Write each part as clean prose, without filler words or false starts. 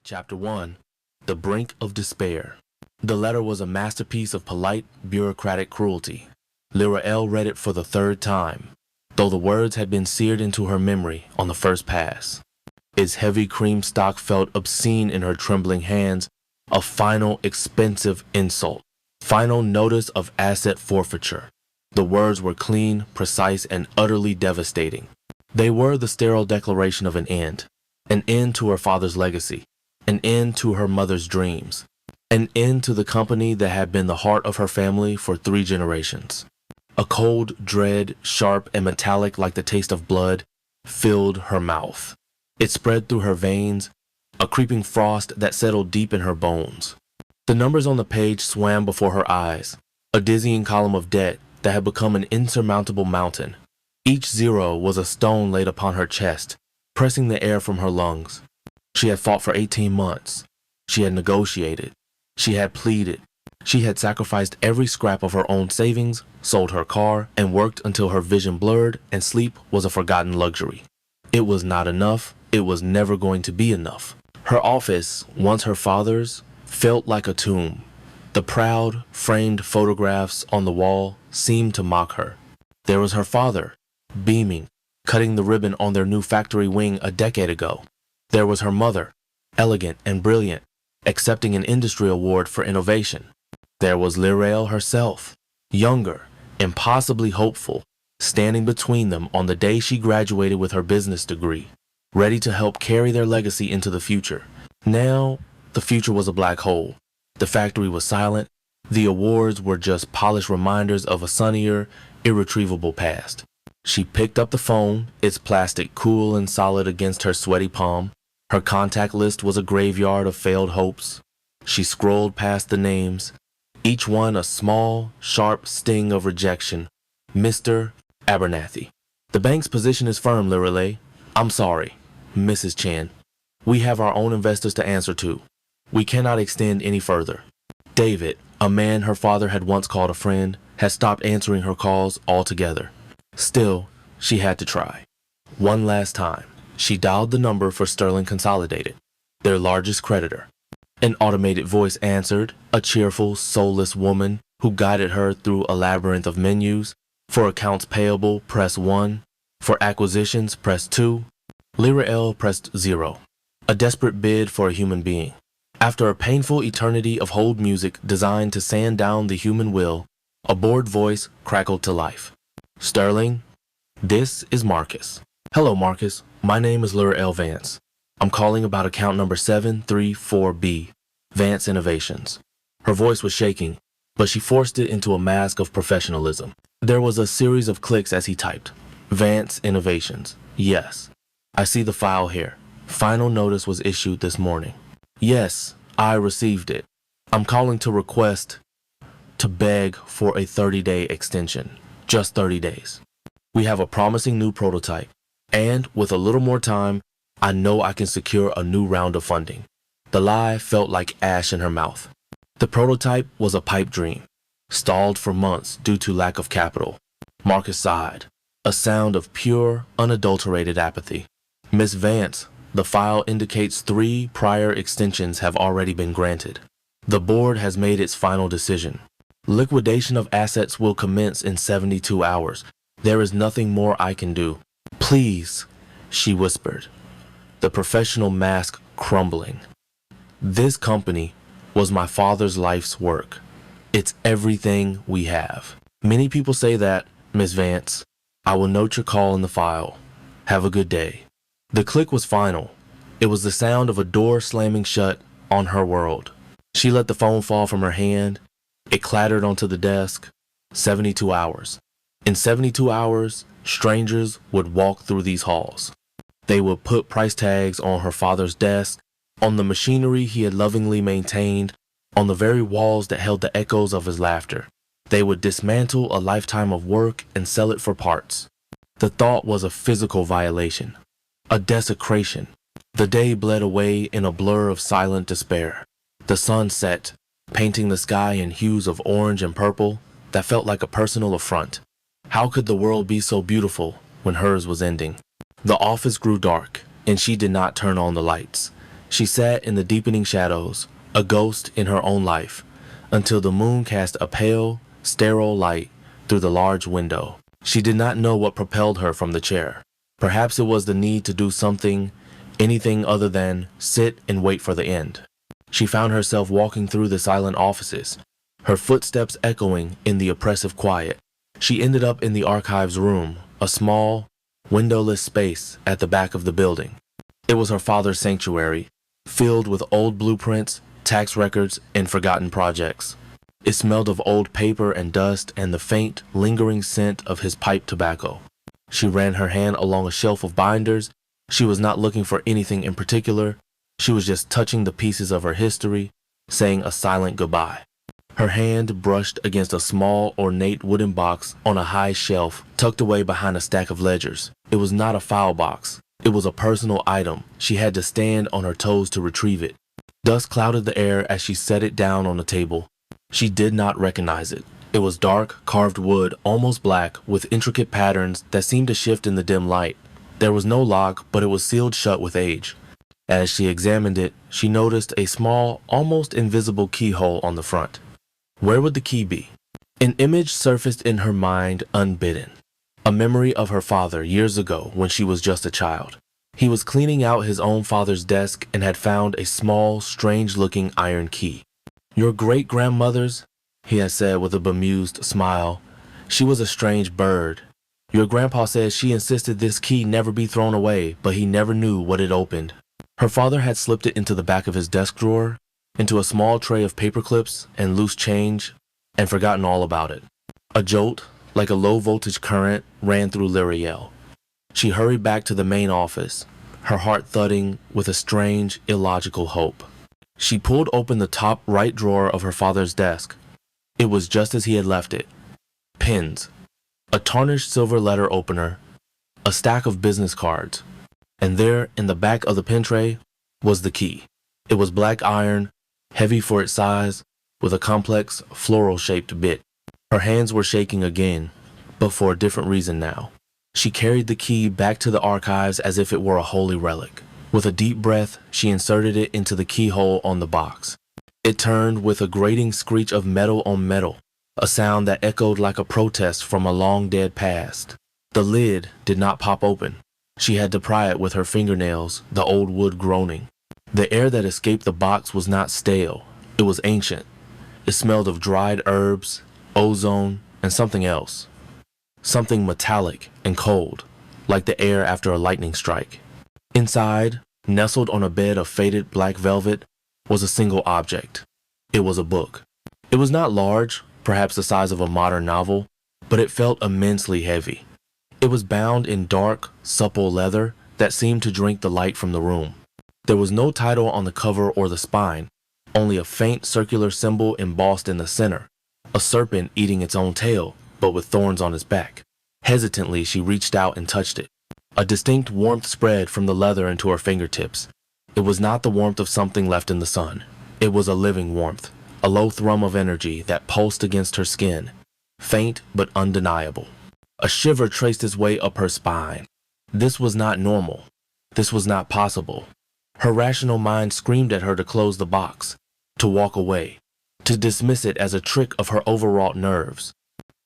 Chapter 1. The Brink of Despair. The letter was a masterpiece of polite, bureaucratic cruelty. Lyra L. read it for the third time, though the words had been seared into her memory on the first pass. Its heavy cream stock felt obscene in her trembling hands, a final expensive insult, final notice of asset forfeiture. The words were clean, precise, and utterly devastating. They were the sterile declaration of an end to her father's legacy, an end to her mother's dreams, an end to the company that had been the heart of her family for 3 generations. A cold dread, sharp and metallic like the taste of blood, filled her mouth. It spread through her veins, a creeping frost that settled deep in her bones. The numbers on the page swam before her eyes, a dizzying column of debt that had become an insurmountable mountain. Each 0 was a stone laid upon her chest, pressing the air from her lungs. She had fought for 18 months. She had negotiated. She had pleaded. She had sacrificed every scrap of her own savings, sold her car, and worked until her vision blurred and sleep was a forgotten luxury. It was not enough. It was never going to be enough. Her office, once her father's, felt like a tomb. The proud, framed photographs on the wall seemed to mock her. There was her father, beaming, cutting the ribbon on their new factory wing a decade ago. There was her mother, elegant and brilliant, accepting an industry award for innovation. There was Lyra L. herself, younger, impossibly hopeful, standing between them on the day she graduated with her business degree, ready to help carry their legacy into the future. Now, the future was a black hole. The factory was silent. The awards were just polished reminders of a sunnier, irretrievable past. She picked up the phone, its plastic cool and solid against her sweaty palm. Her contact list was a graveyard of failed hopes. She scrolled past the names, each one a small, sharp sting of rejection. Mr. Abernathy. The bank's position is firm, Lyra. I'm sorry, Mrs. Chen. We have our own investors to answer to. We cannot extend any further. David, a man her father had once called a friend, had stopped answering her calls altogether. Still, she had to try. One last time, she dialed the number for Sterling Consolidated, their largest creditor. An automated voice answered, a cheerful, soulless woman who guided her through a labyrinth of menus. For accounts payable, press 1. For acquisitions, press 2. Lyra L. pressed 0. A desperate bid for a human being. After a painful eternity of hold music designed to sand down the human will, a bored voice crackled to life. Sterling, this is Marcus. Hello, Marcus. My name is Lyra L. Vance. I'm calling about account number 734B, Vance Innovations. Her voice was shaking, but she forced it into a mask of professionalism. There was a series of clicks as he typed. Vance Innovations. Yes. I see the file here. Final notice was issued this morning. Yes, I received it. I'm calling to beg for a 30-day extension. Just 30 days. We have a promising new prototype, and with a little more time, I know I can secure a new round of funding. The lie felt like ash in her mouth. The prototype was a pipe dream, stalled for months due to lack of capital. Marcus sighed, a sound of pure, unadulterated apathy. Miss Vance, the file indicates 3 prior extensions have already been granted. The board has made its final decision. Liquidation of assets will commence in 72 hours. There is nothing more I can do. Please, she whispered, the professional mask crumbling. This company was my father's life's work. It's everything we have. Many people say that, Miss Vance. I will note your call in the file. Have a good day. The click was final. It was the sound of a door slamming shut on her world. She let the phone fall from her hand. It clattered onto the desk. 72 hours. In 72 hours, strangers would walk through these halls. They would put price tags on her father's desk, on the machinery he had lovingly maintained, on the very walls that held the echoes of his laughter. They would dismantle a lifetime of work and sell it for parts. The thought was a physical violation, a desecration. The day bled away in a blur of silent despair. The sun set, painting the sky in hues of orange and purple that felt like a personal affront. How could the world be so beautiful when hers was ending? The office grew dark, and she did not turn on the lights. She sat in the deepening shadows, a ghost in her own life, until the moon cast a pale, sterile light through the large window. She did not know what propelled her from the chair. Perhaps it was the need to do something, anything other than sit and wait for the end. She found herself walking through the silent offices, her footsteps echoing in the oppressive quiet. She ended up in the archives room, a small, windowless space at the back of the building. It was her father's sanctuary, filled with old blueprints, tax records, and forgotten projects. It smelled of old paper and dust and the faint, lingering scent of his pipe tobacco. She ran her hand along a shelf of binders. She was not looking for anything in particular. She was just touching the pieces of her history, saying a silent goodbye. Her hand brushed against a small, ornate wooden box on a high shelf tucked away behind a stack of ledgers. It was not a file box. It was a personal item. She had to stand on her toes to retrieve it. Dust clouded the air as she set it down on the table. She did not recognize it. It was dark, carved wood, almost black, with intricate patterns that seemed to shift in the dim light. There was no lock, but it was sealed shut with age. As she examined it, she noticed a small, almost invisible keyhole on the front. Where would the key be? An image surfaced in her mind unbidden. A memory of her father years ago when she was just a child. He was cleaning out his own father's desk and had found a small, strange-looking iron key. "Your great-grandmother's," he had said with a bemused smile. "She was a strange bird. Your grandpa says she insisted this key never be thrown away, but he never knew what it opened." Her father had slipped it into the back of his desk drawer, into a small tray of paper clips and loose change, and forgotten all about it. A jolt, like a low-voltage current, ran through Lyriel. She hurried back to the main office, her heart thudding with a strange, illogical hope. She pulled open the top right drawer of her father's desk. It was just as he had left it. Pens, a tarnished silver letter opener, a stack of business cards, and there, in the back of the pen tray, was the key. It was black iron, heavy for its size, with a complex, floral-shaped bit. Her hands were shaking again, but for a different reason now. She carried the key back to the archives as if it were a holy relic. With a deep breath, she inserted it into the keyhole on the box. It turned with a grating screech of metal on metal, a sound that echoed like a protest from a long-dead past. The lid did not pop open. She had to pry it with her fingernails, the old wood groaning. The air that escaped the box was not stale. It was ancient. It smelled of dried herbs, ozone, and something else. Something metallic and cold, like the air after a lightning strike. Inside, nestled on a bed of faded black velvet, was a single object. It was a book. It was not large, perhaps the size of a modern novel, but it felt immensely heavy. It was bound in dark, supple leather that seemed to drink the light from the room. There was no title on the cover or the spine, only a faint circular symbol embossed in the center, a serpent eating its own tail, but with thorns on its back. Hesitantly, she reached out and touched it. A distinct warmth spread from the leather into her fingertips. It was not the warmth of something left in the sun. It was a living warmth, a low thrum of energy that pulsed against her skin, faint but undeniable. A shiver traced its way up her spine. This was not normal. This was not possible. Her rational mind screamed at her to close the box, to walk away, to dismiss it as a trick of her overwrought nerves.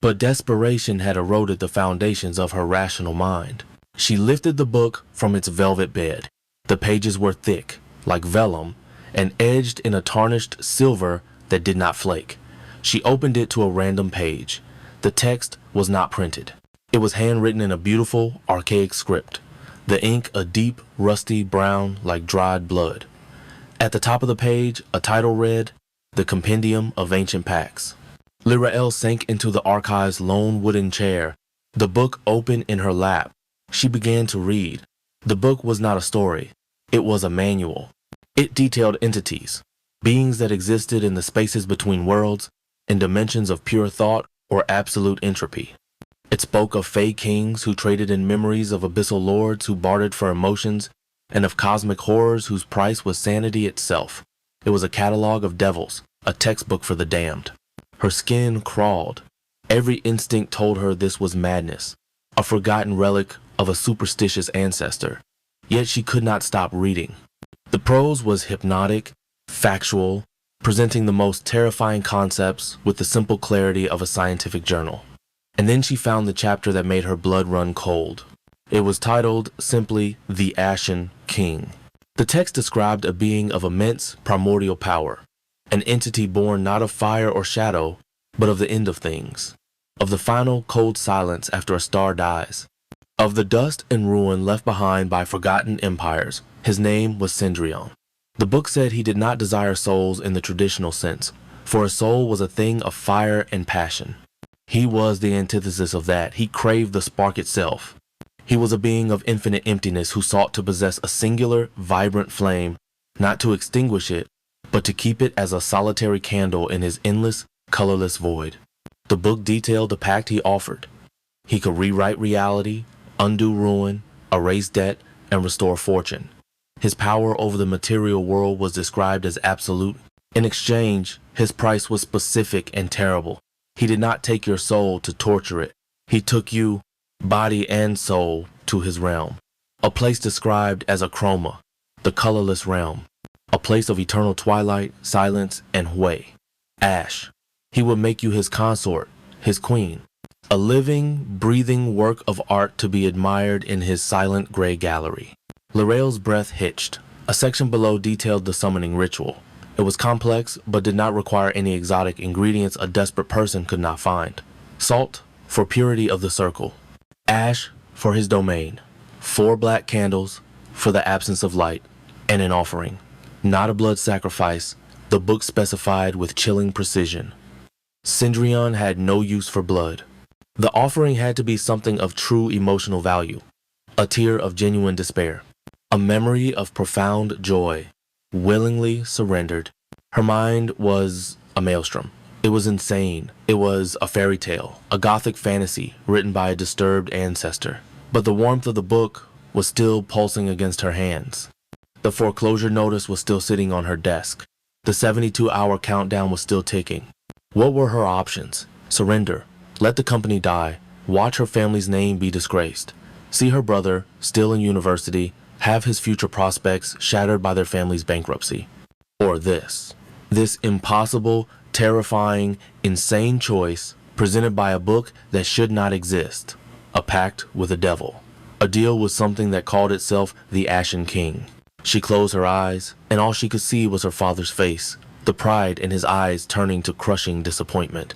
But desperation had eroded the foundations of her rational mind. She lifted the book from its velvet bed. The pages were thick, like vellum, and edged in a tarnished silver that did not flake. She opened it to a random page. The text was not printed. It was handwritten in a beautiful, archaic script. The ink a deep, rusty brown like dried blood. At the top of the page, a title read, "The Compendium of Ancient Pacts." Lyrael sank into the archive's lone wooden chair, the book open in her lap. She began to read. The book was not a story. It was a manual. It detailed entities, beings that existed in the spaces between worlds, in dimensions of pure thought or absolute entropy. It spoke of fey kings who traded in memories of abyssal lords who bartered for emotions, and of cosmic horrors whose price was sanity itself. It was a catalog of devils, a textbook for the damned. Her skin crawled. Every instinct told her this was madness, a forgotten relic of a superstitious ancestor. Yet she could not stop reading. The prose was hypnotic, factual, presenting the most terrifying concepts with the simple clarity of a scientific journal. And then she found the chapter that made her blood run cold. It was titled simply The Ashen King. The text described a being of immense primordial power, an entity born not of fire or shadow, but of the end of things, of the final cold silence after a star dies, of the dust and ruin left behind by forgotten empires. His name was Cendrillon. The book said he did not desire souls in the traditional sense, for a soul was a thing of fire and passion. He was the antithesis of that. He craved the spark itself. He was a being of infinite emptiness who sought to possess a singular, vibrant flame, not to extinguish it, but to keep it as a solitary candle in his endless, colorless void. The book detailed the pact he offered. He could rewrite reality, undo ruin, erase debt, and restore fortune. His power over the material world was described as absolute. In exchange, his price was specific and terrible. He did not take your soul to torture it. He took you, body and soul, to his realm. A place described as A Chroma, the colorless realm. A place of eternal twilight, silence, and way. Ash. He would make you his consort, his queen. A living, breathing work of art to be admired in his silent gray gallery. L'Oreal's breath hitched. A section below detailed the summoning ritual. It was complex, but did not require any exotic ingredients a desperate person could not find. Salt, for purity of the circle. Ash, for his domain. 4 black candles, for the absence of light. And an offering. Not a blood sacrifice, the book specified with chilling precision. Cendrillon had no use for blood. The offering had to be something of true emotional value. A tear of genuine despair. A memory of profound joy. Willingly surrendered. Her mind was a maelstrom. It was insane. It was a fairy tale, a gothic fantasy written by a disturbed ancestor. But the warmth of the book was still pulsing against her hands. The foreclosure notice was still sitting on her desk. The 72-hour countdown was still ticking. What were her options? Surrender, let the company die, watch her family's name be disgraced, see her brother, still in university, have his future prospects shattered by their family's bankruptcy. Or this impossible, terrifying, insane choice presented by a book that should not exist. A pact with the devil. A deal with something that called itself the Ashen King. She closed her eyes, and all she could see was her father's face, the pride in his eyes turning to crushing disappointment.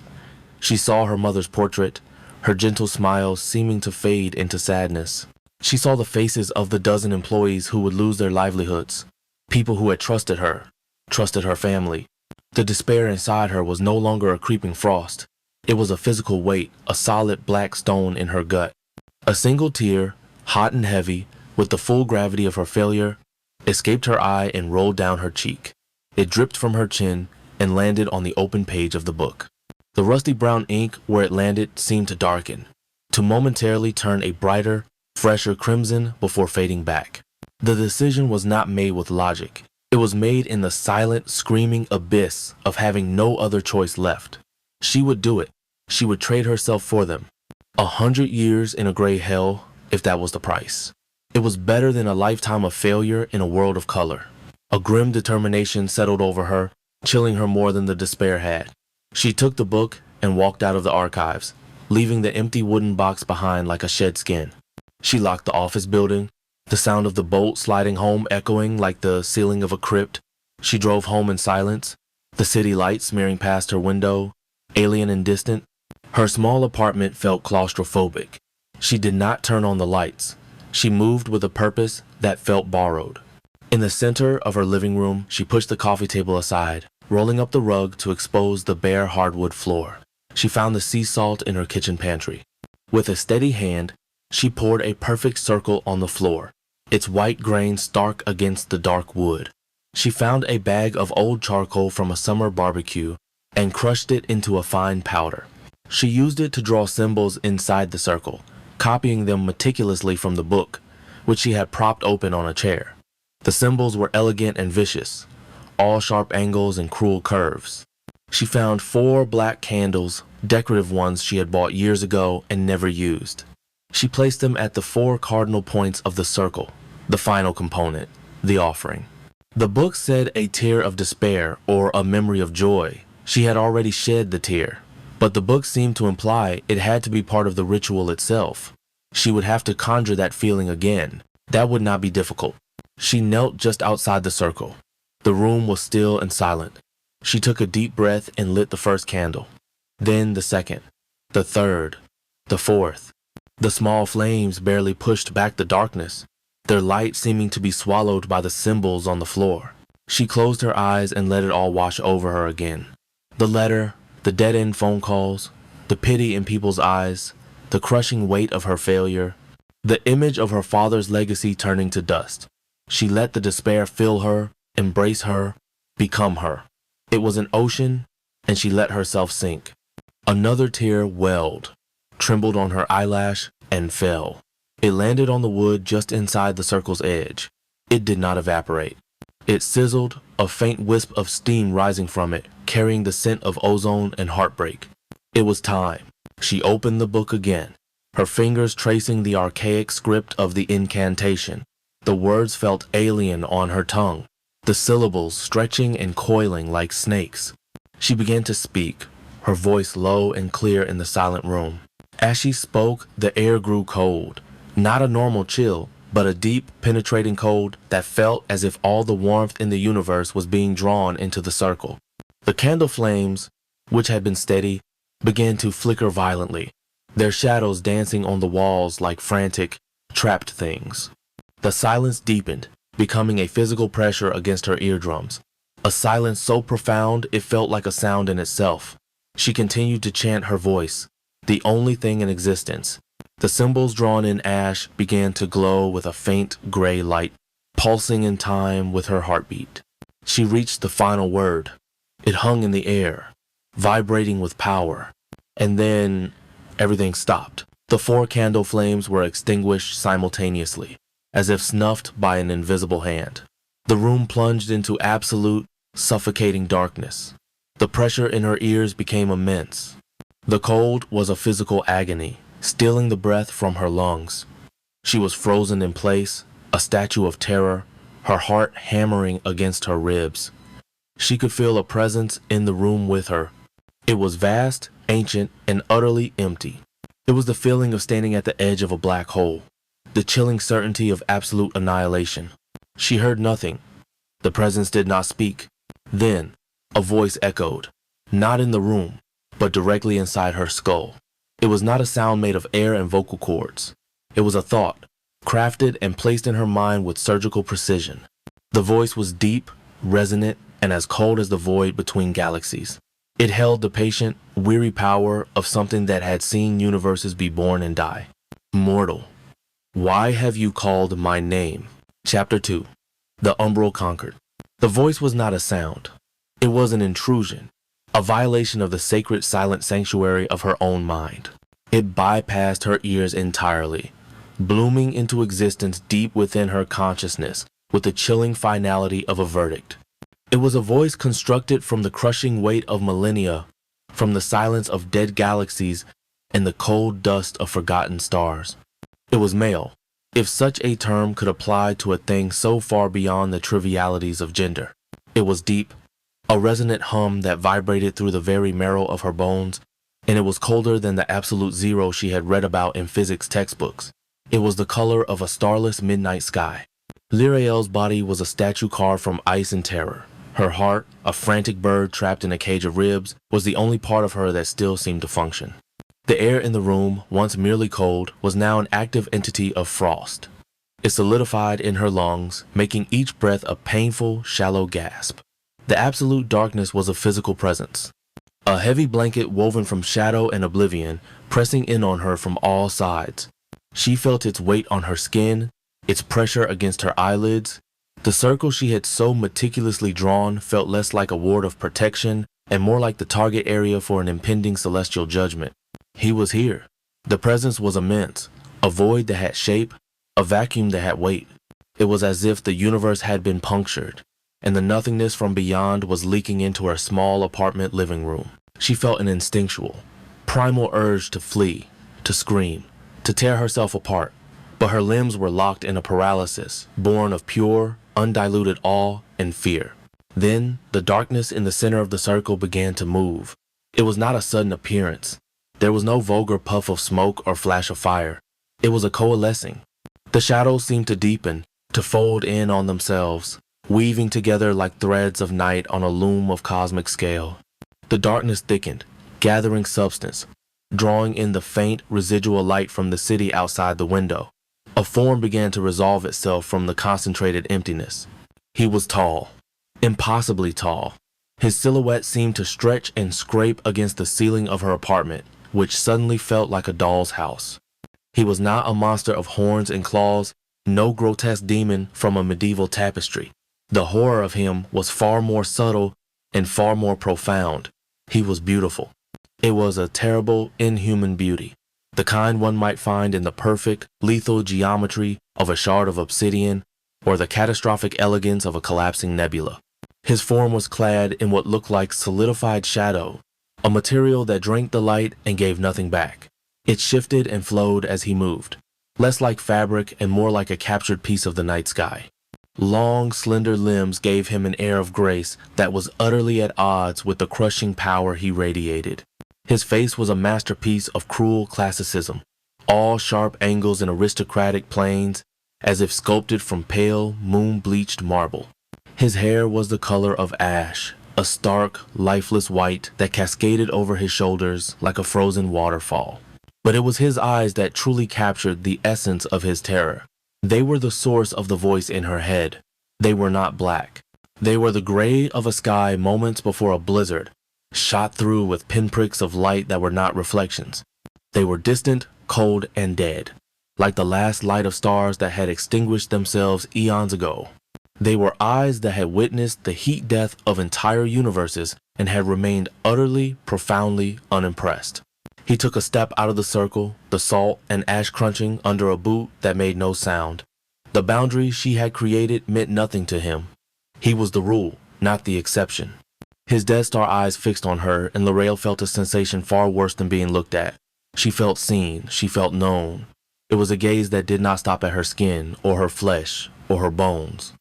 She saw her mother's portrait, her gentle smile seeming to fade into sadness. She saw the faces of the dozen employees who would lose their livelihoods, people who had trusted her family. The despair inside her was no longer a creeping frost. It was a physical weight, a solid black stone in her gut. A single tear, hot and heavy, with the full gravity of her failure, escaped her eye and rolled down her cheek. It dripped from her chin and landed on the open page of the book. The rusty brown ink where it landed seemed to darken, to momentarily turn a brighter, fresher crimson before fading back. The decision was not made with logic. It was made in the silent, screaming abyss of having no other choice left. She would do it. She would trade herself for them. 100 years in a gray hell, if that was the price. It was better than a lifetime of failure in a world of color. A grim determination settled over her, chilling her more than the despair had. She took the book and walked out of the archives, leaving the empty wooden box behind like a shed skin. She locked the office building, the sound of the bolt sliding home echoing like the ceiling of a crypt. She drove home in silence, the city light smearing past her window, alien and distant. Her small apartment felt claustrophobic. She did not turn on the lights. She moved with a purpose that felt borrowed. In the center of her living room, she pushed the coffee table aside, rolling up the rug to expose the bare hardwood floor. She found the sea salt in her kitchen pantry. With a steady hand, she poured a perfect circle on the floor, its white grain stark against the dark wood. She found a bag of old charcoal from a summer barbecue and crushed it into a fine powder. She used it to draw symbols inside the circle, copying them meticulously from the book, which she had propped open on a chair. The symbols were elegant and vicious, all sharp angles and cruel curves. She found 4 black candles, decorative ones she had bought years ago and never used. She placed them at the 4 cardinal points of the circle, the final component, the offering. The book said a tear of despair or a memory of joy. She had already shed the tear, but the book seemed to imply it had to be part of the ritual itself. She would have to conjure that feeling again. That would not be difficult. She knelt just outside the circle. The room was still and silent. She took a deep breath and lit the first candle. Then the second, the third, the fourth. The small flames barely pushed back the darkness, their light seeming to be swallowed by the symbols on the floor. She closed her eyes and let it all wash over her again. The letter, the dead-end phone calls, the pity in people's eyes, the crushing weight of her failure, the image of her father's legacy turning to dust. She let the despair fill her, embrace her, become her. It was an ocean, and she let herself sink. Another tear welled, trembled on her eyelash, and fell. It landed on the wood just inside the circle's edge. It did not evaporate. It sizzled, a faint wisp of steam rising from it, carrying the scent of ozone and heartbreak. It was time. She opened the book again, her fingers tracing the archaic script of the incantation. The words felt alien on her tongue, the syllables stretching and coiling like snakes. She began to speak, her voice low and clear in the silent room. As she spoke, the air grew cold, not a normal chill, but a deep, penetrating cold that felt as if all the warmth in the universe was being drawn into the circle. The candle flames, which had been steady, began to flicker violently, their shadows dancing on the walls like frantic, trapped things. The silence deepened, becoming a physical pressure against her eardrums, a silence so profound it felt like a sound in itself. She continued to chant her voice, the only thing in existence. The symbols drawn in ash began to glow with a faint gray light, pulsing in time with her heartbeat. She reached the final word. It hung in the air, vibrating with power. And then everything stopped. The 4 candle flames were extinguished simultaneously, as if snuffed by an invisible hand. The room plunged into absolute, suffocating darkness. The pressure in her ears became immense. The cold was a physical agony, stealing the breath from her lungs. She was frozen in place, a statue of terror, her heart hammering against her ribs. She could feel a presence in the room with her. It was vast, ancient, and utterly empty. It was the feeling of standing at the edge of a black hole, the chilling certainty of absolute annihilation. She heard nothing. The presence did not speak. Then, a voice echoed, not in the room, but directly inside her skull. It was not a sound made of air and vocal cords. It was a thought, crafted and placed in her mind with surgical precision. The voice was deep, resonant, and as cold as the void between galaxies. It held the patient, weary power of something that had seen universes be born and die. Mortal, why have you called my name? Chapter 2. The Umbral Conquered. The voice was not a sound. It was an intrusion, a violation of the sacred silent sanctuary of her own mind. It bypassed her ears entirely, blooming into existence deep within her consciousness with the chilling finality of a verdict. It was a voice constructed from the crushing weight of millennia, from the silence of dead galaxies and the cold dust of forgotten stars. It was male, if such a term could apply to a thing so far beyond the trivialities of gender. It was deep, a resonant hum that vibrated through the very marrow of her bones, and it was colder than the absolute zero she had read about in physics textbooks. It was the color of a starless midnight sky. Lyrael's body was a statue carved from ice and terror. Her heart, a frantic bird trapped in a cage of ribs, was the only part of her that still seemed to function. The air in the room, once merely cold, was now an active entity of frost. It solidified in her lungs, making each breath a painful, shallow gasp. The absolute darkness was a physical presence. A heavy blanket woven from shadow and oblivion, pressing in on her from all sides. She felt its weight on her skin, its pressure against her eyelids. The circle she had so meticulously drawn felt less like a ward of protection and more like the target area for an impending celestial judgment. He was here. The presence was immense, a void that had shape, a vacuum that had weight. It was as if the universe had been punctured, and the nothingness from beyond was leaking into her small apartment living room. She felt an instinctual, primal urge to flee, to scream, to tear herself apart, but her limbs were locked in a paralysis, born of pure, undiluted awe and fear. Then, the darkness in the center of the circle began to move. It was not a sudden appearance. There was no vulgar puff of smoke or flash of fire. It was a coalescing. The shadows seemed to deepen, to fold in on themselves, weaving together like threads of night on a loom of cosmic scale. The darkness thickened, gathering substance, drawing in the faint residual light from the city outside the window. A form began to resolve itself from the concentrated emptiness. He was tall, impossibly tall. His silhouette seemed to stretch and scrape against the ceiling of her apartment, which suddenly felt like a doll's house. He was not a monster of horns and claws, no grotesque demon from a medieval tapestry. The horror of him was far more subtle and far more profound. He was beautiful. It was a terrible, inhuman beauty, the kind one might find in the perfect, lethal geometry of a shard of obsidian or the catastrophic elegance of a collapsing nebula. His form was clad in what looked like solidified shadow, a material that drank the light and gave nothing back. It shifted and flowed as he moved, less like fabric and more like a captured piece of the night sky. Long, slender limbs gave him an air of grace that was utterly at odds with the crushing power he radiated. His face was a masterpiece of cruel classicism, all sharp angles and aristocratic planes, as if sculpted from pale, moon-bleached marble. His hair was the color of ash, a stark, lifeless white that cascaded over his shoulders like a frozen waterfall. But it was his eyes that truly captured the essence of his terror. They were the source of the voice in her head. They were not black. They were the gray of a sky moments before a blizzard, shot through with pinpricks of light that were not reflections. They were distant, cold, and dead, like the last light of stars that had extinguished themselves eons ago. They were eyes that had witnessed the heat death of entire universes and had remained utterly, profoundly unimpressed. He took a step out of the circle, the salt and ash crunching under a boot that made no sound. The boundary she had created meant nothing to him. He was the rule, not the exception. His Death Star eyes fixed on her, and L'Oreal felt a sensation far worse than being looked at. She felt seen, she felt known. It was a gaze that did not stop at her skin, or her flesh, or her bones.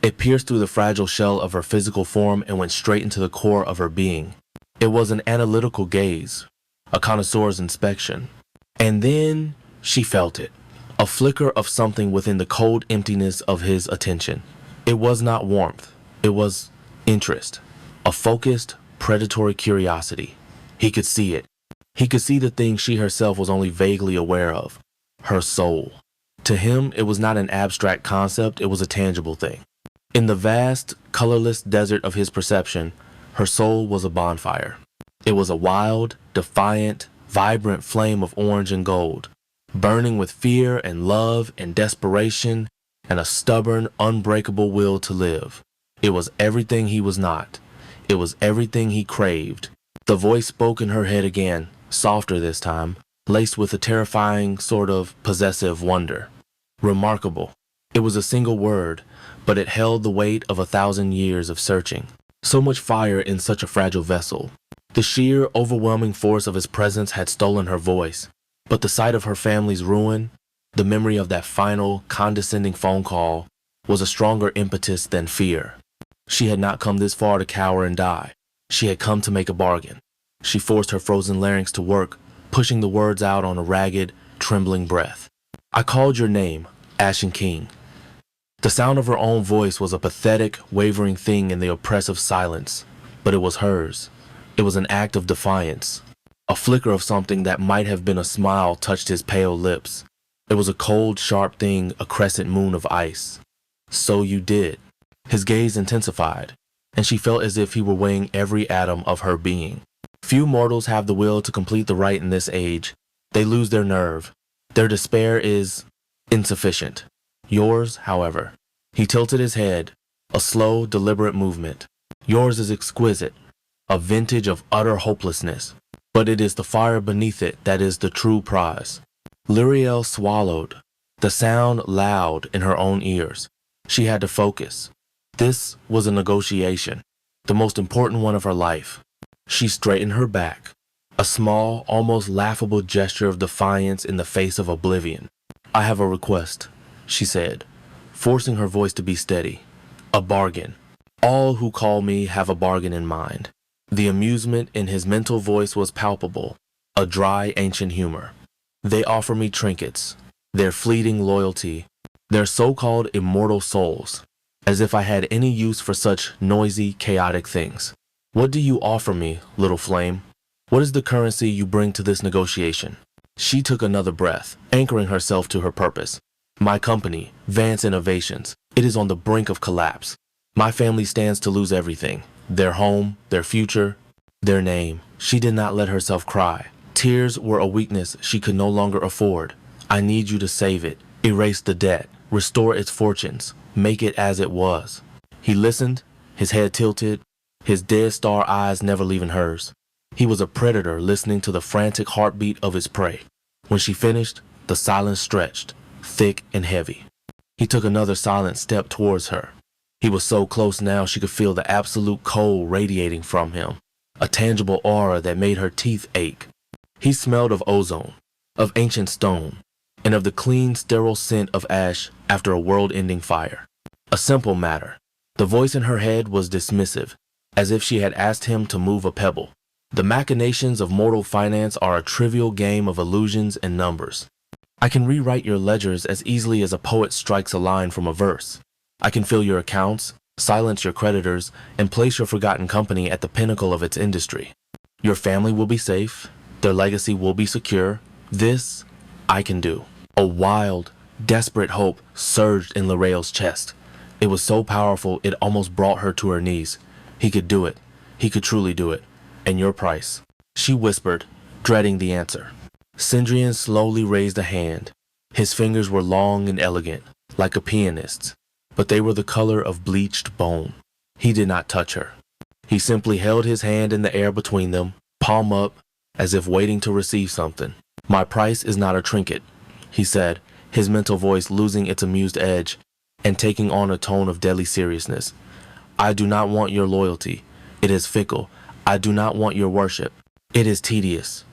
It pierced through the fragile shell of her physical form and went straight into the core of her being. It was an analytical gaze, a connoisseur's inspection. And then she felt it, a flicker of something within the cold emptiness of his attention. It was not warmth, it was interest, a focused, predatory curiosity. He could see it. He could see the thing she herself was only vaguely aware of, her soul. To him, it was not an abstract concept, it was a tangible thing. In the vast, colorless desert of his perception, her soul was a bonfire. It was a wild, defiant, vibrant flame of orange and gold, burning with fear and love and desperation and a stubborn, unbreakable will to live. It was everything he was not. It was everything he craved. The voice spoke in her head again, softer this time, laced with a terrifying sort of possessive wonder. Remarkable. It was a single word, but it held the weight of 1,000 years of searching. So much fire in such a fragile vessel. The sheer, overwhelming force of his presence had stolen her voice, but the sight of her family's ruin, the memory of that final, condescending phone call, was a stronger impetus than fear. She had not come this far to cower and die. She had come to make a bargain. She forced her frozen larynx to work, pushing the words out on a ragged, trembling breath. I called your name, Ashen King. The sound of her own voice was a pathetic, wavering thing in the oppressive silence, but it was hers. It was an act of defiance. A flicker of something that might have been a smile touched his pale lips. It was a cold, sharp thing, a crescent moon of ice. So you did. His gaze intensified, and she felt as if he were weighing every atom of her being. Few mortals have the will to complete the rite in this age. They lose their nerve. Their despair is insufficient. Yours, however. He tilted his head, a slow, deliberate movement. Yours is exquisite, a vintage of utter hopelessness, but it is the fire beneath it that is the true prize. L'Oreal swallowed, the sound loud in her own ears. She had to focus. This was a negotiation, the most important one of her life. She straightened her back, a small, almost laughable gesture of defiance in the face of oblivion. I have a request, she said, forcing her voice to be steady. A bargain. All who call me have a bargain in mind. The amusement in his mental voice was palpable, a dry ancient humor. They offer me trinkets, their fleeting loyalty, their so-called immortal souls, as if I had any use for such noisy, chaotic things. What do you offer me, little flame? What is the currency you bring to this negotiation? She took another breath, anchoring herself to her purpose. My company, Vance Innovations, it is on the brink of collapse. My family stands to lose everything. Their home, their future, their name. She did not let herself cry. Tears were a weakness she could no longer afford. I need you to save it, erase the debt, restore its fortunes, make it as it was. He listened, his head tilted, his dead star eyes never leaving hers. He was a predator listening to the frantic heartbeat of his prey. When she finished, the silence stretched, thick and heavy. He took another silent step towards her. He was so close now she could feel the absolute cold radiating from him, a tangible aura that made her teeth ache. He smelled of ozone, of ancient stone, and of the clean, sterile scent of ash after a world-ending fire. A simple matter. The voice in her head was dismissive, as if she had asked him to move a pebble. The machinations of mortal finance are a trivial game of illusions and numbers. I can rewrite your ledgers as easily as a poet strikes a line from a verse. I can fill your accounts, silence your creditors, and place your forgotten company at the pinnacle of its industry. Your family will be safe. Their legacy will be secure. This, I can do. A wild, desperate hope surged in L'Oreal's chest. It was so powerful it almost brought her to her knees. He could do it. He could truly do it. And your price? She whispered, dreading the answer. Cendrillon slowly raised a hand. His fingers were long and elegant, like a pianist's, but they were the color of bleached bone. He did not touch her. He simply held his hand in the air between them, palm up, as if waiting to receive something. My price is not a trinket, he said, his mental voice losing its amused edge and taking on a tone of deadly seriousness. I do not want your loyalty. It is fickle. I do not want your worship. It is tedious.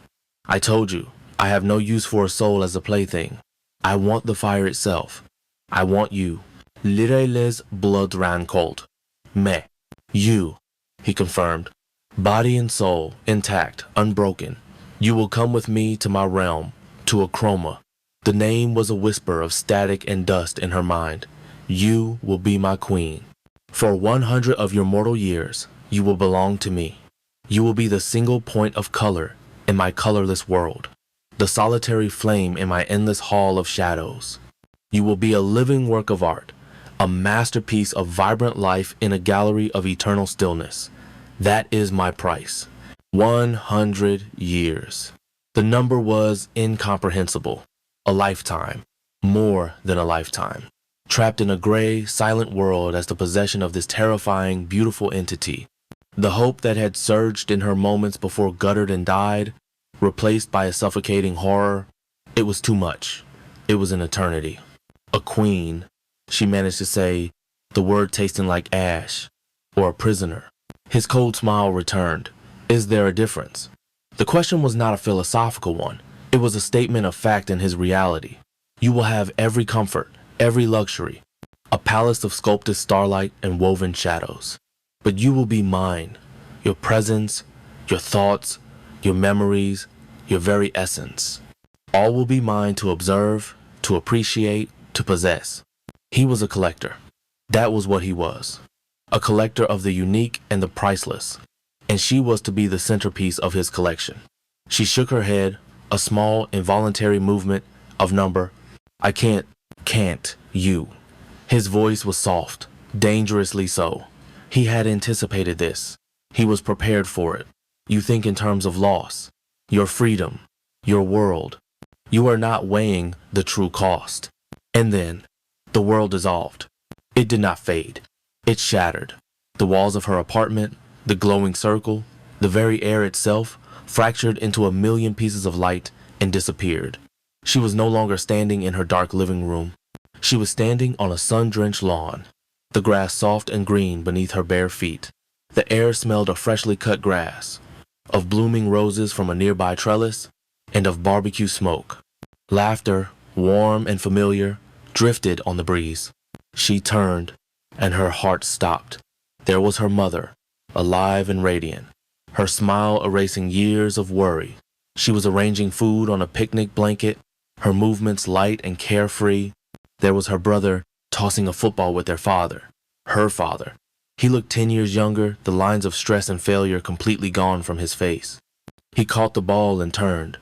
I told you, I have no use for a soul as a plaything. I want the fire itself. I want you. L'Oreal's blood ran cold. Mais, you, he confirmed, body and soul, intact, unbroken. You will come with me to my realm, to A Chroma. The name was a whisper of static and dust in her mind. You will be my queen. For 100 of your mortal years, you will belong to me. You will be the single point of color in my colorless world, the solitary flame in my endless hall of shadows. You will be a living work of art, a masterpiece of vibrant life in a gallery of eternal stillness. That is my price. 100 years. The number was incomprehensible. A lifetime. More than a lifetime. Trapped in a gray, silent world as the possession of this terrifying, beautiful entity. The hope that had surged in her moments before guttered and died, replaced by a suffocating horror. It was too much. It was an eternity. A queen, she managed to say, the word tasting like ash, or a prisoner. His cold smile returned. Is there a difference? The question was not a philosophical one. It was a statement of fact in his reality. You will have every comfort, every luxury, a palace of sculpted starlight and woven shadows. But you will be mine, your presence, your thoughts, your memories, your very essence. All will be mine to observe, to appreciate, to possess. He was a collector. That was what he was. A collector of the unique and the priceless. And she was to be the centerpiece of his collection. She shook her head, a small, involuntary movement of number. I can't, you. His voice was soft, dangerously so. He had anticipated this. He was prepared for it. You think in terms of loss, your freedom, your world. You are not weighing the true cost. And then, the world dissolved. It did not fade. It shattered. The walls of her apartment, the glowing circle, the very air itself, fractured into a million pieces of light and disappeared. She was no longer standing in her dark living room. She was standing on a sun-drenched lawn, the grass soft and green beneath her bare feet. The air smelled of freshly cut grass, of blooming roses from a nearby trellis, and of barbecue smoke. Laughter, warm and familiar, drifted on the breeze. She turned, and her heart stopped. There was her mother, alive and radiant, her smile erasing years of worry. She was arranging food on a picnic blanket, her movements light and carefree. There was her brother tossing a football with their father, her father. He looked 10 years younger, the lines of stress and failure completely gone from his face. He caught the ball and turned,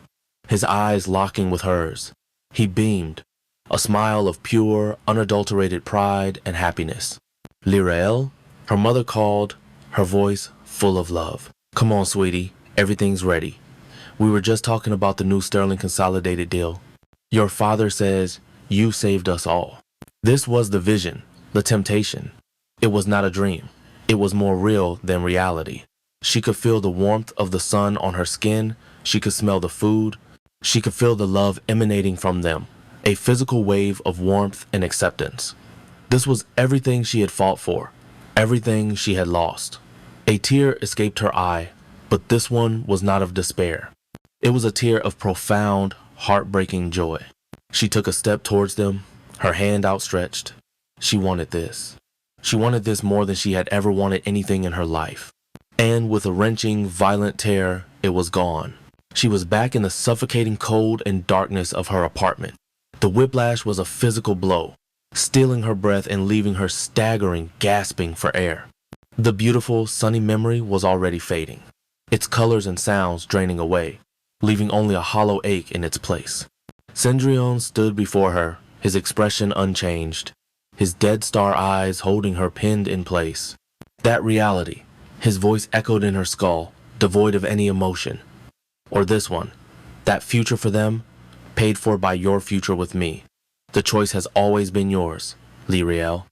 his eyes locking with hers. He beamed, a smile of pure, unadulterated pride and happiness. Lirael, her mother called, her voice full of love. Come on, sweetie, everything's ready. We were just talking about the new Sterling Consolidated deal. Your father says you saved us all. This was the vision, the temptation. It was not a dream. It was more real than reality. She could feel the warmth of the sun on her skin. She could smell the food. She could feel the love emanating from them, a physical wave of warmth and acceptance. This was everything she had fought for, everything she had lost. A tear escaped her eye, but this one was not of despair. It was a tear of profound, heartbreaking joy. She took a step towards them, her hand outstretched. She wanted this. She wanted this more than she had ever wanted anything in her life. And with a wrenching, violent tear, it was gone. She was back in the suffocating cold and darkness of her apartment. The whiplash was a physical blow, stealing her breath and leaving her staggering, gasping for air. The beautiful, sunny memory was already fading, its colors and sounds draining away, leaving only a hollow ache in its place. Cendrillon stood before her, his expression unchanged, his dead star eyes holding her pinned in place. That reality, his voice echoed in her skull, devoid of any emotion. Or this one, that future for them, paid for by your future with me. The choice has always been yours, Lirael.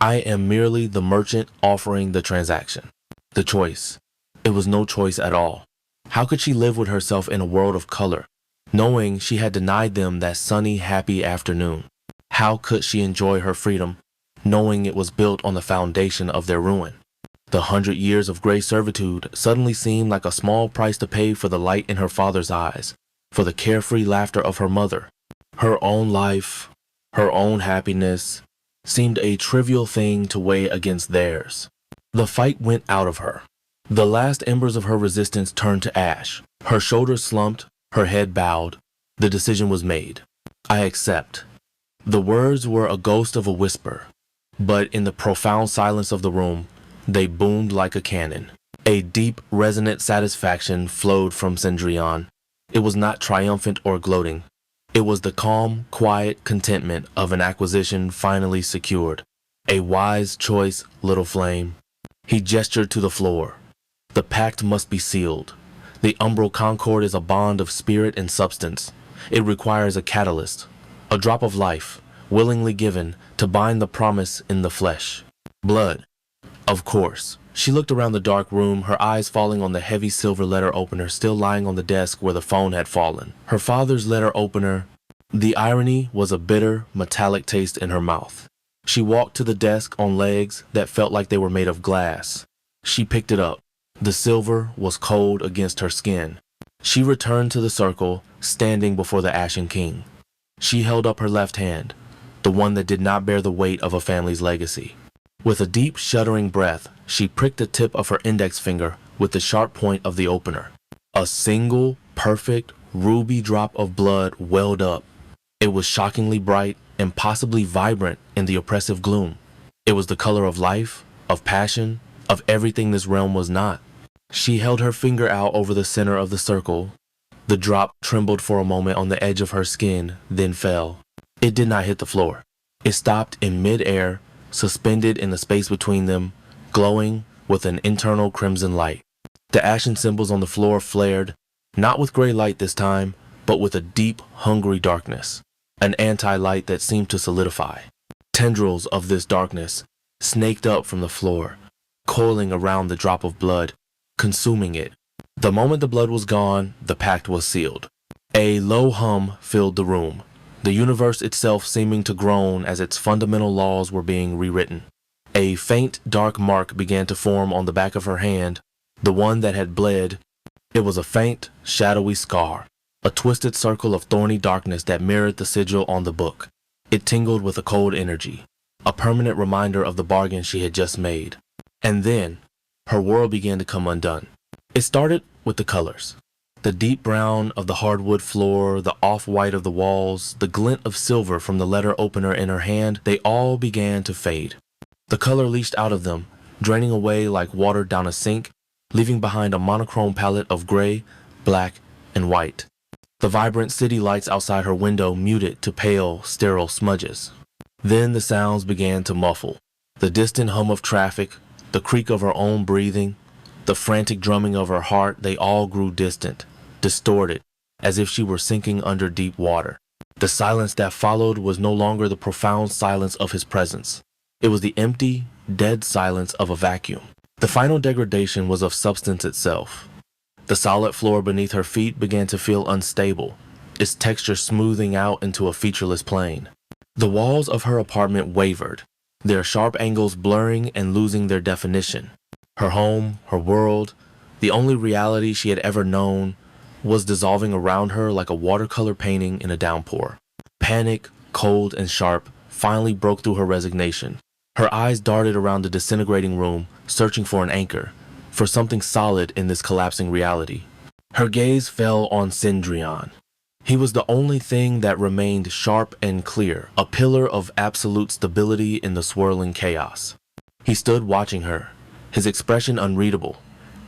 I am merely the merchant offering the transaction. The choice. It was no choice at all. How could she live with herself in a world of color, knowing she had denied them that sunny, happy afternoon? How could she enjoy her freedom, knowing it was built on the foundation of their ruin? The 100 years of gray servitude suddenly seemed like a small price to pay for the light in her father's eyes, for the carefree laughter of her mother. Her own life, her own happiness, seemed a trivial thing to weigh against theirs. The fight went out of her. The last embers of her resistance turned to ash. Her shoulders slumped, her head bowed. The decision was made. I accept. The words were a ghost of a whisper, but in the profound silence of the room, they boomed like a cannon. A deep, resonant satisfaction flowed from Cendrillon. It was not triumphant or gloating. It was the calm, quiet contentment of an acquisition finally secured. A wise choice, little flame. He gestured to the floor. The pact must be sealed. The umbral concord is a bond of spirit and substance. It requires a catalyst, a drop of life, willingly given to bind the promise in the flesh. Blood. Of course. She looked around the dark room, her eyes falling on the heavy silver letter opener still lying on the desk where the phone had fallen. Her father's letter opener. The irony was a bitter, metallic taste in her mouth. She walked to the desk on legs that felt like they were made of glass. She picked it up. The silver was cold against her skin. She returned to the circle, standing before the Ashen King. She held up her left hand, the one that did not bear the weight of a family's legacy. With a deep, shuddering breath, she pricked the tip of her index finger with the sharp point of the opener. A single, perfect, ruby drop of blood welled up. It was shockingly bright, impossibly vibrant in the oppressive gloom. It was the color of life, of passion, of everything this realm was not. She held her finger out over the center of the circle. The drop trembled for a moment on the edge of her skin, then fell. It did not hit the floor. It stopped in mid-air, suspended in the space between them, glowing with an internal crimson light. The ashen symbols on the floor flared, not with gray light this time, but with a deep, hungry darkness, an anti-light that seemed to solidify. Tendrils of this darkness snaked up from the floor, coiling around the drop of blood, consuming it. The moment the blood was gone, the pact was sealed. A low hum filled the room, the universe itself seeming to groan as its fundamental laws were being rewritten. A faint, dark mark began to form on the back of her hand, the one that had bled. It was a faint, shadowy scar, a twisted circle of thorny darkness that mirrored the sigil on the book. It tingled with a cold energy. a permanent reminder of the bargain she had just made. And then, her world began to come undone. It started with the colors. The deep brown of the hardwood floor, the off-white of the walls, the glint of silver from the letter opener in her hand, they all began to fade. The color leached out of them, draining away like water down a sink, leaving behind a monochrome palette of gray, black, and white. The vibrant city lights outside her window muted to pale, sterile smudges. Then the sounds began to muffle. The distant hum of traffic, the creak of her own breathing, the frantic drumming of her heart, they all grew distant, distorted, as if she were sinking under deep water. The silence that followed was no longer the profound silence of his presence. It was the empty, dead silence of a vacuum. The final degradation was of substance itself. The solid floor beneath her feet began to feel unstable, its texture smoothing out into a featureless plane. The walls of her apartment wavered, their sharp angles blurring and losing their definition. Her home, her world, the only reality she had ever known, was dissolving around her like a watercolor painting in a downpour. Panic, cold and sharp, finally broke through her resignation. Her eyes darted around the disintegrating room, searching for an anchor, for something solid in this collapsing reality. Her gaze fell on Cendrillon. He was the only thing that remained sharp and clear, a pillar of absolute stability in the swirling chaos. He stood watching her, his expression unreadable,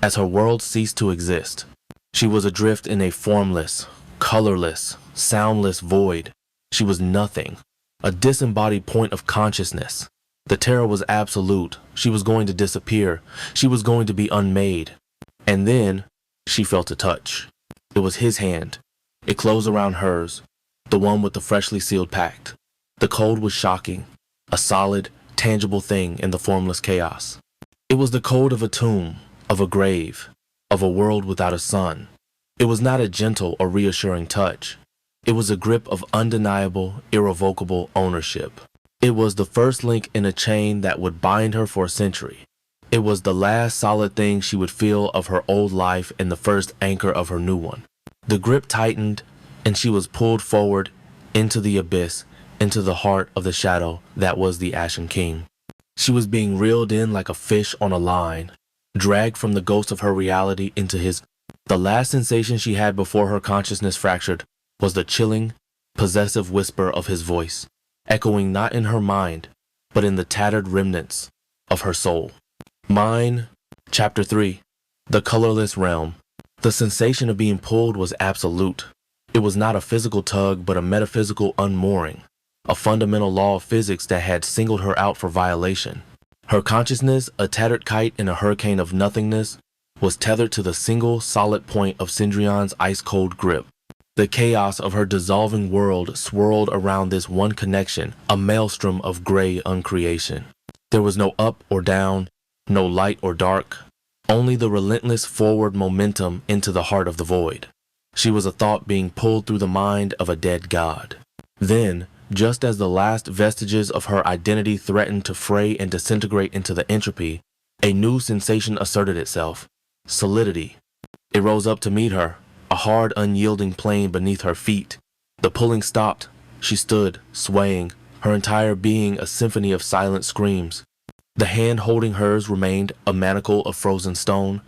as her world ceased to exist. She was adrift in a formless, colorless, soundless void. She was nothing, a disembodied point of consciousness. The terror was absolute. She was going to disappear. She was going to be unmade. And then she felt a touch. It was his hand. It closed around hers, the one with the freshly sealed pact. The cold was shocking, a solid, tangible thing in the formless chaos. It was the cold of a tomb, of a grave, of a world without a sun. It was not a gentle or reassuring touch. It was a grip of undeniable, irrevocable ownership. It was the first link in a chain that would bind her for a century. It was the last solid thing she would feel of her old life and the first anchor of her new one. The grip tightened, and she was pulled forward into the abyss, into the heart of the shadow that was the Ashen King. She was being reeled in like a fish on a line, dragged from the ghost of her reality into his. The last sensation she had before her consciousness fractured was the chilling, possessive whisper of his voice, echoing not in her mind, but in the tattered remnants of her soul. Mine, Chapter 3, The Colorless Realm. The sensation of being pulled was absolute. It was not a physical tug, but a metaphysical unmooring, a fundamental law of physics that had singled her out for violation. Her consciousness, a tattered kite in a hurricane of nothingness, was tethered to the single solid point of Cendrillon's ice-cold grip. The chaos of her dissolving world swirled around this one connection, a maelstrom of gray uncreation. There was no up or down, no light or dark, only the relentless forward momentum into the heart of the void. She was a thought being pulled through the mind of a dead god. Then, just as the last vestiges of her identity threatened to fray and disintegrate into the entropy, a new sensation asserted itself: solidity. It rose up to meet her, a hard, unyielding plane beneath her feet. The pulling stopped. She stood, swaying, her entire being a symphony of silent screams. The hand holding hers remained a manacle of frozen stone,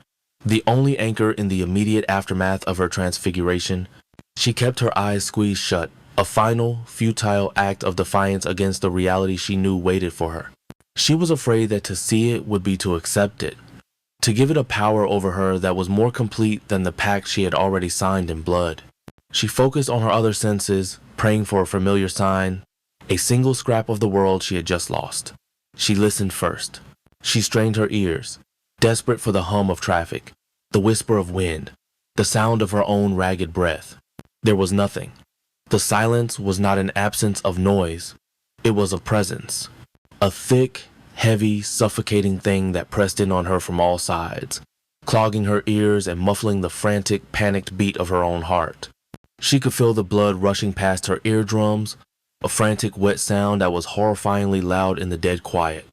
the only anchor in the immediate aftermath of her transfiguration. She kept her eyes squeezed shut, a final, futile act of defiance against the reality she knew waited for her. She was afraid that to see it would be to accept it, to give it a power over her that was more complete than the pact she had already signed in blood. She focused on her other senses, praying for a familiar sign, a single scrap of the world she had just lost. She listened first. She strained her ears, desperate for the hum of traffic, the whisper of wind, the sound of her own ragged breath. There was nothing. The silence was not an absence of noise. It was a presence, a thick, heavy, suffocating thing that pressed in on her from all sides, clogging her ears and muffling the frantic, panicked beat of her own heart. She could feel the blood rushing past her eardrums, a frantic, wet sound that was horrifyingly loud in the dead quiet.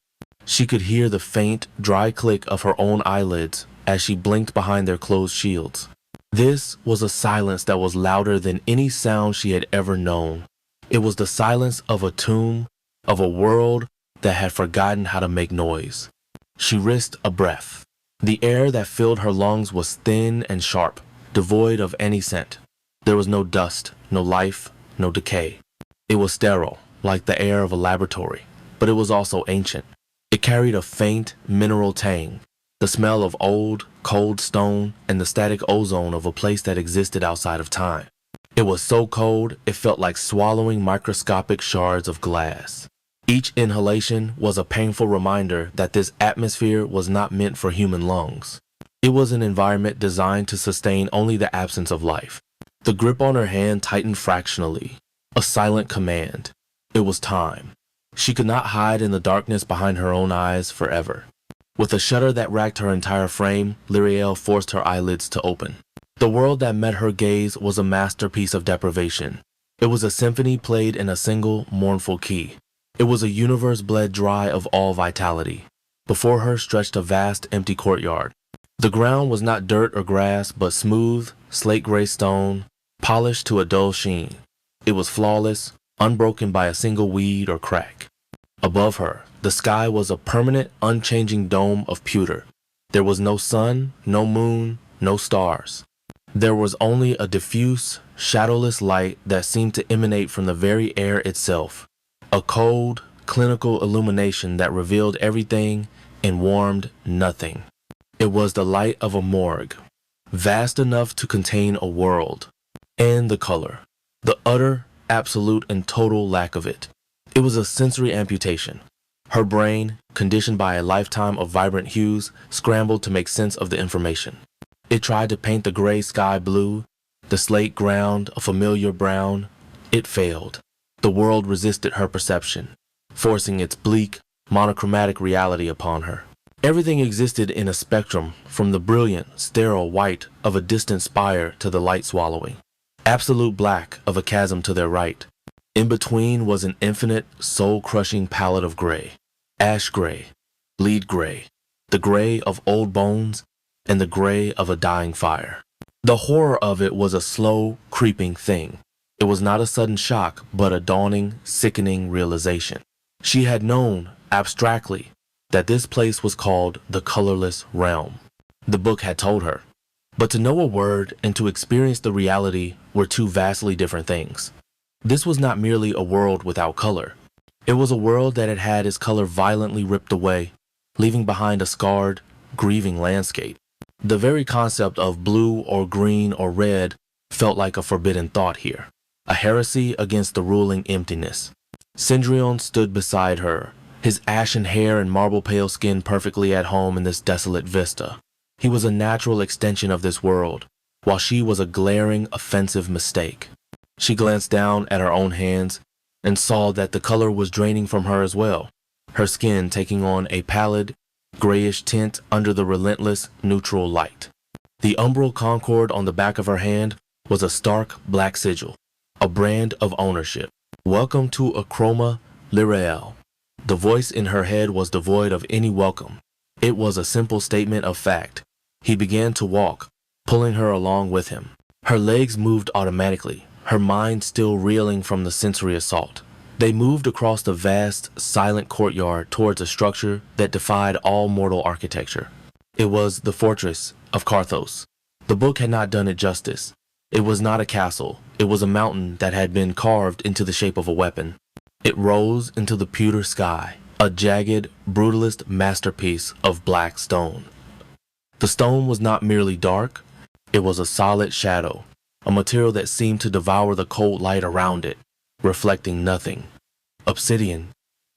She could hear the faint, dry click of her own eyelids as she blinked behind their closed shields. This was a silence that was louder than any sound she had ever known. It was the silence of a tomb, of a world that had forgotten how to make noise. She risked a breath. The air that filled her lungs was thin and sharp, devoid of any scent. There was no dust, no life, no decay. It was sterile, like the air of a laboratory, but it was also ancient. It carried a faint, mineral tang, the smell of old, cold stone, and the static ozone of a place that existed outside of time. It was so cold, it felt like swallowing microscopic shards of glass. Each inhalation was a painful reminder that this atmosphere was not meant for human lungs. It was an environment designed to sustain only the absence of life. The grip on her hand tightened fractionally, a silent command. It was time. She could not hide in the darkness behind her own eyes forever. With a shudder that racked her entire frame, Lyriel forced her eyelids to open. The world that met her gaze was a masterpiece of deprivation. It was a symphony played in a single, mournful key. It was a universe bled dry of all vitality. Before her stretched a vast, empty courtyard. The ground was not dirt or grass, but smooth, slate-gray stone, polished to a dull sheen. It was flawless, unbroken by a single weed or crack. Above her, the sky was a permanent, unchanging dome of pewter. There was no sun, no moon, no stars. There was only a diffuse, shadowless light that seemed to emanate from the very air itself. A cold, clinical illumination that revealed everything and warmed nothing. It was the light of a morgue, vast enough to contain a world. And the color. The utter, absolute, and total lack of it. It was a sensory amputation. Her brain, conditioned by a lifetime of vibrant hues, scrambled to make sense of the information. It tried to paint the gray sky blue, the slate ground a familiar brown. It failed. The world resisted her perception, forcing its bleak, monochromatic reality upon her. Everything existed in a spectrum, from the brilliant, sterile white of a distant spire to the light swallowing. Absolute black of a chasm to their right. In between was an infinite, soul-crushing palette of gray. Ash gray, lead gray, the gray of old bones, and the gray of a dying fire. The horror of it was a slow, creeping thing. It was not a sudden shock, but a dawning, sickening realization. She had known, abstractly, that this place was called the colorless realm. The book had told her. But to know a word and to experience the reality were two vastly different things. This was not merely a world without color. It was a world that had had its color violently ripped away, leaving behind a scarred, grieving landscape. The very concept of blue or green or red felt like a forbidden thought here, a heresy against the ruling emptiness. Cendrillon stood beside her, his ashen hair and marble-pale skin perfectly at home in this desolate vista. He was a natural extension of this world, while she was a glaring, offensive mistake. She glanced down at her own hands and saw that the color was draining from her as well, her skin taking on a pallid, grayish tint under the relentless, neutral light. The umbral concord on the back of her hand was a stark black sigil, a brand of ownership. Welcome to A Chroma, Lyriel. The voice in her head was devoid of any welcome. It was a simple statement of fact. He began to walk, pulling her along with him. Her legs moved automatically, her mind still reeling from the sensory assault. They moved across the vast, silent courtyard towards a structure that defied all mortal architecture. It was the fortress of Carthos. The book had not done it justice. It was not a castle. It was a mountain that had been carved into the shape of a weapon. It rose into the pewter sky, a jagged, brutalist masterpiece of black stone. The stone was not merely dark, it was a solid shadow, a material that seemed to devour the cold light around it, reflecting nothing. Obsidian,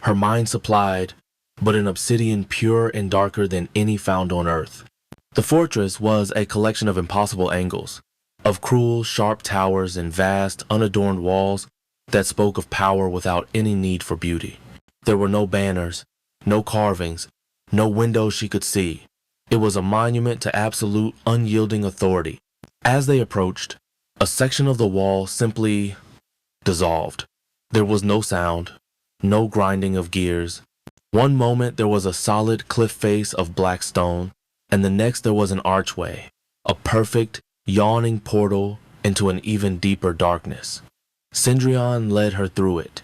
her mind supplied, but an obsidian pure and darker than any found on earth. The fortress was a collection of impossible angles, of cruel, sharp towers and vast, unadorned walls that spoke of power without any need for beauty. There were no banners, no carvings, no windows she could see. It was a monument to absolute, unyielding authority. As they approached, a section of the wall simply dissolved. There was no sound, no grinding of gears. One moment there was a solid cliff face of black stone, and the next there was an archway, a perfect, yawning portal into an even deeper darkness. Cendrillon led her through it.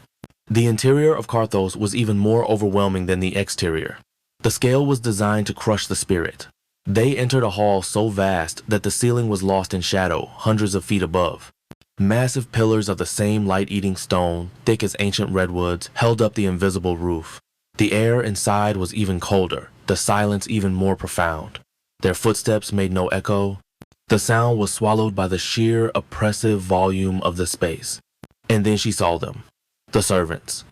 The interior of Carthos was even more overwhelming than the exterior. The scale was designed to crush the spirit. They entered a hall so vast that the ceiling was lost in shadow, hundreds of feet above. Massive pillars of the same light-eating stone, thick as ancient redwoods, held up the invisible roof. The air inside was even colder, the silence even more profound. Their footsteps made no echo. The sound was swallowed by the sheer, oppressive volume of the space. And then she saw them, the servants.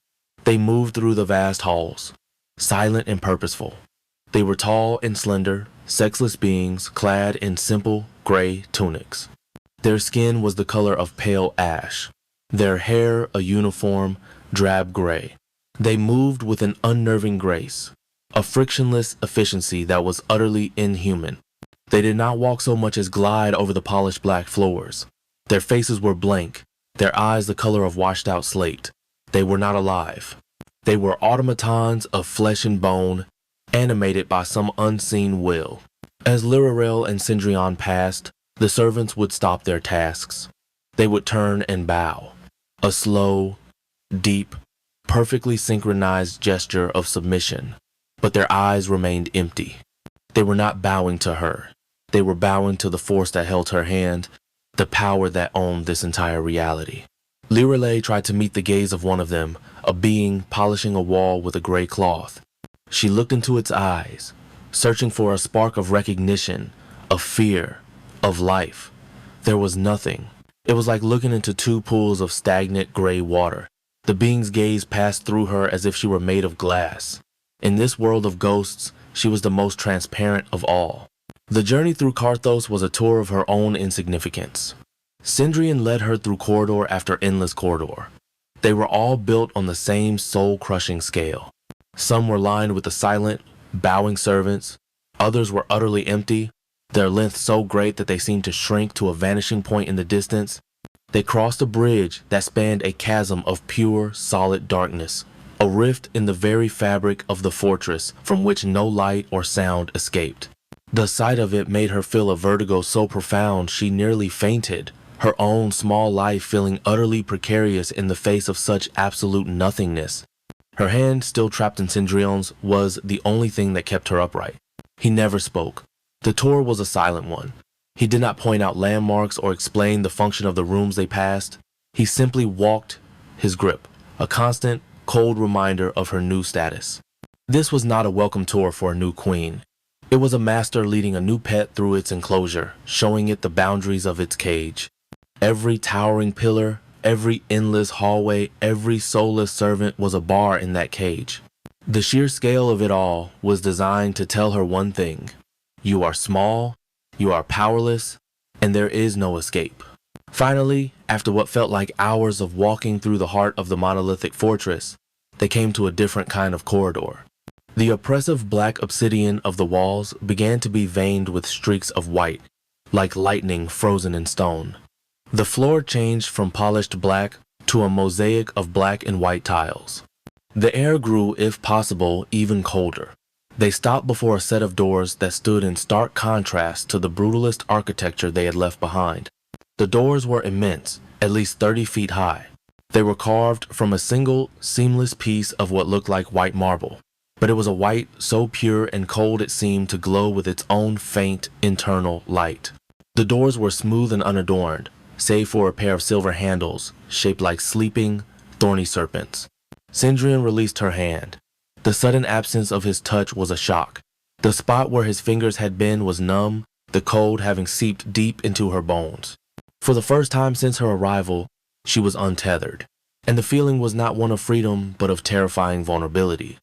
They moved through the vast halls, silent and purposeful. They were tall and slender, sexless beings clad in simple, gray tunics. Their skin was the color of pale ash, their hair a uniform, drab gray. They moved with an unnerving grace, a frictionless efficiency that was utterly inhuman. They did not walk so much as glide over the polished black floors. Their faces were blank, their eyes the color of washed-out slate. They were not alive. They were automatons of flesh and bone, animated by some unseen will. As Lirarel and Cendrillon passed, the servants would stop their tasks. They would turn and bow, a slow, deep, perfectly synchronized gesture of submission, but their eyes remained empty. They were not bowing to her. They were bowing to the force that held her hand, the power that owned this entire reality. Lirarel tried to meet the gaze of one of them, a being polishing a wall with a gray cloth. She looked into its eyes, searching for a spark of recognition, of fear, of life. There was nothing. It was like looking into two pools of stagnant gray water. The being's gaze passed through her as if she were made of glass. In this world of ghosts, she was the most transparent of all. The journey through Carthos was a tour of her own insignificance. Cendrillon led her through corridor after endless corridor. They were all built on the same soul-crushing scale. Some were lined with the silent, bowing servants. Others were utterly empty, their length so great that they seemed to shrink to a vanishing point in the distance. They crossed a bridge that spanned a chasm of pure, solid darkness, a rift in the very fabric of the fortress from which no light or sound escaped. The sight of it made her feel a vertigo so profound she nearly fainted, her own small life feeling utterly precarious in the face of such absolute nothingness. Her hand, still trapped in Cendrillon's, was the only thing that kept her upright. He never spoke. The tour was a silent one. He did not point out landmarks or explain the function of the rooms they passed. He simply walked, his grip, a constant, cold reminder of her new status. This was not a welcome tour for a new queen. It was a master leading a new pet through its enclosure, showing it the boundaries of its cage. Every towering pillar, every endless hallway, every soulless servant was a bar in that cage. The sheer scale of it all was designed to tell her one thing: you are small, you are powerless, and there is no escape. Finally, after what felt like hours of walking through the heart of the monolithic fortress, they came to a different kind of corridor. The oppressive black obsidian of the walls began to be veined with streaks of white, like lightning frozen in stone. The floor changed from polished black to a mosaic of black and white tiles. The air grew, if possible, even colder. They stopped before a set of doors that stood in stark contrast to the brutalist architecture they had left behind. The doors were immense, at least 30 feet high. They were carved from a single, seamless piece of what looked like white marble, but it was a white so pure and cold it seemed to glow with its own faint, internal light. The doors were smooth and unadorned, save for a pair of silver handles, shaped like sleeping, thorny serpents. Cendrillon released her hand. The sudden absence of his touch was a shock. The spot where his fingers had been was numb, the cold having seeped deep into her bones. For the first time since her arrival, she was untethered, and the feeling was not one of freedom but of terrifying vulnerability.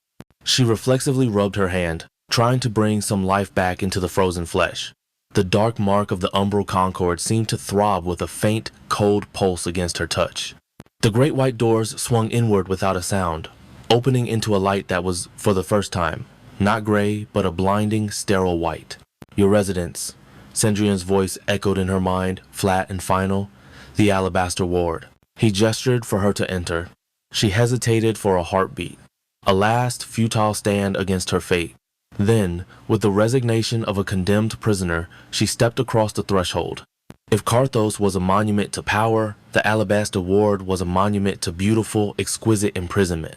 She reflexively rubbed her hand, trying to bring some life back into the frozen flesh. The dark mark of the umbral concord seemed to throb with a faint, cold pulse against her touch. The great white doors swung inward without a sound, opening into a light that was, for the first time, not gray, but a blinding, sterile white. "Your residence," Cendrillon's voice echoed in her mind, flat and final. "The alabaster ward." He gestured for her to enter. She hesitated for a heartbeat, a last, futile stand against her fate. Then, with the resignation of a condemned prisoner, she stepped across the threshold. If Carthos was a monument to power, the alabaster ward was a monument to beautiful, exquisite imprisonment.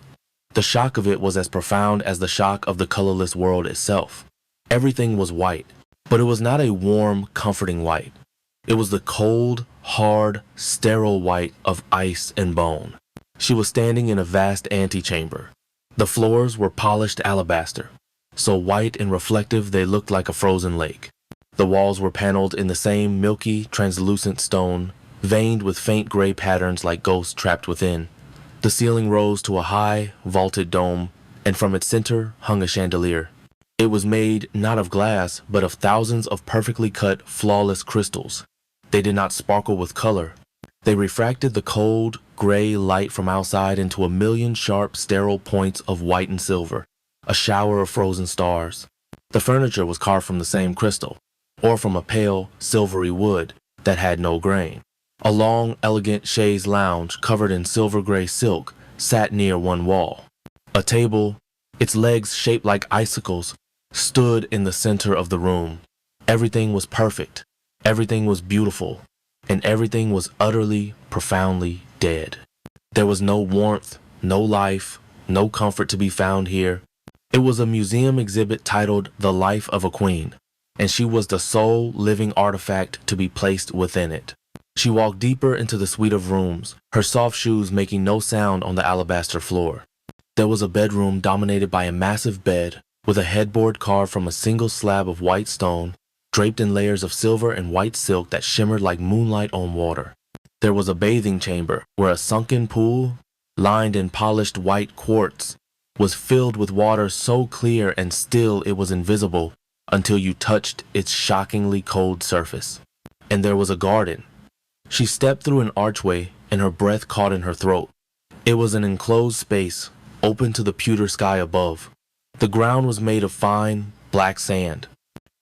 The shock of it was as profound as the shock of the colorless world itself. Everything was white, but it was not a warm, comforting white. It was the cold, hard, sterile white of ice and bone. She was standing in a vast antechamber. The floors were polished alabaster, so white and reflective they looked like a frozen lake. The walls were paneled in the same milky, translucent stone, veined with faint gray patterns like ghosts trapped within. The ceiling rose to a high, vaulted dome, and from its center hung a chandelier. It was made not of glass, but of thousands of perfectly cut, flawless crystals. They did not sparkle with color. They refracted the cold, gray light from outside into a million sharp, sterile points of white and silver, a shower of frozen stars. The furniture was carved from the same crystal, or from a pale, silvery wood that had no grain. A long, elegant chaise lounge covered in silver-gray silk sat near one wall. A table, its legs shaped like icicles, stood in the center of the room. Everything was perfect, everything was beautiful, and everything was utterly, profoundly dead. There was no warmth, no life, no comfort to be found here. It was a museum exhibit titled The Life of a Queen, and she was the sole living artifact to be placed within it. She walked deeper into the suite of rooms, her soft shoes making no sound on the alabaster floor. There was a bedroom dominated by a massive bed, with a headboard carved from a single slab of white stone, draped in layers of silver and white silk that shimmered like moonlight on water. There was a bathing chamber, where a sunken pool, lined in polished white quartz, was filled with water so clear and still it was invisible until you touched its shockingly cold surface. And there was a garden. She stepped through an archway and her breath caught in her throat. It was an enclosed space, open to the pewter sky above. The ground was made of fine, black sand,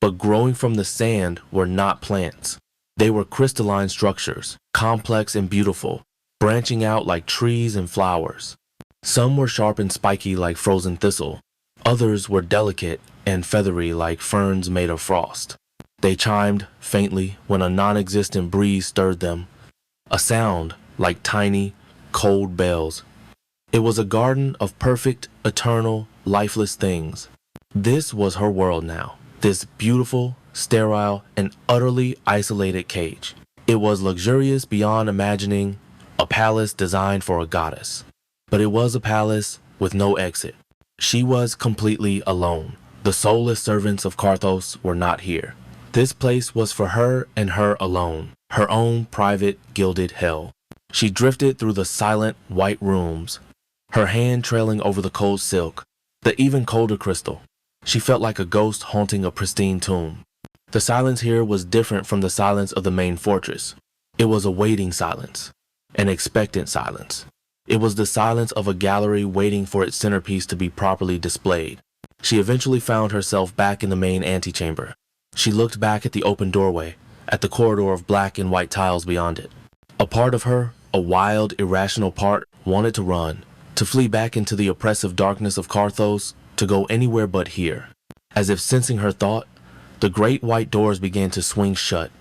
but growing from the sand were not plants. They were crystalline structures, complex and beautiful, branching out like trees and flowers. Some were sharp and spiky like frozen thistle. Others were delicate and feathery like ferns made of frost. They chimed faintly when a non-existent breeze stirred them, a sound like tiny, cold bells. It was a garden of perfect, eternal, lifeless things. This was her world now, this beautiful, sterile, and utterly isolated cage. It was luxurious beyond imagining, a palace designed for a goddess. But it was a palace with no exit. She was completely alone. The soulless servants of Carthos were not here. This place was for her and her alone, her own private gilded hell. She drifted through the silent white rooms, her hand trailing over the cold silk, the even colder crystal. She felt like a ghost haunting a pristine tomb. The silence here was different from the silence of the main fortress. It was a waiting silence, an expectant silence. It was the silence of a gallery waiting for its centerpiece to be properly displayed. She eventually found herself back in the main antechamber. She looked back at the open doorway, at the corridor of black and white tiles beyond it. A part of her, a wild, irrational part, wanted to run, to flee back into the oppressive darkness of Carthos, to go anywhere but here. As if sensing her thought, the great white doors began to swing shut.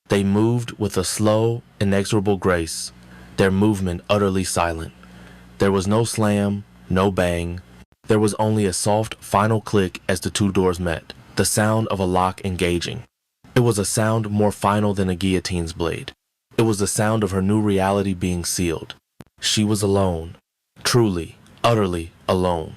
They moved with a slow, inexorable grace, their movement utterly silent. There was no slam, no bang. There was only a soft, final click as the two doors met, the sound of a lock engaging. It was a sound more final than a guillotine's blade. It was the sound of her new reality being sealed. She was alone, truly, utterly alone,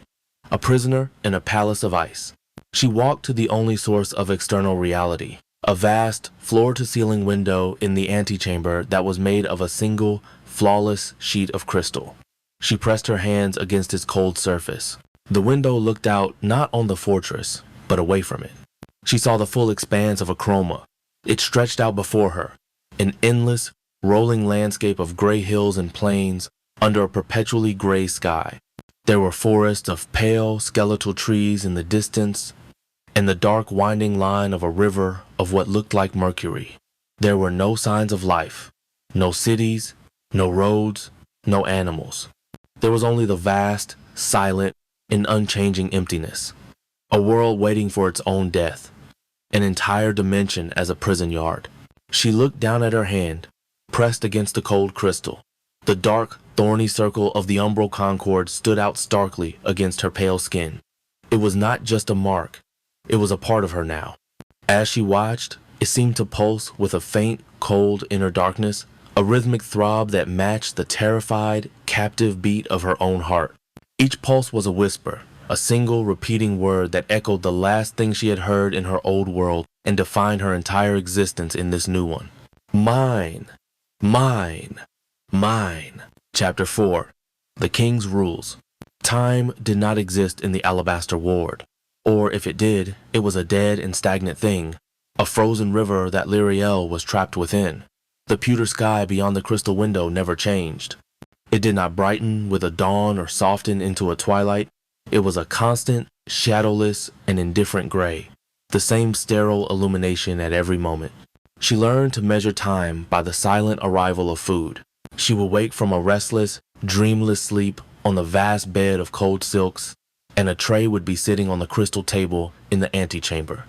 a prisoner in a palace of ice. She walked to the only source of external reality, a vast, floor-to-ceiling window in the antechamber that was made of a single, flawless sheet of crystal. She pressed her hands against its cold surface. The window looked out not on the fortress, but away from it. She saw the full expanse of A Chroma. It stretched out before her, an endless, rolling landscape of gray hills and plains under a perpetually gray sky. There were forests of pale, skeletal trees in the distance, and the dark winding line of a river of what looked like mercury. There were no signs of life, no cities, no roads, no animals. There was only the vast, silent, and unchanging emptiness. A world waiting for its own death. An entire dimension as a prison yard. She looked down at her hand, pressed against the cold crystal. The dark, thorny circle of the umbral concord stood out starkly against her pale skin. It was not just a mark, it was a part of her now. As she watched, it seemed to pulse with a faint, cold inner darkness, a rhythmic throb that matched the terrified, captive beat of her own heart. Each pulse was a whisper, a single repeating word that echoed the last thing she had heard in her old world and defined her entire existence in this new one. Mine, mine, mine. Chapter 4. The King's Rules. Time did not exist in the Alabaster Ward. Or if it did, it was a dead and stagnant thing, a frozen river that Lyriel was trapped within. The pewter sky beyond the crystal window never changed. It did not brighten with a dawn or soften into a twilight. It was a constant, shadowless, and indifferent gray, the same sterile illumination at every moment. She learned to measure time by the silent arrival of food. She would wake from a restless, dreamless sleep on the vast bed of cold silks, and a tray would be sitting on the crystal table in the antechamber.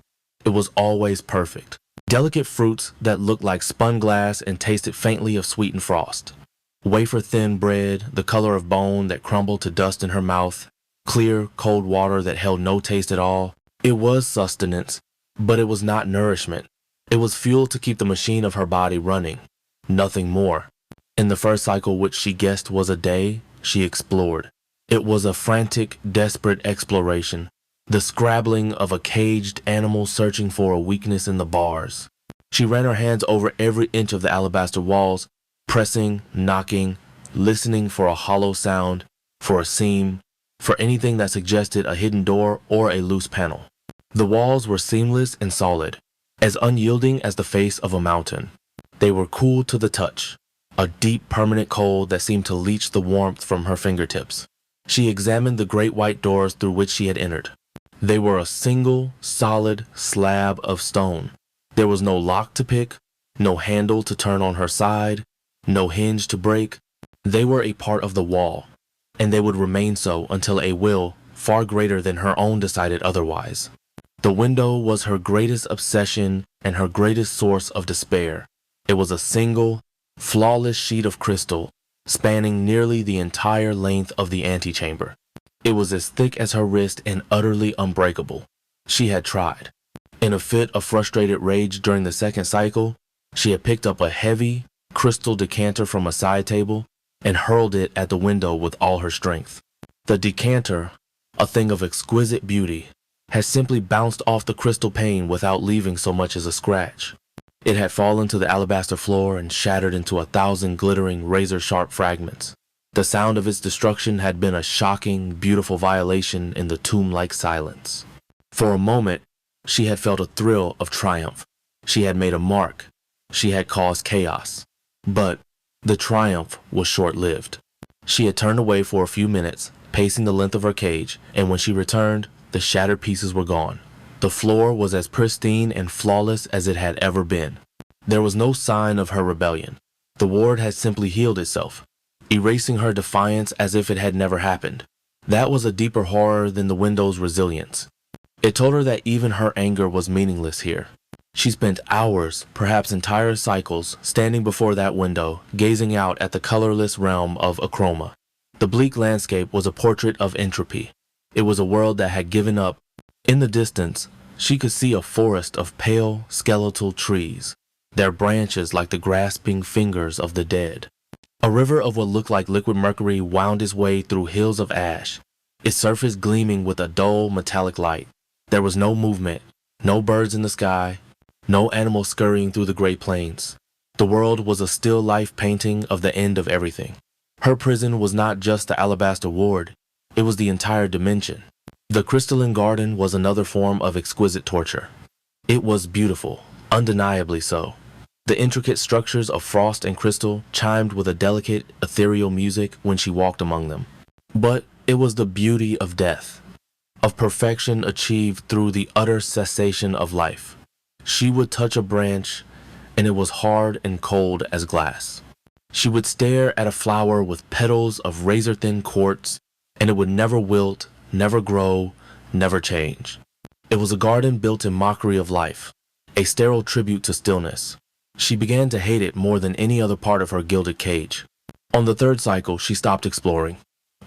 It was always perfect. Delicate fruits that looked like spun glass and tasted faintly of sweetened frost. Wafer-thin bread, the color of bone that crumbled to dust in her mouth. Clear, cold water that held no taste at all. It was sustenance, but it was not nourishment. It was fuel to keep the machine of her body running. Nothing more. In the first cycle, which she guessed was a day, she explored. It was a frantic, desperate exploration, the scrabbling of a caged animal searching for a weakness in the bars. She ran her hands over every inch of the alabaster walls, pressing, knocking, listening for a hollow sound, for a seam, for anything that suggested a hidden door or a loose panel. The walls were seamless and solid, as unyielding as the face of a mountain. They were cool to the touch, a deep permanent cold that seemed to leach the warmth from her fingertips. She examined the great white doors through which she had entered. They were a single, solid slab of stone. There was no lock to pick, no handle to turn on her side, no hinge to break. They were a part of the wall, and they would remain so until a will far greater than her own decided otherwise. The window was her greatest obsession and her greatest source of despair. It was a single, flawless sheet of crystal, spanning nearly the entire length of the antechamber. It was as thick as her wrist and utterly unbreakable. She had tried. In a fit of frustrated rage during the second cycle, she had picked up a heavy, crystal decanter from a side table and hurled it at the window with all her strength. The decanter, a thing of exquisite beauty, had simply bounced off the crystal pane without leaving so much as a scratch. It had fallen to the alabaster floor and shattered into 1,000 glittering, razor-sharp fragments. The sound of its destruction had been a shocking, beautiful violation in the tomb-like silence. For a moment, she had felt a thrill of triumph. She had made a mark. She had caused chaos. But the triumph was short-lived. She had turned away for a few minutes, pacing the length of her cage, and when she returned, the shattered pieces were gone. The floor was as pristine and flawless as it had ever been. There was no sign of her rebellion. The ward had simply healed itself, erasing her defiance as if it had never happened. That was a deeper horror than the window's resilience. It told her that even her anger was meaningless here. She spent hours, perhaps entire cycles, standing before that window, gazing out at the colorless realm of A Chroma. The bleak landscape was a portrait of entropy. It was a world that had given up. In the distance, she could see a forest of pale, skeletal trees, their branches like the grasping fingers of the dead. A river of what looked like liquid mercury wound its way through hills of ash, its surface gleaming with a dull, metallic light. There was no movement, no birds in the sky, no animals scurrying through the great plains. The world was a still life painting of the end of everything. Her prison was not just the alabaster ward, it was the entire dimension. The crystalline garden was another form of exquisite torture. It was beautiful, undeniably so. The intricate structures of frost and crystal chimed with a delicate, ethereal music when she walked among them. But it was the beauty of death, of perfection achieved through the utter cessation of life. She would touch a branch, and it was hard and cold as glass. She would stare at a flower with petals of razor-thin quartz, and it would never wilt, never grow, never change. It was a garden built in mockery of life, a sterile tribute to stillness. She began to hate it more than any other part of her gilded cage. On the third cycle, she stopped exploring.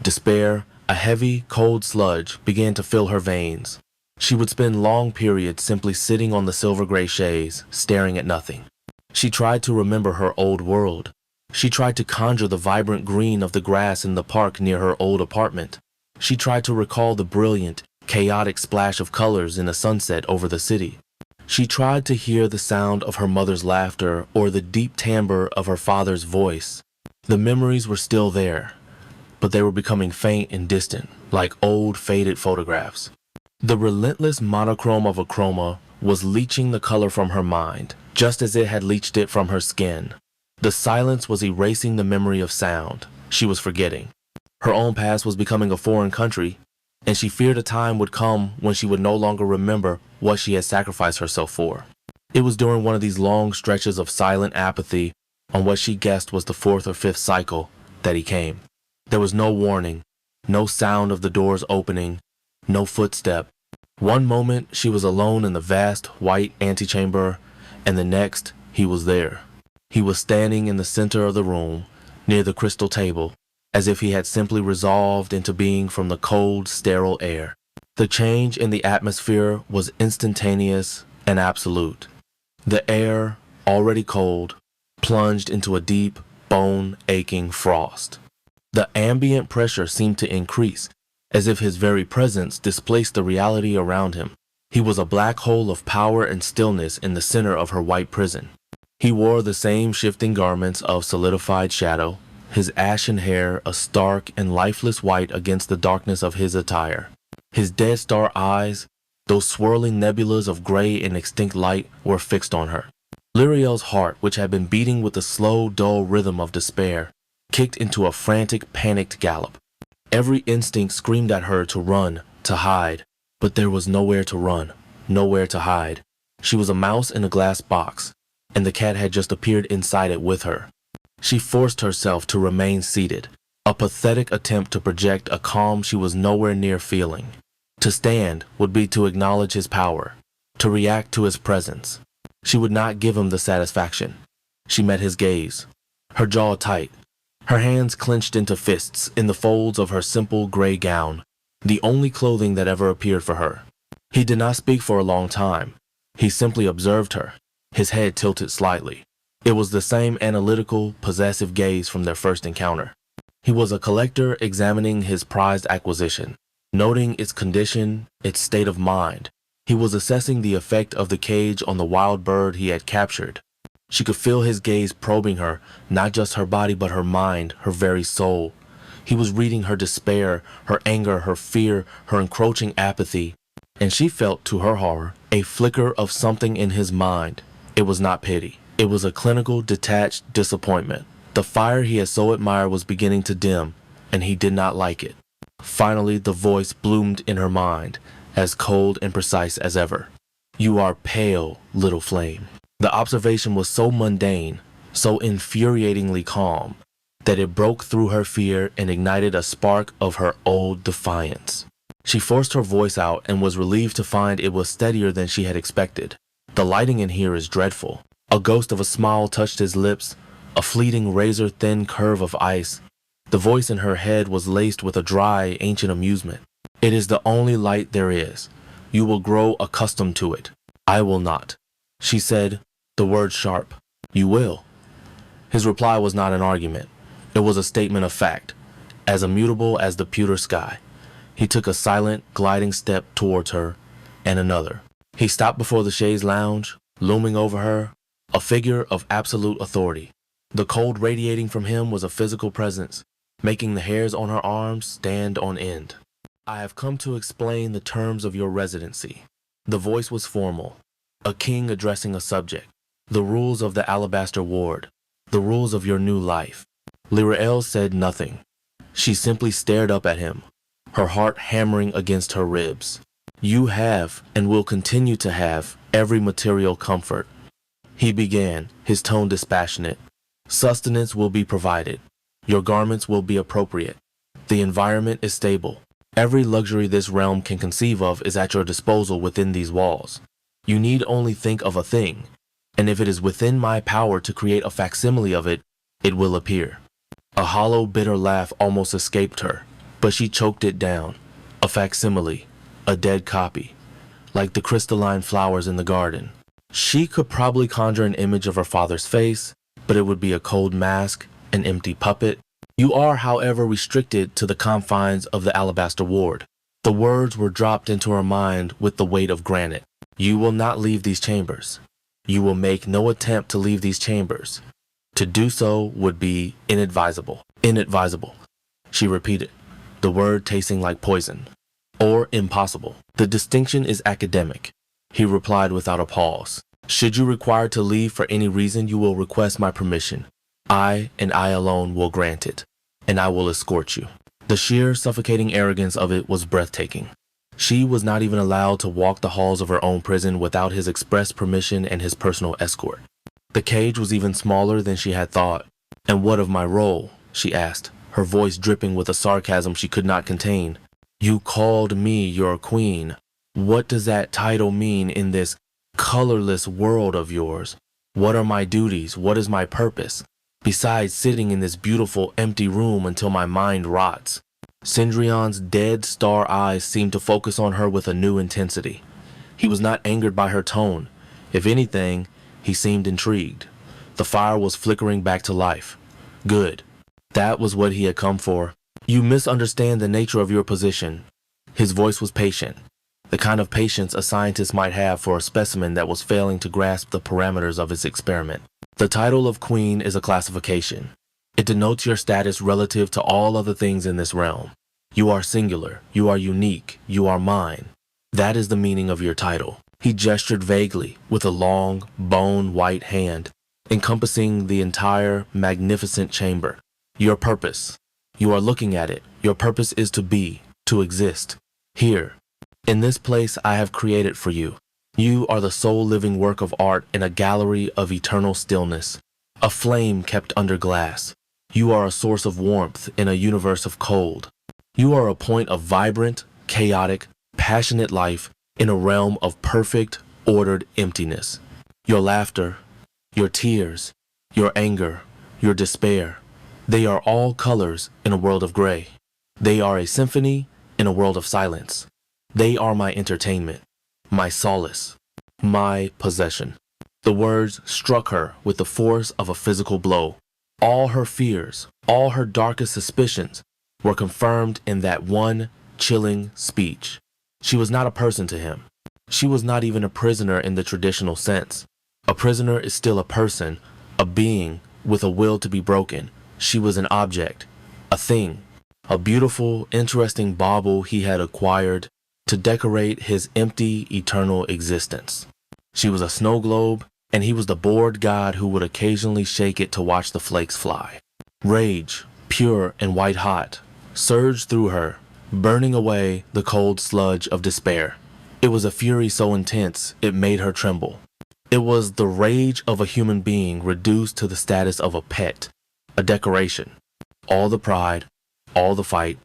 Despair, a heavy, cold sludge, began to fill her veins. She would spend long periods simply sitting on the silver-gray chaise, staring at nothing. She tried to remember her old world. She tried to conjure the vibrant green of the grass in the park near her old apartment. She tried to recall the brilliant, chaotic splash of colors in the sunset over the city. She tried to hear the sound of her mother's laughter or the deep timbre of her father's voice. The memories were still there, but they were becoming faint and distant, like old, faded photographs. The relentless monochrome of A Chroma was leaching the color from her mind, just as it had leached it from her skin. The silence was erasing the memory of sound. She was forgetting. Her own past was becoming a foreign country, and she feared a time would come when she would no longer remember what she had sacrificed herself for. It was during one of these long stretches of silent apathy on what she guessed was the fourth or fifth cycle that he came. There was no warning, no sound of the doors opening, no footstep. One moment she was alone in the vast white antechamber, and the next he was there. He was standing in the center of the room, near the crystal table, as if he had simply resolved into being from the cold, sterile air. The change in the atmosphere was instantaneous and absolute. The air, already cold, plunged into a deep, bone-aching frost. The ambient pressure seemed to increase, as if his very presence displaced the reality around him. He was a black hole of power and stillness in the center of her white prison. He wore the same shifting garments of solidified shadow, his ashen hair a stark and lifeless white against the darkness of his attire. His dead star eyes, those swirling nebulas of gray and extinct light, were fixed on her. Lyriel's heart, which had been beating with the slow, dull rhythm of despair, kicked into a frantic, panicked gallop. Every instinct screamed at her to run, to hide, but there was nowhere to run, nowhere to hide. She was a mouse in a glass box, and the cat had just appeared inside it with her. She forced herself to remain seated, a pathetic attempt to project a calm she was nowhere near feeling. To stand would be to acknowledge his power, to react to his presence. She would not give him the satisfaction. She met his gaze, her jaw tight, her hands clenched into fists in the folds of her simple gray gown, the only clothing that ever appeared for her. He did not speak for a long time. He simply observed her, his head tilted slightly. It was the same analytical, possessive gaze from their first encounter. He was a collector examining his prized acquisition, noting its condition, its state of mind. He was assessing the effect of the cage on the wild bird he had captured. She could feel his gaze probing her, not just her body but her mind, her very soul. He was reading her despair, her anger, her fear, her encroaching apathy, and she felt, to her horror, a flicker of something in his mind. It was not pity. It was a clinical, detached disappointment. The fire he had so admired was beginning to dim, and he did not like it. Finally, the voice bloomed in her mind, as cold and precise as ever. "You are pale, little flame." The observation was so mundane, so infuriatingly calm, that it broke through her fear and ignited a spark of her old defiance. She forced her voice out and was relieved to find it was steadier than she had expected. "The lighting in here is dreadful." A ghost of a smile touched his lips, a fleeting razor-thin curve of ice. The voice in her head was laced with a dry, ancient amusement. "It is the only light there is. You will grow accustomed to it. I will not." She said, the word sharp, "You will." His reply was not an argument. It was a statement of fact, as immutable as the pewter sky. He took a silent, gliding step towards her, and another. He stopped before the chaise lounge, looming over her, a figure of absolute authority. The cold radiating from him was a physical presence, making the hairs on her arms stand on end. "I have come to explain the terms of your residency." The voice was formal, a king addressing a subject. "The rules of the alabaster ward, the rules of your new life." Lyriel said nothing. She simply stared up at him, her heart hammering against her ribs. "You have, and will continue to have, every material comfort." He began, his tone dispassionate. "Sustenance will be provided. Your garments will be appropriate. The environment is stable. Every luxury this realm can conceive of is at your disposal within these walls. You need only think of a thing. and if it is within my power to create a facsimile of it, it will appear. A hollow, bitter laugh almost escaped her, but she choked it down. A facsimile, a dead copy, like the crystalline flowers in the garden. She could probably conjure an image of her father's face, but it would be a cold mask, an empty puppet. You are, however, restricted to the confines of the alabaster ward. The words were dropped into her mind with the weight of granite. You will not leave these chambers. You will make no attempt to leave these chambers. To do so would be inadvisable. Inadvisable, she repeated, the word tasting like poison. Or impossible. The distinction is academic, he replied without a pause. Should you require to leave for any reason, you will request my permission. I, and I alone, will grant it, and I will escort you. The sheer, suffocating arrogance of it was breathtaking. She was not even allowed to walk the halls of her own prison without his express permission and his personal escort. The cage was even smaller than she had thought. And what of my role? She asked, her voice dripping with a sarcasm she could not contain. You called me your queen. What does that title mean in this colorless world of yours? What are my duties? What is my purpose? Besides sitting in this beautiful empty room until my mind rots. Cendrillon's dead star eyes seemed to focus on her with a new intensity. He was not angered by her tone. If anything, he seemed intrigued. The fire was flickering back to life. Good. That was what he had come for. You misunderstand the nature of your position. His voice was patient, the kind of patience a scientist might have for a specimen that was failing to grasp the parameters of its experiment. The title of queen is a classification. It denotes your status relative to all other things in this realm. You are singular, you are unique, you are mine. That is the meaning of your title. He gestured vaguely with a long, bone-white hand, encompassing the entire magnificent chamber. Your purpose. You are looking at it. Your purpose is to be, to exist. Here, in this place I have created for you. You are the sole living work of art in a gallery of eternal stillness, a flame kept under glass. You are a source of warmth in a universe of cold. You are a point of vibrant, chaotic, passionate life in a realm of perfect, ordered emptiness. Your laughter, your tears, your anger, your despair, they are all colors in a world of gray. They are a symphony in a world of silence. They are my entertainment, my solace, my possession. The words struck her with the force of a physical blow. All her fears, all her darkest suspicions were confirmed in that one chilling speech. She was not a person to him. She was not even a prisoner in the traditional sense. A prisoner is still a person, a being with a will to be broken. She was an object, a thing, a beautiful, interesting bauble he had acquired to decorate his empty, eternal existence. She was a snow globe, and he was the bored god who would occasionally shake it to watch the flakes fly. Rage, pure and white-hot, surged through her, burning away the cold sludge of despair. It was a fury so intense it made her tremble. It was the rage of a human being reduced to the status of a pet, a decoration. All the pride, all the fight,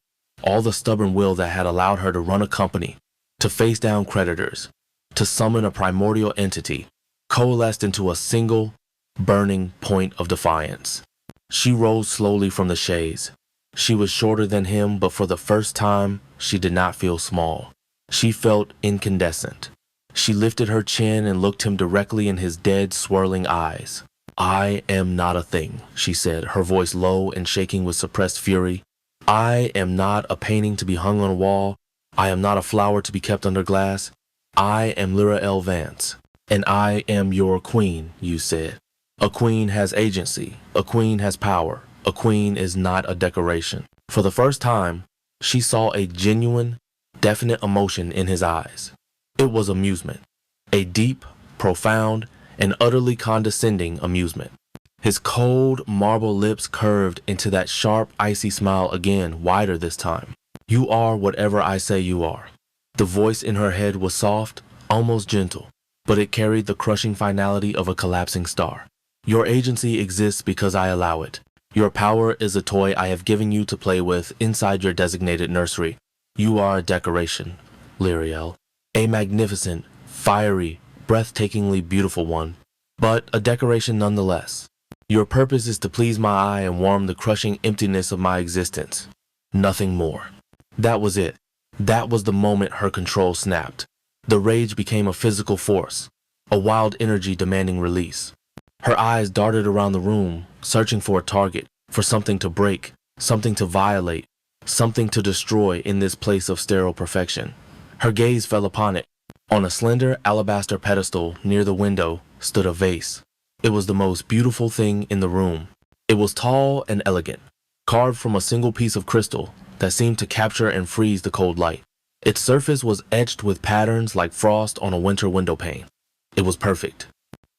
all the stubborn will that had allowed her to run a company, to face down creditors, to summon a primordial entity, coalesced into a single, burning point of defiance. She rose slowly from the chaise. She was shorter than him, but for the first time, she did not feel small. She felt incandescent. She lifted her chin and looked him directly in his dead, swirling eyes. I am not a thing, she said, her voice low and shaking with suppressed fury. I am not a painting to be hung on a wall. I am not a flower to be kept under glass. I am Lyra L. Vance, and I am your queen, you said. A queen has agency. A queen has power. A queen is not a decoration. For the first time, she saw a genuine, definite emotion in his eyes. It was amusement, a deep, profound, and utterly condescending amusement. His cold, marble lips curved into that sharp, icy smile again, wider this time. You are whatever I say you are. The voice in her head was soft, almost gentle, but it carried the crushing finality of a collapsing star. Your agency exists because I allow it. Your power is a toy I have given you to play with inside your designated nursery. You are a decoration, Lyriel. A magnificent, fiery, breathtakingly beautiful one. but a decoration nonetheless. Your purpose is to please my eye and warm the crushing emptiness of my existence. Nothing more. That was it. That was the moment her control snapped. The rage became a physical force, a wild energy demanding release. Her eyes darted around the room, searching for a target, for something to break, something to violate, something to destroy in this place of sterile perfection. Her gaze fell upon it. On a slender alabaster pedestal near the window stood a vase. It was the most beautiful thing in the room. It was tall and elegant, carved from a single piece of crystal that seemed to capture and freeze the cold light. Its surface was etched with patterns like frost on a winter window pane. It was perfect.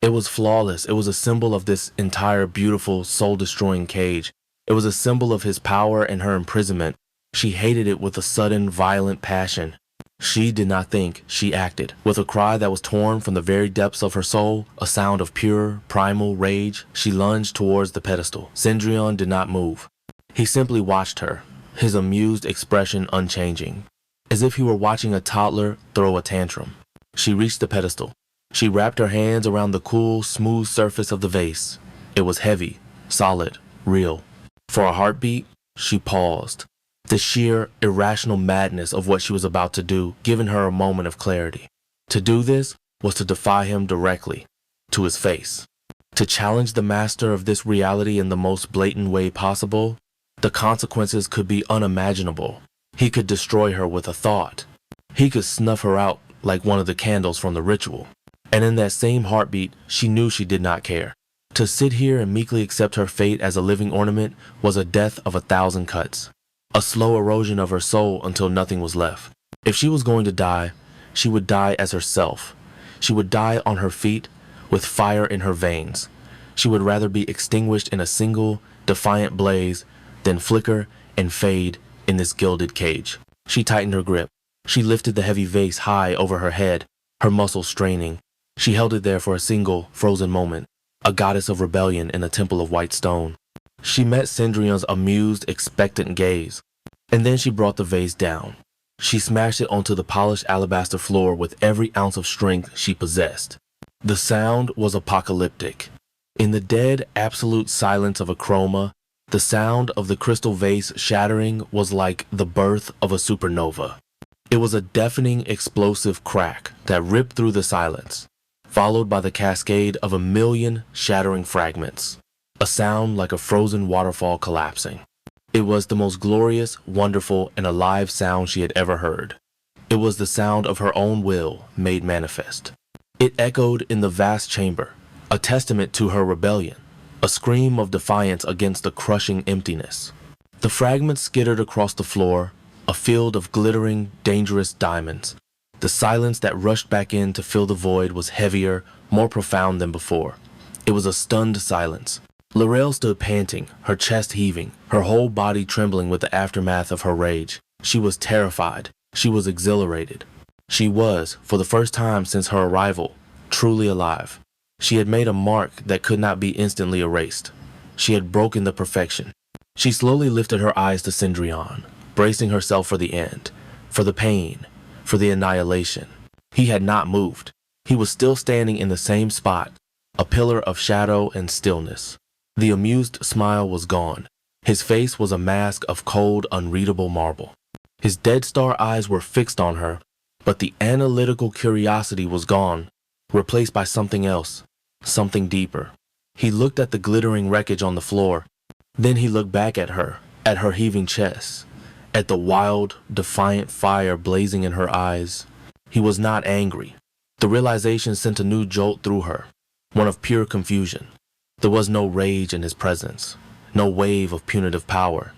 It was flawless. It was a symbol of this entire beautiful, soul-destroying cage. It was a symbol of his power and her imprisonment. She hated it with a sudden, violent passion. She did not think, she acted. With a cry that was torn from the very depths of her soul, a sound of pure, primal rage, she lunged towards the pedestal. Cendrillon did not move. He simply watched her, his amused expression unchanging, as if he were watching a toddler throw a tantrum. She reached the pedestal. She wrapped her hands around the cool, smooth surface of the vase. It was heavy, solid, real. For a heartbeat, she paused. The sheer, irrational madness of what she was about to do given her a moment of clarity. To do this was to defy him directly, to his face. To challenge the master of this reality in the most blatant way possible. The consequences could be unimaginable. He could destroy her with a thought. He could snuff her out like one of the candles from the ritual. And in that same heartbeat, she knew she did not care. To sit here and meekly accept her fate as a living ornament was a death of 1,000 cuts. A slow erosion of her soul until nothing was left. If she was going to die, she would die as herself. She would die on her feet with fire in her veins. She would rather be extinguished in a single, defiant blaze than flicker and fade in this gilded cage. She tightened her grip. She lifted the heavy vase high over her head, her muscles straining. She held it there for a single, frozen moment, a goddess of rebellion in a temple of white stone. She met Cendrillon's amused, expectant gaze, and then she brought the vase down. She smashed it onto the polished alabaster floor with every ounce of strength she possessed. The sound was apocalyptic. In the dead, absolute silence of A Chroma, the sound of the crystal vase shattering was like the birth of a supernova. It was a deafening, explosive crack that ripped through the silence, followed by the cascade of 1,000,000 shattering fragments. A sound like a frozen waterfall collapsing. It was the most glorious, wonderful, and alive sound she had ever heard. It was the sound of her own will made manifest. It echoed in the vast chamber, a testament to her rebellion, a scream of defiance against the crushing emptiness. The fragments skittered across the floor, a field of glittering, dangerous diamonds. The silence that rushed back in to fill the void was heavier, more profound than before. It was a stunned silence. Laurel stood panting, her chest heaving, her whole body trembling with the aftermath of her rage. She was terrified. She was exhilarated. She was, for the first time since her arrival, truly alive. She had made a mark that could not be instantly erased. She had broken the perfection. She slowly lifted her eyes to Cendrillon, bracing herself for the end, for the pain, for the annihilation. He had not moved. He was still standing in the same spot, a pillar of shadow and stillness. The amused smile was gone. His face was a mask of cold, unreadable marble. His dead star eyes were fixed on her, but the analytical curiosity was gone, replaced by something else, something deeper. He looked at the glittering wreckage on the floor. Then he looked back at her heaving chest, at the wild, defiant fire blazing in her eyes. He was not angry. The realization sent a new jolt through her, one of pure confusion. There was no rage in his presence, no wave of punitive power.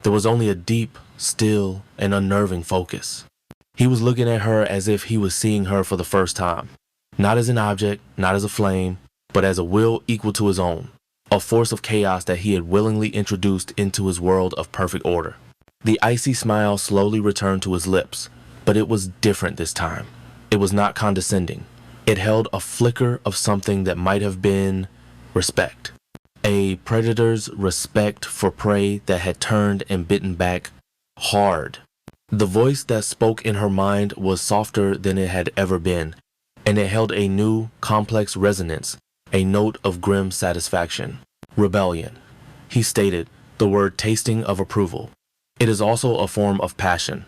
There was only a deep, still, and unnerving focus. He was looking at her as if he was seeing her for the first time, not as an object, not as a flame, but as a will equal to his own, a force of chaos that he had willingly introduced into his world of perfect order. The icy smile slowly returned to his lips, but it was different this time. It was not condescending. It held a flicker of something that might have been respect. A predator's respect for prey that had turned and bitten back hard. The voice that spoke in her mind was softer than it had ever been, and it held a new, complex resonance a note of grim satisfaction. Rebellion. He stated, the word tasting of approval. It is also a form of passion,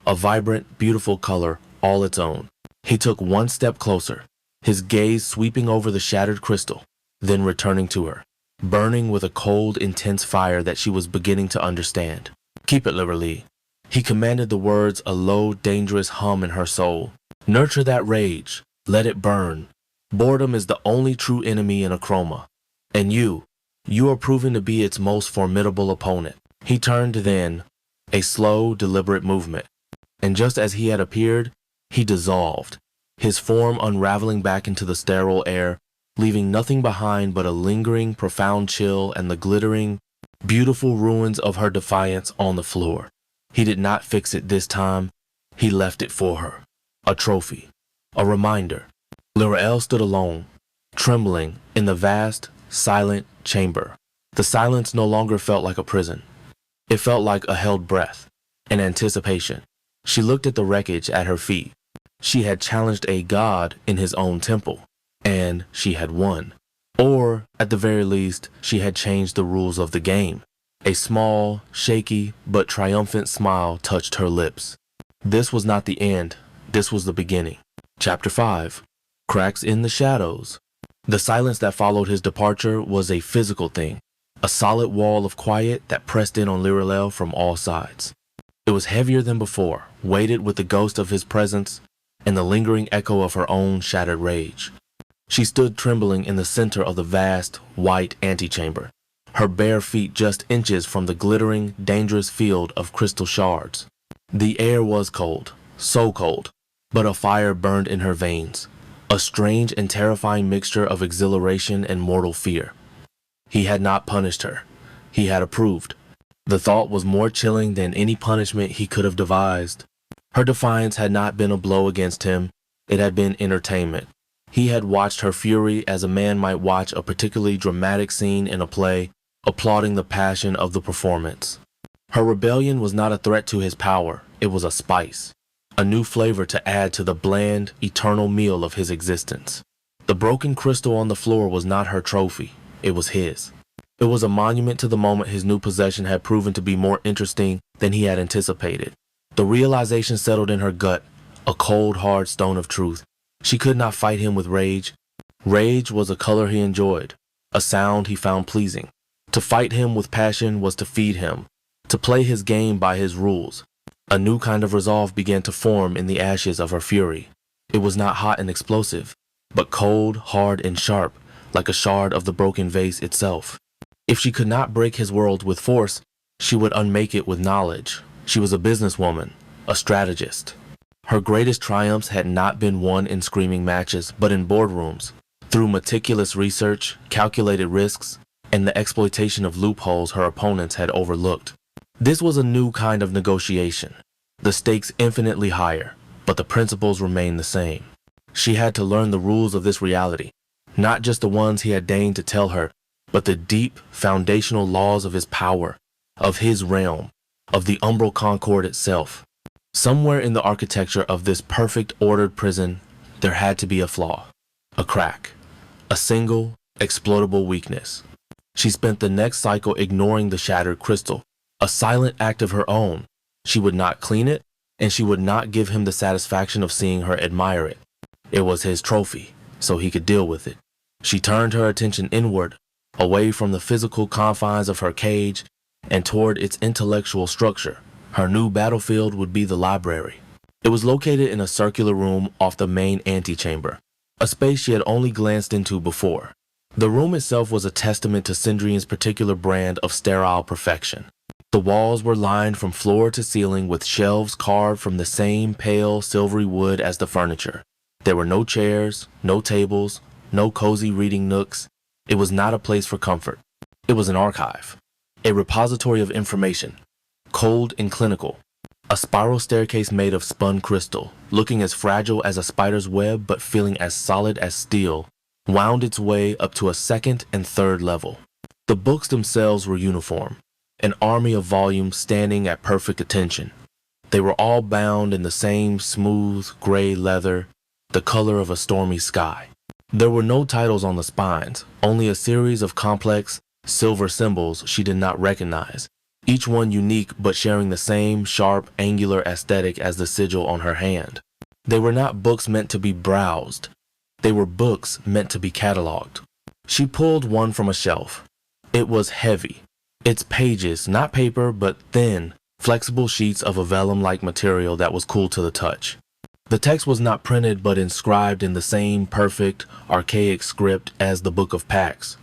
a vibrant, beautiful color all its own. He took one step closer, his gaze sweeping over the shattered crystal, then returning to her, burning with a cold, intense fire that she was beginning to understand. Keep it, Liberally. He commanded the words, a low, dangerous hum in her soul. Nurture that rage. Let it burn. Boredom is the only true enemy in A Chroma. And you are proving to be its most formidable opponent. He turned then, a slow, deliberate movement. And just as he had appeared, he dissolved, his form unraveling back into the sterile air, leaving nothing behind but a lingering, profound chill and the glittering, beautiful ruins of her defiance on the floor. He did not fix it this time. He left it for her. A trophy. A reminder. Lyra stood alone, trembling, in the vast, silent chamber. The silence no longer felt like a prison. It felt like a held breath, an anticipation. She looked at the wreckage at her feet. She had challenged a god in his own temple, and she had won. Or, at the very least, she had changed the rules of the game. A small, shaky, but triumphant smile touched her lips. This was not the end. This was the beginning. Chapter 5. Cracks in the shadows. The silence that followed his departure was a physical thing, a solid wall of quiet that pressed in on Lirelel from all sides. It was heavier than before, weighted with the ghost of his presence and the lingering echo of her own shattered rage. She stood trembling in the center of the vast, white antechamber, her bare feet just inches from the glittering, dangerous field of crystal shards. The air was cold, so cold, but a fire burned in her veins, a strange and terrifying mixture of exhilaration and mortal fear. He had not punished her. He had approved. The thought was more chilling than any punishment he could have devised. Her defiance had not been a blow against him. It had been entertainment. He had watched her fury as a man might watch a particularly dramatic scene in a play, applauding the passion of the performance. Her rebellion was not a threat to his power. It was a spice, a new flavor to add to the bland, eternal meal of his existence. The broken crystal on the floor was not her trophy. It was his. It was a monument to the moment his new possession had proven to be more interesting than he had anticipated. The realization settled in her gut, a cold, hard stone of truth. She could not fight him with rage. Rage was a color he enjoyed, a sound he found pleasing. To fight him with passion was to feed him, to play his game by his rules. A new kind of resolve began to form in the ashes of her fury. It was not hot and explosive, but cold, hard, and sharp, like a shard of the broken vase itself. If she could not break his world with force, she would unmake it with knowledge. She was a businesswoman, a strategist. Her greatest triumphs had not been won in screaming matches, but in boardrooms, through meticulous research, calculated risks, and the exploitation of loopholes her opponents had overlooked. This was a new kind of negotiation, the stakes infinitely higher, but the principles remained the same. She had to learn the rules of this reality, not just the ones he had deigned to tell her, but the deep, foundational laws of his power, of his realm, of the umbral concord itself. Somewhere in the architecture of this perfect ordered prison, there had to be a flaw, a crack, a single, exploitable weakness. She spent the next cycle ignoring the shattered crystal, a silent act of her own. She would not clean it, and she would not give him the satisfaction of seeing her admire it. It was his trophy, so he could deal with it. She turned her attention inward, away from the physical confines of her cage, and toward its intellectual structure. Her new battlefield would be the library. It was located in a circular room off the main antechamber, a space she had only glanced into before. The room itself was a testament to Cindrian's particular brand of sterile perfection. The walls were lined from floor to ceiling with shelves carved from the same pale, silvery wood as the furniture. There were no chairs, no tables, no cozy reading nooks. It was not a place for comfort. It was an archive, a repository of information, cold and clinical. A spiral staircase made of spun crystal, looking as fragile as a spider's web but feeling as solid as steel, wound its way up to a second and third level. The books themselves were uniform, an army of volumes standing at perfect attention. They were all bound in the same smooth, gray leather, the color of a stormy sky. There were no titles on the spines, only a series of complex, silver symbols she did not recognize, each one unique but sharing the same sharp, angular aesthetic as the sigil on her hand. They were not books meant to be browsed. They were books meant to be cataloged. She pulled one from a shelf. It was heavy. Its pages, not paper, but thin, flexible sheets of a vellum-like material that was cool to the touch. The text was not printed but inscribed in the same perfect, archaic script as the Book of Pacts.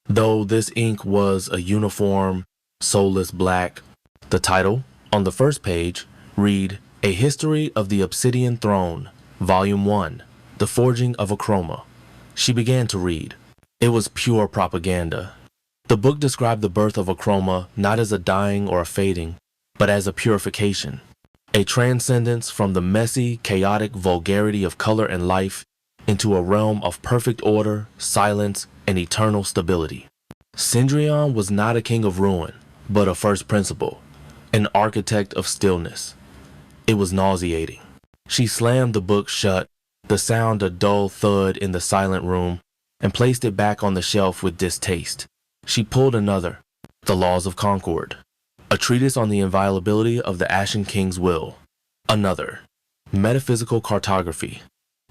Though this ink was a uniform, soulless black. The title, on the first page, read, A History of the Obsidian Throne, Volume 1, The Forging of A Chroma. She began to read. It was pure propaganda. The book described the birth of A Chroma not as a dying or a fading, but as a purification, a transcendence from the messy, chaotic vulgarity of color and life into a realm of perfect order, silence, and eternal stability. Cendrillon was not a king of ruin, but a first principle, an architect of stillness. It was nauseating. She slammed the book shut, the sound a dull thud in the silent room, and placed it back on the shelf with distaste. She pulled another, The Laws of Concord, a treatise on the inviolability of the Ashen King's will. Another, Metaphysical Cartography,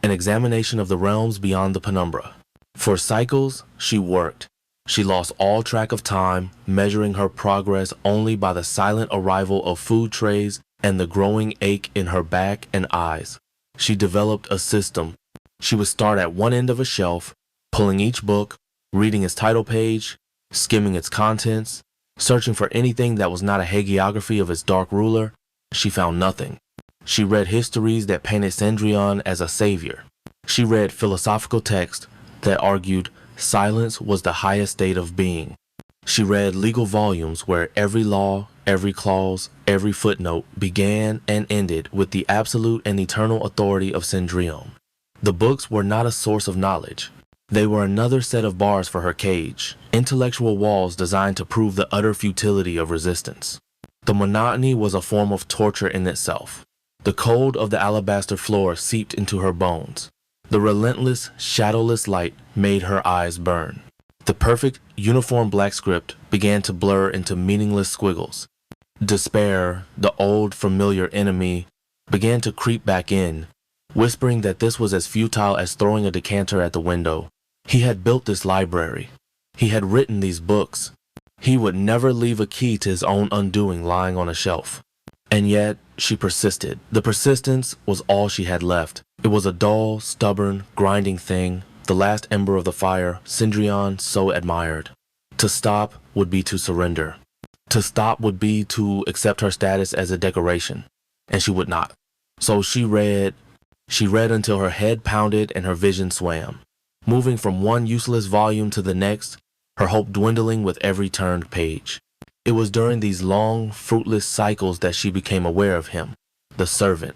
an examination of the realms beyond the penumbra. For cycles, she worked. She lost all track of time, measuring her progress only by the silent arrival of food trays and the growing ache in her back and eyes. She developed a system. She would start at one end of a shelf, pulling each book, reading its title page, skimming its contents, searching for anything that was not a hagiography of its dark ruler. She found nothing. She read histories that painted Cendrillon as a savior. She read philosophical texts that argued silence was the highest state of being. She read legal volumes where every law, every clause, every footnote began and ended with the absolute and eternal authority of Cendrillon. The books were not a source of knowledge. They were another set of bars for her cage, intellectual walls designed to prove the utter futility of resistance. The monotony was a form of torture in itself. The cold of the alabaster floor seeped into her bones. The relentless, shadowless light made her eyes burn. The perfect, uniform black script began to blur into meaningless squiggles. Despair, the old, familiar enemy, began to creep back in, whispering that this was as futile as throwing a decanter at the window. He had built this library. He had written these books. He would never leave a key to his own undoing lying on a shelf. And yet, she persisted. The persistence was all she had left. It was a dull, stubborn, grinding thing, the last ember of the fire Cendrillon so admired. To stop would be to surrender. To stop would be to accept her status as a decoration, and she would not. So she read until her head pounded and her vision swam, moving from one useless volume to the next, her hope dwindling with every turned page. It was during these long, fruitless cycles that she became aware of him, the servant.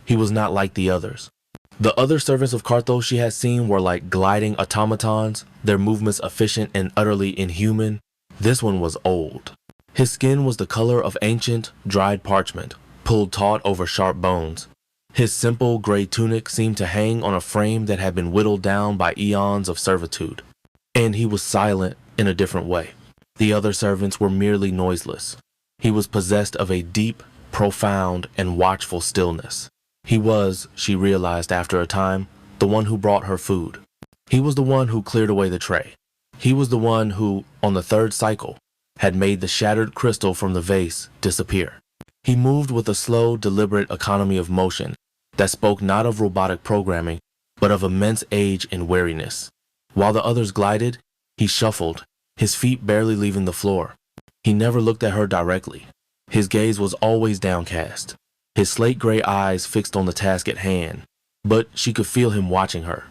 He was not like the others. The other servants of Carthos she had seen were like gliding automatons, their movements efficient and utterly inhuman. This one was old. His skin was the color of ancient, dried parchment, pulled taut over sharp bones. His simple gray tunic seemed to hang on a frame that had been whittled down by eons of servitude. And he was silent in a different way. The other servants were merely noiseless. He was possessed of a deep, profound, and watchful stillness. He was, she realized after a time, the one who brought her food. He was the one who cleared away the tray. He was the one who, on the third cycle, had made the shattered crystal from the vase disappear. He moved with a slow, deliberate economy of motion that spoke not of robotic programming, but of immense age and weariness. While the others glided, he shuffled, his feet barely leaving the floor. He never looked at her directly. His gaze was always downcast, his slate-gray eyes fixed on the task at hand, but she could feel him watching her.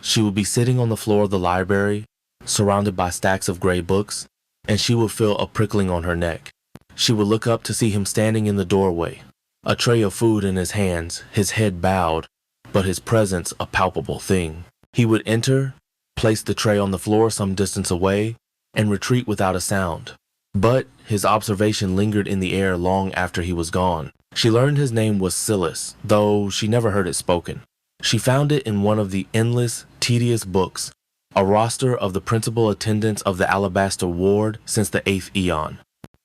She would be sitting on the floor of the library, surrounded by stacks of gray books, and she would feel a prickling on her neck. She would look up to see him standing in the doorway, a tray of food in his hands, his head bowed, but his presence a palpable thing. He would enter, place the tray on the floor some distance away, and retreat without a sound. But his observation lingered in the air long after he was gone. She learned his name was Silas, though she never heard it spoken. She found it in one of the endless, tedious books, a roster of the principal attendants of the Alabaster Ward since the 8th Eon.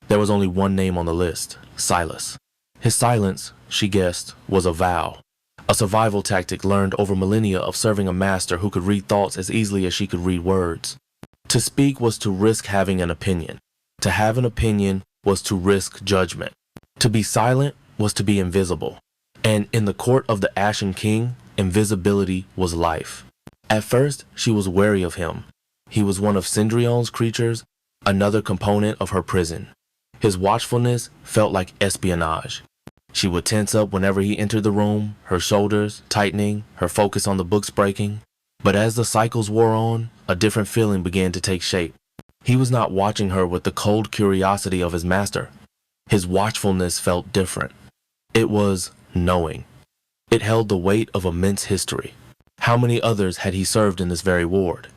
There was only one name on the list, Silas. His silence, she guessed, was a vow, a survival tactic learned over millennia of serving a master who could read thoughts as easily as she could read words. To speak was to risk having an opinion. To have an opinion was to risk judgment. To be silent was to be invisible. And in the court of the Ashen King, invisibility was life. At first, she was wary of him. He was one of Cendrion's creatures, another component of her prison. His watchfulness felt like espionage. She would tense up whenever he entered the room, her shoulders tightening, her focus on the books breaking. But as the cycles wore on, a different feeling began to take shape. He was not watching her with the cold curiosity of his master. His watchfulness felt different. It was knowing. It held the weight of immense history. How many others had he served in this very ward?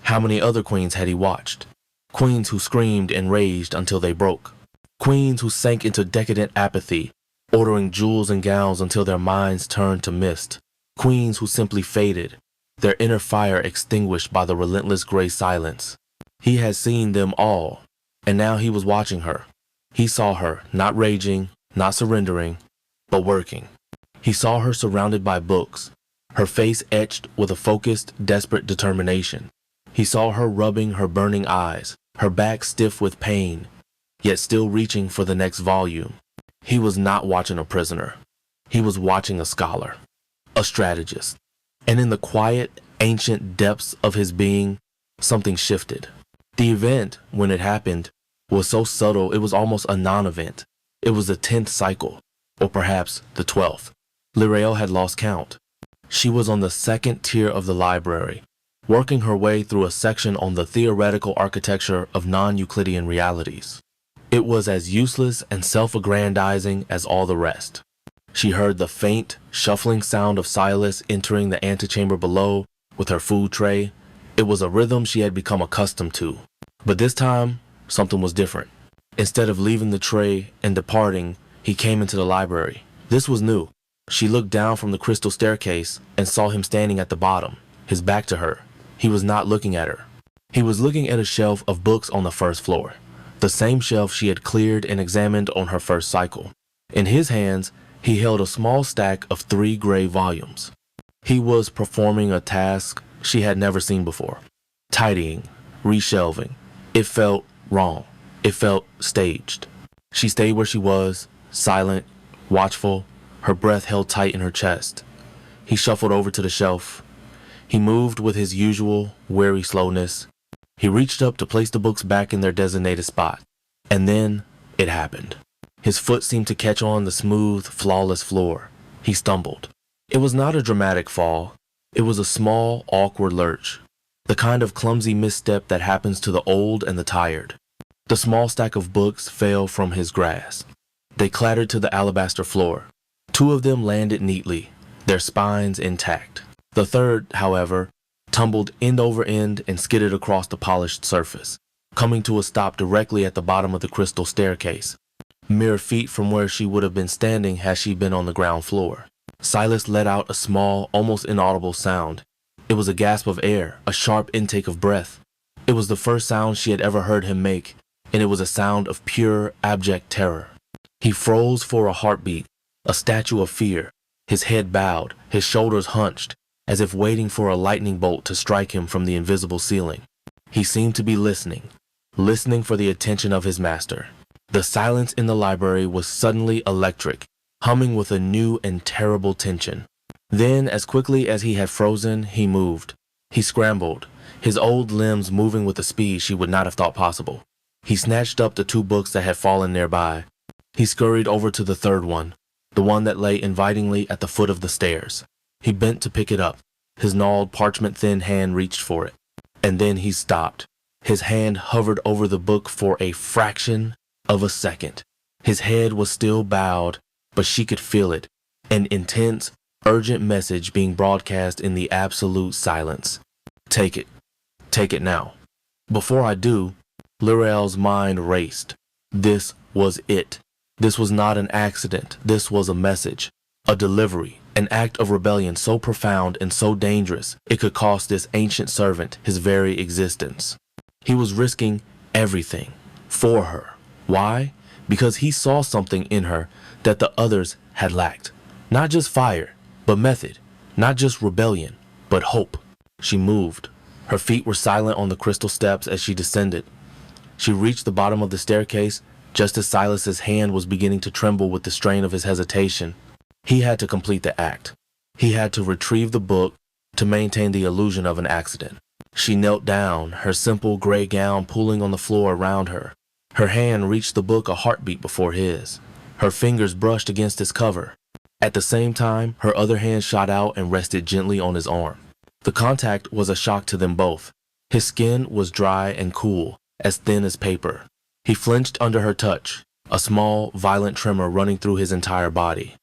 How many other queens had he watched? Queens who screamed and raged until they broke. Queens who sank into decadent apathy, ordering jewels and gowns until their minds turned to mist. Queens who simply faded, their inner fire extinguished by the relentless gray silence. He had seen them all, and now he was watching her. He saw her, not raging, not surrendering, but working. He saw her surrounded by books, her face etched with a focused, desperate determination. He saw her rubbing her burning eyes, her back stiff with pain, yet still reaching for the next volume. He was not watching a prisoner. He was watching a scholar, a strategist. And in the quiet, ancient depths of his being, something shifted. The event, when it happened, was so subtle it was almost a non-event. It was the 10th cycle, or perhaps the 12th. Lirael had lost count. She was on the second tier of the library, working her way through a section on the theoretical architecture of non-Euclidean realities. It was as useless and self-aggrandizing as all the rest. She heard the faint, shuffling sound of Silas entering the antechamber below with her food tray. It was a rhythm she had become accustomed to. But this time, something was different. Instead of leaving the tray and departing, he came into the library. This was new. She looked down from the crystal staircase and saw him standing at the bottom, his back to her. He was not looking at her. He was looking at a shelf of books on the first floor, the same shelf she had cleared and examined on her first cycle. In his hands, he held a small stack of 3 gray volumes. He was performing a task she had never seen before. Tidying, reshelving. It felt wrong. It felt staged. She stayed where she was, silent, watchful, her breath held tight in her chest. He shuffled over to the shelf. He moved with his usual, wary slowness. He reached up to place the books back in their designated spot. And then, it happened. His foot seemed to catch on the smooth, flawless floor. He stumbled. It was not a dramatic fall. It was a small, awkward lurch. The kind of clumsy misstep that happens to the old and the tired. The small stack of books fell from his grasp. They clattered to the alabaster floor. 2 of them landed neatly, their spines intact. The third, however, tumbled end over end and skidded across the polished surface, coming to a stop directly at the bottom of the crystal staircase, mere feet from where she would have been standing had she been on the ground floor. Silas let out a small, almost inaudible sound. It was a gasp of air, a sharp intake of breath. It was the first sound she had ever heard him make, and it was a sound of pure, abject terror. He froze for a heartbeat, a statue of fear, his head bowed, his shoulders hunched, as if waiting for a lightning bolt to strike him from the invisible ceiling. He seemed to be listening for the attention of his master. The silence in the library was suddenly electric, humming with a new and terrible tension. Then, as quickly as he had frozen, he moved. He scrambled, his old limbs moving with a speed she would not have thought possible. He snatched up the 2 books that had fallen nearby. He scurried over to the third one, the one that lay invitingly at the foot of the stairs. He bent to pick it up. His gnarled, parchment-thin hand reached for it. And then he stopped. His hand hovered over the book for a fraction of a second. His head was still bowed, but she could feel it, an intense, urgent message being broadcast in the absolute silence. Take it. Take it now. Before I do, Lirael's mind raced. This was it. This was not an accident. This was a message. A delivery, an act of rebellion so profound and so dangerous it could cost this ancient servant his very existence. He was risking everything for her. Why? Because he saw something in her that the others had lacked. Not just fire, but method. Not just rebellion, but hope. She moved. Her feet were silent on the crystal steps as she descended. She reached the bottom of the staircase just as Silas's hand was beginning to tremble with the strain of his hesitation. He had to complete the act. He had to retrieve the book to maintain the illusion of an accident. She knelt down, her simple gray gown pooling on the floor around her. Her hand reached the book a heartbeat before his. Her fingers brushed against its cover. At the same time, her other hand shot out and rested gently on his arm. The contact was a shock to them both. His skin was dry and cool, as thin as paper. He flinched under her touch, a small, violent tremor running through his entire body.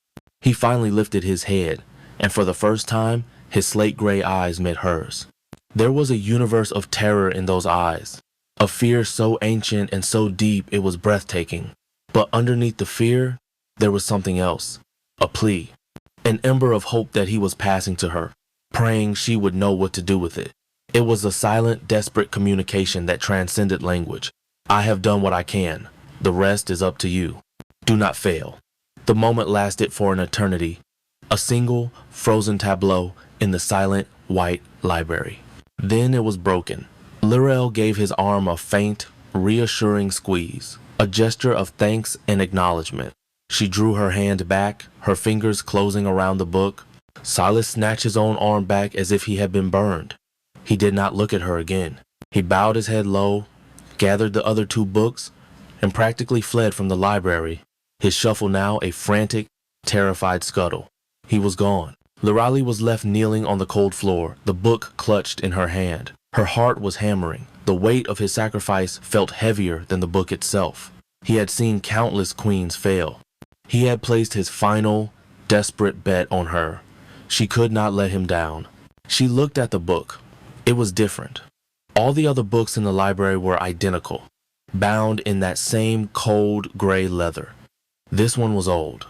He finally lifted his head, and for the first time, his slate-gray eyes met hers. There was a universe of terror in those eyes, a fear so ancient and so deep it was breathtaking. But underneath the fear, there was something else, a plea, an ember of hope that he was passing to her, praying she would know what to do with it. It was a silent, desperate communication that transcended language. I have done what I can. The rest is up to you. Do not fail. The moment lasted for an eternity, a single, frozen tableau in the silent, white library. Then it was broken. Lirel gave his arm a faint, reassuring squeeze, a gesture of thanks and acknowledgement. She drew her hand back, her fingers closing around the book. Silas snatched his own arm back as if he had been burned. He did not look at her again. He bowed his head low, gathered the other two books, and practically fled from the library, his shuffle now a frantic, terrified scuttle. He was gone. Lirali was left kneeling on the cold floor, the book clutched in her hand. Her heart was hammering. The weight of his sacrifice felt heavier than the book itself. He had seen countless queens fail. He had placed his final, desperate bet on her. She could not let him down. She looked at the book. It was different. All the other books in the library were identical, bound in that same cold gray leather. This one was old.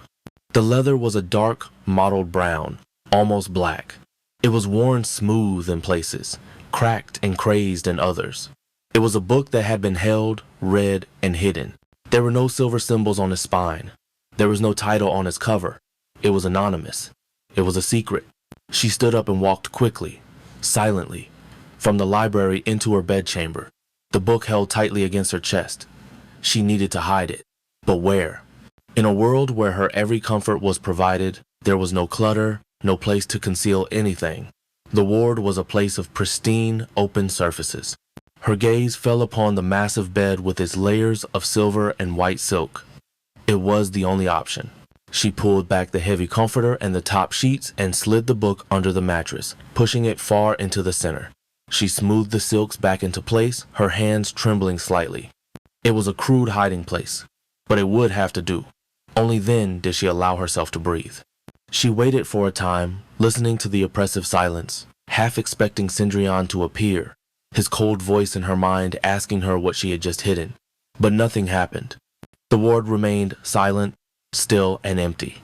The leather was a dark, mottled brown, almost black. It was worn smooth in places, cracked and crazed in others. It was a book that had been held, read, and hidden. There were no silver symbols on its spine. There was no title on its cover. It was anonymous. It was a secret. She stood up and walked quickly, silently, from the library into her bedchamber, the book held tightly against her chest. She needed to hide it. But where? In a world where her every comfort was provided, there was no clutter, no place to conceal anything. The ward was a place of pristine, open surfaces. Her gaze fell upon the massive bed with its layers of silver and white silk. It was the only option. She pulled back the heavy comforter and the top sheets and slid the book under the mattress, pushing it far into the center. She smoothed the silks back into place, her hands trembling slightly. It was a crude hiding place, but it would have to do. Only then did she allow herself to breathe. She waited for a time, listening to the oppressive silence, half expecting Cendrillon to appear, his cold voice in her mind asking her what she had just hidden. But nothing happened. The ward remained silent, still, and empty.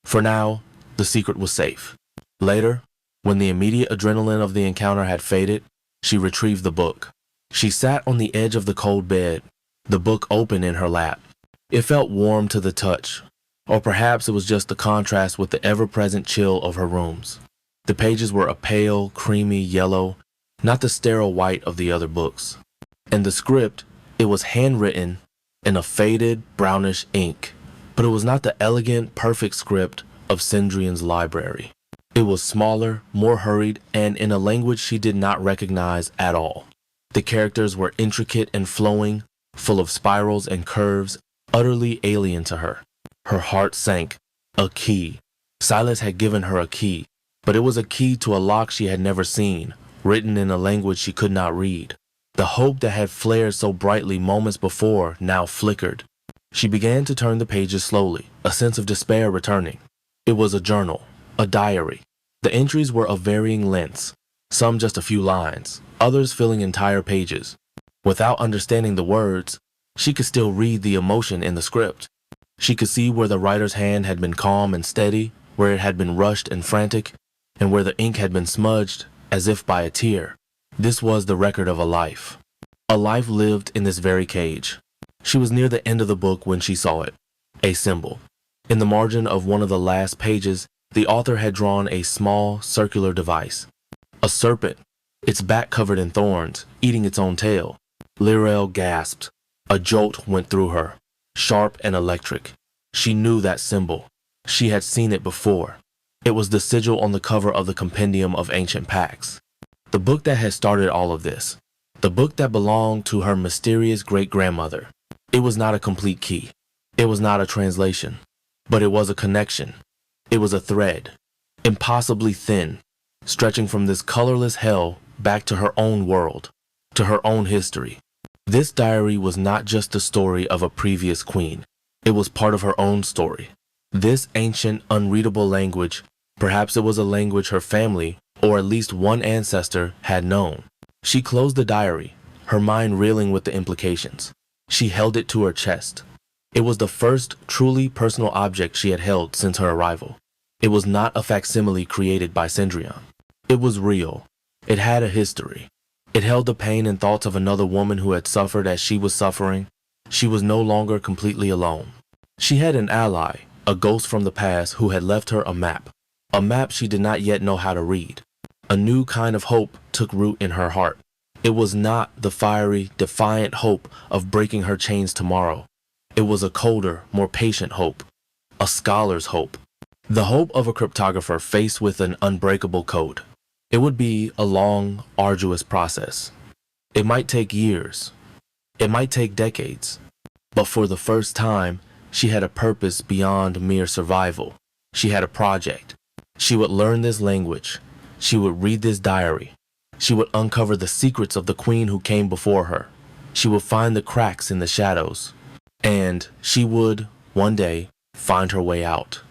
For now, the secret was safe. Later, when the immediate adrenaline of the encounter had faded, she retrieved the book. She sat on the edge of the cold bed, the book open in her lap. It felt warm to the touch, or perhaps it was just the contrast with the ever-present chill of her rooms. The pages were a pale, creamy yellow, not the sterile white of the other books. And the script, it was handwritten in a faded, brownish ink, but it was not the elegant, perfect script of Cendrillon's library. It was smaller, more hurried, and in a language she did not recognize at all. The characters were intricate and flowing, full of spirals and curves, utterly alien to her. Her heart sank. A key. Silas had given her a key, but it was a key to a lock she had never seen, written in a language she could not read. The hope that had flared so brightly moments before now flickered. She began to turn the pages slowly, a sense of despair returning. It was a journal. A diary. The entries were of varying lengths, some just a few lines, others filling entire pages. Without understanding the words, she could still read the emotion in the script. She could see where the writer's hand had been calm and steady, where it had been rushed and frantic, and where the ink had been smudged as if by a tear. This was the record of a life. A life lived in this very cage. She was near the end of the book when she saw it. A symbol. In the margin of one of the last pages, the author had drawn a small, circular device. A serpent, its back covered in thorns, eating its own tail. Lirel gasped. A jolt went through her, sharp and electric. She knew that symbol. She had seen it before. It was the sigil on the cover of the Compendium of Ancient Pacts. The book that had started all of this. The book that belonged to her mysterious great-grandmother. It was not a complete key. It was not a translation. But it was a connection. It was a thread, impossibly thin, stretching from this colorless hell back to her own world, to her own history. This diary was not just the story of a previous queen. It was part of her own story. This ancient, unreadable language, perhaps it was a language her family, or at least one ancestor, had known. She closed the diary, her mind reeling with the implications. She held it to her chest. It was the first truly personal object she had held since her arrival. It was not a facsimile created by Cendrillon. It was real. It had a history. It held the pain and thoughts of another woman who had suffered as she was suffering. She was no longer completely alone. She had an ally, a ghost from the past who had left her a map she did not yet know how to read. A new kind of hope took root in her heart. It was not the fiery, defiant hope of breaking her chains tomorrow. It was a colder, more patient hope, a scholar's hope, the hope of a cryptographer faced with an unbreakable code. It would be a long, arduous process. It might take years. It might take decades. But for the first time, she had a purpose beyond mere survival. She had a project. She would learn this language. She would read this diary. She would uncover the secrets of the queen who came before her. She would find the cracks in the shadows. And she would, one day, find her way out.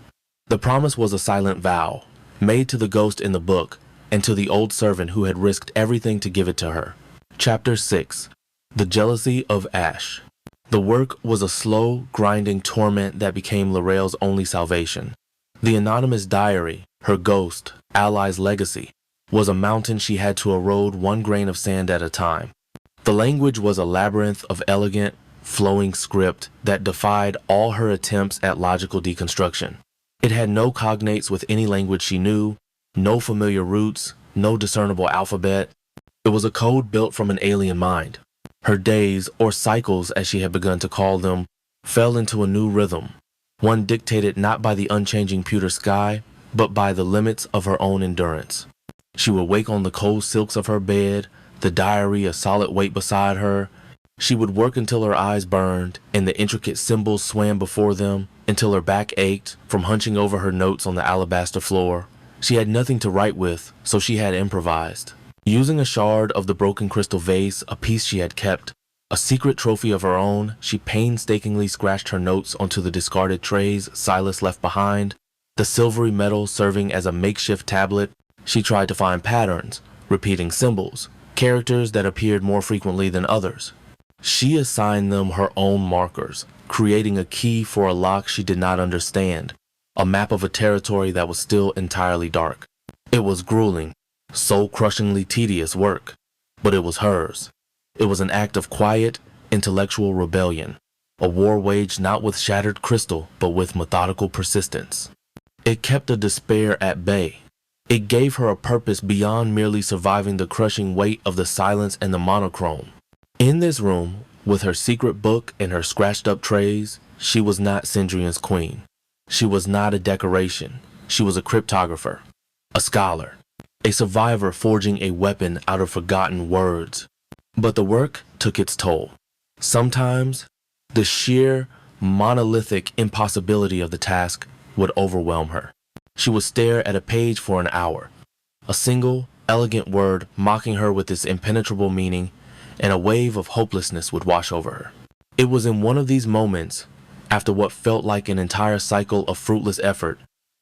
The promise was a silent vow, made to the ghost in the book and to the old servant who had risked everything to give it to her. Chapter 6. The Jealousy of Ash. The work was a slow, grinding torment that became Lirel's only salvation. The anonymous diary, her ghost, ally's legacy, was a mountain she had to erode one grain of sand at a time. The language was a labyrinth of elegant, flowing script that defied all her attempts at logical deconstruction. It had no cognates with any language she knew, no familiar roots, no discernible alphabet. It was a code built from an alien mind. Her days, or cycles as she had begun to call them, fell into a new rhythm, one dictated not by the unchanging pewter sky, but by the limits of her own endurance. She would wake on the cold silks of her bed, the diary a solid weight beside her. She would work until her eyes burned and the intricate symbols swam before them, until her back ached from hunching over her notes on the alabaster floor. She had nothing to write with, so she had improvised. Using a shard of the broken crystal vase, a piece she had kept, a secret trophy of her own, she painstakingly scratched her notes onto the discarded trays Silas left behind, the silvery metal serving as a makeshift tablet. She tried to find patterns, repeating symbols, characters that appeared more frequently than others. She assigned them her own markers, creating a key for a lock she did not understand, a map of a territory that was still entirely dark. It was grueling, soul-crushingly tedious work, but it was hers. It was an act of quiet, intellectual rebellion, a war waged not with shattered crystal, but with methodical persistence. It kept a despair at bay. It gave her a purpose beyond merely surviving the crushing weight of the silence and the monochrome. In this room, with her secret book and her scratched-up trays, she was not Cendrillon's queen. She was not a decoration. She was a cryptographer, a scholar, a survivor forging a weapon out of forgotten words. But the work took its toll. Sometimes, the sheer, monolithic impossibility of the task would overwhelm her. She would stare at a page for an hour, a single, elegant word mocking her with its impenetrable meaning, and a wave of hopelessness would wash over her. It was in one of these moments, after what felt like an entire cycle of fruitless effort,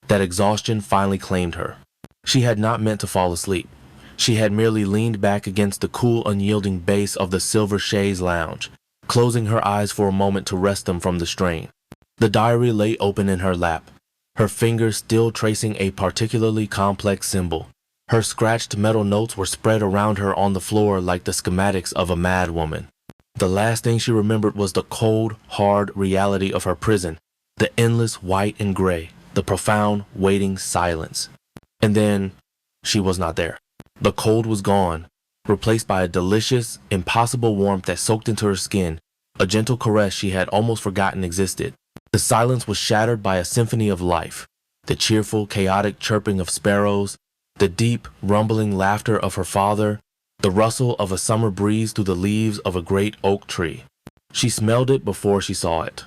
that exhaustion finally claimed her. She had not meant to fall asleep. She had merely leaned back against the cool, unyielding base of the silver chaise lounge, closing her eyes for a moment to rest them from the strain. The diary lay open in her lap. her fingers still tracing a particularly complex symbol. Her scratched metal notes were spread around her on the floor like the schematics of a mad woman. The last thing she remembered was the cold, hard reality of her prison, the endless white and gray, the profound, waiting silence. And then, she was not there. The cold was gone, replaced by a delicious, impossible warmth that soaked into her skin, a gentle caress she had almost forgotten existed. The silence was shattered by a symphony of life, the cheerful, chaotic chirping of sparrows, the deep, rumbling laughter of her father, the rustle of a summer breeze through the leaves of a great oak tree. She smelled it before she saw it.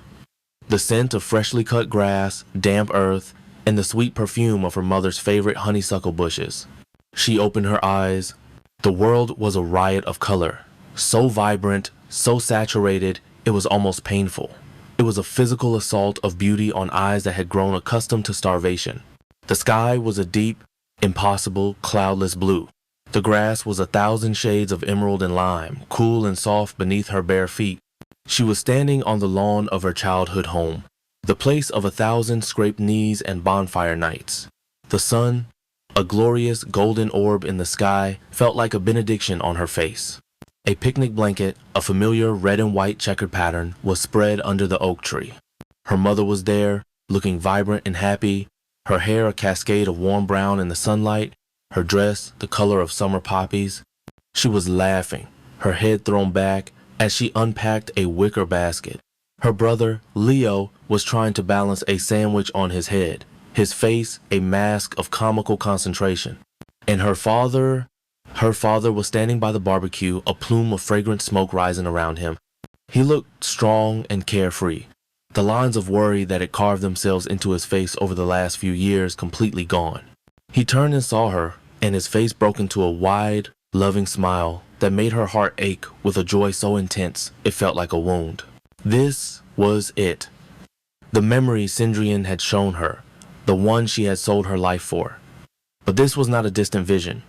The scent of freshly cut grass, damp earth, and the sweet perfume of her mother's favorite honeysuckle bushes. She opened her eyes. The world was a riot of color, so vibrant, so saturated, it was almost painful. It was a physical assault of beauty on eyes that had grown accustomed to starvation. The sky was a deep, impossible, cloudless blue. The grass was 1,000 shades of emerald and lime, cool and soft beneath her bare feet. She was standing on the lawn of her childhood home, the place of 1,000 scraped knees and bonfire nights. The sun, a glorious golden orb in the sky, felt like a benediction on her face. A picnic blanket, a familiar red and white checkered pattern, was spread under the oak tree. Her mother was there, looking vibrant and happy, her hair a cascade of warm brown in the sunlight, her dress the color of summer poppies. She was laughing, her head thrown back, as she unpacked a wicker basket. Her brother, Leo, was trying to balance a sandwich on his head, his face a mask of comical concentration. And her father was standing by the barbecue, a plume of fragrant smoke rising around him. He looked strong and carefree, the lines of worry that had carved themselves into his face over the last few years completely gone. He turned and saw her, and his face broke into a wide, loving smile that made her heart ache with a joy so intense it felt like a wound. This was it. The memory Cindrian had shown her, the one she had sold her life for. But this was not a distant vision.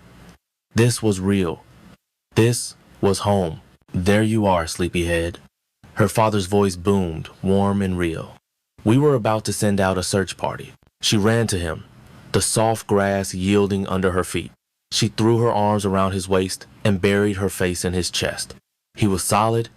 This was real. This was home. There you are, sleepyhead. Her father's voice boomed, warm and real. We were about to send out a search party. She ran to him, the soft grass yielding under her feet. She threw her arms around his waist and buried her face in his chest. He was solid.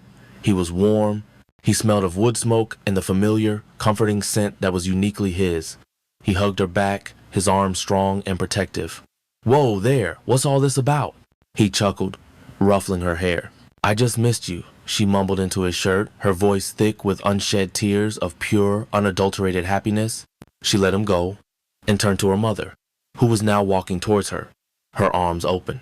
He was warm. He smelled of wood smoke and the familiar, comforting scent that was uniquely his. He hugged her back, his arms strong and protective. Whoa, there, what's all this about? He chuckled, ruffling her hair. I just missed you, she mumbled into his shirt, her voice thick with unshed tears of pure, unadulterated happiness. She let him go and turned to her mother, who was now walking towards her, her arms open.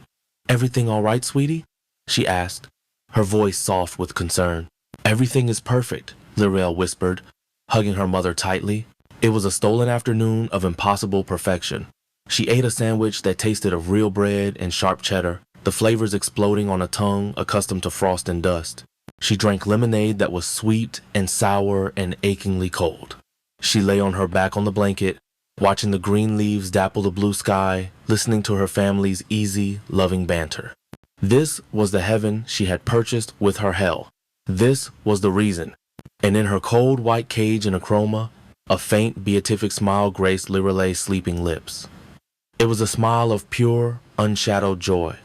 Everything all right, sweetie? She asked, her voice soft with concern. Everything is perfect, Lirel whispered, hugging her mother tightly. It was a stolen afternoon of impossible perfection. She ate a sandwich that tasted of real bread and sharp cheddar, the flavors exploding on a tongue accustomed to frost and dust. She drank lemonade that was sweet and sour and achingly cold. She lay on her back on the blanket, watching the green leaves dapple the blue sky, listening to her family's easy, loving banter. This was the heaven she had purchased with her hell. This was the reason. And in her cold white cage in A Chroma, a faint beatific smile graced Lirelai's sleeping lips. It was a smile of pure, unshadowed joy.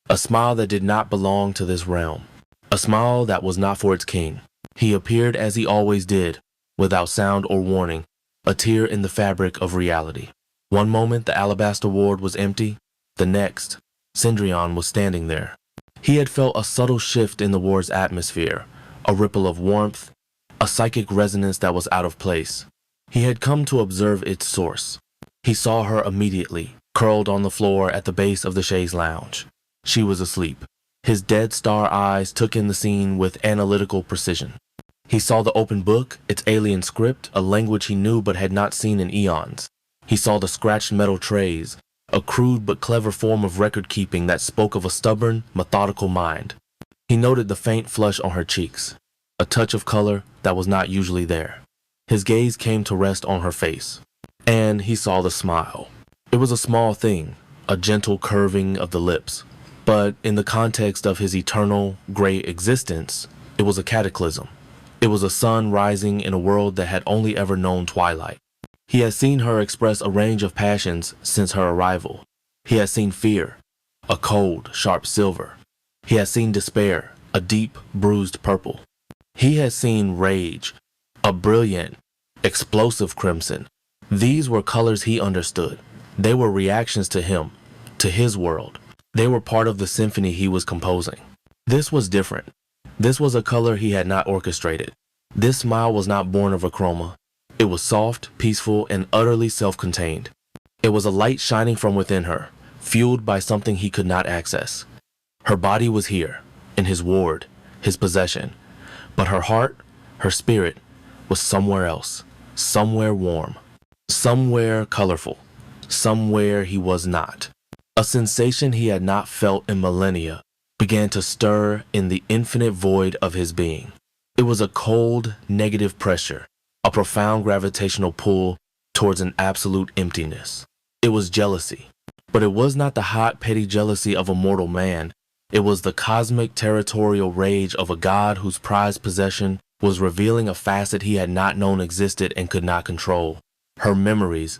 A smile that did not belong to this realm. A smile that was not for its king. He appeared as he always did, without sound or warning, a tear in the fabric of reality. One moment the alabaster ward was empty, the next, Cindrian was standing there. He had felt a subtle shift in the ward's atmosphere, a ripple of warmth, a psychic resonance that was out of place. He had come to observe its source. He saw her immediately, curled on the floor at the base of the chaise lounge. She was asleep. His dead star eyes took in the scene with analytical precision. He saw the open book, its alien script, a language he knew but had not seen in eons. He saw the scratched metal trays, a crude but clever form of record-keeping that spoke of a stubborn, methodical mind. He noted the faint flush on her cheeks, a touch of color that was not usually there. His gaze came to rest on her face, and he saw the smile. It was a small thing, a gentle curving of the lips, but in the context of his eternal, gray existence, it was a cataclysm. It was a sun rising in a world that had only ever known twilight. He had seen her express a range of passions since her arrival. He had seen fear, a cold, sharp silver. He had seen despair, a deep, bruised purple. He had seen rage, a brilliant, explosive crimson. These were colors he understood. They were reactions to him, to his world. They were part of the symphony he was composing. This was different. This was a color he had not orchestrated. This smile was not born of a chroma. It was soft, peaceful, and utterly self-contained. It was a light shining from within her, fueled by something he could not access. Her body was here, in his ward, his possession. But her heart, her spirit, was somewhere else, somewhere warm, somewhere colorful, somewhere he was not. A sensation he had not felt in millennia began to stir in the infinite void of his being. It was a cold, negative pressure, a profound gravitational pull towards an absolute emptiness. It was jealousy, but it was not the hot, petty jealousy of a mortal man. It was the cosmic, territorial rage of a god whose prized possession was revealing a facet he had not known existed and could not control. Her memories.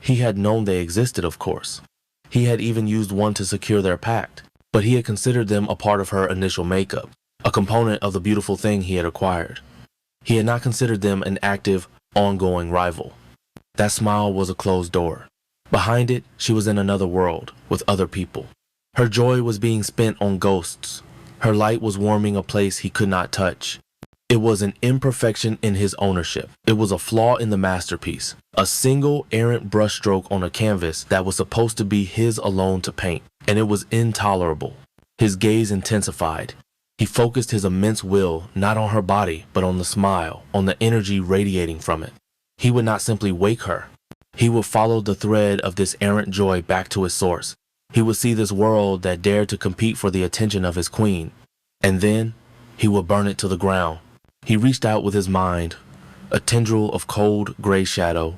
He had known they existed, of course. He had even used one to secure their pact, but he had considered them a part of her initial makeup, a component of the beautiful thing he had acquired. He had not considered them an active, ongoing rival. That smile was a closed door. Behind it, she was in another world, with other people. Her joy was being spent on ghosts. Her light was warming a place he could not touch. It was an imperfection in his ownership. It was a flaw in the masterpiece, a single errant brushstroke on a canvas that was supposed to be his alone to paint, and it was intolerable. His gaze intensified. He focused his immense will not on her body, but on the smile, on the energy radiating from it. He would not simply wake her. He would follow the thread of this errant joy back to its source. He would see this world that dared to compete for the attention of his queen, and then he would burn it to the ground. He reached out with his mind, a tendril of cold gray shadow,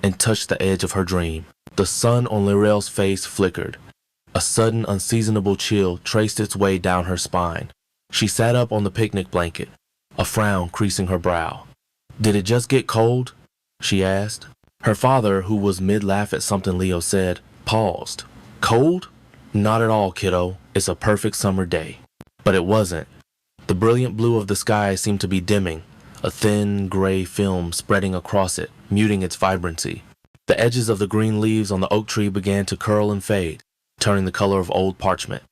and touched the edge of her dream. The sun on Lirel's face flickered. A sudden, unseasonable chill traced its way down her spine. She sat up on the picnic blanket, a frown creasing her brow. "Did it just get cold?" she asked. Her father, who was mid-laugh at something Leo said, paused. "Cold? Not at all, kiddo. It's a perfect summer day." But it wasn't. The brilliant blue of the sky seemed to be dimming, a thin, gray film spreading across it, muting its vibrancy. The edges of the green leaves on the oak tree began to curl and fade, turning the color of old parchment.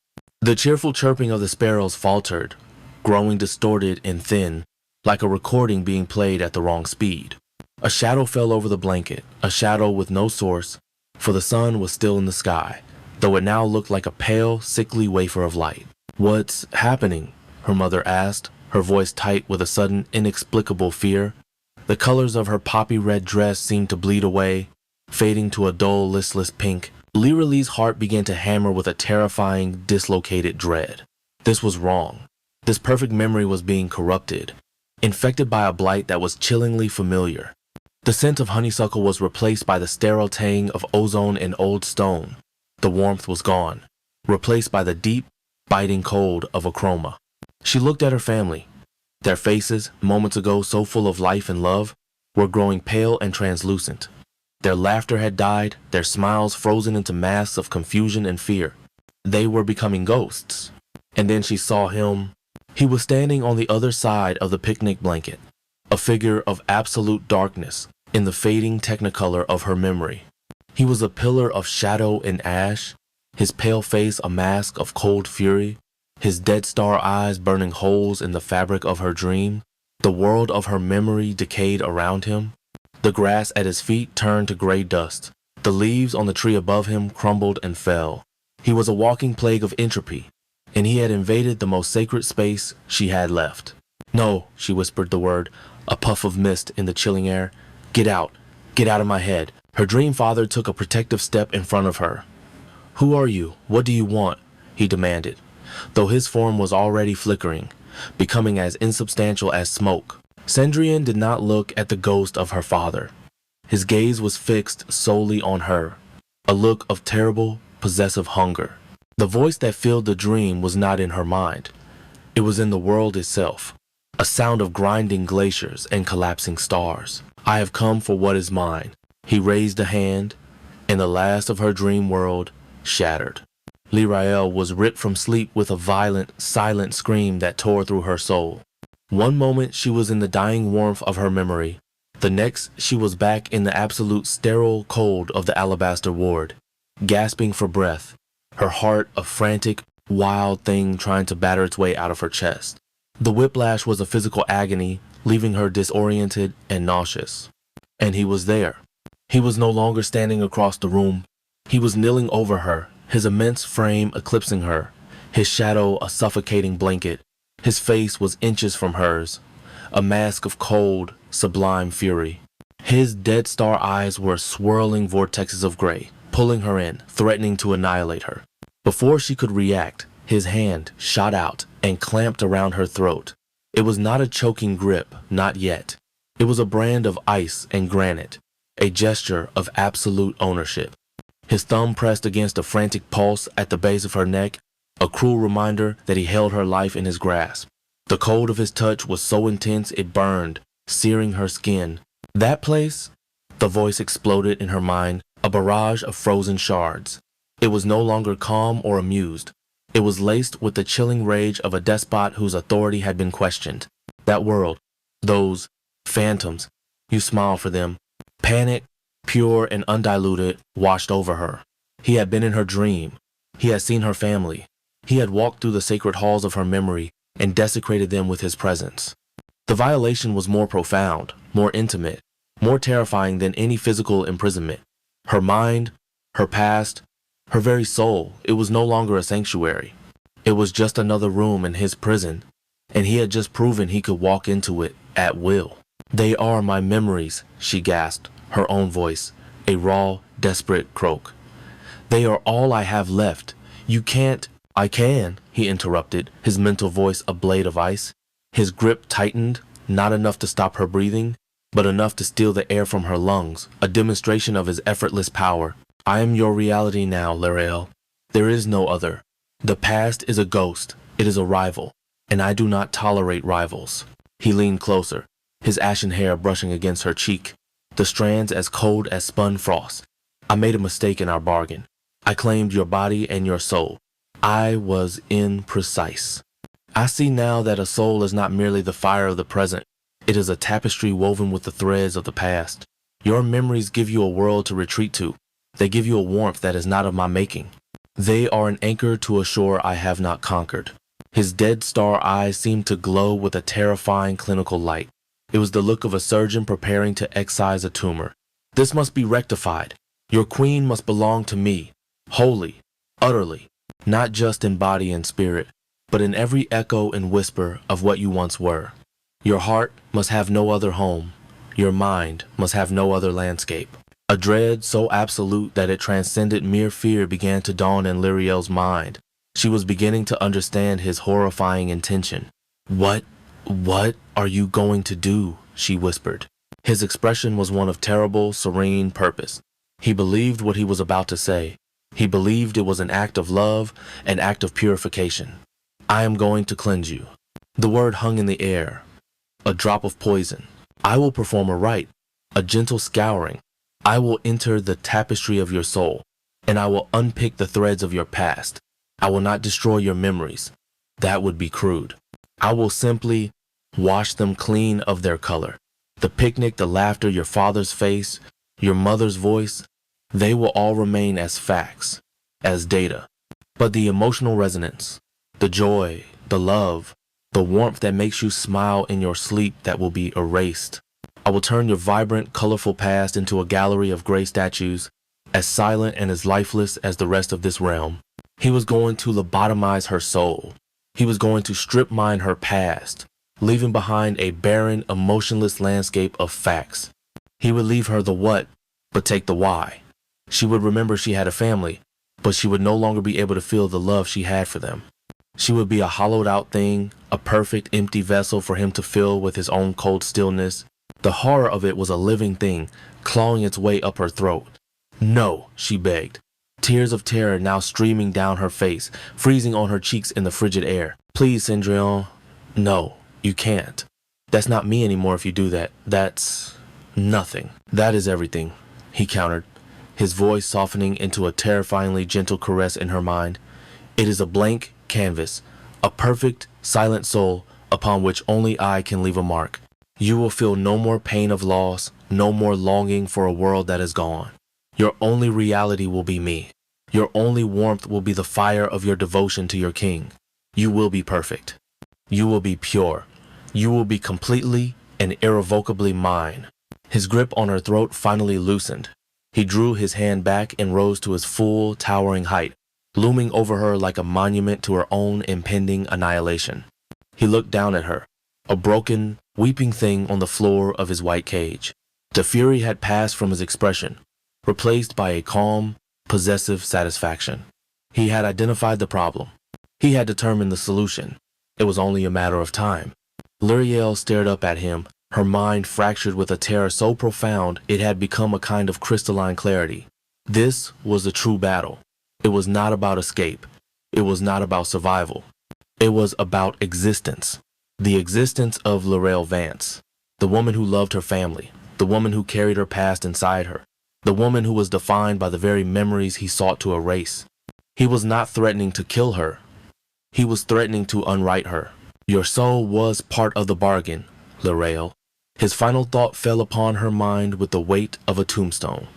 The cheerful chirping of the sparrows faltered, growing distorted and thin, like a recording being played at the wrong speed. A shadow fell over the blanket, a shadow with no source, for the sun was still in the sky, though it now looked like a pale, sickly wafer of light. "What's happening?" her mother asked, her voice tight with a sudden, inexplicable fear. The colors of her poppy-red dress seemed to bleed away, fading to a dull, listless pink. Liralee's heart began to hammer with a terrifying, dislocated dread. This was wrong. This perfect memory was being corrupted, infected by a blight that was chillingly familiar. The scent of honeysuckle was replaced by the sterile tang of ozone and old stone. The warmth was gone, replaced by the deep, biting cold of a chroma. She looked at her family. Their faces, moments ago so full of life and love, were growing pale and translucent. Their laughter had died, their smiles frozen into masks of confusion and fear. They were becoming ghosts. And then she saw him. He was standing on the other side of the picnic blanket, a figure of absolute darkness in the fading technicolor of her memory. He was a pillar of shadow and ash, his pale face a mask of cold fury, his dead star eyes burning holes in the fabric of her dream. The world of her memory decayed around him. The grass at his feet turned to gray dust. The leaves on the tree above him crumbled and fell. He was a walking plague of entropy, and he had invaded the most sacred space she had left. "No," she whispered the word, a puff of mist in the chilling air. Get out of my head." Her dream father took a protective step in front of her. "Who are you? What do you want?" he demanded, though his form was already flickering, becoming as insubstantial as smoke. Cendrillon did not look at the ghost of her father. His gaze was fixed solely on her, a look of terrible, possessive hunger. The voice that filled the dream was not in her mind. It was in the world itself, a sound of grinding glaciers and collapsing stars. "I have come for what is mine. He raised a hand, and the last of her dream world shattered. Lirael was ripped from sleep with a violent, silent scream that tore through her soul. One moment she was in the dying warmth of her memory. The next she was back in the absolute sterile cold of the alabaster ward, gasping for breath, her heart a frantic, wild thing trying to batter its way out of her chest. The whiplash was a physical agony, leaving her disoriented and nauseous. And he was there. He was no longer standing across the room. He was kneeling over her, his immense frame eclipsing her, his shadow a suffocating blanket. His face was inches from hers, a mask of cold, sublime fury. His dead star eyes were swirling vortexes of gray, pulling her in, threatening to annihilate her. Before she could react, his hand shot out and clamped around her throat. It was not a choking grip, not yet. It was a brand of ice and granite, a gesture of absolute ownership. His thumb pressed against a frantic pulse at the base of her neck, a cruel reminder that he held her life in his grasp. The cold of his touch was so intense it burned, searing her skin. That place? The voice exploded in her mind, a barrage of frozen shards. It was no longer calm or amused. It was laced with the chilling rage of a despot whose authority had been questioned. That world, those phantoms, you smiled for them. Panic, pure and undiluted, washed over her. He had been in her dream. He had seen her family. He had walked through the sacred halls of her memory and desecrated them with his presence. The violation was more profound, more intimate, more terrifying than any physical imprisonment. Her mind, her past, her very soul, it was no longer a sanctuary. It was just another room in his prison, and he had just proven he could walk into it at will. They are my memories, she gasped, her own voice, a raw, desperate croak. They are all I have left. You can't. I can, he interrupted, his mental voice a blade of ice. His grip tightened, not enough to stop her breathing, but enough to steal the air from her lungs, a demonstration of his effortless power. I am your reality now, Lirael. There is no other. The past is a ghost. It is a rival, and I do not tolerate rivals. He leaned closer, his ashen hair brushing against her cheek, the strands as cold as spun frost. I made a mistake in our bargain. I claimed your body and your soul. I was imprecise. I see now that a soul is not merely the fire of the present. It is a tapestry woven with the threads of the past. Your memories give you a world to retreat to. They give you a warmth that is not of my making. They are an anchor to a shore I have not conquered. His dead star eyes seemed to glow with a terrifying clinical light. It was the look of a surgeon preparing to excise a tumor. This must be rectified. Your queen must belong to me, wholly, utterly, not just in body and spirit, but in every echo and whisper of what you once were. Your heart must have no other home. Your mind must have no other landscape. A dread so absolute that it transcended mere fear began to dawn in Lirael's mind. She was beginning to understand his horrifying intention. What are you going to do? She whispered. His expression was one of terrible, serene purpose. He believed what he was about to say. He believed it was an act of love, an act of purification. I am going to cleanse you. The word hung in the air. A drop of poison. I will perform a rite, a gentle scouring. I will enter the tapestry of your soul, and I will unpick the threads of your past. I will not destroy your memories. That would be crude. I will simply wash them clean of their color. The picnic, the laughter, your father's face, your mother's voice, they will all remain as facts, as data. But the emotional resonance, the joy, the love, the warmth that makes you smile in your sleep, that will be erased. I will turn your vibrant, colorful past into a gallery of gray statues, as silent and as lifeless as the rest of this realm. He was going to lobotomize her soul. He was going to strip mine her past, leaving behind a barren, emotionless landscape of facts. He would leave her the what, but take the why. She would remember she had a family, but she would no longer be able to feel the love she had for them. She would be a hollowed out thing, a perfect empty vessel for him to fill with his own cold stillness. The horror of it was a living thing, clawing its way up her throat. No, she begged, tears of terror now streaming down her face, freezing on her cheeks in the frigid air. Please, Cendrillon. No, you can't. That's not me anymore if you do that. That's nothing. That is everything. he countered, his voice softening into a terrifyingly gentle caress in her mind. It is a blank canvas, a perfect, silent soul upon which only I can leave a mark. You will feel no more pain of loss, no more longing for a world that is gone. Your only reality will be me. Your only warmth will be the fire of your devotion to your king. You will be perfect. You will be pure. You will be completely and irrevocably mine. His grip on her throat finally loosened. He drew his hand back and rose to his full, towering height, looming over her like a monument to her own impending annihilation. He looked down at her, a broken, weeping thing on the floor of his white cage. The fury had passed from his expression, replaced by a calm, possessive satisfaction. He had identified the problem. He had determined the solution. It was only a matter of time. Luriel stared up at him, her mind fractured with a terror so profound it had become a kind of crystalline clarity. This was the true battle. It was not about escape. It was not about survival. It was about existence. The existence of Lurel Vance, the woman who loved her family, the woman who carried her past inside her, the woman who was defined by the very memories he sought to erase. He was not threatening to kill her. He was threatening to unwrite her. Your soul was part of the bargain, Lurel. His final thought fell upon her mind with the weight of a tombstone.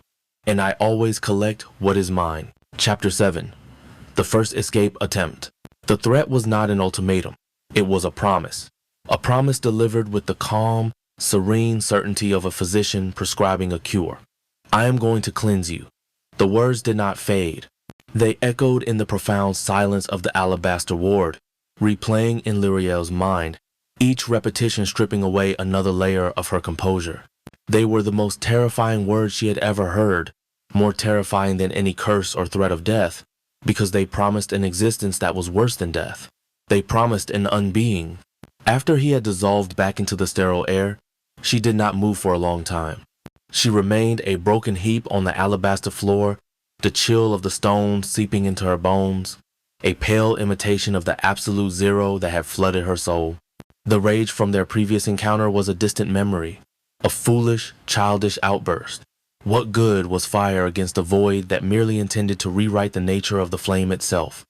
And I always collect what is mine. Chapter 7. The First Escape Attempt. The threat was not an ultimatum. It was a promise. A promise delivered with the calm, serene certainty of a physician prescribing a cure. I am going to cleanse you. The words did not fade. They echoed in the profound silence of the alabaster ward, replaying in Luriel's mind, each repetition stripping away another layer of her composure. They were the most terrifying words she had ever heard, more terrifying than any curse or threat of death, because they promised an existence that was worse than death. They promised an unbeing. After he had dissolved back into the sterile air, she did not move for a long time. She remained a broken heap on the alabaster floor, the chill of the stone seeping into her bones, a pale imitation of the absolute zero that had flooded her soul. The rage from their previous encounter was a distant memory, a foolish, childish outburst. What good was fire against a void that merely intended to rewrite the nature of the flame itself?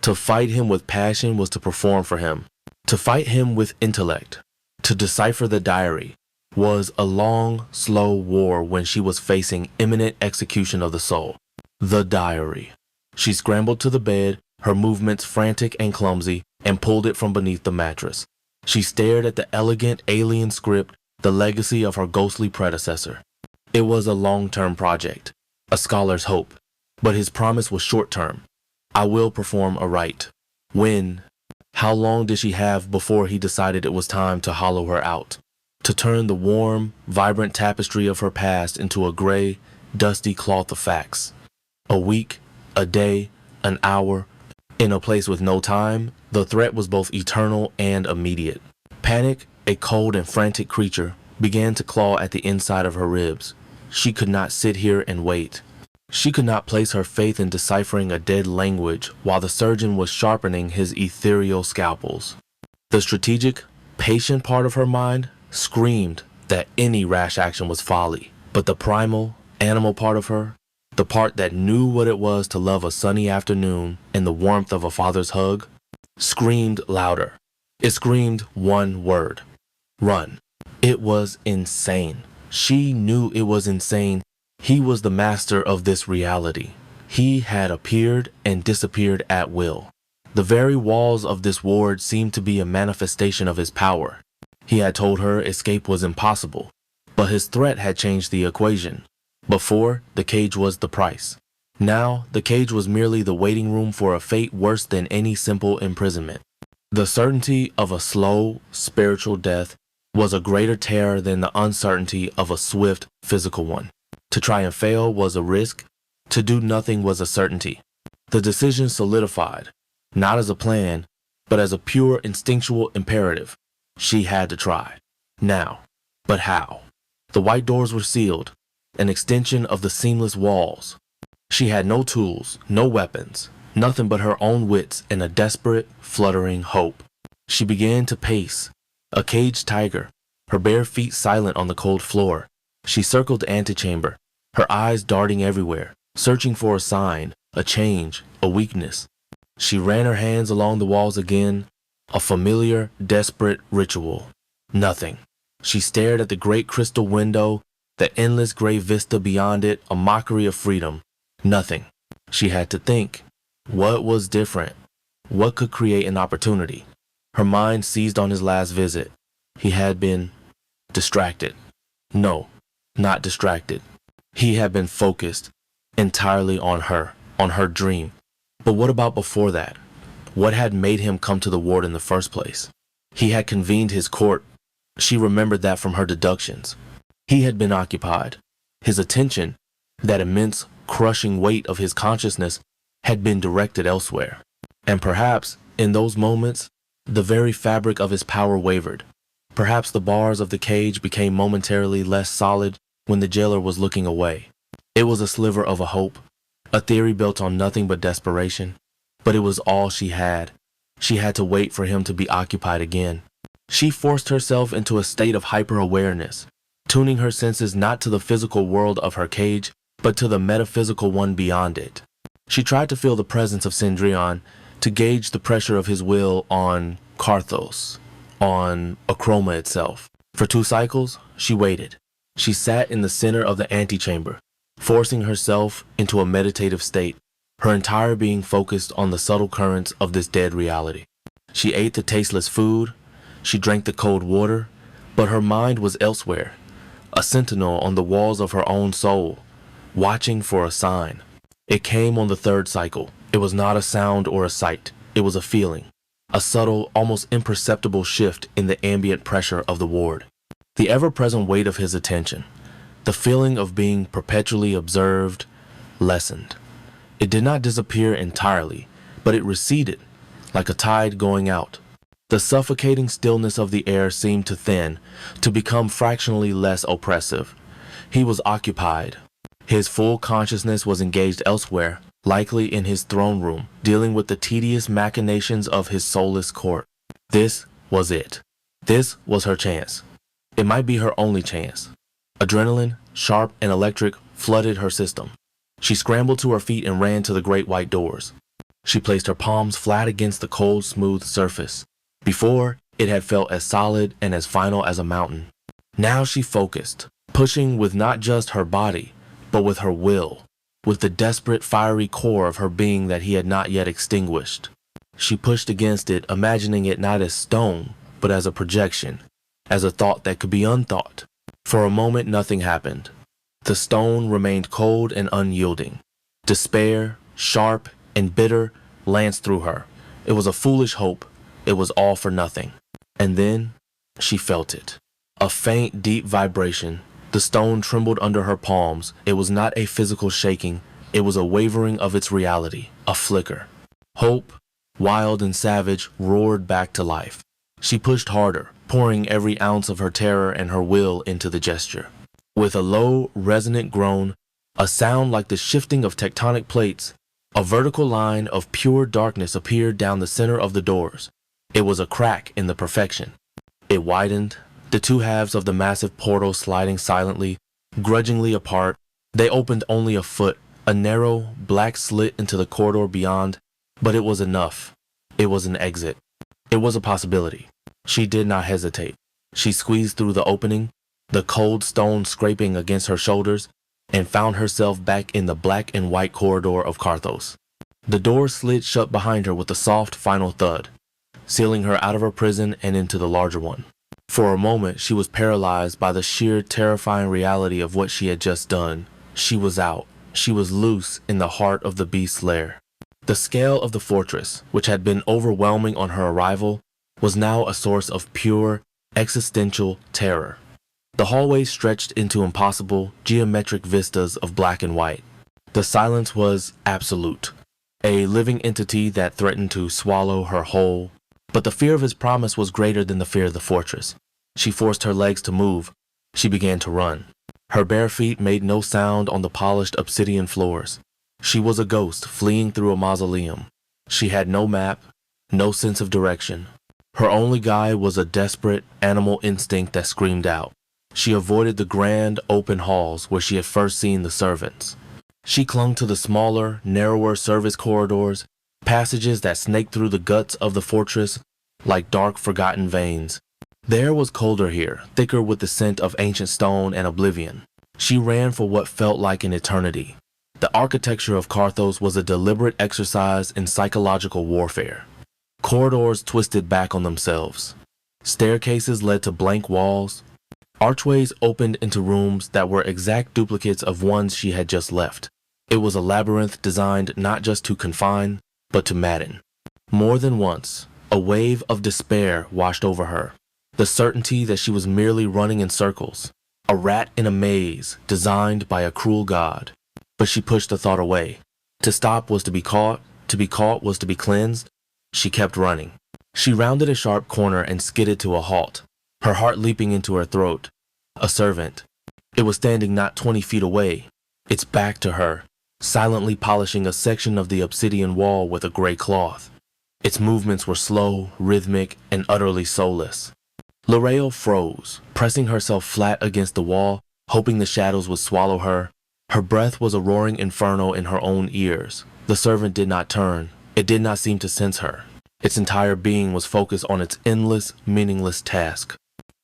To fight him with passion was to perform for him. To fight him with intellect, to decipher the diary, was a long, slow war when she was facing imminent execution of the soul. The diary. She scrambled to the bed, her movements frantic and clumsy, and pulled it from beneath the mattress. She stared at the elegant alien script, the legacy of her ghostly predecessor. It was a long-term project, a scholar's hope, but his promise was short-term. I will perform a rite. When? How long did she have before he decided it was time to hollow her out? To turn the warm, vibrant tapestry of her past into a gray, dusty cloth of facts. A week, a day, an hour. In a place with no time, the threat was both eternal and immediate. Panic, a cold and frantic creature, began to claw at the inside of her ribs. She could not sit here and wait. She could not place her faith in deciphering a dead language while the surgeon was sharpening his ethereal scalpels. The strategic, patient part of her mind screamed that any rash action was folly, but the primal, animal part of her, the part that knew what it was to love a sunny afternoon and the warmth of a father's hug, screamed louder. It screamed one word: run. It was insane. She knew it was insane. He was the master of this reality. He had appeared and disappeared at will. The very walls of this ward seemed to be a manifestation of his power. He had told her escape was impossible, but his threat had changed the equation. Before, the cage was the price. Now, the cage was merely the waiting room for a fate worse than any simple imprisonment. The certainty of a slow, spiritual death was a greater terror than the uncertainty of a swift, physical one. To try and fail was a risk. To do nothing was a certainty. The decision solidified, not as a plan, but as a pure instinctual imperative. She had to try. Now. But how? The white doors were sealed, an extension of the seamless walls. She had no tools, no weapons, nothing but her own wits and a desperate, fluttering hope. She began to pace, a caged tiger, her bare feet silent on the cold floor. She circled the antechamber, her eyes darting everywhere, searching for a sign, a change, a weakness. She ran her hands along the walls again, a familiar, desperate ritual. Nothing. She stared at the great crystal window, the endless gray vista beyond it, a mockery of freedom. Nothing. She had to think. What was different? What could create an opportunity? Her mind seized on his last visit. He had been distracted. No, not distracted. He had been focused entirely on her dream. But what about before that? What had made him come to the ward in the first place? He had convened his court. She remembered that from her deductions. He had been occupied. His attention, that immense, crushing weight of his consciousness, had been directed elsewhere. And perhaps, in those moments, the very fabric of his power wavered. Perhaps the bars of the cage became momentarily less solid when the jailer was looking away. It was a sliver of a hope, a theory built on nothing but desperation. But it was all she had. She had to wait for him to be occupied again. She forced herself into a state of hyper-awareness, tuning her senses not to the physical world of her cage, but to the metaphysical one beyond it. She tried to feel the presence of Cendrillon, to gauge the pressure of his will on Carthos, on A Chroma itself. For 2 cycles, she waited. She sat in the center of the antechamber, forcing herself into a meditative state, her entire being focused on the subtle currents of this dead reality. She ate the tasteless food, she drank the cold water, but her mind was elsewhere, a sentinel on the walls of her own soul, watching for a sign. It came on the 3rd cycle. It was not a sound or a sight. It was a feeling, a subtle, almost imperceptible shift in the ambient pressure of the ward. The ever-present weight of his attention, the feeling of being perpetually observed, lessened. It did not disappear entirely, but it receded, like a tide going out. The suffocating stillness of the air seemed to thin, to become fractionally less oppressive. He was occupied. His full consciousness was engaged elsewhere, likely in his throne room, dealing with the tedious machinations of his soulless court. This was it. This was her chance. It might be her only chance. Adrenaline, sharp and electric, flooded her system. She scrambled to her feet and ran to the great white doors. She placed her palms flat against the cold, smooth surface. Before, it had felt as solid and as final as a mountain. Now she focused, pushing with not just her body, but with her will, with the desperate, fiery core of her being that he had not yet extinguished. She pushed against it, imagining it not as stone, but as a projection, as a thought that could be unthought. For a moment, nothing happened. The stone remained cold and unyielding. Despair, sharp and bitter, lanced through her. It was a foolish hope. It was all for nothing. And then she felt it. A faint, deep vibration. The stone trembled under her palms. It was not a physical shaking. It was a wavering of its reality, a flicker. Hope, wild and savage, roared back to life. She pushed harder, pouring every ounce of her terror and her will into the gesture. With a low, resonant groan, a sound like the shifting of tectonic plates, a vertical line of pure darkness appeared down the center of the doors. It was a crack in the perfection. It widened, the 2 halves of the massive portal sliding silently, grudgingly apart. They opened only a foot, a narrow, black slit into the corridor beyond, but it was enough. It was an exit. It was a possibility. She did not hesitate. She squeezed through the opening, the cold stone scraping against her shoulders, and found herself back in the black and white corridor of Carthos. The door slid shut behind her with a soft, final thud, sealing her out of her prison and into the larger one. For a moment, she was paralyzed by the sheer, terrifying reality of what she had just done. She was out. She was loose in the heart of the beast's lair. The scale of the fortress, which had been overwhelming on her arrival, was now a source of pure, existential terror. The hallway stretched into impossible, geometric vistas of black and white. The silence was absolute, a living entity that threatened to swallow her whole. But the fear of his promise was greater than the fear of the fortress. She forced her legs to move. She began to run. Her bare feet made no sound on the polished obsidian floors. She was a ghost fleeing through a mausoleum. She had no map, no sense of direction. Her only guide was a desperate animal instinct that screamed out. She avoided the grand, open halls where she had first seen the servants. She clung to the smaller, narrower service corridors, passages that snaked through the guts of the fortress like dark, forgotten veins. The air was colder here, thicker with the scent of ancient stone and oblivion. She ran for what felt like an eternity. The architecture of Carthos was a deliberate exercise in psychological warfare. Corridors twisted back on themselves. Staircases led to blank walls. Archways opened into rooms that were exact duplicates of ones she had just left. It was a labyrinth designed not just to confine, but to madden. More than once, a wave of despair washed over her. The certainty that she was merely running in circles, a rat in a maze designed by a cruel god. But she pushed the thought away. To stop was to be caught was to be cleansed. She kept running. She rounded a sharp corner and skidded to a halt, her heart leaping into her throat. A servant. It was standing not 20 feet away, its back to her, silently polishing a section of the obsidian wall with a gray cloth. Its movements were slow, rhythmic, and utterly soulless. Loreo froze, pressing herself flat against the wall, hoping the shadows would swallow her. Her breath was a roaring inferno in her own ears. The servant did not turn. It did not seem to sense her. Its entire being was focused on its endless, meaningless task.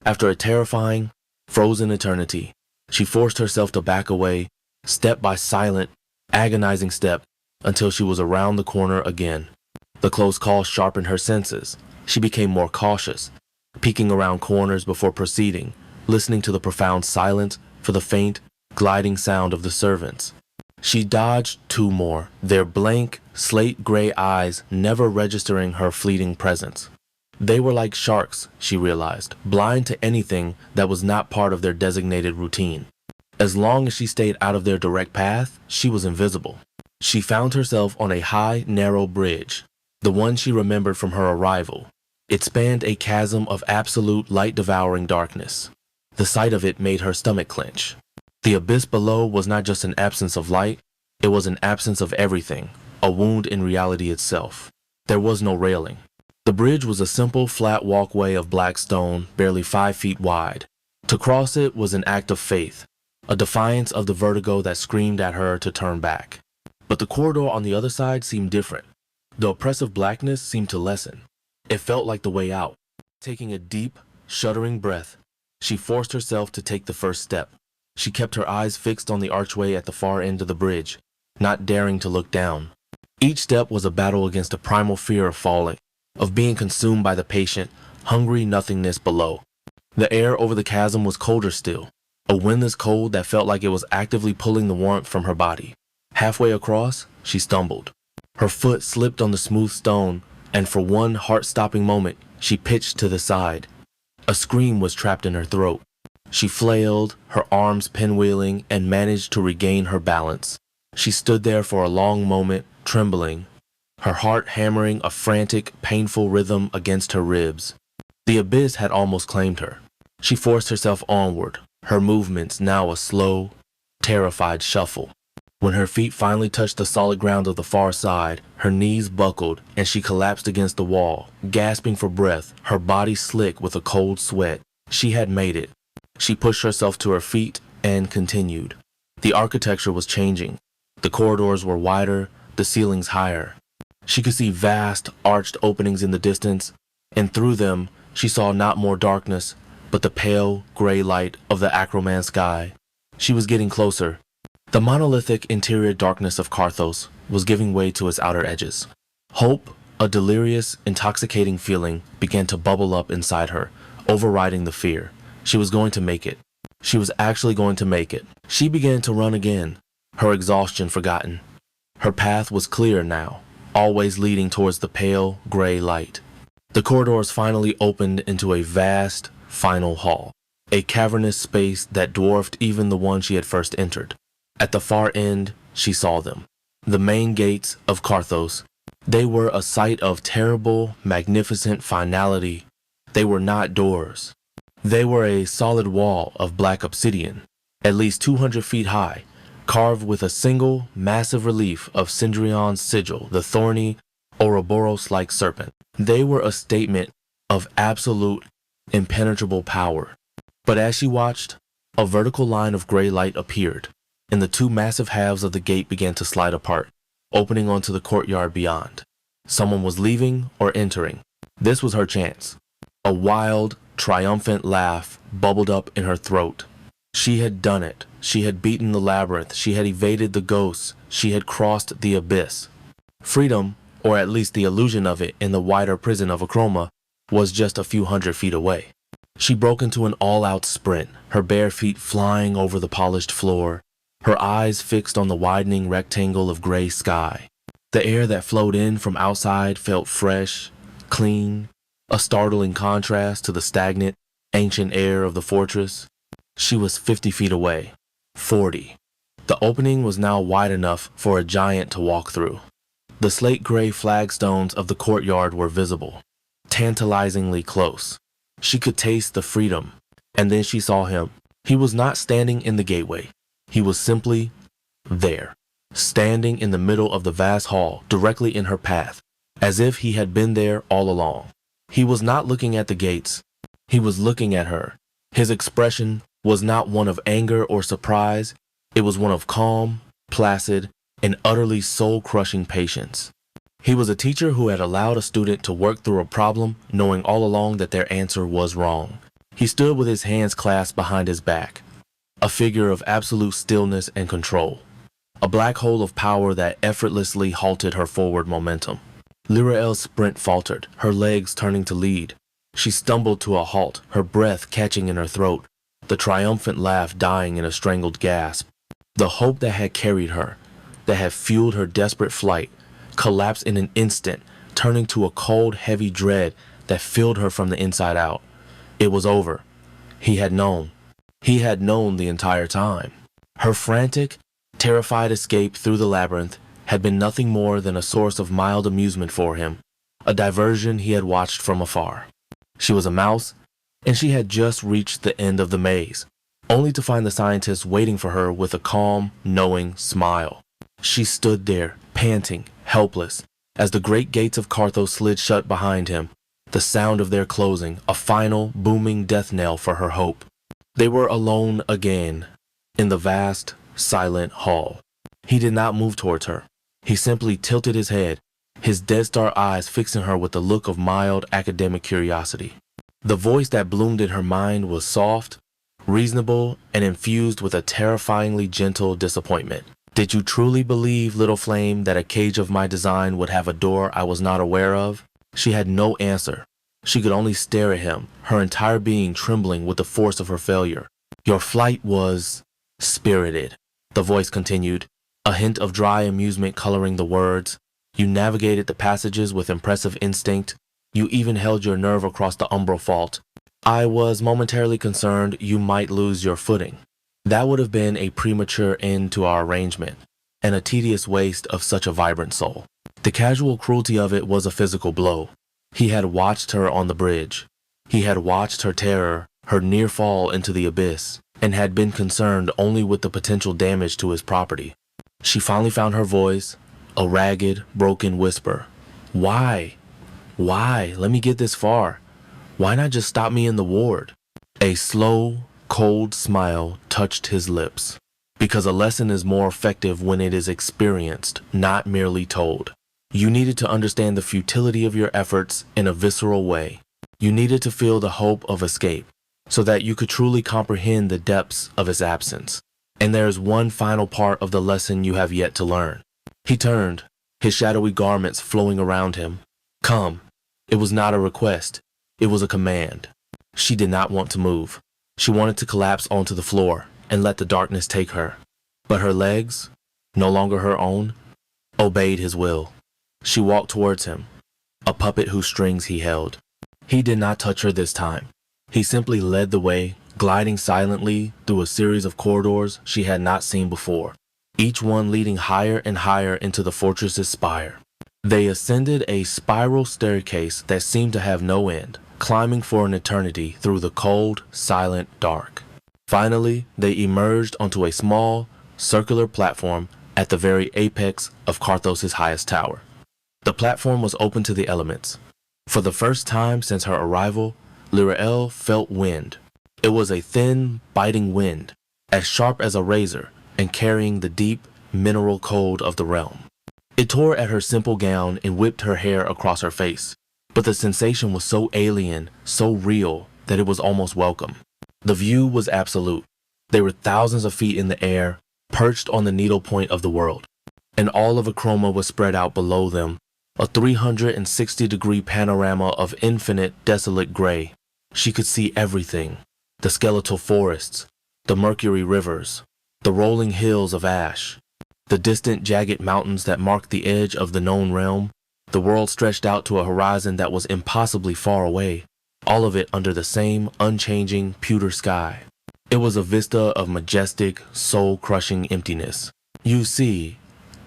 After a terrifying, frozen eternity, she forced herself to back away, step by silent, agonizing step, until she was around the corner again. The close call sharpened her senses. She became more cautious, peeking around corners before proceeding, listening to the profound silence for the faint, gliding sound of the servants. She dodged 2 more, their blank, slate-gray eyes never registering her fleeting presence. They were like sharks, she realized, blind to anything that was not part of their designated routine. As long as she stayed out of their direct path, she was invisible. She found herself on a high, narrow bridge, the one she remembered from her arrival. It spanned a chasm of absolute light-devouring darkness. The sight of it made her stomach clench. The abyss below was not just an absence of light, it was an absence of everything, a wound in reality itself. There was no railing. The bridge was a simple, flat walkway of black stone, barely 5 feet wide. To cross it was an act of faith, a defiance of the vertigo that screamed at her to turn back. But the corridor on the other side seemed different. The oppressive blackness seemed to lessen. It felt like the way out. Taking a deep, shuddering breath, she forced herself to take the first step. She kept her eyes fixed on the archway at the far end of the bridge, not daring to look down. Each step was a battle against a primal fear of falling, of being consumed by the patient, hungry nothingness below. The air over the chasm was colder still, a windless cold that felt like it was actively pulling the warmth from her body. Halfway across, she stumbled. Her foot slipped on the smooth stone, and for one heart-stopping moment, she pitched to the side. A scream was trapped in her throat. She flailed, her arms pinwheeling, and managed to regain her balance. She stood there for a long moment, trembling, her heart hammering a frantic, painful rhythm against her ribs. The abyss had almost claimed her. She forced herself onward, her movements now a slow, terrified shuffle. When her feet finally touched the solid ground of the far side, her knees buckled and she collapsed against the wall, gasping for breath, her body slick with a cold sweat. She had made it. She pushed herself to her feet and continued. The architecture was changing. The corridors were wider, the ceilings higher. She could see vast, arched openings in the distance, and through them she saw not more darkness, but the pale, gray light of the Acroman sky. She was getting closer. The monolithic interior darkness of Carthos was giving way to its outer edges. Hope, a delirious, intoxicating feeling, began to bubble up inside her, overriding the fear. She was going to make it. She was actually going to make it. She began to run again, her exhaustion forgotten. Her path was clear now, always leading towards the pale, gray light. The corridors finally opened into a vast, final hall, a cavernous space that dwarfed even the one she had first entered. At the far end, she saw them. The main gates of Carthos. They were a sight of terrible, magnificent finality. They were not doors. They were a solid wall of black obsidian, at least 200 feet high, carved with a single, massive relief of Cendrion's sigil, the thorny, Ouroboros-like serpent. They were a statement of absolute, impenetrable power. But as she watched, A vertical line of gray light appeared, and the two massive halves of the gate began to slide apart, opening onto the courtyard beyond. Someone was leaving or entering. This was her chance. A wild, triumphant laugh bubbled up in her throat. She had done it. She had beaten the labyrinth. She had evaded the ghosts. She had crossed the abyss. Freedom, or at least the illusion of it in the wider prison of A Chroma, was just a few hundred feet away. She broke into an all-out sprint, her bare feet flying over the polished floor, her eyes fixed on the widening rectangle of gray sky. The air that flowed in from outside felt fresh, clean, a startling contrast to the stagnant, ancient air of the fortress. She was 50 feet away. 40. The opening was now wide enough for a giant to walk through. The slate-gray flagstones of the courtyard were visible, tantalizingly close. She could taste the freedom, and then she saw him. He was not standing in the gateway. He was simply there, standing in the middle of the vast hall, directly in her path, as if he had been there all along. He was not looking at the gates. He was looking at her. His expression was not one of anger or surprise. It was one of calm, placid, and utterly soul-crushing patience. He was a teacher who had allowed a student to work through a problem, knowing all along that their answer was wrong. He stood with his hands clasped behind his back, a figure of absolute stillness and control, a black hole of power that effortlessly halted her forward momentum. Lyrael's sprint faltered, her legs turning to lead. She stumbled to a halt, her breath catching in her throat, the triumphant laugh dying in a strangled gasp. The hope that had carried her, that had fueled her desperate flight, collapsed in an instant, turning to a cold, heavy dread that filled her from the inside out. It was over. He had known. He had known the entire time. Her frantic, terrified escape through the labyrinth had been nothing more than a source of mild amusement for him, a diversion he had watched from afar. She was a mouse, and she had just reached the end of the maze, only to find the scientist waiting for her with a calm, knowing smile. She stood there, panting, helpless, as the great gates of Carthos slid shut behind him, the sound of their closing, a final, booming death knell for her hope. They were alone again, in the vast, silent hall. He did not move towards her. He simply tilted his head, his Dead Star eyes fixing her with a look of mild academic curiosity. The voice that bloomed in her mind was soft, reasonable, and infused with a terrifyingly gentle disappointment. Did you truly believe, little flame, that a cage of my design would have a door I was not aware of? She had no answer. She could only stare at him, her entire being trembling with the force of her failure. Your flight was spirited, the voice continued, a hint of dry amusement coloring the words. You navigated the passages with impressive instinct. You even held your nerve across the umbral fault. I was momentarily concerned you might lose your footing. That would have been a premature end to our arrangement, and a tedious waste of such a vibrant soul. The casual cruelty of it was a physical blow. He had watched her on the bridge. He had watched her terror, her near fall into the abyss, and had been concerned only with the potential damage to his property. She finally found her voice, a ragged, broken whisper. Why? Why? Let me get this far. Why not just stop me in the ward? A slow, cold smile touched his lips. Because a lesson is more effective when it is experienced, not merely told. You needed to understand the futility of your efforts in a visceral way. You needed to feel the hope of escape, so that you could truly comprehend the depths of its absence. And there is one final part of the lesson you have yet to learn. He turned, his shadowy garments flowing around him. Come. It was not a request. It was a command. She did not want to move. She wanted to collapse onto the floor and let the darkness take her. But her legs, no longer her own, obeyed his will. She walked towards him, a puppet whose strings he held. He did not touch her this time. He simply led the way, gliding silently through a series of corridors she had not seen before, each one leading higher and higher into the fortress's spire. They ascended a spiral staircase that seemed to have no end, climbing for an eternity through the cold, silent dark. Finally, they emerged onto a small, circular platform at the very apex of Carthos' highest tower. The platform was open to the elements. For the first time since her arrival, Lyrael felt wind. It was a thin, biting wind, as sharp as a razor and carrying the deep, mineral cold of the realm. It tore at her simple gown and whipped her hair across her face, but the sensation was so alien, so real, that it was almost welcome. The view was absolute. They were thousands of feet in the air, perched on the needlepoint of the world, and all of A Chroma was spread out below them, a 360-degree panorama of infinite, desolate gray. She could see everything: the skeletal forests, the mercury rivers, the rolling hills of ash, the distant jagged mountains that marked the edge of the known realm. The world stretched out to a horizon that was impossibly far away, all of it under the same unchanging, pewter sky. It was a vista of majestic, soul-crushing emptiness. "You see,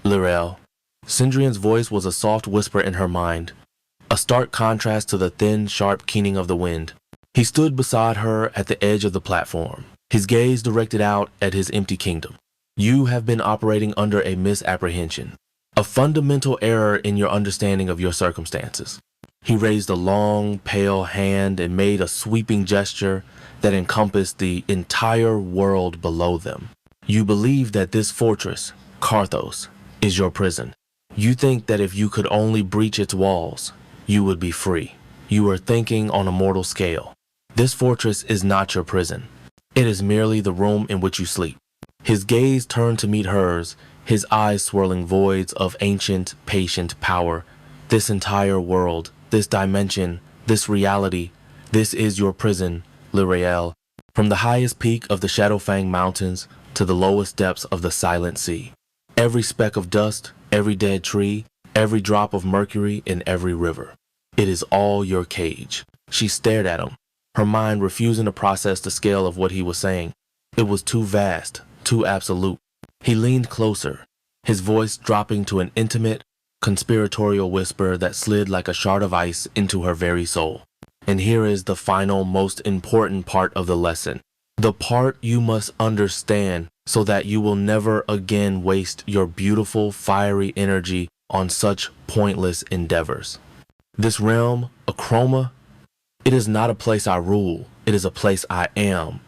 Lirel." Cendrion's voice was a soft whisper in her mind, a stark contrast to the thin, sharp keening of the wind. He stood beside her at the edge of the platform, his gaze directed out at his empty kingdom. "You have been operating under a misapprehension, a fundamental error in your understanding of your circumstances." He raised a long, pale hand and made a sweeping gesture that encompassed the entire world below them. "You believe that this fortress, Carthos, is your prison. You think that if you could only breach its walls, you would be free. You are thinking on a mortal scale. This fortress is not your prison. It is merely the room in which you sleep." His gaze turned to meet hers, his eyes swirling voids of ancient, patient power. "This entire world, this dimension, this reality, this is your prison, Lirel. From the highest peak of the Shadowfang Mountains to the lowest depths of the Silent Sea. Every speck of dust, every dead tree, every drop of mercury in every river. It is all your cage." She stared at him, her mind refusing to process the scale of what he was saying. It was too vast, too absolute. He leaned closer, his voice dropping to an intimate, conspiratorial whisper that slid like a shard of ice into her very soul. "And here is the final, most important part of the lesson. The part you must understand so that you will never again waste your beautiful, fiery energy on such pointless endeavors. This realm, A Chroma, it is not a place I rule. It is a place I am.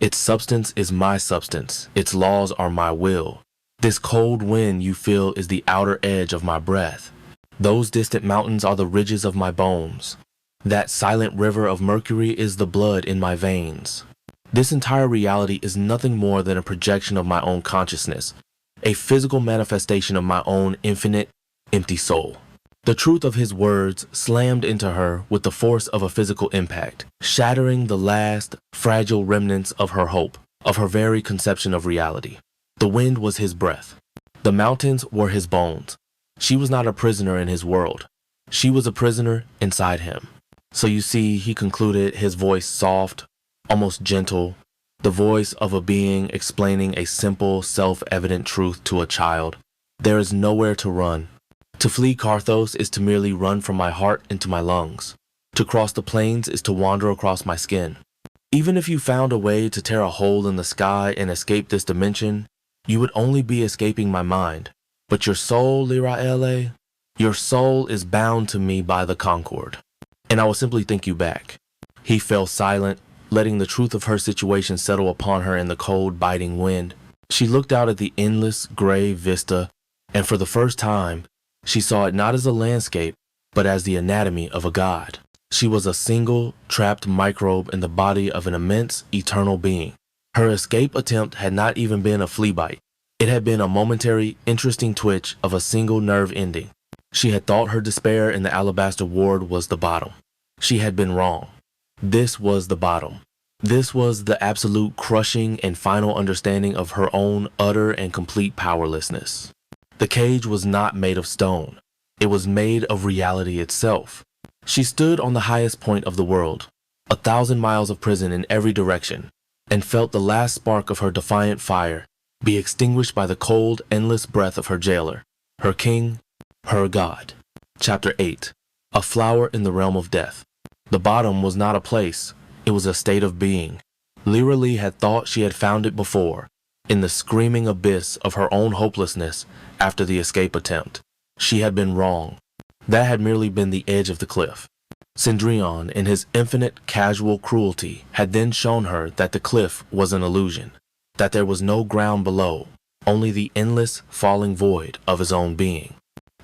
Its substance is my substance. Its laws are my will. This cold wind you feel is the outer edge of my breath. Those distant mountains are the ridges of my bones. That silent river of mercury is the blood in my veins. This entire reality is nothing more than a projection of my own consciousness, a physical manifestation of my own infinite, empty soul." The truth of his words slammed into her with the force of a physical impact, shattering the last, fragile remnants of her hope, of her very conception of reality. The wind was his breath. The mountains were his bones. She was not a prisoner in his world. She was a prisoner inside him. "So you see," he concluded, his voice soft, almost gentle, the voice of a being explaining a simple, self-evident truth to a child. "There is nowhere to run. To flee Carthos is to merely run from my heart into my lungs. To cross the plains is to wander across my skin. Even if you found a way to tear a hole in the sky and escape this dimension, you would only be escaping my mind. But your soul, Liraele, your soul is bound to me by the Concord, and I will simply think you back." He fell silent, letting the truth of her situation settle upon her in the cold, biting wind. She looked out at the endless, gray vista, and for the first time, she saw it not as a landscape, but as the anatomy of a god. She was a single, trapped microbe in the body of an immense, eternal being. Her escape attempt had not even been a flea bite. It had been a momentary, interesting twitch of a single nerve ending. She had thought her despair in the alabaster ward was the bottom. She had been wrong. This was the bottom. This was the absolute crushing and final understanding of her own utter and complete powerlessness. The cage was not made of stone. It was made of reality itself. She stood on the highest point of the world, 1,000 miles of prison in every direction, and felt the last spark of her defiant fire be extinguished by the cold, endless breath of her jailer, her king, her god. Chapter 8. A Flower in the Realm of Death. The bottom was not a place, it was a state of being. Lyra Lee had thought she had found it before, in the screaming abyss of her own hopelessness after the escape attempt. She had been wrong. That had merely been the edge of the cliff. Cendrillon, in his infinite casual cruelty, had then shown her that the cliff was an illusion, that there was no ground below, only the endless falling void of his own being.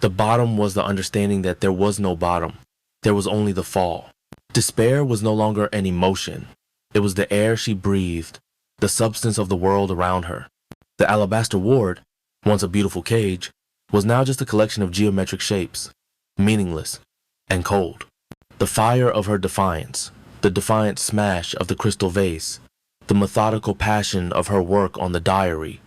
The bottom was the understanding that there was no bottom, there was only the fall. Despair was no longer an emotion, it was the air she breathed, the substance of the world around her. The alabaster ward, once a beautiful cage, was now just a collection of geometric shapes, meaningless and cold. The fire of her defiance, the defiant smash of the crystal vase, the methodical passion of her work on the diary,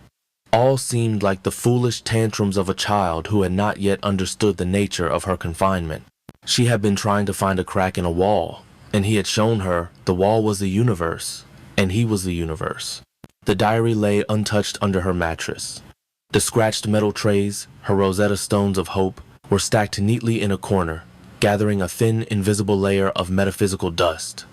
all seemed like the foolish tantrums of a child who had not yet understood the nature of her confinement. She had been trying to find a crack in a wall, and he had shown her the wall was the universe, and he was the universe. The diary lay untouched under her mattress. The scratched metal trays, her Rosetta Stones of hope, were stacked neatly in a corner, gathering a thin, invisible layer of metaphysical dust.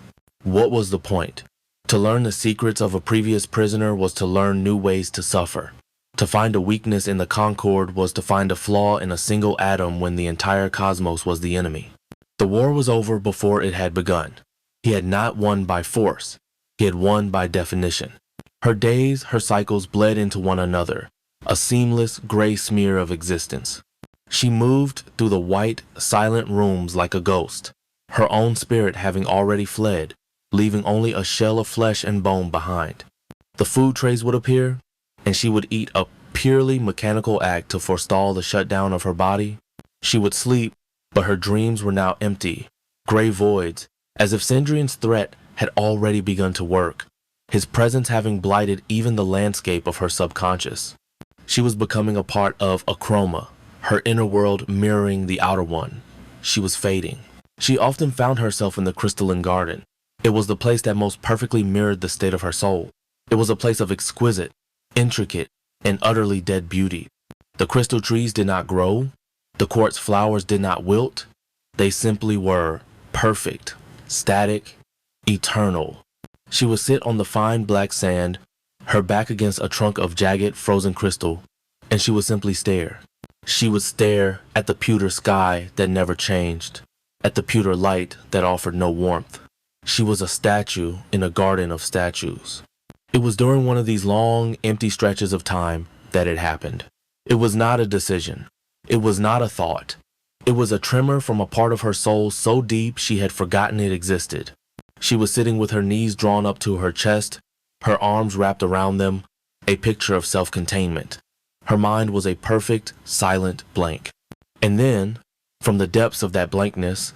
What was the point? To learn the secrets of a previous prisoner was to learn new ways to suffer. To find a weakness in the concord was to find a flaw in a single atom when the entire cosmos was the enemy. The war was over before it had begun. He had not won by force. He had won by definition. Her days, her cycles bled into one another, a seamless gray smear of existence. She moved through the white, silent rooms like a ghost, her own spirit having already fled, leaving only a shell of flesh and bone behind. The food trays would appear, and she would eat, a purely mechanical act to forestall the shutdown of her body. She would sleep, but her dreams were now empty, gray voids, as if Cendrillon's threat had already begun to work, his presence having blighted even the landscape of her subconscious. She was becoming a part of A Chroma, her inner world mirroring the outer one. She was fading. She often found herself in the crystalline garden. It was the place that most perfectly mirrored the state of her soul. It was a place of exquisite, intricate, and utterly dead beauty. The crystal trees did not grow. The quartz flowers did not wilt. They simply were perfect, static, eternal. She would sit on the fine black sand, her back against a trunk of jagged, frozen crystal, and she would simply stare. She would stare at the pewter sky that never changed, at the pewter light that offered no warmth. She was a statue in a garden of statues. It was during one of these long, empty stretches of time that it happened. It was not a decision. It was not a thought. It was a tremor from a part of her soul so deep she had forgotten it existed. She was sitting with her knees drawn up to her chest, her arms wrapped around them, a picture of self-containment. Her mind was a perfect, silent blank. And then, from the depths of that blankness,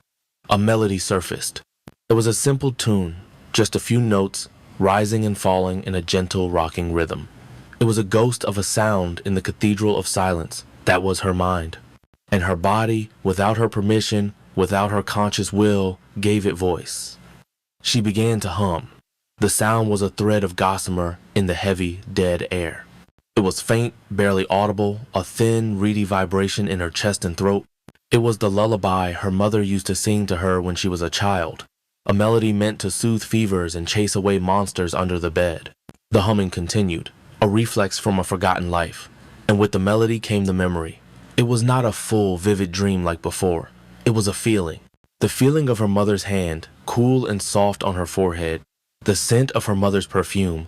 a melody surfaced. It was a simple tune, just a few notes, rising and falling in a gentle, rocking rhythm. It was a ghost of a sound in the cathedral of silence. That was her mind. And her body, without her permission, without her conscious will, gave it voice. She began to hum. The sound was a thread of gossamer in the heavy, dead air. It was faint, barely audible, a thin, reedy vibration in her chest and throat. It was the lullaby her mother used to sing to her when she was a child, a melody meant to soothe fevers and chase away monsters under the bed. The humming continued, a reflex from a forgotten life, and with the melody came the memory. It was not a full, vivid dream like before. It was a feeling. The feeling of her mother's hand, cool and soft on her forehead, the scent of her mother's perfume,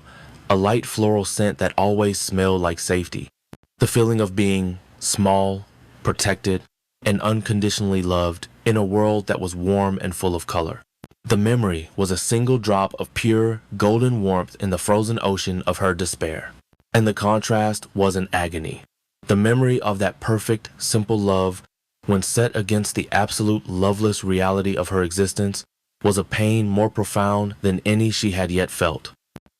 a light floral scent that always smelled like safety. The feeling of being small, protected, and unconditionally loved in a world that was warm and full of color. The memory was a single drop of pure, golden warmth in the frozen ocean of her despair. And the contrast was an agony. The memory of that perfect, simple love, when set against the absolute loveless reality of her existence, was a pain more profound than any she had yet felt.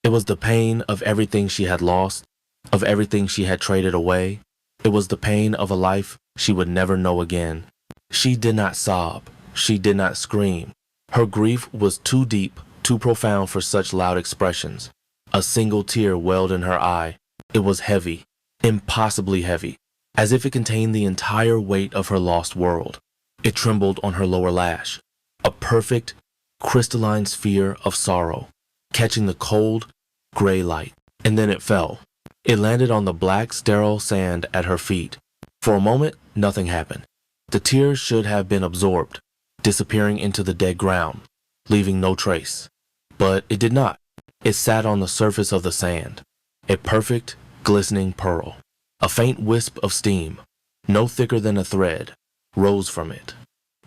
It was the pain of everything she had lost, of everything she had traded away. It was the pain of a life she would never know again. She did not sob. She did not scream. Her grief was too deep, too profound for such loud expressions. A single tear welled in her eye. It was heavy, impossibly heavy, as if it contained the entire weight of her lost world. It trembled on her lower lash, a perfect, crystalline sphere of sorrow, catching the cold, gray light. And then it fell. It landed on the black, sterile sand at her feet. For a moment, nothing happened. The tears should have been absorbed. disappearing into the dead ground, leaving no trace. But it did not. It sat on the surface of the sand, a perfect, glistening pearl. A faint wisp of steam, no thicker than a thread, rose from it.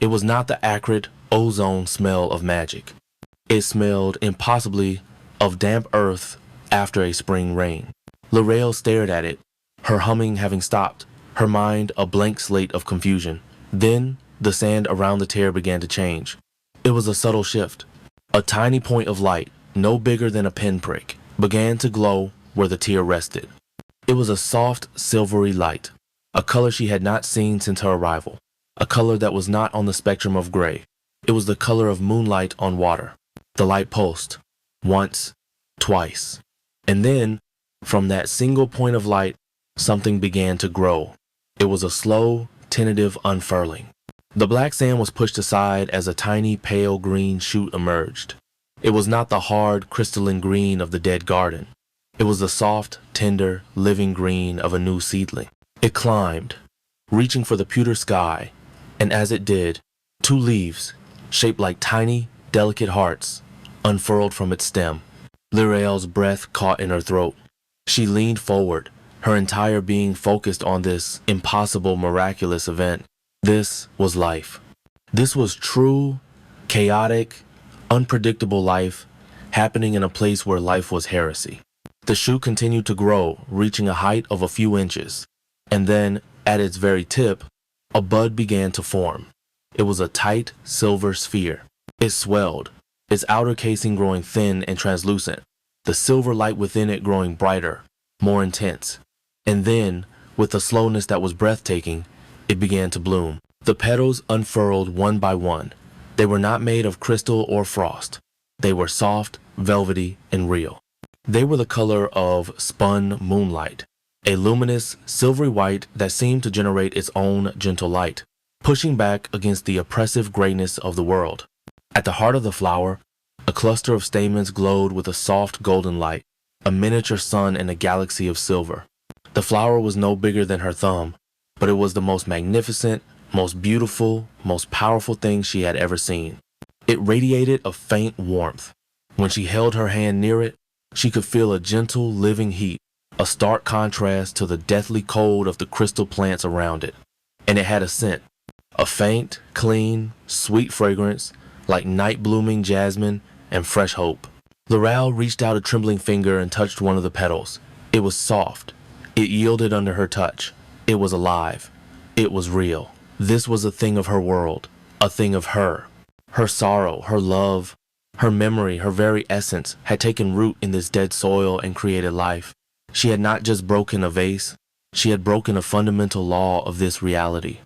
It was not the acrid, ozone smell of magic. It smelled impossibly of damp earth after a spring rain. L'Oreal stared at it, her humming having stopped, her mind a blank slate of confusion. Then the sand around the tear began to change. It was a subtle shift. A tiny point of light, no bigger than a pinprick, began to glow where the tear rested. It was a soft, silvery light, a color she had not seen since her arrival, a color that was not on the spectrum of gray. It was the color of moonlight on water. The light pulsed, once, twice, and then, from that single point of light, something began to grow. It was a slow, tentative unfurling. The black sand was pushed aside as a tiny pale green shoot emerged. It was not the hard, crystalline green of the dead garden. It was the soft, tender, living green of a new seedling. It climbed, reaching for the pewter sky, and as it did, two leaves, shaped like tiny, delicate hearts, unfurled from its stem. L'Oreal's breath caught in her throat. She leaned forward, her entire being focused on this impossible, miraculous event. This was life. This was true, chaotic, unpredictable life happening in a place where life was heresy. The shoot continued to grow, reaching a height of a few inches, and then, at its very tip, a bud began to form. It was a tight, silver sphere. It swelled, its outer casing growing thin and translucent, the silver light within it growing brighter, more intense. And then, with a slowness that was breathtaking, it began to bloom. The petals unfurled one by one. They were not made of crystal or frost. They were soft, velvety, and real. They were the color of spun moonlight, a luminous, silvery white that seemed to generate its own gentle light, pushing back against the oppressive grayness of the world. At the heart of the flower, a cluster of stamens glowed with a soft golden light, a miniature sun in a galaxy of silver. The flower was no bigger than her thumb, but it was the most magnificent, most beautiful, most powerful thing she had ever seen. It radiated a faint warmth. When she held her hand near it, she could feel a gentle, living heat, a stark contrast to the deathly cold of the crystal plants around it. And it had a scent, a faint, clean, sweet fragrance, like night-blooming jasmine and fresh hope. L'Oreal reached out a trembling finger and touched one of the petals. It was soft. It yielded under her touch. It was alive. It was real. This was a thing of her world, a thing of her. Her sorrow, her love, her memory, her very essence had taken root in this dead soil and created life. She had not just broken a vase, she had broken a fundamental law of this reality.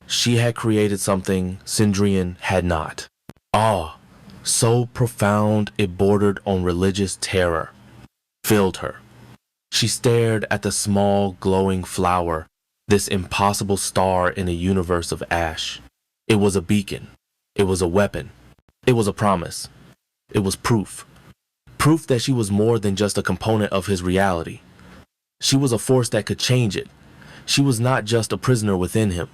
She had created something Cendrillon had not. Awe, so profound it bordered on religious terror, filled her. She stared at the small, glowing flower, this impossible star in a universe of ash. It was a beacon. It was a weapon. It was a promise. It was proof. Proof that she was more than just a component of his reality. She was a force that could change it. She was not just a prisoner within him.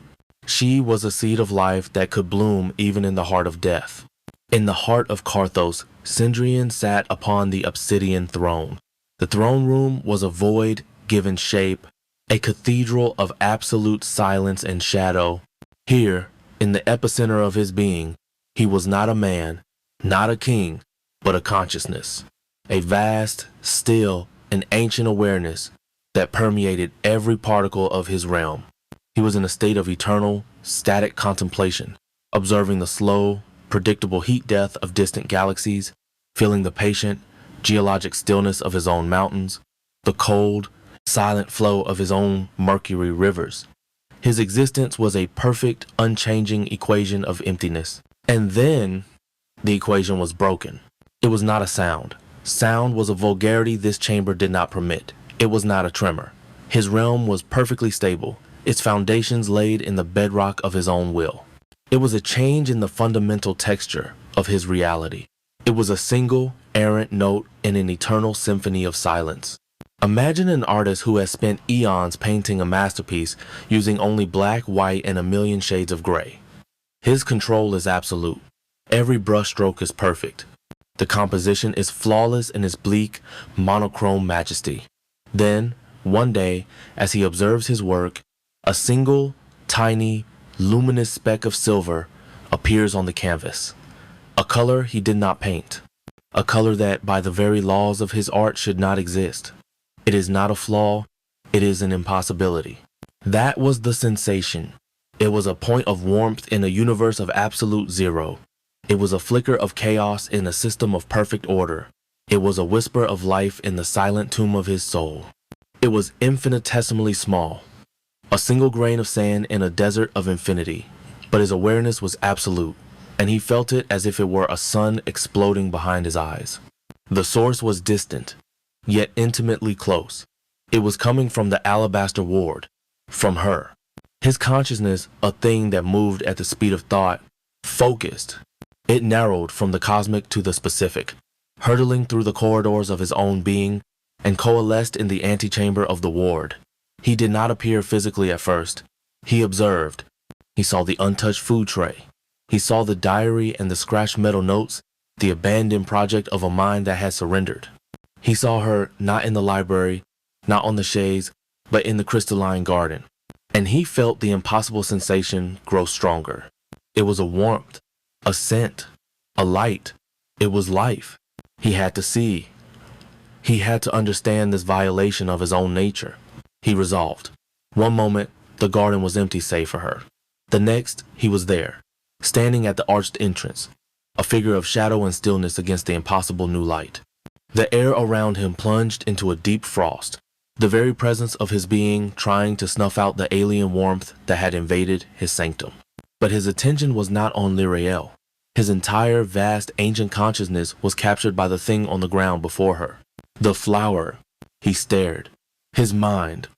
She was a seed of life that could bloom even in the heart of death. In the heart of Carthos, Cendrillon sat upon the obsidian throne. The throne room was a void given shape, a cathedral of absolute silence and shadow. Here, in the epicenter of his being, he was not a man, not a king, but a consciousness. A vast, still, and ancient awareness that permeated every particle of his realm. He was in a state of eternal, static contemplation, observing the slow, predictable heat death of distant galaxies, feeling the patient, geologic stillness of his own mountains, the cold, silent flow of his own mercury rivers. His existence was a perfect, unchanging equation of emptiness. And then, the equation was broken. It was not a sound. Sound was a vulgarity this chamber did not permit. It was not a tremor. His realm was perfectly stable, its foundations laid in the bedrock of his own will. It was a change in the fundamental texture of his reality. It was a single, errant note in an eternal symphony of silence. Imagine an artist who has spent eons painting a masterpiece using only black, white, and a million shades of gray. His control is absolute. Every brushstroke is perfect. The composition is flawless in its bleak, monochrome majesty. Then, one day, as he observes his work, a single, tiny, luminous speck of silver appears on the canvas. A color he did not paint. A color that, by the very laws of his art, should not exist. It is not a flaw, it is an impossibility. That was the sensation. It was a point of warmth in a universe of absolute zero. It was a flicker of chaos in a system of perfect order. It was a whisper of life in the silent tomb of his soul. It was infinitesimally small, a single grain of sand in a desert of infinity, but his awareness was absolute, and he felt it as if it were a sun exploding behind his eyes. The source was distant, yet intimately close. It was coming from the alabaster ward, from her. His consciousness, a thing that moved at the speed of thought, focused. It narrowed from the cosmic to the specific, hurtling through the corridors of his own being, and coalesced in the antechamber of the ward. He did not appear physically at first. He observed. He saw the untouched food tray. He saw the diary and the scratched metal notes, the abandoned project of a mind that had surrendered. He saw her not in the library, not on the shades, but in the crystalline garden. And he felt the impossible sensation grow stronger. It was a warmth, a scent, a light. It was life. He had to see. He had to understand this violation of his own nature. He resolved. One moment, the garden was empty save for her. The next, he was there, standing at the arched entrance, a figure of shadow and stillness against the impossible new light. The air around him plunged into a deep frost, the very presence of his being trying to snuff out the alien warmth that had invaded his sanctum. But his attention was not on Lyrael. His entire vast ancient consciousness was captured by the thing on the ground before her. The flower. He stared. His mind,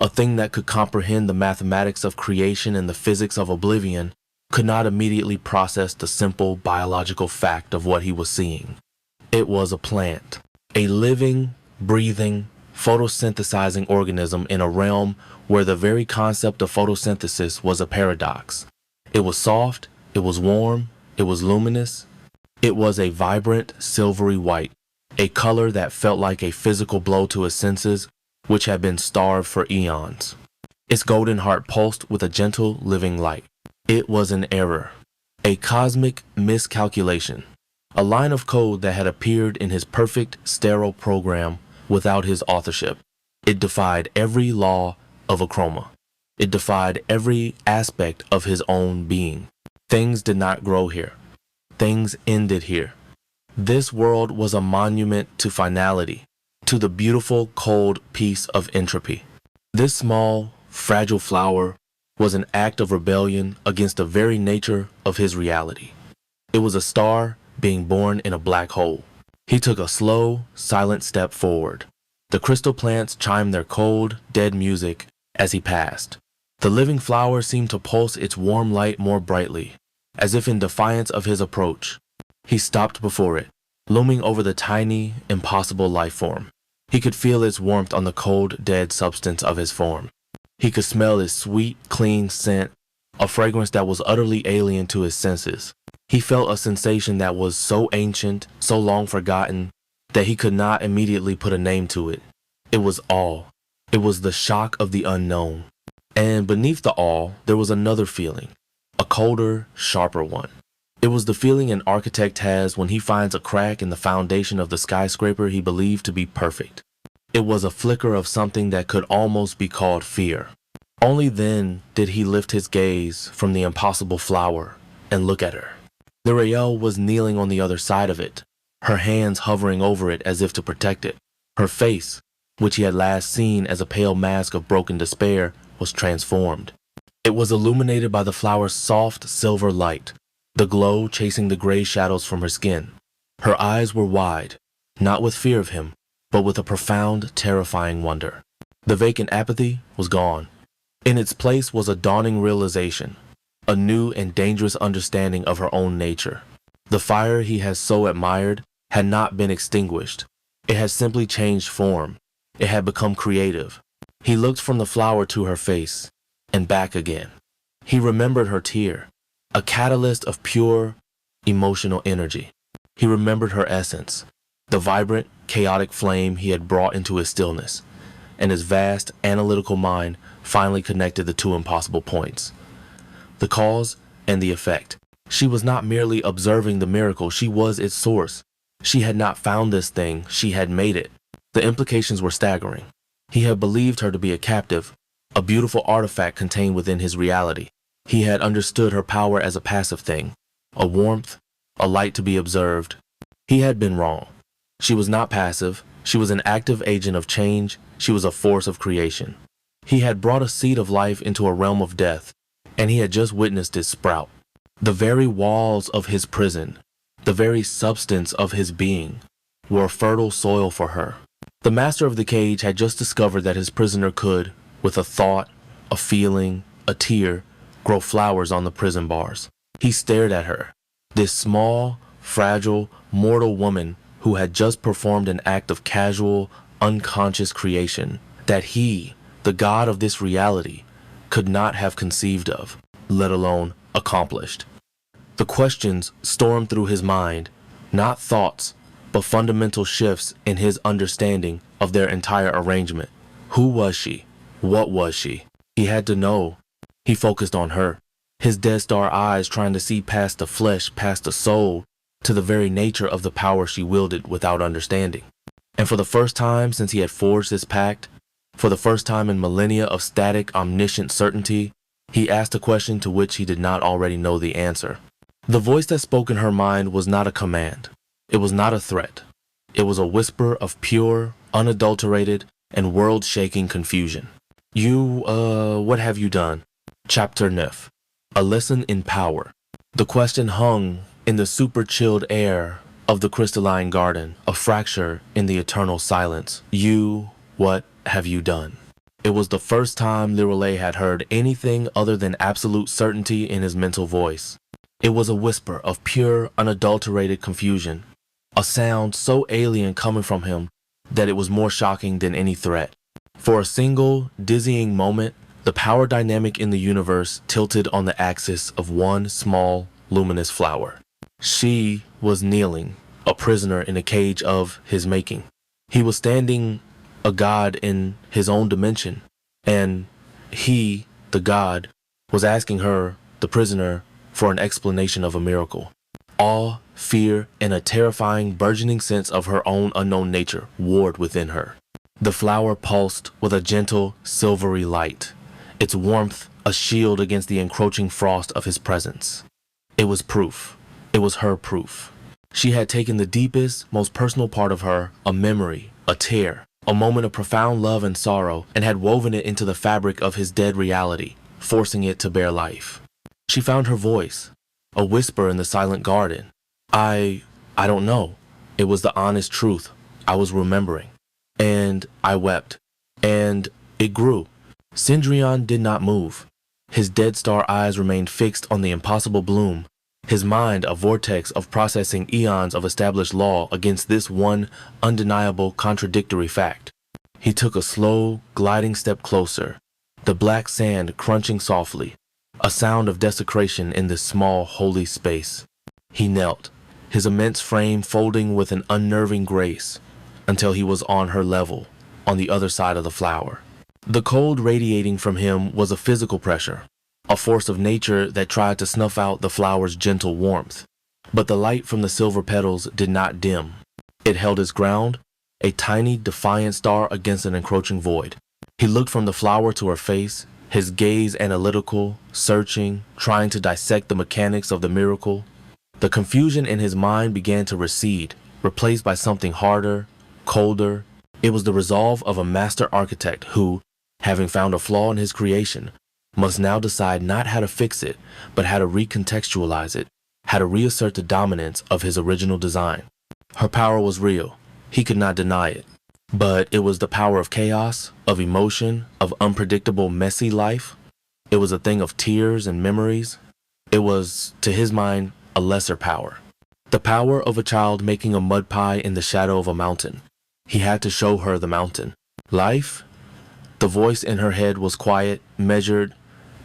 a thing that could comprehend the mathematics of creation and the physics of oblivion, could not immediately process the simple biological fact of what he was seeing. It was a plant, a living, breathing, photosynthesizing organism in a realm where the very concept of photosynthesis was a paradox. It was soft, it was warm, it was luminous. It was a vibrant, silvery white, a color that felt like a physical blow to his senses, which had been starved for eons. Its golden heart pulsed with a gentle, living light. It was an error, a cosmic miscalculation, a line of code that had appeared in his perfect, sterile program without his authorship. It defied every law of A Chroma. It defied every aspect of his own being. Things did not grow here. Things ended here. This world was a monument to finality, to the beautiful, cold peace of entropy. This small, fragile flower was an act of rebellion against the very nature of his reality. It was a star being born in a black hole. He took a slow, silent step forward. The crystal plants chimed their cold, dead music as he passed. The living flower seemed to pulse its warm light more brightly, as if in defiance of his approach. He stopped before it, looming over the tiny, impossible life form. He could feel its warmth on the cold, dead substance of his form. He could smell its sweet, clean scent, a fragrance that was utterly alien to his senses. He felt a sensation that was so ancient, so long forgotten, that he could not immediately put a name to it. It was awe. It was the shock of the unknown. And beneath the awe, there was another feeling, a colder, sharper one. It was the feeling an architect has when he finds a crack in the foundation of the skyscraper he believed to be perfect. It was a flicker of something that could almost be called fear. Only then did he lift his gaze from the impossible flower and look at her. Lyrael was kneeling on the other side of it, her hands hovering over it as if to protect it. Her face, which he had last seen as a pale mask of broken despair, was transformed. It was illuminated by the flower's soft silver light, the glow chasing the gray shadows from her skin. Her eyes were wide, not with fear of him, but with a profound, terrifying wonder. The vacant apathy was gone. In its place was a dawning realization, a new and dangerous understanding of her own nature. The fire he had so admired had not been extinguished. It had simply changed form. It had become creative. He looked from the flower to her face, and back again. He remembered her tear. a catalyst of pure emotional energy. He remembered her essence, the vibrant, chaotic flame he had brought into his stillness, and his vast, analytical mind finally connected the two impossible points: the cause and the effect. She was not merely observing the miracle, she was its source. She had not found this thing, she had made it. The implications were staggering. He had believed her to be a captive, a beautiful artifact contained within his reality. He had understood her power as a passive thing, a warmth, a light to be observed. He had been wrong. She was not passive, she was an active agent of change, she was a force of creation. He had brought a seed of life into a realm of death, and he had just witnessed it sprout. The very walls of his prison, the very substance of his being, were fertile soil for her. The master of the cage had just discovered that his prisoner could, with a thought, a feeling, a tear, grow flowers on the prison bars. He stared at her, this small, fragile, mortal woman who had just performed an act of casual, unconscious creation that he, the god of this reality, could not have conceived of, let alone accomplished. The questions stormed through his mind, not thoughts, but fundamental shifts in his understanding of their entire arrangement. Who was she? What was she? He had to know. He focused on her, his dead star eyes trying to see past the flesh, past the soul, to the very nature of the power she wielded without understanding. And for the first time since he had forged this pact, for the first time in millennia of static, omniscient certainty, he asked a question to which he did not already know the answer. The voice that spoke in her mind was not a command. It was not a threat. It was a whisper of pure, unadulterated, and world-shaking confusion. What have you done? Chapter 9. A lesson in power. The question hung in the super-chilled air of the crystalline garden, a fracture in the eternal silence. What have you done? It was the first time Lirelei had heard anything other than absolute certainty in his mental voice. It was a whisper of pure, unadulterated confusion, a sound so alien coming from him that it was more shocking than any threat. For a single, dizzying moment, the power dynamic in the universe tilted on the axis of one small, luminous flower. She was kneeling, a prisoner in a cage of his making. He was standing, a god in his own dimension, and he, the god, was asking her, the prisoner, for an explanation of a miracle. Awe, fear, and a terrifying, burgeoning sense of her own unknown nature warred within her. The flower pulsed with a gentle, silvery light, its warmth a shield against the encroaching frost of his presence. It was proof. It was her proof. She had taken the deepest, most personal part of her, a memory, a tear, a moment of profound love and sorrow, and had woven it into the fabric of his dead reality, forcing it to bear life. She found her voice, a whisper in the silent garden. I don't know. It was the honest truth. I was remembering. And I wept. And it grew. Cendrillon did not move. His dead star eyes remained fixed on the impossible bloom, his mind a vortex of processing eons of established law against this one undeniable contradictory fact. He took a slow, gliding step closer, the black sand crunching softly, a sound of desecration in this small, holy space. He knelt, his immense frame folding with an unnerving grace, until he was on her level, on the other side of the flower. The cold radiating from him was a physical pressure, a force of nature that tried to snuff out the flower's gentle warmth. But the light from the silver petals did not dim. It held its ground, a tiny, defiant star against an encroaching void. He looked from the flower to her face, his gaze analytical, searching, trying to dissect the mechanics of the miracle. The confusion in his mind began to recede, replaced by something harder, colder. It was the resolve of a master architect who, having found a flaw in his creation, must now decide not how to fix it, but how to recontextualize it, how to reassert the dominance of his original design. Her power was real. He could not deny it. But it was the power of chaos, of emotion, of unpredictable, messy life. It was a thing of tears and memories. It was, to his mind, a lesser power. The power of a child making a mud pie in the shadow of a mountain. He had to show her the mountain. Life? The voice in her head was quiet, measured,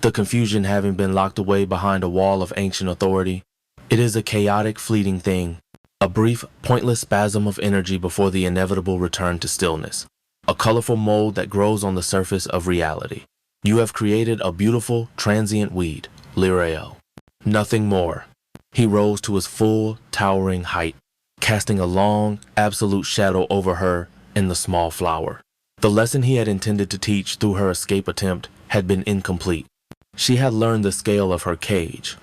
the confusion having been locked away behind a wall of ancient authority. It is a chaotic, fleeting thing, a brief, pointless spasm of energy before the inevitable return to stillness, a colorful mold that grows on the surface of reality. You have created a beautiful, transient weed, Lirael. Nothing more. He rose to his full, towering height, casting a long, absolute shadow over her and the small flower. The lesson he had intended to teach through her escape attempt had been incomplete. She had learned the scale of her cage,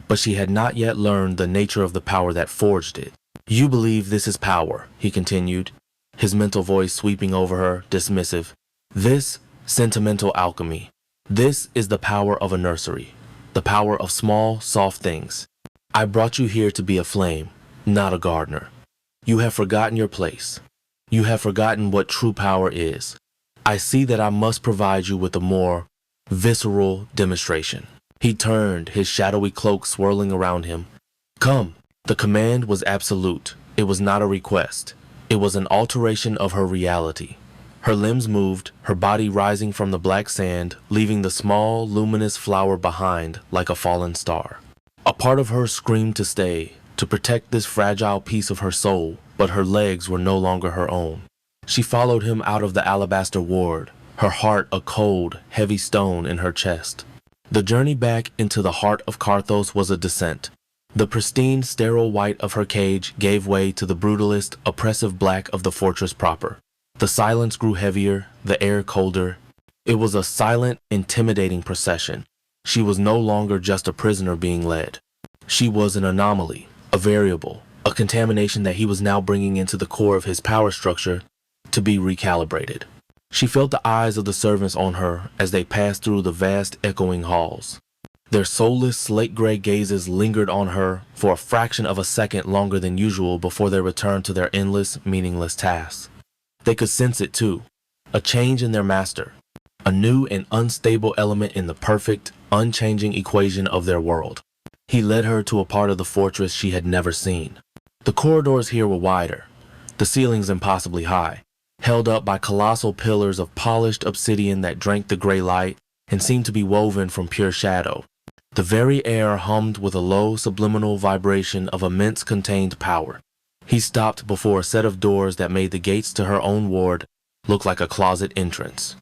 but she had not yet learned the nature of the power that forged it. You believe this is power, he continued, his mental voice sweeping over her, dismissive. This sentimental alchemy. This is the power of a nursery, the power of small, soft things. I brought you here to be a flame, not a gardener. You have forgotten your place. You have forgotten what true power is. I see that I must provide you with a more visceral demonstration. He turned, his shadowy cloak swirling around him. Come. The command was absolute. It was not a request. It was an alteration of her reality. Her limbs moved, her body rising from the black sand, leaving the small, luminous flower behind like a fallen star. A part of her screamed to stay, to protect this fragile piece of her soul, but her legs were no longer her own. She followed him out of the alabaster ward, her heart a cold, heavy stone in her chest. The journey back into the heart of Carthos was a descent. The pristine, sterile white of her cage gave way to the brutalist, oppressive black of the fortress proper. The silence grew heavier, the air colder. It was a silent, intimidating procession. She was no longer just a prisoner being led. She was an anomaly, a variable, a contamination that he was now bringing into the core of his power structure to be recalibrated. She felt the eyes of the servants on her as they passed through the vast, echoing halls. Their soulless, slate-gray gazes lingered on her for a fraction of a second longer than usual before they returned to their endless, meaningless tasks. They could sense it too, a change in their master, a new and unstable element in the perfect, unchanging equation of their world. He led her to a part of the fortress she had never seen. The corridors here were wider, the ceilings impossibly high, held up by colossal pillars of polished obsidian that drank the gray light and seemed to be woven from pure shadow. The very air hummed with a low subliminal vibration of immense contained power. He stopped before a set of doors that made the gates to her own ward look like a closet entrance.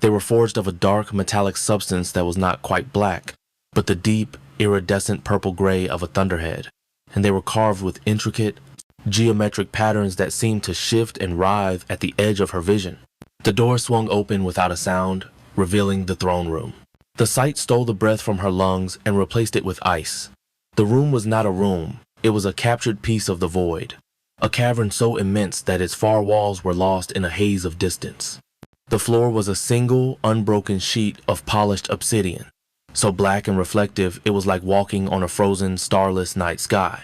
They were forged of a dark metallic substance that was not quite black, but the deep, iridescent purple-gray of a thunderhead, and they were carved with intricate, geometric patterns that seemed to shift and writhe at the edge of her vision. The door swung open without a sound, revealing the throne room. The sight stole the breath from her lungs and replaced it with ice. The room was not a room, it was a captured piece of the void, a cavern so immense that its far walls were lost in a haze of distance. The floor was a single, unbroken sheet of polished obsidian, so black and reflective it was like walking on a frozen, starless night sky.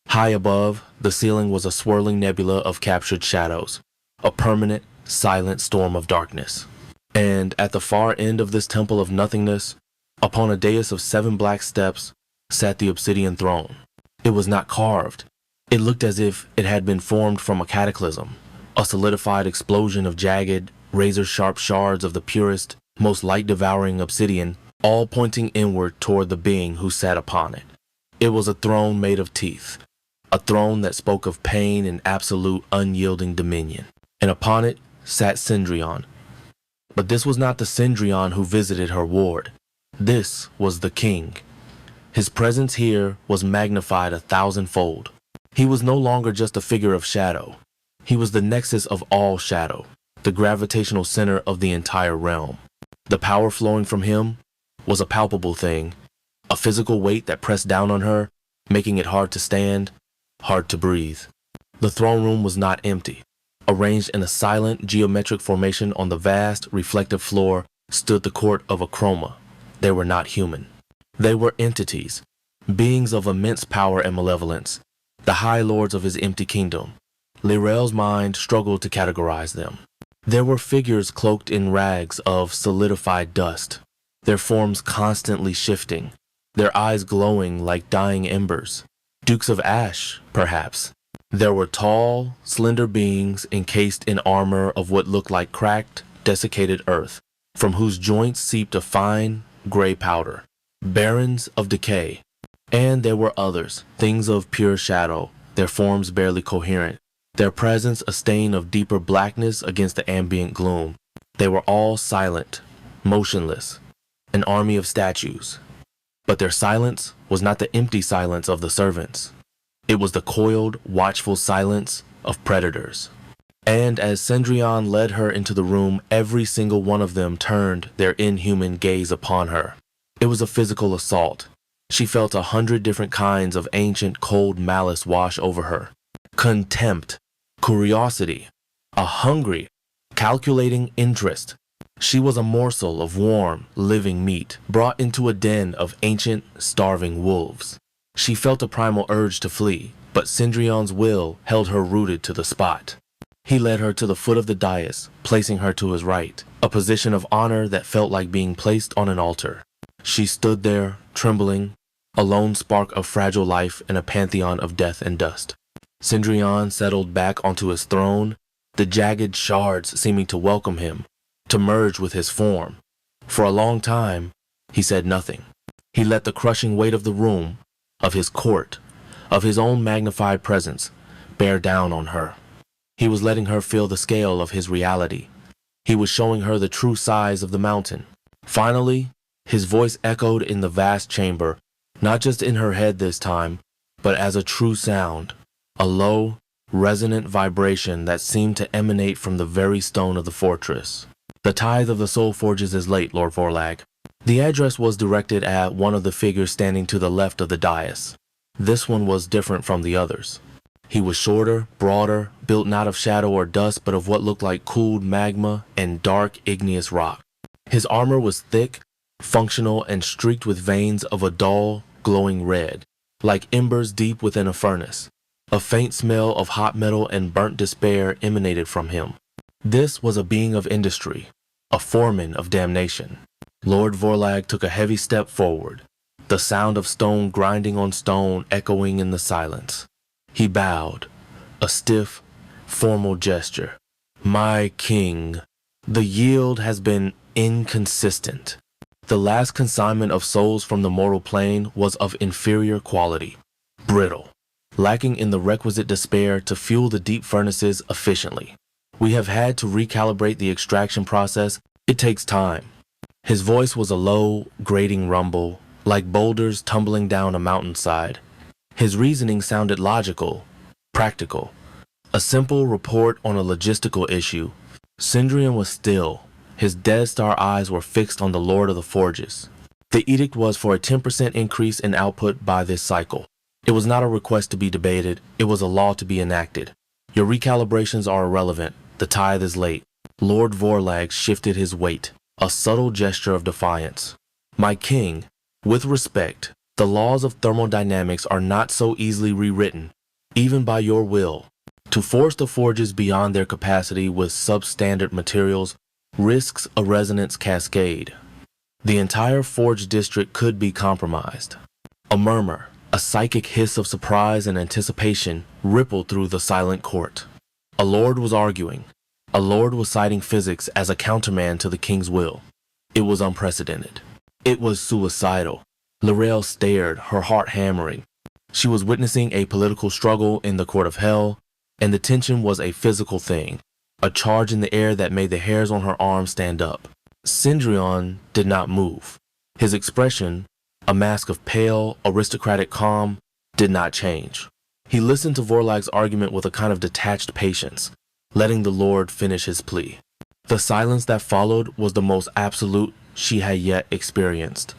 High above, the ceiling was a swirling nebula of captured shadows, a permanent, silent storm of darkness. And at the far end of this temple of nothingness, upon a dais of 7 black steps, sat the obsidian throne. It was not carved. It looked as if it had been formed from a cataclysm, a solidified explosion of jagged, razor-sharp shards of the purest, most light-devouring obsidian, all pointing inward toward the being who sat upon it. It was a throne made of teeth, a throne that spoke of pain and absolute unyielding dominion. And upon it sat Cendrillon. But this was not the Cendrillon who visited her ward. This was the king. His presence here was magnified 1,000-fold. He was no longer just a figure of shadow. He was the nexus of all shadow, the gravitational center of the entire realm. The power flowing from him was a palpable thing, a physical weight that pressed down on her, making it hard to stand, hard to breathe. The throne room was not empty. Arranged in a silent, geometric formation on the vast, reflective floor stood the court of A Chroma. They were not human. They were entities, beings of immense power and malevolence, the high lords of his empty kingdom. Lirael's mind struggled to categorize them. There were figures cloaked in rags of solidified dust, their forms constantly shifting, their eyes glowing like dying embers. Dukes of ash, perhaps. There were tall, slender beings encased in armor of what looked like cracked, desiccated earth, from whose joints seeped a fine, gray powder, barrens of decay. And there were others, things of pure shadow, their forms barely coherent, their presence a stain of deeper blackness against the ambient gloom. They were all silent, motionless, an army of statues. But their silence was not the empty silence of the servants. It was the coiled, watchful silence of predators. And as Cendrillon led her into the room, every single one of them turned their inhuman gaze upon her. It was a physical assault. She felt 100 different kinds of ancient cold malice wash over her. Contempt, curiosity, a hungry, calculating interest. She was a morsel of warm, living meat, brought into a den of ancient, starving wolves. She felt a primal urge to flee, but Cendrillon's will held her rooted to the spot. He led her to the foot of the dais, placing her to his right, a position of honor that felt like being placed on an altar. She stood there, trembling, a lone spark of fragile life in a pantheon of death and dust. Cendrillon settled back onto his throne, the jagged shards seeming to welcome him, to merge with his form. For a long time, he said nothing. He let the crushing weight of the room, of his court, of his own magnified presence, bear down on her. He was letting her feel the scale of his reality. He was showing her the true size of the mountain. Finally, his voice echoed in the vast chamber, not just in her head this time, but as a true sound, a low, resonant vibration that seemed to emanate from the very stone of the fortress. The tithe of the soul forges is late, Lord Vorlag. The address was directed at one of the figures standing to the left of the dais. This one was different from the others. He was shorter, broader, built not of shadow or dust, but of what looked like cooled magma and dark, igneous rock. His armor was thick, functional, and streaked with veins of a dull, glowing red, like embers deep within a furnace. A faint smell of hot metal and burnt despair emanated from him. This was a being of industry, a foreman of damnation. Lord Vorlag took a heavy step forward, the sound of stone grinding on stone echoing in the silence. He bowed, a stiff, formal gesture. My king, the yield has been inconsistent. The last consignment of souls from the mortal plane was of inferior quality, brittle, lacking in the requisite despair to fuel the deep furnaces efficiently. We have had to recalibrate the extraction process. It takes time. His voice was a low, grating rumble, like boulders tumbling down a mountainside. His reasoning sounded logical, practical. A simple report on a logistical issue. Cendrillon was still. His dead star eyes were fixed on the Lord of the Forges. The edict was for a 10% increase in output by this cycle. It was not a request to be debated. It was a law to be enacted. Your recalibrations are irrelevant. The tithe is late. Lord Vorlag shifted his weight, a subtle gesture of defiance. My king, with respect, the laws of thermodynamics are not so easily rewritten, even by your will. To force the forges beyond their capacity with substandard materials risks a resonance cascade. The entire forge district could be compromised. A murmur, a psychic hiss of surprise and anticipation rippled through the silent court. A lord was arguing. A lord was citing physics as a counterman to the king's will. It was unprecedented. It was suicidal. Lorelle stared, her heart hammering. She was witnessing a political struggle in the court of hell, and the tension was a physical thing, a charge in the air that made the hairs on her arms stand up. Cendrillon did not move. His expression, a mask of pale, aristocratic calm, did not change. He listened to Vorlag's argument with a kind of detached patience, letting the Lord finish his plea. The silence that followed was the most absolute she had yet experienced.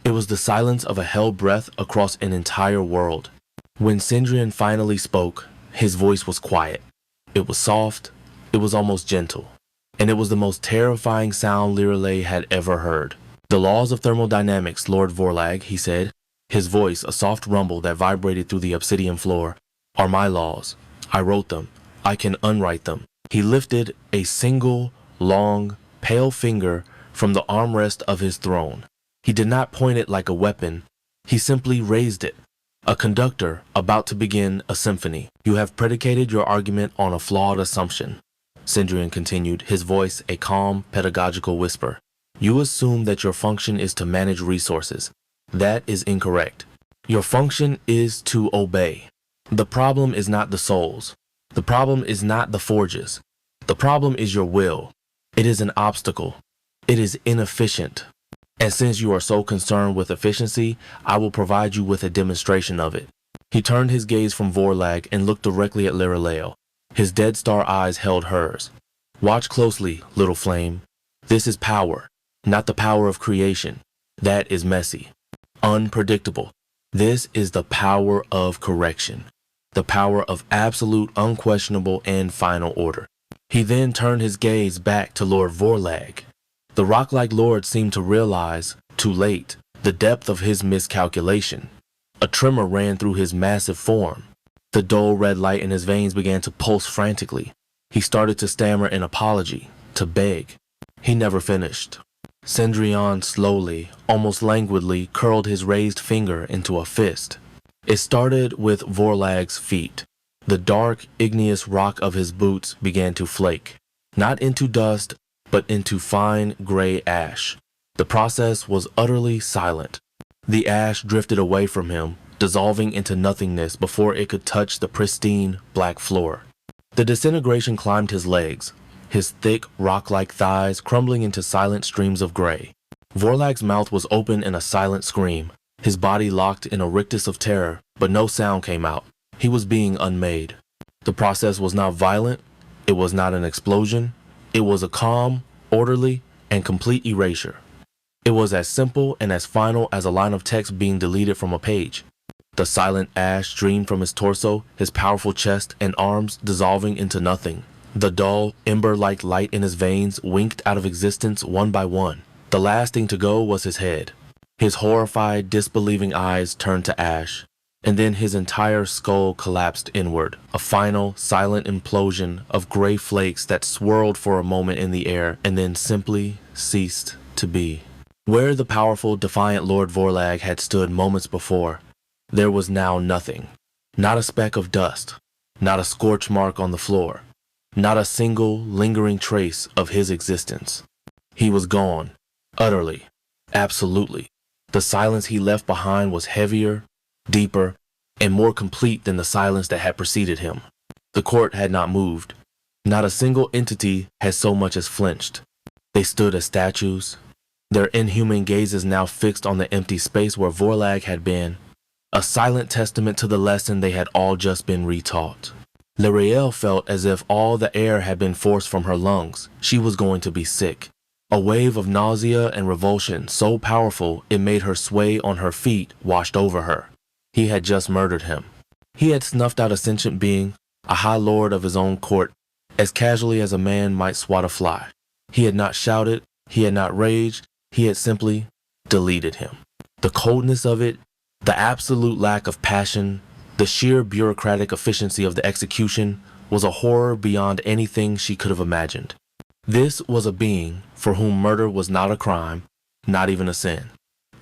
It was the silence of a hell breath across an entire world. When Cendrillon finally spoke, his voice was quiet. It was soft, it was almost gentle, and it was the most terrifying sound Lirelei had ever heard. The laws of thermodynamics, Lord Vorlag, he said, his voice a soft rumble that vibrated through the obsidian floor, are my laws. I wrote them. I can unwrite them. He lifted a single, long, pale finger from the armrest of his throne. He did not point it like a weapon. He simply raised it. A conductor about to begin a symphony. You have predicated your argument on a flawed assumption. Cendrillon continued, his voice a calm, pedagogical whisper. You assume that your function is to manage resources. That is incorrect. Your function is to obey. The problem is not the souls. The problem is not the forges. The problem is your will. It is an obstacle. It is inefficient. And since you are so concerned with efficiency, I will provide you with a demonstration of it. He turned his gaze from Vorlag and looked directly at Lireleo. His dead star eyes held hers. Watch closely, little flame. This is power, not the power of creation. That is messy, unpredictable. This is the power of correction, the power of absolute, unquestionable, and final order. He then turned his gaze back to Lord Vorlag. The rock-like lord seemed to realize, too late, the depth of his miscalculation. A tremor ran through his massive form. The dull red light in his veins began to pulse frantically. He started to stammer an apology, to beg. He never finished. Cendrillon slowly, almost languidly, curled his raised finger into a fist. It started with Vorlag's feet. The dark, igneous rock of his boots began to flake, not into dust, but into fine gray ash. The process was utterly silent. The ash drifted away from him, dissolving into nothingness before it could touch the pristine black floor. The disintegration climbed his legs, his thick, rock-like thighs crumbling into silent streams of gray. Vorlag's mouth was open in a silent scream, his body locked in a rictus of terror, but no sound came out. He was being unmade. The process was not violent, it was not an explosion, it was a calm, orderly, and complete erasure. It was as simple and as final as a line of text being deleted from a page. The silent ash streamed from his torso, his powerful chest and arms dissolving into nothing. The dull, ember-like light in his veins winked out of existence one by one. The last thing to go was his head. His horrified, disbelieving eyes turned to ash, and then his entire skull collapsed inward, a final, silent implosion of gray flakes that swirled for a moment in the air and then simply ceased to be. Where the powerful, defiant Lord Vorlag had stood moments before, there was now nothing. Not a speck of dust, not a scorch mark on the floor, not a single lingering trace of his existence. He was gone, utterly, absolutely. The silence he left behind was heavier, deeper, and more complete than the silence that had preceded him. The court had not moved. Not a single entity had so much as flinched. They stood as statues, their inhuman gazes now fixed on the empty space where Vorlag had been, a silent testament to the lesson they had all just been retaught. Lirael felt as if all the air had been forced from her lungs. She was going to be sick. A wave of nausea and revulsion so powerful it made her sway on her feet washed over her. He had just murdered him. He had snuffed out a sentient being, a high lord of his own court, as casually as a man might swat a fly. He had not shouted, he had not raged, he had simply deleted him. The coldness of it, the absolute lack of passion, the sheer bureaucratic efficiency of the execution was a horror beyond anything she could have imagined. This was a being for whom murder was not a crime, not even a sin.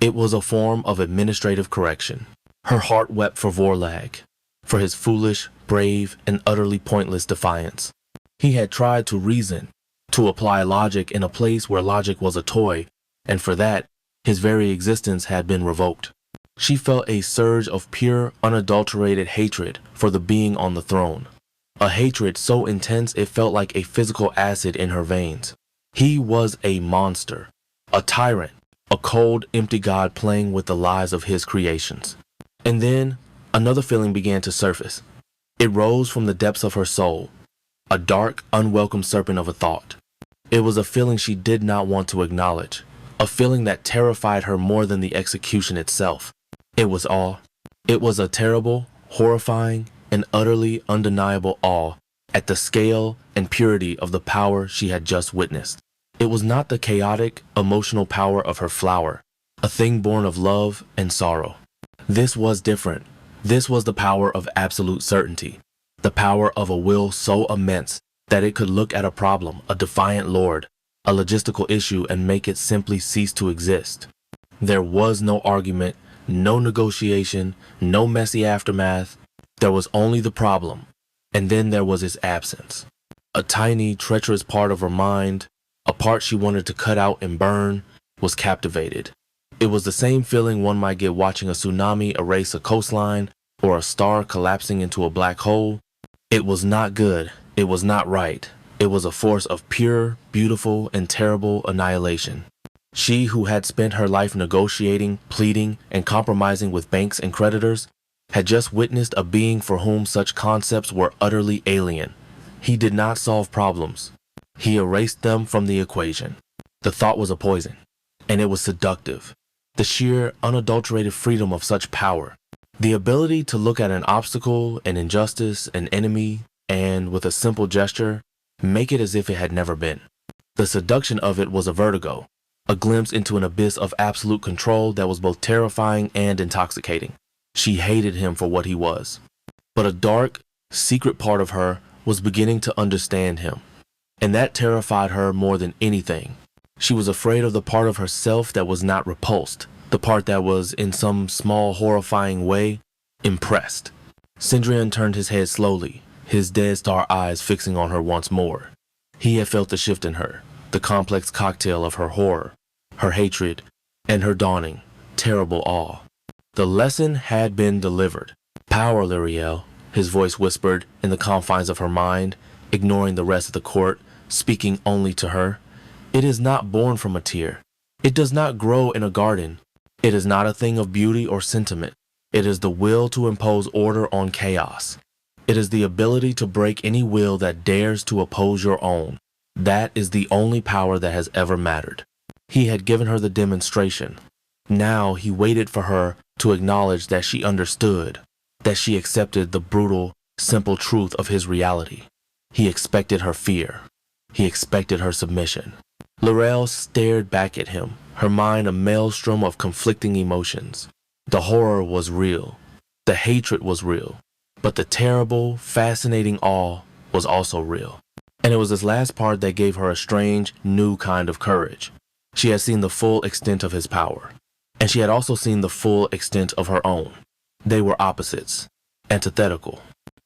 It was a form of administrative correction. Her heart wept for Vorlag, for his foolish, brave, and utterly pointless defiance. He had tried to reason, to apply logic in a place where logic was a toy, and for that, his very existence had been revoked. She felt a surge of pure, unadulterated hatred for the being on the throne. A hatred so intense it felt like a physical acid in her veins. He was a monster, a tyrant, a cold, empty god playing with the lives of his creations. And then, another feeling began to surface. It rose from the depths of her soul, a dark, unwelcome serpent of a thought. It was a feeling she did not want to acknowledge, a feeling that terrified her more than the execution itself. It was awe. It was a terrible, horrifying, and utterly undeniable awe at the scale and purity of the power she had just witnessed. It was not the chaotic, emotional power of her flower, a thing born of love and sorrow. This was different. This was the power of absolute certainty, the power of a will so immense that it could look at a problem, a defiant lord, a logistical issue, and make it simply cease to exist. There was no argument, no negotiation, no messy aftermath. There was only the problem, and then there was its absence. A tiny, treacherous part of her mind, a part she wanted to cut out and burn, was captivated. It was the same feeling one might get watching a tsunami erase a coastline or a star collapsing into a black hole. It was not good. It was not right. It was a force of pure, beautiful, and terrible annihilation. She who had spent her life negotiating, pleading, and compromising with banks and creditors had just witnessed a being for whom such concepts were utterly alien. He did not solve problems. He erased them from the equation. The thought was a poison, and it was seductive. The sheer, unadulterated freedom of such power. The ability to look at an obstacle, an injustice, an enemy, and, with a simple gesture, make it as if it had never been. The seduction of it was a vertigo, a glimpse into an abyss of absolute control that was both terrifying and intoxicating. She hated him for what he was. But a dark, secret part of her was beginning to understand him, and that terrified her more than anything. She was afraid of the part of herself that was not repulsed, the part that was, in some small, horrifying way, impressed. Cendrillon turned his head slowly, his dead star eyes fixing on her once more. He had felt the shift in her, the complex cocktail of her horror, her hatred, and her dawning, terrible awe. The lesson had been delivered. Power, Lyriel, his voice whispered in the confines of her mind, ignoring the rest of the court, speaking only to her. It is not born from a tear. It does not grow in a garden. It is not a thing of beauty or sentiment. It is the will to impose order on chaos. It is the ability to break any will that dares to oppose your own. That is the only power that has ever mattered. He had given her the demonstration. Now he waited for her to acknowledge that she understood, that she accepted the brutal, simple truth of his reality. He expected her fear. He expected her submission. Lyriel stared back at him, her mind a maelstrom of conflicting emotions. The horror was real. The hatred was real. But the terrible, fascinating awe was also real. And it was this last part that gave her a strange, new kind of courage. She had seen the full extent of his power. And she had also seen the full extent of her own. They were opposites, antithetical.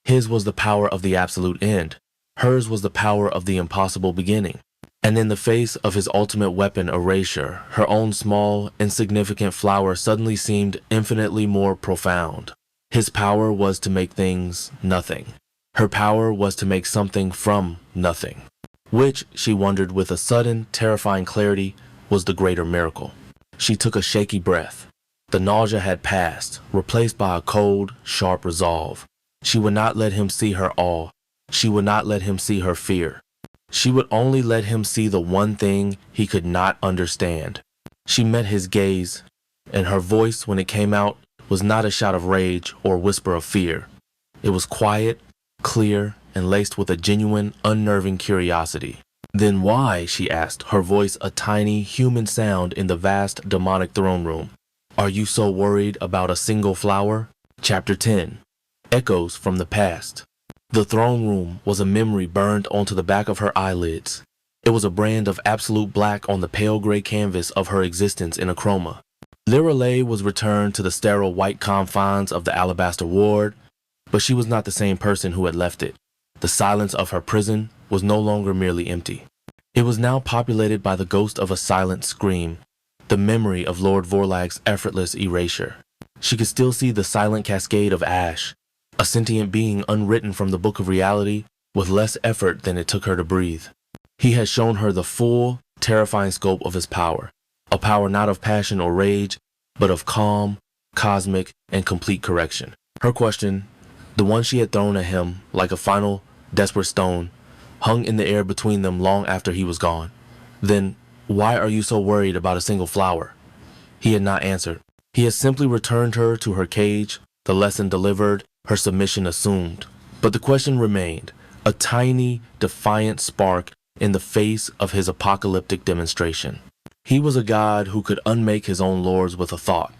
His was the power of the absolute end. Hers was the power of the impossible beginning. And in the face of his ultimate weapon, erasure, her own small, insignificant flower suddenly seemed infinitely more profound. His power was to make things nothing. Her power was to make something from nothing, which, she wondered with a sudden, terrifying clarity, was the greater miracle. She took a shaky breath. The nausea had passed, replaced by a cold, sharp resolve. She would not let him see her awe. She would not let him see her fear. She would only let him see the one thing he could not understand. She met his gaze, and her voice, when it came out, was not a shout of rage or whisper of fear. It was quiet, clear, and laced with a genuine, unnerving curiosity. Then why, she asked, her voice a tiny, human sound in the vast, demonic throne room, are you so worried about a single flower? Chapter 10. Echoes from the Past. The throne room was a memory burned onto the back of her eyelids. It was a brand of absolute black on the pale gray canvas of her existence in A Chroma. Lirelei was returned to the sterile white confines of the alabaster ward, but she was not the same person who had left it. The silence of her prison was no longer merely empty. It was now populated by the ghost of a silent scream, the memory of Lord Vorlag's effortless erasure. She could still see the silent cascade of ash, a sentient being unwritten from the book of reality with less effort than it took her to breathe. He had shown her the full, terrifying scope of his power, a power not of passion or rage, but of calm, cosmic, and complete correction. Her question, the one she had thrown at him like a final, desperate stone, hung in the air between them long after he was gone. Then, why are you so worried about a single flower? He had not answered. He had simply returned her to her cage, the lesson delivered, her submission assumed. But the question remained, a tiny, defiant spark in the face of his apocalyptic demonstration. He was a god who could unmake his own lords with a thought.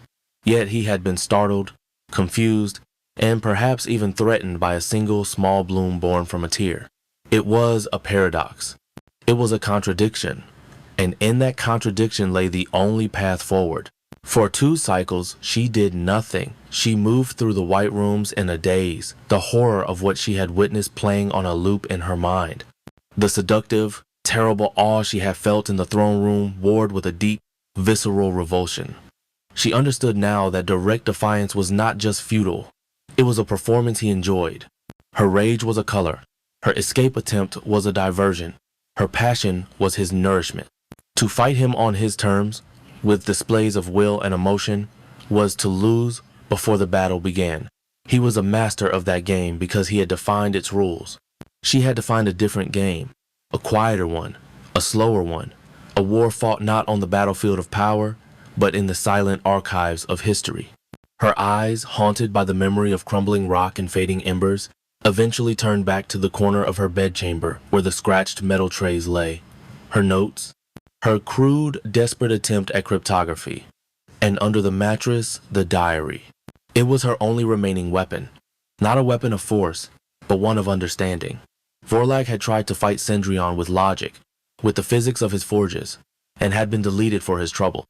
Yet he had been startled, confused, and perhaps even threatened by a single small bloom born from a tear. It was a paradox. It was a contradiction. And in that contradiction lay the only path forward. For 2 cycles, she did nothing. She moved through the white rooms in a daze, the horror of what she had witnessed playing on a loop in her mind. The seductive, Terrible awe she had felt in the throne room warred with a deep, visceral revulsion. She understood now that direct defiance was not just futile. It was a performance he enjoyed. Her rage was a color. Her escape attempt was a diversion. Her passion was his nourishment. To fight him on his terms, with displays of will and emotion, was to lose before the battle began. He was a master of that game because he had defined its rules. She had to find a different game, a quieter one, a slower one, a war fought not on the battlefield of power, but in the silent archives of history. Her eyes, haunted by the memory of crumbling rock and fading embers, eventually turned back to the corner of her bedchamber where the scratched metal trays lay. Her notes, her crude, desperate attempt at cryptography, and under the mattress, the diary. It was her only remaining weapon, not a weapon of force, but one of understanding. Vorlag had tried to fight Cendrillon with logic, with the physics of his forges, and had been deleted for his trouble.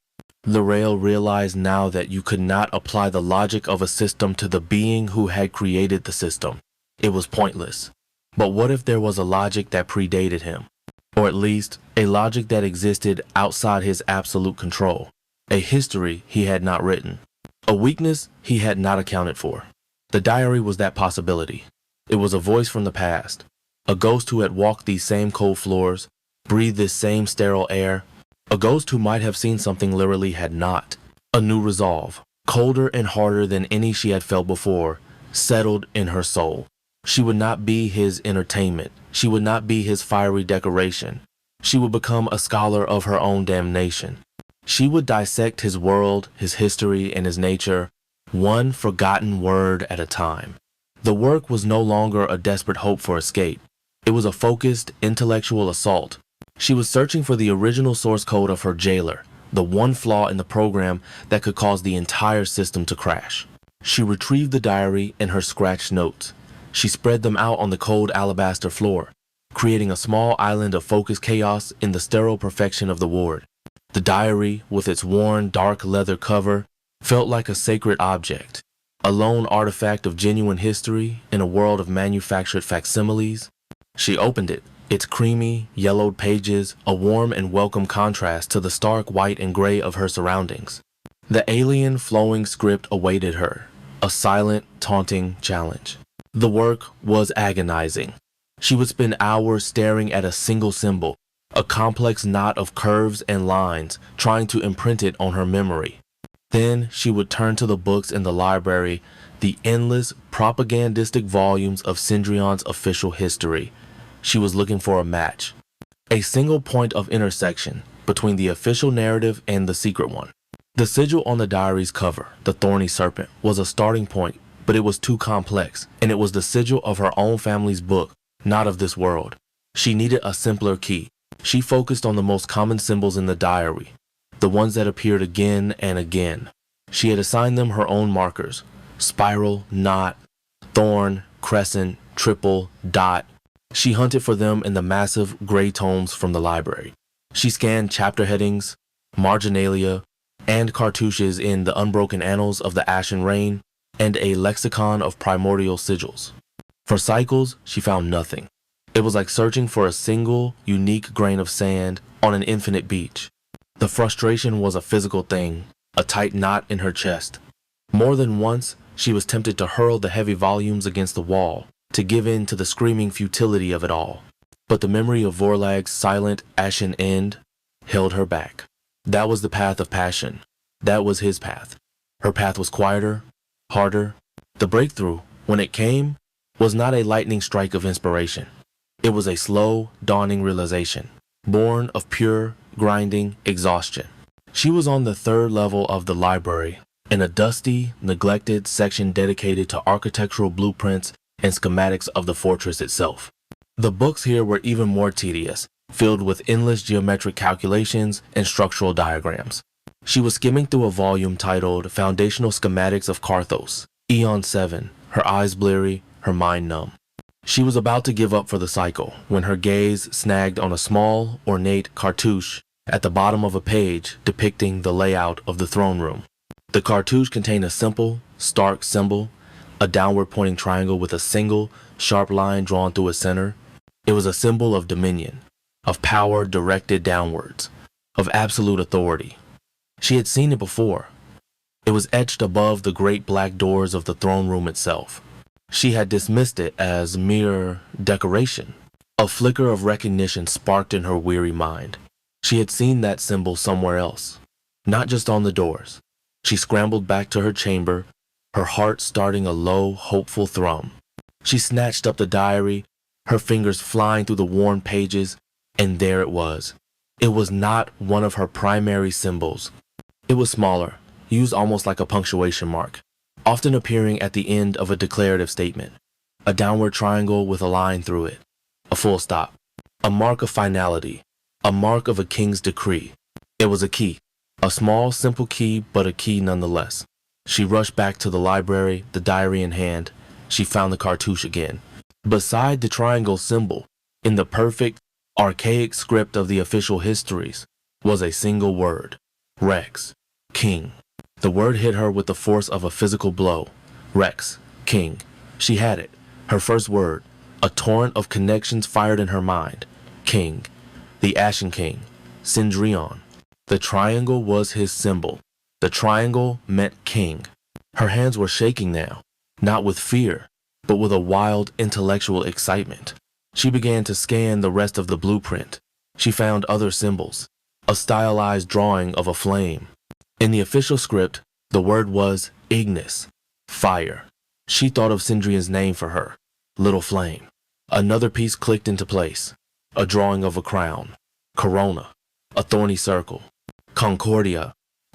Lirael realized now that you could not apply the logic of a system to the being who had created the system. It was pointless. But what if there was a logic that predated him? Or at least, a logic that existed outside his absolute control. A history he had not written. A weakness he had not accounted for. The diary was that possibility. It was a voice from the past. A ghost who had walked these same cold floors, breathed this same sterile air. A ghost who might have seen something Lirael had not. A new resolve, colder and harder than any she had felt before, settled in her soul. She would not be his entertainment. She would not be his fiery decoration. She would become a scholar of her own damnation. She would dissect his world, his history, and his nature, one forgotten word at a time. The work was no longer a desperate hope for escape. It was a focused, intellectual assault. She was searching for the original source code of her jailer, the one flaw in the program that could cause the entire system to crash. She retrieved the diary and her scratched notes. She spread them out on the cold alabaster floor, creating a small island of focused chaos in the sterile perfection of the ward. The diary, with its worn, dark leather cover, felt like a sacred object, a lone artifact of genuine history in a world of manufactured facsimiles. She opened it, its creamy, yellowed pages a warm and welcome contrast to the stark white and gray of her surroundings. The alien, flowing script awaited her, a silent, taunting challenge. The work was agonizing. She would spend hours staring at a single symbol, a complex knot of curves and lines, trying to imprint it on her memory. Then she would turn to the books in the library, the endless, propagandistic volumes of Cendrillon's official history. She was looking for a match, a single point of intersection between the official narrative and the secret one. The sigil on the diary's cover, the thorny serpent, was a starting point, but it was too complex, and it was the sigil of her own family's book, not of this world. She needed a simpler key. She focused on the most common symbols in the diary, the ones that appeared again and again. She had assigned them her own markers: spiral, knot, thorn, crescent, triple, dot. She hunted for them in the massive gray tomes from the library. She scanned chapter headings, marginalia, and cartouches in the unbroken annals of the Ashen Reign, and a lexicon of primordial sigils. For cycles, she found nothing. It was like searching for a single, unique grain of sand on an infinite beach. The frustration was a physical thing, a tight knot in her chest. More than once, she was tempted to hurl the heavy volumes against the wall, to give in to the screaming futility of it all. But the memory of Vorlag's silent, ashen end held her back. That was the path of passion. That was his path. Her path was quieter, harder. The breakthrough, when it came, was not a lightning strike of inspiration. It was a slow, dawning realization, born of pure, grinding exhaustion. She was on the third level of the library, in a dusty, neglected section dedicated to architectural blueprints and schematics of the fortress itself. The books here were even more tedious, filled with endless geometric calculations and structural diagrams. She was skimming through a volume titled Foundational Schematics of Carthos, Eon 7, her eyes bleary, her mind numb. She was about to give up for the cycle when her gaze snagged on a small, ornate cartouche at the bottom of a page depicting the layout of the throne room. The cartouche contained a simple, stark symbol, a downward-pointing triangle with a single, sharp line drawn through its center. It was a symbol of dominion, of power directed downwards, of absolute authority. She had seen it before. It was etched above the great black doors of the throne room itself. She had dismissed it as mere decoration. A flicker of recognition sparked in her weary mind. She had seen that symbol somewhere else, not just on the doors. She scrambled back to her chamber, her heart starting a low, hopeful thrum. She snatched up the diary, her fingers flying through the worn pages, and there it was. It was not one of her primary symbols. It was smaller, used almost like a punctuation mark, often appearing at the end of a declarative statement. A downward triangle with a line through it. A full stop. A mark of finality. A mark of a king's decree. It was a key. A small, simple key, but a key nonetheless. She rushed back to the library, the diary in hand. She found the cartouche again. Beside the triangle symbol, in the perfect, archaic script of the official histories, was a single word. Rex. King. The word hit her with the force of a physical blow. Rex. King. She had it. Her first word. A torrent of connections fired in her mind. King. The Ashen King. Cendrillon. The triangle was his symbol. The triangle meant king. Her hands were shaking now, not with fear, but with a wild intellectual excitement. She began to scan the rest of the blueprint. She found other symbols. A stylized drawing of a flame. In the official script, the word was Ignis, fire. She thought of Cendrillon's name for her, Little Flame. Another piece clicked into place. A drawing of a crown. Corona. A thorny circle. Concordia.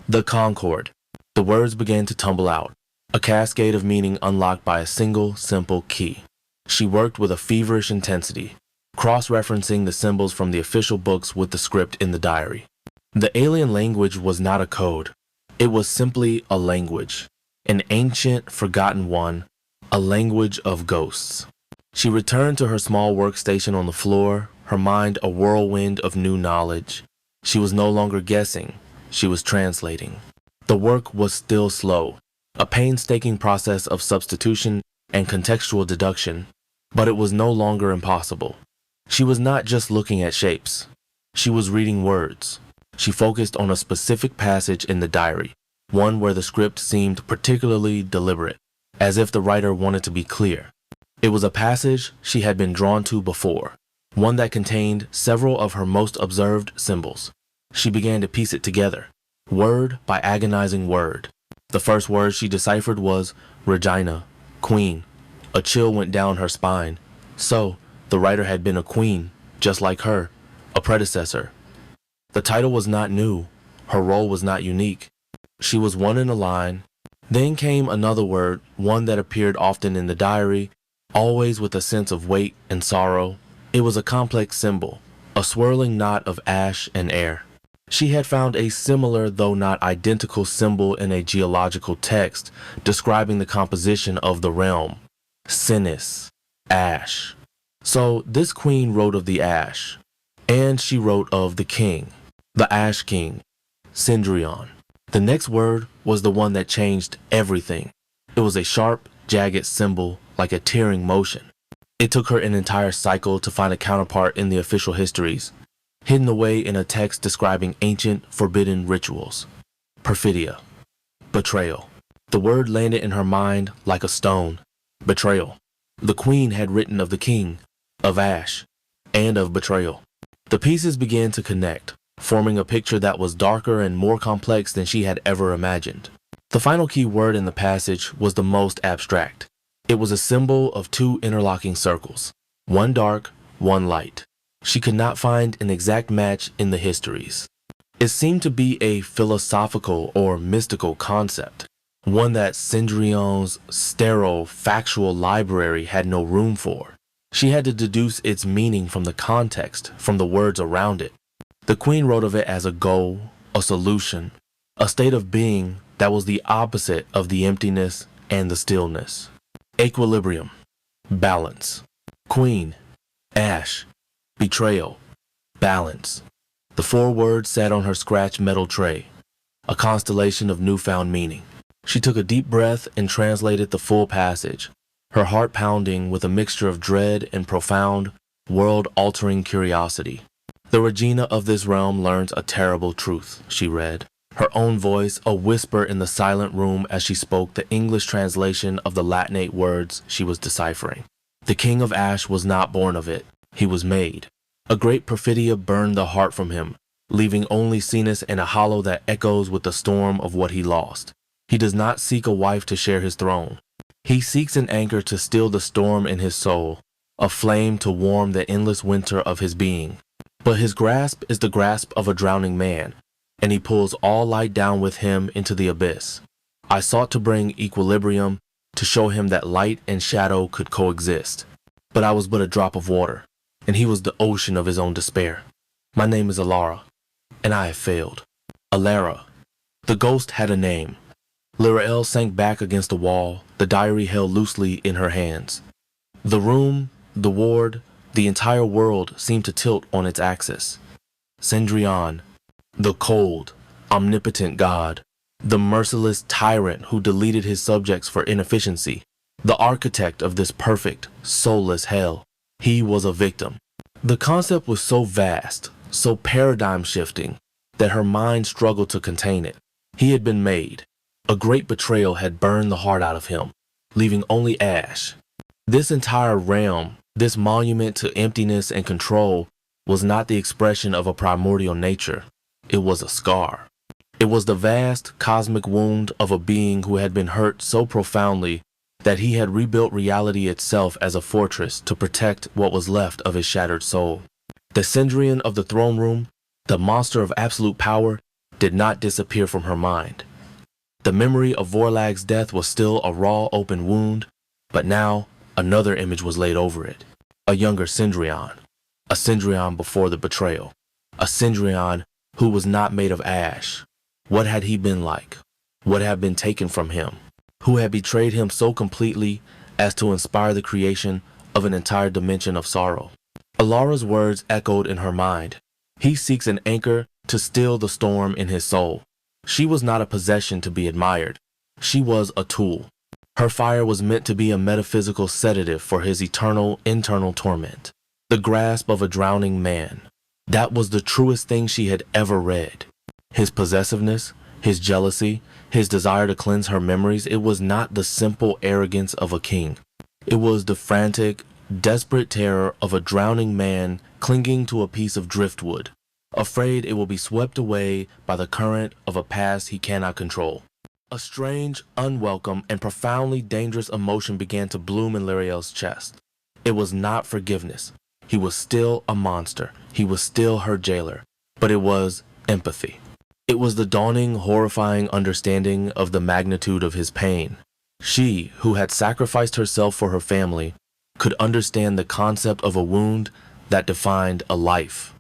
The Concord. The words began to tumble out. A cascade of meaning unlocked by a single, simple key. She worked with a feverish intensity, cross-referencing the symbols from the official books with the script in the diary. The alien language was not a code. It was simply a language. An ancient, forgotten one. A language of ghosts. She returned to her small workstation on the floor, her mind a whirlwind of new knowledge. She was no longer guessing. She was translating. The work was still slow, a painstaking process of substitution and contextual deduction, but it was no longer impossible. She was not just looking at shapes. She was reading words. She focused on a specific passage in the diary, one where the script seemed particularly deliberate, as if the writer wanted to be clear. It was a passage she had been drawn to before, one that contained several of her most observed symbols. She began to piece it together, word by agonizing word. The first word she deciphered was Regina, queen. A chill went down her spine. So, the writer had been a queen, just like her, a predecessor. The title was not new. Her role was not unique. She was one in a line. Then came another word, one that appeared often in the diary, always with a sense of weight and sorrow. It was a complex symbol, a swirling knot of ash and air. She had found a similar though not identical symbol in a geological text describing the composition of the realm. Sinis, ash. So this queen wrote of the ash, and she wrote of the king, the Ash King, Cendrillon. The next word was the one that changed everything. It was a sharp, jagged symbol like a tearing motion. It took her an entire cycle to find a counterpart in the official histories, hidden away in a text describing ancient, forbidden rituals. Perfidia. Betrayal. The word landed in her mind like a stone. Betrayal. The queen had written of the king, of ash, and of betrayal. The pieces began to connect, forming a picture that was darker and more complex than she had ever imagined. The final key word in the passage was the most abstract. It was a symbol of two interlocking circles, one dark, one light. She could not find an exact match in the histories. It seemed to be a philosophical or mystical concept, one that Cendrillon's sterile, factual library had no room for. She had to deduce its meaning from the context, from the words around it. The queen wrote of it as a goal, a solution, a state of being that was the opposite of the emptiness and the stillness. Equilibrium, balance. Queen, ash, betrayal, balance. The four words sat on her scratched metal tray, a constellation of newfound meaning. She took a deep breath and translated the full passage, her heart pounding with a mixture of dread and profound, world-altering curiosity. The Regina of this realm learns a terrible truth, she read. Her own voice a whisper in the silent room as she spoke the English translation of the Latinate words she was deciphering. The King of Ash was not born of it. He was made. A great perfidia burned the heart from him, leaving only Cenas in a hollow that echoes with the storm of what he lost. He does not seek a wife to share his throne. He seeks an anchor to still the storm in his soul, a flame to warm the endless winter of his being. But his grasp is the grasp of a drowning man, and he pulls all light down with him into the abyss. I sought to bring equilibrium, to show him that light and shadow could coexist. But I was but a drop of water, and he was the ocean of his own despair. My name is Alara, and I have failed. Alara. The ghost had a name. Lirael sank back against the wall, the diary held loosely in her hands. The room, the ward, the entire world seemed to tilt on its axis. Cendrillon, the cold, omnipotent god, the merciless tyrant who deleted his subjects for inefficiency, the architect of this perfect, soulless hell. He was a victim. The concept was so vast, so paradigm-shifting, that her mind struggled to contain it. He had been made. A great betrayal had burned the heart out of him, leaving only ash. This entire realm, this monument to emptiness and control, was not the expression of a primordial nature. It was a scar. It was the vast, cosmic wound of a being who had been hurt so profoundly that he had rebuilt reality itself as a fortress to protect what was left of his shattered soul. The Cendrillon of the throne room, the monster of absolute power, did not disappear from her mind. The memory of Vorlag's death was still a raw, open wound, but now another image was laid over it. A younger Cendrillon. A Cendrillon before the betrayal. A Cendrillon who was not made of ash. What had he been like? What had been taken from him? Who had betrayed him so completely as to inspire the creation of an entire dimension of sorrow? Alara's words echoed in her mind. He seeks an anchor to still the storm in his soul. She was not a possession to be admired. She was a tool. Her fire was meant to be a metaphysical sedative for his eternal internal torment. The grasp of a drowning man. That was the truest thing she had ever read. His possessiveness, his jealousy, his desire to cleanse her memories, it was not the simple arrogance of a king. It was the frantic, desperate terror of a drowning man clinging to a piece of driftwood, afraid it will be swept away by the current of a past he cannot control. A strange, unwelcome, and profoundly dangerous emotion began to bloom in Lirael's chest. It was not forgiveness. He was still a monster. He was still her jailer. But it was empathy. It was the dawning, horrifying understanding of the magnitude of his pain. She, who had sacrificed herself for her family, could understand the concept of a wound that defined a life.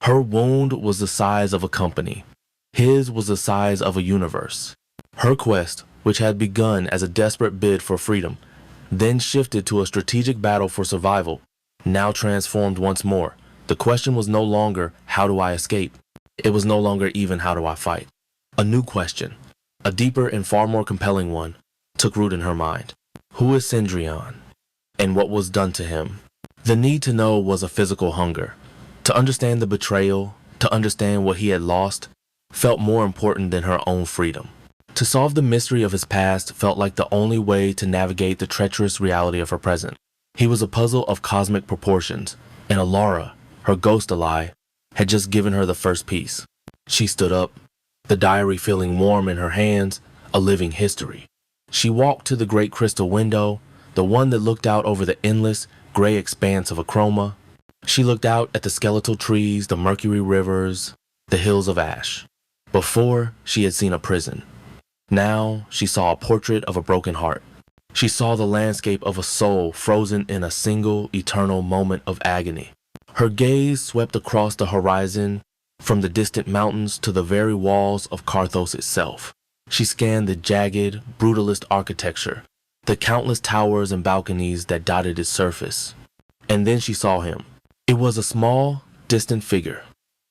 Her wound was the size of a company. His was the size of a universe. Her quest, which had begun as a desperate bid for freedom, then shifted to a strategic battle for survival, now transformed once more. The question was no longer, how do I escape? It was no longer even, how do I fight? A new question, a deeper and far more compelling one, took root in her mind. Who is Cendrillon? And what was done to him? The need to know was a physical hunger. To understand the betrayal, to understand what he had lost, felt more important than her own freedom. To solve the mystery of his past felt like the only way to navigate the treacherous reality of her present. He was a puzzle of cosmic proportions, and Alara, her ghost ally, had just given her the first piece. She stood up, the diary feeling warm in her hands, a living history. She walked to the great crystal window, the one that looked out over the endless, gray expanse of A Chroma. She looked out at the skeletal trees, the mercury rivers, the hills of ash. Before, she had seen a prison. Now, she saw a portrait of a broken heart. She saw the landscape of a soul frozen in a single, eternal moment of agony. Her gaze swept across the horizon, from the distant mountains to the very walls of Carthos itself. She scanned the jagged, brutalist architecture, the countless towers and balconies that dotted its surface. And then she saw him. It was a small, distant figure,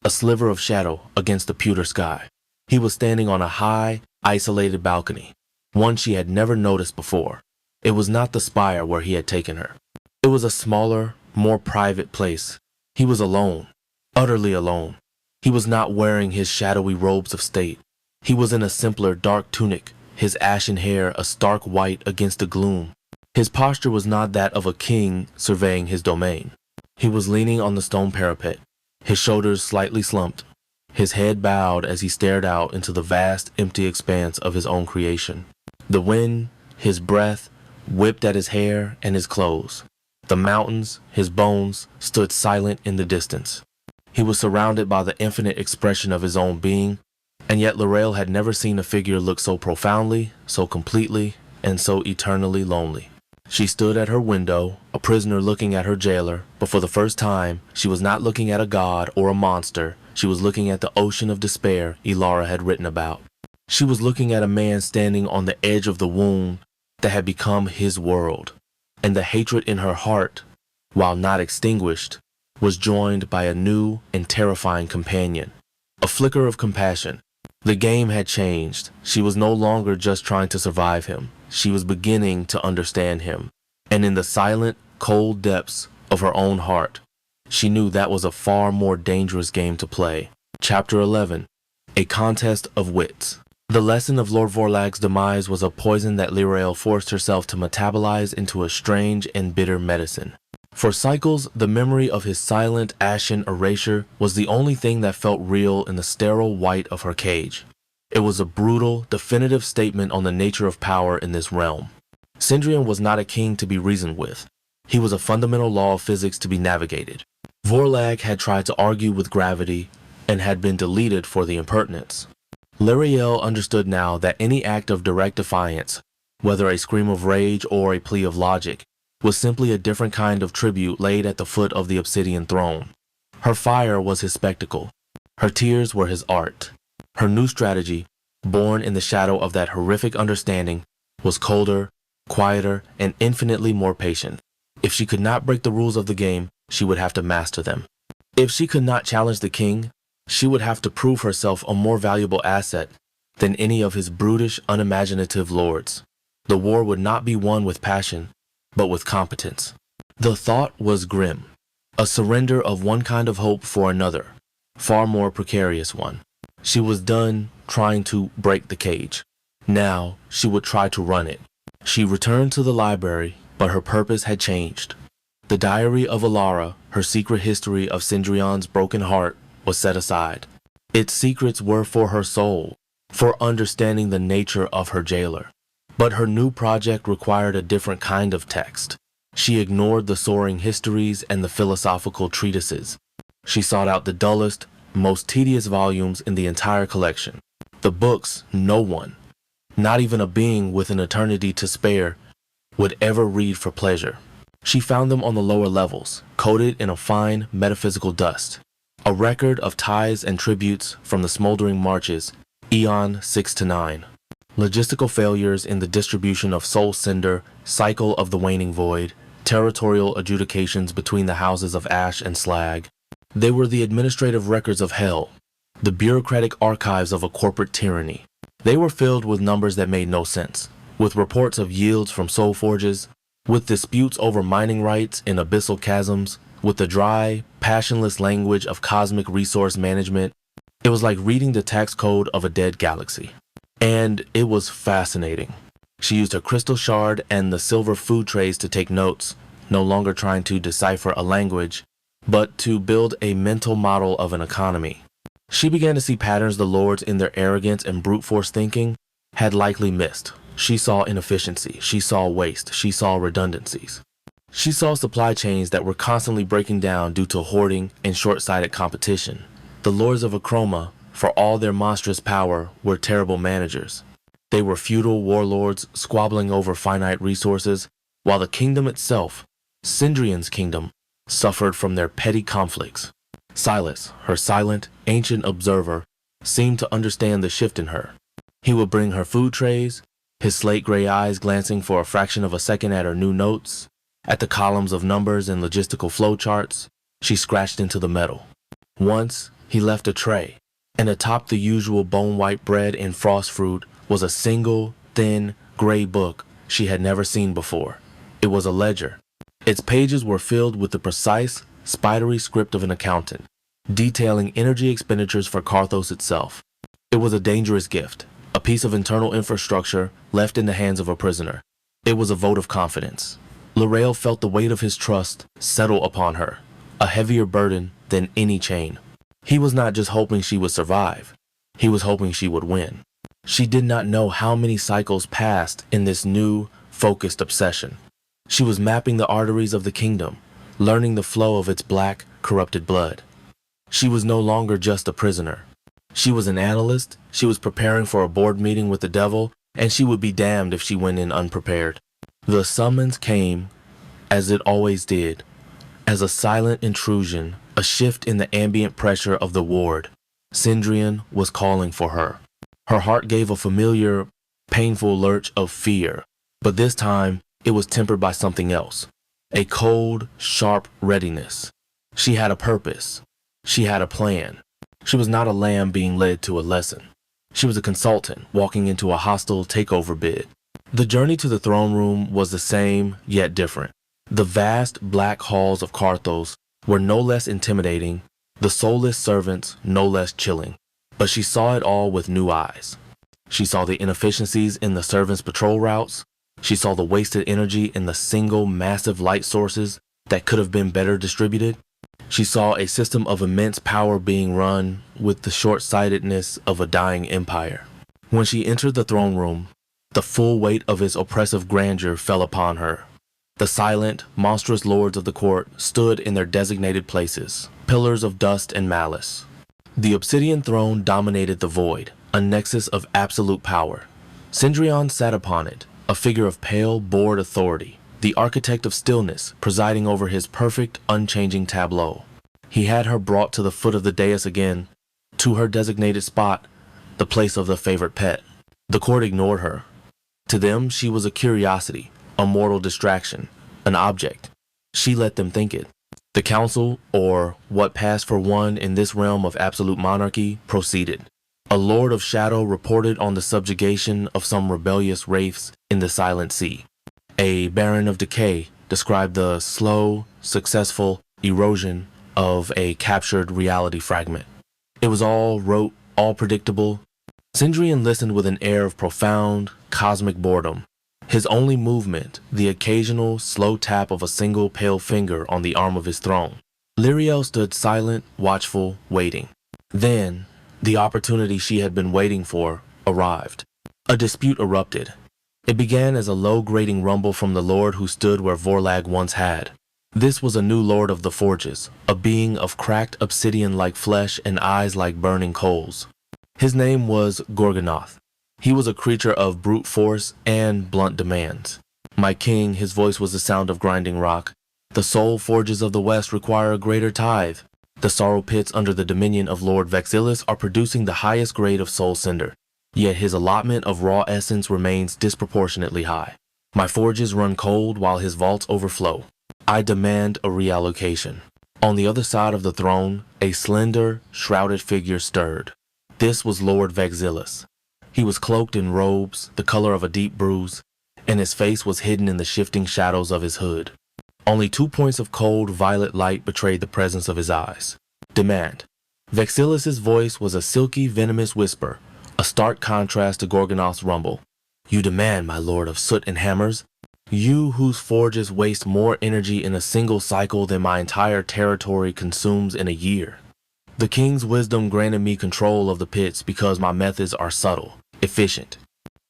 a sliver of shadow against the pewter sky. He was standing on a high, isolated balcony, one she had never noticed before. It was not the spire where he had taken her. It was a smaller, more private place. He was alone. utterly alone. He was not wearing his shadowy robes of state. He was in a simpler, dark tunic, his ashen hair a stark white against the gloom. His posture was not that of a king surveying his domain. He was leaning on the stone parapet, his shoulders slightly slumped, his head bowed as he stared out into the vast, empty expanse of his own creation. The wind, his breath, whipped at his hair and his clothes. The mountains, his bones, stood silent in the distance. He was surrounded by the infinite expression of his own being, and yet Laurel had never seen a figure look so profoundly, so completely, and so eternally lonely. She stood at her window, a prisoner looking at her jailer, but for the first time, she was not looking at a god or a monster. She was looking at the ocean of despair Ilara had written about. She was looking at a man standing on the edge of the wound that had become his world, and the hatred in her heart, while not extinguished, was joined by a new and terrifying companion, a flicker of compassion. The game had changed. She was no longer just trying to survive him. She was beginning to understand him. And in the silent, cold depths of her own heart, she knew that was a far more dangerous game to play. Chapter 11. A Contest of Wits. The lesson of Lord Vorlag's demise was a poison that Lirael forced herself to metabolize into a strange and bitter medicine. For cycles, the memory of his silent, ashen erasure was the only thing that felt real in the sterile white of her cage. It was a brutal, definitive statement on the nature of power in this realm. Cendrillon was not a king to be reasoned with. He was a fundamental law of physics to be navigated. Vorlag had tried to argue with gravity and had been deleted for the impertinence. Lirael understood now that any act of direct defiance, whether a scream of rage or a plea of logic, was simply a different kind of tribute laid at the foot of the obsidian throne. Her fire was his spectacle. Her tears were his art. Her new strategy, born in the shadow of that horrific understanding, was colder, quieter, and infinitely more patient. If she could not break the rules of the game, she would have to master them. If she could not challenge the king, she would have to prove herself a more valuable asset than any of his brutish, unimaginative lords. The war would not be won with passion, but with competence. The thought was grim, a surrender of one kind of hope for another, far more precarious one. She was done trying to break the cage. Now she would try to run it. She returned to the library, but her purpose had changed. The diary of Ilara, her secret history of Cendrillon's broken heart, was set aside. Its secrets were for her soul, for understanding the nature of her jailer. But her new project required a different kind of text. She ignored the soaring histories and the philosophical treatises. She sought out the dullest, most tedious volumes in the entire collection. The books no one, not even a being with an eternity to spare, would ever read for pleasure. She found them on the lower levels, coated in a fine metaphysical dust. A record of tithes and tributes from the smoldering marches, Eon 6 to 9. Logistical failures in the distribution of soul cinder, cycle of the waning void, territorial adjudications between the houses of ash and slag. They were the administrative records of hell, the bureaucratic archives of a corporate tyranny. They were filled with numbers that made no sense, with reports of yields from soul forges, with disputes over mining rights in abyssal chasms, with the dry, passionless language of cosmic resource management. It was like reading the tax code of a dead galaxy. And it was fascinating. She used her crystal shard and the silver food trays to take notes, no longer trying to decipher a language, but to build a mental model of an economy. She began to see patterns the lords in their arrogance and brute force thinking had likely missed. She saw inefficiency, she saw waste, she saw redundancies. She saw supply chains that were constantly breaking down due to hoarding and short-sighted competition. The lords of A Chroma, for all their monstrous power, were terrible managers. They were feudal warlords squabbling over finite resources, while the kingdom itself, Cendrillon's kingdom, suffered from their petty conflicts. Silas, her silent, ancient observer, seemed to understand the shift in her. He would bring her food trays, his slate-gray eyes glancing for a fraction of a second at her new notes, at the columns of numbers and logistical flowcharts. She scratched into the metal. Once, he left a tray, and atop the usual bone-white bread and frost fruit was a single, thin, gray book she had never seen before. It was a ledger. Its pages were filled with the precise, spidery script of an accountant. detailing energy expenditures for Carthos itself. It was a dangerous gift, a piece of internal infrastructure left in the hands of a prisoner. It was a vote of confidence. Lirael felt the weight of his trust settle upon her, a heavier burden than any chain. He was not just hoping she would survive. He was hoping she would win. She did not know how many cycles passed in this new, focused obsession. She was mapping the arteries of the kingdom, learning the flow of its black, corrupted blood. She was no longer just a prisoner. She was an analyst, she was preparing for a board meeting with the devil, and she would be damned if she went in unprepared. The summons came, as it always did, as a silent intrusion, a shift in the ambient pressure of the ward. Cendrillon was calling for her. Her heart gave a familiar, painful lurch of fear, but this time it was tempered by something else. A cold, sharp readiness. She had a purpose. She had a plan. She was not a lamb being led to a lesson. She was a consultant walking into a hostile takeover bid. The journey to the throne room was the same, yet different. The vast black halls of Carthos were no less intimidating, the soulless servants no less chilling. But she saw it all with new eyes. She saw the inefficiencies in the servants' patrol routes. She saw the wasted energy in the single massive light sources that could have been better distributed. She saw a system of immense power being run with the short-sightedness of a dying empire. When she entered the throne room, the full weight of its oppressive grandeur fell upon her. The silent, monstrous lords of the court stood in their designated places, pillars of dust and malice. The obsidian throne dominated the void, a nexus of absolute power. Cendrillon sat upon it, a figure of pale, bored authority, the architect of stillness presiding over his perfect, unchanging tableau. He had her brought to the foot of the dais again, to her designated spot, the place of the favorite pet. The court ignored her. To them, she was a curiosity, a mortal distraction, an object. She let them think it. The council, or what passed for one in this realm of absolute monarchy, proceeded. A lord of shadow reported on the subjugation of some rebellious wraiths in the silent sea. A baron of decay described the slow, successful erosion of a captured reality fragment. It was all rote, all predictable. Cendrillon listened with an air of profound, cosmic boredom. His only movement, the occasional, slow tap of a single pale finger on the arm of his throne. Lirael stood silent, watchful, waiting. Then, the opportunity she had been waiting for arrived. A dispute erupted. It began as a low grating rumble from the lord who stood where Vorlag once had. This was a new lord of the forges, a being of cracked obsidian-like flesh and eyes like burning coals. His name was Gorgonoth. He was a creature of brute force and blunt demands. My king, his voice was the sound of grinding rock. The soul forges of the West require a greater tithe. The sorrow pits under the dominion of Lord Vexillus are producing the highest grade of soul cinder. Yet his allotment of raw essence remains disproportionately high. My forges run cold while his vaults overflow. I demand a reallocation. On the other side of the throne, a slender, shrouded figure stirred. This was Lord Vexillus. He was cloaked in robes, the color of a deep bruise, and his face was hidden in the shifting shadows of his hood. Only 2 points of cold, violet light betrayed the presence of his eyes. Demand. Vexillus's voice was a silky, venomous whisper, a stark contrast to Gorgonoth's rumble. You demand, my lord of soot and hammers? You whose forges waste more energy in a single cycle than my entire territory consumes in a year. The king's wisdom granted me control of the pits because my methods are subtle, efficient.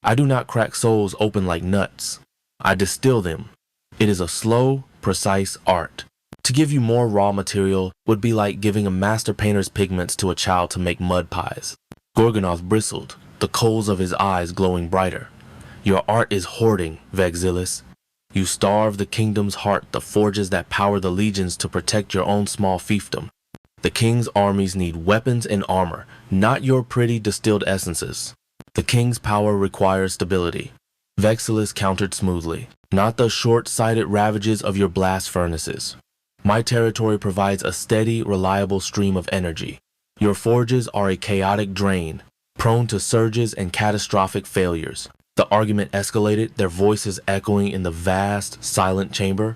I do not crack souls open like nuts. I distill them. It is a slow, precise art. To give you more raw material would be like giving a master painter's pigments to a child to make mud pies. Gorgonoth bristled, the coals of his eyes glowing brighter. Your art is hoarding, Vexillus. You starve the kingdom's heart, the forges that power the legions to protect your own small fiefdom. The king's armies need weapons and armor, not your pretty distilled essences. The king's power requires stability. Vexillus countered smoothly, not the short-sighted ravages of your blast furnaces. My territory provides a steady, reliable stream of energy. Your forges are a chaotic drain, prone to surges and catastrophic failures. The argument escalated, their voices echoing in the vast, silent chamber.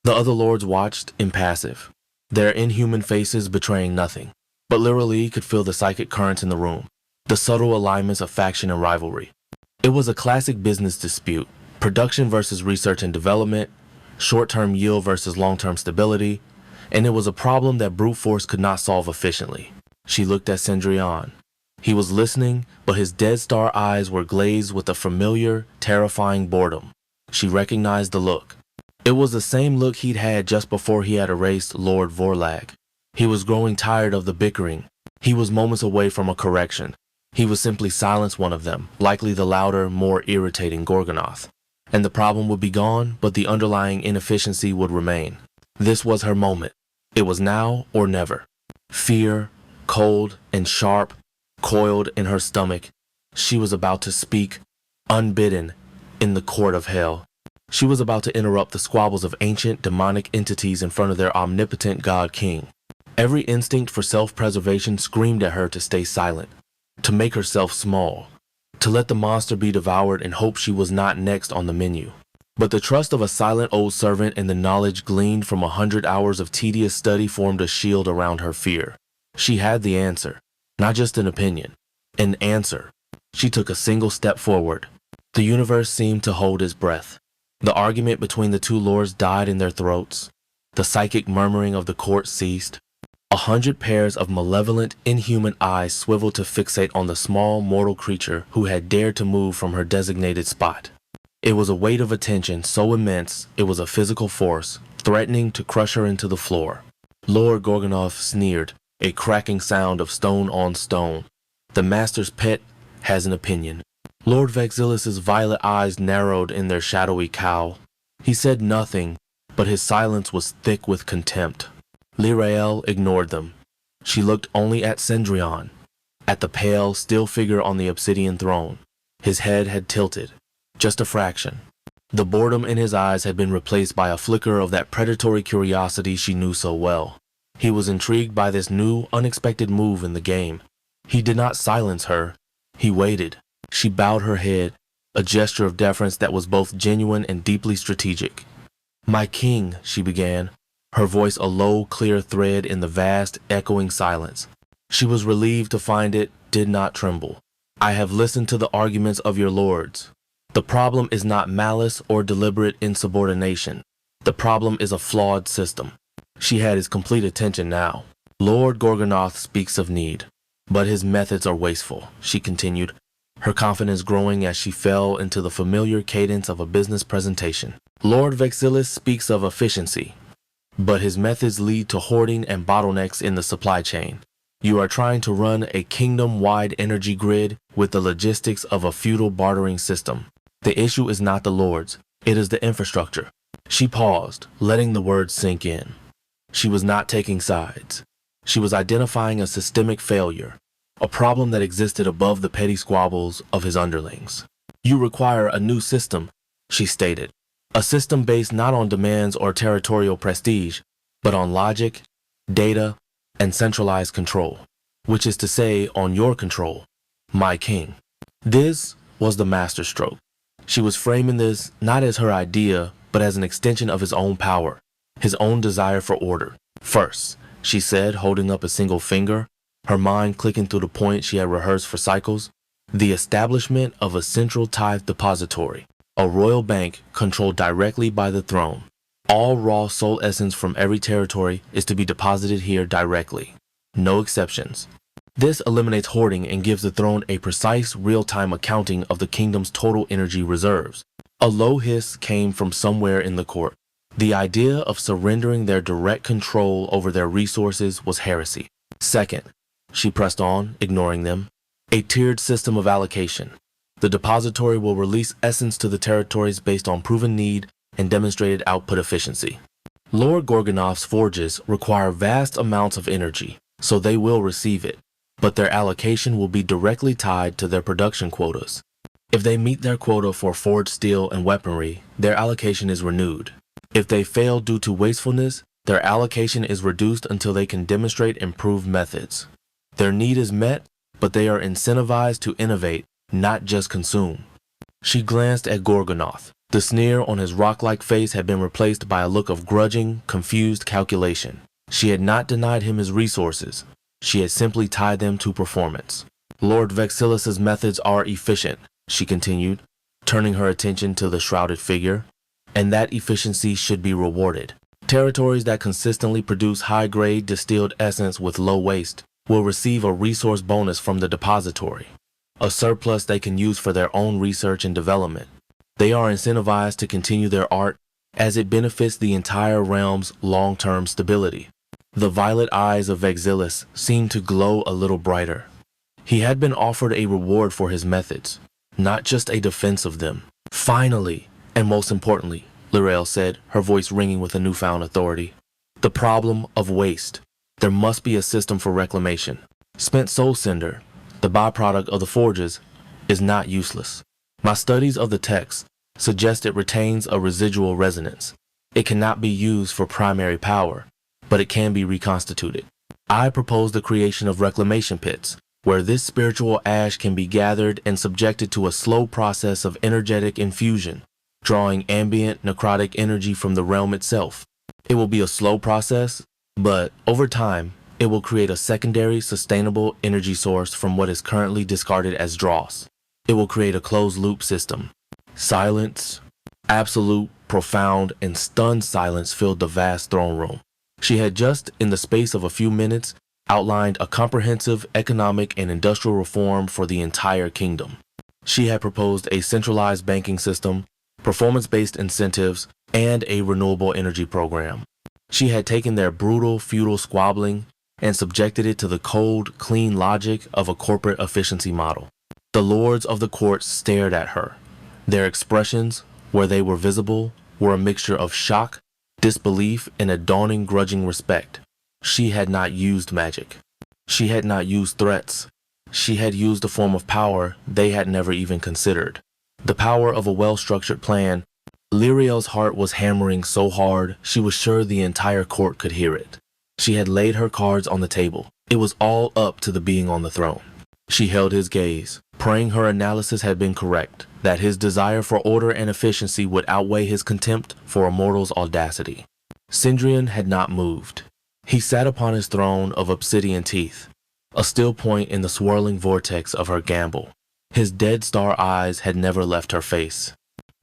The other lords watched, impassive. their inhuman faces betraying nothing. But Lyra Lee could feel the psychic currents in the room, the subtle alignments of faction and rivalry. It was a classic business dispute, production versus research and development, short-term yield versus long-term stability, and it was a problem that brute force could not solve efficiently. She looked at Cendrillon. He was listening, but his dead star eyes were glazed with a familiar, terrifying boredom. She recognized the look. It was the same look he'd had just before he had erased Lord Vorlag. He was growing tired of the bickering. He was moments away from a correction. He would simply silence one of them, likely the louder, more irritating Gorgonoth. And the problem would be gone, but the underlying inefficiency would remain. This was her moment. It was now or never. Fear, cold and sharp, coiled in her stomach. She was about to speak, unbidden, in the court of hell. She was about to interrupt the squabbles of ancient demonic entities in front of their omnipotent God King. Every instinct for self-preservation screamed at her to stay silent, to make herself small, to let the monster be devoured and hope she was not next on the menu. But the trust of a silent old servant and the knowledge gleaned from 100 hours of tedious study formed a shield around her fear. She had the answer, not just an opinion, an answer. She took a single step forward. The universe seemed to hold its breath. The argument between the two lords died in their throats. The psychic murmuring of the court ceased. 100 pairs of malevolent, inhuman eyes swiveled to fixate on the small, mortal creature who had dared to move from her designated spot. It was a weight of attention so immense it was a physical force, threatening to crush her into the floor. Lord Gorgonoth sneered, a cracking sound of stone on stone. The master's pet has an opinion. Lord Vexillus's violet eyes narrowed in their shadowy cowl. He said nothing, but his silence was thick with contempt. Lyrael ignored them. She looked only at Cendrillon, at the pale, still figure on the obsidian throne. His head had tilted, just a fraction. The boredom in his eyes had been replaced by a flicker of that predatory curiosity she knew so well. He was intrigued by this new, unexpected move in the game. He did not silence her. He waited. She bowed her head, a gesture of deference that was both genuine and deeply strategic. "My king," she began, her voice a low, clear thread in the vast, echoing silence. She was relieved to find it did not tremble. "I have listened to the arguments of your lords. The problem is not malice or deliberate insubordination. The problem is a flawed system." She had his complete attention now. "Lord Gorgonoth speaks of need, but his methods are wasteful," she continued, her confidence growing as she fell into the familiar cadence of a business presentation. "Lord Vexillus speaks of efficiency, but his methods lead to hoarding and bottlenecks in the supply chain. You are trying to run a kingdom-wide energy grid with the logistics of a feudal bartering system. The issue is not the lords, it is the infrastructure." She paused, letting the words sink in. She was not taking sides. She was identifying a systemic failure, a problem that existed above the petty squabbles of his underlings. "You require a new system," she stated. "A system based not on demands or territorial prestige, but on logic, data, and centralized control, which is to say, on your control, my king." This was the masterstroke. She was framing this not as her idea, but as an extension of his own power, his own desire for order. "First," she said, holding up a single finger, her mind clicking through the points she had rehearsed for cycles, "the establishment of a central tithe depository, a royal bank controlled directly by the throne. All raw soul essence from every territory is to be deposited here directly. No exceptions. This eliminates hoarding and gives the throne a precise real-time accounting of the kingdom's total energy reserves." A low hiss came from somewhere in the court. The idea of surrendering their direct control over their resources was heresy. "Second," she pressed on, ignoring them, "a tiered system of allocation. The depository will release essence to the territories based on proven need and demonstrated output efficiency. Lord Gorgonoth's forges require vast amounts of energy, so they will receive it, but their allocation will be directly tied to their production quotas. If they meet their quota for forged steel and weaponry, their allocation is renewed. If they fail due to wastefulness, their allocation is reduced until they can demonstrate improved methods. Their need is met, but they are incentivized to innovate, not just consume." She glanced at Gorgonoth. The sneer on his rock-like face had been replaced by a look of grudging, confused calculation. She had not denied him his resources. She had simply tied them to performance. Lord Vexilus's methods are efficient, she continued, turning her attention to the shrouded figure, and that efficiency should be rewarded. Territories that consistently produce high-grade distilled essence with low waste will receive a resource bonus from the depository, a surplus they can use for their own research and development. They are incentivized to continue their art as it benefits the entire realm's long-term stability. The violet eyes of Vexillus seemed to glow a little brighter. He had been offered a reward for his methods, not just a defense of them. Finally, and most importantly, Lirael said, her voice ringing with a newfound authority, the problem of waste. There must be a system for reclamation. Spent soul cinder, the byproduct of the forges, is not useless. My studies of the text suggest it retains a residual resonance. It cannot be used for primary power, but it can be reconstituted. I propose the creation of reclamation pits, where this spiritual ash can be gathered and subjected to a slow process of energetic infusion, drawing ambient necrotic energy from the realm itself. It will be a slow process, but over time, it will create a secondary, sustainable energy source from what is currently discarded as dross. It will create a closed-loop system. Silence, absolute, profound, and stunned silence filled the vast throne room. She had just, in the space of a few minutes, outlined a comprehensive economic and industrial reform for the entire kingdom. She had proposed a centralized banking system, performance-based incentives, and a renewable energy program. She had taken their brutal feudal squabbling and subjected it to the cold, clean logic of a corporate efficiency model. The lords of the court stared at her. Their expressions, where they were visible, were a mixture of shock, disbelief, and a dawning grudging respect. She had not used magic. She had not used threats. She had used a form of power they had never even considered. The power of a well-structured plan. Lirael's heart was hammering so hard she was sure the entire court could hear it. She had laid her cards on the table. It was all up to the being on the throne. She held his gaze, praying her analysis had been correct, that his desire for order and efficiency would outweigh his contempt for a mortal's audacity. Cendrillon had not moved. He sat upon his throne of obsidian teeth, a still point in the swirling vortex of her gamble. His dead star eyes had never left her face.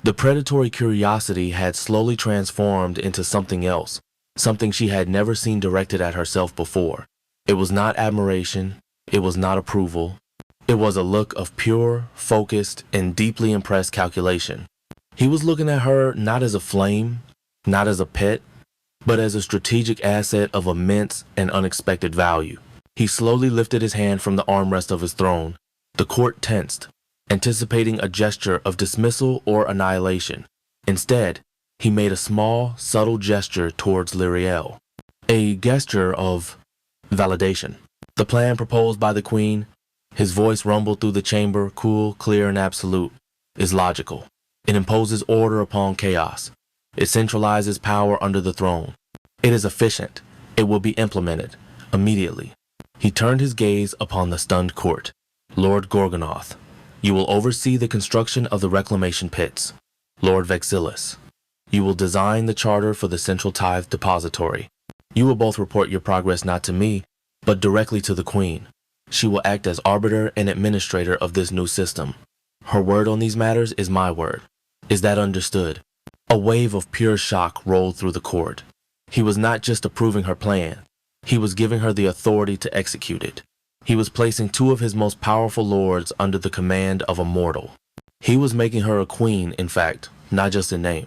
The predatory curiosity had slowly transformed into something else, something she had never seen directed at herself before. It was not admiration. It was not approval. It was a look of pure, focused, and deeply impressed calculation. He was looking at her not as a flame, not as a pet, but as a strategic asset of immense and unexpected value. He slowly lifted his hand from the armrest of his throne. The court tensed, anticipating a gesture of dismissal or annihilation. Instead, he made a small, subtle gesture towards Lirael, a gesture of validation. The plan proposed by the queen, his voice rumbled through the chamber, cool, clear, and absolute, is logical. It imposes order upon chaos. It centralizes power under the throne. It is efficient. It will be implemented immediately. He turned his gaze upon the stunned court. Lord Gorgonoth, you will oversee the construction of the reclamation pits. Lord Vexillus, you will design the charter for the central tithe depository. You will both report your progress not to me, but directly to the queen. She will act as arbiter and administrator of this new system. Her word on these matters is my word. Is that understood? A wave of pure shock rolled through the court. He was not just approving her plan. He was giving her the authority to execute it. He was placing two of his most powerful lords under the command of a mortal. He was making her a queen, in fact, not just in name.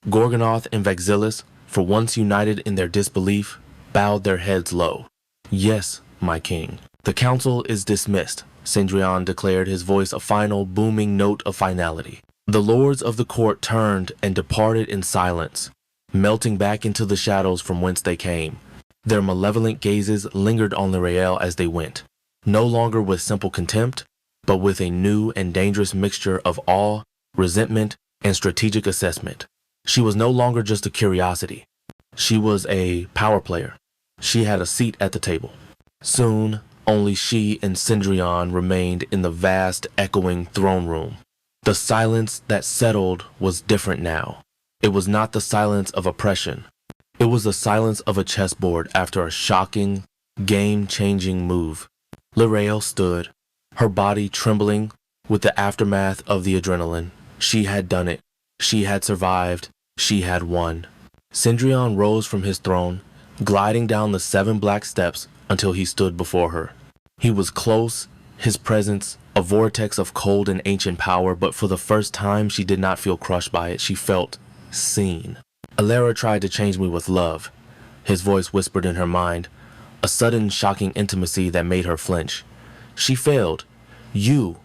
Gorgonoth and Vexillus, for once united in their disbelief, bowed their heads low. Yes, my king. The council is dismissed, Cendrillon declared, his voice a final, booming note of finality. The lords of the court turned and departed in silence, melting back into the shadows from whence they came. Their malevolent gazes lingered on Lirael as they went, no longer with simple contempt, but with a new and dangerous mixture of awe, resentment, and strategic assessment. She was no longer just a curiosity. She was a power player. She had a seat at the table. Soon, only she and Cendrillon remained in the vast, echoing throne room. The silence that settled was different now. It was not the silence of oppression. It was the silence of a chessboard after a shocking, game-changing move. Lirael stood, her body trembling with the aftermath of the adrenaline. She had done it. She had survived. She had won. Cendrillon rose from his throne, gliding down the 7 black steps until he stood before her. He was close, his presence a vortex of cold and ancient power, but for the first time she did not feel crushed by it. She felt seen. Alara tried to change me with love, his voice whispered in her mind, a sudden shocking intimacy that made her flinch. She failed. You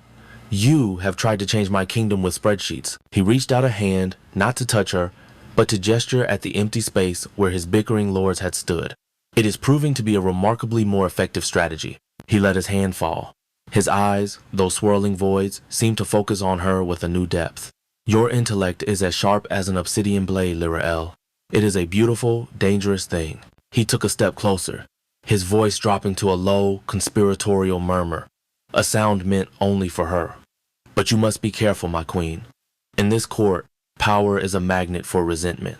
have tried to change my kingdom with spreadsheets. He reached out a hand, not to touch her, but to gesture at the empty space where his bickering lords had stood. It is proving to be a remarkably more effective strategy. He let his hand fall. His eyes, those swirling voids, seemed to focus on her with a new depth. Your intellect is as sharp as an obsidian blade, Lirael. It is a beautiful, dangerous thing. He took a step closer, his voice dropping to a low, conspiratorial murmur, a sound meant only for her. But you must be careful, my queen. In this court, power is a magnet for resentment.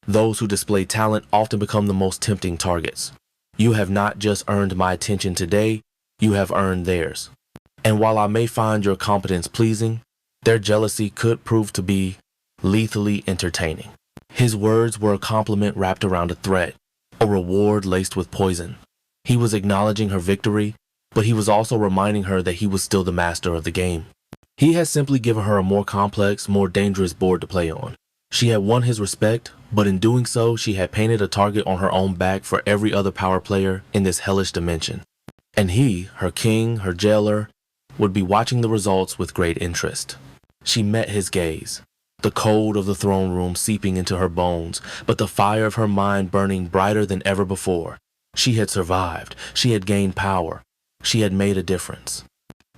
Those who display talent often become the most tempting targets. You have not just earned my attention today, you have earned theirs. And while I may find your competence pleasing, their jealousy could prove to be lethally entertaining. His words were a compliment wrapped around a threat, a reward laced with poison. He was acknowledging her victory, but he was also reminding her that he was still the master of the game. He had simply given her a more complex, more dangerous board to play on. She had won his respect, but in doing so, she had painted a target on her own back for every other power player in this hellish dimension. And he, her king, her jailer, would be watching the results with great interest. She met his gaze, the cold of the throne room seeping into her bones, but the fire of her mind burning brighter than ever before. She had survived. She had gained power. She had made a difference.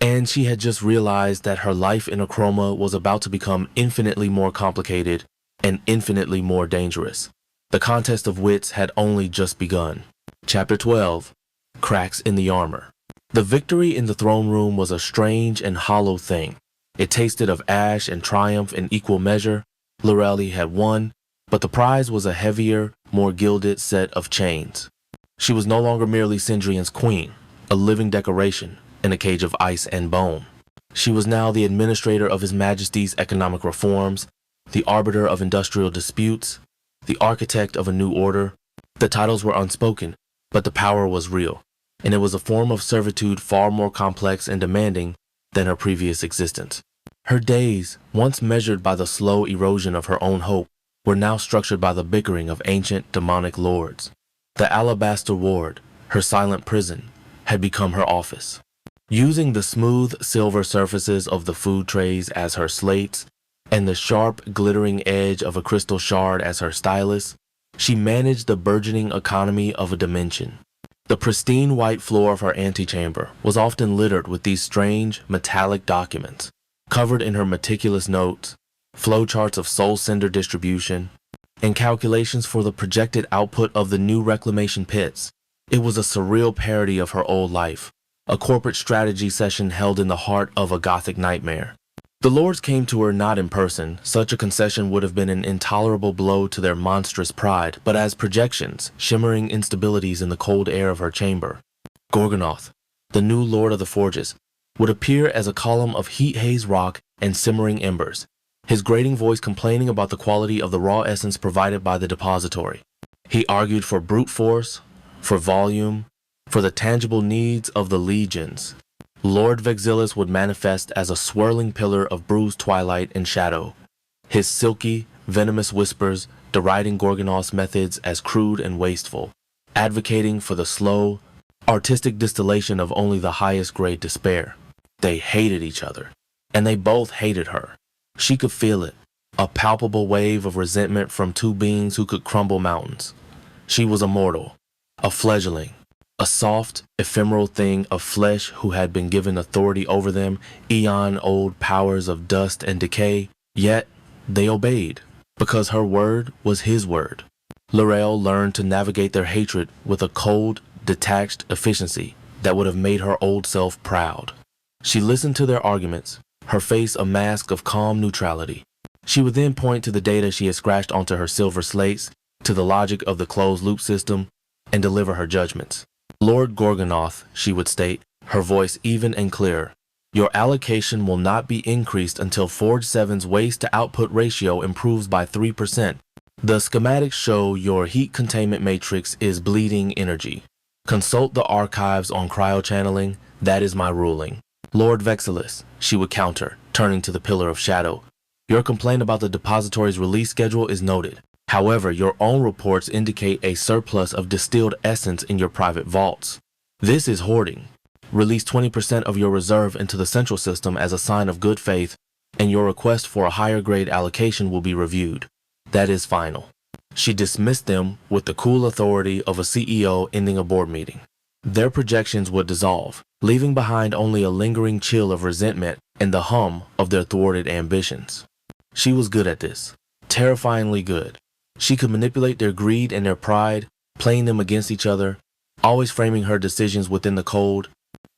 And she had just realized that her life in A Chroma was about to become infinitely more complicated and infinitely more dangerous. The contest of wits had only just begun. Chapter 12. Cracks in the Armor. The victory in the throne room was a strange and hollow thing. It tasted of ash and triumph in equal measure. Lirael had won, but the prize was a heavier, more gilded set of chains. She was no longer merely Cendrillon's queen, a living decoration in a cage of ice and bone. She was now the administrator of His Majesty's economic reforms, the arbiter of industrial disputes, the architect of a new order. The titles were unspoken, but the power was real, and it was a form of servitude far more complex and demanding than her previous existence. Her days, once measured by the slow erosion of her own hope, were now structured by the bickering of ancient demonic lords. The alabaster ward, her silent prison, had become her office. Using the smooth silver surfaces of the food trays as her slates and the sharp, glittering edge of a crystal shard as her stylus, she managed the burgeoning economy of a dimension. The pristine white floor of her antechamber was often littered with these strange, metallic documents, covered in her meticulous notes, flowcharts of soul cinder distribution, and calculations for the projected output of the new reclamation pits. It was a surreal parody of her old life, a corporate strategy session held in the heart of a Gothic nightmare. The lords came to her not in person. Such a concession would have been an intolerable blow to their monstrous pride, but as projections, shimmering instabilities in the cold air of her chamber. Gorgonoth, the new lord of the forges, would appear as a column of heat-haze rock and simmering embers, his grating voice complaining about the quality of the raw essence provided by the depository. He argued for brute force, for volume, for the tangible needs of the legions. Lord Vexillus would manifest as a swirling pillar of bruised twilight and shadow, his silky, venomous whispers deriding Gorgonoth's methods as crude and wasteful, advocating for the slow, artistic distillation of only the highest grade despair. They hated each other, and they both hated her. She could feel it, a palpable wave of resentment from two beings who could crumble mountains. She was a mortal, a fledgling, a soft, ephemeral thing of flesh who had been given authority over them, eon-old powers of dust and decay, yet they obeyed, because her word was his word. Lirael learned to navigate their hatred with a cold, detached efficiency that would have made her old self proud. She listened to their arguments, her face a mask of calm neutrality. She would then point to the data she had scratched onto her silver slates, to the logic of the closed-loop system and deliver her judgments. Lord Gorgonoth, she would state, her voice even and clear, your allocation will not be increased until Forge 7's waste-to-output ratio improves by 3%. The schematics show your heat containment matrix is bleeding energy. Consult the archives on cryochanneling. That is my ruling. Lord Vexillus, she would counter, turning to the Pillar of Shadow. Your complaint about the depository's release schedule is noted. However, your own reports indicate a surplus of distilled essence in your private vaults. This is hoarding. Release 20% of your reserve into the central system as a sign of good faith, and your request for a higher grade allocation will be reviewed. That is final. She dismissed them with the cool authority of a CEO ending a board meeting. Their projections would dissolve, leaving behind only a lingering chill of resentment and the hum of their thwarted ambitions. She was good at this, terrifyingly good. She could manipulate their greed and their pride, playing them against each other, always framing her decisions within the cold,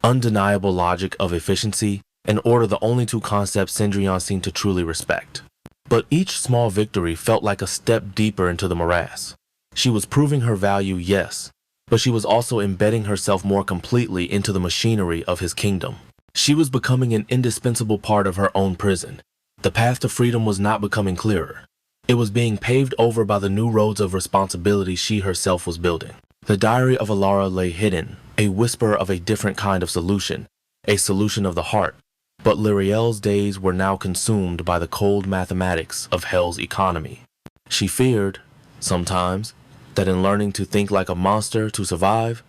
undeniable logic of efficiency and order, the only two concepts Cendrillon seemed to truly respect. But each small victory felt like a step deeper into the morass. She was proving her value, yes, but she was also embedding herself more completely into the machinery of his kingdom. She was becoming an indispensable part of her own prison. The path to freedom was not becoming clearer. It was being paved over by the new roads of responsibility she herself was building. The diary of Alara lay hidden, a whisper of a different kind of solution, a solution of the heart. But Lyriel's days were now consumed by the cold mathematics of Hell's economy. She feared, sometimes, that in learning to think like a monster to survive,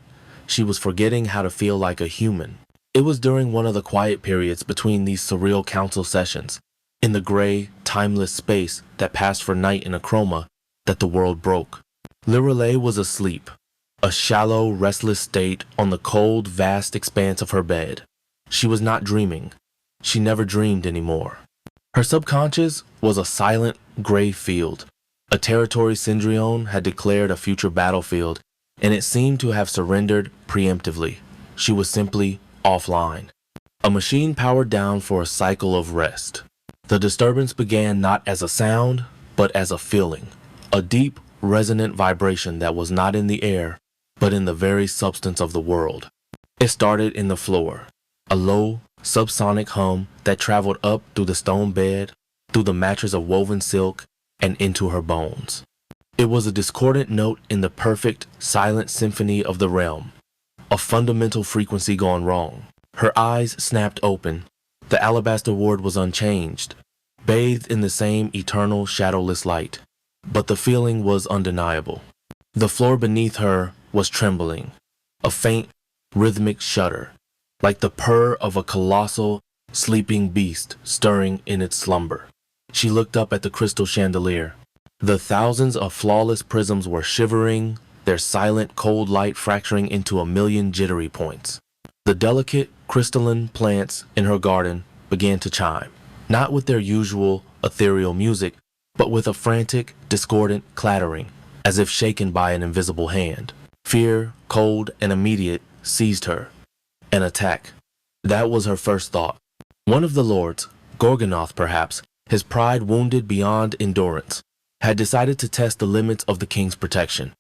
she was forgetting how to feel like a human. It was during one of the quiet periods between these surreal council sessions, in the gray, timeless space that passed for night in A Chroma, that the world broke. Lyrelay was asleep, a shallow, restless state on the cold, vast expanse of her bed. She was not dreaming. She never dreamed anymore. Her subconscious was a silent, gray field. A territory Cendrillon had declared a future battlefield, and it seemed to have surrendered preemptively. She was simply offline. A machine powered down for a cycle of rest. The disturbance began not as a sound, but as a feeling. A deep, resonant vibration that was not in the air, but in the very substance of the world. It started in the floor. A low, subsonic hum that traveled up through the stone bed, through the mattress of woven silk, and into her bones. It was a discordant note in the perfect, silent symphony of the realm, a fundamental frequency gone wrong. Her eyes snapped open. The alabaster ward was unchanged, bathed in the same eternal, shadowless light. But the feeling was undeniable. The floor beneath her was trembling, a faint, rhythmic shudder, like the purr of a colossal, sleeping beast stirring in its slumber. She looked up at the crystal chandelier. The thousands of flawless prisms were shivering, their silent, cold light fracturing into a million jittery points. The delicate, crystalline plants in her garden began to chime, not with their usual ethereal music, but with a frantic, discordant clattering, as if shaken by an invisible hand. Fear, cold and immediate, seized her. An attack. That was her first thought. One of the lords, Gorgonoth perhaps, his pride wounded beyond endurance, had decided to test the limits of the king's protection.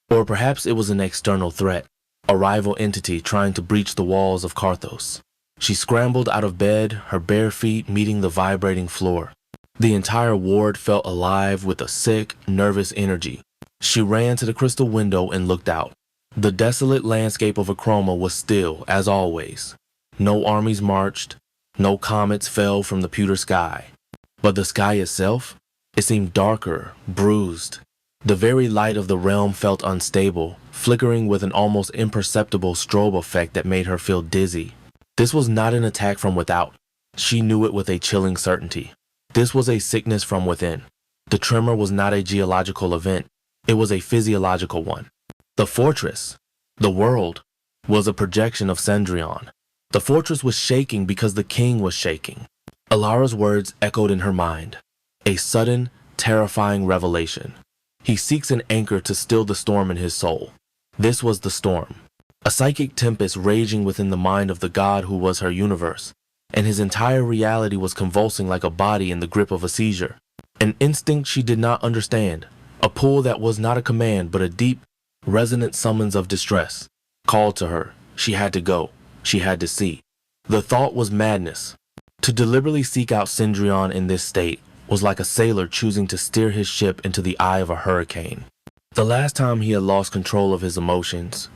Or perhaps it was an external threat, a rival entity trying to breach the walls of Carthos. She scrambled out of bed, her bare feet meeting the vibrating floor. The entire ward felt alive with a sick, nervous energy. She ran to the crystal window and looked out. The desolate landscape of A Chroma was still, as always. No armies marched, no comets fell from the pewter sky. But the sky itself? It seemed darker, bruised. The very light of the realm felt unstable, flickering with an almost imperceptible strobe effect that made her feel dizzy. This was not an attack from without. She knew it with a chilling certainty. This was a sickness from within. The tremor was not a geological event. It was a physiological one. The fortress, the world, was a projection of Cendrillon. The fortress was shaking because the king was shaking. Alara's words echoed in her mind. A sudden, terrifying revelation. He seeks an anchor to still the storm in his soul. This was the storm. A psychic tempest raging within the mind of the god who was her universe, and his entire reality was convulsing like a body in the grip of a seizure. An instinct she did not understand, A pull that was not a command but a deep, resonant summons of distress called to her. She had to go. She had to see. The thought was madness. To deliberately seek out Cendrillon in this state was like a sailor choosing to steer his ship into the eye of a hurricane. The last time he had lost control of his emotions,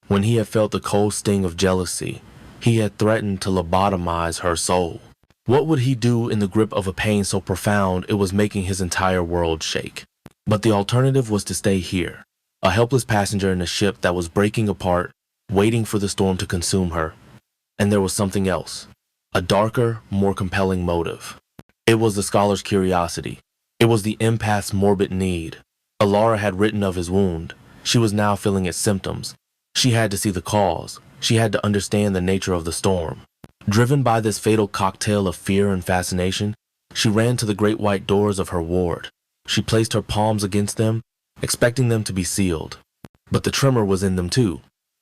when he had felt the cold sting of jealousy, he had threatened to lobotomize her soul. What would he do in the grip of a pain so profound it was making his entire world shake? But the alternative was to stay here, a helpless passenger in a ship that was breaking apart, waiting for the storm to consume her. And there was something else, a darker, more compelling motive. It was the scholar's curiosity. It was the empath's morbid need. Alara had written of his wound. She was now feeling its symptoms. She had to see the cause. She had to understand the nature of the storm. Driven by this fatal cocktail of fear and fascination, she ran to the great white doors of her ward. She placed her palms against them, expecting them to be sealed. But the tremor was in them too,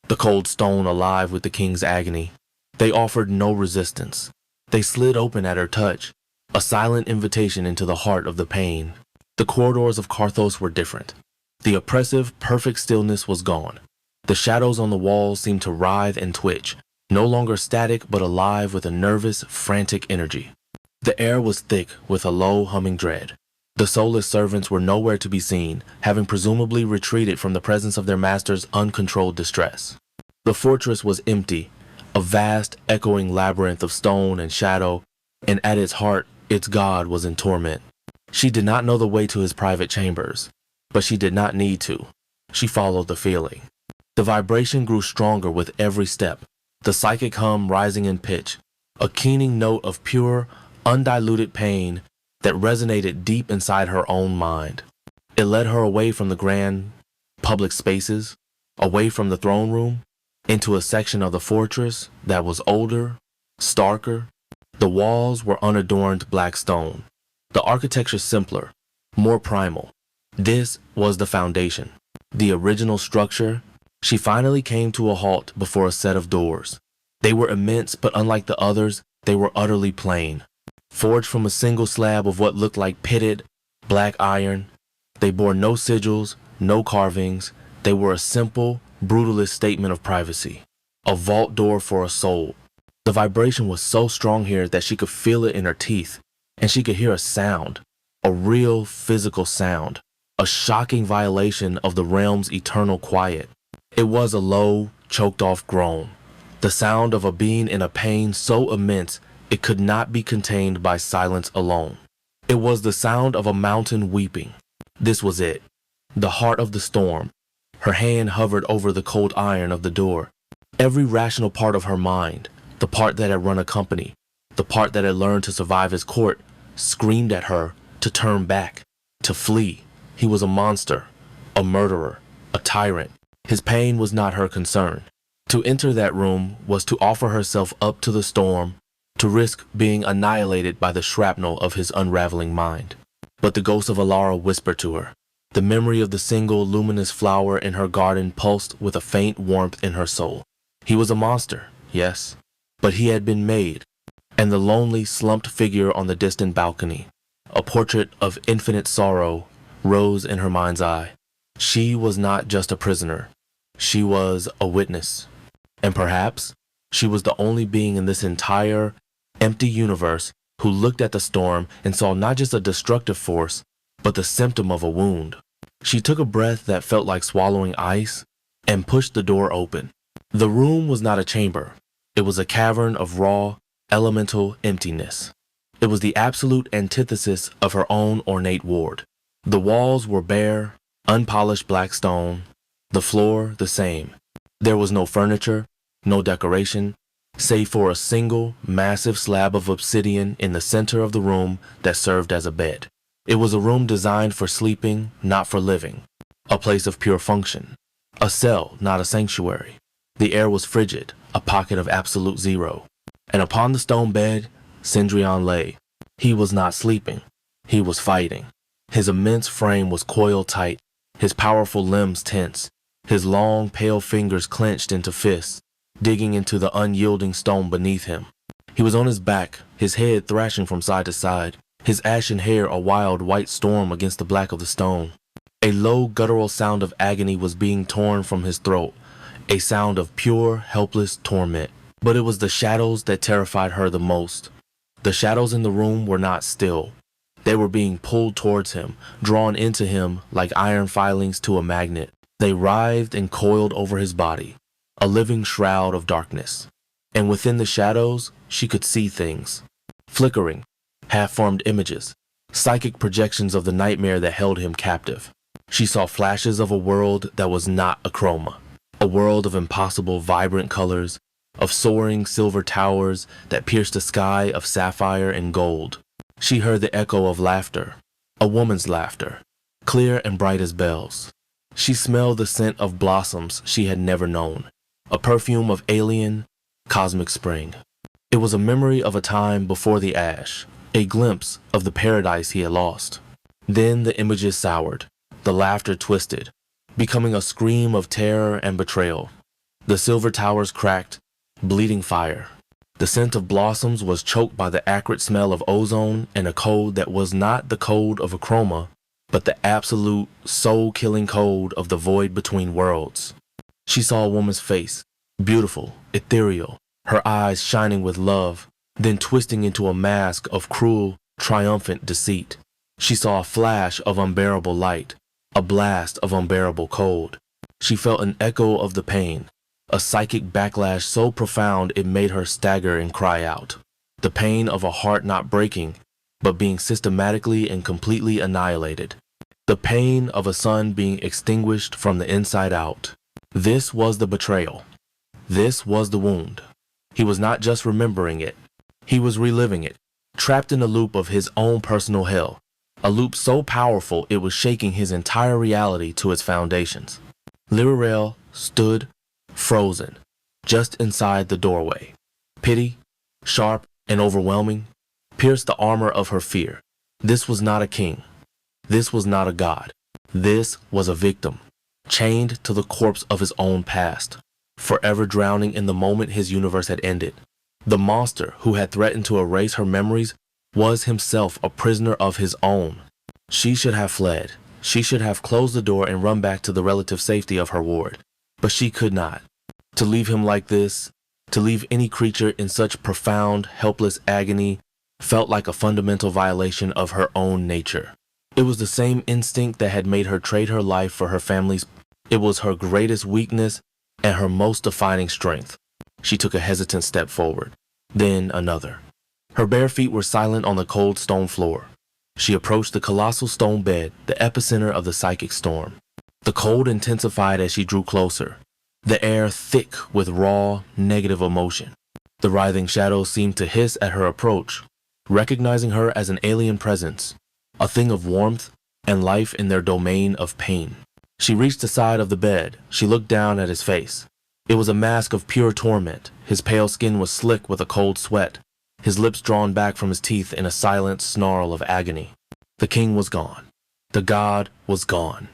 the cold stone alive with the king's agony. They offered no resistance. They slid open at her touch, a silent invitation into the heart of the pain. The corridors of Carthos were different. The oppressive, perfect stillness was gone. The shadows on the walls seemed to writhe and twitch, no longer static but alive with a nervous, frantic energy. The air was thick with a low, humming dread. The soulless servants were nowhere to be seen, having presumably retreated from the presence of their master's uncontrolled distress. The fortress was empty, a vast, echoing labyrinth of stone and shadow, and at its heart, its god was in torment. She did not know the way to his private chambers, but she did not need to. She followed the feeling. The vibration grew stronger with every step, the psychic hum rising in pitch, a keening note of pure, undiluted pain that resonated deep inside her own mind. It led her away from the grand public spaces, away from the throne room, into a section of the fortress that was older, starker. The walls were unadorned black stone, the architecture simpler, more primal. This was the foundation, the original structure. She finally came to a halt before a set of doors. They were immense, but unlike the others, they were utterly plain. Forged from a single slab of what looked like pitted, black iron, they bore no sigils, no carvings. They were a simple, brutalist statement of privacy. A vault door for a soul. The vibration was so strong here that she could feel it in her teeth, and she could hear a sound, a real physical sound, a shocking violation of the realm's eternal quiet. It was a low, choked-off groan, the sound of a being in a pain so immense it could not be contained by silence alone. It was the sound of a mountain weeping. This was it, the heart of the storm. Her hand hovered over the cold iron of the door. Every rational part of her mind, the part that had run a company, the part that had learned to survive his court, screamed at her to turn back, to flee. He was a monster, a murderer, a tyrant. His pain was not her concern. To enter that room was to offer herself up to the storm, to risk being annihilated by the shrapnel of his unraveling mind. But the ghost of Alara whispered to her. The memory of the single luminous flower in her garden pulsed with a faint warmth in her soul. He was a monster, yes, but he had been made. And the lonely, slumped figure on the distant balcony, a portrait of infinite sorrow, rose in her mind's eye. She was not just a prisoner. She was a witness. And perhaps she was the only being in this entire, empty universe who looked at the storm and saw not just a destructive force, but the symptom of a wound. She took a breath that felt like swallowing ice and pushed the door open. The room was not a chamber. It was a cavern of raw, elemental emptiness. It was the absolute antithesis of her own ornate ward. The walls were bare, unpolished black stone, the floor the same. There was no furniture, no decoration, save for a single, massive slab of obsidian in the center of the room that served as a bed. It was a room designed for sleeping, not for living, a place of pure function, a cell, not a sanctuary. The air was frigid, a pocket of absolute zero. And upon the stone bed, Cendrillon lay. He was not sleeping. He was fighting. His immense frame was coiled tight, his powerful limbs tense, his long, pale fingers clenched into fists, digging into the unyielding stone beneath him. He was on his back, his head thrashing from side to side, his ashen hair a wild white storm against the black of the stone. A low guttural sound of agony was being torn from his throat, a sound of pure, helpless torment. But it was the shadows that terrified her the most. The shadows in the room were not still. They were being pulled towards him, drawn into him like iron filings to a magnet. They writhed and coiled over his body, a living shroud of darkness. And within the shadows, she could see things. Flickering, half-formed images, psychic projections of the nightmare that held him captive. She saw flashes of a world that was not a chroma, a world of impossible vibrant colors, of soaring silver towers that pierced a sky of sapphire and gold. She heard the echo of laughter, a woman's laughter, clear and bright as bells. She smelled the scent of blossoms she had never known, a perfume of alien, cosmic spring. It was a memory of a time before the ash, a glimpse of the paradise he had lost. Then the images soured, the laughter twisted, becoming a scream of terror and betrayal. The silver towers cracked, bleeding fire. The scent of blossoms was choked by the acrid smell of ozone and a code that was not the code of a chroma, but the absolute, soul-killing code of the void between worlds. She saw a woman's face, beautiful, ethereal, her eyes shining with love, then twisting into a mask of cruel, triumphant deceit. She saw a flash of unbearable light, a blast of unbearable cold. She felt an echo of the pain, a psychic backlash so profound it made her stagger and cry out. The pain of a heart not breaking, but being systematically and completely annihilated. The pain of a sun being extinguished from the inside out. This was the betrayal. This was the wound. He was not just remembering it. He was reliving it, trapped in a loop of his own personal hell. A loop so powerful it was shaking his entire reality to its foundations. Lirarel stood frozen, just inside the doorway. Pity, sharp and overwhelming, pierced the armor of her fear. This was not a king. This was not a god. This was a victim, chained to the corpse of his own past, forever drowning in the moment his universe had ended. The monster who had threatened to erase her memories was himself a prisoner of his own. She should have fled. She should have closed the door and run back to the relative safety of her ward. But she could not. To leave him like this, to leave any creature in such profound, helpless agony, felt like a fundamental violation of her own nature. It was the same instinct that had made her trade her life for her family's. It was her greatest weakness and her most defining strength. She took a hesitant step forward, then another. Her bare feet were silent on the cold stone floor. She approached the colossal stone bed, the epicenter of the psychic storm. The cold intensified as she drew closer, the air thick with raw, negative emotion. The writhing shadows seemed to hiss at her approach, recognizing her as an alien presence, a thing of warmth and life in their domain of pain. She reached the side of the bed. She looked down at his face. It was a mask of pure torment. His pale skin was slick with a cold sweat, his lips drawn back from his teeth in a silent snarl of agony. The king was gone. The god was gone.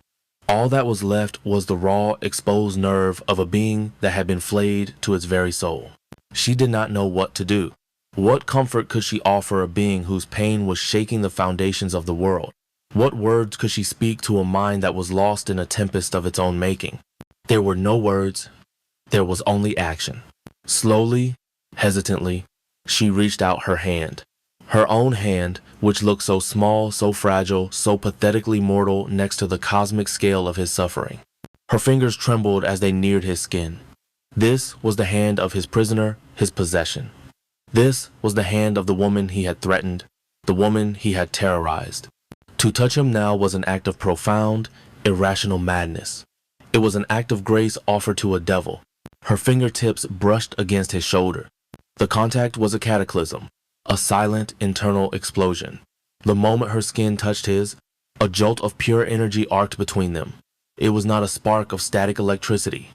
All that was left was the raw, exposed nerve of a being that had been flayed to its very soul. She did not know what to do. What comfort could she offer a being whose pain was shaking the foundations of the world? What words could she speak to a mind that was lost in a tempest of its own making? There were no words. There was only action. Slowly, hesitantly, she reached out her hand. Her own hand, which looked so small, so fragile, so pathetically mortal next to the cosmic scale of his suffering. Her fingers trembled as they neared his skin. This was the hand of his prisoner, his possession. This was the hand of the woman he had threatened, the woman he had terrorized. To touch him now was an act of profound, irrational madness. It was an act of grace offered to a devil. Her fingertips brushed against his shoulder. The contact was a cataclysm, a silent internal explosion. The moment her skin touched his, a jolt of pure energy arced between them. It was not a spark of static electricity.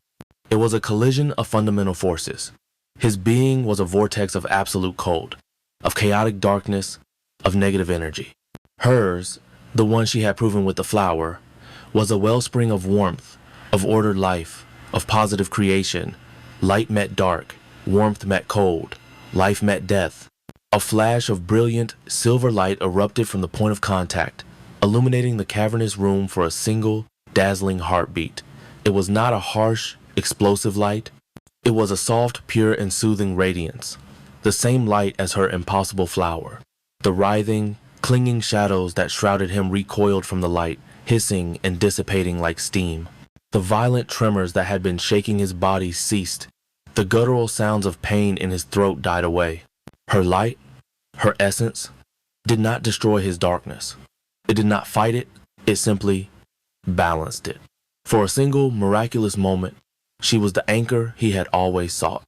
It was a collision of fundamental forces. His being was a vortex of absolute cold, of chaotic darkness, of negative energy. Hers, the one she had proven with the flower, was a wellspring of warmth, of ordered life, of positive creation. Light met dark, warmth met cold, life met death. A flash of brilliant, silver light erupted from the point of contact, illuminating the cavernous room for a single, dazzling heartbeat. It was not a harsh, explosive light. It was a soft, pure, and soothing radiance, the same light as her impossible flower. The writhing, clinging shadows that shrouded him recoiled from the light, hissing and dissipating like steam. The violent tremors that had been shaking his body ceased. The guttural sounds of pain in his throat died away. Her light, her essence, did not destroy his darkness. It did not fight it, it simply balanced it. For a single, miraculous moment, she was the anchor he had always sought.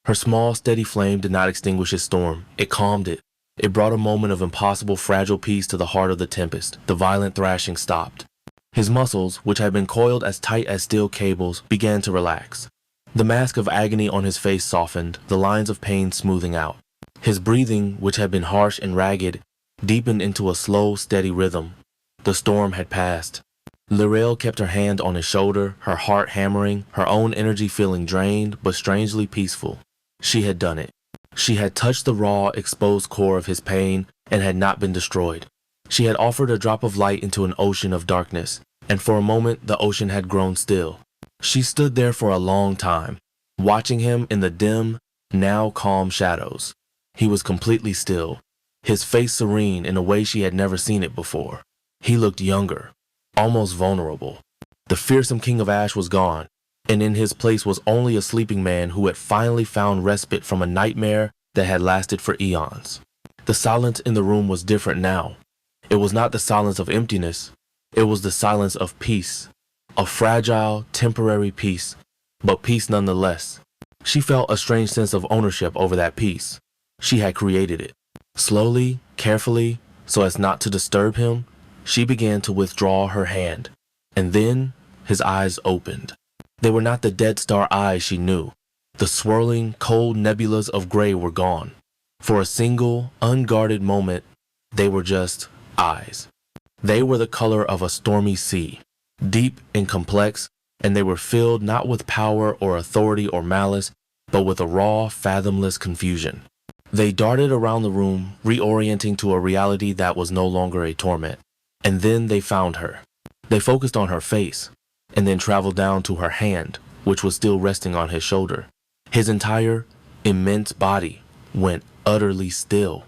Her small, steady flame did not extinguish his storm. It calmed it. It brought a moment of impossible, fragile peace to the heart of the tempest. The violent thrashing stopped. His muscles, which had been coiled as tight as steel cables, began to relax. The mask of agony on his face softened, the lines of pain smoothing out. His breathing, which had been harsh and ragged, deepened into a slow, steady rhythm. The storm had passed. Lirael kept her hand on his shoulder, her heart hammering, her own energy feeling drained but strangely peaceful. She had done it. She had touched the raw, exposed core of his pain and had not been destroyed. She had offered a drop of light into an ocean of darkness, and for a moment the ocean had grown still. She stood there for a long time, watching him in the dim, now calm shadows. He was completely still, his face serene in a way she had never seen it before. He looked younger, almost vulnerable. The fearsome king of ash was gone, and in his place was only a sleeping man who had finally found respite from a nightmare that had lasted for eons. The silence in the room was different now. It was not the silence of emptiness. It was the silence of peace. A fragile, temporary peace, but peace nonetheless. She felt a strange sense of ownership over that peace. She had created it. Slowly, carefully, so as not to disturb him, she began to withdraw her hand. And then his eyes opened. They were not the Dead Star eyes she knew. The swirling, cold nebulas of gray were gone. For a single, unguarded moment, they were just eyes. They were the color of a stormy sea, deep and complex, and they were filled not with power or authority or malice, but with a raw, fathomless confusion. They darted around the room, reorienting to a reality that was no longer a torment. And then they found her. They focused on her face, and then traveled down to her hand, which was still resting on his shoulder. His entire, immense body went utterly still.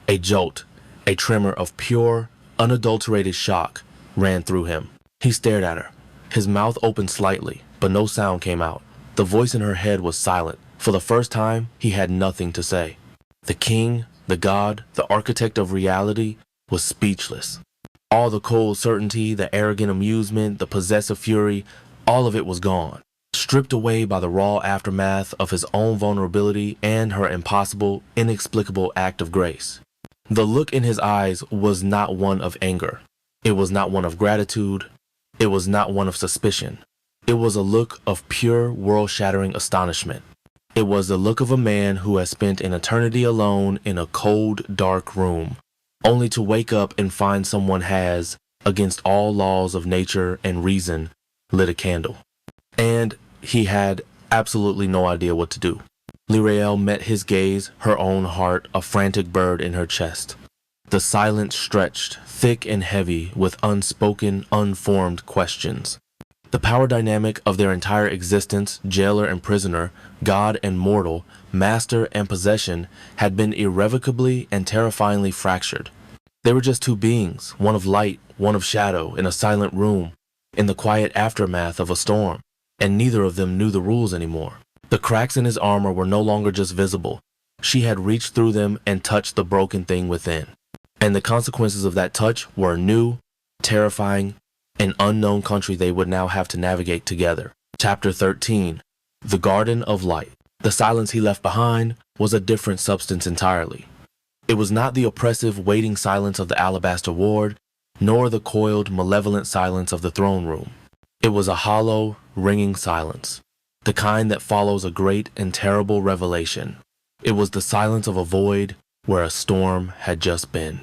A jolt, a tremor of pure, unadulterated shock ran through him. He stared at her. His mouth opened slightly, but no sound came out. The voice in her head was silent. For the first time, he had nothing to say. The king, the god, the architect of reality, was speechless. All the cold certainty, the arrogant amusement, the possessive fury, all of it was gone, stripped away by the raw aftermath of his own vulnerability and her impossible, inexplicable act of grace. The look in his eyes was not one of anger. It was not one of gratitude. It was not one of suspicion. It was a look of pure, world-shattering astonishment. It was the look of a man who has spent an eternity alone in a cold, dark room, only to wake up and find someone has, against all laws of nature and reason, lit a candle. And he had absolutely no idea what to do. Lirael met his gaze, her own heart a frantic bird in her chest. The silence stretched, thick and heavy with unspoken, unformed questions. The power dynamic of their entire existence, jailer and prisoner, god and mortal, master and possession, had been irrevocably and terrifyingly fractured. They were just two beings, one of light, one of shadow, in a silent room, in the quiet aftermath of a storm, and neither of them knew the rules anymore. The cracks in his armor were no longer just visible. She had reached through them and touched the broken thing within. And the consequences of that touch were a new, terrifying, and unknown country they would now have to navigate together. Chapter 13. The Garden of Light. The silence he left behind was a different substance entirely. It was not the oppressive, waiting silence of the alabaster ward, nor the coiled, malevolent silence of the throne room. It was a hollow, ringing silence, the kind that follows a great and terrible revelation. It was the silence of a void where a storm had just been.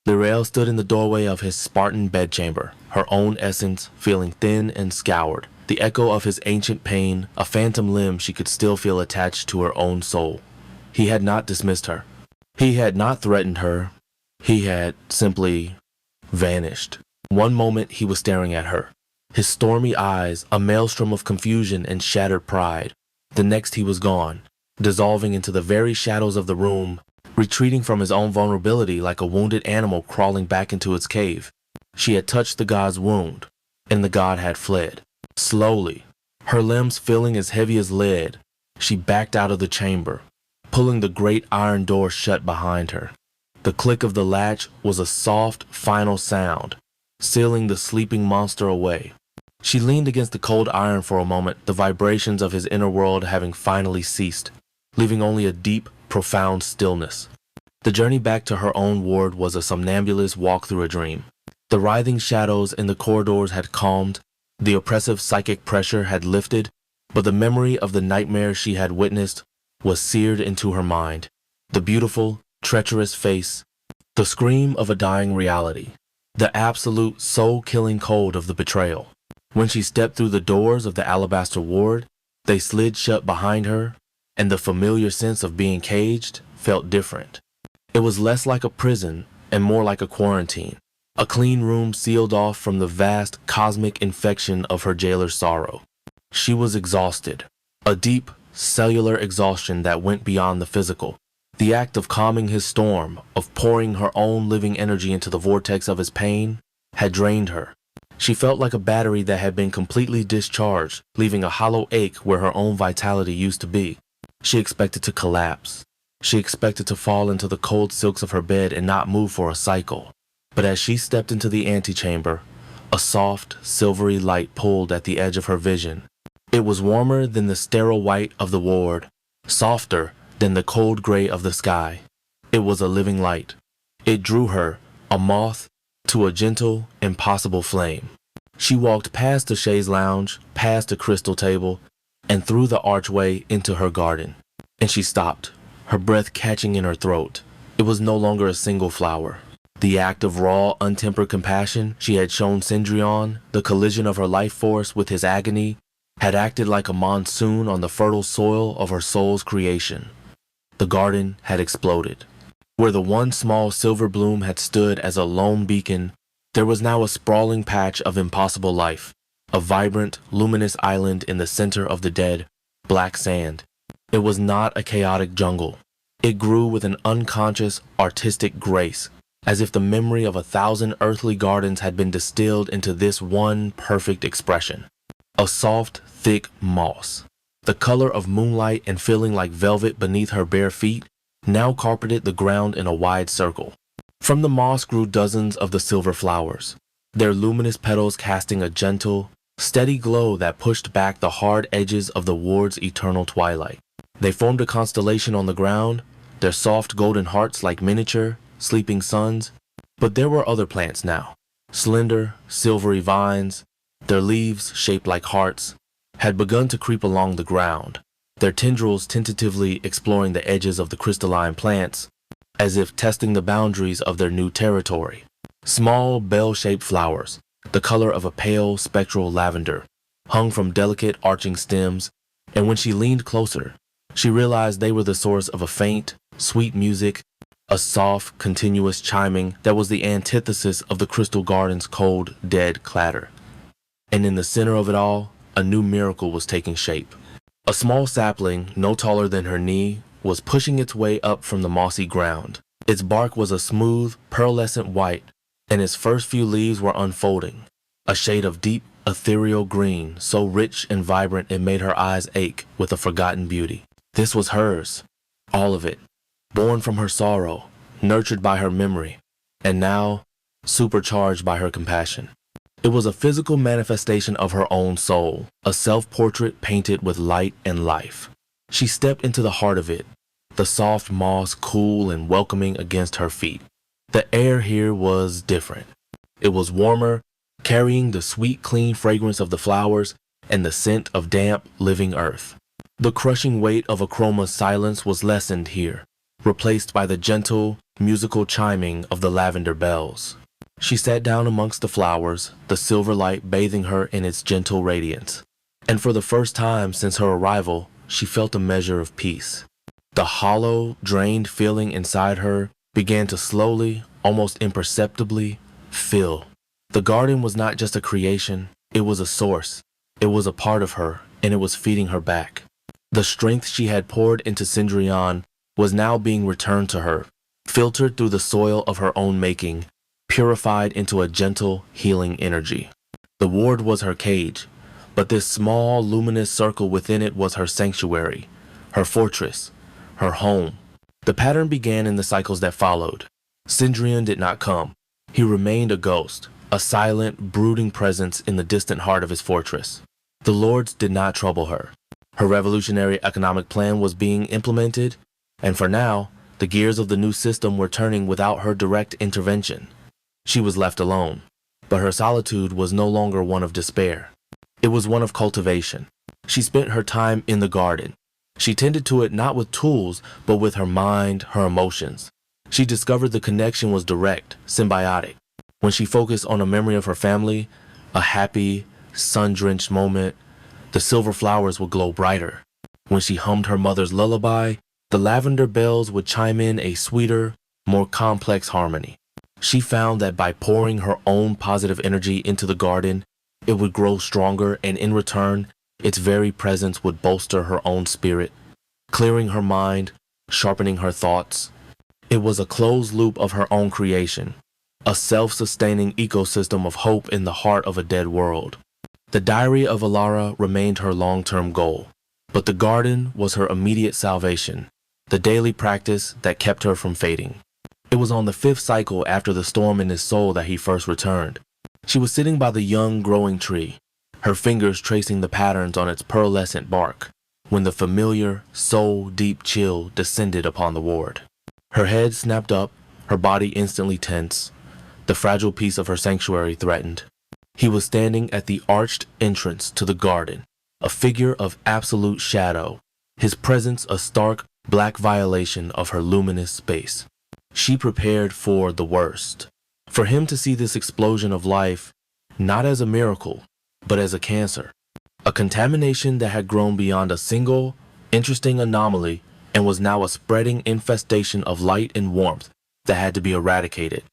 Lirael stood in the doorway of his Spartan bedchamber, her own essence feeling thin and scoured, the echo of his ancient pain, a phantom limb she could still feel attached to her own soul. He had not dismissed her. He had not threatened her. He had simply vanished. One moment he was staring at her, his stormy eyes a maelstrom of confusion and shattered pride. The next he was gone, dissolving into the very shadows of the room, retreating from his own vulnerability like a wounded animal crawling back into its cave. She had touched the god's wound, and the god had fled. Slowly, her limbs feeling as heavy as lead, she backed out of the chamber, pulling the great iron door shut behind her. The click of the latch was a soft, final sound, sealing the sleeping monster away. She leaned against the cold iron for a moment, the vibrations of his inner world having finally ceased, leaving only a deep, profound stillness. The journey back to her own ward was a somnambulist walk through a dream. The writhing shadows in the corridors had calmed, the oppressive psychic pressure had lifted, but the memory of the nightmare she had witnessed was seared into her mind. The beautiful, treacherous face, the scream of a dying reality, the absolute soul-killing cold of the betrayal. When she stepped through the doors of the alabaster ward, they slid shut behind her, and the familiar sense of being caged felt different. It was less like a prison and more like a quarantine, a clean room sealed off from the vast cosmic infection of her jailer's sorrow. She was exhausted, a deep, cellular exhaustion that went beyond the physical. The act of calming his storm, of pouring her own living energy into the vortex of his pain, had drained her. She felt like a battery that had been completely discharged, leaving a hollow ache where her own vitality used to be. She expected to collapse. She expected to fall into the cold silks of her bed and not move for a cycle. But as she stepped into the antechamber, a soft, silvery light pulled at the edge of her vision. It was warmer than the sterile white of the ward, softer than the cold gray of the sky. It was a living light. It drew her, a moth, to a gentle, impossible flame. She walked past the chaise lounge, past the crystal table, and through the archway into her garden. And she stopped, her breath catching in her throat. It was no longer a single flower. The act of raw, untempered compassion she had shown Cendrillon, the collision of her life force with his agony, had acted like a monsoon on the fertile soil of her soul's creation. The garden had exploded. Where the one small silver bloom had stood as a lone beacon, there was now a sprawling patch of impossible life, a vibrant, luminous island in the center of the dead, black sand. It was not a chaotic jungle. It grew with an unconscious, artistic grace, as if the memory of 1,000 earthly gardens had been distilled into this one perfect expression. A soft, thick moss, the color of moonlight and feeling like velvet beneath her bare feet, now carpeted the ground in a wide circle. From the moss grew dozens of the silver flowers, their luminous petals casting a gentle, steady glow that pushed back the hard edges of the ward's eternal twilight. They formed a constellation on the ground, their soft golden hearts like miniature, sleeping suns. But there were other plants now, slender, silvery vines, their leaves, shaped like hearts, had begun to creep along the ground, their tendrils tentatively exploring the edges of the crystalline plants, as if testing the boundaries of their new territory. Small, bell-shaped flowers, the color of a pale, spectral lavender, hung from delicate, arching stems, and when she leaned closer, she realized they were the source of a faint, sweet music, a soft, continuous chiming that was the antithesis of the crystal garden's cold, dead clatter. And in the center of it all, a new miracle was taking shape. A small sapling, no taller than her knee, was pushing its way up from the mossy ground. Its bark was a smooth, pearlescent white, and its first few leaves were unfolding, a shade of deep, ethereal green, so rich and vibrant it made her eyes ache with a forgotten beauty. This was hers, all of it, born from her sorrow, nurtured by her memory, and now supercharged by her compassion. It was a physical manifestation of her own soul, a self-portrait painted with light and life. She stepped into the heart of it, the soft moss cool and welcoming against her feet. The air here was different. It was warmer, carrying the sweet, clean fragrance of the flowers and the scent of damp, living earth. The crushing weight of A Chroma's silence was lessened here, replaced by the gentle, musical chiming of the lavender bells. She sat down amongst the flowers, the silver light bathing her in its gentle radiance. And for the first time since her arrival, she felt a measure of peace. The hollow, drained feeling inside her began to slowly, almost imperceptibly, fill. The garden was not just a creation, it was a source. It was a part of her, and it was feeding her back. The strength she had poured into Cendrillon was now being returned to her, filtered through the soil of her own making, purified into a gentle, healing energy. The ward was her cage, but this small, luminous circle within it was her sanctuary, her fortress, her home. The pattern began in the cycles that followed. Cendrillon did not come. He remained a ghost, a silent, brooding presence in the distant heart of his fortress. The lords did not trouble her. Her revolutionary economic plan was being implemented, and for now, the gears of the new system were turning without her direct intervention. She was left alone, but her solitude was no longer one of despair. It was one of cultivation. She spent her time in the garden. She tended to it not with tools, but with her mind, her emotions. She discovered the connection was direct, symbiotic. When she focused on a memory of her family, a happy, sun-drenched moment, the silver flowers would glow brighter. When she hummed her mother's lullaby, the lavender bells would chime in a sweeter, more complex harmony. She found that by pouring her own positive energy into the garden, it would grow stronger, and in return, its very presence would bolster her own spirit, clearing her mind, sharpening her thoughts. It was a closed loop of her own creation, a self-sustaining ecosystem of hope in the heart of a dead world. The diary of Alara remained her long-term goal, but the garden was her immediate salvation, the daily practice that kept her from fading. It was on the 5th cycle after the storm in his soul that he first returned. She was sitting by the young growing tree, her fingers tracing the patterns on its pearlescent bark, when the familiar, soul-deep chill descended upon the ward. Her head snapped up, her body instantly tense, the fragile peace of her sanctuary threatened. He was standing at the arched entrance to the garden, a figure of absolute shadow, his presence a stark, black violation of her luminous space. She prepared for the worst. For him to see this explosion of life, not as a miracle, but as a cancer, a contamination that had grown beyond a single, interesting anomaly and was now a spreading infestation of light and warmth that had to be eradicated.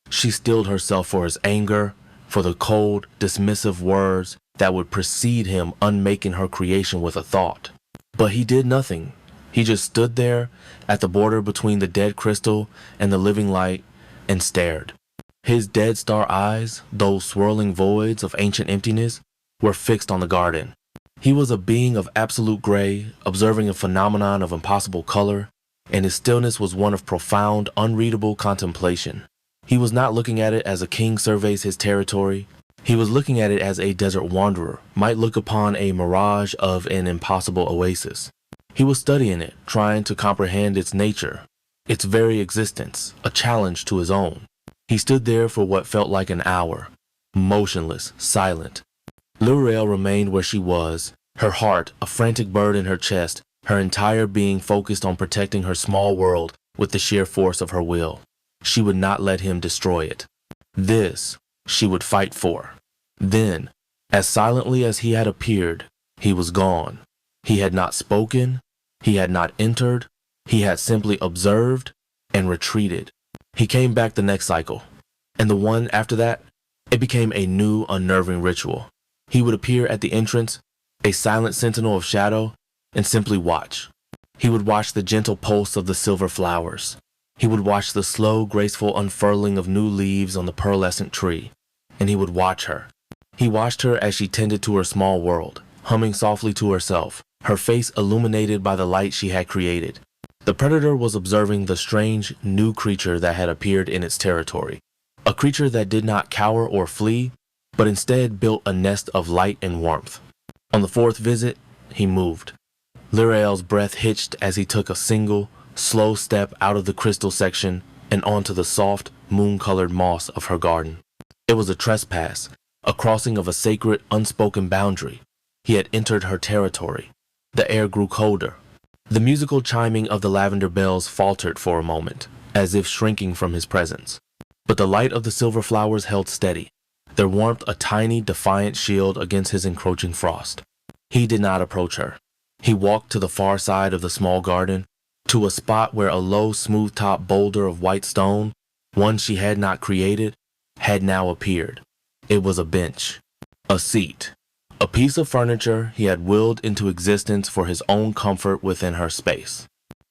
She steeled herself for his anger, for the cold, dismissive words that would precede him unmaking her creation with a thought. But he did nothing. He just stood there at the border between the dead crystal and the living light and stared. His dead star eyes, those swirling voids of ancient emptiness, were fixed on the garden. He was a being of absolute gray, observing a phenomenon of impossible color, and his stillness was one of profound, unreadable contemplation. He was not looking at it as a king surveys his territory. He was looking at it as a desert wanderer might look upon a mirage of an impossible oasis. He was studying it, trying to comprehend its nature, its very existence, a challenge to his own. He stood there for what felt like an hour, motionless, silent. Lirael remained where she was, her heart a frantic bird in her chest, her entire being focused on protecting her small world with the sheer force of her will. She would not let him destroy it. This she would fight for. Then, as silently as he had appeared, he was gone. He had not spoken, he had not entered, he had simply observed and retreated. He came back the next cycle, and the one after that, it became a new unnerving ritual. He would appear at the entrance, a silent sentinel of shadow, and simply watch. He would watch the gentle pulse of the silver flowers. He would watch the slow, graceful unfurling of new leaves on the pearlescent tree, and he would watch her. He watched her as she tended to her small world, humming softly to herself, her face illuminated by the light she had created. The predator was observing the strange, new creature that had appeared in its territory, a creature that did not cower or flee, but instead built a nest of light and warmth. On the 4th visit, he moved. Lirael's breath hitched as he took a single, slow step out of the crystal section and onto the soft, moon-colored moss of her garden. It was a trespass, a crossing of a sacred, unspoken boundary. He had entered her territory. The air grew colder. The musical chiming of the lavender bells faltered for a moment, as if shrinking from his presence. But the light of the silver flowers held steady, their warmth a tiny, defiant shield against his encroaching frost. He did not approach her. He walked to the far side of the small garden, to a spot where a low, smooth-topped boulder of white stone, one she had not created, had now appeared. It was a bench, a seat, a piece of furniture he had willed into existence for his own comfort within her space.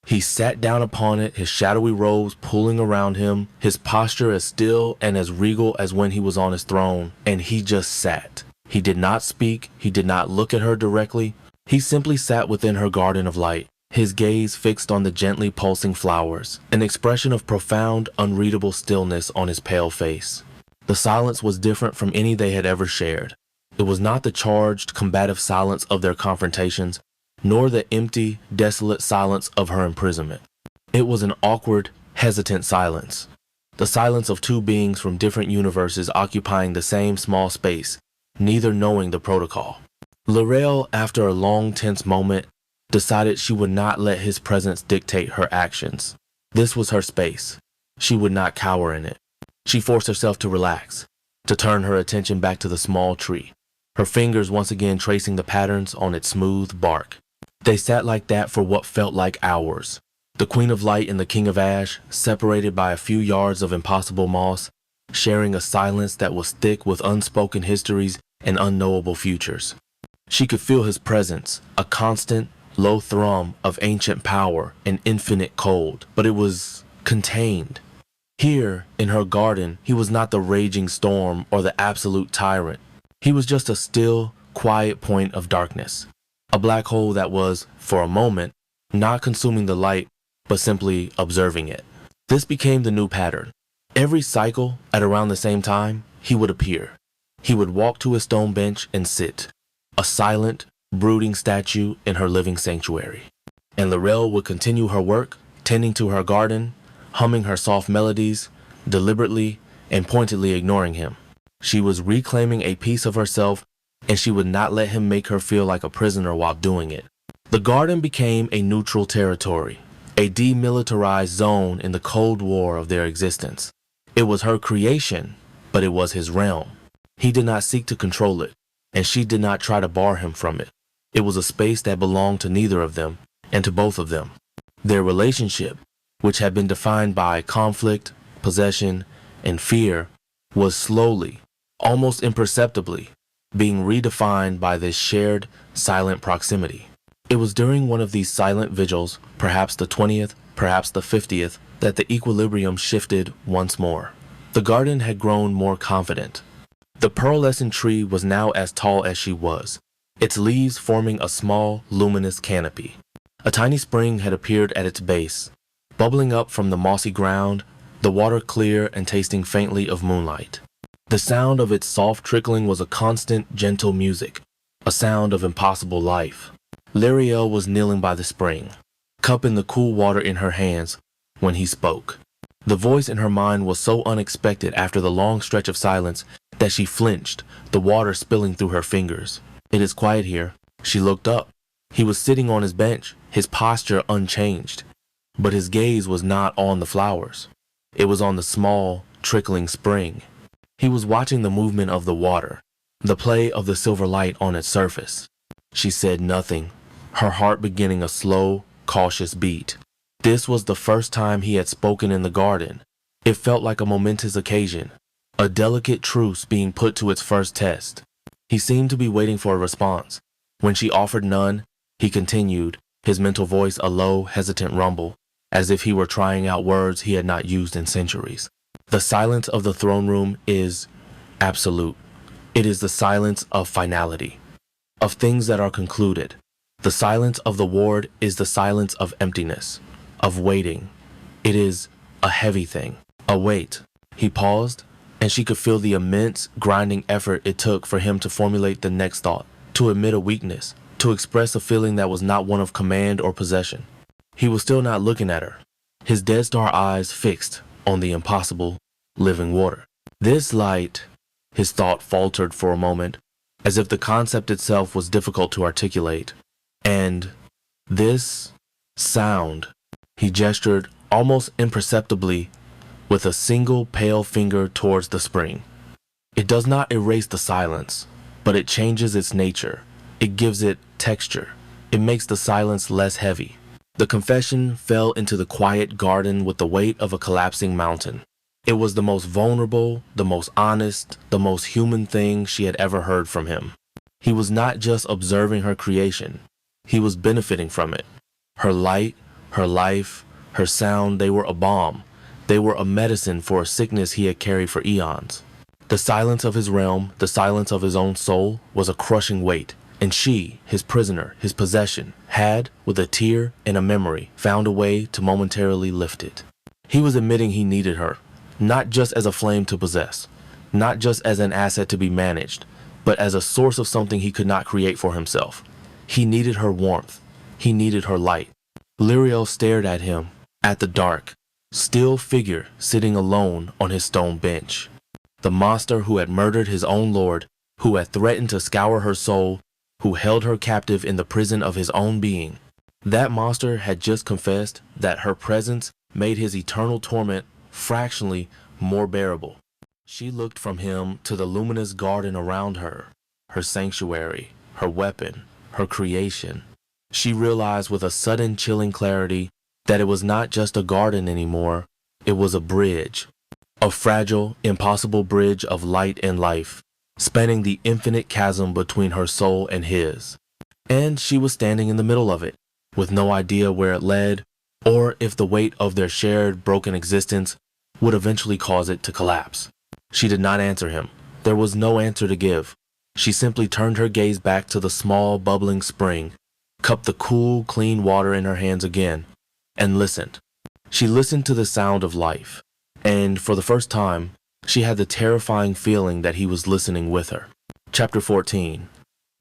He sat down upon it, his shadowy robes pulling around him, his posture as still and as regal as when he was on his throne, and he just sat. He did not speak, he did not look at her directly, he simply sat within her garden of light, his gaze fixed on the gently pulsing flowers, an expression of profound, unreadable stillness on his pale face. The silence was different from any they had ever shared. It was not the charged, combative silence of their confrontations, nor the empty, desolate silence of her imprisonment. It was an awkward, hesitant silence. The silence of two beings from different universes occupying the same small space, neither knowing the protocol. L'Oreal, after a long, tense moment, decided she would not let his presence dictate her actions. This was her space. She would not cower in it. She forced herself to relax, to turn her attention back to the small tree, her fingers once again tracing the patterns on its smooth bark. They sat like that for what felt like hours. The Queen of Light and the King of Ash, separated by a few yards of impossible moss, sharing a silence that was thick with unspoken histories and unknowable futures. She could feel his presence, a constant, low thrum of ancient power and infinite cold, but it was contained. Here, in her garden, he was not the raging storm or the absolute tyrant. He was just a still, quiet point of darkness. A black hole that was, for a moment, not consuming the light, but simply observing it. This became the new pattern. Every cycle, at around the same time, he would appear. He would walk to his stone bench and sit, a silent, brooding statue in her living sanctuary. And L'Oreal would continue her work, tending to her garden, humming her soft melodies, deliberately and pointedly ignoring him. She was reclaiming a piece of herself, and she would not let him make her feel like a prisoner while doing it. The garden became a neutral territory, a demilitarized zone in the Cold War of their existence. It was her creation, but it was his realm. He did not seek to control it, and she did not try to bar him from it. It was a space that belonged to neither of them, and to both of them. Their relationship, which had been defined by conflict, possession, and fear, was slowly, almost imperceptibly, being redefined by this shared, silent proximity. It was during one of these silent vigils, perhaps the 20th, perhaps the 50th, that the equilibrium shifted once more. The garden had grown more confident. The pearlescent tree was now as tall as she was, its leaves forming a small, luminous canopy. A tiny spring had appeared at its base, bubbling up from the mossy ground, the water clear and tasting faintly of moonlight. The sound of its soft trickling was a constant, gentle music, a sound of impossible life. L'Oreal was kneeling by the spring, cupping the cool water in her hands, when he spoke. The voice in her mind was so unexpected after the long stretch of silence that she flinched, the water spilling through her fingers. "It is quiet here." She looked up. He was sitting on his bench, his posture unchanged. But his gaze was not on the flowers. It was on the small, trickling spring. He was watching the movement of the water, the play of the silver light on its surface. She said nothing, her heart beginning a slow, cautious beat. This was the first time he had spoken in the garden. It felt like a momentous occasion, a delicate truce being put to its first test. He seemed to be waiting for a response. When she offered none, he continued, his mental voice a low, hesitant rumble, as if he were trying out words he had not used in centuries. The silence of the throne room is absolute. It is the silence of finality, of things that are concluded. The silence of the ward is the silence of emptiness, of waiting. It is a heavy thing, a weight. He paused, and she could feel the immense, grinding effort it took for him to formulate the next thought, to admit a weakness, to express a feeling that was not one of command or possession. He was still not looking at her, his dead star eyes fixed on the impossible, living water. This light, his thought faltered for a moment, as if the concept itself was difficult to articulate. And this sound, he gestured almost imperceptibly with a single pale finger towards the spring. It does not erase the silence, but it changes its nature. It gives it texture. It makes the silence less heavy. The confession fell into the quiet garden with the weight of a collapsing mountain. It was the most vulnerable, the most honest, the most human thing she had ever heard from him. He was not just observing her creation, he was benefiting from it. Her light, her life, her sound, they were a balm. They were a medicine for a sickness he had carried for eons. The silence of his realm, the silence of his own soul, was a crushing weight, and she, his prisoner, his possession, had, with a tear and a memory, found a way to momentarily lift it. He was admitting he needed her, not just as a flame to possess, not just as an asset to be managed, but as a source of something he could not create for himself. He needed her warmth. He needed her light. Lyriel stared at him, at the dark, still figure sitting alone on his stone bench. The monster who had murdered his own lord, who had threatened to scour her soul, who held her captive in the prison of his own being. That monster had just confessed that her presence made his eternal torment fractionally more bearable. She looked from him to the luminous garden around her, her sanctuary, her weapon, her creation. She realized with a sudden chilling clarity that it was not just a garden anymore, it was a bridge. A fragile, impossible bridge of light and life, spanning the infinite chasm between her soul and his. And she was standing in the middle of it, with no idea where it led, or if the weight of their shared broken existence would eventually cause it to collapse. She did not answer him. There was no answer to give. She simply turned her gaze back to the small, bubbling spring, cupped the cool, clean water in her hands again, and listened. She listened to the sound of life, and for the first time, she had the terrifying feeling that he was listening with her. Chapter 14.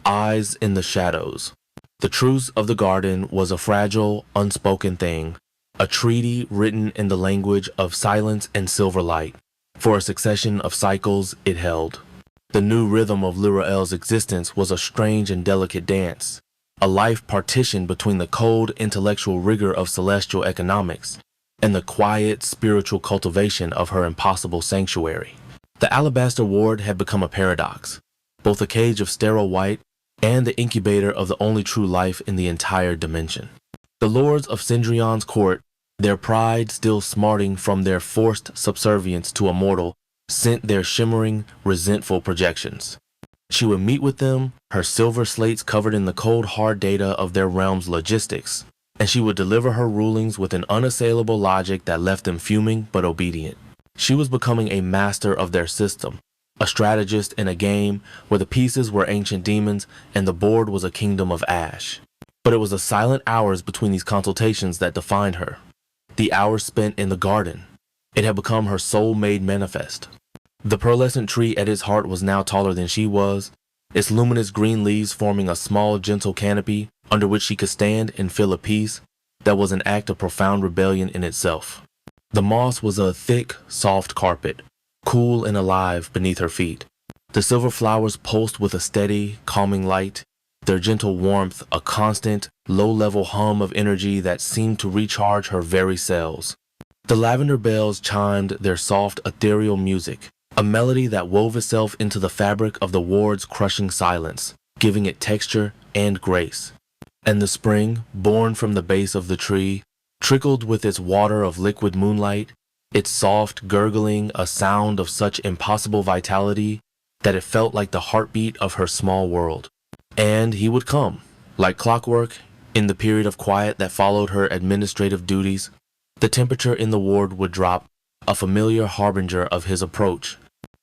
Eyes in the Shadows. The truce of the garden was a fragile, unspoken thing, a treaty written in the language of silence and silver light. For a succession of cycles it held. The new rhythm of Lyriel's existence was a strange and delicate dance, a life partitioned between the cold intellectual rigor of celestial economics and the quiet spiritual cultivation of her impossible sanctuary. The alabaster ward had become a paradox, both a cage of sterile white and the incubator of the only true life in the entire dimension. The lords of Cendrion's court, their pride still smarting from their forced subservience to a mortal, sent their shimmering, resentful projections. She would meet with them, her silver slates covered in the cold hard data of their realm's logistics, and she would deliver her rulings with an unassailable logic that left them fuming but obedient. She was becoming a master of their system, a strategist in a game where the pieces were ancient demons and the board was a kingdom of ash. But it was the silent hours between these consultations that defined her. The hours spent in the garden. It had become her soul-made manifest. The pearlescent tree at its heart was now taller than she was, its luminous green leaves forming a small, gentle canopy under which she could stand and feel a peace that was an act of profound rebellion in itself. The moss was a thick, soft carpet, cool and alive beneath her feet. The silver flowers pulsed with a steady, calming light, their gentle warmth a constant, low-level hum of energy that seemed to recharge her very cells. The lavender bells chimed their soft, ethereal music, a melody that wove itself into the fabric of the ward's crushing silence, giving it texture and grace. And the spring, born from the base of the tree, trickled with its water of liquid moonlight, its soft gurgling a sound of such impossible vitality that it felt like the heartbeat of her small world. And he would come, like clockwork, in the period of quiet that followed her administrative duties. The temperature in the ward would drop, a familiar harbinger of his approach.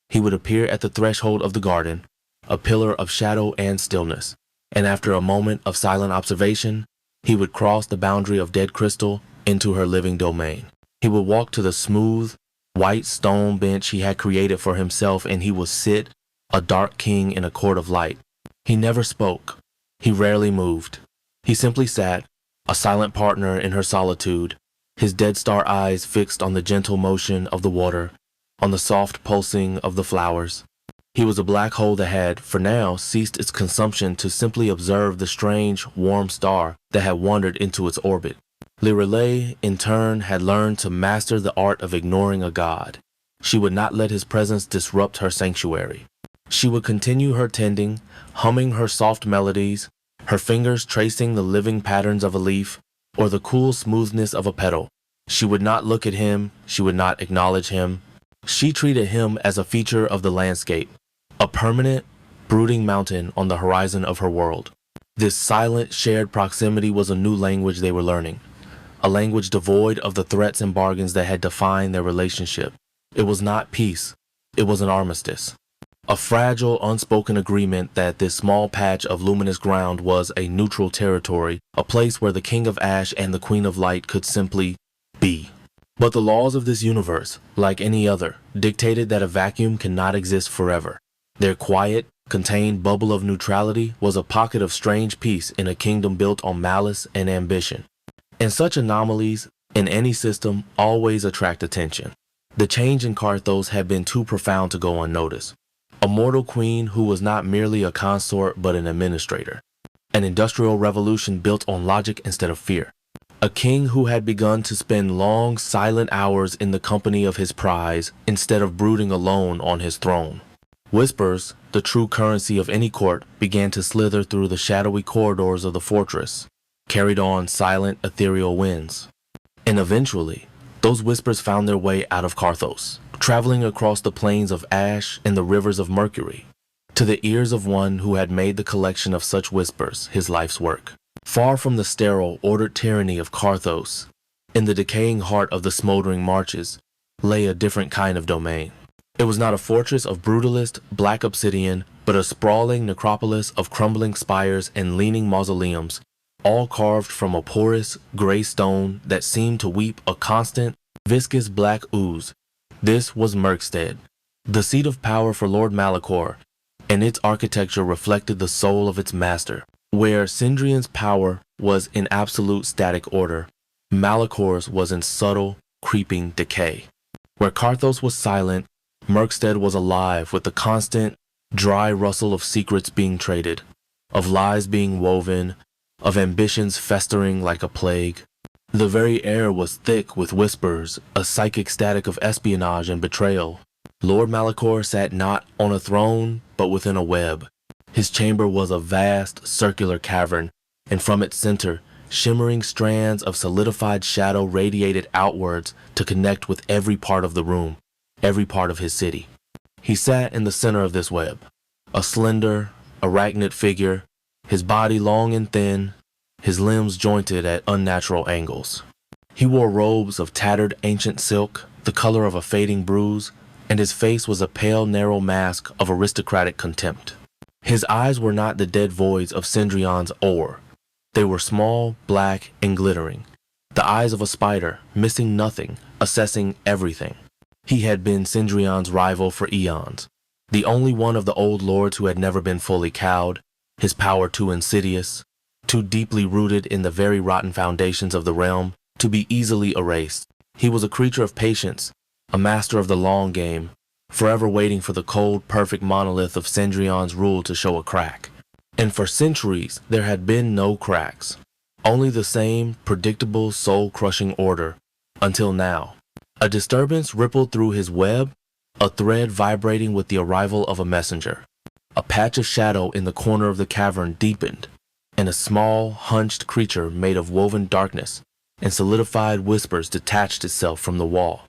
He would appear at the threshold of the garden, a pillar of shadow and stillness, and after a moment of silent observation, he would cross the boundary of dead crystal into her living domain. He would walk to the smooth, white stone bench he had created for himself, and he would sit, a dark king in a court of light. He never spoke. He rarely moved. He simply sat, a silent partner in her solitude, his dead star eyes fixed on the gentle motion of the water, on the soft pulsing of the flowers. He was a black hole that had, for now, ceased its consumption to simply observe the strange, warm star that had wandered into its orbit. Lyriel, in turn, had learned to master the art of ignoring a god. She would not let his presence disrupt her sanctuary. She would continue her tending, humming her soft melodies, her fingers tracing the living patterns of a leaf or the cool smoothness of a petal. She would not look at him, she would not acknowledge him. She treated him as a feature of the landscape, a permanent, brooding mountain on the horizon of her world. This silent, shared proximity was a new language they were learning, a language devoid of the threats and bargains that had defined their relationship. It was not peace, it was an armistice. A fragile, unspoken agreement that this small patch of luminous ground was a neutral territory, a place where the King of Ash and the Queen of Light could simply be. But the laws of this universe, like any other, dictated that a vacuum cannot exist forever. Their quiet, contained bubble of neutrality was a pocket of strange peace in a kingdom built on malice and ambition. And such anomalies, in any system, always attract attention. The change in Carthos had been too profound to go unnoticed. A mortal queen who was not merely a consort but an administrator. An industrial revolution built on logic instead of fear. A king who had begun to spend long, silent hours in the company of his prize instead of brooding alone on his throne. Whispers, the true currency of any court, began to slither through the shadowy corridors of the fortress, carried on silent, ethereal winds. And eventually, those whispers found their way out of Carthos, traveling across the plains of ash and the rivers of mercury, to the ears of one who had made the collection of such whispers his life's work. Far from the sterile, ordered tyranny of Carthos, in the decaying heart of the smoldering marches, lay a different kind of domain. It was not a fortress of brutalist, black obsidian, but a sprawling necropolis of crumbling spires and leaning mausoleums, all carved from a porous, gray stone that seemed to weep a constant, viscous black ooze. This was Merkstead, the seat of power for Lord Malachor, and its architecture reflected the soul of its master. Where Sindrian's power was in absolute static order, Malachor's was in subtle, creeping decay. Where Carthos was silent, Merkstead was alive with the constant, dry rustle of secrets being traded, of lies being woven, of ambitions festering like a plague. The very air was thick with whispers, a psychic static of espionage and betrayal. Lord Malachor sat not on a throne, but within a web. His chamber was a vast, circular cavern, and from its center, shimmering strands of solidified shadow radiated outwards to connect with every part of the room, every part of his city. He sat in the center of this web, a slender, arachnid figure, his body long and thin, his limbs jointed at unnatural angles. He wore robes of tattered ancient silk, the color of a fading bruise, and his face was a pale, narrow mask of aristocratic contempt. His eyes were not the dead voids of Sindrian's ore. They were small, black, and glittering. The eyes of a spider, missing nothing, assessing everything. He had been Sindrian's rival for eons, the only one of the old lords who had never been fully cowed, his power too insidious, too deeply rooted in the very rotten foundations of the realm, to be easily erased. He was a creature of patience, a master of the long game, forever waiting for the cold, perfect monolith of Sindrian's rule to show a crack. And for centuries, there had been no cracks, only the same predictable, soul-crushing order, until now. A disturbance rippled through his web, a thread vibrating with the arrival of a messenger. A patch of shadow in the corner of the cavern deepened, and a small, hunched creature made of woven darkness and solidified whispers detached itself from the wall.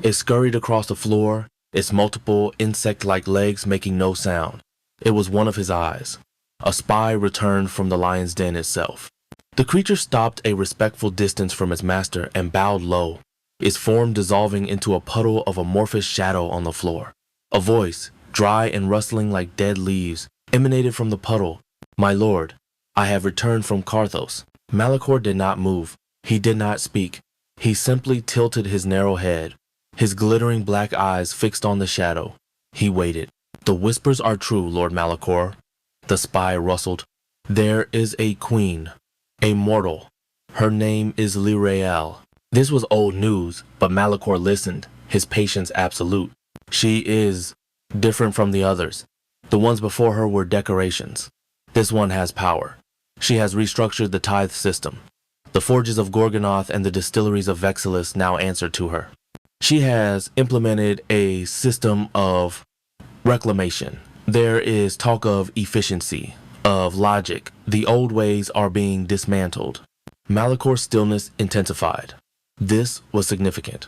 It scurried across the floor, its multiple insect-like legs making no sound. It was one of his eyes, a spy returned from the lion's den itself. The creature stopped a respectful distance from its master and bowed low, its form dissolving into a puddle of amorphous shadow on the floor. A voice, dry and rustling like dead leaves, emanated from the puddle. "My lord, I have returned from Carthos." Malachor did not move. He did not speak. He simply tilted his narrow head, his glittering black eyes fixed on the shadow. He waited. "The whispers are true, Lord Malachor," the spy rustled. "There is a queen, a mortal. Her name is Lirael." This was old news, but Malachor listened, his patience absolute. "She is different from the others. The ones before her were decorations. This one has power. She has restructured the tithe system. The forges of Gorgonoth and the distilleries of Vexillus now answer to her. She has implemented a system of reclamation. There is talk of efficiency, of logic. The old ways are being dismantled." Malachor's stillness intensified. This was significant.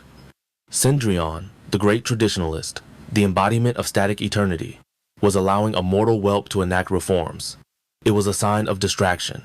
Cendrillon, the great traditionalist, the embodiment of static eternity, was allowing a mortal whelp to enact reforms. It was a sign of distraction,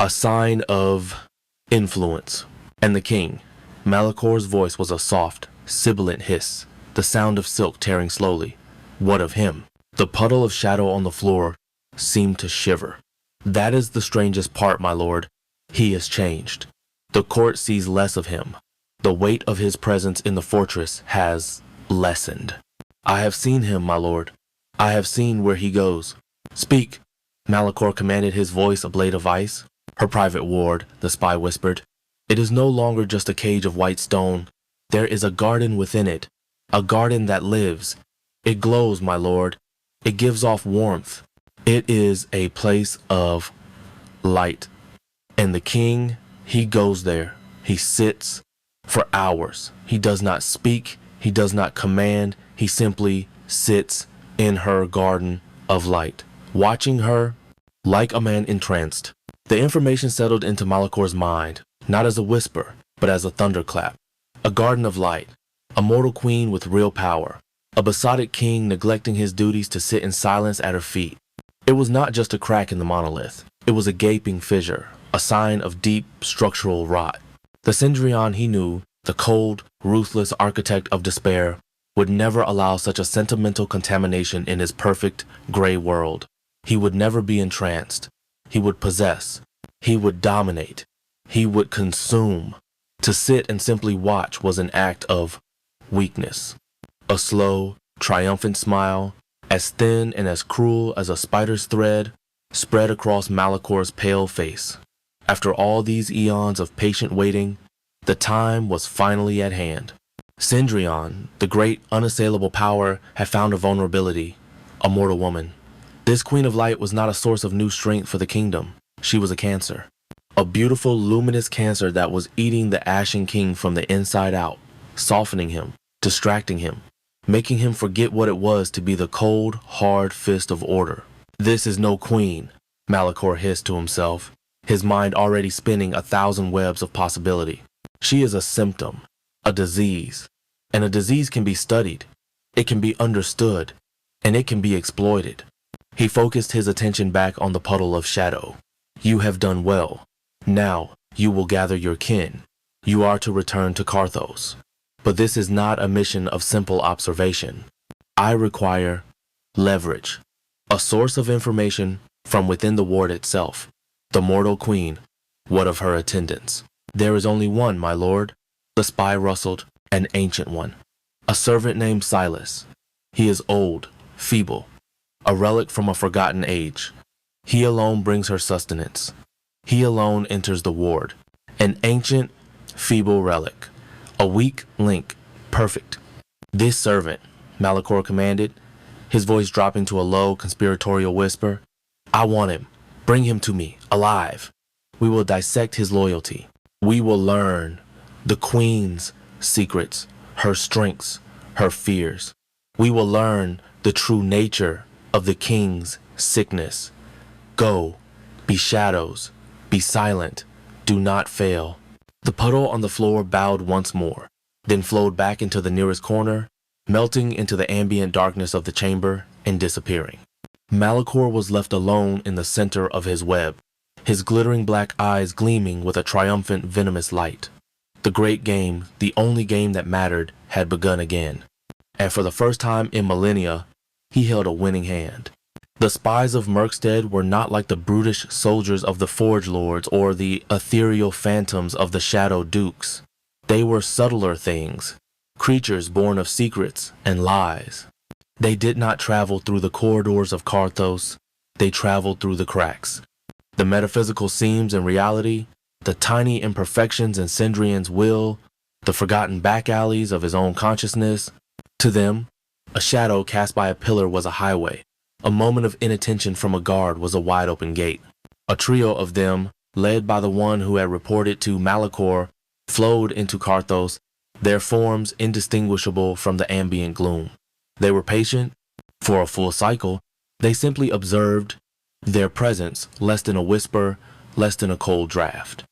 a sign of influence. And the king, Malakor's voice was a soft, sibilant hiss, the sound of silk tearing slowly. What of him? The puddle of shadow on the floor seemed to shiver. That is the strangest part, my lord. He has changed. The court sees less of him. The weight of his presence in the fortress has lessened. I have seen him, my lord. I have seen where he goes. Speak, Malakor commanded, his voice a blade of ice. Her private ward, the spy whispered. It is no longer just a cage of white stone. There is a garden within it, a garden that lives. It glows, my lord. It gives off warmth. It is a place of light. And the king, he goes there. He sits for hours. He does not speak. He does not command. He simply sits in her garden of light, watching her like a man entranced. The information settled into Malakor's mind, not as a whisper, but as a thunderclap. A garden of light, a mortal queen with real power, a besotted king neglecting his duties to sit in silence at her feet. It was not just a crack in the monolith. It was a gaping fissure, a sign of deep structural rot. The Cendrillon he knew, the cold, ruthless architect of despair, would never allow such a sentimental contamination in his perfect, gray world. He would never be entranced. He would possess. He would dominate. He would consume. To sit and simply watch was an act of weakness. A slow, triumphant smile, as thin and as cruel as a spider's thread, spread across Malakor's pale face. After all these eons of patient waiting, the time was finally at hand. Cendrillon, the great unassailable power, had found a vulnerability, a mortal woman. This Queen of Light was not a source of new strength for the kingdom. She was a cancer. A beautiful, luminous cancer that was eating the Ashen King from the inside out, softening him, distracting him, making him forget what it was to be the cold, hard fist of order. This is no queen, Malakor hissed to himself, his mind already spinning 1,000 webs of possibility. She is a symptom, a disease, and a disease can be studied, it can be understood, and it can be exploited. He focused his attention back on the puddle of shadow. You have done well. Now you will gather your kin. You are to return to Carthos. But this is not a mission of simple observation. I require leverage, a source of information from within the ward itself. The mortal queen, what of her attendants? There is only one, my lord. The spy rustled, an ancient one. A servant named Silas. He is old, feeble, a relic from a forgotten age. He alone brings her sustenance. He alone enters the ward. An ancient, feeble relic. A weak link, perfect. This servant, Malakor commanded, his voice dropping to a low, conspiratorial whisper. I want him. Bring him to me, alive. We will dissect his loyalty. We will learn the queen's secrets, her strengths, her fears. We will learn the true nature of the king's sickness. Go, be shadows, be silent, do not fail. The puddle on the floor bowed once more, then flowed back into the nearest corner, melting into the ambient darkness of the chamber and disappearing. Malakor was left alone in the center of his web, his glittering black eyes gleaming with a triumphant, venomous light. The great game, the only game that mattered, had begun again. And for the first time in millennia, he held a winning hand. The spies of Merkstead were not like the brutish soldiers of the Forge Lords or the ethereal phantoms of the Shadow Dukes. They were subtler things, creatures born of secrets and lies. They did not travel through the corridors of Carthos, they traveled through the cracks. The metaphysical seams in reality, the tiny imperfections in Cendrillon's will, the forgotten back alleys of his own consciousness. To them, a shadow cast by a pillar was a highway. A moment of inattention from a guard was a wide-open gate. A trio of them, led by the one who had reported to Malakor, flowed into Carthos, their forms indistinguishable from the ambient gloom. They were patient. For a full cycle, they simply observed, their presence less than a whisper, less than a cold draft.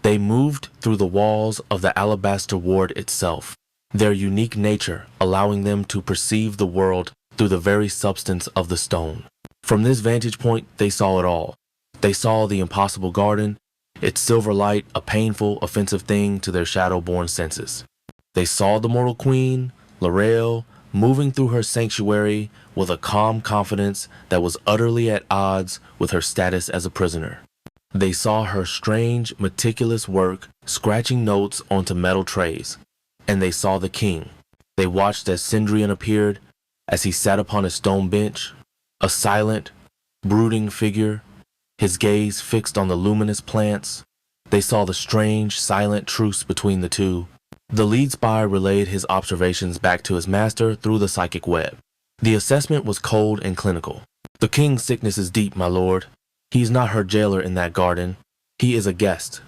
They moved through the walls of the alabaster ward itself, their unique nature allowing them to perceive the world through the very substance of the stone. From this vantage point, they saw it all. They saw the impossible garden, its silver light a painful, offensive thing to their shadow-born senses. They saw the mortal queen, Lorel, moving through her sanctuary with a calm confidence that was utterly at odds with her status as a prisoner. They saw her strange, meticulous work scratching notes onto metal trays. And they saw the king. They watched as Cendrillon appeared, as he sat upon a stone bench, a silent, brooding figure, his gaze fixed on the luminous plants. They saw the strange, silent truce between the two. The lead spy relayed his observations back to his master through the psychic web. The assessment was cold and clinical. The king's sickness is deep, my lord. He is not her jailer in that garden. He is a guest,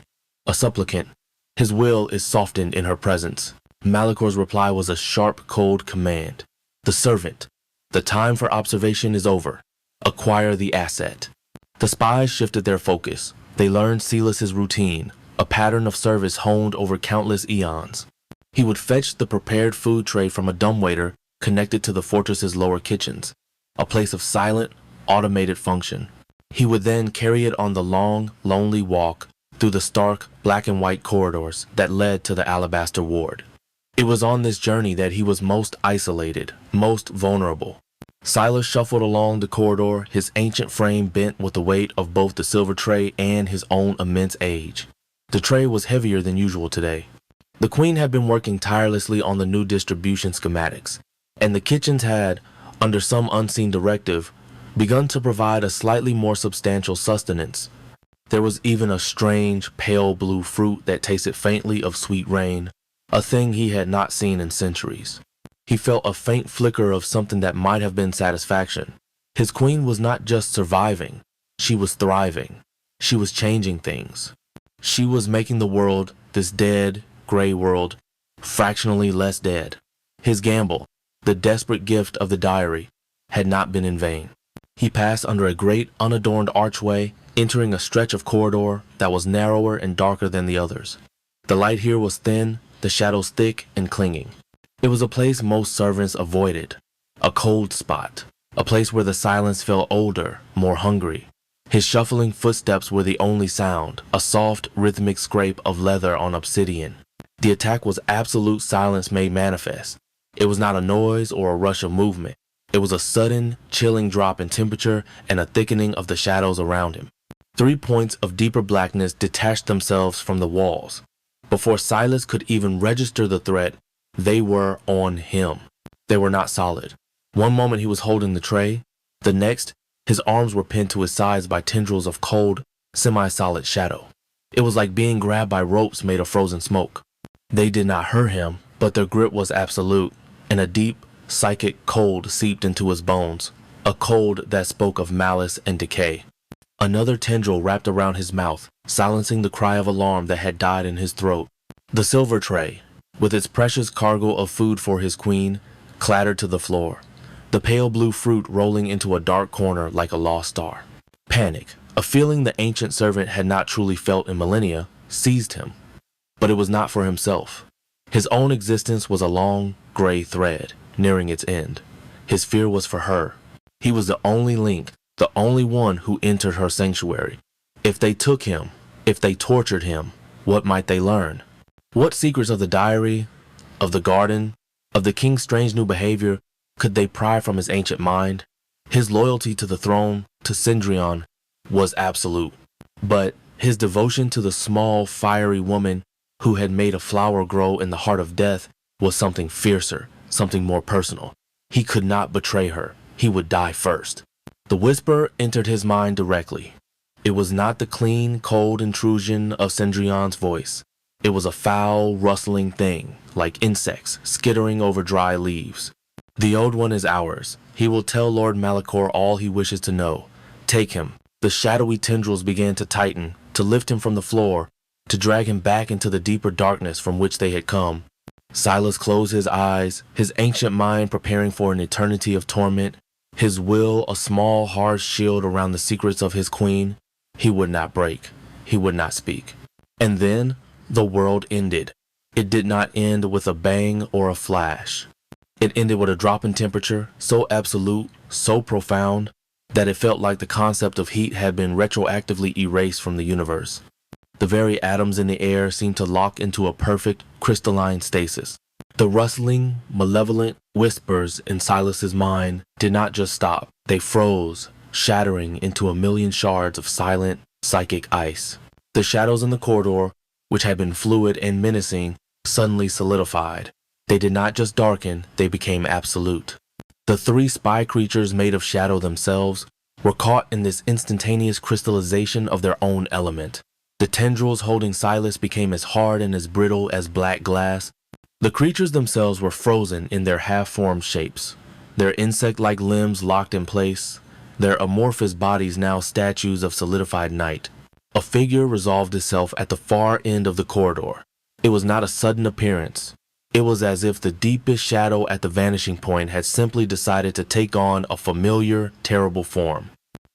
a supplicant. His will is softened in her presence. Malicor's reply was a sharp, cold command. The servant. The time for observation is over. Acquire the asset. The spies shifted their focus. They learned Silas's routine, a pattern of service honed over countless eons. He would fetch the prepared food tray from a dumbwaiter connected to the fortress's lower kitchens, a place of silent, automated function. He would then carry it on the long, lonely walk through the stark, black and white corridors that led to the alabaster ward. It was on this journey that he was most isolated, most vulnerable. Silas shuffled along the corridor, his ancient frame bent with the weight of both the silver tray and his own immense age. The tray was heavier than usual today. The queen had been working tirelessly on the new distribution schematics, and the kitchens had, under some unseen directive, begun to provide a slightly more substantial sustenance. There was even a strange, pale blue fruit that tasted faintly of sweet rain, a thing he had not seen in centuries. He felt a faint flicker of something that might have been satisfaction. His queen was not just surviving, she was thriving. She was changing things. She was making the world, this dead, gray world, fractionally less dead. His gamble, the desperate gift of the diary, had not been in vain. He passed under a great unadorned archway, entering a stretch of corridor that was narrower and darker than the others. The light here was thin, the shadows thick and clinging. It was a place most servants avoided, a cold spot, a place where the silence felt older, more hungry. His shuffling footsteps were the only sound, a soft, rhythmic scrape of leather on obsidian. The attack was absolute silence made manifest. It was not a noise or a rush of movement. It was a sudden, chilling drop in temperature and a thickening of the shadows around him. 3 points of deeper blackness detached themselves from the walls. Before Silas could even register the threat, they were on him. They were not solid. One moment he was holding the tray. The next, his arms were pinned to his sides by tendrils of cold, semi-solid shadow. It was like being grabbed by ropes made of frozen smoke. They did not hurt him, but their grip was absolute, and a deep, psychic cold seeped into his bones, a cold that spoke of malice and decay. Another tendril wrapped around his mouth, silencing the cry of alarm that had died in his throat. The silver tray, with its precious cargo of food for his queen, clattered to the floor, the pale blue fruit rolling into a dark corner like a lost star. Panic, a feeling the ancient servant had not truly felt in millennia, seized him. But it was not for himself. His own existence was a long, gray thread, nearing its end. His fear was for her. He was the only link, the only one who entered her sanctuary. If they took him, if they tortured him, what might they learn? What secrets of the diary, of the garden, of the king's strange new behavior could they pry from his ancient mind? His loyalty to the throne, to Cendrillon, was absolute. But his devotion to the small, fiery woman who had made a flower grow in the heart of death was something fiercer, something more personal. He could not betray her. He would die first. The whisper entered his mind directly. It was not the clean, cold intrusion of Cendrillon's voice. It was a foul, rustling thing, like insects skittering over dry leaves. The old one is ours. He will tell Lord Malicor all he wishes to know. Take him. The shadowy tendrils began to tighten, to lift him from the floor, to drag him back into the deeper darkness from which they had come. Silas closed his eyes, his ancient mind preparing for an eternity of torment, his will a small, hard shield around the secrets of his queen. He would not break. He would not speak. And then the world ended. It did not end with a bang or a flash. It ended with a drop in temperature so absolute, so profound, that it felt like the concept of heat had been retroactively erased from the universe. The very atoms in the air seemed to lock into a perfect crystalline stasis. The rustling, malevolent whispers in Silas's mind did not just stop. They froze, shattering into a million shards of silent, psychic ice. The shadows in the corridor, which had been fluid and menacing, suddenly solidified. They did not just darken, they became absolute. The three spy creatures made of shadow themselves were caught in this instantaneous crystallization of their own element. The tendrils holding Silas became as hard and as brittle as black glass. The creatures themselves were frozen in their half-formed shapes, their insect-like limbs locked in place, their amorphous bodies now statues of solidified night. A figure resolved itself at the far end of the corridor. It was not a sudden appearance. It was as if the deepest shadow at the vanishing point had simply decided to take on a familiar, terrible form.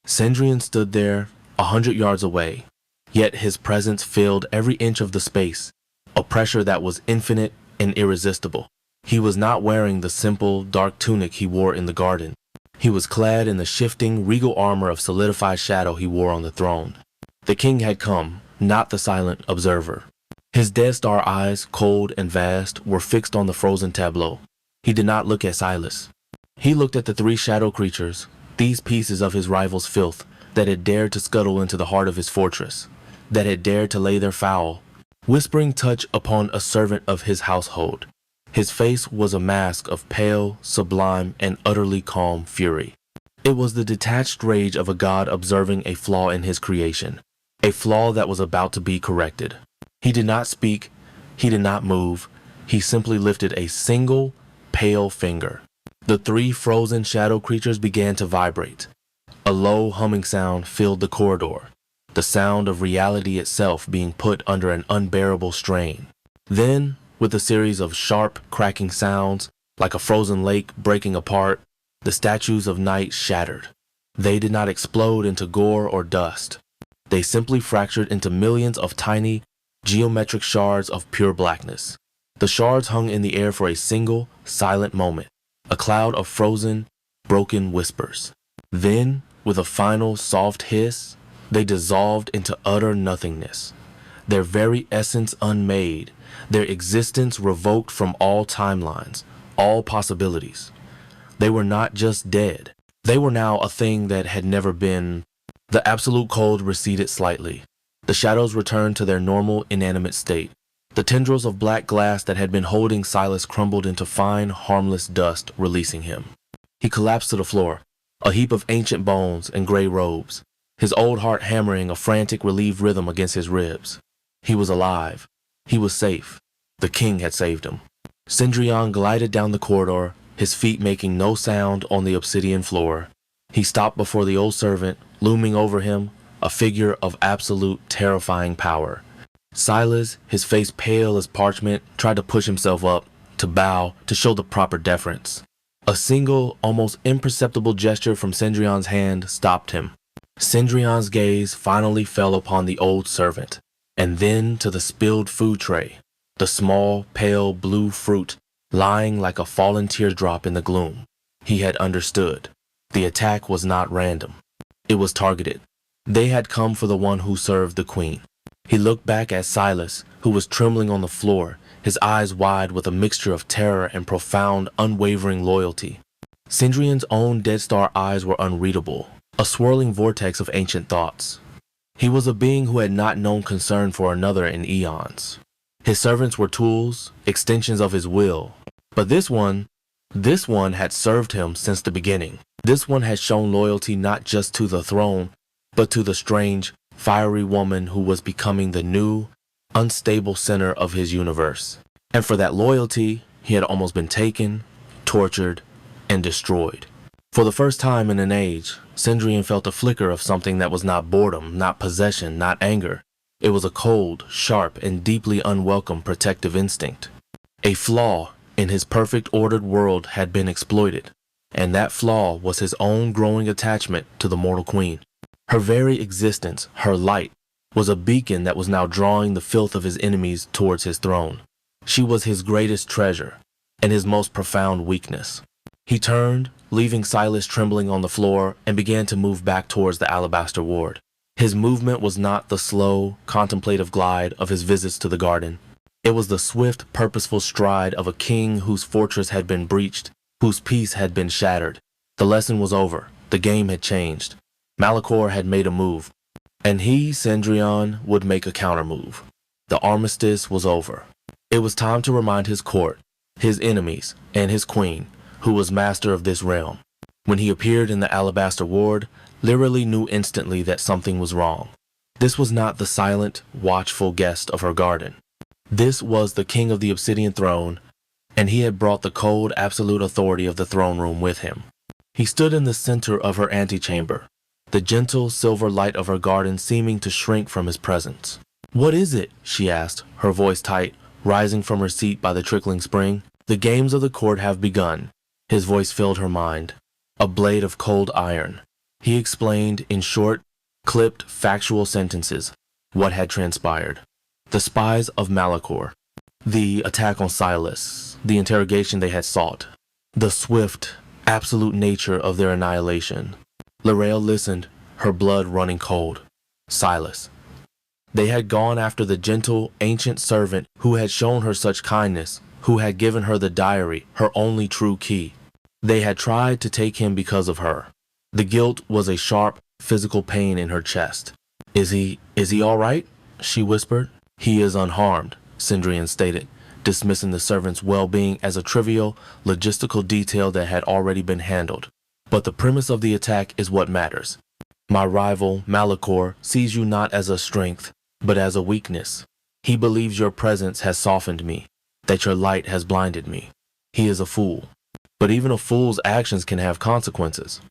Cendrillon stood there, 100 yards away, yet his presence filled every inch of the space, a pressure that was infinite and irresistible. He was not wearing the simple, dark tunic he wore in the garden. He was clad in the shifting, regal armor of solidified shadow he wore on the throne. The king had come, not the silent observer. His dead star eyes, cold and vast, were fixed on the frozen tableau. He did not look at Silas. He looked at the three shadow creatures, these pieces of his rival's filth, that had dared to scuttle into the heart of his fortress, that had dared to lay their foul, whispering touch upon a servant of his household. His face was a mask of pale, sublime, and utterly calm fury. It was the detached rage of a god observing a flaw in his creation, a flaw that was about to be corrected. He did not speak, he did not move, he simply lifted a single, pale finger. The three frozen shadow creatures began to vibrate. A low humming sound filled the corridor, the sound of reality itself being put under an unbearable strain. Then, with a series of sharp, cracking sounds, like a frozen lake breaking apart, the statues of night shattered. They did not explode into gore or dust. They simply fractured into millions of tiny, geometric shards of pure blackness. The shards hung in the air for a single, silent moment, a cloud of frozen, broken whispers. Then, with a final, soft hiss, they dissolved into utter nothingness, their very essence unmade, their existence revoked from all timelines, all possibilities. They were not just dead. They were now a thing that had never been. The absolute cold receded slightly. The shadows returned to their normal, inanimate state. The tendrils of black glass that had been holding Silas crumbled into fine, harmless dust, releasing him. He collapsed to the floor, a heap of ancient bones and gray robes, his old heart hammering a frantic, relieved rhythm against his ribs. He was alive. He was safe. The king had saved him. Cendrillon glided down the corridor, his feet making no sound on the obsidian floor. He stopped before the old servant, looming over him, a figure of absolute, terrifying power. Silas, his face pale as parchment, tried to push himself up, to bow, to show the proper deference. A single, almost imperceptible gesture from Cendrillon's hand stopped him. Cendrillon's gaze finally fell upon the old servant, and then to the spilled food tray, the small, pale blue fruit lying like a fallen teardrop in the gloom. He had understood. The attack was not random. It was targeted. They had come for the one who served the queen. He looked back at Silas, who was trembling on the floor, his eyes wide with a mixture of terror and profound, unwavering loyalty. Cendrillon's own Dead Star eyes were unreadable, a swirling vortex of ancient thoughts. He was a being who had not known concern for another in eons. His servants were tools, extensions of his will. But this one had served him since the beginning. This one had shown loyalty not just to the throne, but to the strange, fiery woman who was becoming the new, unstable center of his universe. And for that loyalty, he had almost been taken, tortured, and destroyed. For the first time in an age, Cendrillon felt a flicker of something that was not boredom, not possession, not anger. It was a cold, sharp, and deeply unwelcome protective instinct. A flaw in his perfect ordered world had been exploited, and that flaw was his own growing attachment to the mortal queen. Her very existence, her light, was a beacon that was now drawing the filth of his enemies towards his throne. She was his greatest treasure and his most profound weakness. He turned, leaving Silas trembling on the floor, and began to move back towards the alabaster ward. His movement was not the slow, contemplative glide of his visits to the garden. It was the swift, purposeful stride of a king whose fortress had been breached, whose peace had been shattered. The lesson was over. The game had changed. Malachor had made a move, and he, Cendrillon, would make a counter-move. The armistice was over. It was time to remind his court, his enemies, and his queen, who was master of this realm. When he appeared in the alabaster ward, Lyrily knew instantly that something was wrong. This was not the silent, watchful guest of her garden. This was the king of the obsidian throne, and he had brought the cold, absolute authority of the throne room with him. He stood in the center of her antechamber, the gentle silver light of her garden seeming to shrink from his presence. "What is it?" she asked, her voice tight, rising from her seat by the trickling spring. "The games of the court have begun." His voice filled her mind. A blade of cold iron. He explained, in short, clipped, factual sentences, what had transpired. The spies of Malachor, the attack on Silas, the interrogation they had sought, the swift, absolute nature of their annihilation. Lirael listened, her blood running cold. Silas. They had gone after the gentle, ancient servant who had shown her such kindness, who had given her the diary, her only true key. They had tried to take him because of her. The guilt was a sharp, physical pain in her chest. Is he all right?" she whispered. "He is unharmed," Cendrillon stated, dismissing the servant's well-being as a trivial, logistical detail that had already been handled. "But the premise of the attack is what matters. My rival, Malachor, sees you not as a strength, but as a weakness. He believes your presence has softened me, that your light has blinded me. He is a fool. But even a fool's actions can have consequences."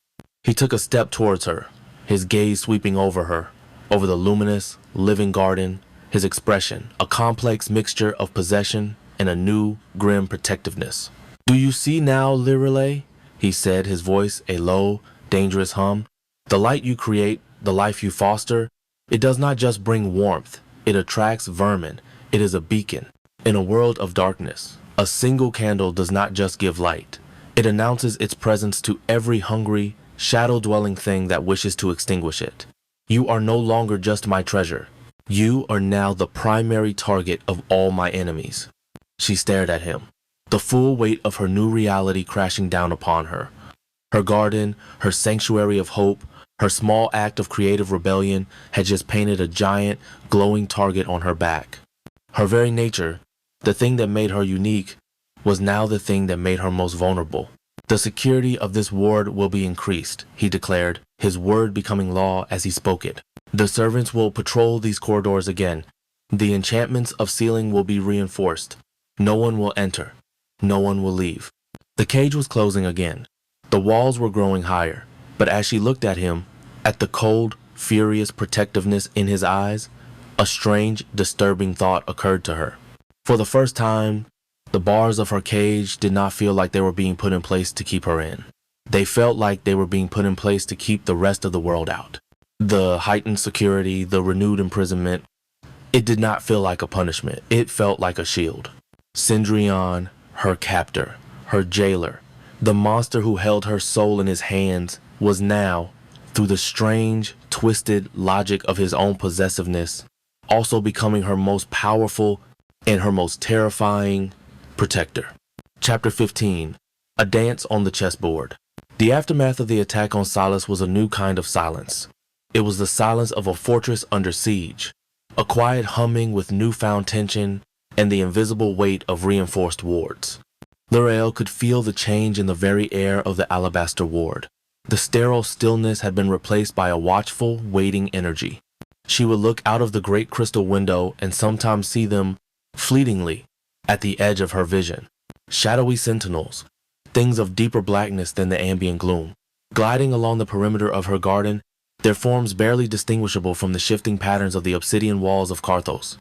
He took a step towards her, his gaze sweeping over her, over the luminous, living garden, his expression, a complex mixture of possession and a new, grim protectiveness. "Do you see now, Lyrily?" he said, his voice a low, dangerous hum. "The light you create, the life you foster, it does not just bring warmth, it attracts vermin, it is a beacon. In a world of darkness, a single candle does not just give light. It announces its presence to every hungry, shadow-dwelling thing that wishes to extinguish it. You are no longer just my treasure. You are now the primary target of all my enemies." She stared at him, the full weight of her new reality crashing down upon her. Her garden, her sanctuary of hope, her small act of creative rebellion had just painted a giant, glowing target on her back. Her very nature, the thing that made her unique, was now the thing that made her most vulnerable. "The security of this ward will be increased," he declared, his word becoming law as he spoke it. "The servants will patrol these corridors again. The enchantments of sealing will be reinforced. No one will enter. No one will leave." The cage was closing again. The walls were growing higher, but as she looked at him, at the cold, furious protectiveness in his eyes, a strange, disturbing thought occurred to her. For the first time, the bars of her cage did not feel like they were being put in place to keep her in. They felt like they were being put in place to keep the rest of the world out. The heightened security, the renewed imprisonment, it did not feel like a punishment. It felt like a shield. Cendrillon, her captor, her jailer, the monster who held her soul in his hands, was now, through the strange, twisted logic of his own possessiveness, also becoming her most powerful and her most terrifying protector. Chapter 15. A Dance on the Chessboard. The aftermath of the attack on Silas was a new kind of silence. It was the silence of a fortress under siege, a quiet humming with newfound tension and the invisible weight of reinforced wards. Lirael could feel the change in the very air of the alabaster ward. The sterile stillness had been replaced by a watchful, waiting energy. She would look out of the great crystal window and sometimes see them, fleetingly, at the edge of her vision. Shadowy sentinels, things of deeper blackness than the ambient gloom, gliding along the perimeter of her garden, their forms barely distinguishable from the shifting patterns of the obsidian walls of Carthos.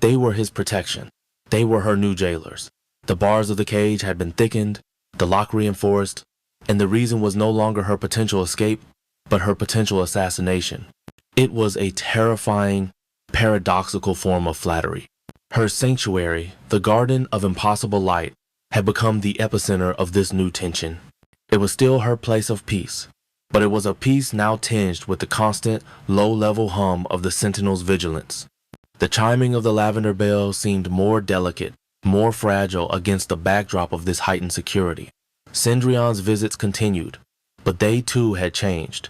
They were his protection. They were her new jailers. The bars of the cage had been thickened, the lock reinforced, and the reason was no longer her potential escape, but her potential assassination. It was a terrifying, paradoxical form of flattery. Her sanctuary, the Garden of Impossible Light, had become the epicenter of this new tension. It was still her place of peace, but it was a peace now tinged with the constant, low-level hum of the Sentinel's vigilance. The chiming of the lavender bell seemed more delicate, more fragile against the backdrop of this heightened security. Cendrion's visits continued, but they too had changed.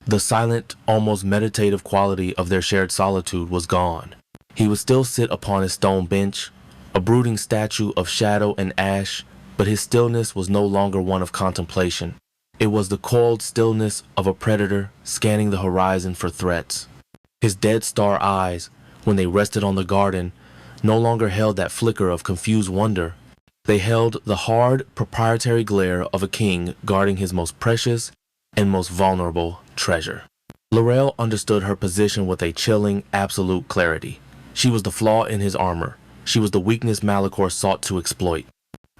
The silent, almost meditative quality of their shared solitude was gone. He would still sit upon his stone bench, a brooding statue of shadow and ash, but his stillness was no longer one of contemplation. It was the cold stillness of a predator scanning the horizon for threats. His dead star eyes, when they rested on the garden, no longer held that flicker of confused wonder. They held the hard, proprietary glare of a king guarding his most precious and most vulnerable treasure. Laurel understood her position with a chilling, absolute clarity. She was the flaw in his armor. She was the weakness Malachor sought to exploit.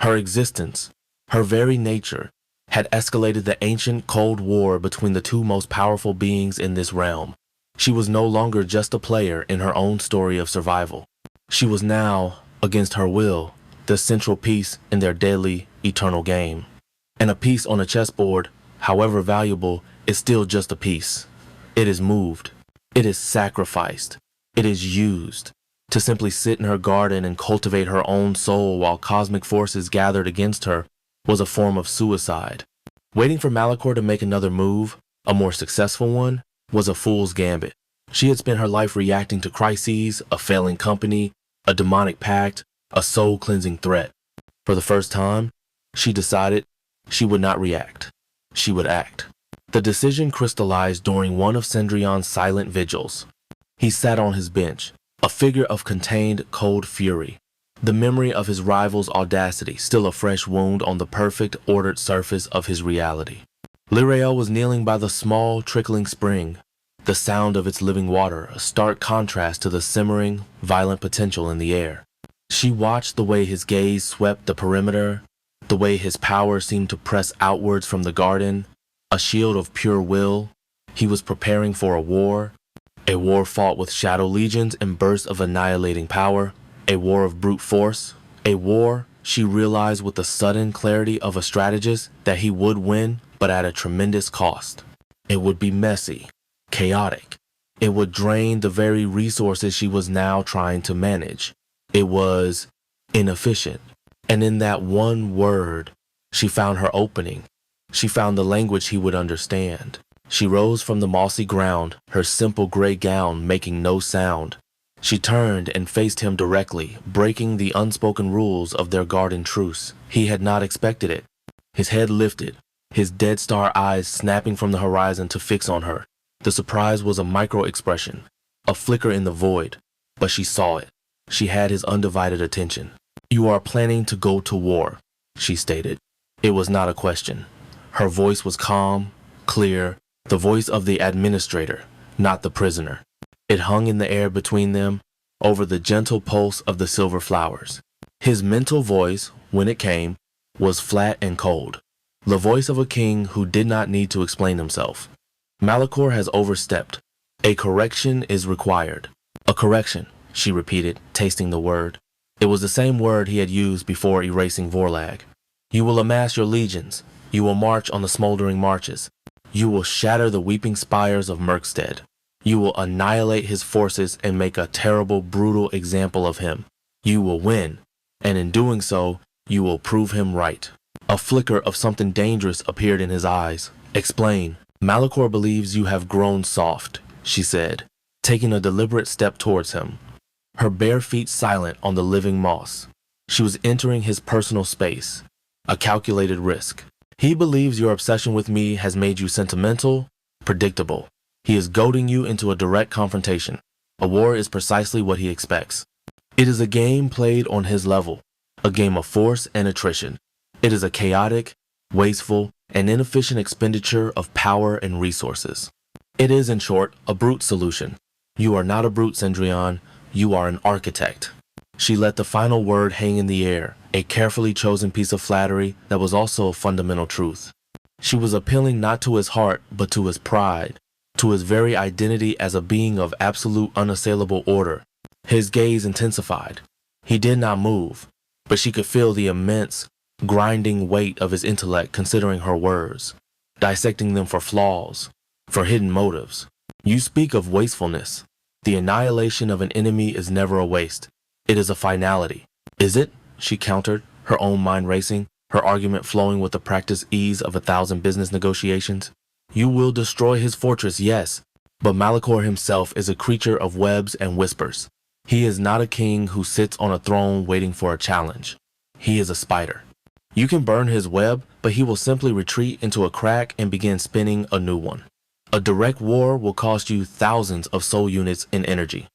Her existence, her very nature, had escalated the ancient cold war between the two most powerful beings in this realm. She was no longer just a player in her own story of survival. She was now, against her will, the central piece in their deadly, eternal game. And a piece on a chessboard, however valuable, is still just a piece. It is moved. It is sacrificed. It is used. To simply sit in her garden and cultivate her own soul while cosmic forces gathered against her was a form of suicide. Waiting for Malachor to make another move, a more successful one, was a fool's gambit. She had spent her life reacting to crises, a failing company, a demonic pact, a soul-cleansing threat. For the first time, she decided she would not react. She would act. The decision crystallized during one of Cendrion's silent vigils. He sat on his bench, a figure of contained, cold fury. The memory of his rival's audacity still a fresh wound on the perfect, ordered surface of his reality. Lirael was kneeling by the small, trickling spring, the sound of its living water a stark contrast to the simmering, violent potential in the air. She watched the way his gaze swept the perimeter, the way his power seemed to press outwards from the garden, a shield of pure will. He was preparing for a war fought with shadow legions and bursts of annihilating power, a war of brute force, a war, she realized with the sudden clarity of a strategist, that he would win, but at a tremendous cost. It would be messy, chaotic. It would drain the very resources she was now trying to manage. It was inefficient. And in that one word, she found her opening. She found the language he would understand. She rose from the mossy ground, her simple gray gown making no sound. She turned and faced him directly, breaking the unspoken rules of their garden truce. He had not expected it. His head lifted, his dead star eyes snapping from the horizon to fix on her. The surprise was a micro-expression, a flicker in the void, but she saw it. She had his undivided attention. "You are planning to go to war," she stated. It was not a question. Her voice was calm, clear, the voice of the administrator, not the prisoner. It hung in the air between them, over the gentle pulse of the silver flowers. His mental voice, when it came, was flat and cold. The voice of a king who did not need to explain himself. "Malachor has overstepped. A correction is required." "A correction," she repeated, tasting the word. It was the same word he had used before erasing Vorlag. "You will amass your legions. You will march on the smoldering marches. You will shatter the weeping spires of Merkstead. You will annihilate his forces and make a terrible, brutal example of him. You will win, and in doing so, you will prove him right." A flicker of something dangerous appeared in his eyes. "Explain." "Malachor believes you have grown soft," she said, taking a deliberate step towards him, her bare feet silent on the living moss. She was entering his personal space, a calculated risk. "He believes your obsession with me has made you sentimental, predictable. He is goading you into a direct confrontation. A war is precisely what he expects. It is a game played on his level, a game of force and attrition. It is a chaotic, wasteful, and inefficient expenditure of power and resources. It is, in short, a brute solution. You are not a brute, Cendrion. You are an architect." She let the final word hang in the air, a carefully chosen piece of flattery that was also a fundamental truth. She was appealing not to his heart, but to his pride, to his very identity as a being of absolute unassailable order. His gaze intensified. He did not move, but she could feel the immense, grinding weight of his intellect considering her words, dissecting them for flaws, for hidden motives. You speak of wastefulness. The annihilation of an enemy is never a waste. It is a finality. Is it? She countered, her own mind racing, her argument flowing with the practiced ease of 1,000 business negotiations. You will destroy his fortress, yes, but Malachor himself is a creature of webs and whispers. He is not a king who sits on a throne waiting for a challenge. He is a spider. You can burn his web, but he will simply retreat into a crack and begin spinning a new one. A direct war will cost you thousands of soul units in energy.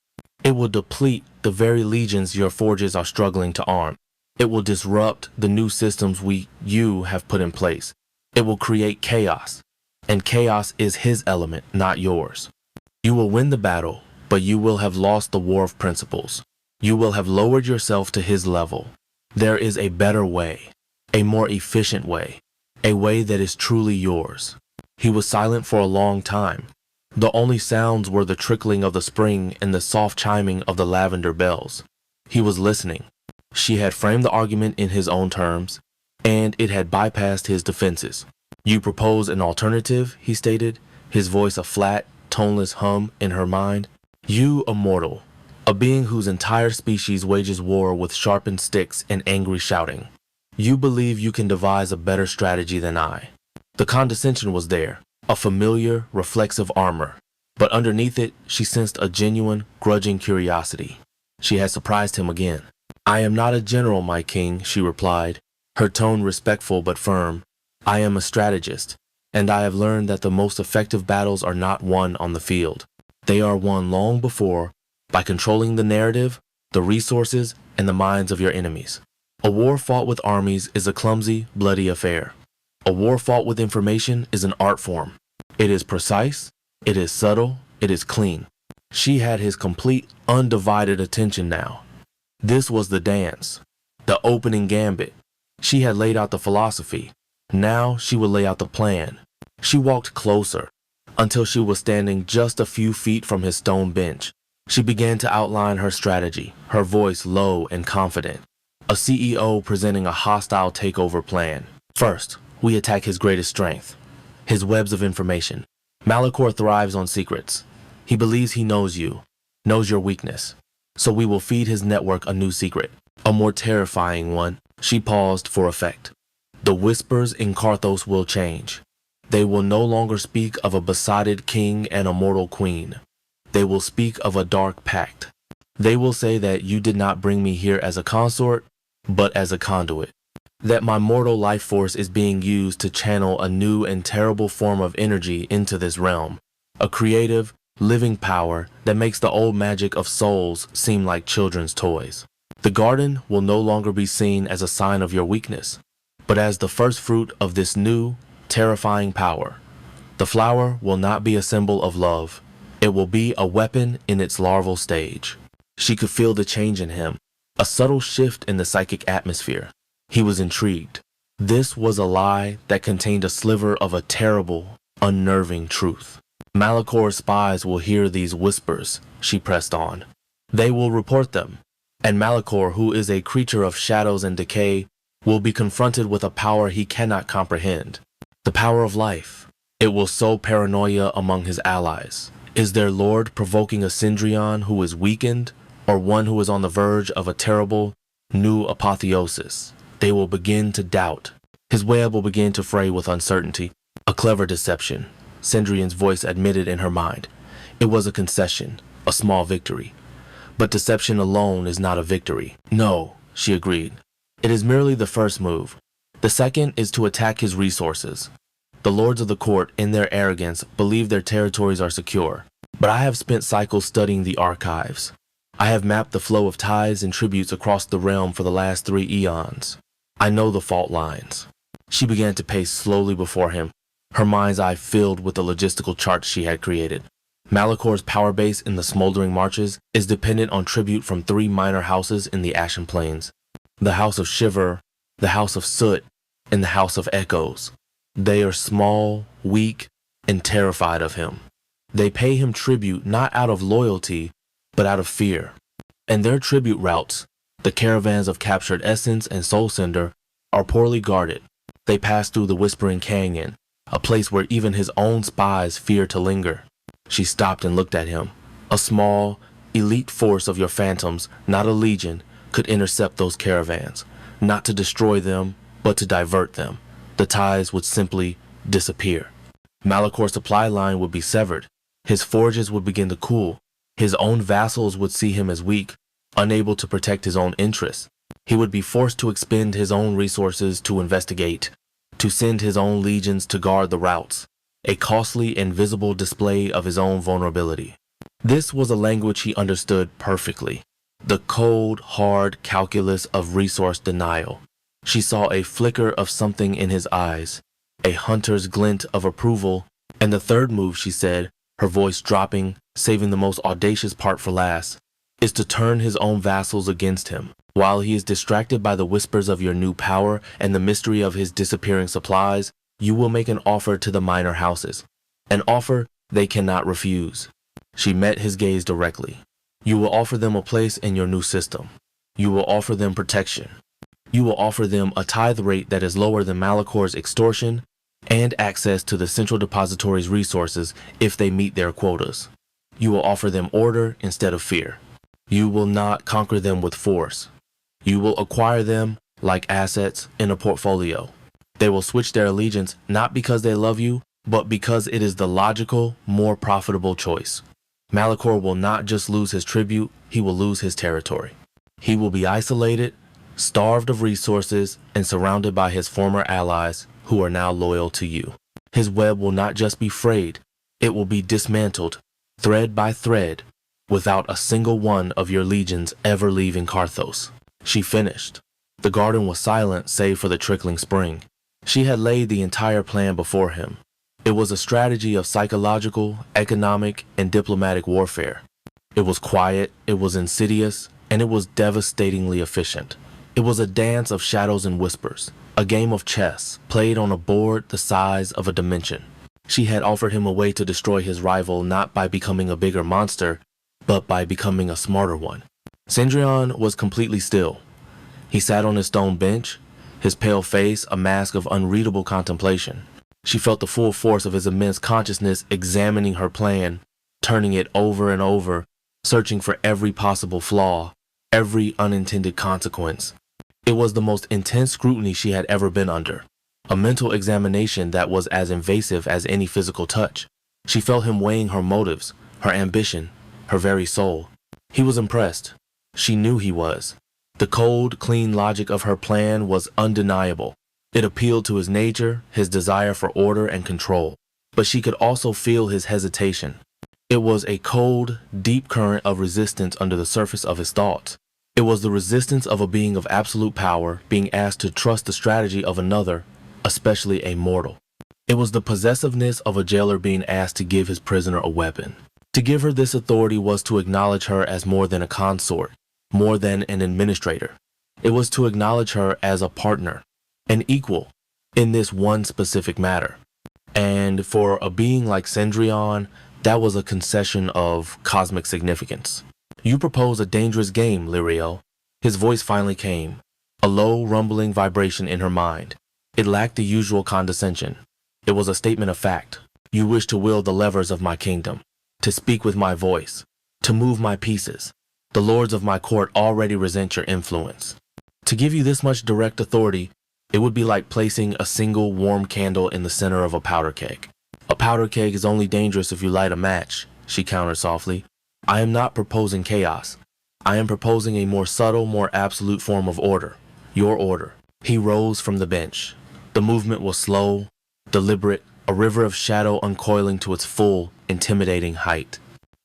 It will deplete the very legions your forges are struggling to arm. It will disrupt the new systems you have put in place. It will create chaos, and chaos is his element, not yours. You will win the battle, but you will have lost the war of principles. You will have lowered yourself to his level. There is a better way, a more efficient way, a way that is truly yours. He was silent for a long time. The only sounds were the trickling of the spring and the soft chiming of the lavender bells. He was listening. She had framed the argument in his own terms, and it had bypassed his defenses. You propose an alternative, he stated, his voice a flat, toneless hum in her mind. You, a mortal, a being whose entire species wages war with sharpened sticks and angry shouting. You believe you can devise a better strategy than I. The condescension was there, a familiar, reflexive armor, but underneath it, she sensed a genuine, grudging curiosity. She had surprised him again. I am not a general, my king, she replied, her tone respectful but firm. I am a strategist, and I have learned that the most effective battles are not won on the field. They are won long before, by controlling the narrative, the resources, and the minds of your enemies. A war fought with armies is a clumsy, bloody affair. A war fought with information is an art form. It is precise, it is subtle, it is clean. She had his complete, undivided attention now. This was the dance, the opening gambit. She had laid out the philosophy. Now she would lay out the plan. She walked closer, until she was standing just a few feet from his stone bench. She began to outline her strategy, her voice low and confident. A CEO presenting a hostile takeover plan. First, we attack his greatest strength, his webs of information. Malachor thrives on secrets. He believes he knows you, knows your weakness. So we will feed his network a new secret, a more terrifying one. She paused for effect. The whispers in Carthos will change. They will no longer speak of a besotted king and a mortal queen. They will speak of a dark pact. They will say that you did not bring me here as a consort, but as a conduit. That my mortal life force is being used to channel a new and terrible form of energy into this realm. A creative, living power that makes the old magic of souls seem like children's toys. The garden will no longer be seen as a sign of your weakness, but as the first fruit of this new, terrifying power. The flower will not be a symbol of love. It will be a weapon in its larval stage. She could feel the change in him, a subtle shift in the psychic atmosphere. He was intrigued. This was a lie that contained a sliver of a terrible, unnerving truth. Malachor's spies will hear these whispers, she pressed on. They will report them, and Malachor, who is a creature of shadows and decay, will be confronted with a power he cannot comprehend. The power of life. It will sow paranoia among his allies. Is their lord provoking a Syndrion who is weakened, or one who is on the verge of a terrible, new apotheosis? They will begin to doubt. His web will begin to fray with uncertainty. A clever deception, Syndrion's voice admitted in her mind. It was a concession, a small victory. But deception alone is not a victory. No, she agreed. It is merely the first move. The second is to attack his resources. The lords of the court, in their arrogance, believe their territories are secure. But I have spent cycles studying the archives. I have mapped the flow of tithes and tributes across the realm for the last 3 eons. I know the fault lines. She began to pace slowly before him, her mind's eye filled with the logistical charts she had created. Malachor's power base in the smoldering marches is dependent on tribute from 3 minor houses in the Ashen Plains. The House of Shiver, the House of Soot, and the House of Echoes. They are small, weak, and terrified of him. They pay him tribute not out of loyalty, but out of fear. And their tribute routes, The caravans of captured essence and soul cinder are poorly guarded. They pass through the Whispering Canyon, a place where even his own spies fear to linger. She stopped and looked at him. A small, elite force of your phantoms, not a legion, could intercept those caravans, not to destroy them, but to divert them. The ties would simply disappear. Malakor's supply line would be severed. His forges would begin to cool. His own vassals would see him as weak, unable to protect his own interests. He would be forced to expend his own resources to investigate, to send his own legions to guard the routes, a costly and visible display of his own vulnerability. This was a language he understood perfectly, the cold, hard calculus of resource denial. She saw a flicker of something in his eyes, a hunter's glint of approval, and the third move, she said, her voice dropping, saving the most audacious part for last, is to turn his own vassals against him. While he is distracted by the whispers of your new power and the mystery of his disappearing supplies, you will make an offer to the minor houses, an offer they cannot refuse. She met his gaze directly. You will offer them a place in your new system. You will offer them protection. You will offer them a tithe rate that is lower than Malakor's extortion and access to the Central Depository's resources if they meet their quotas. You will offer them order instead of fear. You will not conquer them with force. You will acquire them like assets in a portfolio. They will switch their allegiance not because they love you, but because it is the logical, more profitable choice. Malakor will not just lose his tribute, he will lose his territory. He will be isolated, starved of resources, and surrounded by his former allies who are now loyal to you. His web will not just be frayed, it will be dismantled, thread by thread, without a single one of your legions ever leaving Carthos. She finished. The garden was silent save for the trickling spring. She had laid the entire plan before him. It was a strategy of psychological, economic, and diplomatic warfare. It was quiet, it was insidious, and it was devastatingly efficient. It was a dance of shadows and whispers, a game of chess played on a board the size of a dimension. She had offered him a way to destroy his rival not by becoming a bigger monster, but by becoming a smarter one. Cendrillon was completely still. He sat on his stone bench, his pale face a mask of unreadable contemplation. She felt the full force of his immense consciousness examining her plan, turning it over and over, searching for every possible flaw, every unintended consequence. It was the most intense scrutiny she had ever been under, a mental examination that was as invasive as any physical touch. She felt him weighing her motives, her ambition, her very soul. He was impressed. She knew he was. The cold, clean logic of her plan was undeniable. It appealed to his nature, his desire for order and control. But she could also feel his hesitation. It was a cold, deep current of resistance under the surface of his thoughts. It was the resistance of a being of absolute power being asked to trust the strategy of another, especially a mortal. It was the possessiveness of a jailer being asked to give his prisoner a weapon. To give her this authority was to acknowledge her as more than a consort, more than an administrator. It was to acknowledge her as a partner, an equal, in this one specific matter. And for a being like Cendrillon, that was a concession of cosmic significance. You propose a dangerous game, Lyriel. His voice finally came, a low, rumbling vibration in her mind. It lacked the usual condescension. It was a statement of fact. You wish to wield the levers of my kingdom, to speak with my voice, to move my pieces. The lords of my court already resent your influence. To give you this much direct authority, it would be like placing a single warm candle in the center of a powder keg. A powder keg is only dangerous if you light a match, she countered softly. I am not proposing chaos. I am proposing a more subtle, more absolute form of order. Your order. He rose from the bench. The movement was slow, deliberate, a river of shadow uncoiling to its full, intimidating height.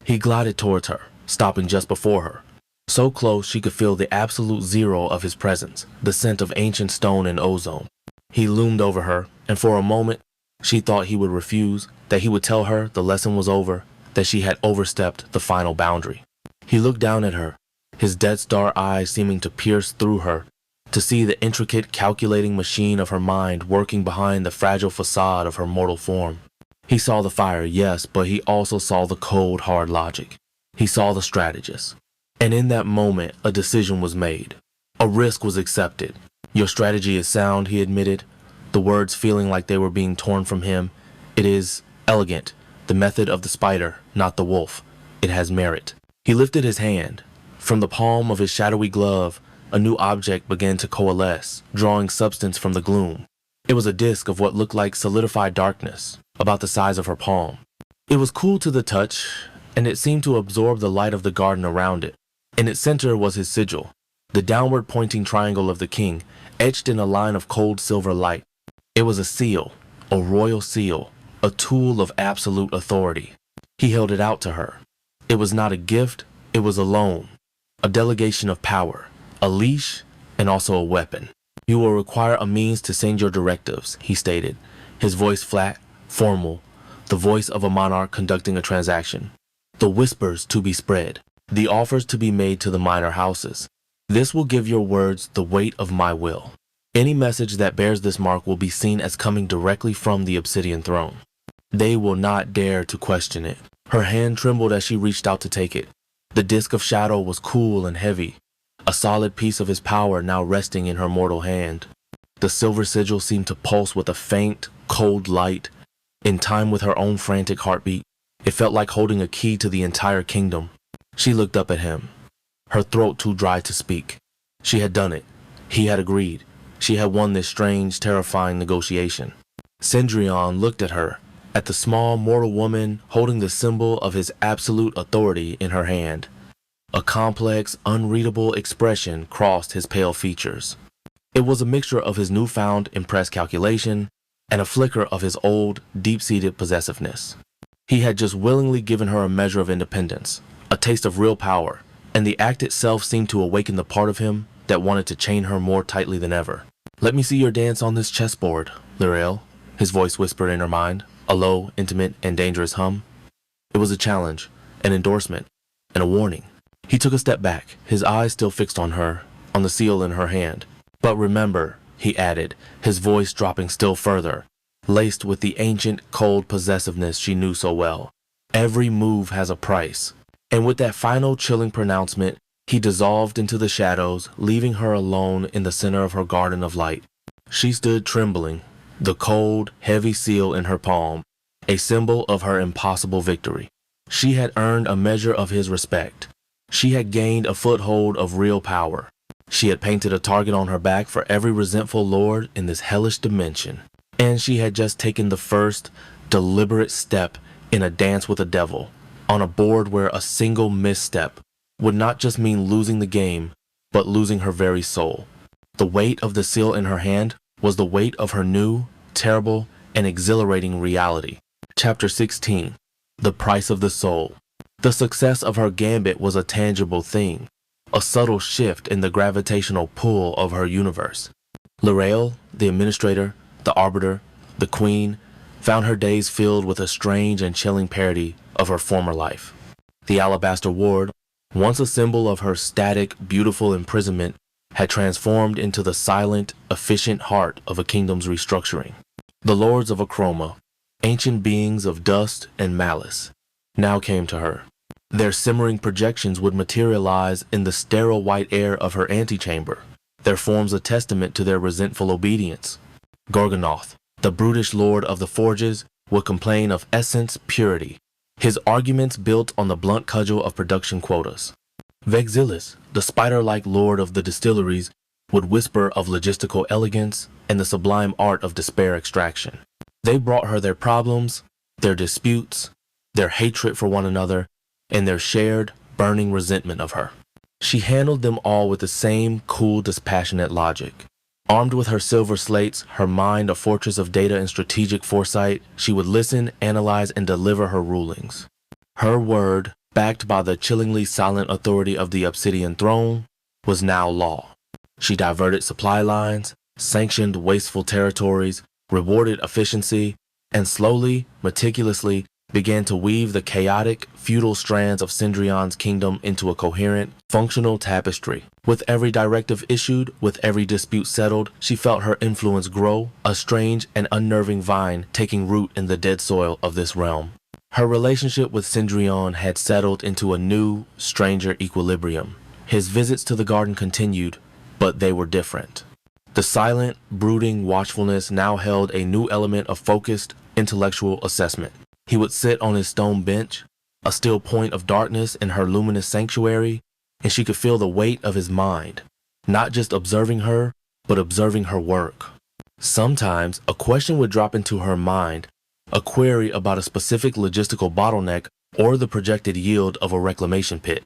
He glided towards her, stopping just before her. So close she could feel the absolute zero of his presence, the scent of ancient stone and ozone. He loomed over her, and for a moment, she thought he would refuse, that he would tell her the lesson was over, that she had overstepped the final boundary. He looked down at her, his Death Star eyes seeming to pierce through her, to see the intricate calculating machine of her mind working behind the fragile facade of her mortal form. He saw the fire, yes, but he also saw the cold, hard logic. He saw the strategist. And in that moment, a decision was made. A risk was accepted. Your strategy is sound, he admitted, the words feeling like they were being torn from him. It is elegant, the method of the spider, not the wolf. It has merit. He lifted his hand. From the palm of his shadowy glove, a new object began to coalesce, drawing substance from the gloom. It was a disk of what looked like solidified darkness, about the size of her palm. It was cool to the touch, and it seemed to absorb the light of the garden around it. In its center was his sigil, the downward pointing triangle of the king, etched in a line of cold silver light. It was a seal, a royal seal, a tool of absolute authority. He held it out to her. It was not a gift, it was a loan, a delegation of power, a leash, and also a weapon. You will require a means to send your directives, he stated, his voice flat, formal, the voice of a monarch conducting a transaction. The whispers to be spread, the offers to be made to the minor houses. This will give your words the weight of my will. Any message that bears this mark will be seen as coming directly from the obsidian throne. They will not dare to question it. Her hand trembled as she reached out to take it. The disk of shadow was cool and heavy, a solid piece of his power now resting in her mortal hand. The silver sigil seemed to pulse with a faint, cold light, in time with her own frantic heartbeat. It felt like holding a key to the entire kingdom. She looked up at him, her throat too dry to speak. She had done it. He had agreed. She had won this strange, terrifying negotiation. Cendrillon looked at her, at the small mortal woman holding the symbol of his absolute authority in her hand. A complex, unreadable expression crossed his pale features. It was a mixture of his newfound impressed calculation and a flicker of his old, deep-seated possessiveness. He had just willingly given her a measure of independence, a taste of real power, and the act itself seemed to awaken the part of him that wanted to chain her more tightly than ever. "Let me see your dance on this chessboard, Lirael," his voice whispered in her mind, a low, intimate, and dangerous hum. It was a challenge, an endorsement, and a warning. He took a step back, his eyes still fixed on her, on the seal in her hand. "But remember," he added, his voice dropping still further, laced with the ancient, cold possessiveness she knew so well, "every move has a price." And with that final chilling pronouncement, he dissolved into the shadows, leaving her alone in the center of her garden of light. She stood trembling, the cold, heavy seal in her palm, a symbol of her impossible victory. She had earned a measure of his respect. She had gained a foothold of real power. She had painted a target on her back for every resentful lord in this hellish dimension. And she had just taken the first, deliberate step in a dance with the devil, on a board where a single misstep would not just mean losing the game, but losing her very soul. The weight of the seal in her hand was the weight of her new, terrible, and exhilarating reality. Chapter 16. The Price of the Soul. The success of her gambit was a tangible thing, a subtle shift in the gravitational pull of her universe. Lirael, the administrator, the arbiter, the queen, found her days filled with a strange and chilling parody of her former life. The alabaster ward, once a symbol of her static, beautiful imprisonment, had transformed into the silent, efficient heart of a kingdom's restructuring. The lords of A Chroma, ancient beings of dust and malice, now came to her. Their simmering projections would materialize in the sterile white air of her antechamber, their forms a testament to their resentful obedience. Gorgonoth, the brutish lord of the forges, would complain of essence purity, his arguments built on the blunt cudgel of production quotas. Vexillus, the spider-like lord of the distilleries, would whisper of logistical elegance and the sublime art of despair extraction. They brought her their problems, their disputes, their hatred for one another, and their shared, burning resentment of her. She handled them all with the same cool, dispassionate logic. Armed with her silver slates, her mind a fortress of data and strategic foresight, she would listen, analyze, and deliver her rulings. Her word, backed by the chillingly silent authority of the obsidian throne, was now law. She diverted supply lines, sanctioned wasteful territories, rewarded efficiency, and slowly, meticulously, began to weave the chaotic, feudal strands of Cendrillon's kingdom into a coherent, functional tapestry. With every directive issued, with every dispute settled, she felt her influence grow, a strange and unnerving vine taking root in the dead soil of this realm. Her relationship with Cendrillon had settled into a new, stranger equilibrium. His visits to the garden continued, but they were different. The silent, brooding watchfulness now held a new element of focused, intellectual assessment. He would sit on his stone bench, a still point of darkness in her luminous sanctuary, and she could feel the weight of his mind, not just observing her, but observing her work. Sometimes a question would drop into her mind, a query about a specific logistical bottleneck or the projected yield of a reclamation pit.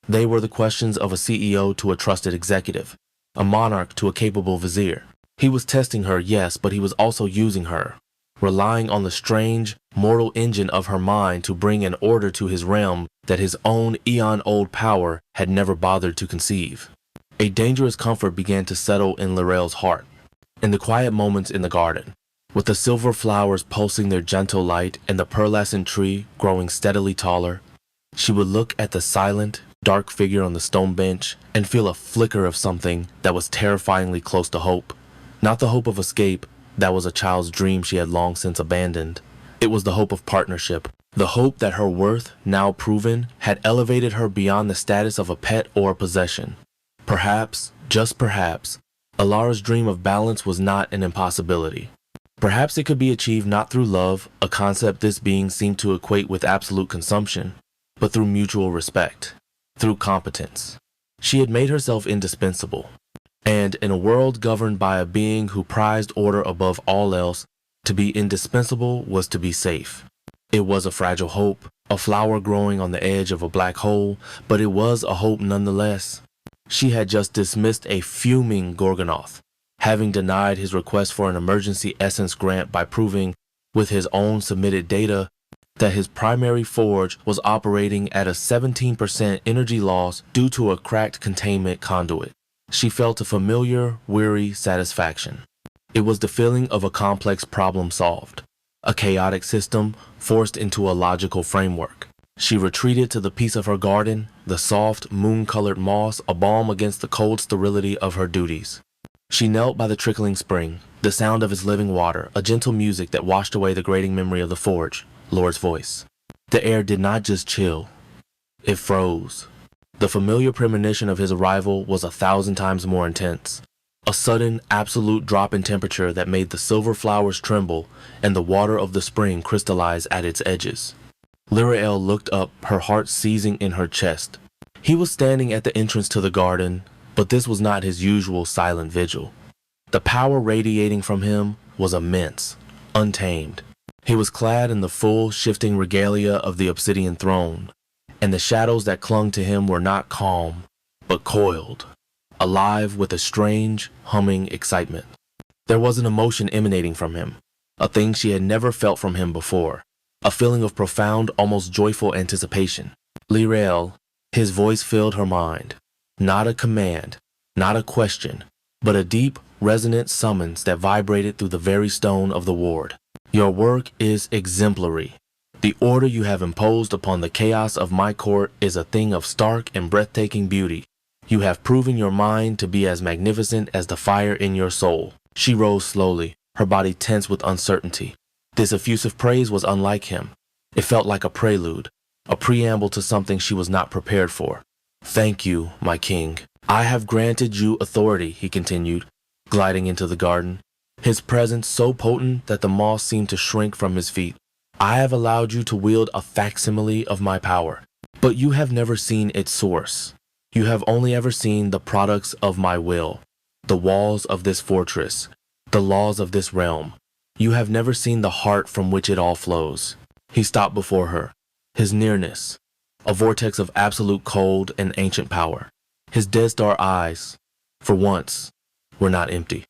They were the questions of a CEO to a trusted executive, a monarch to a capable vizier. He was testing her, yes, but he was also using her, relying on the strange, mortal engine of her mind to bring an order to his realm that his own eon-old power had never bothered to conceive. A dangerous comfort began to settle in Lorel's heart. In the quiet moments in the garden, with the silver flowers pulsing their gentle light and the pearlescent tree growing steadily taller, she would look at the silent, dark figure on the stone bench and feel a flicker of something that was terrifyingly close to hope. Not the hope of escape, that was a child's dream she had long since abandoned. It was the hope of partnership, the hope that her worth, now proven, had elevated her beyond the status of a pet or a possession. Perhaps, just perhaps, Alara's dream of balance was not an impossibility. Perhaps it could be achieved not through love, a concept this being seemed to equate with absolute consumption, but through mutual respect, through competence. She had made herself indispensable, and in a world governed by a being who prized order above all else, to be indispensable was to be safe. It was a fragile hope, a flower growing on the edge of a black hole, but it was a hope nonetheless. She had just dismissed a fuming Gorgonoth, having denied his request for an emergency essence grant by proving, with his own submitted data, that his primary forge was operating at a 17% energy loss due to a cracked containment conduit. She felt a familiar, weary satisfaction. It was the feeling of a complex problem solved, a chaotic system forced into a logical framework. She retreated to the piece of her garden, the soft, moon-colored moss a balm against the cold sterility of her duties. She knelt by the trickling spring, the sound of its living water, a gentle music that washed away the grating memory of the forge, Lord's voice. The air did not just chill, it froze. The familiar premonition of his arrival was 1,000 times more intense. A sudden, absolute drop in temperature that made the silver flowers tremble and the water of the spring crystallize at its edges. Lirael looked up, her heart seizing in her chest. He was standing at the entrance to the garden, but this was not his usual silent vigil. The power radiating from him was immense, untamed. He was clad in the full, shifting regalia of the obsidian throne, and the shadows that clung to him were not calm, but coiled, alive with a strange, humming excitement. There was an emotion emanating from him, a thing she had never felt from him before, a feeling of profound, almost joyful anticipation. Lirael, his voice filled her mind. Not a command, not a question, but a deep, resonant summons that vibrated through the very stone of the ward. Your work is exemplary. The order you have imposed upon the chaos of my court is a thing of stark and breathtaking beauty. You have proven your mind to be as magnificent as the fire in your soul. She rose slowly, her body tense with uncertainty. This effusive praise was unlike him. It felt like a prelude, a preamble to something she was not prepared for. Thank you, my king. I have granted you authority, he continued, gliding into the garden, his presence so potent that the moss seemed to shrink from his feet. I have allowed you to wield a facsimile of my power, but you have never seen its source. You have only ever seen the products of my will, the walls of this fortress, the laws of this realm. You have never seen the heart from which it all flows. He stopped before her, his nearness, a vortex of absolute cold and ancient power. His dead star eyes, for once, were not empty.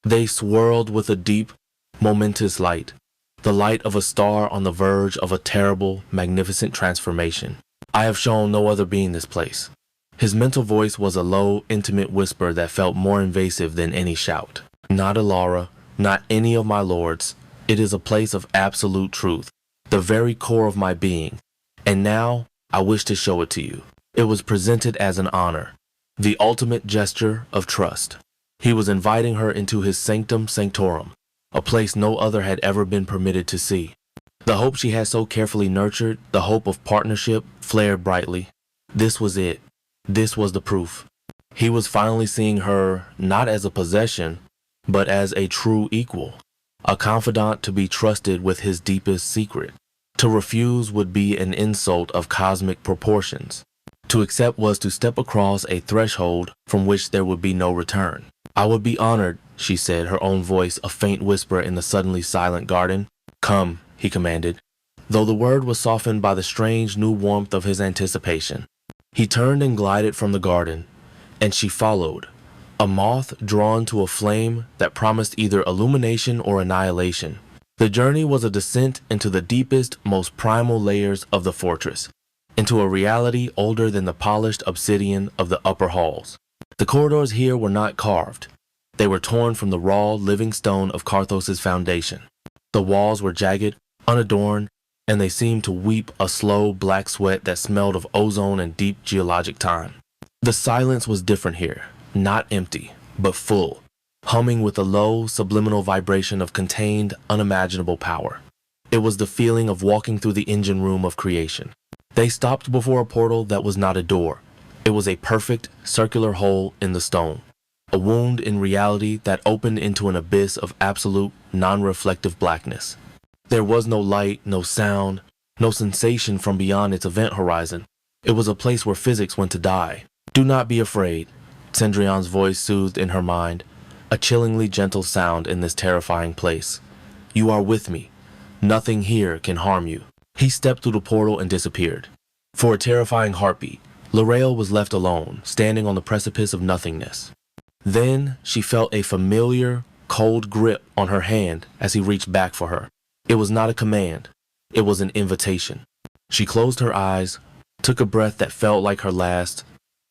They swirled with a deep, momentous light, the light of a star on the verge of a terrible, magnificent transformation. I have shown no other being this place. His mental voice was a low, intimate whisper that felt more invasive than any shout. Not Alara, not any of my lords. It is a place of absolute truth, the very core of my being. And now, I wish to show it to you. It was presented as an honor, the ultimate gesture of trust. He was inviting her into his sanctum sanctorum, a place no other had ever been permitted to see. The hope she had so carefully nurtured, the hope of partnership, flared brightly. This was it. This was the proof. He was finally seeing her not as a possession, but as a true equal, a confidant to be trusted with his deepest secret. To refuse would be an insult of cosmic proportions. To accept was to step across a threshold from which there would be no return. "I would be honored," she said, her own voice a faint whisper in the suddenly silent garden. "Come," he commanded, though the word was softened by the strange new warmth of his anticipation. He turned and glided from the garden, and she followed, a moth drawn to a flame that promised either illumination or annihilation. The journey was a descent into the deepest, most primal layers of the fortress, into a reality older than the polished obsidian of the upper halls. The corridors here were not carved. They were torn from the raw, living stone of Carthos's foundation. The walls were jagged, unadorned, and they seemed to weep a slow, black sweat that smelled of ozone and deep geologic time. The silence was different here, not empty, but full, humming with a low, subliminal vibration of contained, unimaginable power. It was the feeling of walking through the engine room of creation. They stopped before a portal that was not a door. It was a perfect, circular hole in the stone, a wound in reality that opened into an abyss of absolute, non-reflective blackness. There was no light, no sound, no sensation from beyond its event horizon. It was a place where physics went to die. "Do not be afraid," Cendrillon's voice soothed in her mind, a chillingly gentle sound in this terrifying place. "You are with me. Nothing here can harm you." He stepped through the portal and disappeared. For a terrifying heartbeat, L'Oreal was left alone, standing on the precipice of nothingness. Then she felt a familiar, cold grip on her hand as he reached back for her. It was not a command. It was an invitation. She closed her eyes, took a breath that felt like her last,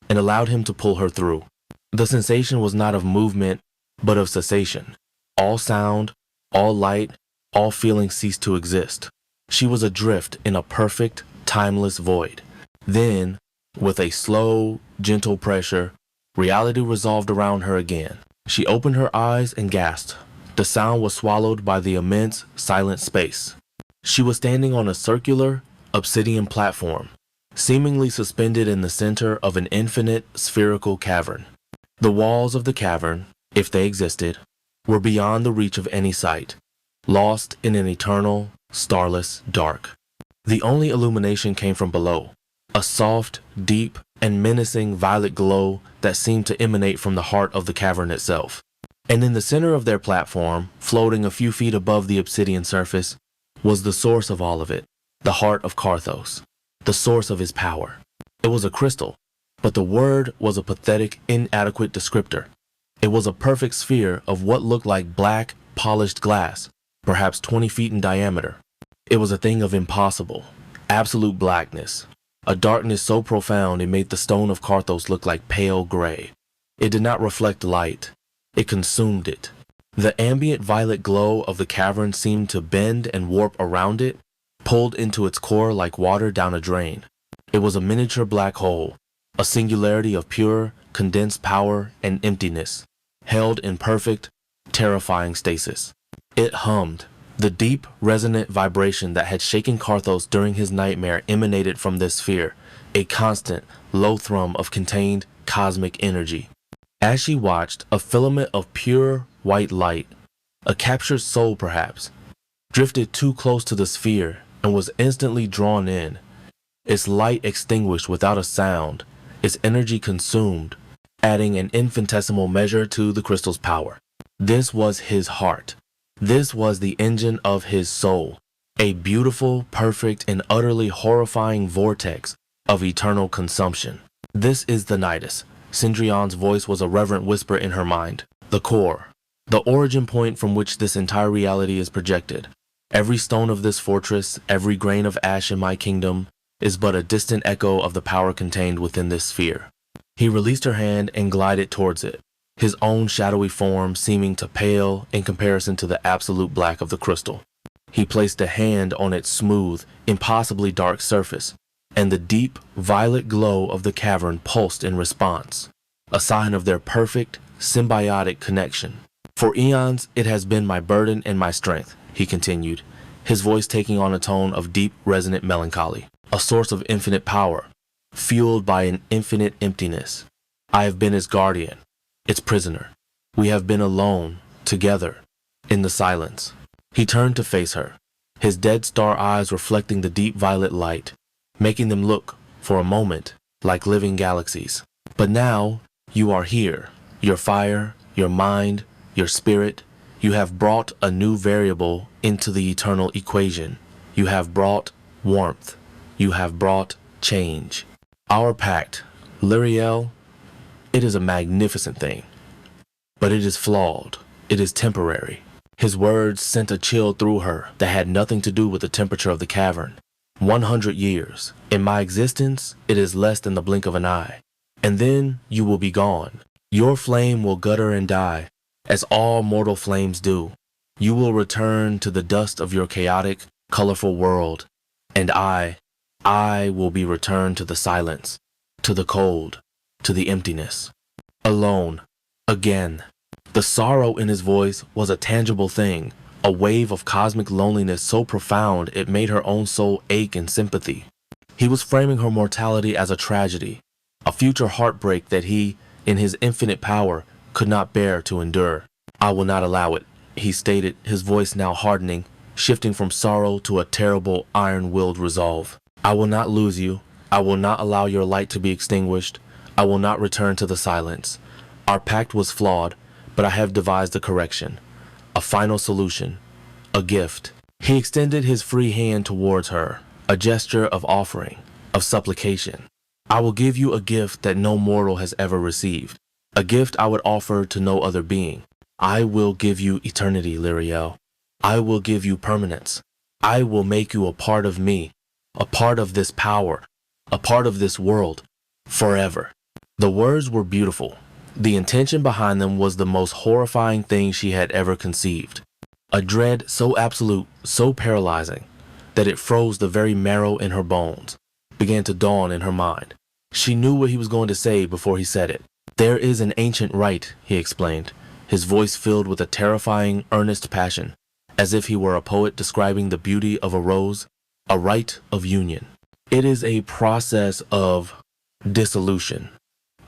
and allowed him to pull her through. The sensation was not of movement, but of cessation. All sound, all light, all feeling ceased to exist. She was adrift in a perfect, timeless void. Then, with a slow, gentle pressure, reality resolved around her again. She opened her eyes and gasped. The sound was swallowed by the immense, silent space. She was standing on a circular, obsidian platform, seemingly suspended in the center of an infinite, spherical cavern. The walls of the cavern, if they existed, were beyond the reach of any sight, lost in an eternal, starless dark. The only illumination came from below, a soft, deep, and menacing violet glow that seemed to emanate from the heart of the cavern itself. And in the center of their platform, floating a few feet above the obsidian surface, was the source of all of it, the heart of Carthos, the source of his power. It was a crystal, but the word was a pathetic, inadequate descriptor. It was a perfect sphere of what looked like black, polished glass, perhaps 20 feet in diameter. It was a thing of impossible, absolute blackness, a darkness so profound it made the stone of Carthos look like pale gray. It did not reflect light. It consumed it. The ambient violet glow of the cavern seemed to bend and warp around it, pulled into its core like water down a drain. It was a miniature black hole, a singularity of pure, condensed power and emptiness, held in perfect, terrifying stasis. It hummed. The deep, resonant vibration that had shaken Carthos during his nightmare emanated from this sphere, a constant, low thrum of contained, cosmic energy. As she watched, a filament of pure, white light, a captured soul perhaps, drifted too close to the sphere and was instantly drawn in, its light extinguished without a sound, its energy consumed, adding an infinitesimal measure to the crystal's power. This was his heart. This was the engine of his soul, a beautiful, perfect, and utterly horrifying vortex of eternal consumption. This is the nidus. Cendrillon's voice was a reverent whisper in her mind. The core, the origin point from which this entire reality is projected. Every stone of this fortress, every grain of ash in my kingdom, is but a distant echo of the power contained within this sphere. He released her hand and glided towards it, his own shadowy form seeming to pale in comparison to the absolute black of the crystal. He placed a hand on its smooth, impossibly dark surface, and the deep, violet glow of the cavern pulsed in response, a sign of their perfect, symbiotic connection. "For eons it has been my burden and my strength," he continued, his voice taking on a tone of deep, resonant melancholy, "a source of infinite power, fueled by an infinite emptiness. I have been its guardian, its prisoner. We have been alone, together, in the silence. He turned to face her, his dead star eyes reflecting the deep violet light, making them look, for a moment, like living galaxies. But now, you are here. Your fire, your mind, your spirit, you have brought a new variable into the eternal equation. You have brought warmth. You have brought change. Our pact, Lyriel, it is a magnificent thing. But it is flawed. It is temporary. His words sent a chill through her that had nothing to do with the temperature of the cavern. 100 years. In my existence, it is less than the blink of an eye. And then you will be gone. Your flame will gutter and die, as all mortal flames do. You will return to the dust of your chaotic, colorful world. And I will be returned to the silence, to the cold, to the emptiness. Alone. Again. The sorrow in his voice was a tangible thing, a wave of cosmic loneliness so profound it made her own soul ache in sympathy. He was framing her mortality as a tragedy, a future heartbreak that he, in his infinite power, could not bear to endure. I will not allow it, he stated, his voice now hardening, shifting from sorrow to a terrible, iron-willed resolve. I will not lose you. I will not allow your light to be extinguished. I will not return to the silence. Our pact was flawed, but I have devised a correction, a final solution, a gift. He extended his free hand towards her, a gesture of offering, of supplication. I will give you a gift that no mortal has ever received, a gift I would offer to no other being. I will give you eternity, Lyriel. I will give you permanence. I will make you a part of me, a part of this power, a part of this world, forever. The words were beautiful. The intention behind them was the most horrifying thing she had ever conceived. A dread so absolute, so paralyzing, that it froze the very marrow in her bones, began to dawn in her mind. She knew what he was going to say before he said it. There is an ancient rite, he explained, his voice filled with a terrifying, earnest passion, as if he were a poet describing the beauty of a rose, a rite of union. It is a process of dissolution,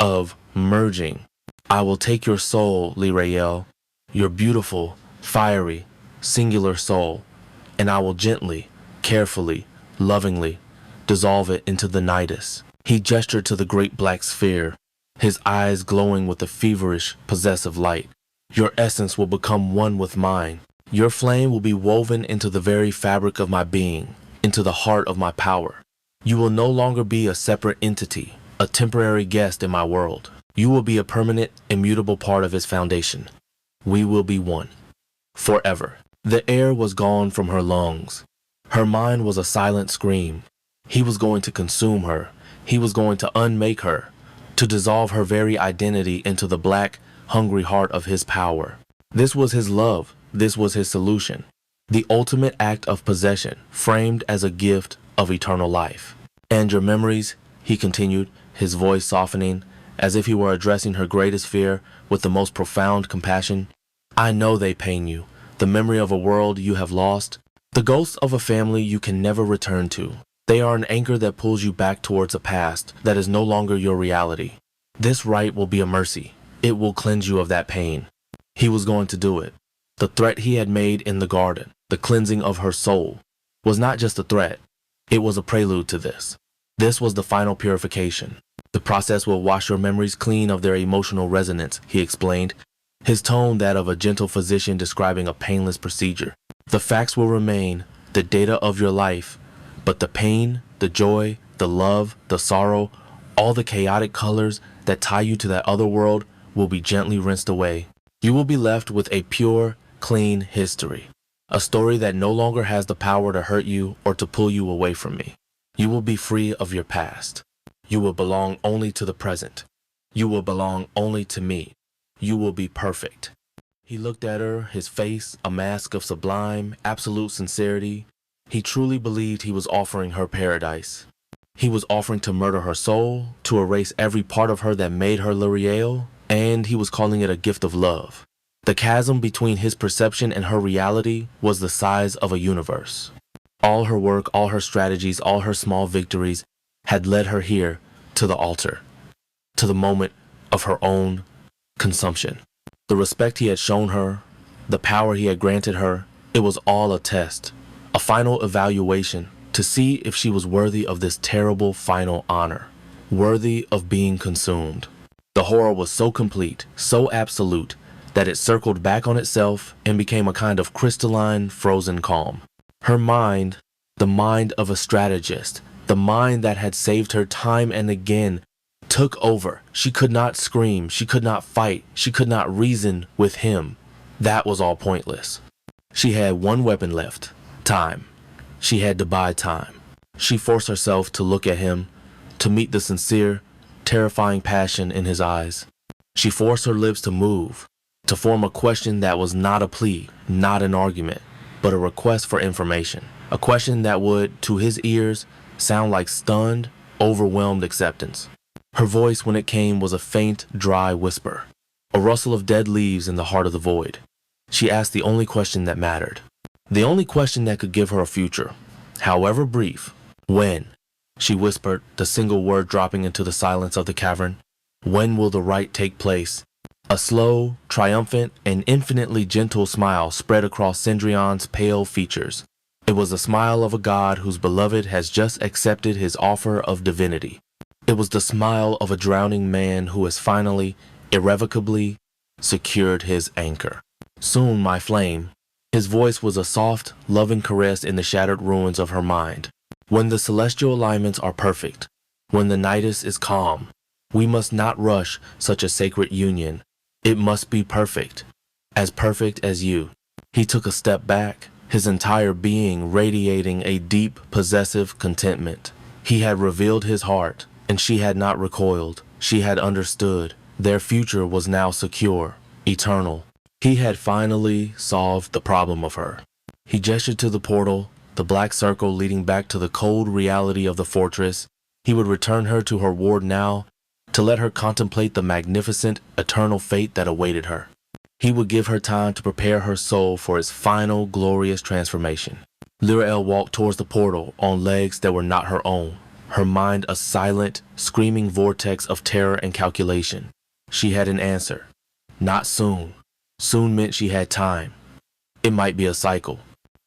of merging. I will take your soul, Lyriel, your beautiful, fiery, singular soul, and I will gently, carefully, lovingly dissolve it into the nidus. He gestured to the great black sphere, his eyes glowing with a feverish, possessive light. Your essence will become one with mine. Your flame will be woven into the very fabric of my being, into the heart of my power. You will no longer be a separate entity, a temporary guest in my world. You will be a permanent, immutable part of its foundation. We will be one. Forever. The air was gone from her lungs. Her mind was a silent scream. He was going to consume her. He was going to unmake her, to dissolve her very identity into the black, hungry heart of his power. This was his love. This was his solution. The ultimate act of possession, framed as a gift of eternal life. And your memories, he continued, his voice softening, as if he were addressing her greatest fear with the most profound compassion. I know they pain you, the memory of a world you have lost, the ghosts of a family you can never return to. They are an anchor that pulls you back towards a past that is no longer your reality. This rite will be a mercy. It will cleanse you of that pain. He was going to do it. The threat he had made in the garden, the cleansing of her soul, was not just a threat. It was a prelude to this. This was the final purification. The process will wash your memories clean of their emotional resonance, he explained, his tone that of a gentle physician describing a painless procedure. The facts will remain, the data of your life, but the pain, the joy, the love, the sorrow, all the chaotic colors that tie you to that other world will be gently rinsed away. You will be left with a pure, clean history, a story that no longer has the power to hurt you or to pull you away from me. You will be free of your past. You will belong only to the present. You will belong only to me. You will be perfect. He looked at her, his face a mask of sublime, absolute sincerity. He truly believed he was offering her paradise. He was offering to murder her soul, to erase every part of her that made her Lyriel, and he was calling it a gift of love. The chasm between his perception and her reality was the size of a universe. All her work, all her strategies, all her small victories had led her here to the altar, to the moment of of her own consumption. The respect he had shown her, the power he had granted her, it was all a test, a final evaluation to see if she was worthy of this terrible final honor, worthy of being consumed. The horror was so complete, so absolute, that it circled back on itself and became a kind of crystalline, frozen calm. Her mind, the mind of a strategist, the mind that had saved her time and again, took over. She could not scream, she could not fight, she could not reason with him. That was all pointless. She had one weapon left, time. She had to buy time. She forced herself to look at him, to meet the sincere, terrifying passion in his eyes. She forced her lips to move, to form a question that was not a plea, not an argument, but a request for information. A question that would, to his ears, sound like stunned, overwhelmed acceptance. Her voice, when it came, was a faint, dry whisper, a rustle of dead leaves in the heart of the void. She asked the only question that mattered, the only question that could give her a future, however brief. When? She whispered, the single word dropping into the silence of the cavern. When will the right take place? A slow, triumphant, and infinitely gentle smile spread across Cendrion's pale features. It was the smile of a god whose beloved has just accepted his offer of divinity. It was the smile of a drowning man who has finally, irrevocably, secured his anchor. Soon, my flame. His voice was a soft, loving caress in the shattered ruins of her mind. When the celestial alignments are perfect, when the nidus is calm, we must not rush such a sacred union. It must be perfect as you. He took a step back, his entire being radiating a deep, possessive contentment. He had revealed his heart, and she had not recoiled. She had understood. Their future was now secure, eternal. He had finally solved the problem of her. He gestured to the portal, the black circle leading back to the cold reality of the fortress. He would return her to her ward now, to let her contemplate the magnificent, eternal fate that awaited her. He would give her time to prepare her soul for its final, glorious transformation. Lyra walked towards the portal on legs that were not her own, her mind a silent, screaming vortex of terror and calculation. She had an answer. Not soon. Soon meant she had time. It might be a cycle.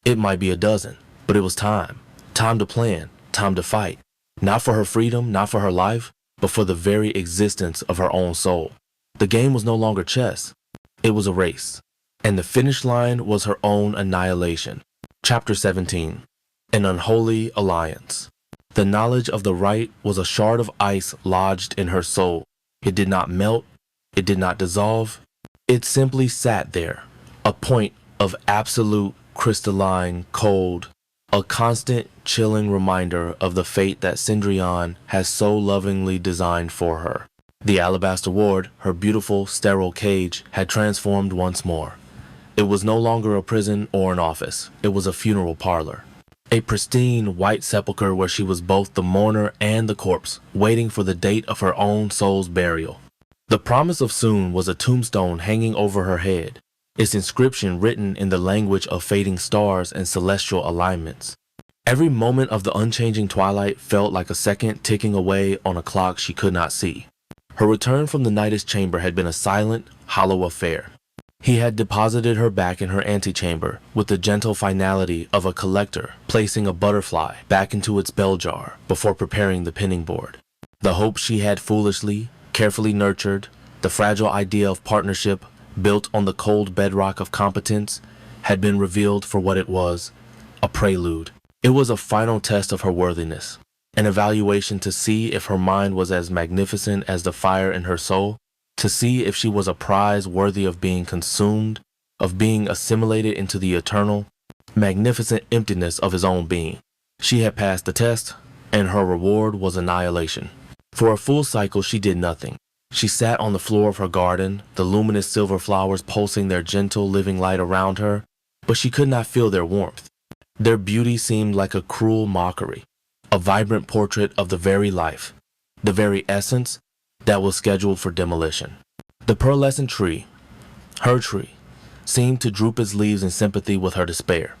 It might be a dozen. But it was time. Time to plan. Time to fight. Not for her freedom, not for her life, but for the very existence of her own soul. The game was no longer chess. It was a race. And the finish line was her own annihilation. Chapter 17. An Unholy Alliance. The knowledge of the right was a shard of ice lodged in her soul. It did not melt. It did not dissolve. It simply sat there, a point of absolute, crystalline, cold, a constant, chilling reminder of the fate that Cendrillon has so lovingly designed for her. The alabaster ward, her beautiful, sterile cage, had transformed once more. It was no longer a prison or an office. It was a funeral parlor. A pristine white sepulcher where she was both the mourner and the corpse, waiting for the date of her own soul's burial. The promise of soon was a tombstone hanging over her head, its inscription written in the language of fading stars and celestial alignments. Every moment of the unchanging twilight felt like a second ticking away on a clock she could not see. Her return from the nidus chamber had been a silent, hollow affair. He had deposited her back in her antechamber with the gentle finality of a collector placing a butterfly back into its bell jar before preparing the pinning board. The hope she had foolishly, carefully nurtured, the fragile idea of partnership built on the cold bedrock of competence, had been revealed for what it was, a prelude. It was a final test of her worthiness, an evaluation to see if her mind was as magnificent as the fire in her soul, to see if she was a prize worthy of being consumed, of being assimilated into the eternal, magnificent emptiness of his own being. She had passed the test, and her reward was annihilation. For a full cycle she did nothing. She sat on the floor of her garden, the luminous silver flowers pulsing their gentle living light around her, but she could not feel their warmth. Their beauty seemed like a cruel mockery, a vibrant portrait of the very life, the very essence that was scheduled for demolition. The pearlescent tree, her tree, seemed to droop its leaves in sympathy with her despair.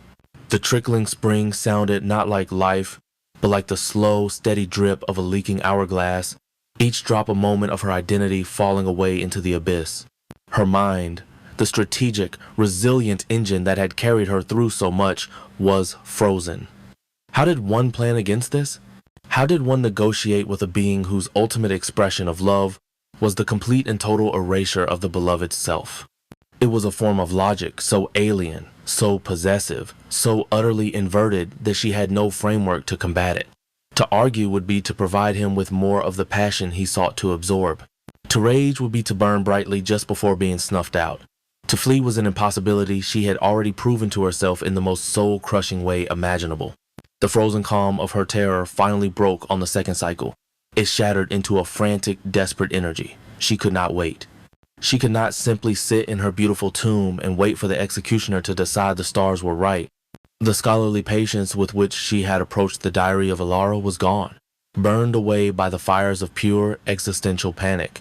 The trickling spring sounded not like life, but like the slow, steady drip of a leaking hourglass. each drop a moment of her identity falling away into the abyss. Her mind, the strategic, resilient engine that had carried her through so much, was frozen. How did one plan against this? How did one negotiate with a being whose ultimate expression of love was the complete and total erasure of the beloved's self? It was a form of logic so alien, so possessive, so utterly inverted that she had no framework to combat it. To argue would be to provide him with more of the passion he sought to absorb. To rage would be to burn brightly just before being snuffed out. To flee was an impossibility she had already proven to herself in the most soul-crushing way imaginable. The frozen calm of her terror finally broke on the second cycle. It shattered into a frantic, desperate energy. She could not wait. She could not simply sit in her beautiful tomb and wait for the executioner to decide the stars were right. The scholarly patience with which she had approached the diary of Alara was gone, burned away by the fires of pure existential panic.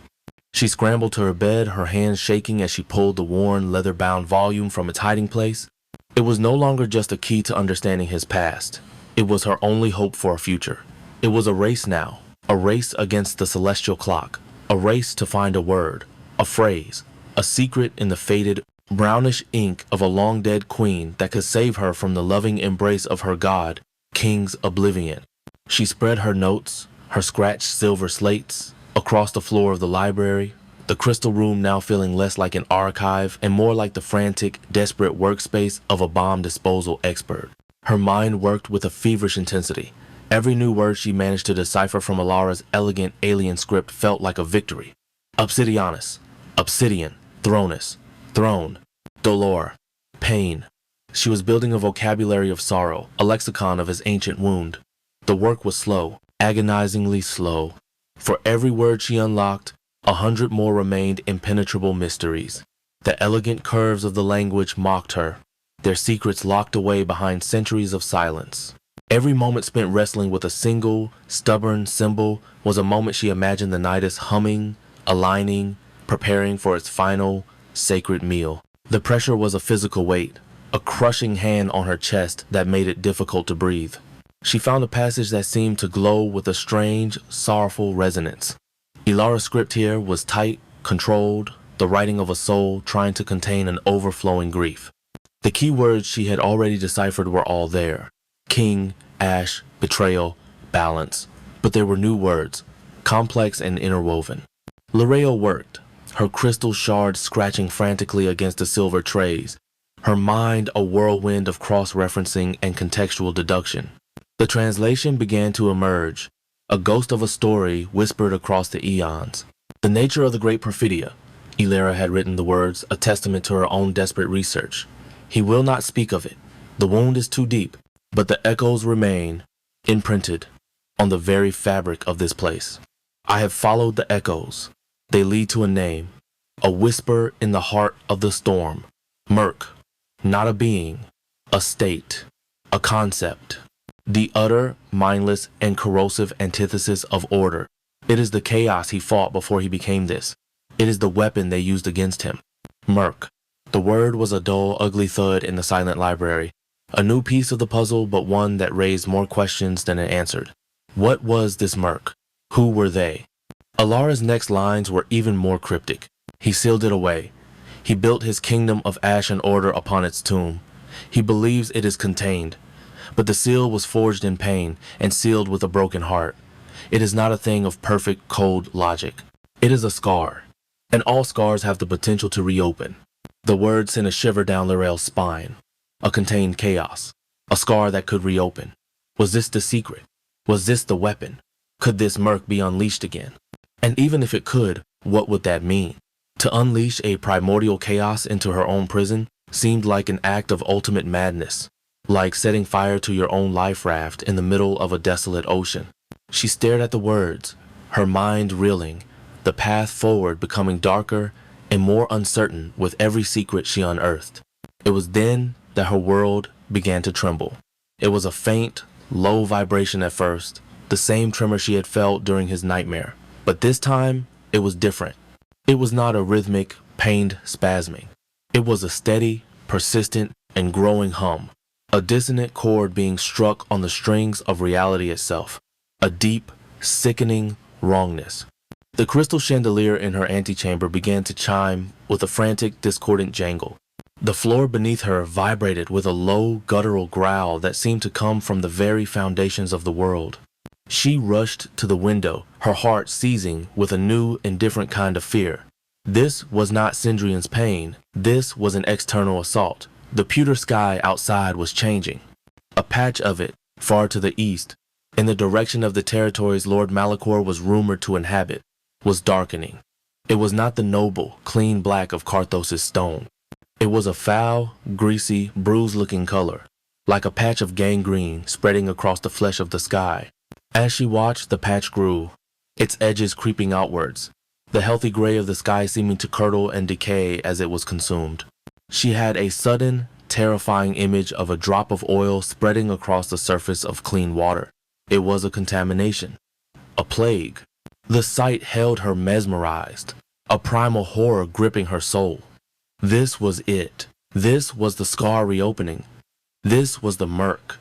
She scrambled to her bed, her hands shaking as she pulled the worn, leather-bound volume from its hiding place. It was no longer just a key to understanding his past. It was her only hope for a future. It was a race now, a race against the celestial clock, a race to find a word, a phrase, a secret in the faded, brownish ink of a long-dead queen that could save her from the loving embrace of her god, King's oblivion. She spread her notes, her scratched silver slates, across the floor of the library, the crystal room now feeling less like an archive and more like the frantic, desperate workspace of a bomb disposal expert. Her mind worked with a feverish intensity. Every new word she managed to decipher from Alara's elegant alien script felt like a victory. Obsidianus, obsidian, thronus, throne, dolor, pain. She was building a vocabulary of sorrow, a lexicon of his ancient wound. The work was slow, agonizingly slow. For every word she unlocked, 100 more remained impenetrable mysteries. The elegant curves of the language mocked her, their secrets locked away behind centuries of silence. Every moment spent wrestling with a single, stubborn symbol was a moment she imagined the nidus humming, aligning, preparing for its final, sacred meal. The pressure was a physical weight, a crushing hand on her chest that made it difficult to breathe. She found a passage that seemed to glow with a strange, sorrowful resonance. Ilara's script here was tight, controlled, the writing of a soul trying to contain an overflowing grief. The key words she had already deciphered were all there. King, ash, betrayal, balance. But there were new words, complex and interwoven. Loreo worked, her crystal shards scratching frantically against the silver trays, her mind a whirlwind of cross-referencing and contextual deduction. The translation began to emerge, a ghost of a story whispered across the eons. The nature of the great perfidia, Ilara had written the words, a testament to her own desperate research. He will not speak of it. The wound is too deep, but the echoes remain, imprinted, on the very fabric of this place. I have followed the echoes. They lead to a name, a whisper in the heart of the storm. Murk, not a being, a state, a concept. The utter, mindless, and corrosive antithesis of order. It is the chaos he fought before he became this. It is the weapon they used against him. Murk. The word was a dull, ugly thud in the silent library. A new piece of the puzzle, but one that raised more questions than it answered. What was this murk? Who were they? Alara's next lines were even more cryptic. He sealed it away. He built his kingdom of ash and order upon its tomb. He believes it is contained. But the seal was forged in pain and sealed with a broken heart. It is not a thing of perfect, cold logic. It is a scar. And all scars have the potential to reopen. The word sent a shiver down Lorel's spine. A contained chaos. A scar that could reopen. Was this the secret? Was this the weapon? Could this murk be unleashed again? And even if it could, what would that mean? To unleash a primordial chaos into her own prison seemed like an act of ultimate madness. Like setting fire to your own life raft in the middle of a desolate ocean. She stared at the words, her mind reeling, the path forward becoming darker and more uncertain with every secret she unearthed. It was then that her world began to tremble. It was a faint, low vibration at first, the same tremor she had felt during his nightmare. But this time, it was different. It was not a rhythmic, pained spasming. It was a steady, persistent, and growing hum. A dissonant chord being struck on the strings of reality itself. A deep, sickening wrongness. The crystal chandelier in her antechamber began to chime with a frantic, discordant jangle. The floor beneath her vibrated with a low, guttural growl that seemed to come from the very foundations of the world. She rushed to the window, her heart seizing with a new and different kind of fear. This was not Cendrion's pain. This was an external assault. The pewter sky outside was changing. A patch of it, far to the east, in the direction of the territories Lord Malachor was rumored to inhabit, was darkening. It was not the noble, clean black of Carthos' stone. It was a foul, greasy, bruised-looking color, like a patch of gangrene spreading across the flesh of the sky. As she watched, the patch grew, its edges creeping outwards, the healthy gray of the sky seeming to curdle and decay as it was consumed. She had a sudden, terrifying image of a drop of oil spreading across the surface of clean water. It was a contamination, a plague. The sight held her mesmerized, a primal horror gripping her soul. This was it. This was the scar reopening. This was the murk.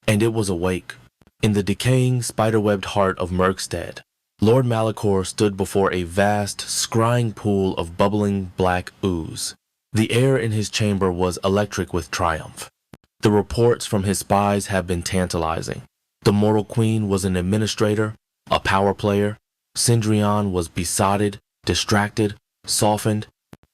And it was awake. In the decaying, spiderwebbed heart of Murkstead, Lord Malachor stood before a vast, scrying pool of bubbling black ooze. The air in his chamber was electric with triumph. The reports from his spies had been tantalizing. The mortal queen was an administrator, a power player. Cendrion was besotted, distracted, softened.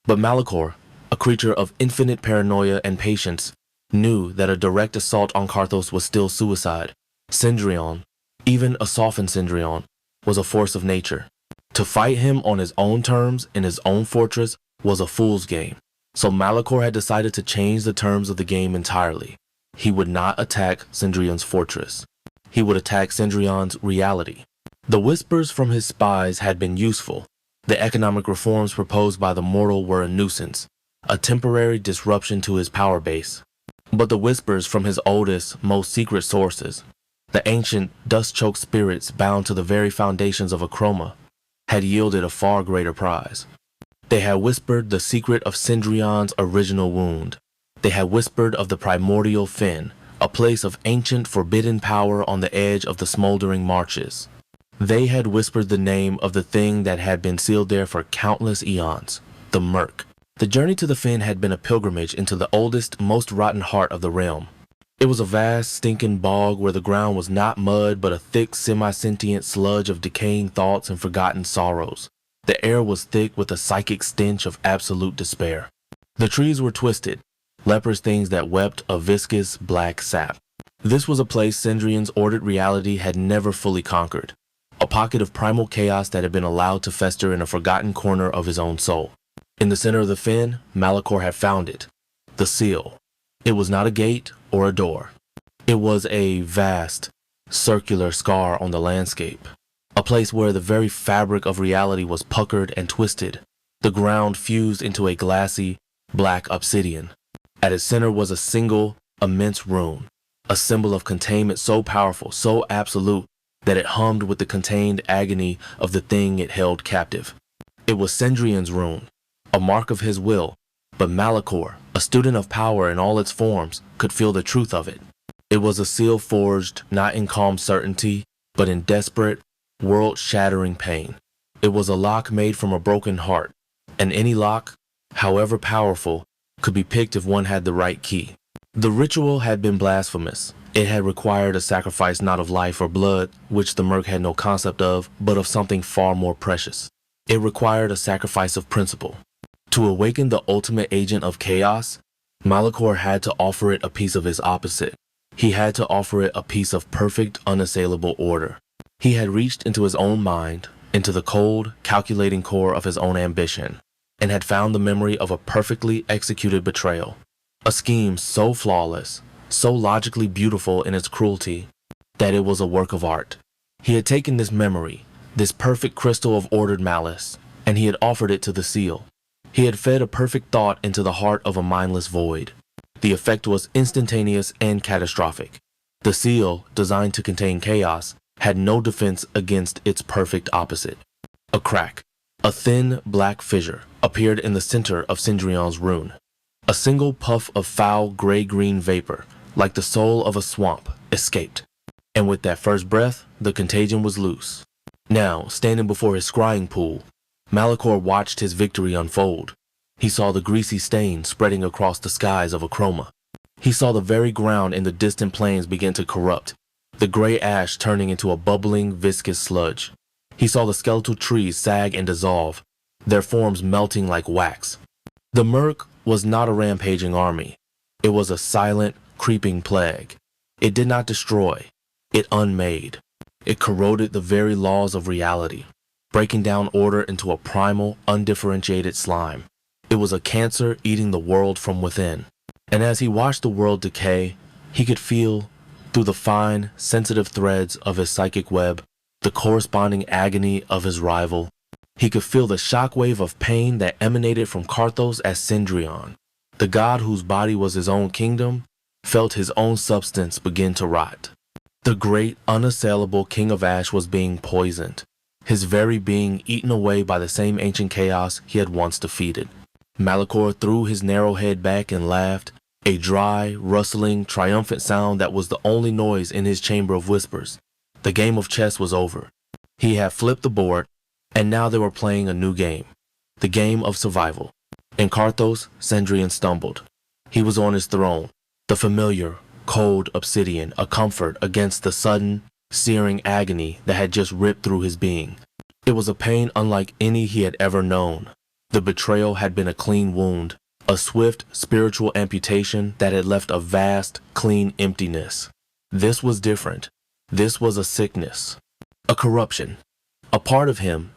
But Malachor, a creature of infinite paranoia and patience, knew that a direct assault on Carthos was still suicide. Cendrion, even a softened Cendrion, was a force of nature. To fight him on his own terms in his own fortress was a fool's game. So Malachor had decided to change the terms of the game entirely. He would not attack Cendrion's fortress. He would attack Cendrion's reality. The whispers from his spies had been useful. The economic reforms proposed by the mortal were a nuisance, a temporary disruption to his power base. But the whispers from his oldest, most secret sources, the ancient, dust-choked spirits bound to the very foundations of A Chroma, had yielded a far greater prize. They had whispered the secret of Cendrion's original wound. They had whispered of the primordial fen, a place of ancient, forbidden power on the edge of the smoldering marches. They had whispered the name of the thing that had been sealed there for countless eons, the murk. The journey to the fen had been a pilgrimage into the oldest, most rotten heart of the realm. It was a vast, stinking bog where the ground was not mud but a thick, semi-sentient sludge of decaying thoughts and forgotten sorrows. The air was thick with a psychic stench of absolute despair. The trees were twisted, leprous things that wept a viscous, black sap. This was a place Cendrion's ordered reality had never fully conquered, a pocket of primal chaos that had been allowed to fester in a forgotten corner of his own soul. In the center of the fen, Malachor had found it, the seal. It was not a gate or a door. It was a vast, circular scar on the landscape, a place where the very fabric of reality was puckered and twisted, the ground fused into a glassy, black obsidian. At its center was a single, immense rune, a symbol of containment so powerful, so absolute, that it hummed with the contained agony of the thing it held captive. It was Cendrion's rune, a mark of his will, but Malachor, a student of power in all its forms, could feel the truth of it. It was a seal forged not in calm certainty, but in desperate, world-shattering pain. It was a lock made from a broken heart, and any lock, however powerful, could be picked if one had the right key. The ritual had been blasphemous. It had required a sacrifice not of life or blood, which the Merc had no concept of, but of something far more precious. It required a sacrifice of principle. To awaken the ultimate agent of chaos, Malachor had to offer it a piece of his opposite. He had to offer it a piece of perfect, unassailable order. He had reached into his own mind, into the cold, calculating core of his own ambition, and had found the memory of a perfectly executed betrayal. A scheme so flawless, so logically beautiful in its cruelty, that it was a work of art. He had taken this memory, this perfect crystal of ordered malice, and he had offered it to the seal. He had fed a perfect thought into the heart of a mindless void. The effect was instantaneous and catastrophic. The seal, designed to contain chaos, had no defense against its perfect opposite. A crack, a thin black fissure, appeared in the center of Cendrion's rune. A single puff of foul gray-green vapor, like the soul of a swamp, escaped. And with that first breath, the contagion was loose. Now, standing before his scrying pool, Malachor watched his victory unfold. He saw the greasy stain spreading across the skies of A Chroma. He saw the very ground in the distant plains begin to corrupt, the gray ash turning into a bubbling, viscous sludge. He saw the skeletal trees sag and dissolve, their forms melting like wax. The murk was not a rampaging army. It was a silent, creeping plague. It did not destroy. It unmade. It corroded the very laws of reality, breaking down order into a primal, undifferentiated slime. It was a cancer eating the world from within. And as he watched the world decay, he could feel, through the fine, sensitive threads of his psychic web, the corresponding agony of his rival. He could feel the shockwave of pain that emanated from Carthos as Cendrillon. The god whose body was his own kingdom felt his own substance begin to rot. The great, unassailable king of ash was being poisoned, his very being eaten away by the same ancient chaos he had once defeated. Malachor threw his narrow head back and laughed, a dry, rustling, triumphant sound that was the only noise in his chamber of whispers. The game of chess was over. He had flipped the board, and now they were playing a new game, the game of survival. In Carthos, Cendrillon stumbled. He was on his throne, the familiar, cold obsidian, a comfort against the sudden, searing agony that had just ripped through his being. It was a pain unlike any he had ever known. The betrayal had been a clean wound, a swift spiritual amputation that had left a vast, clean emptiness. This was different. This was a sickness, a corruption. A part of him,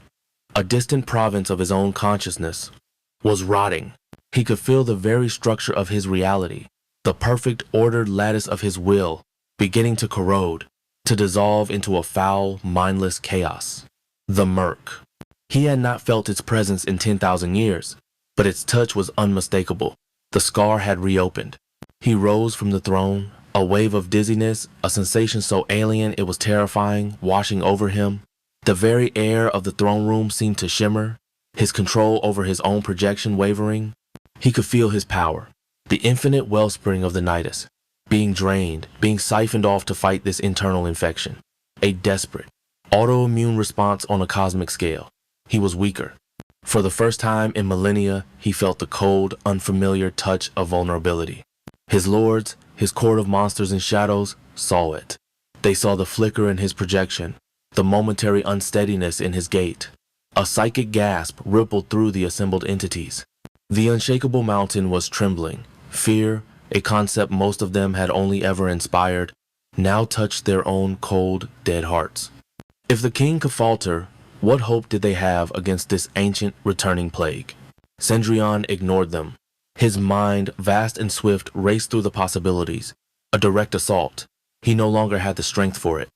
a distant province of his own consciousness, was rotting. He could feel the very structure of his reality, the perfect ordered lattice of his will, beginning to corrode, to dissolve into a foul, mindless chaos. The murk. He had not felt its presence in 10,000 years, but its touch was unmistakable. The scar had reopened. He rose from the throne, a wave of dizziness, a sensation so alien it was terrifying, washing over him. The very air of the throne room seemed to shimmer, his control over his own projection wavering. He could feel his power, the infinite wellspring of the nidus, being drained, being siphoned off to fight this internal infection. A desperate, autoimmune response on a cosmic scale. He was weaker. For the first time in millennia, he felt the cold, unfamiliar touch of vulnerability. His lords, his court of monsters and shadows, saw it. They saw the flicker in his projection, the momentary unsteadiness in his gait. A psychic gasp rippled through the assembled entities. The unshakable mountain was trembling. Fear, a concept most of them had only ever inspired, now touched their own cold, dead hearts. If the king could falter, what hope did they have against this ancient, returning plague? Cendrillon ignored them. His mind, vast and swift, raced through the possibilities. A direct assault. He no longer had the strength for it.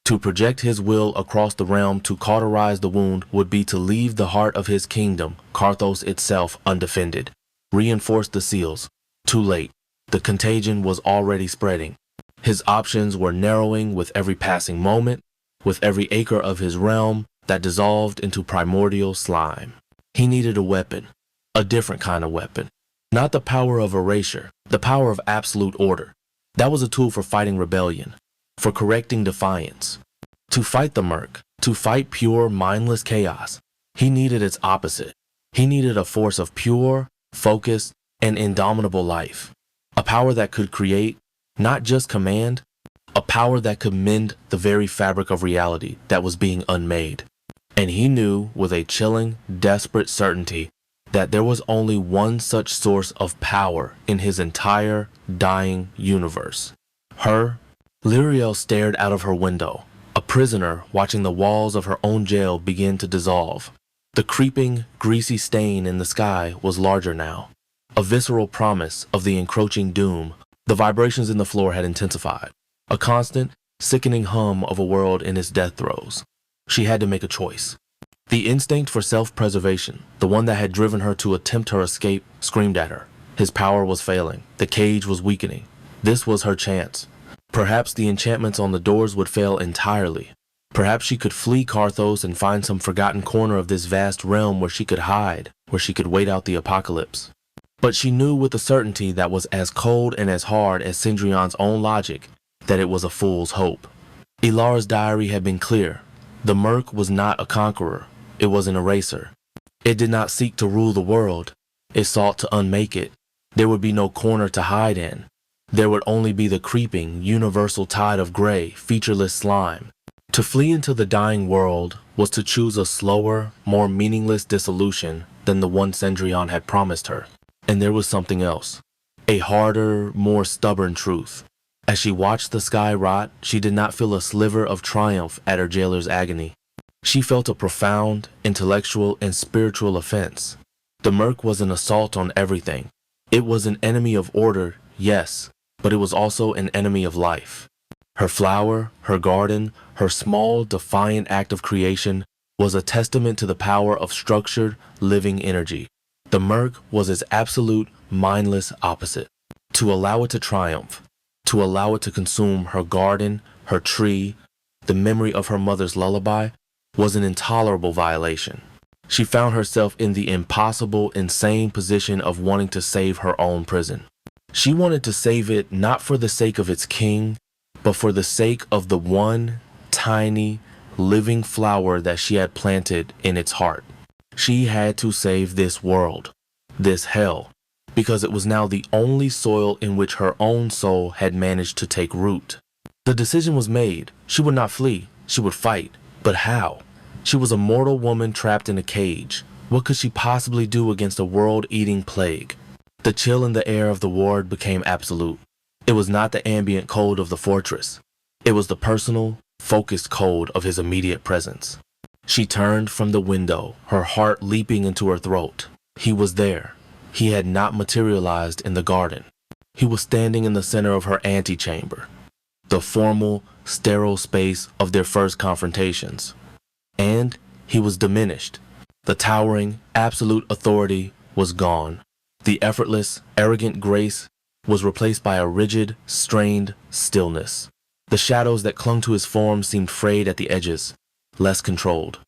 To project his will across the realm to cauterize the wound would be to leave the heart of his kingdom, Carthos itself, undefended. Reinforce the seals. Too late. The contagion was already spreading. His options were narrowing with every passing moment, with every acre of his realm that dissolved into primordial slime. He needed a weapon, a different kind of weapon. Not the power of erasure, the power of absolute order. That was a tool for fighting rebellion, for correcting defiance. To fight the murk, to fight pure, mindless chaos, he needed its opposite. He needed a force of pure, focused, and indomitable life. A power that could create, not just command, a power that could mend the very fabric of reality that was being unmade. And he knew with a chilling, desperate certainty that there was only one such source of power in his entire dying universe. Her. Lyriel stared out of her window, a prisoner watching the walls of her own jail begin to dissolve. The creeping, greasy stain in the sky was larger now, a visceral promise of the encroaching doom. The vibrations in the floor had intensified, a constant, sickening hum of a world in its death throes. She had to make a choice. The instinct for self-preservation, the one that had driven her to attempt her escape, screamed at her. His power was failing. The cage was weakening. This was her chance. Perhaps the enchantments on the doors would fail entirely. Perhaps she could flee Carthos and find some forgotten corner of this vast realm where she could hide, where she could wait out the apocalypse. But she knew with a certainty that was as cold and as hard as Cendrillon's own logic that it was a fool's hope. Ilara's diary had been clear. The Merc was not a conqueror, it was an eraser. It did not seek to rule the world, it sought to unmake it. There would be no corner to hide in. There would only be the creeping, universal tide of gray, featureless slime. To flee into the dying world was to choose a slower, more meaningless dissolution than the one Cendrillon had promised her. And there was something else. A harder, more stubborn truth. As she watched the sky rot, she did not feel a sliver of triumph at her jailer's agony. She felt a profound, intellectual, and spiritual offense. The Merc was an assault on everything. It was an enemy of order, yes, but it was also an enemy of life. Her flower, her garden, her small, defiant act of creation was a testament to the power of structured, living energy. The Merc was its absolute, mindless opposite. To allow it to triumph, to allow it to consume her garden, her tree, the memory of her mother's lullaby, was an intolerable violation. She found herself in the impossible, insane position of wanting to save her own prison. She wanted to save it not for the sake of its king, but for the sake of the one, tiny, living flower that she had planted in its heart. She had to save this world, this hell, because it was now the only soil in which her own soul had managed to take root. The decision was made. She would not flee. She would fight. But how? She was a mortal woman trapped in a cage. What could she possibly do against a world-eating plague? The chill in the air of the ward became absolute. It was not the ambient cold of the fortress. It was the personal, focused cold of his immediate presence. She turned from the window, her heart leaping into her throat. He was there. He had not materialized in the garden. He was standing in the center of her antechamber, the formal, sterile space of their first confrontations. And he was diminished. The towering, absolute authority was gone. The effortless, arrogant grace was replaced by a rigid, strained stillness. The shadows that clung to his form seemed frayed at the edges, less controlled.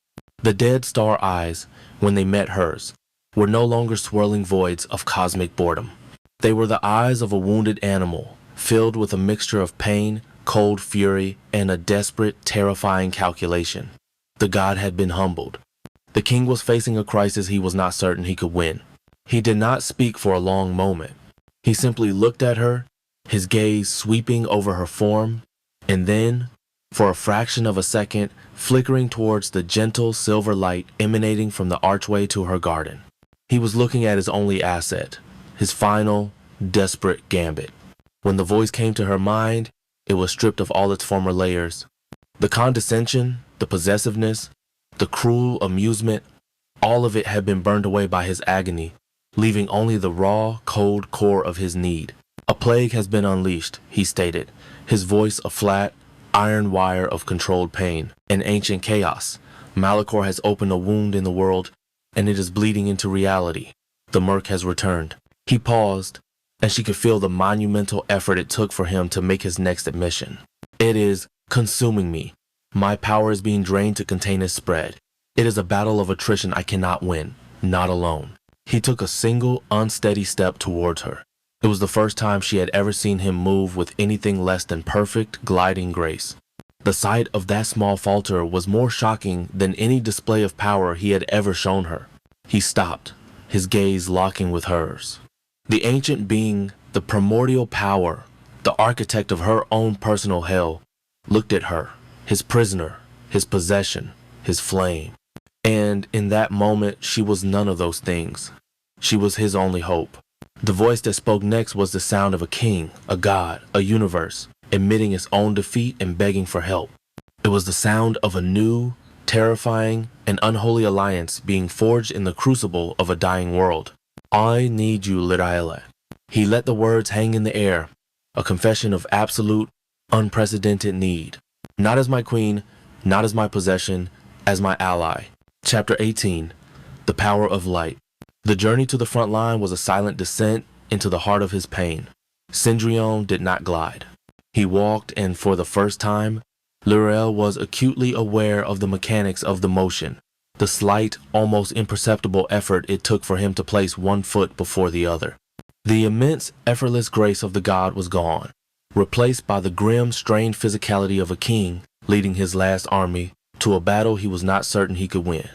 The dead star eyes, when they met hers, were no longer swirling voids of cosmic boredom. They were the eyes of a wounded animal, filled with a mixture of pain, cold fury, and a desperate, terrifying calculation. The god had been humbled. The king was facing a crisis he was not certain he could win. He did not speak for a long moment. He simply looked at her, his gaze sweeping over her form, and then, for a fraction of a second, flickering towards the gentle silver light emanating from the archway to her garden. He was looking at his only asset, his final, desperate gambit. When the voice came to her mind, it was stripped of all its former layers. The condescension, the possessiveness, the cruel amusement, all of it had been burned away by his agony, leaving only the raw, cold core of his need. A plague has been unleashed, he stated, his voice a flat, iron wire of controlled pain. An ancient chaos. Malachor has opened a wound in the world, and it is bleeding into reality. The Merc has returned. He paused, and she could feel the monumental effort it took for him to make his next admission. It is consuming me. My power is being drained to contain its spread. It is a battle of attrition I cannot win, not alone. He took a single, unsteady step towards her. It was the first time she had ever seen him move with anything less than perfect, gliding grace. The sight of that small falter was more shocking than any display of power he had ever shown her. He stopped, his gaze locking with hers. The ancient being, the primordial power, the architect of her own personal hell, looked at her, his prisoner, his possession, his flame. And in that moment, she was none of those things. She was his only hope. The voice that spoke next was the sound of a king, a god, a universe, admitting its own defeat and begging for help. It was the sound of a new, terrifying, and unholy alliance being forged in the crucible of a dying world. I need you, Liraele. He let the words hang in the air, a confession of absolute, unprecedented need. Not as my queen, not as my possession, as my ally. Chapter 18. The Power of Light. The journey to the front line was a silent descent into the heart of his pain. Cendrillon did not glide. He walked, and for the first time, Liraele was acutely aware of the mechanics of the motion, the slight, almost imperceptible effort it took for him to place one foot before the other. The immense, effortless grace of the god was gone, replaced by the grim, strained physicality of a king leading his last army to a battle he was not certain he could win.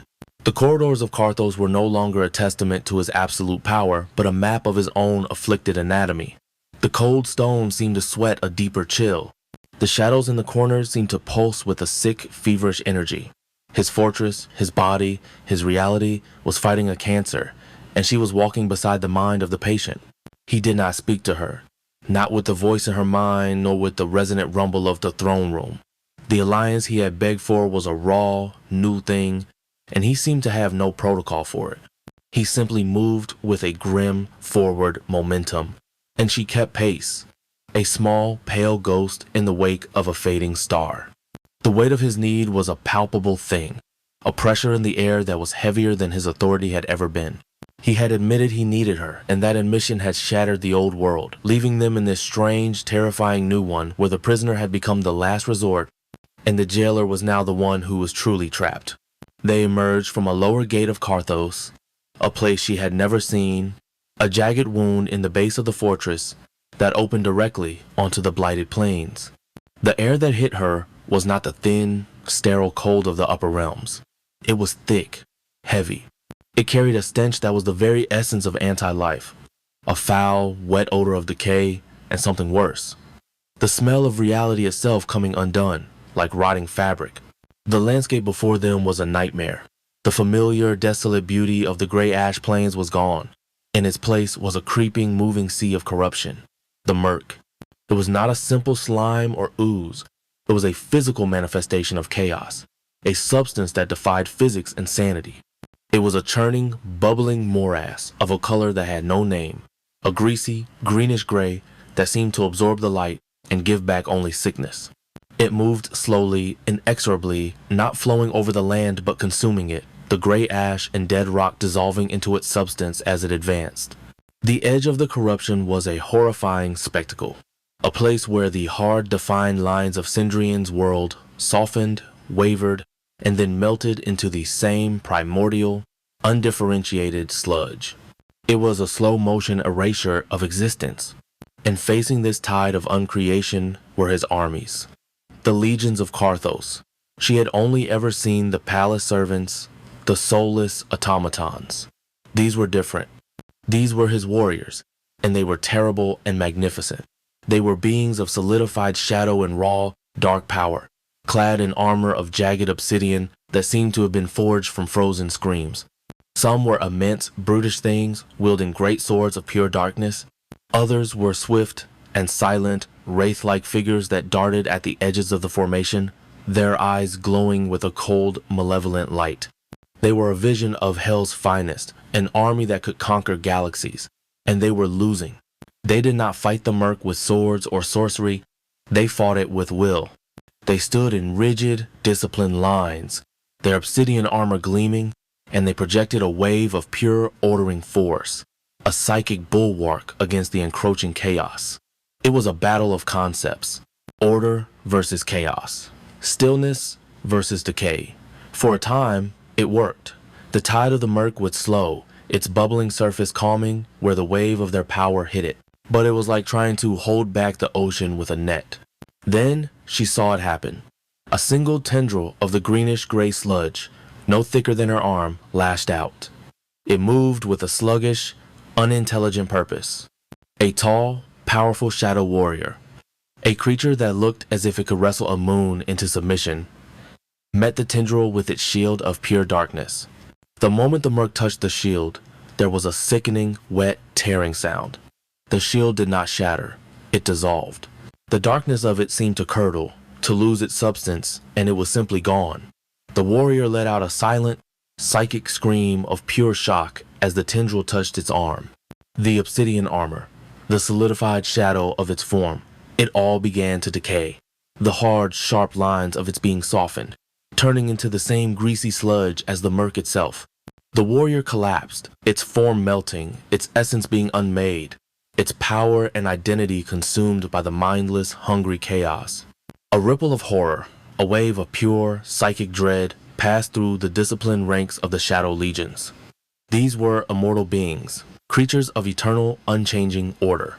The corridors of Carthos were no longer a testament to his absolute power, but a map of his own afflicted anatomy. The cold stone seemed to sweat a deeper chill. The shadows in the corners seemed to pulse with a sick, feverish energy. His fortress, his body, his reality was fighting a cancer, and she was walking beside the mind of the patient. He did not speak to her, not with the voice in her mind, nor with the resonant rumble of the throne room. The alliance he had begged for was a raw, new thing, and he seemed to have no protocol for it. He simply moved with a grim, forward momentum, and she kept pace, a small, pale ghost in the wake of a fading star. The weight of his need was a palpable thing, a pressure in the air that was heavier than his authority had ever been. He had admitted he needed her, and that admission had shattered the old world, leaving them in this strange, terrifying new one where the prisoner had become the last resort, and the jailer was now the one who was truly trapped. They emerged from a lower gate of Carthos, a place she had never seen, a jagged wound in the base of the fortress that opened directly onto the blighted plains. The air that hit her was not the thin, sterile cold of the upper realms. It was thick, heavy. It carried a stench that was the very essence of anti-life, a foul, wet odor of decay, and something worse. The smell of reality itself coming undone, like rotting fabric. The landscape before them was a nightmare. The familiar, desolate beauty of the gray ash plains was gone. In its place was a creeping, moving sea of corruption. The murk. It was not a simple slime or ooze. It was a physical manifestation of chaos, a substance that defied physics and sanity. It was a churning, bubbling morass of a color that had no name, a greasy, greenish gray that seemed to absorb the light and give back only sickness. It moved slowly, inexorably, not flowing over the land but consuming it, the gray ash and dead rock dissolving into its substance as it advanced. The edge of the corruption was a horrifying spectacle, a place where the hard, defined lines of Cindrian's world softened, wavered, and then melted into the same primordial, undifferentiated sludge. It was a slow-motion erasure of existence, and facing this tide of uncreation were his armies. The legions of Carthos. She had only ever seen the palace servants, the soulless automatons. These were different. These were his warriors, and they were terrible and magnificent. They were beings of solidified shadow and raw, dark power, clad in armor of jagged obsidian that seemed to have been forged from frozen screams. Some were immense, brutish things, wielding great swords of pure darkness. Others were swift and silent, wraith-like figures that darted at the edges of the formation, their eyes glowing with a cold, malevolent light. They were a vision of hell's finest, an army that could conquer galaxies, and they were losing. They did not fight the murk with swords or sorcery, they fought it with will. They stood in rigid, disciplined lines, their obsidian armor gleaming, and they projected a wave of pure, ordering force, a psychic bulwark against the encroaching chaos. It was a battle of concepts, order versus chaos, stillness versus decay. For a time, it worked. The tide of the murk would slow, its bubbling surface calming where the wave of their power hit it. But it was like trying to hold back the ocean with a net. Then she saw it happen. A single tendril of the greenish-gray sludge, no thicker than her arm, lashed out. It moved with a sluggish, unintelligent purpose. A tall, powerful shadow warrior, a creature that looked as if it could wrestle a moon into submission, met the tendril with its shield of pure darkness. The moment the murk touched the shield, there was a sickening, wet, tearing sound. The shield did not shatter, it dissolved. The darkness of it seemed to curdle, to lose its substance, and it was simply gone. The warrior let out a silent, psychic scream of pure shock as the tendril touched its arm. The obsidian armor, the solidified shadow of its form, it all began to decay. The hard, sharp lines of its being softened, turning into the same greasy sludge as the murk itself. The warrior collapsed, its form melting, its essence being unmade, its power and identity consumed by the mindless, hungry chaos. A ripple of horror, a wave of pure, psychic dread passed through the disciplined ranks of the Shadow Legions. These were immortal beings, creatures of eternal, unchanging order.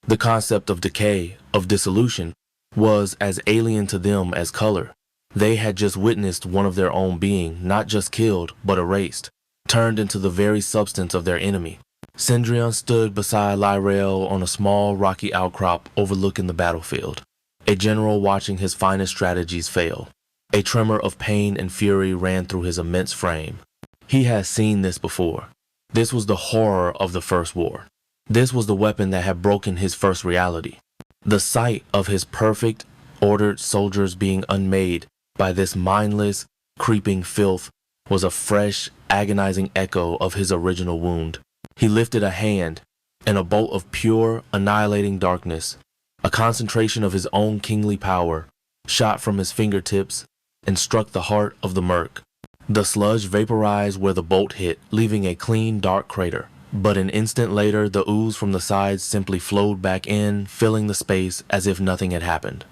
The concept of decay, of dissolution, was as alien to them as color. They had just witnessed one of their own being, not just killed, but erased, turned into the very substance of their enemy. Cendrillon stood beside Lyrael on a small rocky outcrop overlooking the battlefield, a general watching his finest strategies fail. A tremor of pain and fury ran through his immense frame. He had seen this before. This was the horror of the First War. This was the weapon that had broken his first reality. The sight of his perfect, ordered soldiers being unmade by this mindless, creeping filth was a fresh, agonizing echo of his original wound. He lifted a hand, and a bolt of pure, annihilating darkness, a concentration of his own kingly power, shot from his fingertips and struck the heart of the murk. The sludge vaporized where the bolt hit, leaving a clean, dark crater. But an instant later, the ooze from the sides simply flowed back in, filling the space as if nothing had happened.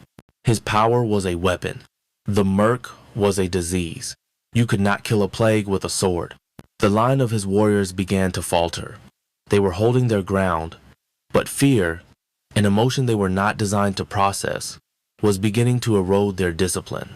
His power was a weapon. The murk was a disease. You could not kill a plague with a sword. The line of his warriors began to falter. They were holding their ground, but fear, an emotion they were not designed to process, was beginning to erode their discipline.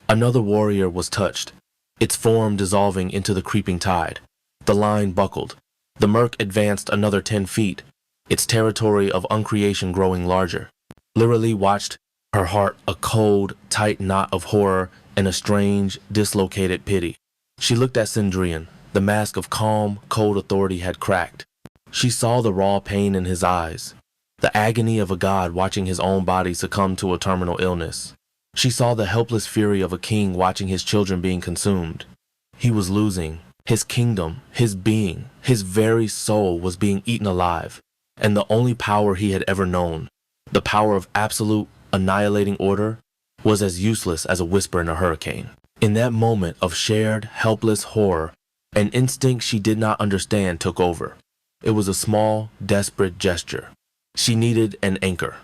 Another warrior was touched, its form dissolving into the creeping tide. The line buckled. The murk advanced another 10 feet, its territory of uncreation growing larger. Lyra watched, her heart a cold, tight knot of horror and a strange, dislocated pity. She looked at Cendrillon. The mask of calm, cold authority had cracked. She saw the raw pain in his eyes, the agony of a god watching his own body succumb to a terminal illness. She saw the helpless fury of a king watching his children being consumed. He was losing. His kingdom, his being, his very soul was being eaten alive, and the only power he had ever known, the power of absolute, annihilating order, was as useless as a whisper in a hurricane. In that moment of shared, helpless horror, an instinct she did not understand took over. It was a small, desperate gesture. She needed an anchor.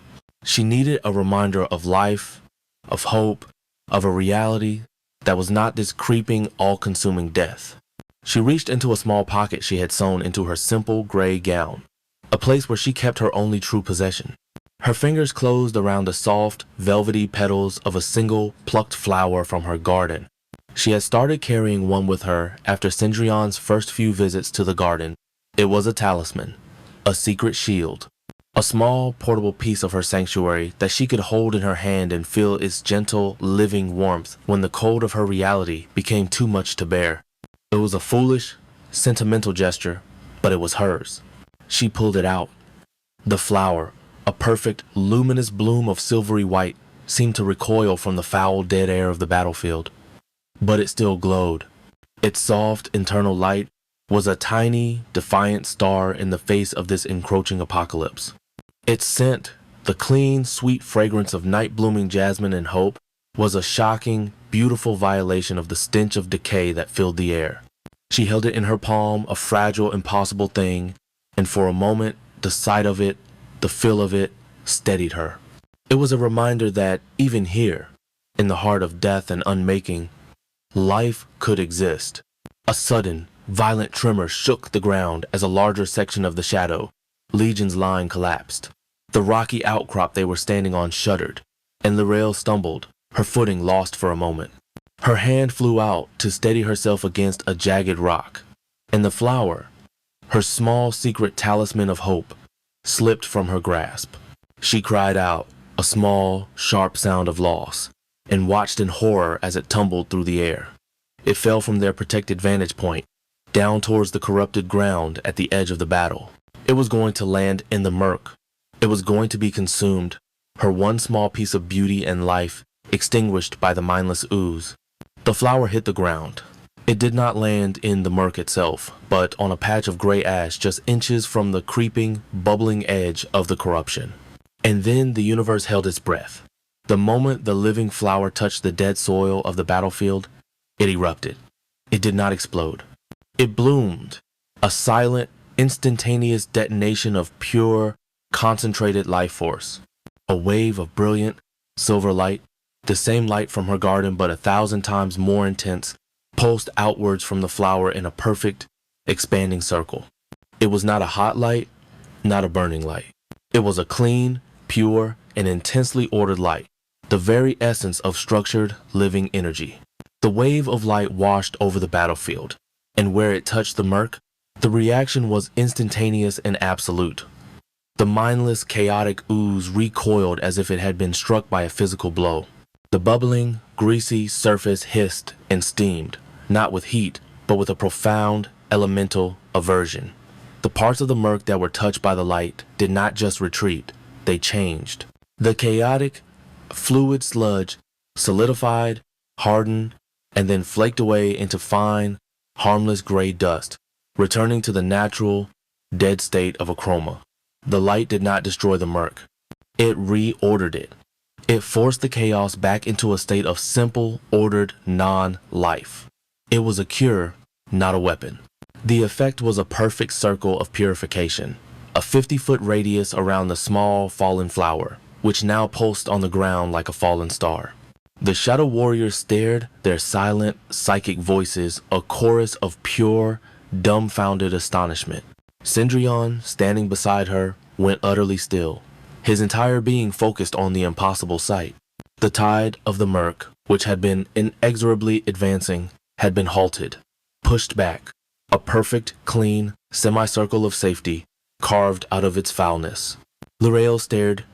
She needed a reminder of life, of hope, of a reality that was not this creeping, all-consuming death. She reached into a small pocket she had sewn into her simple gray gown, a place where she kept her only true possession. Her fingers closed around the soft, velvety petals of a single, plucked flower from her garden. She had started carrying one with her after Cendrillon's first few visits to the garden. It was a talisman, a secret shield, a small, portable piece of her sanctuary that she could hold in her hand and feel its gentle, living warmth when the cold of her reality became too much to bear. It was a foolish, sentimental gesture, but it was hers. She pulled it out. The flower, a perfect, luminous bloom of silvery white, seemed to recoil from the foul, dead air of the battlefield. But it still glowed. Its soft, internal light was a tiny, defiant star in the face of this encroaching apocalypse. Its scent, the clean, sweet fragrance of night-blooming jasmine and hope, was a shocking, beautiful violation of the stench of decay that filled the air. She held it in her palm, a fragile, impossible thing, and for a moment, the sight of it, the feel of it, steadied her. It was a reminder that, even here, in the heart of death and unmaking, life could exist. A sudden, violent tremor shook the ground as a larger section of the shadow, Legion's line, collapsed. The rocky outcrop they were standing on shuddered, and Lyra stumbled, her footing lost for a moment. Her hand flew out to steady herself against a jagged rock, and the flower, her small secret talisman of hope, slipped from her grasp. She cried out, a small, sharp sound of loss, and watched in horror as it tumbled through the air. It fell from their protected vantage point, down towards the corrupted ground at the edge of the battle. It was going to land in the murk. It was going to be consumed, her one small piece of beauty and life extinguished by the mindless ooze. The flower hit the ground. It did not land in the murk itself, but on a patch of gray ash just inches from the creeping, bubbling edge of the corruption. And then the universe held its breath. The moment the living flower touched the dead soil of the battlefield, it erupted. It did not explode. It bloomed, a silent, instantaneous detonation of pure, concentrated life force. A wave of brilliant, silver light, the same light from her garden but 1,000 times more intense, pulsed outwards from the flower in a perfect, expanding circle. It was not a hot light, not a burning light. It was a clean, pure, and intensely ordered light. the very essence of structured, living energy. The wave of light washed over the battlefield, and where it touched the murk, the reaction was instantaneous and absolute. The mindless, chaotic ooze recoiled as if it had been struck by a physical blow. The bubbling, greasy surface hissed and steamed, not with heat, but with a profound, elemental aversion. The parts of the murk that were touched by the light did not just retreat, they changed. The chaotic, fluid sludge solidified, hardened, and then flaked away into fine, harmless gray dust, returning to the natural, dead state of a chroma. The light did not destroy the murk. It reordered it. It forced the chaos back into a state of simple, ordered non-life. It was a cure, not a weapon. The effect was a perfect circle of purification, a 50-foot radius around the small, fallen flower, which now pulsed on the ground like a fallen star. The shadow warriors stared, their silent, psychic voices a chorus of pure, dumbfounded astonishment. Cendrillon, standing beside her, went utterly still, his entire being focused on the impossible sight. The tide of the murk, which had been inexorably advancing, had been halted, pushed back, a perfect, clean, semicircle of safety carved out of its foulness. L'Oreal stared,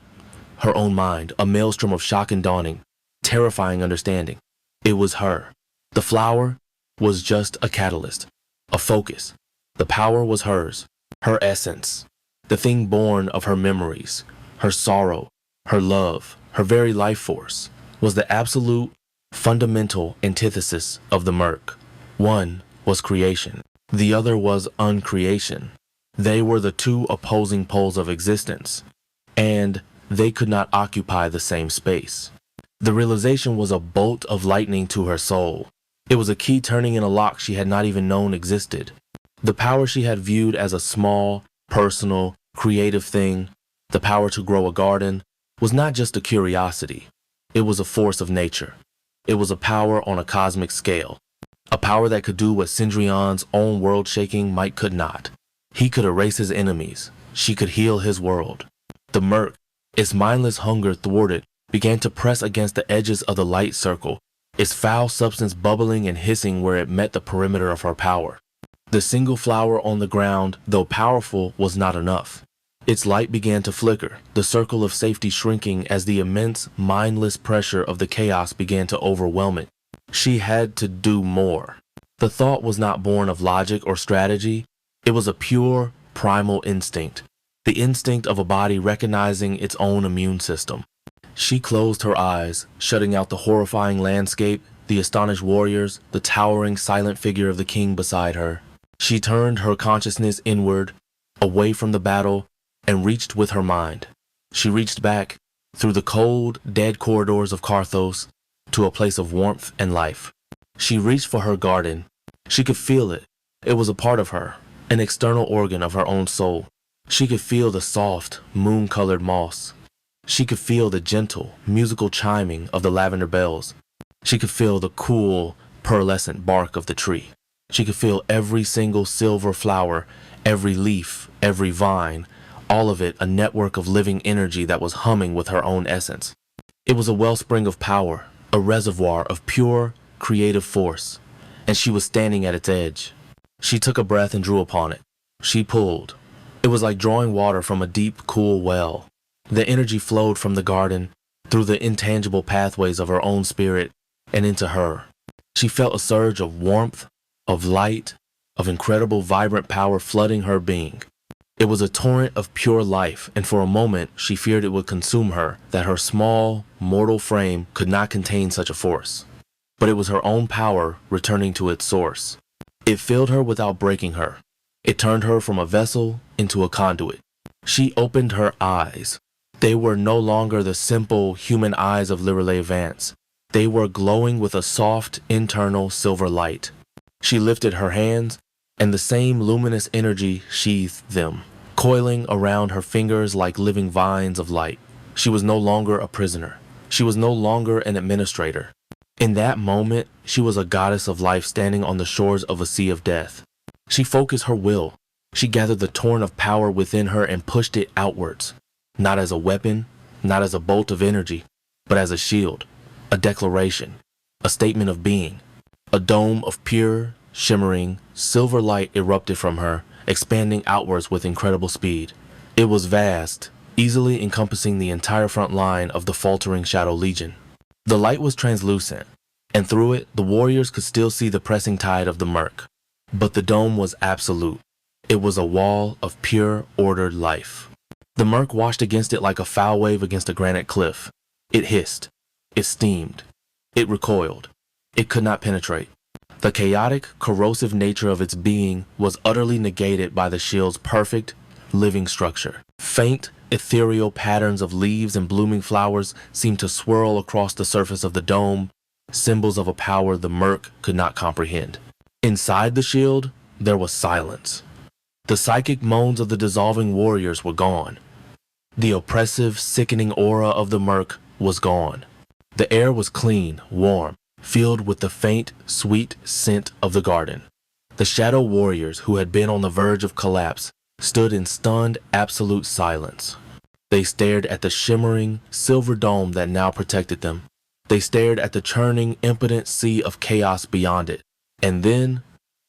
her own mind, a maelstrom of shock and dawning, terrifying understanding. It was her. The flower was just a catalyst, a focus. The power was hers, her essence, the thing born of her memories, her sorrow, her love, her very life force, was the absolute, fundamental antithesis of the murk. One was creation, the other was uncreation. They were the two opposing poles of existence, and they could not occupy the same space. The realization was a bolt of lightning to her soul. It was a key turning in a lock she had not even known existed. The power she had viewed as a small, personal, creative thing, the power to grow a garden, was not just a curiosity. It was a force of nature. It was a power on a cosmic scale. A power that could do what Cendrillon's own world-shaking might could not. He could erase his enemies. She could heal his world. The murk, its mindless hunger thwarted, began to press against the edges of the light circle, its foul substance bubbling and hissing where it met the perimeter of her power. The single flower on the ground, though powerful, was not enough. Its light began to flicker, the circle of safety shrinking as the immense, mindless pressure of the chaos began to overwhelm it. She had to do more. The thought was not born of logic or strategy. It was a pure, primal instinct, the instinct of a body recognizing its own immune system. She closed her eyes, shutting out the horrifying landscape, the astonished warriors, the towering, silent figure of the king beside her. She turned her consciousness inward, away from the battle, and reached with her mind. She reached back, through the cold, dead corridors of Carthos, to a place of warmth and life. She reached for her garden. She could feel it. It was a part of her, an external organ of her own soul. She could feel the soft, moon-colored moss. She could feel the gentle, musical chiming of the lavender bells. She could feel the cool, pearlescent bark of the tree. She could feel every single silver flower, every leaf, every vine, all of it a network of living energy that was humming with her own essence. It was a wellspring of power, a reservoir of pure, creative force, and she was standing at its edge. She took a breath and drew upon it. She pulled. It was like drawing water from a deep, cool well. The energy flowed from the garden, through the intangible pathways of her own spirit, and into her. She felt a surge of warmth, of light, of incredible vibrant power flooding her being. It was a torrent of pure life, and for a moment she feared it would consume her, that her small, mortal frame could not contain such a force. But it was her own power returning to its source. It filled her without breaking her. It turned her from a vessel into a conduit. She opened her eyes. They were no longer the simple human eyes of Lirelei Vance. They were glowing with a soft, internal silver light. She lifted her hands, and the same luminous energy sheathed them, coiling around her fingers like living vines of light. She was no longer a prisoner. She was no longer an administrator. In that moment, she was a goddess of life standing on the shores of a sea of death. She focused her will. She gathered the torrent of power within her and pushed it outwards, not as a weapon, not as a bolt of energy, but as a shield, a declaration, a statement of being. A dome of pure, shimmering, silver light erupted from her, expanding outwards with incredible speed. It was vast, easily encompassing the entire front line of the faltering Shadow Legion. The light was translucent, and through it the warriors could still see the pressing tide of the murk. But the dome was absolute. It was a wall of pure, ordered life. The murk washed against it like a foul wave against a granite cliff. It hissed. It steamed. It recoiled. It could not penetrate. The chaotic, corrosive nature of its being was utterly negated by the shield's perfect, living structure. Faint, ethereal patterns of leaves and blooming flowers seemed to swirl across the surface of the dome, symbols of a power the murk could not comprehend. Inside the shield, there was silence. The psychic moans of the dissolving warriors were gone. The oppressive, sickening aura of the murk was gone. The air was clean, warm, filled with the faint, sweet scent of the garden. The shadow warriors, who had been on the verge of collapse, stood in stunned, absolute silence. They stared at the shimmering, silver dome that now protected them. They stared at the churning, impotent sea of chaos beyond it. And then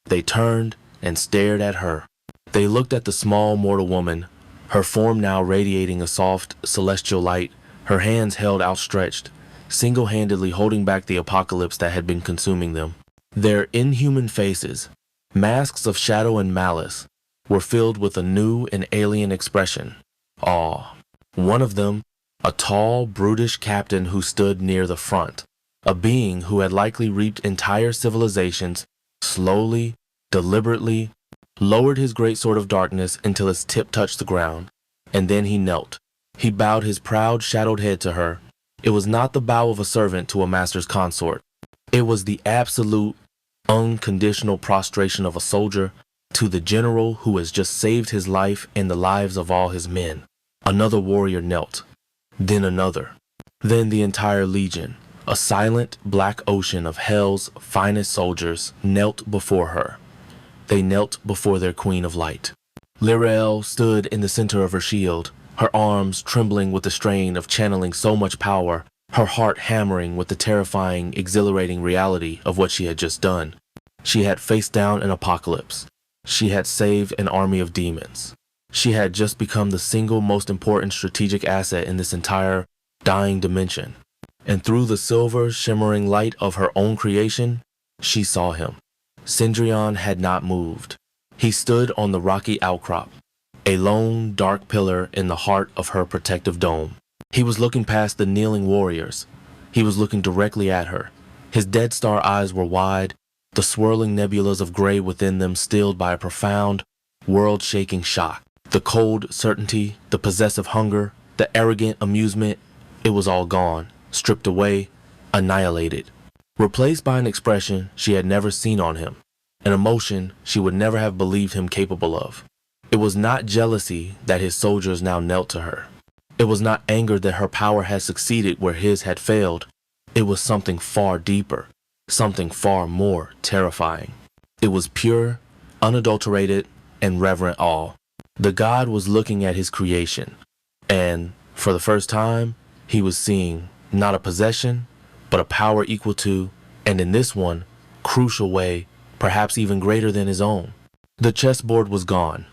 they turned and stared at her. They looked at the small mortal woman, her form now radiating a soft, celestial light, her hands held outstretched, single-handedly holding back the apocalypse that had been consuming them. Their inhuman faces, masks of shadow and malice, were filled with a new and alien expression, awe. One of them, a tall, brutish captain who stood near the front, a being who had likely reaped entire civilizations, slowly, deliberately, lowered his great sword of darkness until its tip touched the ground, and then he knelt. He bowed his proud, shadowed head to her. It was not the bow of a servant to a master's consort. It was the absolute, unconditional prostration of a soldier to the general who has just saved his life and the lives of all his men. Another warrior knelt, then another, then the entire legion, a silent black ocean of hell's finest soldiers, knelt before her. They knelt before their queen of light. Lirael stood in the center of her shield, her arms trembling with the strain of channeling so much power, her heart hammering with the terrifying, exhilarating reality of what she had just done. She had faced down an apocalypse. She had saved an army of demons. She had just become the single most important strategic asset in this entire dying dimension. And through the silver, shimmering light of her own creation, she saw him. Cendrillon had not moved. He stood on the rocky outcrop, a lone, dark pillar in the heart of her protective dome. He was looking past the kneeling warriors. He was looking directly at her. His dead star eyes were wide, the swirling nebulas of gray within them stilled by a profound, world-shaking shock. The cold certainty, the possessive hunger, the arrogant amusement, it was all gone, stripped away, annihilated. Replaced by an expression she had never seen on him, an emotion she would never have believed him capable of. It was not jealousy that his soldiers now knelt to her. It was not anger that her power had succeeded where his had failed. It was something far deeper, something far more terrifying. It was pure, unadulterated, and reverent awe. The god was looking at his creation, and, for the first time, he was seeing not a possession, but a power equal to, and in this one, crucial way, perhaps even greater than his own. The chessboard was gone.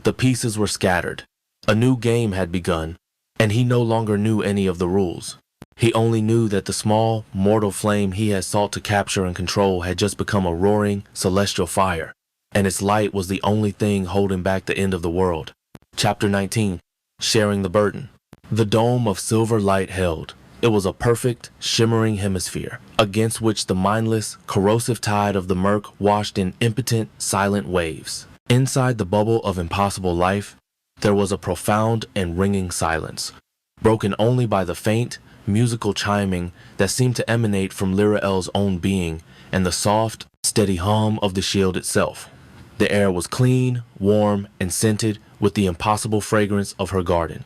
The pieces were scattered. A new game had begun, and he no longer knew any of the rules. He only knew that the small, mortal flame he had sought to capture and control had just become a roaring, celestial fire, and its light was the only thing holding back the end of the world. Chapter 19. Sharing the Burden. The dome of silver light held. It was a perfect, shimmering hemisphere, against which the mindless, corrosive tide of the murk washed in impotent, silent waves. Inside the bubble of impossible life, there was a profound and ringing silence, broken only by the faint, musical chiming that seemed to emanate from Lirael's own being and the soft, steady hum of the shield itself. The air was clean, warm, and scented with the impossible fragrance of her garden.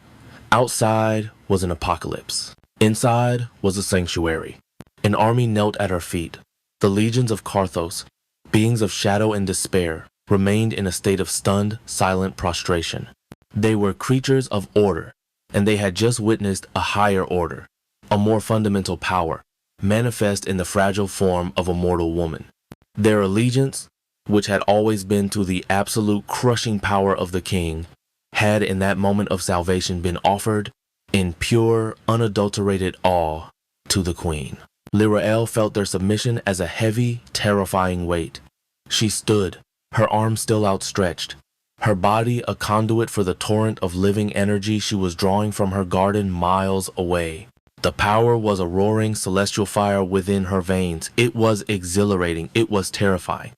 Outside was an apocalypse. Inside was a sanctuary. An army knelt at her feet. The legions of Carthos, beings of shadow and despair, remained in a state of stunned, silent prostration. They were creatures of order, and they had just witnessed a higher order, a a more fundamental power, manifest in the fragile form of a mortal woman. Their allegiance, which had always been to the absolute crushing power of the king, had in that moment of salvation been offered in pure, unadulterated awe to the queen. Lirael felt their submission as a heavy, terrifying weight. She stood, her arms still outstretched, her body a conduit for the torrent of living energy she was drawing from her garden miles away. The power was a roaring celestial fire within her veins. It was exhilarating. It was terrifying.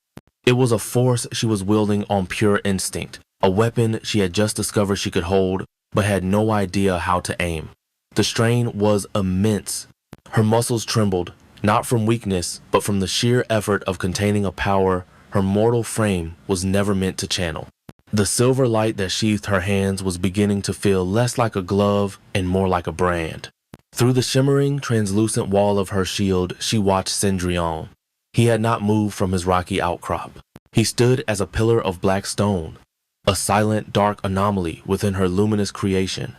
It was a force she was wielding on pure instinct, a weapon she had just discovered she could hold, but had no idea how to aim. The strain was immense. Her muscles trembled, not from weakness, but from the sheer effort of containing a power her mortal frame was never meant to channel. The silver light that sheathed her hands was beginning to feel less like a glove and more like a brand. Through the shimmering, translucent wall of her shield, she watched Cendrillon. He had not moved from his rocky outcrop. He stood as a pillar of black stone, a silent, dark anomaly within her luminous creation.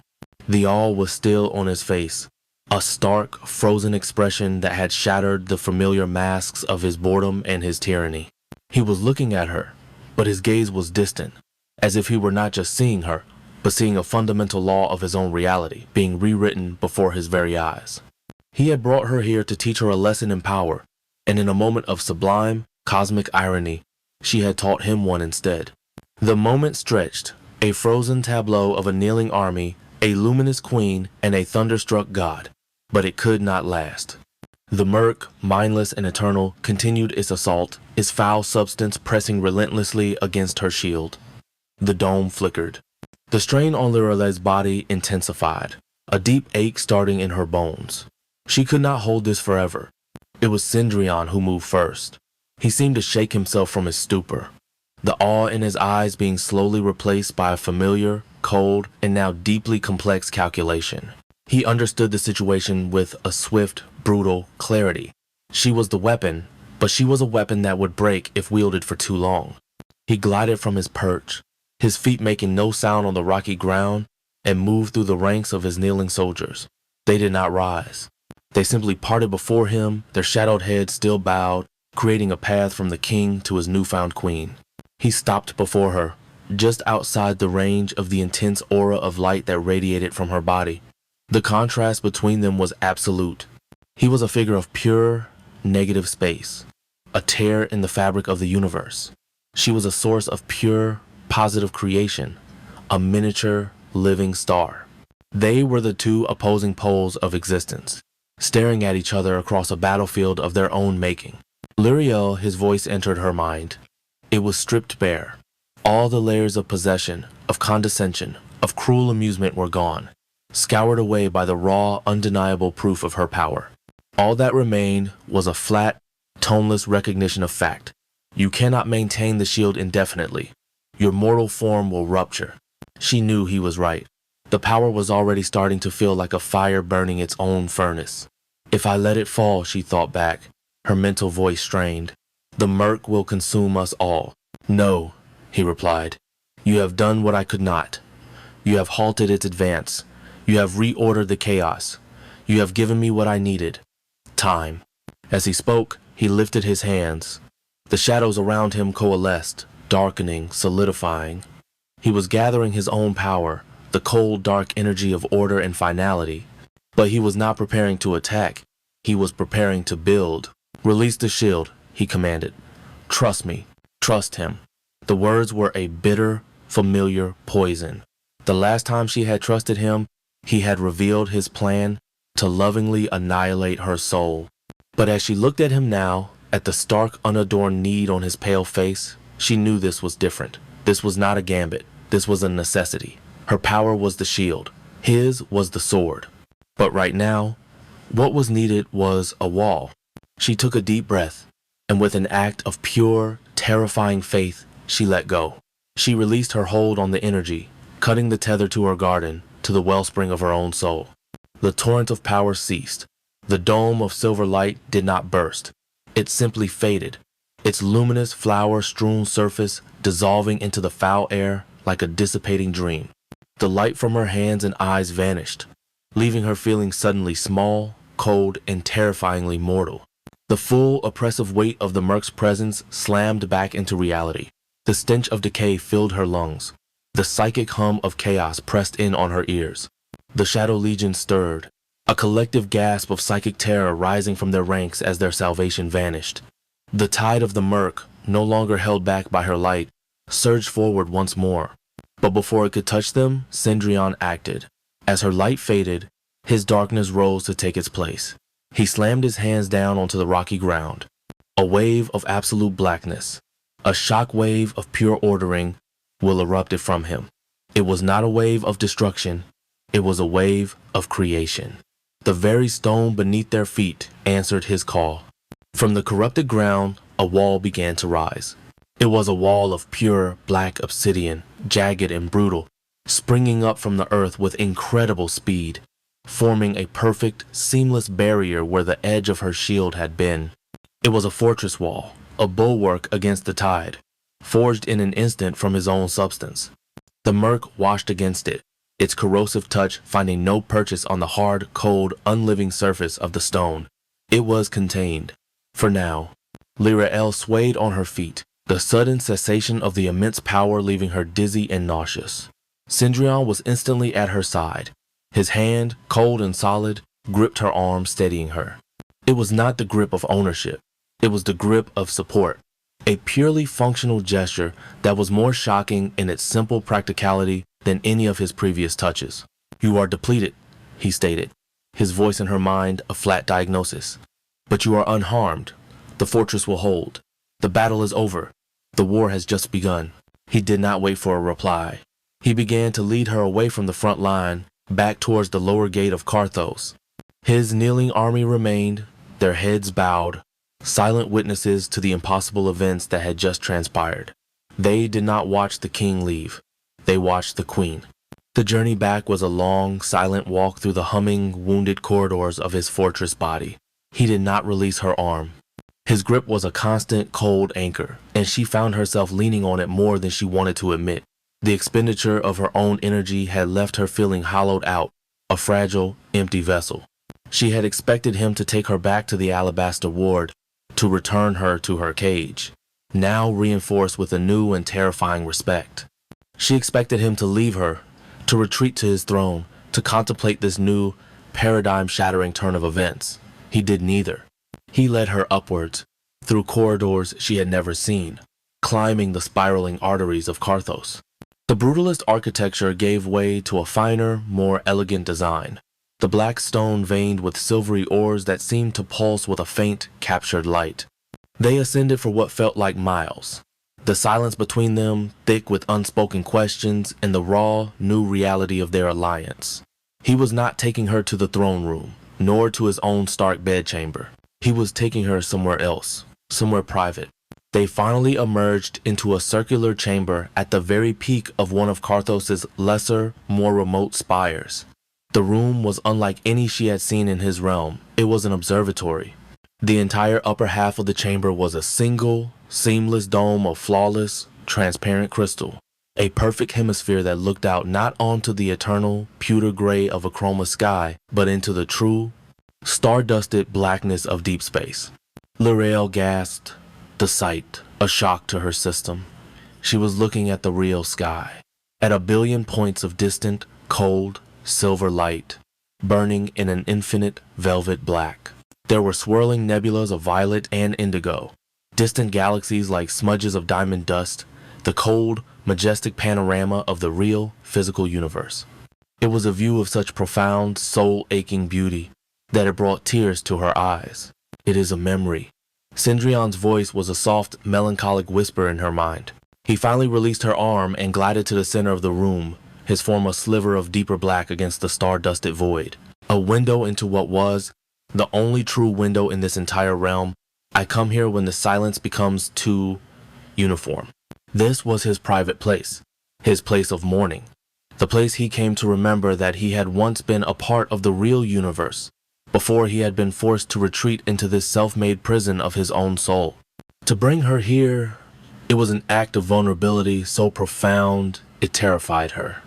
The awe was still on his face, a stark, frozen expression that had shattered the familiar masks of his boredom and his tyranny. He was looking at her, but his gaze was distant, as if he were not just seeing her, but seeing a fundamental law of his own reality being rewritten before his very eyes. He had brought her here to teach her a lesson in power, and in a moment of sublime, cosmic irony, she had taught him one instead. The moment stretched, a frozen tableau of a kneeling army, a luminous queen, and a thunderstruck god, but it could not last. The murk, mindless and eternal, continued its assault, its foul substance pressing relentlessly against her shield. The dome flickered. The strain on Lirael's body intensified, a deep ache starting in her bones. She could not hold this forever. It was Cendrillon who moved first. He seemed to shake himself from his stupor, the awe in his eyes being slowly replaced by a familiar, cold, and now deeply complex calculation. He understood the situation with a swift, brutal clarity. She was the weapon, but she was a weapon that would break if wielded for too long. He glided from his perch, his feet making no sound on the rocky ground, and moved through the ranks of his kneeling soldiers. They did not rise. They simply parted before him, their shadowed heads still bowed, creating a path from the king to his newfound queen. He stopped before her, just outside the range of the intense aura of light that radiated from her body. The contrast between them was absolute. He was a figure of pure, negative space, a tear in the fabric of the universe. She was a source of pure, positive creation, a miniature, living star. They were the two opposing poles of existence, staring at each other across a battlefield of their own making. Lirael, his voice entered her mind. It was stripped bare. All the layers of possession, of condescension, of cruel amusement were gone, scoured away by the raw, undeniable proof of her power. All that remained was a flat, toneless recognition of fact. You cannot maintain the shield indefinitely. Your mortal form will rupture. She knew he was right. The power was already starting to feel like a fire burning its own furnace. If I let it fall, she thought back, her mental voice strained, the murk will consume us all. No, he replied. You have done what I could not. You have halted its advance. You have reordered the chaos. You have given me what I needed. Time. As he spoke, he lifted his hands. The shadows around him coalesced, darkening, solidifying. He was gathering his own power, the cold, dark energy of order and finality. But he was not preparing to attack. He was preparing to build. Release the shield, he commanded. Trust me. Trust him. The words were a bitter, familiar poison. The last time she had trusted him, he had revealed his plan to lovingly annihilate her soul. But as she looked at him now, at the stark, unadorned need on his pale face, she knew this was different. This was not a gambit. This was a necessity. Her power was the shield. His was the sword. But right now, what was needed was a wall. She took a deep breath, and with an act of pure, terrifying faith, she let go. She released her hold on the energy, cutting the tether to her garden, to the wellspring of her own soul. The torrent of power ceased. The dome of silver light did not burst. It simply faded, its luminous flower-strewn surface dissolving into the foul air like a dissipating dream. The light from her hands and eyes vanished, leaving her feeling suddenly small, cold, and terrifyingly mortal. The full, oppressive weight of the Merc's presence slammed back into reality. The stench of decay filled her lungs. The psychic hum of chaos pressed in on her ears. The Shadow Legion stirred, a collective gasp of psychic terror rising from their ranks as their salvation vanished. The tide of the Merc, no longer held back by her light, surged forward once more. But before it could touch them, Cendrillon acted. As her light faded, his darkness rose to take its place. He slammed his hands down onto the rocky ground. A wave of absolute blackness, a shock wave of pure ordering, will erupted from him. It was not a wave of destruction. It was a wave of creation. The very stone beneath their feet answered his call. From the corrupted ground, a wall began to rise. It was a wall of pure black obsidian, jagged and brutal, springing up from the earth with incredible speed, forming a perfect, seamless barrier where the edge of her shield had been. It was a fortress wall, a bulwark against the tide, forged in an instant from his own substance. The Merc washed against it, its corrosive touch finding no purchase on the hard, cold, unliving surface of the stone. It was contained. For now. Lyra swayed on her feet, the sudden cessation of the immense power leaving her dizzy and nauseous. Cendrillon was instantly at her side. His hand, cold and solid, gripped her arm, steadying her. It was not the grip of ownership. It was the grip of support. A purely functional gesture that was more shocking in its simple practicality than any of his previous touches. "You are depleted," he stated, his voice in her mind a flat diagnosis. "But you are unharmed. The fortress will hold. The battle is over. The war has just begun." He did not wait for a reply. He began to lead her away from the front line, back towards the lower gate of Carthos. His kneeling army remained, their heads bowed, silent witnesses to the impossible events that had just transpired. They did not watch the king leave. They watched the queen. The journey back was a long, silent walk through the humming, wounded corridors of his fortress body. He did not release her arm. His grip was a constant, cold anchor, and she found herself leaning on it more than she wanted to admit. The expenditure of her own energy had left her feeling hollowed out, a fragile, empty vessel. She had expected him to take her back to the alabaster ward, to return her to her cage, now reinforced with a new and terrifying respect. She expected him to leave her, to retreat to his throne, to contemplate this new, paradigm-shattering turn of events. He did neither. He led her upwards, through corridors she had never seen, climbing the spiraling arteries of Carthos. The brutalist architecture gave way to a finer, more elegant design. The black stone veined with silvery ores that seemed to pulse with a faint, captured light. They ascended for what felt like miles. The silence between them, thick with unspoken questions and the raw, new reality of their alliance. He was not taking her to the throne room, nor to his own stark bedchamber. He was taking her somewhere else, somewhere private. They finally emerged into a circular chamber at the very peak of one of Carthos's lesser, more remote spires. The room was unlike any she had seen in his realm. It was an observatory. The entire upper half of the chamber was a single, seamless dome of flawless, transparent crystal, a perfect hemisphere that looked out not onto the eternal, pewter gray of A Chroma sky, but into the true, star-dusted blackness of deep space. Lyra gasped, the sight, a shock to her system. She was looking at the real sky, at a billion points of distant, cold, silver light, burning in an infinite velvet black. There were swirling nebulas of violet and indigo, distant galaxies like smudges of diamond dust, the cold, majestic panorama of the real, physical universe. It was a view of such profound, soul-aching beauty that it brought tears to her eyes. It is a memory. Cendrillon's voice was a soft, melancholic whisper in her mind. He finally released her arm and glided to the center of the room, his form a sliver of deeper black against the star-dusted void. A window into what was the only true window in this entire realm. I come here when the silence becomes too uniform. This was his private place, his place of mourning, the place he came to remember that he had once been a part of the real universe, before he had been forced to retreat into this self-made prison of his own soul. To bring her here, it was an act of vulnerability so profound it terrified her.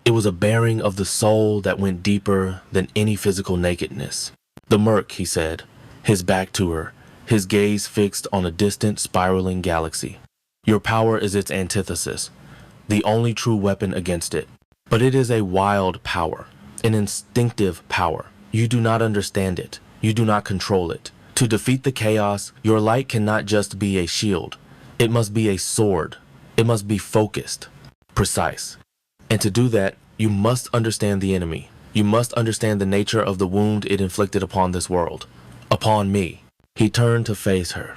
It was a baring of the soul that went deeper than any physical nakedness. The murk, he said, his back to her, his gaze fixed on a distant, spiraling galaxy. Your power is its antithesis, the only true weapon against it. But it is a wild power, an instinctive power. You do not understand it. You do not control it. To defeat the chaos, your light cannot just be a shield. It must be a sword. It must be focused, precise. And to do that, you must understand the enemy. You must understand the nature of the wound it inflicted upon this world. Upon me. He turned to face her.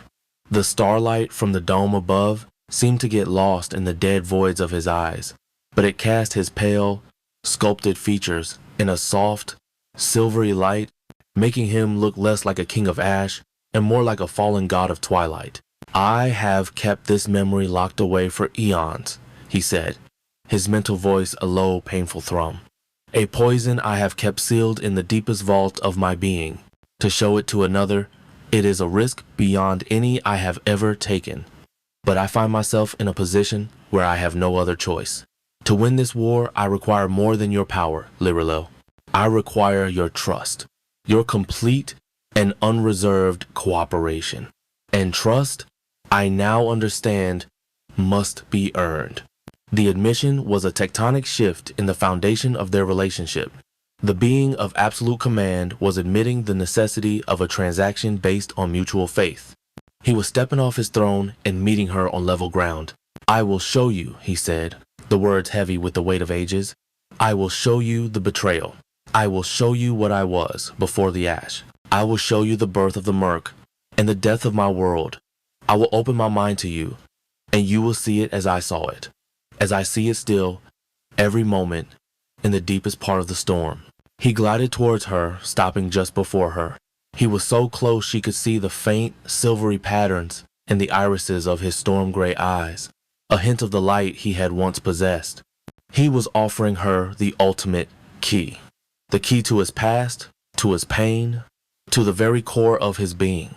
The starlight from the dome above seemed to get lost in the dead voids of his eyes, but it cast his pale, sculpted features in a soft, silvery light, making him look less like a king of ash and more like a fallen god of twilight. I have kept this memory locked away for eons, he said, his mental voice a low, painful thrum. A poison I have kept sealed in the deepest vault of my being. To show it to another, it is a risk beyond any I have ever taken. But I find myself in a position where I have no other choice. To win this war, I require more than your power, Lirilo. I require your trust, your complete and unreserved cooperation. And trust, I now understand, must be earned. The admission was a tectonic shift in the foundation of their relationship. The being of absolute command was admitting the necessity of a transaction based on mutual faith. He was stepping off his throne and meeting her on level ground. I will show you, he said, the words heavy with the weight of ages. I will show you the betrayal. I will show you what I was before the ash. I will show you the birth of the murk and the death of my world. I will open my mind to you, and you will see it as I saw it, as I see it still, every moment, in the deepest part of the storm. He glided towards her, stopping just before her. He was so close she could see the faint, silvery patterns in the irises of his storm-gray eyes, a hint of the light he had once possessed. He was offering her the ultimate key. The key to his past, to his pain, to the very core of his being.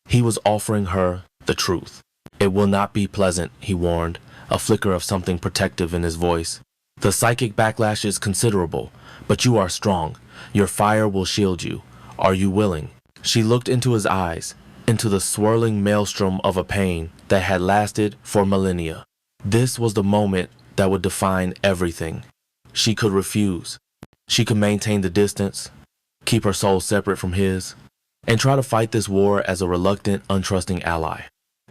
He was offering her the truth. It will not be pleasant, he warned, a flicker of something protective in his voice. The psychic backlash is considerable, but you are strong. Your fire will shield you. Are you willing? She looked into his eyes, into the swirling maelstrom of a pain that had lasted for millennia. This was the moment that would define everything. She could refuse. She could maintain the distance, keep her soul separate from his, and try to fight this war as a reluctant, untrusting ally.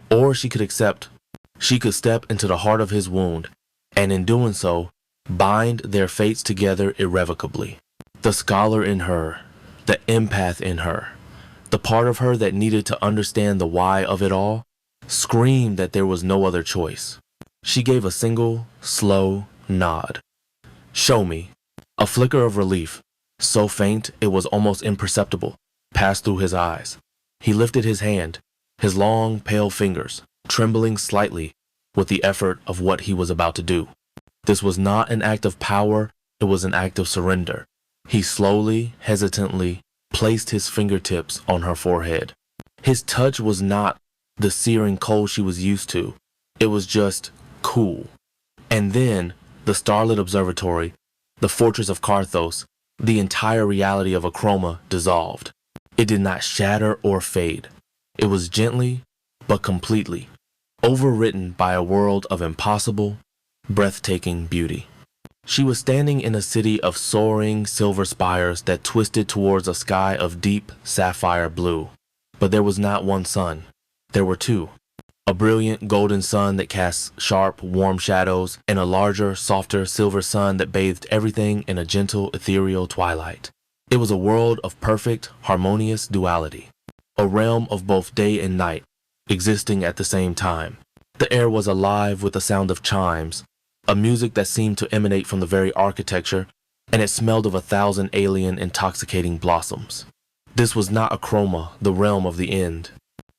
Or she could accept. She could step into the heart of his wound, and in doing so, bind their fates together irrevocably. The scholar in her, the empath in her, the part of her that needed to understand the why of it all, screamed that there was no other choice. She gave a single, slow nod. Show me. A flicker of relief, so faint it was almost imperceptible, passed through his eyes. He lifted his hand, his long, pale fingers, trembling slightly with the effort of what he was about to do. This was not an act of power, it was an act of surrender. He slowly, hesitantly, placed his fingertips on her forehead. His touch was not the searing cold she was used to. It was just cool. And then, the starlit observatory, the fortress of Carthos, the entire reality of A Chroma dissolved. It did not shatter or fade. It was gently, but completely, overwritten by a world of impossible, breathtaking beauty. She was standing in a city of soaring silver spires that twisted towards a sky of deep sapphire blue. But there was not one sun. There were two. A brilliant golden sun that cast sharp, warm shadows, and a larger, softer silver sun that bathed everything in a gentle, ethereal twilight. It was a world of perfect, harmonious duality. A realm of both day and night, existing at the same time. The air was alive with the sound of chimes, a music that seemed to emanate from the very architecture, and it smelled of 1,000 alien, intoxicating blossoms. This was not A Chroma, the realm of the end.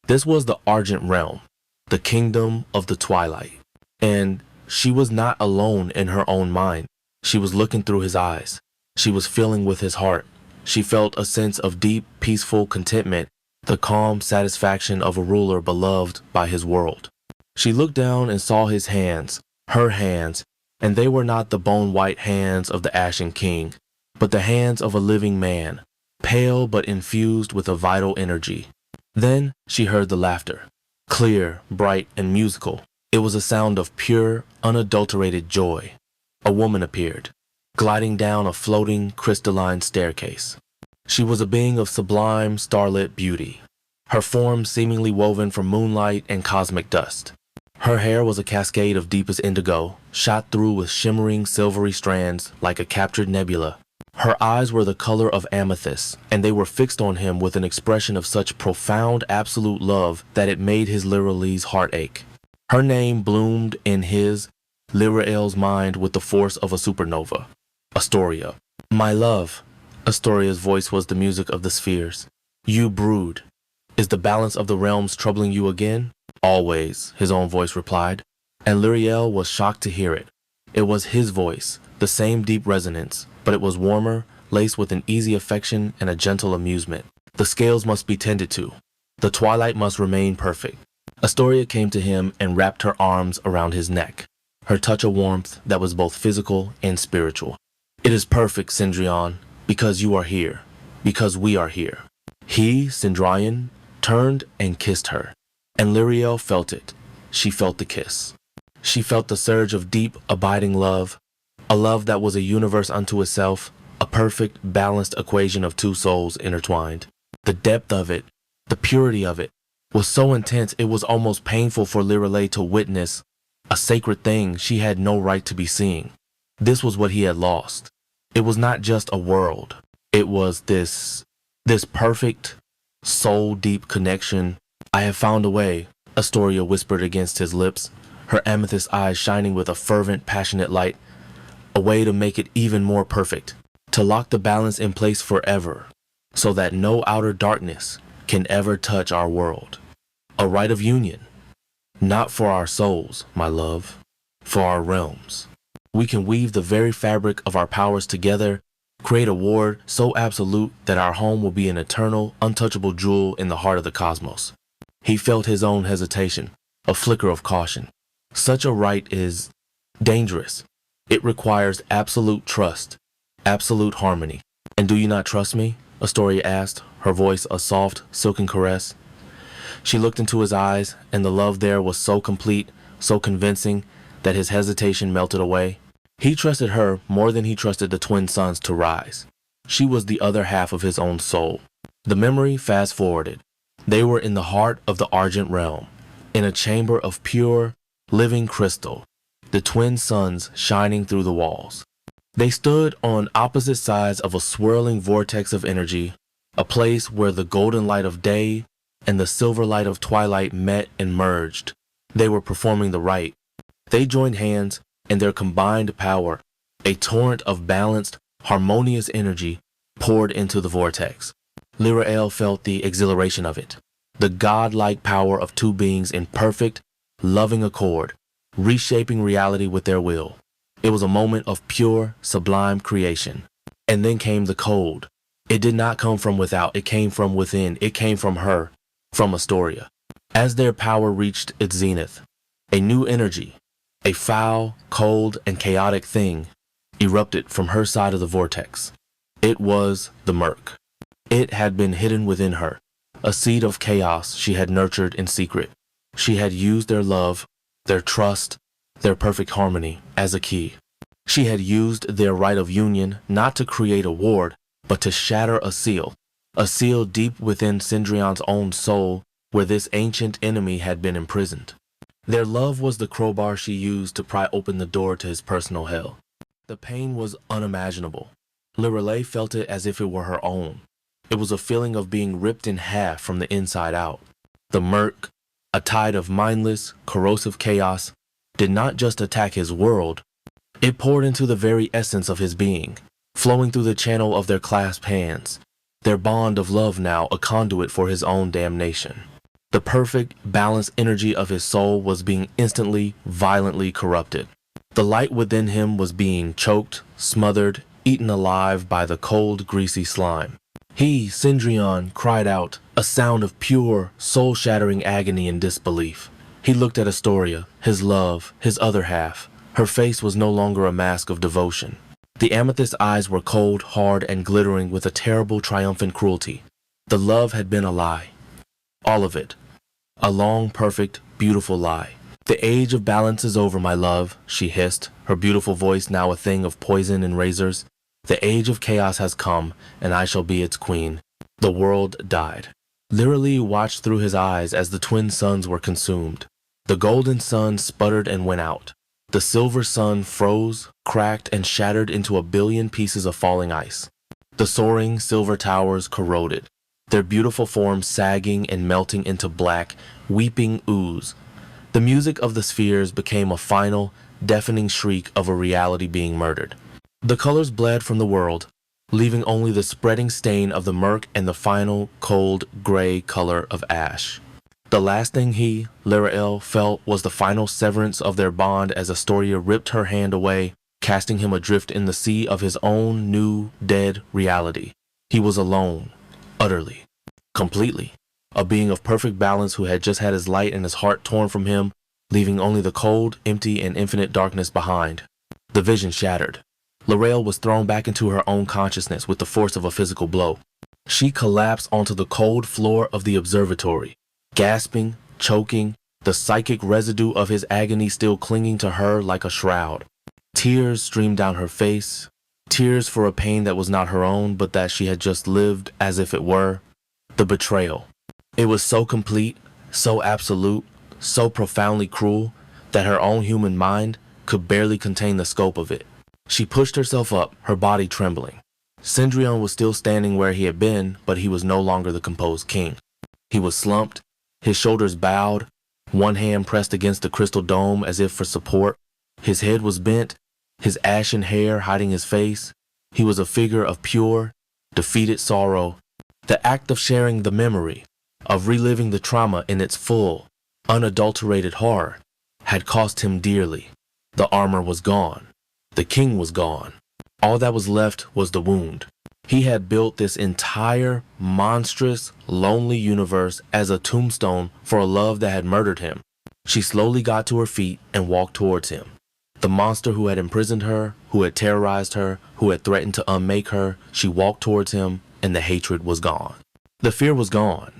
This was the Argent realm, the kingdom of the twilight. And she was not alone in her own mind. She was looking through his eyes. She was feeling with his heart. She felt a sense of deep, peaceful contentment, the calm satisfaction of a ruler beloved by his world. She looked down and saw his hands, her hands, and they were not the bone-white hands of the Ashen King, but the hands of a living man, pale but infused with a vital energy. Then she heard the laughter, clear, bright, and musical. It was a sound of pure, unadulterated joy. A woman appeared, gliding down a floating, crystalline staircase. She was a being of sublime, starlit beauty, her form seemingly woven from moonlight and cosmic dust. Her hair was a cascade of deepest indigo, shot through with shimmering silvery strands like a captured nebula. Her eyes were the color of amethyst, and they were fixed on him with an expression of such profound absolute love that it made his Liralee's heart ache. Her name bloomed in his, Lirael's mind with the force of a supernova. Astoria. My love. Astoria's voice was the music of the spheres. You brood. Is the balance of the realms troubling you again? Always, his own voice replied, and Lirael was shocked to hear it. It was his voice, the same deep resonance, but it was warmer, laced with an easy affection and a gentle amusement. The scales must be tended to. The twilight must remain perfect. Astoria came to him and wrapped her arms around his neck, her touch a warmth that was both physical and spiritual. It is perfect, Cendrillon, because you are here, because we are here. He, Cendrillon, turned and kissed her, and Lirael felt it. She felt the kiss. She felt the surge of deep, abiding love, a love that was a universe unto itself, a perfect, balanced equation of two souls intertwined. The depth of it, the purity of it, was so intense it was almost painful for Liralee to witness a sacred thing she had no right to be seeing. This was what he had lost. It was not just a world. It was this perfect, soul-deep connection. I have found a way, Astoria whispered against his lips, her amethyst eyes shining with a fervent, passionate light. A way to make it even more perfect, to lock the balance in place forever, so that no outer darkness can ever touch our world. A rite of union, not for our souls, my love, for our realms. We can weave the very fabric of our powers together, create a ward so absolute that our home will be an eternal, untouchable jewel in the heart of the cosmos. He felt his own hesitation, a flicker of caution. Such a rite is dangerous. It requires absolute trust, absolute harmony. And do you not trust me? Astoria asked, her voice a soft, silken caress. She looked into his eyes, and the love there was so complete, so convincing, that his hesitation melted away. He trusted her more than he trusted the twin suns to rise. She was the other half of his own soul. The memory fast-forwarded. They were in the heart of the Argent Realm, in a chamber of pure, living crystal, the twin suns shining through the walls. They stood on opposite sides of a swirling vortex of energy, a place where the golden light of day and the silver light of twilight met and merged. They were performing the rite. They joined hands, and their combined power, a torrent of balanced, harmonious energy, poured into the vortex. Lirael felt the exhilaration of it, the godlike power of two beings in perfect, loving accord, reshaping reality with their will. It was a moment of pure, sublime creation. And then came the cold. It did not come from without, it came from within, it came from her, from Astoria. As their power reached its zenith, a new energy, a foul, cold, and chaotic thing, erupted from her side of the vortex. It was the murk. It had been hidden within her, a seed of chaos she had nurtured in secret. She had used their love, their trust, their perfect harmony as a key. She had used their rite of union not to create a ward, but to shatter a seal deep within Cendrillon's own soul where this ancient enemy had been imprisoned. Their love was the crowbar she used to pry open the door to his personal hell. The pain was unimaginable. Liralee felt it as if it were her own. It was a feeling of being ripped in half from the inside out. The murk, a tide of mindless, corrosive chaos, did not just attack his world, it poured into the very essence of his being, flowing through the channel of their clasped hands, their bond of love now a conduit for his own damnation. The perfect, balanced energy of his soul was being instantly, violently corrupted. The light within him was being choked, smothered, eaten alive by the cold, greasy slime. He, Cendrillon, cried out, a sound of pure, soul-shattering agony and disbelief. He looked at Astoria, his love, his other half. Her face was no longer a mask of devotion. The amethyst eyes were cold, hard, and glittering with a terrible, triumphant cruelty. The love had been a lie. All of it. A long, perfect, beautiful lie. The age of balance is over, my love, she hissed, her beautiful voice now a thing of poison and razors. The age of chaos has come, and I shall be its queen. The world died. Literally watched through his eyes as the twin suns were consumed. The golden sun sputtered and went out. The silver sun froze, cracked, and shattered into a billion pieces of falling ice. The soaring silver towers corroded, their beautiful forms sagging and melting into black, weeping ooze. The music of the spheres became a final, deafening shriek of a reality being murdered. The colors bled from the world, leaving only the spreading stain of the murk and the final, cold, gray color of ash. The last thing he, Lirael, felt was the final severance of their bond as Astoria ripped her hand away, casting him adrift in the sea of his own new, dead reality. He was alone, utterly, completely, a being of perfect balance who had just had his light and his heart torn from him, leaving only the cold, empty, and infinite darkness behind. The vision shattered. Lirael was thrown back into her own consciousness with the force of a physical blow. She collapsed onto the cold floor of the observatory, gasping, choking, the psychic residue of his agony still clinging to her like a shroud. Tears streamed down her face, tears for a pain that was not her own, but that she had just lived as if it were. The betrayal. It was so complete, so absolute, so profoundly cruel, that her own human mind could barely contain the scope of it. She pushed herself up, her body trembling. Cendrillon was still standing where he had been, but he was no longer the composed king. He was slumped, his shoulders bowed, one hand pressed against the crystal dome as if for support. His head was bent, his ashen hair hiding his face. He was a figure of pure, defeated sorrow. The act of sharing the memory, of reliving the trauma in its full, unadulterated horror, had cost him dearly. The armor was gone. The king was gone. All that was left was the wound. He had built this entire, monstrous, lonely universe as a tombstone for a love that had murdered him. She slowly got to her feet and walked towards him. The monster who had imprisoned her, who had terrorized her, who had threatened to unmake her, she walked towards him, and the hatred was gone. The fear was gone.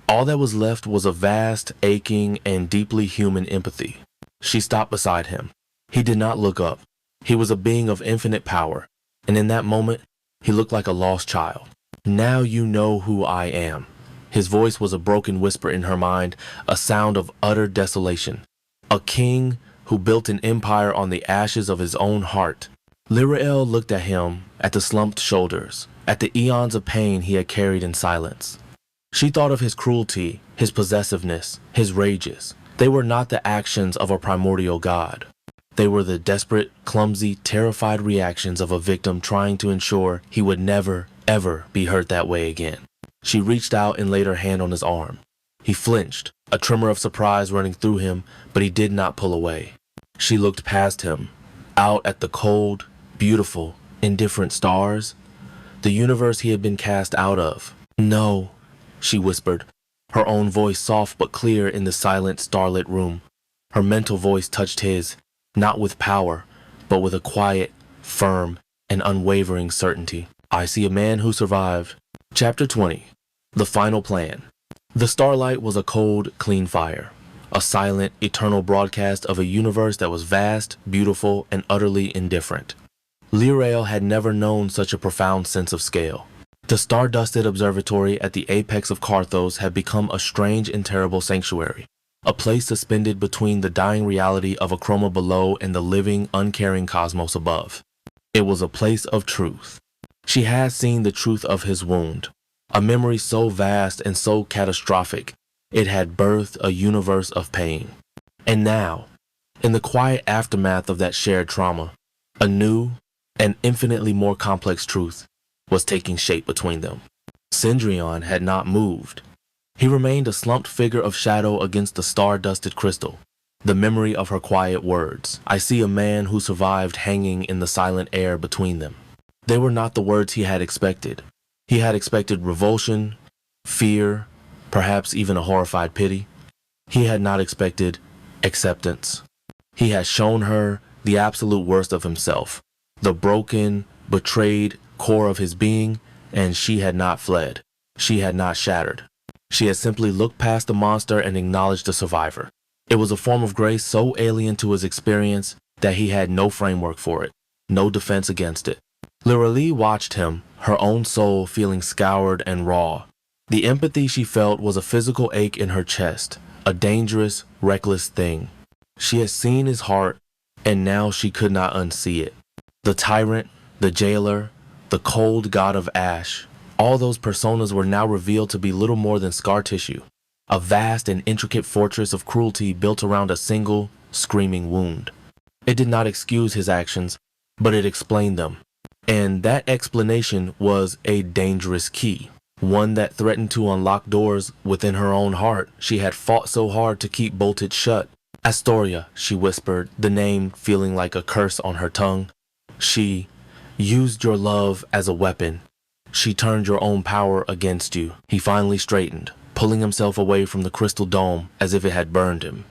All that was left was a vast, aching, and deeply human empathy. She stopped beside him. He did not look up. He was a being of infinite power, and in that moment, he looked like a lost child. Now you know who I am. His voice was a broken whisper in her mind, a sound of utter desolation. A king who built an empire on the ashes of his own heart. Lirael looked at him, at the slumped shoulders, at the eons of pain he had carried in silence. She thought of his cruelty, his possessiveness, his rages. They were not the actions of a primordial god. They were the desperate, clumsy, terrified reactions of a victim trying to ensure he would never, ever be hurt that way again. She reached out and laid her hand on his arm. He flinched, a tremor of surprise running through him, but he did not pull away. She looked past him, out at the cold, beautiful, indifferent stars, the universe he had been cast out of. No, she whispered, her own voice soft but clear in the silent, starlit room. Her mental voice touched his, not with power, but with a quiet, firm, and unwavering certainty. I see a man who survived. Chapter 20. The Final Plan. The starlight was a cold, clean fire, a silent, eternal broadcast of a universe that was vast, beautiful, and utterly indifferent. Lirael had never known such a profound sense of scale. The star-dusted observatory at the apex of Carthos had become a strange and terrible sanctuary, a place suspended between the dying reality of A Chroma below and the living, uncaring cosmos above. It was a place of truth. She had seen the truth of his wound, a memory so vast and so catastrophic, it had birthed a universe of pain. And now, in the quiet aftermath of that shared trauma, a new and infinitely more complex truth was taking shape between them. Cendrillon had not moved. He remained a slumped figure of shadow against the star-dusted crystal, the memory of her quiet words. I see a man who survived hanging in the silent air between them. They were not the words he had expected. He had expected revulsion, fear, perhaps even a horrified pity. He had not expected acceptance. He had shown her the absolute worst of himself, the broken, betrayed core of his being, and she had not fled. She had not shattered. She had simply looked past the monster and acknowledged the survivor. It was a form of grace so alien to his experience that he had no framework for it, no defense against it. Lyra watched him, her own soul feeling scoured and raw. The empathy she felt was a physical ache in her chest, a dangerous, reckless thing. She had seen his heart, and now she could not unsee it. The tyrant, the jailer, the cold god of ash, all those personas were now revealed to be little more than scar tissue, a vast and intricate fortress of cruelty built around a single, screaming wound. It did not excuse his actions, but it explained them. And that explanation was a dangerous key, one that threatened to unlock doors within her own heart she had fought so hard to keep bolted shut. Astoria, she whispered, the name feeling like a curse on her tongue. She used your love as a weapon. She turned your own power against you. He finally straightened, pulling himself away from the crystal dome as if it had burned him.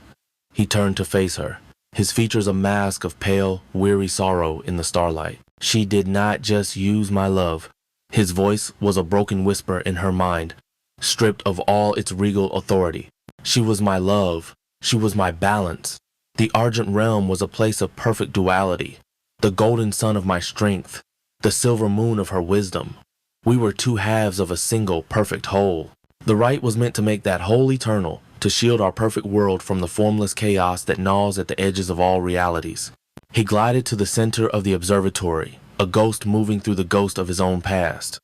He turned to face her, his features a mask of pale, weary sorrow in the starlight. She did not just use my love. His voice was a broken whisper in her mind, stripped of all its regal authority. She was my love. She was my balance. The Argent Realm was a place of perfect duality, the golden sun of my strength, the silver moon of her wisdom. We were two halves of a single, perfect whole. The right was meant to make that whole eternal, to shield our perfect world from the formless chaos that gnaws at the edges of all realities. He glided to the center of the observatory, a ghost moving through the ghost of his own past.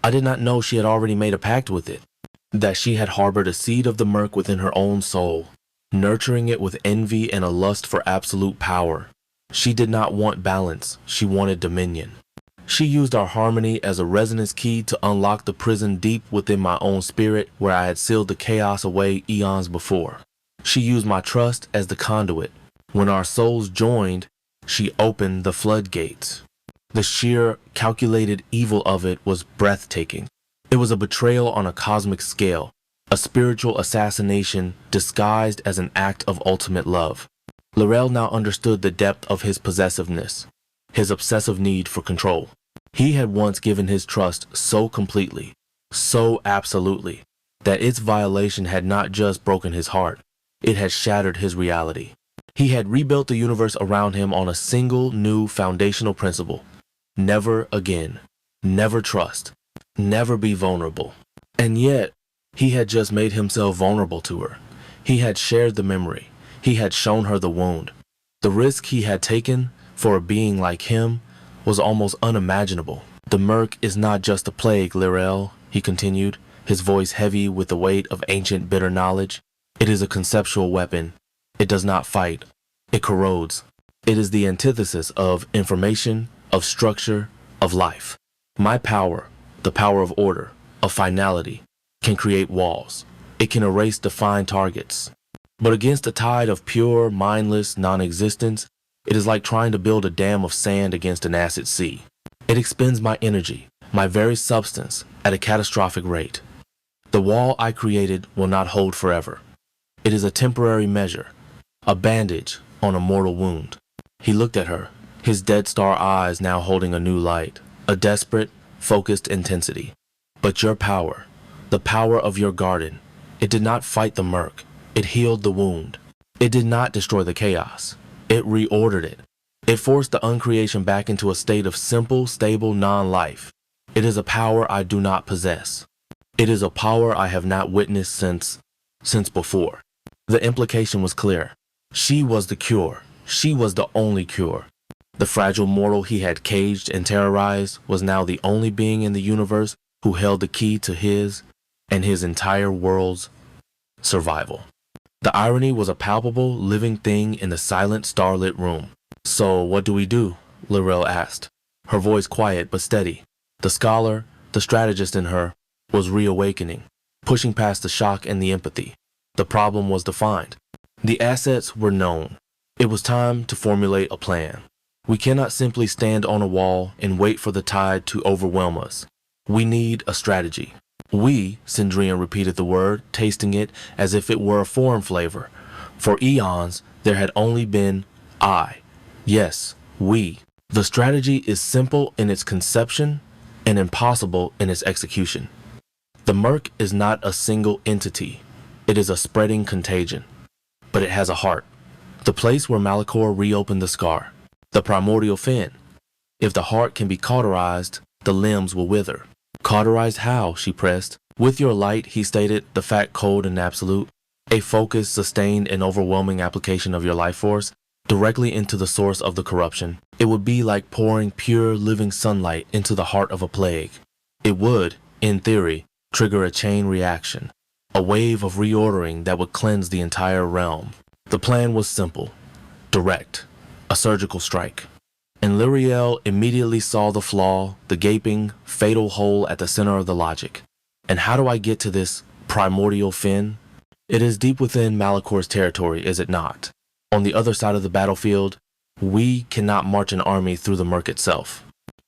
I did not know she had already made a pact with it, that she had harbored a seed of the murk within her own soul, nurturing it with envy and a lust for absolute power. She did not want balance, she wanted dominion. She used our harmony as a resonance key to unlock the prison deep within my own spirit where I had sealed the chaos away eons before. She used my trust as the conduit. When our souls joined, she opened the floodgates. The sheer, calculated evil of it was breathtaking. It was a betrayal on a cosmic scale, a spiritual assassination disguised as an act of ultimate love. Laurel now understood the depth of his possessiveness, his obsessive need for control. He had once given his trust so completely, so absolutely, that its violation had not just broken his heart, it had shattered his reality. He had rebuilt the universe around him on a single new foundational principle: never again, never trust, never be vulnerable. And yet, he had just made himself vulnerable to her. He had shared the memory. He had shown her the wound. The risk he had taken for a being like him was almost unimaginable. The murk is not just a plague, Lirel, he continued, his voice heavy with the weight of ancient bitter knowledge. It is a conceptual weapon. It does not fight. It corrodes. It is the antithesis of information, of structure, of life. My power, the power of order, of finality, can create walls. It can erase defined targets. But against a tide of pure, mindless non-existence, it is like trying to build a dam of sand against an acid sea. It expends my energy, my very substance, at a catastrophic rate. The wall I created will not hold forever. It is a temporary measure, a bandage on a mortal wound. He looked at her, his dead star eyes now holding a new light, a desperate, focused intensity. But your power, the power of your garden, it did not fight the murk. It healed the wound. It did not destroy the chaos. It reordered it. It forced the uncreation back into a state of simple, stable non-life. It is a power I do not possess. It is a power I have not witnessed since before. The implication was clear. She was the cure. She was the only cure. The fragile mortal he had caged and terrorized was now the only being in the universe who held the key to his and his entire world's survival. The irony was a palpable, living thing in the silent, starlit room. So what do we do? Laurel asked, her voice quiet but steady. The scholar, the strategist in her, was reawakening, pushing past the shock and the empathy. The problem was defined. The assets were known. It was time to formulate a plan. We cannot simply stand on a wall and wait for the tide to overwhelm us. We need a strategy. We, Cendrillon repeated the word, tasting it as if it were a foreign flavor. For eons, there had only been I. Yes, we. The strategy is simple in its conception and impossible in its execution. The murk is not a single entity. It is a spreading contagion. But it has a heart. The place where Malachor reopened the scar. The primordial fin. If the heart can be cauterized, the limbs will wither. Cauterized how? She pressed. With your light, he stated, the fact cold and absolute. A focused, sustained, and overwhelming application of your life force directly into the source of the corruption. It would be like pouring pure, living sunlight into the heart of a plague. It would, in theory, trigger a chain reaction, a wave of reordering that would cleanse the entire realm. The plan was simple, direct, a surgical strike. And Lyriel immediately saw the flaw, the gaping, fatal hole at the center of the logic. And how do I get to this primordial fin? It is deep within Malachor's territory, is it not? On the other side of the battlefield, we cannot march an army through the murk itself.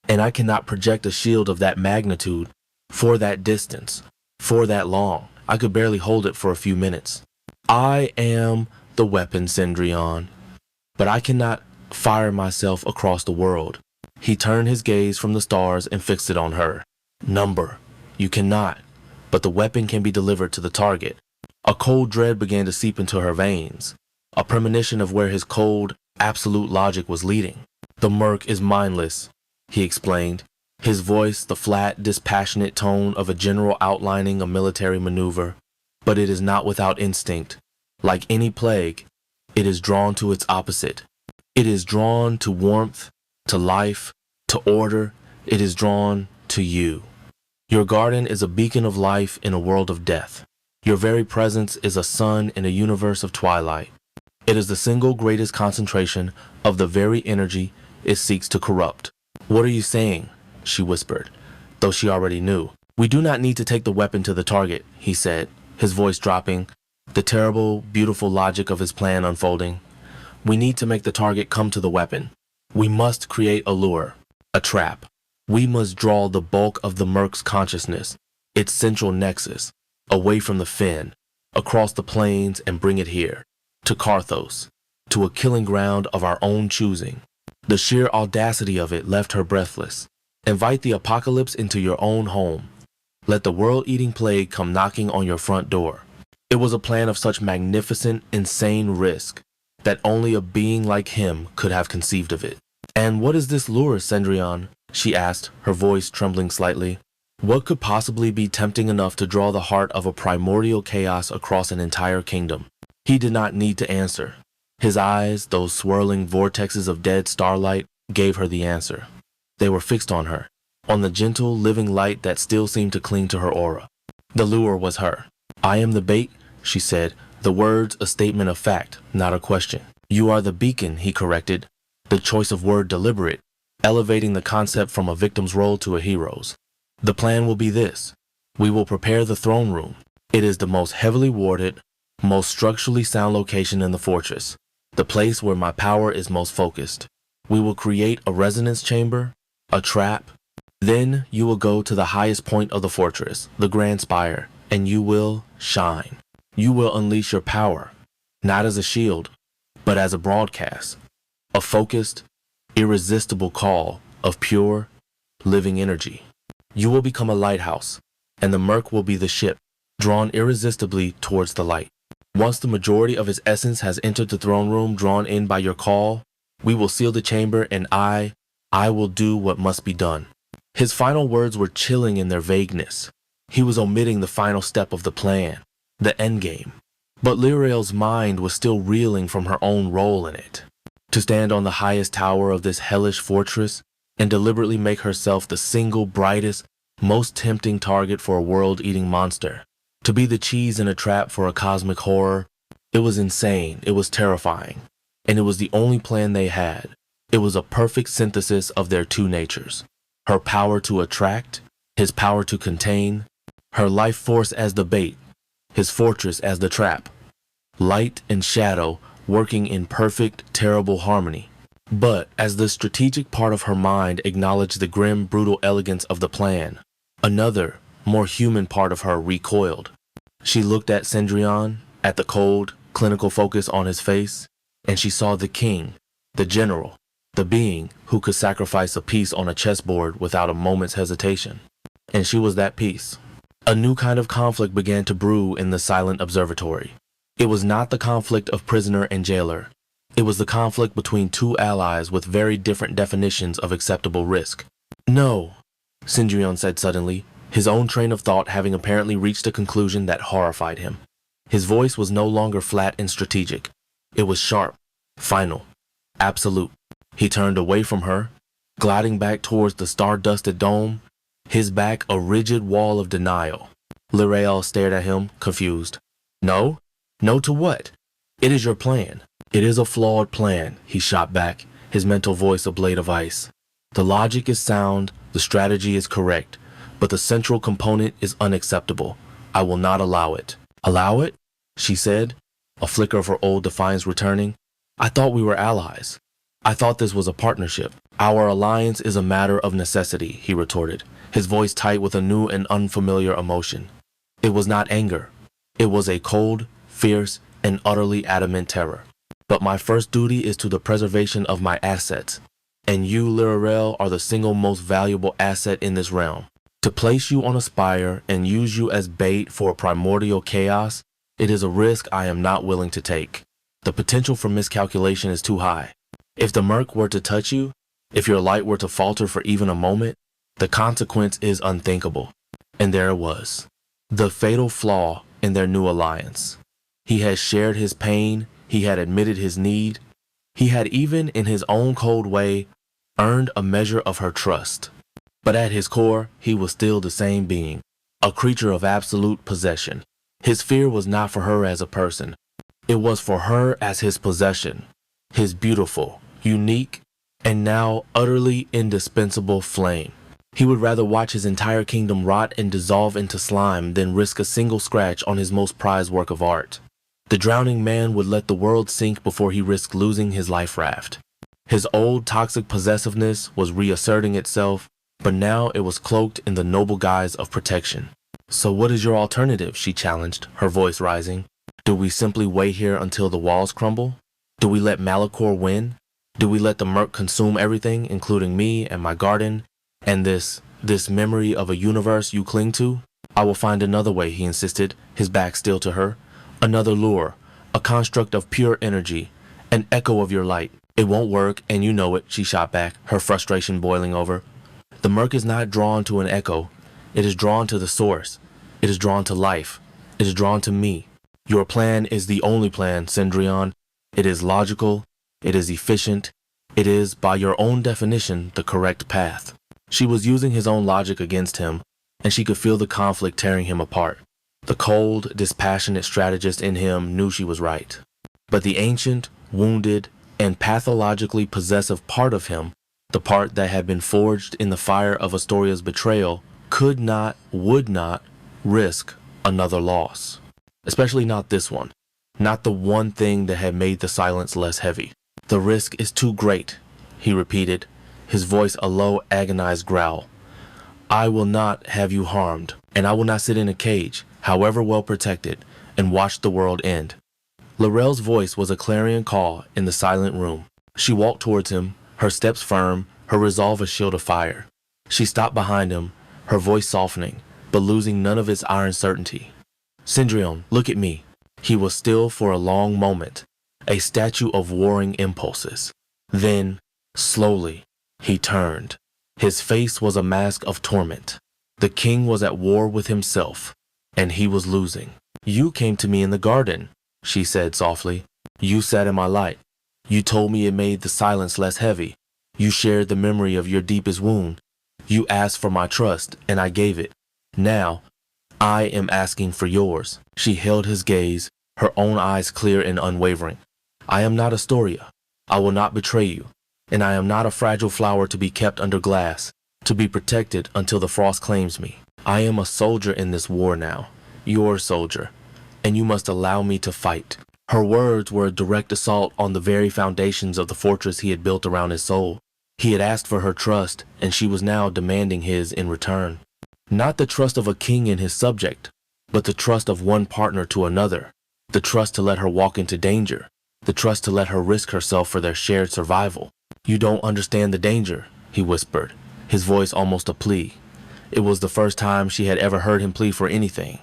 And I cannot project a shield of that magnitude for that distance, for that long. I could barely hold it for a few minutes. I am the weapon, Cendrillon, but I cannot fire myself across the world. He turned his gaze from the stars and fixed it on her. Number, you cannot, but the weapon can be delivered to the target. A cold dread began to seep into her veins, a premonition of where his cold, absolute logic was leading. The murk is mindless, he explained, his voice the flat, dispassionate tone of a general outlining a military maneuver. But it is not without instinct. Like any plague, it is drawn to its opposite. It is drawn to warmth, to life, to order. It is drawn to you. Your garden is a beacon of life in a world of death. Your very presence is a sun in a universe of twilight. It is the single greatest concentration of the very energy it seeks to corrupt. What are you saying? She whispered, though she already knew. We do not need to take the weapon to the target, he said, his voice dropping, the terrible, beautiful logic of his plan unfolding. We need to make the target come to the weapon. We must create a lure, a trap. We must draw the bulk of the murk's consciousness, its central nexus, away from the fin, across the plains and bring it here, to Carthos, to a killing ground of our own choosing. The sheer audacity of it left her breathless. Invite the apocalypse into your own home. Let the world-eating plague come knocking on your front door. It was a plan of such magnificent, insane risk that only a being like him could have conceived of it. And what is this lure, Cendrillon? She asked, her voice trembling slightly. What could possibly be tempting enough to draw the heart of a primordial chaos across an entire kingdom? He did not need to answer. His eyes, those swirling vortexes of dead starlight, gave her the answer. They were fixed on her, on the gentle, living light that still seemed to cling to her aura. The lure was her. I am the bait, she said, the words a statement of fact, not a question. You are the beacon, he corrected, the choice of word deliberate, elevating the concept from a victim's role to a hero's. The plan will be this. We will prepare the throne room. It is the most heavily warded, most structurally sound location in the fortress, the place where my power is most focused. We will create a resonance chamber, a trap. Then you will go to the highest point of the fortress, the grand spire, and you will shine. You will unleash your power, not as a shield, but as a broadcast, a focused, irresistible call of pure, living energy. You will become a lighthouse, and the murk will be the ship, drawn irresistibly towards the light. Once the majority of its essence has entered the throne room drawn in by your call, we will seal the chamber, and I will do what must be done. His final words were chilling in their vagueness. He was omitting the final step of the plan, the endgame. But Lyriel's mind was still reeling from her own role in it. To stand on the highest tower of this hellish fortress and deliberately make herself the single brightest, most tempting target for a world-eating monster. To be the cheese in a trap for a cosmic horror. It was insane, it was terrifying. And it was the only plan they had. It was a perfect synthesis of their two natures. Her power to attract, his power to contain, her life force as the bait, his fortress as the trap. Light and shadow working in perfect, terrible harmony. But as the strategic part of her mind acknowledged the grim, brutal elegance of the plan, another, more human part of her recoiled. She looked at Cendrillon, at the cold, clinical focus on his face, and she saw the king, the general, the being who could sacrifice a piece on a chessboard without a moment's hesitation. And she was that piece. A new kind of conflict began to brew in the silent observatory. It was not the conflict of prisoner and jailer. It was the conflict between two allies with very different definitions of acceptable risk. No, Cendrillon said suddenly, his own train of thought having apparently reached a conclusion that horrified him. His voice was no longer flat and strategic. It was sharp, final, absolute. He turned away from her, gliding back towards the star-dusted dome, his back a rigid wall of denial. Lirael stared at him, confused. No? No to what? It is your plan. It is a flawed plan, he shot back, his mental voice a blade of ice. The logic is sound, the strategy is correct, but the central component is unacceptable. I will not allow it. Allow it? She said, a flicker of her old defiance returning. I thought we were allies. I thought this was a partnership. Our alliance is a matter of necessity, he retorted, his voice tight with a new and unfamiliar emotion. It was not anger. It was a cold, fierce, and utterly adamant terror. But my first duty is to the preservation of my assets, and you, Lirael, are the single most valuable asset in this realm. To place you on a spire and use you as bait for a primordial chaos, it is a risk I am not willing to take. The potential for miscalculation is too high. If the murk were to touch you, if your light were to falter for even a moment, the consequence is unthinkable. And there it was, the fatal flaw in their new alliance. He had shared his pain, he had admitted his need, he had even in his own cold way earned a measure of her trust. But at his core, he was still the same being, a creature of absolute possession. His fear was not for her as a person. It was for her as his possession, his beautiful, unique, and now utterly indispensable flame. He would rather watch his entire kingdom rot and dissolve into slime than risk a single scratch on his most prized work of art. The drowning man would let the world sink before he risked losing his life raft. His old toxic possessiveness was reasserting itself, but now it was cloaked in the noble guise of protection. So what is your alternative? She challenged, her voice rising. Do we simply wait here until the walls crumble? Do we let Malachor win? Do we let the murk consume everything, including me and my garden, and this memory of a universe you cling to? I will find another way, he insisted, his back still to her. Another lure, a construct of pure energy, an echo of your light. It won't work, and you know it, she shot back, her frustration boiling over. The murk is not drawn to an echo. It is drawn to the source. It is drawn to life. It is drawn to me. Your plan is the only plan, Cendrillon. It is logical. It is efficient. It is, by your own definition, the correct path. She was using his own logic against him, and she could feel the conflict tearing him apart. The cold, dispassionate strategist in him knew she was right. But the ancient, wounded, and pathologically possessive part of him, the part that had been forged in the fire of Astoria's betrayal, could not, would not, risk another loss. Especially not this one. Not the one thing that had made the silence less heavy. The risk is too great, he repeated, his voice a low, agonized growl. I will not have you harmed, and I will not sit in a cage, however well protected, and watch the world end. Lirael's voice was a clarion call in the silent room. She walked towards him, her steps firm, her resolve a shield of fire. She stopped behind him, her voice softening, but losing none of its iron certainty. Cendrillon, look at me. He was still for a long moment, a statue of warring impulses. Then, slowly, he turned. His face was a mask of torment. The king was at war with himself, and he was losing. You came to me in the garden, she said softly. You sat in my light. You told me it made the silence less heavy. You shared the memory of your deepest wound. You asked for my trust, and I gave it. Now, I am asking for yours. She held his gaze, her own eyes clear and unwavering. I am not Astoria. I will not betray you. And I am not a fragile flower to be kept under glass, to be protected until the frost claims me. I am a soldier in this war now, your soldier, and you must allow me to fight. Her words were a direct assault on the very foundations of the fortress he had built around his soul. He had asked for her trust, and she was now demanding his in return. Not the trust of a king in his subject, but the trust of one partner to another, the trust to let her walk into danger, the trust to let her risk herself for their shared survival. You don't understand the danger, he whispered, his voice almost a plea. It was the first time she had ever heard him plead for anything.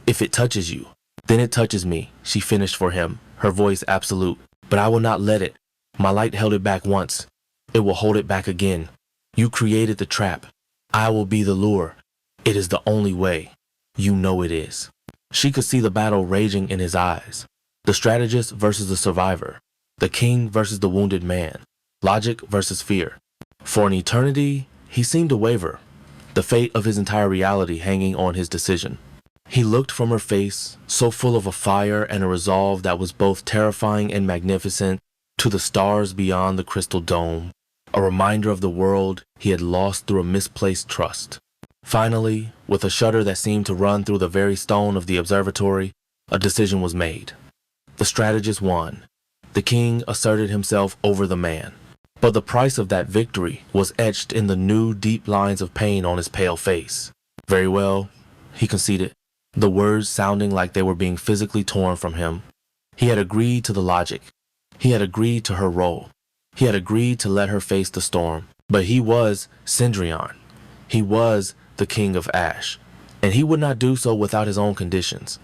If it touches you, then it touches me, she finished for him, her voice absolute. But I will not let it. My light held it back once. It will hold it back again. You created the trap. I will be the lure. It is the only way. You know it is. She could see the battle raging in his eyes. The strategist versus the survivor. The king versus the wounded man. Logic versus fear. For an eternity, he seemed to waver, the fate of his entire reality hanging on his decision. He looked from her face, so full of a fire and a resolve that was both terrifying and magnificent, to the stars beyond the crystal dome, a reminder of the world he had lost through a misplaced trust. Finally, with a shudder that seemed to run through the very stone of the observatory, a decision was made. The strategist won. The king asserted himself over the man. But the price of that victory was etched in the new deep lines of pain on his pale face. Very well, he conceded, the words sounding like they were being physically torn from him. He had agreed to the logic. He had agreed to her role. He had agreed to let her face the storm. But he was Cendrillon. He was the king of Ash. And he would not do so without his own conditions.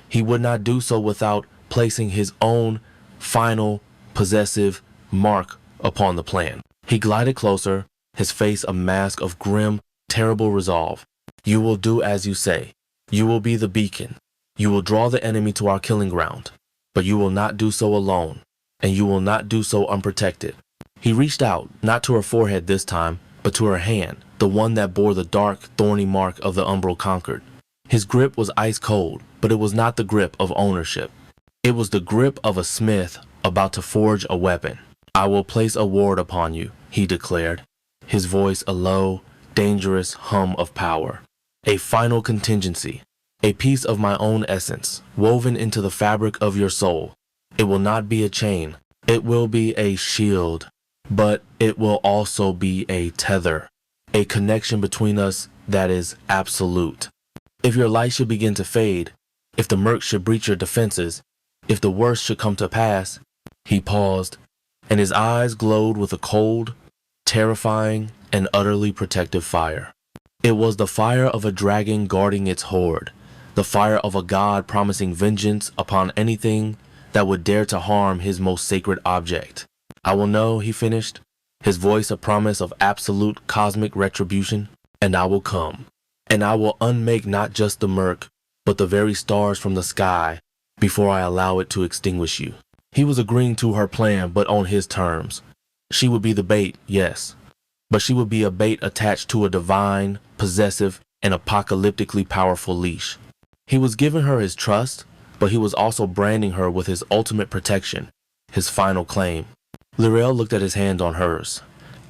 He would not do so without placing his own final, possessive mark upon the plan. He glided closer, his face a mask of grim, terrible resolve. You will do as you say. You will be the beacon. You will draw the enemy to our killing ground. But you will not do so alone, and you will not do so unprotected. He reached out, not to her forehead this time, but to her hand, the one that bore the dark, thorny mark of the umbral conquered. His grip was ice cold, but it was not the grip of ownership. It was the grip of a smith about to forge a weapon. I will place a ward upon you, he declared, his voice a low, dangerous hum of power. A final contingency, a piece of my own essence, woven into the fabric of your soul. It will not be a chain. It will be a shield, but it will also be a tether, a connection between us that is absolute. If your light should begin to fade, if the murk should breach your defenses, if the worst should come to pass, he paused, and his eyes glowed with a cold, terrifying, and utterly protective fire. It was the fire of a dragon guarding its hoard, the fire of a god promising vengeance upon anything that would dare to harm his most sacred object. I will know, he finished, his voice a promise of absolute cosmic retribution, and I will come, and I will unmake not just the murk, but the very stars from the sky before I allow it to extinguish you. He was agreeing to her plan, but on his terms. She would be the bait, yes, but she would be a bait attached to a divine, possessive, and apocalyptically powerful leash. He was giving her his trust, but he was also branding her with his ultimate protection, his final claim. Lyrel looked at his hand on hers,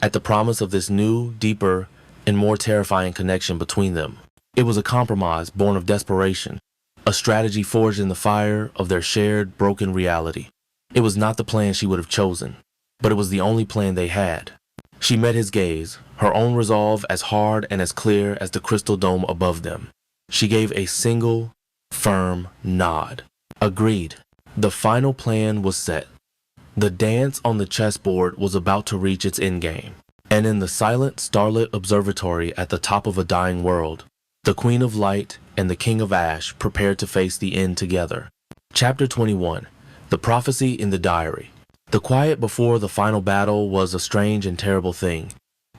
at the promise of this new, deeper, and more terrifying connection between them. It was a compromise born of desperation, a strategy forged in the fire of their shared, broken reality. It was not the plan she would have chosen, but it was the only plan they had. She met his gaze, her own resolve as hard and as clear as the crystal dome above them. She gave a single, firm nod. Agreed. The final plan was set. The dance on the chessboard was about to reach its endgame, and in the silent, starlit observatory at the top of a dying world, the Queen of Light and the King of Ash prepared to face the end together. Chapter 21. The Prophecy in the Diary. The quiet before the final battle was a strange and terrible thing.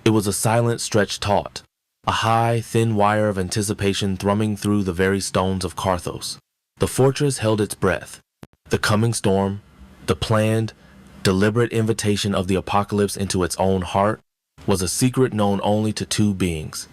It was a silent stretched taut, a high, thin wire of anticipation thrumming through the very stones of Carthos. The fortress held its breath. The coming storm, the planned, deliberate invitation of the apocalypse into its own heart, was a secret known only to two beings.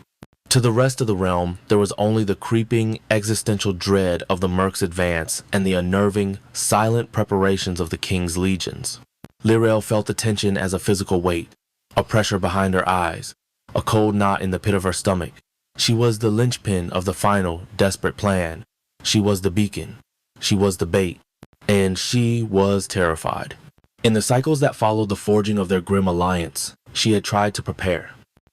To the rest of the realm, there was only the creeping, existential dread of the Merc's advance and the unnerving, silent preparations of the king's legions. Lyrel felt the tension as a physical weight, a pressure behind her eyes, a cold knot in the pit of her stomach. She was the linchpin of the final, desperate plan. She was the beacon. She was the bait. And she was terrified. In the cycles that followed the forging of their grim alliance, she had tried to prepare.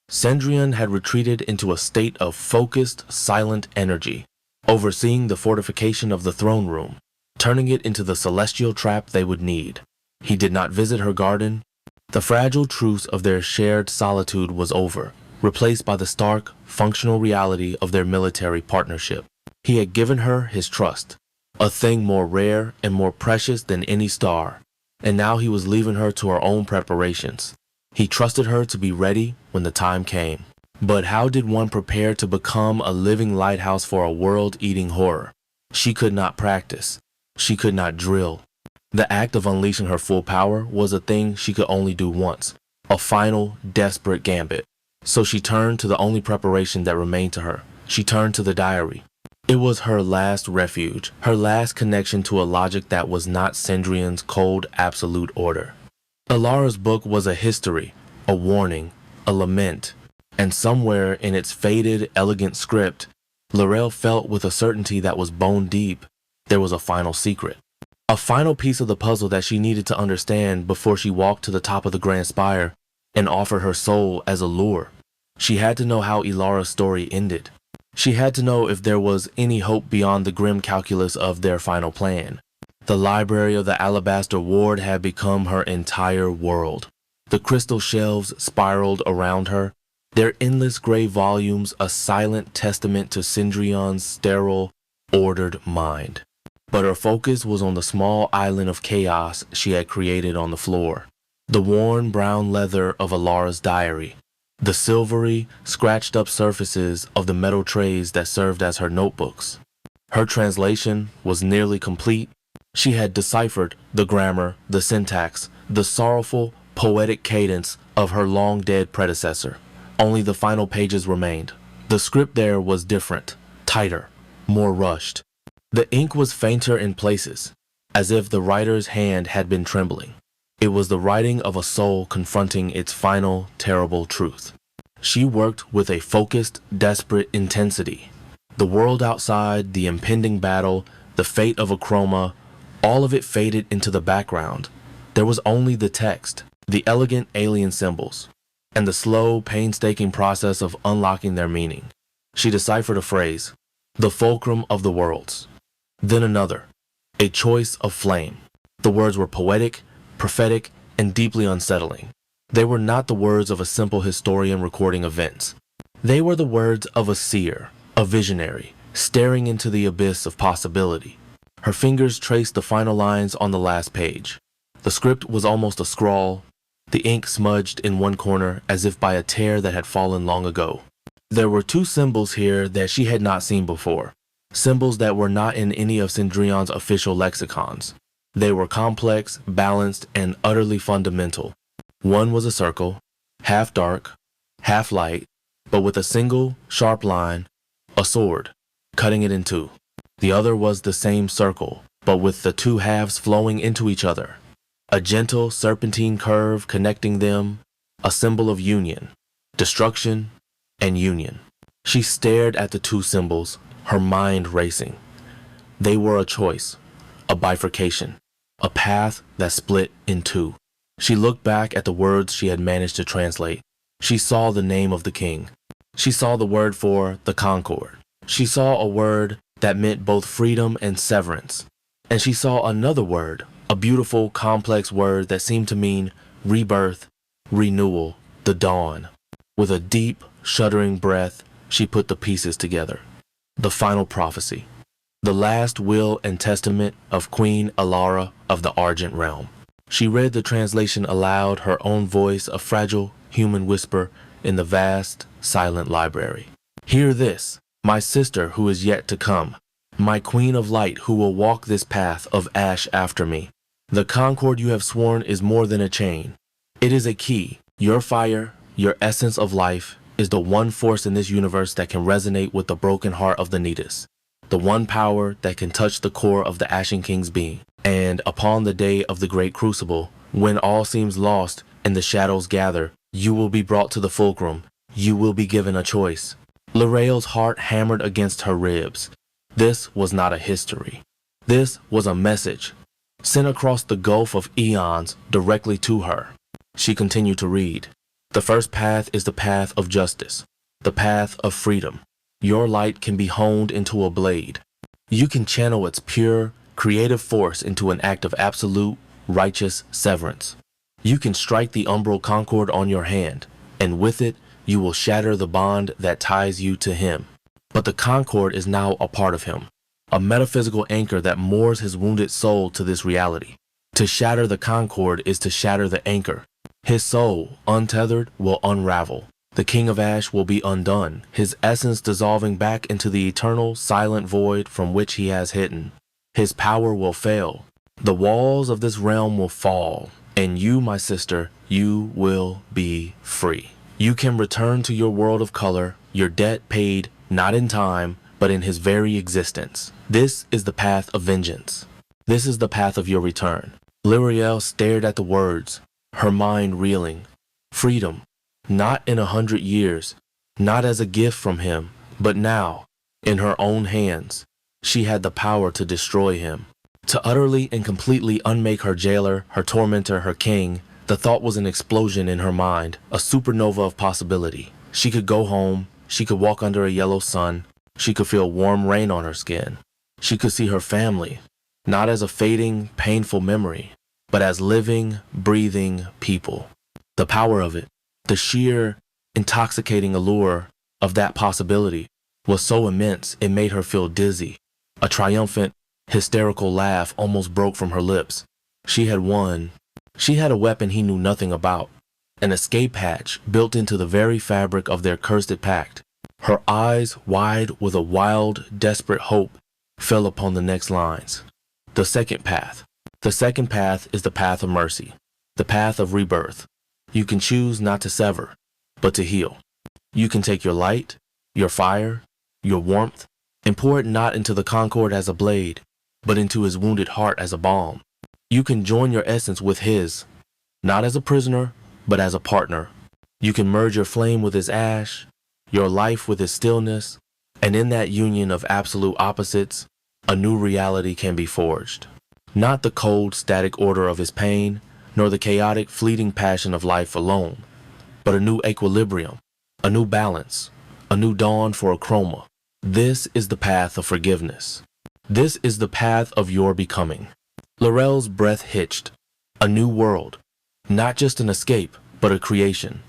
Cendrillon had retreated into a state of focused, silent energy, overseeing the fortification of the throne room, turning it into the celestial trap they would need. He did not visit her garden, The fragile truce of their shared solitude was over, replaced by the stark, functional reality of their military partnership. He had given her his trust, a thing more rare and more precious than any star, and now he was leaving her to her own preparations. He trusted her to be ready when the time came. But how did one prepare to become a living lighthouse for a world-eating horror? She could not practice. She could not drill. The act of unleashing her full power was a thing she could only do once, a final, desperate gambit. So she turned to the only preparation that remained to her. She turned to the diary. It was her last refuge, her last connection to a logic that was not Sindrian's cold, absolute order. Alara's book was a history, a warning, a lament, and somewhere in its faded, elegant script, Laurel felt with a certainty that was bone deep, there was a final secret. A final piece of the puzzle that she needed to understand before she walked to the top of the Grand Spire and offered her soul as a lure. She had to know how Ilara's story ended. She had to know if there was any hope beyond the grim calculus of their final plan. The library of the Alabaster Ward had become her entire world. The crystal shelves spiraled around her, their endless gray volumes a silent testament to Sindrian's sterile, ordered mind. But her focus was on the small island of chaos she had created on the floor. The worn brown leather of Alara's diary. The silvery, scratched-up surfaces of the metal trays that served as her notebooks. Her translation was nearly complete. She had deciphered the grammar, the syntax, the sorrowful, poetic cadence of her long-dead predecessor. Only the final pages remained. The script there was different, tighter, more rushed. The ink was fainter in places, as if the writer's hand had been trembling. It was the writing of a soul confronting its final, terrible truth. She worked with a focused, desperate intensity. The world outside, the impending battle, the fate of A Chroma, all of it faded into the background. There was only the text, the elegant alien symbols, and the slow, painstaking process of unlocking their meaning. She deciphered a phrase, the fulcrum of the worlds. Then another, a choice of flame. The words were poetic, prophetic, and deeply unsettling. They were not the words of a simple historian recording events. They were the words of a seer, a visionary, staring into the abyss of possibility. Her fingers traced the final lines on the last page. The script was almost a scrawl, the ink smudged in one corner as if by a tear that had fallen long ago. There were two symbols here that she had not seen before, symbols that were not in any of Sindrian's official lexicons. They were complex, balanced, and utterly fundamental. One was a circle, half dark, half light, but with a single, sharp line, a sword, cutting it in two. The other was the same circle, but with the two halves flowing into each other. A gentle serpentine curve connecting them, a symbol of union, destruction, and union. She stared at the two symbols, her mind racing. They were a choice, a bifurcation, a path that split in two. She looked back at the words she had managed to translate. She saw the name of the king. She saw the word for the Concord. She saw a word that meant both freedom and severance. And she saw another word, a beautiful, complex word that seemed to mean rebirth, renewal, the dawn. With a deep, shuddering breath, she put the pieces together. The final prophecy. The last will and testament of Queen Alara of the Argent Realm. She read the translation aloud, her own voice a fragile human whisper in the vast, silent library. Hear this, my sister who is yet to come, my queen of light who will walk this path of ash after me. The concord you have sworn is more than a chain. It is a key. Your fire, your essence of life, is the one force in this universe that can resonate with the broken heart of the Nidus. The one power that can touch the core of the Ashen King's being. And upon the day of the great crucible, when all seems lost and the shadows gather, you will be brought to the fulcrum. You will be given a choice. L'Oreal's heart hammered against her ribs. This was not a history. This was a message, sent across the gulf of eons directly to her. She continued to read. The first path is the path of justice, the path of freedom. Your light can be honed into a blade. You can channel its pure, creative force into an act of absolute, righteous severance. You can strike the umbral concord on your hand, and with it, you will shatter the bond that ties you to him. But the concord is now a part of him, a metaphysical anchor that moors his wounded soul to this reality. To shatter the concord is to shatter the anchor. His soul, untethered, will unravel. The King of Ash will be undone, his essence dissolving back into the eternal, silent void from which he has hidden. His power will fail. The walls of this realm will fall, and you, my sister, you will be free. You can return to your world of color, your debt paid not in time, but in his very existence. This is the path of vengeance. This is the path of your return. Lyriel stared at the words, her mind reeling. Freedom, not in 100 years, not as a gift from him, but now, in her own hands. She had the power to destroy him, to utterly and completely unmake her jailer, her tormentor, her king. The thought was an explosion in her mind, a supernova of possibility. She could go home, she could walk under a yellow sun, she could feel warm rain on her skin. She could see her family, not as a fading, painful memory, but as living, breathing people. The power of it, the sheer, intoxicating allure of that possibility was so immense it made her feel dizzy. A triumphant, hysterical laugh almost broke from her lips. She had won. She had a weapon he knew nothing about, an escape hatch built into the very fabric of their cursed pact. Her eyes, wide with a wild, desperate hope, fell upon the next lines. The second path. The second path is the path of mercy, the path of rebirth. You can choose not to sever, but to heal. You can take your light, your fire, your warmth, and pour it not into the concord as a blade, but into his wounded heart as a balm. You can join your essence with his, not as a prisoner, but as a partner. You can merge your flame with his ash, your life with his stillness, and in that union of absolute opposites, a new reality can be forged. Not the cold, static order of his pain, nor the chaotic, fleeting passion of life alone, but a new equilibrium, a new balance, a new dawn for a chroma. This is the path of forgiveness. This is the path of your becoming. Laurel's breath hitched. A new world, not just an escape, but a creation.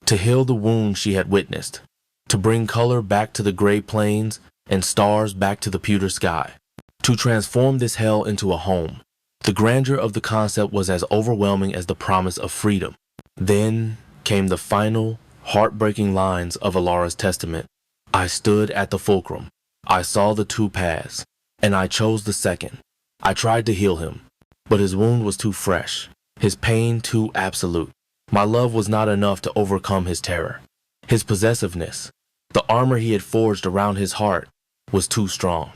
To heal the wound she had witnessed, to bring color back to the gray plains and stars back to the pewter sky, to transform this hell into a home. The grandeur of the concept was as overwhelming as the promise of freedom. Then came the final, heartbreaking lines of Alara's testament. I stood at the fulcrum. I saw the two paths, and I chose the second. I tried to heal him, but his wound was too fresh, his pain too absolute. My love was not enough to overcome his terror. His possessiveness, the armor he had forged around his heart, was too strong.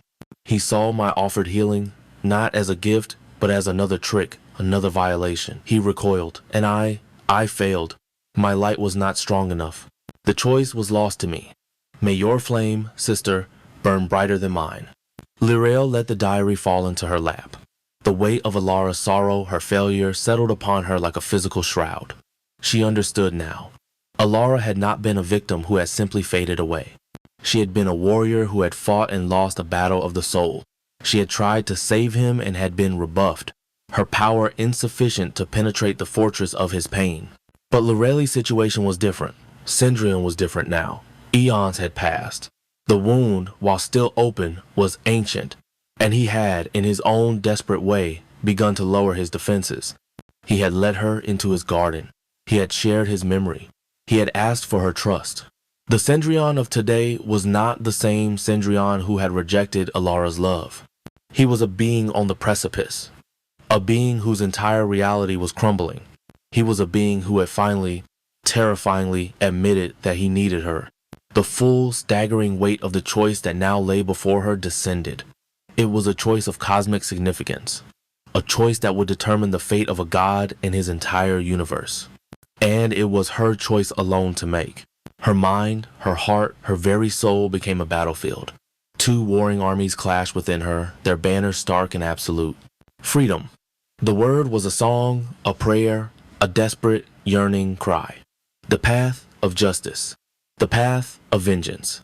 He saw my offered healing, not as a gift, but as another trick, another violation. He recoiled, and I failed. My light was not strong enough. The choice was lost to me. May your flame, sister, burn brighter than mine. Lyrael let the diary fall into her lap. The weight of Alara's sorrow, her failure, settled upon her like a physical shroud. She understood now. Alara had not been a victim who had simply faded away. She had been a warrior who had fought and lost a battle of the soul. She had tried to save him and had been rebuffed, her power insufficient to penetrate the fortress of his pain. But Lorelli's situation was different. Cendrillon was different now. Eons had passed. The wound, while still open, was ancient, and he had, in his own desperate way, begun to lower his defenses. He had led her into his garden. He had shared his memory. He had asked for her trust. The Cendrillon of today was not the same Cendrillon who had rejected Alara's love. He was a being on the precipice, a being whose entire reality was crumbling. He was a being who had finally, terrifyingly admitted that he needed her. The full, staggering weight of the choice that now lay before her descended. It was a choice of cosmic significance, a choice that would determine the fate of a god in his entire universe. And it was her choice alone to make. Her mind, her heart, her very soul became a battlefield. Two warring armies clashed within her, their banners stark and absolute. Freedom. The word was a song, a prayer, a desperate, yearning cry. The path of justice. The path of vengeance.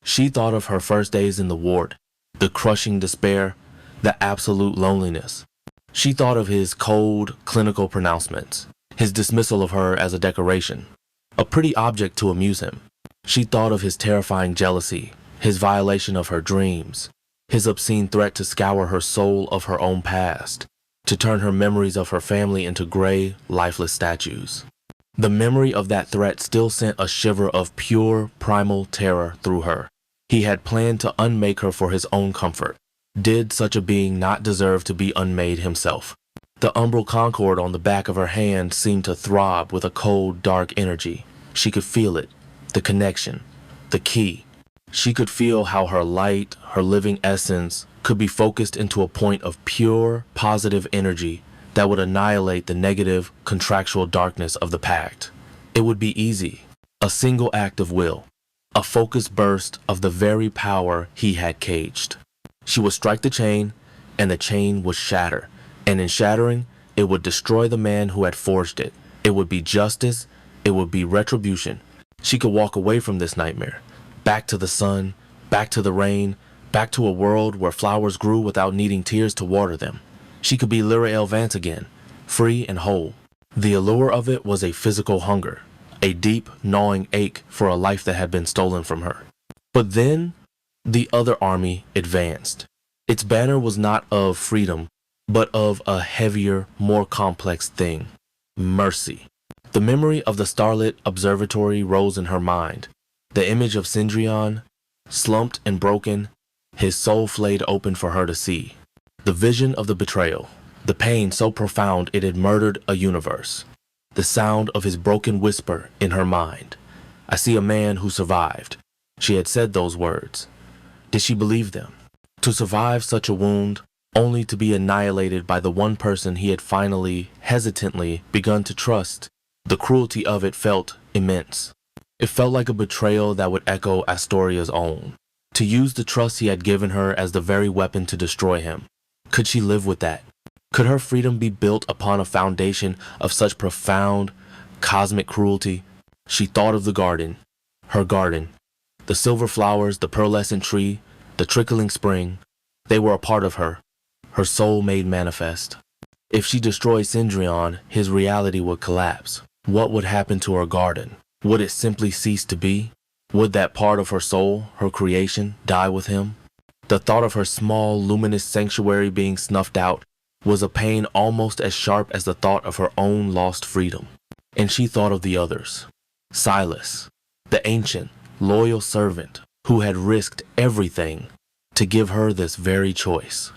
She thought of her first days in the ward, the crushing despair, the absolute loneliness. She thought of his cold, clinical pronouncements, his dismissal of her as a decoration, a pretty object to amuse him. She thought of his terrifying jealousy, his violation of her dreams, his obscene threat to scour her soul of her own past, to turn her memories of her family into gray, lifeless statues. The memory of that threat still sent a shiver of pure, primal terror through her. He had planned to unmake her for his own comfort. Did such a being not deserve to be unmade himself? The umbral concord on the back of her hand seemed to throb with a cold, dark energy. She could feel it, the connection, the key. She could feel how her light, her living essence, could be focused into a point of pure, positive energy that would annihilate the negative, contractual darkness of the pact. It would be easy, a single act of will, a focused burst of the very power he had caged. She would strike the chain, and the chain would shatter, and in shattering, it would destroy the man who had forged it. It would be justice, it would be retribution. She could walk away from this nightmare, back to the sun, back to the rain, back to a world where flowers grew without needing tears to water them. She could be Lyra Vance again, free and whole. The allure of it was a physical hunger, a deep, gnawing ache for a life that had been stolen from her. But then, the other army advanced. Its banner was not of freedom, but of a heavier, more complex thing: mercy. The memory of the starlit observatory rose in her mind. The image of Cendrillon, slumped and broken, his soul flayed open for her to see. The vision of the betrayal, the pain so profound it had murdered a universe. The sound of his broken whisper in her mind. "I see a man who survived." She had said those words. Did she believe them? To survive such a wound, only to be annihilated by the one person he had finally, hesitantly begun to trust. The cruelty of it felt immense. It felt like a betrayal that would echo Astoria's own. To use the trust he had given her as the very weapon to destroy him. Could she live with that? Could her freedom be built upon a foundation of such profound, cosmic cruelty? She thought of the garden, her garden. The silver flowers, the pearlescent tree, the trickling spring, they were a part of her, her soul made manifest. If she destroyed Cendrillon, his reality would collapse. What would happen to her garden? Would it simply cease to be? Would that part of her soul, her creation, die with him? The thought of her small, luminous sanctuary being snuffed out was a pain almost as sharp as the thought of her own lost freedom. And she thought of the others. Silas, the ancient, loyal servant who had risked everything to give her this very choice.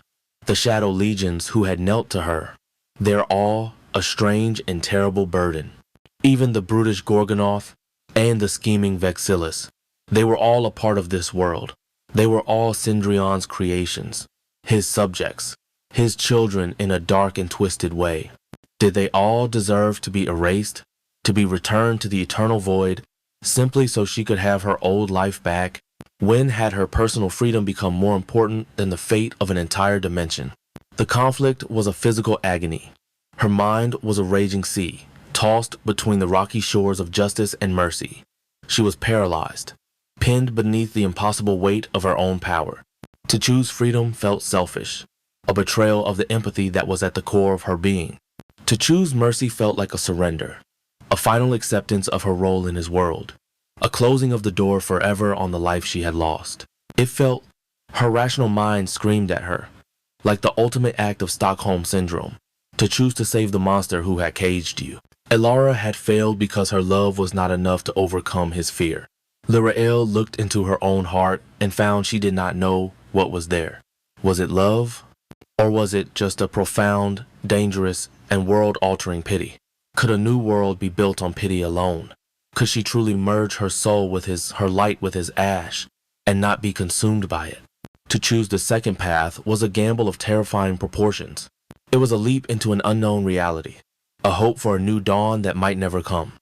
The shadow legions who had knelt to her, their all a strange and terrible burden. Even the brutish Gorgonoth and the scheming Vexillus, they were all a part of this world. They were all Cendrillon's creations, his subjects, his children in a dark and twisted way. Did they all deserve to be erased, to be returned to the eternal void, simply so she could have her old life back? When had her personal freedom become more important than the fate of an entire dimension? The conflict was a physical agony. Her mind was a raging sea, tossed between the rocky shores of justice and mercy. She was paralyzed, pinned beneath the impossible weight of her own power. To choose freedom felt selfish, a betrayal of the empathy that was at the core of her being. To choose mercy felt like a surrender, a final acceptance of her role in his world, a closing of the door forever on the life she had lost. It felt, her rational mind screamed at her, like the ultimate act of Stockholm Syndrome, to choose to save the monster who had caged you. Elara had failed because her love was not enough to overcome his fear. Lyra looked into her own heart and found she did not know what was there. Was it love? Or was it just a profound, dangerous, and world-altering pity? Could a new world be built on pity alone? Could she truly merge her soul with her light with his ash, and not be consumed by it? To choose the second path was a gamble of terrifying proportions. It was a leap into an unknown reality, a hope for a new dawn that might never come.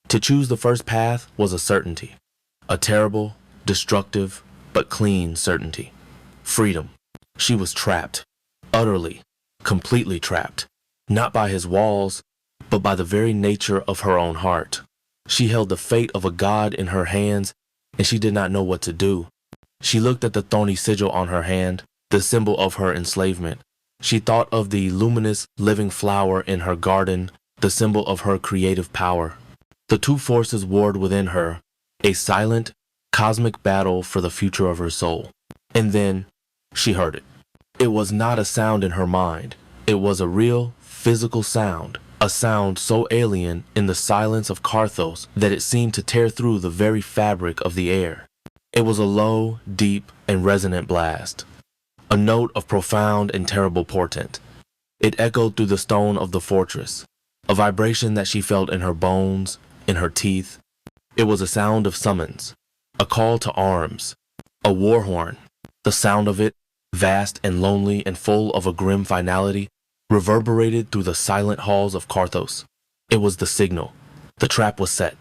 To choose the first path was a certainty, a terrible, destructive, but clean certainty. Freedom. She was trapped, utterly, completely trapped, not by his walls, but by the very nature of her own heart. She held the fate of a god in her hands, and she did not know what to do. She looked at the thorny sigil on her hand, the symbol of her enslavement. She thought of the luminous, living flower in her garden, the symbol of her creative power. The two forces warred within her, a silent, cosmic battle for the future of her soul. And then she heard it. It was not a sound in her mind. It was a real, physical sound, a sound so alien in the silence of Carthos that it seemed to tear through the very fabric of the air. It was a low, deep, and resonant blast, a note of profound and terrible portent. It echoed through the stone of the fortress, a vibration that she felt in her bones, in her teeth. It was a sound of summons, a call to arms, a war horn. The sound of it, vast and lonely and full of a grim finality, reverberated through the silent halls of Carthos. It was the signal. The trap was set.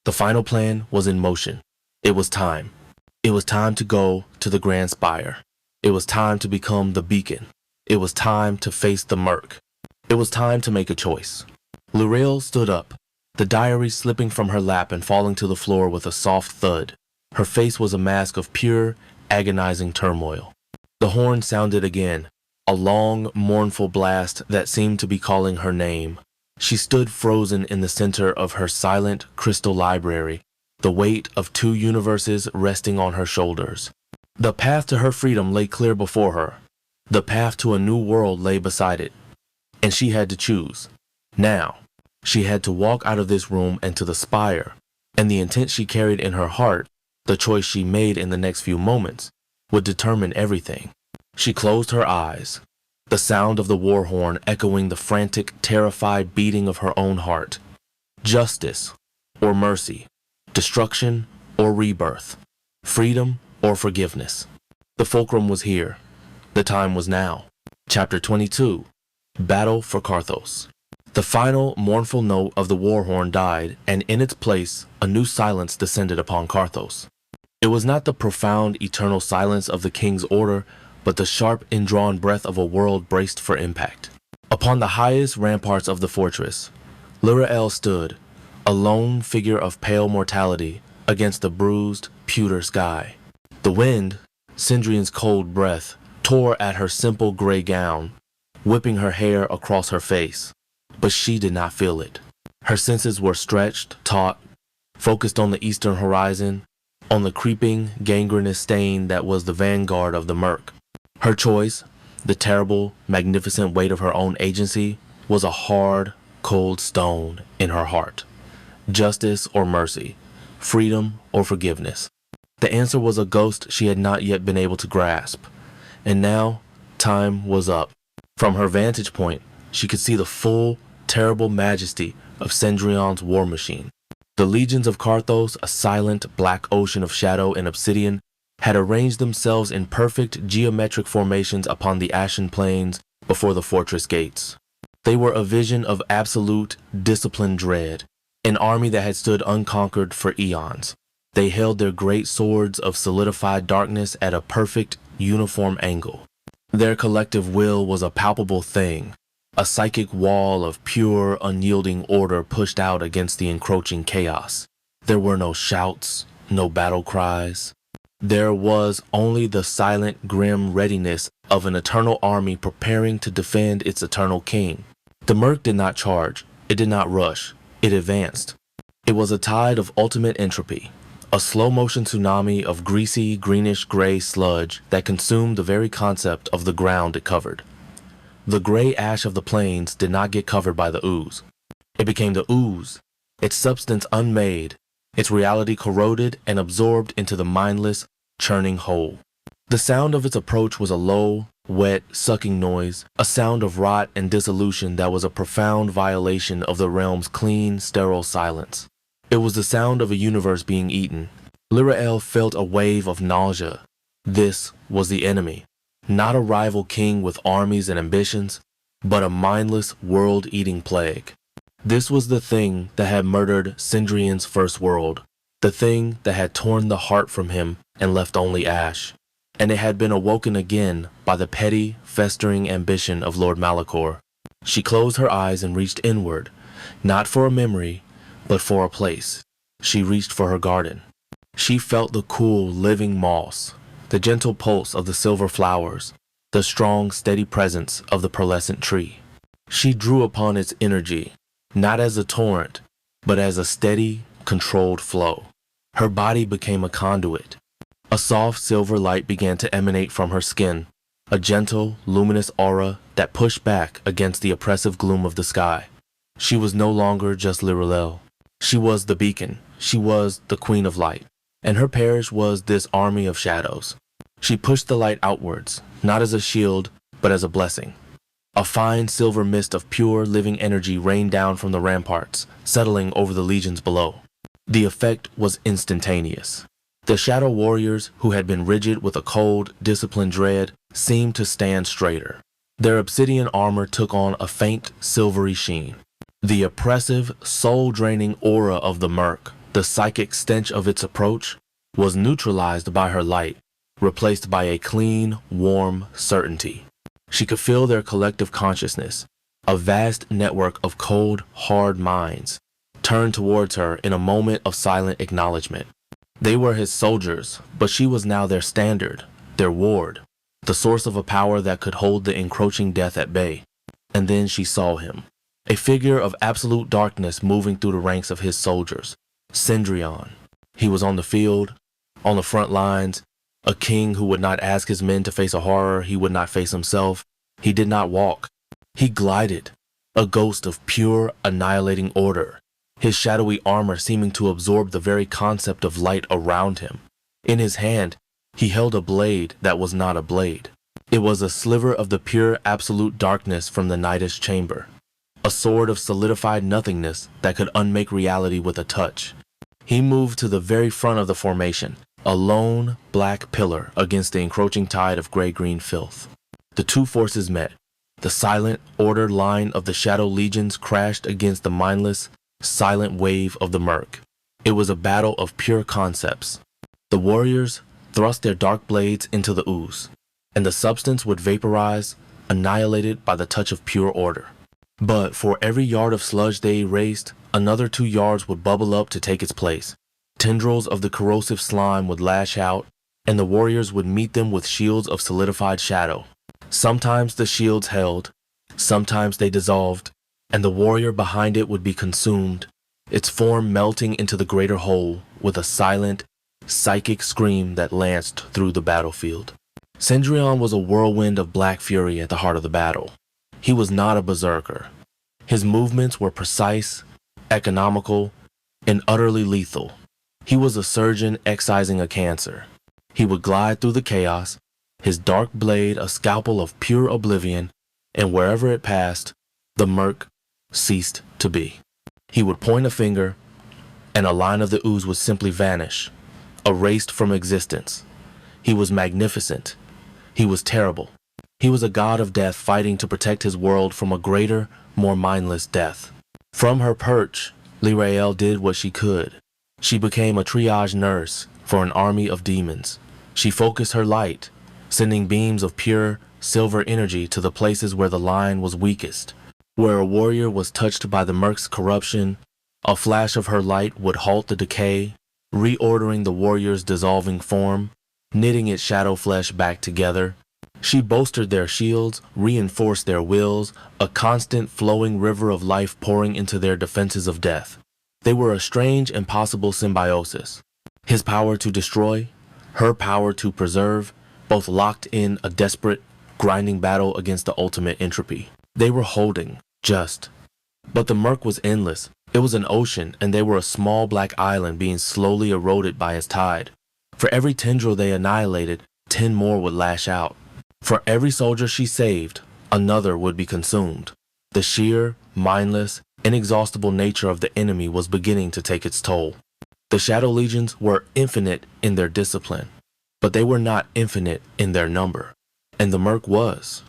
The final plan was in motion. It was time. It was time to go to the Grand Spire. It was time to become the beacon. It was time to face the murk. It was time to make a choice. Lirael stood up, the diary slipping from her lap and falling to the floor with a soft thud. Her face was a mask of pure, agonizing turmoil. The horn sounded again, a long, mournful blast that seemed to be calling her name. She stood frozen in the center of her silent, crystal library, the weight of two universes resting on her shoulders. The path to her freedom lay clear before her. The path to a new world lay beside it. And she had to choose. Now, she had to walk out of this room and to the spire, and the intent she carried in her heart, the choice she made in the next few moments, would determine everything. She closed her eyes, the sound of the war horn echoing the frantic, terrified beating of her own heart. Justice or mercy, destruction or rebirth, freedom or forgiveness. The fulcrum was here. The time was now. Chapter 22, Battle for Carthos. The final mournful note of the war horn died, and in its place, a new silence descended upon Carthos. It was not the profound, eternal silence of the king's order, but the sharp, indrawn breath of a world braced for impact. Upon the highest ramparts of the fortress, Lirael stood, a lone figure of pale mortality, against the bruised, pewter sky. The wind, Cendrion's cold breath, tore at her simple gray gown, whipping her hair across her face, but she did not feel it. Her senses were stretched, taut, focused on the eastern horizon, on the creeping, gangrenous stain that was the vanguard of the murk. Her choice, the terrible, magnificent weight of her own agency, was a hard, cold stone in her heart. Justice or mercy, freedom or forgiveness. The answer was a ghost she had not yet been able to grasp. And now, time was up. From her vantage point, she could see the full, terrible majesty of Cendrion's war machine. The legions of Carthos, a silent, black ocean of shadow and obsidian, had arranged themselves in perfect geometric formations upon the ashen plains before the fortress gates. They were a vision of absolute, disciplined dread, an army that had stood unconquered for eons. They held their great swords of solidified darkness at a perfect, uniform angle. Their collective will was a palpable thing, a psychic wall of pure, unyielding order pushed out against the encroaching chaos. There were no shouts, no battle cries. There was only the silent, grim readiness of an eternal army preparing to defend its eternal king. The murk did not charge, it did not rush, it advanced. It was a tide of ultimate entropy, a slow-motion tsunami of greasy, greenish-gray sludge that consumed the very concept of the ground it covered. The gray ash of the plains did not get covered by the ooze. It became the ooze, its substance unmade, its reality corroded and absorbed into the mindless, churning whole. The sound of its approach was a low, wet, sucking noise, a sound of rot and dissolution that was a profound violation of the realm's clean, sterile silence. It was the sound of a universe being eaten. Lirael felt a wave of nausea. This was the enemy. Not a rival king with armies and ambitions, but a mindless, world-eating plague. This was the thing that had murdered Cendrion's first world, the thing that had torn the heart from him and left only ash. And it had been awoken again by the petty, festering ambition of Lord Malachor. She closed her eyes and reached inward, not for a memory, but for a place. She reached for her garden. She felt the cool, living moss, the gentle pulse of the silver flowers, the strong, steady presence of the pearlescent tree. She drew upon its energy, not as a torrent, but as a steady, controlled flow. Her body became a conduit. A soft silver light began to emanate from her skin, a gentle, luminous aura that pushed back against the oppressive gloom of the sky. She was no longer just Lirelel. She was the beacon. She was the queen of light. And her parish was this army of shadows. She pushed the light outwards, not as a shield, but as a blessing. A fine silver mist of pure, living energy rained down from the ramparts, settling over the legions below. The effect was instantaneous. The shadow warriors, who had been rigid with a cold, disciplined dread, seemed to stand straighter. Their obsidian armor took on a faint, silvery sheen. The oppressive, soul-draining aura of the murk, the psychic stench of its approach, was neutralized by her light, replaced by a clean, warm certainty. She could feel their collective consciousness, a vast network of cold, hard minds, turned towards her in a moment of silent acknowledgement. They were his soldiers, but she was now their standard, their ward, the source of a power that could hold the encroaching death at bay. And then she saw him, a figure of absolute darkness moving through the ranks of his soldiers. Cendrillon. He was on the field, on the front lines, a king who would not ask his men to face a horror he would not face himself. He did not walk. He glided, a ghost of pure, annihilating order, his shadowy armor seeming to absorb the very concept of light around him. In his hand, he held a blade that was not a blade. It was a sliver of the pure, absolute darkness from the night's chamber, a sword of solidified nothingness that could unmake reality with a touch. He moved to the very front of the formation, a lone, black pillar against the encroaching tide of gray-green filth. The two forces met. The silent, ordered line of the Shadow Legions crashed against the mindless, silent wave of the murk. It was a battle of pure concepts. The warriors thrust their dark blades into the ooze, and the substance would vaporize, annihilated by the touch of pure order. But for every yard of sludge they erased, another 2 yards would bubble up to take its place. Tendrils of the corrosive slime would lash out, and the warriors would meet them with shields of solidified shadow. Sometimes the shields held, sometimes they dissolved, and the warrior behind it would be consumed, its form melting into the greater whole with a silent, psychic scream that lanced through the battlefield. Cendrillon was a whirlwind of black fury at the heart of the battle. He was not a berserker. His movements were precise, economical, and utterly lethal. He was a surgeon excising a cancer. He would glide through the chaos, his dark blade a scalpel of pure oblivion, and wherever it passed, the murk ceased to be. He would point a finger, and a line of the ooze would simply vanish, erased from existence. He was magnificent. He was terrible. He was a god of death fighting to protect his world from a greater, more mindless death. From her perch, Lirelel did what she could. She became a triage nurse for an army of demons. She focused her light, sending beams of pure, silver energy to the places where the line was weakest. Where a warrior was touched by the murk's corruption, a flash of her light would halt the decay, reordering the warrior's dissolving form, knitting its shadow flesh back together. She bolstered their shields, reinforced their wills, a constant flowing river of life pouring into their defenses of death. They were a strange, impossible symbiosis. His power to destroy, her power to preserve, both locked in a desperate, grinding battle against the ultimate entropy. They were holding, just. But the murk was endless. It was an ocean, and they were a small black island being slowly eroded by its tide. For every tendril they annihilated, 10 more would lash out. For every soldier she saved, another would be consumed. The sheer, mindless, inexhaustible nature of the enemy was beginning to take its toll. The Shadow Legions were infinite in their discipline, but they were not infinite in their number. And the murk was.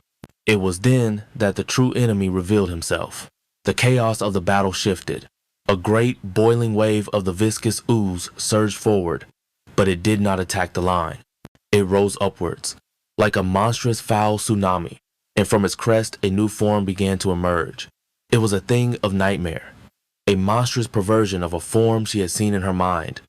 It was then that the true enemy revealed himself. The chaos of the battle shifted. A great, boiling wave of the viscous ooze surged forward, but it did not attack the line. It rose upwards, like a monstrous foul tsunami, and from its crest a new form began to emerge. It was a thing of nightmare, a monstrous perversion of a form she had seen in her mind.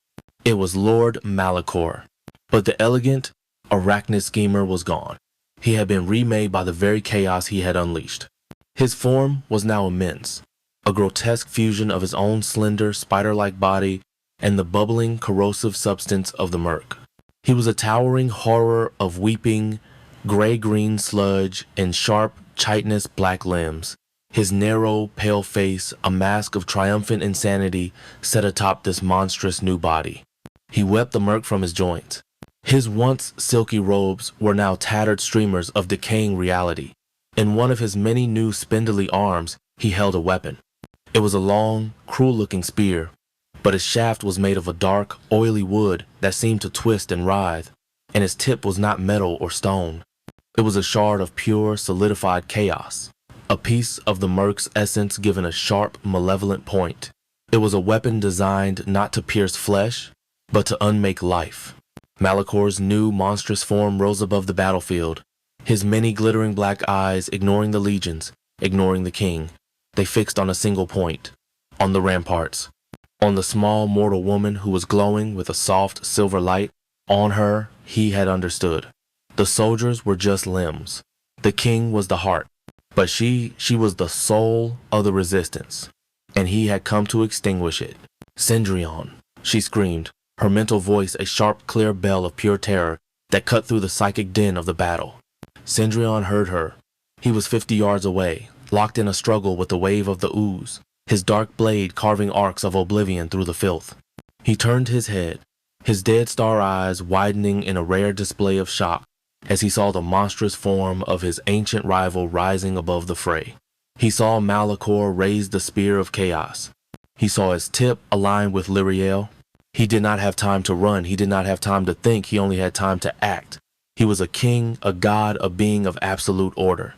It was Lord Malachor, but the elegant, arachnid schemer was gone. He had been remade by the very chaos he had unleashed. His form was now immense, a grotesque fusion of his own slender, spider-like body and the bubbling, corrosive substance of the murk. He was a towering horror of weeping, gray-green sludge and sharp, chitinous black limbs. His narrow, pale face, a mask of triumphant insanity, set atop this monstrous new body. He wept the murk from his joints. His once silky robes were now tattered streamers of decaying reality. In one of his many new spindly arms, he held a weapon. It was a long, cruel-looking spear, but its shaft was made of a dark, oily wood that seemed to twist and writhe, and its tip was not metal or stone. It was a shard of pure, solidified chaos, a piece of the murk's essence given a sharp, malevolent point. It was a weapon designed not to pierce flesh, but to unmake life. Malicor's new, monstrous form rose above the battlefield, his many glittering black eyes ignoring the legions, ignoring the king. They fixed on a single point, on the ramparts, on the small mortal woman who was glowing with a soft silver light. On her, he had understood. The soldiers were just limbs. The king was the heart, but she was the soul of the resistance, and he had come to extinguish it. Cendrillon, she screamed, her mental voice a sharp, clear bell of pure terror that cut through the psychic din of the battle. Cendrillon heard her. He was 50 yards away, locked in a struggle with the wave of the ooze, his dark blade carving arcs of oblivion through the filth. He turned his head, his dead star eyes widening in a rare display of shock as he saw the monstrous form of his ancient rival rising above the fray. He saw Malicor raise the spear of chaos. He saw his tip align with Lyriel. He did not have time to run. He did not have time to think. He only had time to act. He was a king, a god, a being of absolute order.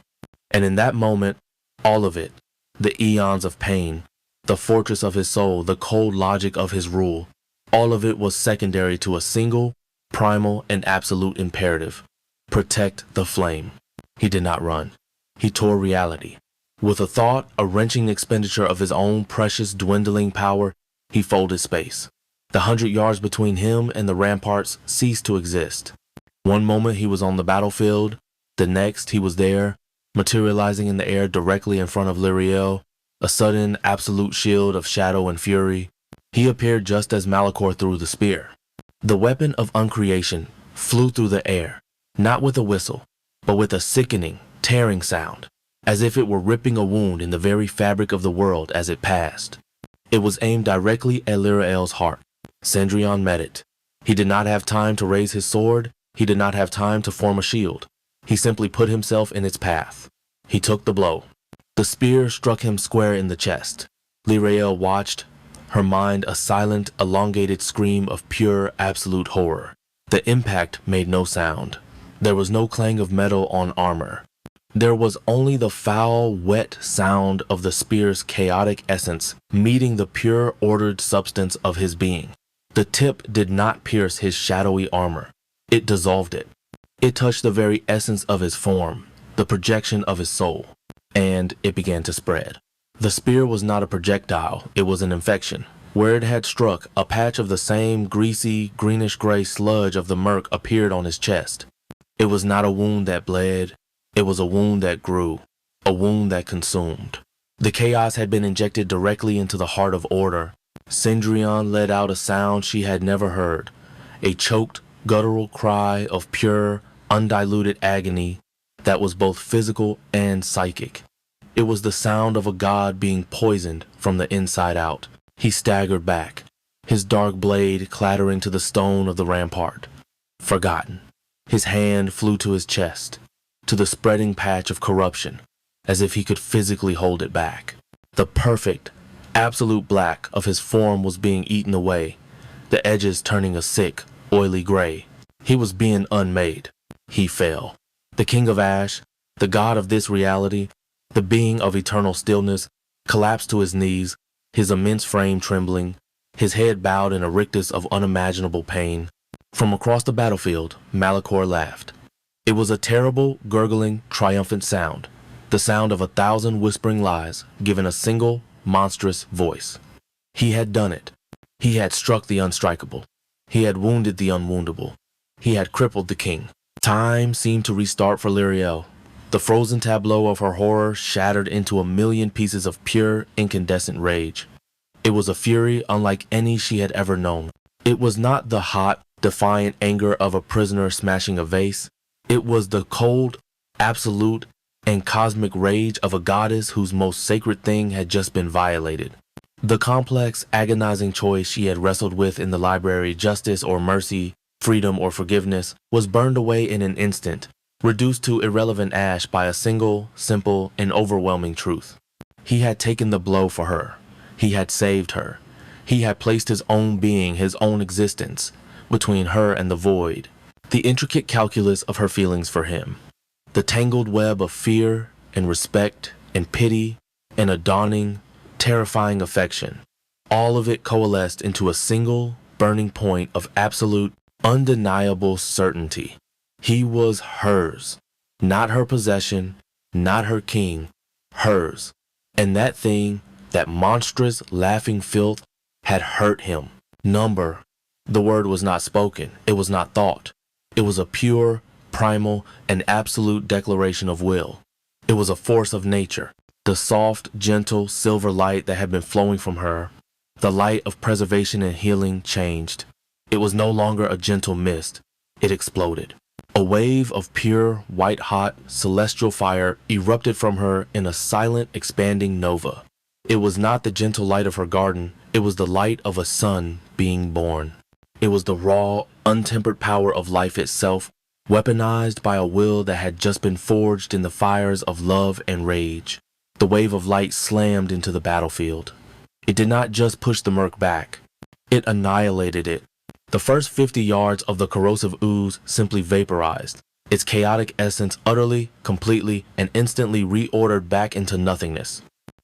And in that moment, all of it, the eons of pain, the fortress of his soul, the cold logic of his rule, all of it was secondary to a single, primal, and absolute imperative. Protect the flame. He did not run. He tore reality. With a thought, a wrenching expenditure of his own precious dwindling power, he folded space. The 100 yards between him and the ramparts ceased to exist. One moment he was on the battlefield, the next he was there, materializing in the air directly in front of Lyriel, a sudden absolute shield of shadow and fury. He appeared just as Malicor threw the spear. The weapon of uncreation flew through the air, not with a whistle, but with a sickening, tearing sound, as if it were ripping a wound in the very fabric of the world as it passed. It was aimed directly at Lyriel's heart. Cendrillon met it. He did not have time to raise his sword. He did not have time to form a shield. He simply put himself in its path. He took the blow. The spear struck him square in the chest. Lyriel watched, her mind a silent, elongated scream of pure, absolute horror. The impact made no sound. There was no clang of metal on armor. There was only the foul, wet sound of the spear's chaotic essence meeting the pure, ordered substance of his being. The tip did not pierce his shadowy armor. It dissolved it. It touched the very essence of his form, the projection of his soul, and it began to spread. The spear was not a projectile, it was an infection. Where it had struck, a patch of the same greasy, greenish-gray sludge of the murk appeared on his chest. It was not a wound that bled. It was a wound that grew, a wound that consumed. The chaos had been injected directly into the heart of order. Cendrillon let out a sound she had never heard, a choked, guttural cry of pure, undiluted agony that was both physical and psychic. It was the sound of a god being poisoned from the inside out. He staggered back, his dark blade clattering to the stone of the rampart. Forgotten. His hand flew to his chest, to the spreading patch of corruption, as if he could physically hold it back. The perfect, absolute black of his form was being eaten away, the edges turning a sick, oily gray. He was being unmade. He fell. The king of ash, the god of this reality, the being of eternal stillness, collapsed to his knees, his immense frame trembling, his head bowed in a rictus of unimaginable pain. From across the battlefield, Malicor laughed. It was a terrible, gurgling, triumphant sound, the sound of 1,000 whispering lies given a single, monstrous voice. He had done it. He had struck the unstrikable. He had wounded the unwoundable. He had crippled the king. Time seemed to restart for Lyriel. The frozen tableau of her horror shattered into a million pieces of pure, incandescent rage. It was a fury unlike any she had ever known. It was not the hot, defiant anger of a prisoner smashing a vase. It was the cold, absolute, and cosmic rage of a goddess whose most sacred thing had just been violated. The complex, agonizing choice she had wrestled with in the library, justice or mercy, freedom or forgiveness, was burned away in an instant, reduced to irrelevant ash by a single, simple, and overwhelming truth. He had taken the blow for her. He had saved her. He had placed his own being, his own existence, between her and the void. The intricate calculus of her feelings for him. The tangled web of fear and respect and pity and a dawning, terrifying affection. All of it coalesced into a single, burning point of absolute, undeniable certainty. He was hers, not her possession, not her king, hers. And that thing, that monstrous, laughing filth, had hurt him. Number. The word was not spoken. It was not thought. It was a pure, primal, and absolute declaration of will. It was a force of nature. The soft, gentle, silver light that had been flowing from her, the light of preservation and healing, changed. It was no longer a gentle mist. It exploded. A wave of pure, white-hot, celestial fire erupted from her in a silent, expanding nova. It was not the gentle light of her garden. It was the light of a sun being born. It was the raw, untempered power of life itself, weaponized by a will that had just been forged in the fires of love and rage. The wave of light slammed into the battlefield. It did not just push the murk back. It annihilated it. The first 50 yards of the corrosive ooze simply vaporized, its chaotic essence utterly, completely, and instantly reordered back into nothingness.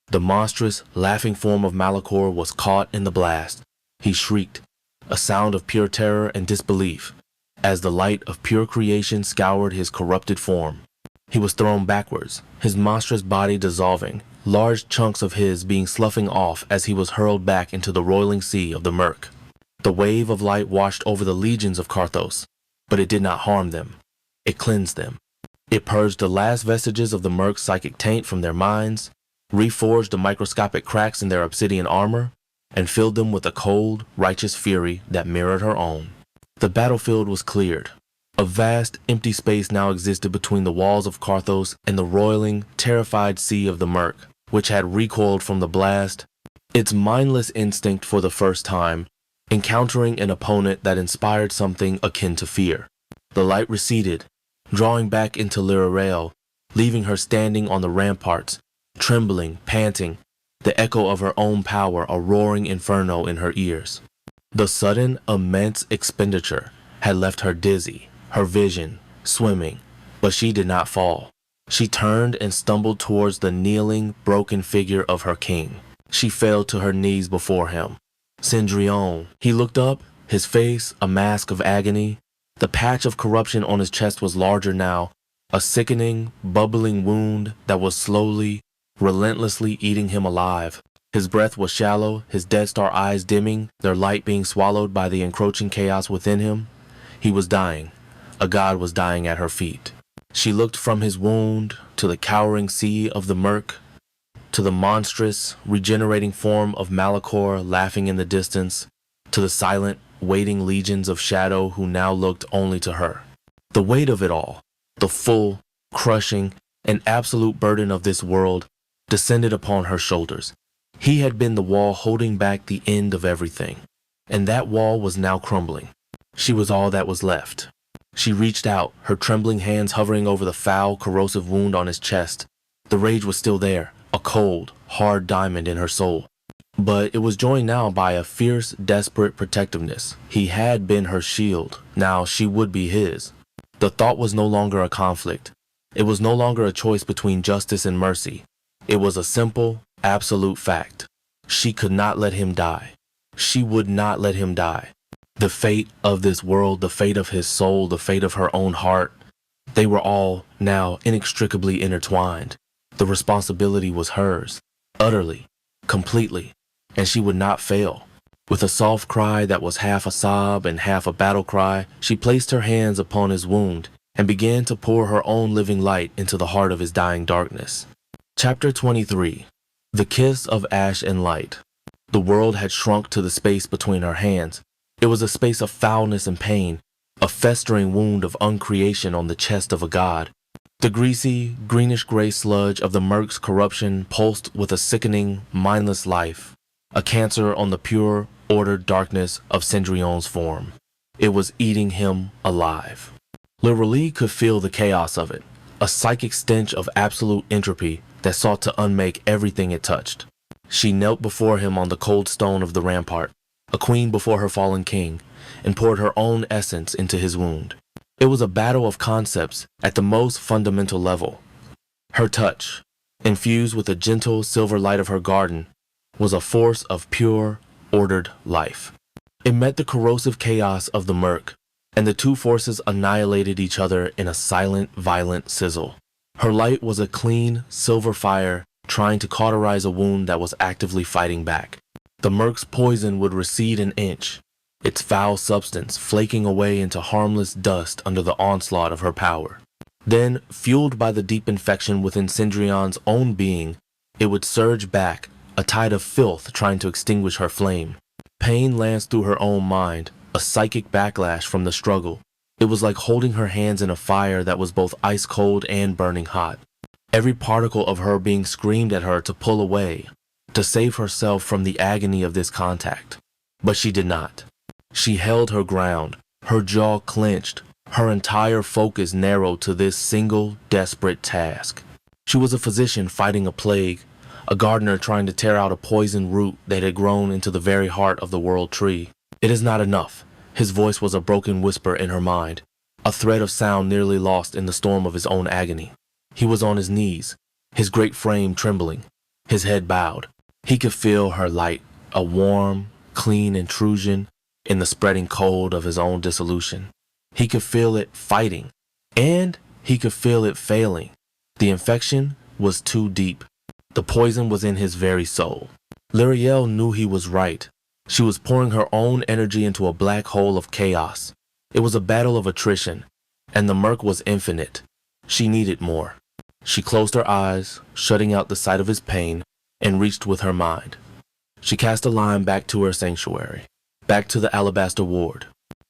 The monstrous, laughing form of Malachor was caught in the blast. He shrieked, a sound of pure terror and disbelief, as the light of pure creation scoured his corrupted form. He was thrown backwards, his monstrous body dissolving, large chunks of his being sloughing off as he was hurled back into the roiling sea of the murk. The wave of light washed over the legions of Carthos, but it did not harm them. It cleansed them. It purged the last vestiges of the murk's psychic taint from their minds, reforged the microscopic cracks in their obsidian armor, and filled them with a cold, righteous fury that mirrored her own. The battlefield was cleared. A vast, empty space now existed between the walls of Carthos and the roiling, terrified sea of the murk, which had recoiled from the blast, its mindless instinct for the first time, encountering an opponent that inspired something akin to fear. The light receded, drawing back into Lirael, leaving her standing on the ramparts, trembling, panting, the echo of her own power a roaring inferno in her ears. The sudden, immense expenditure had left her dizzy, her vision swimming, but she did not fall. She turned and stumbled towards the kneeling, broken figure of her king. She fell to her knees before him. Cendrillon. He looked up, his face a mask of agony. The patch of corruption on his chest was larger now, a sickening, bubbling wound that was slowly, relentlessly eating him alive. His breath was shallow, his Death Star eyes dimming, their light being swallowed by the encroaching chaos within him. He was dying. A god was dying at her feet. She looked from his wound to the cowering sea of the murk, to the monstrous, regenerating form of Malachor laughing in the distance, to the silent, waiting legions of shadow who now looked only to her. The weight of it all, the full, crushing, and absolute burden of this world, descended upon her shoulders. He had been the wall holding back the end of everything, and that wall was now crumbling. She was all that was left. She reached out, her trembling hands hovering over the foul, corrosive wound on his chest. The rage was still there, a cold, hard diamond in her soul. But it was joined now by a fierce, desperate protectiveness. He had been her shield. Now she would be his. The thought was no longer a conflict. It was no longer a choice between justice and mercy. It was a simple, absolute fact. She could not let him die. She would not let him die. The fate of this world, the fate of his soul, the fate of her own heart, they were all now inextricably intertwined. The responsibility was hers, utterly, completely, and she would not fail. With a soft cry that was half a sob and half a battle cry, she placed her hands upon his wound, and began to pour her own living light into the heart of his dying darkness. Chapter 23. The Kiss of Ash and Light. The world had shrunk to the space between her hands. It was a space of foulness and pain, a festering wound of uncreation on the chest of a god. The greasy, greenish-gray sludge of the murk's corruption pulsed with a sickening, mindless life, a cancer on the pure, ordered darkness of Cendrillon's form. It was eating him alive. Literally could feel the chaos of it, a psychic stench of absolute entropy that sought to unmake everything it touched. She knelt before him on the cold stone of the rampart, a queen before her fallen king, and poured her own essence into his wound. It was a battle of concepts at the most fundamental level. Her touch, infused with the gentle silver light of her garden, was a force of pure, ordered life. It met the corrosive chaos of the murk, and the two forces annihilated each other in a silent, violent sizzle. Her light was a clean, silver fire trying to cauterize a wound that was actively fighting back. The murk's poison would recede an inch, its foul substance flaking away into harmless dust under the onslaught of her power. Then, fueled by the deep infection within Cendrillon's own being, it would surge back, a tide of filth trying to extinguish her flame. Pain lanced through her own mind, a psychic backlash from the struggle. It was like holding her hands in a fire that was both ice cold and burning hot. Every particle of her being screamed at her to pull away, to save herself from the agony of this contact. But she did not. She held her ground, her jaw clenched, her entire focus narrowed to this single, desperate task. She was a physician fighting a plague, a gardener trying to tear out a poisoned root that had grown into the very heart of the world tree. It is not enough. His voice was a broken whisper in her mind, a thread of sound nearly lost in the storm of his own agony. He was on his knees, his great frame trembling, his head bowed. He could feel her light, a warm, clean intrusion in the spreading cold of his own dissolution. He could feel it fighting, and he could feel it failing. The infection was too deep. The poison was in his very soul. Lyriel knew he was right. She was pouring her own energy into a black hole of chaos. It was a battle of attrition, and the murk was infinite. She needed more. She closed her eyes, shutting out the sight of his pain, and reached with her mind. She cast a line back to her sanctuary, back to the alabaster ward.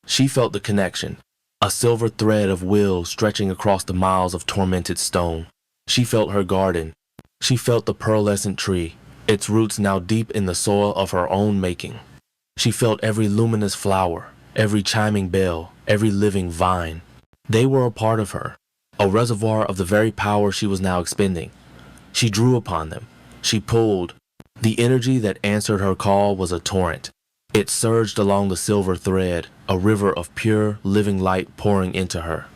She felt the connection, a silver thread of will stretching across the miles of tormented stone. She felt her garden. She felt the pearlescent tree, its roots now deep in the soil of her own making. She felt every luminous flower, every chiming bell, every living vine. They were a part of her, a reservoir of the very power she was now expending. She drew upon them. She pulled. The energy that answered her call was a torrent. It surged along the silver thread, a river of pure, living light pouring into her.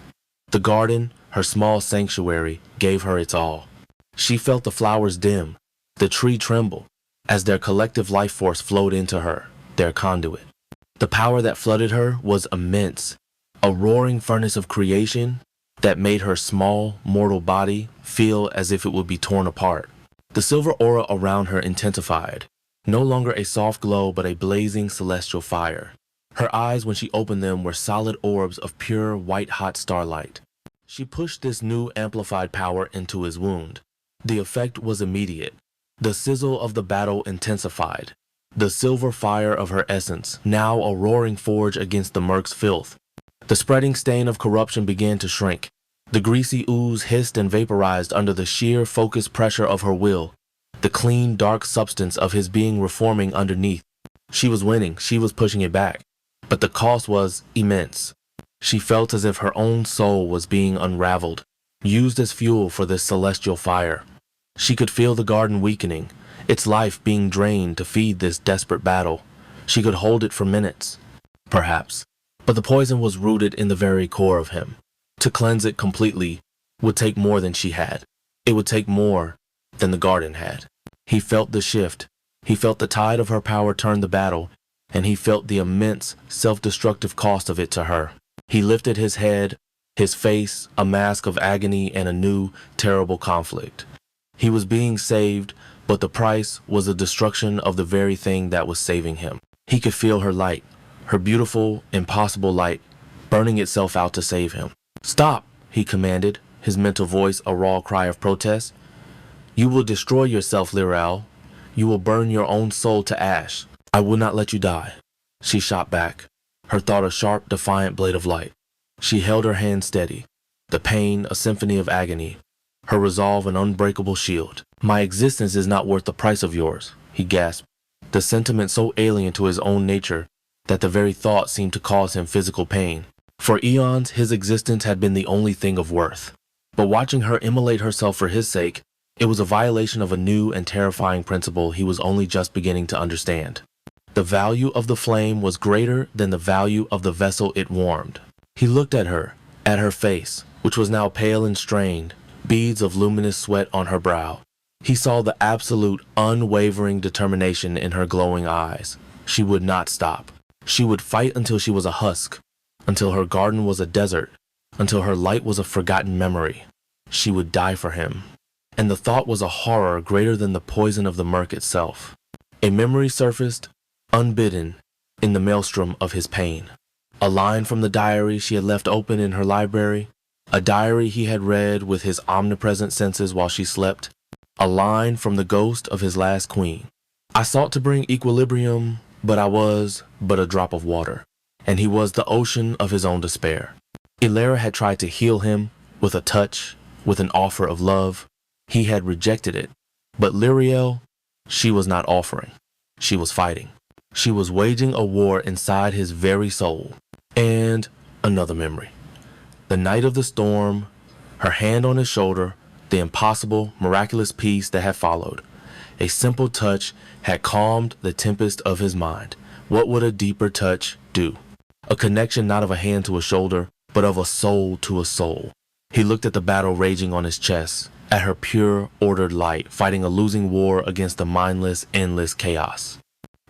The garden, her small sanctuary, gave her its all. She felt the flowers dim, the tree tremble, as their collective life force flowed into her, their conduit. The power that flooded her was immense, a roaring furnace of creation that made her small, mortal body feel as if it would be torn apart. The silver aura around her intensified, no longer a soft glow but a blazing celestial fire. Her eyes, when she opened them, were solid orbs of pure, white-hot starlight. She pushed this new amplified power into his wound. The effect was immediate. The sizzle of the battle intensified. The silver fire of her essence, now a roaring forge against the murk's filth. The spreading stain of corruption began to shrink. The greasy ooze hissed and vaporized under the sheer focused pressure of her will, the clean, dark substance of his being reforming underneath. She was winning, she was pushing it back, but the cost was immense. She felt as if her own soul was being unraveled, used as fuel for this celestial fire. She could feel the garden weakening, its life being drained to feed this desperate battle. She could hold it for minutes, perhaps, but the poison was rooted in the very core of him. To cleanse it completely would take more than she had. It would take more than the garden had. He felt the shift. He felt the tide of her power turn the battle, and he felt the immense, self-destructive cost of it to her. He lifted his head, his face a mask of agony and a new, terrible conflict. He was being saved, but the price was the destruction of the very thing that was saving him. He could feel her light, her beautiful, impossible light, burning itself out to save him. "Stop!" he commanded, his mental voice a raw cry of protest. You will destroy yourself, Lirel. You will burn your own soul to ash. I will not let you die. She shot back, her thought a sharp, defiant blade of light. She held her hand steady, the pain a symphony of agony, her resolve an unbreakable shield. My existence is not worth the price of yours, he gasped, the sentiment so alien to his own nature that the very thought seemed to cause him physical pain. For eons, his existence had been the only thing of worth. But watching her immolate herself for his sake, it was a violation of a new and terrifying principle he was only just beginning to understand. The value of the flame was greater than the value of the vessel it warmed. He looked at her face, which was now pale and strained, beads of luminous sweat on her brow. He saw the absolute, unwavering determination in her glowing eyes. She would not stop. She would fight until she was a husk, until her garden was a desert, until her light was a forgotten memory. She would die for him. And the thought was a horror greater than the poison of the murk itself. A memory surfaced, unbidden, in the maelstrom of his pain. A line from the diary she had left open in her library, a diary he had read with his omnipresent senses while she slept, a line from the ghost of his last queen. I sought to bring equilibrium, but I was but a drop of water, and he was the ocean of his own despair. Ilara had tried to heal him with a touch, with an offer of love. He had rejected it, but Liriel, she was not offering. She was fighting. She was waging a war inside his very soul. And another memory. The night of the storm, her hand on his shoulder, the impossible, miraculous peace that had followed. A simple touch had calmed the tempest of his mind. What would a deeper touch do? A connection not of a hand to a shoulder, but of a soul to a soul. He looked at the battle raging on his chest, at her pure, ordered light, fighting a losing war against the mindless, endless chaos.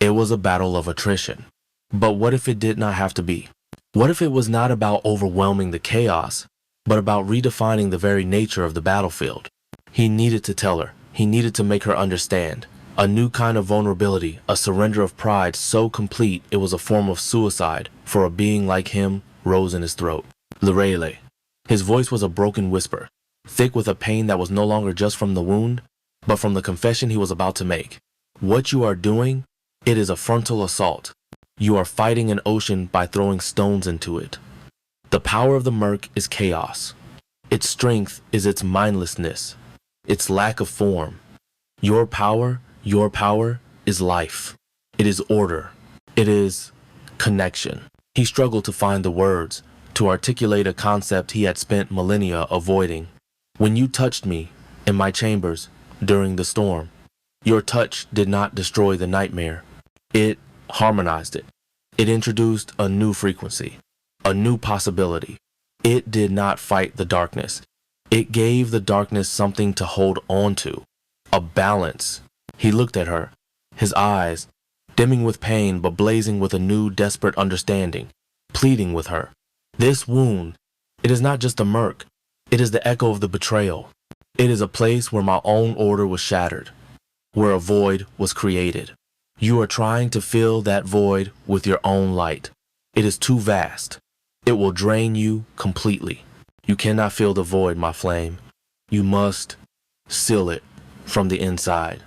It was a battle of attrition. But what if it did not have to be? What if it was not about overwhelming the chaos, but about redefining the very nature of the battlefield? He needed to tell her. He needed to make her understand. A new kind of vulnerability, a surrender of pride so complete it was a form of suicide for a being like him, rose in his throat. Lirele. His voice was a broken whisper, thick with a pain that was no longer just from the wound, but from the confession he was about to make. What you are doing, it is a frontal assault. You are fighting an ocean by throwing stones into it. The power of the murk is chaos. Its strength is its mindlessness, its lack of form. Your power is life. It is order. It is connection. He struggled to find the words, to articulate a concept he had spent millennia avoiding. When you touched me in my chambers during the storm, your touch did not destroy the nightmare. It harmonized it. It introduced a new frequency, a new possibility. It did not fight the darkness. It gave the darkness something to hold on to, a balance. He looked at her, his eyes, dimming with pain but blazing with a new desperate understanding, pleading with her. This wound, it is not just a murk. It is the echo of the betrayal. It is a place where my own order was shattered, where a void was created. You are trying to fill that void with your own light. It is too vast. It will drain you completely. You cannot fill the void, my flame. You must seal it from the inside.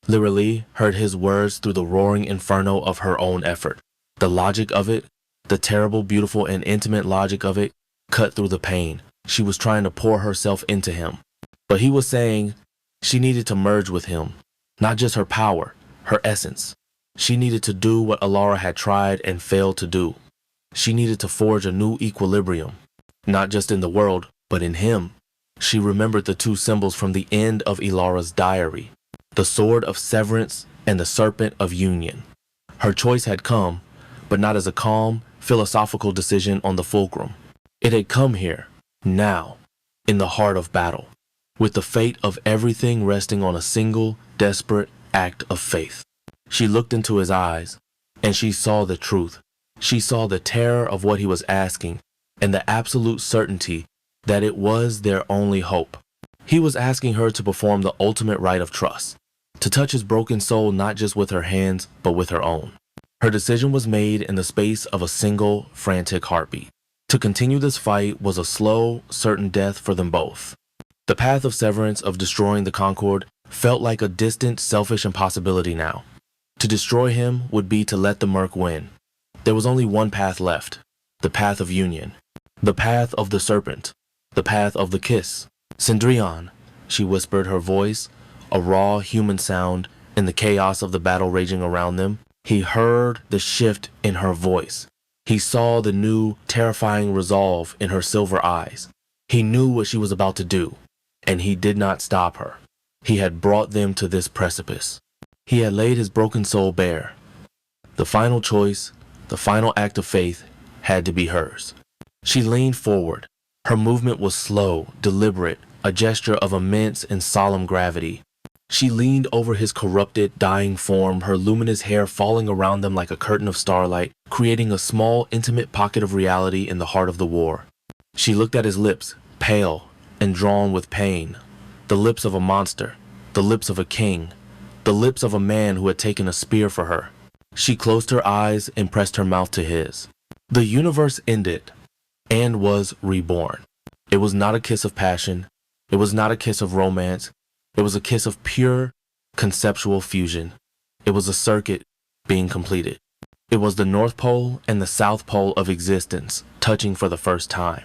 Lirele heard his words through the roaring inferno of her own effort. The logic of it, the terrible, beautiful, and intimate logic of it, cut through the pain. She was trying to pour herself into him. But he was saying she needed to merge with him, not just her power, her essence. She needed to do what Alara had tried and failed to do. She needed to forge a new equilibrium, not just in the world, but in him. She remembered the two symbols from the end of Ilara's diary, the sword of severance and the serpent of union. Her choice had come, but not as a calm, philosophical decision on the fulcrum. It had come here, now, in the heart of battle, with the fate of everything resting on a single, desperate act of faith. She looked into his eyes, and she saw the truth. She saw the terror of what he was asking, and the absolute certainty that it was their only hope. He was asking her to perform the ultimate rite of trust, to touch his broken soul not just with her hands, but with her own. Her decision was made in the space of a single, frantic heartbeat. To continue this fight was a slow, certain death for them both. The path of severance of destroying the Concord felt like a distant, selfish impossibility now. To destroy him would be to let the Merc win. There was only one path left, the path of union, the path of the serpent, the path of the kiss. Cendrillon, she whispered, her voice, a raw human sound in the chaos of the battle raging around them. He heard the shift in her voice. He saw the new, terrifying resolve in her silver eyes. He knew what she was about to do, and he did not stop her. He had brought them to this precipice. He had laid his broken soul bare. The final choice, the final act of faith, had to be hers. She leaned forward. Her movement was slow, deliberate, a gesture of immense and solemn gravity. She leaned over his corrupted, dying form, her luminous hair falling around them like a curtain of starlight, creating a small, intimate pocket of reality in the heart of the war. She looked at his lips, pale and drawn with pain, the lips of a monster, the lips of a king, the lips of a man who had taken a spear for her. She closed her eyes and pressed her mouth to his. The universe ended and was reborn. It was not a kiss of passion. It was not a kiss of romance. It was a kiss of pure, conceptual fusion. It was a circuit being completed. It was the North Pole and the South Pole of existence touching for the first time.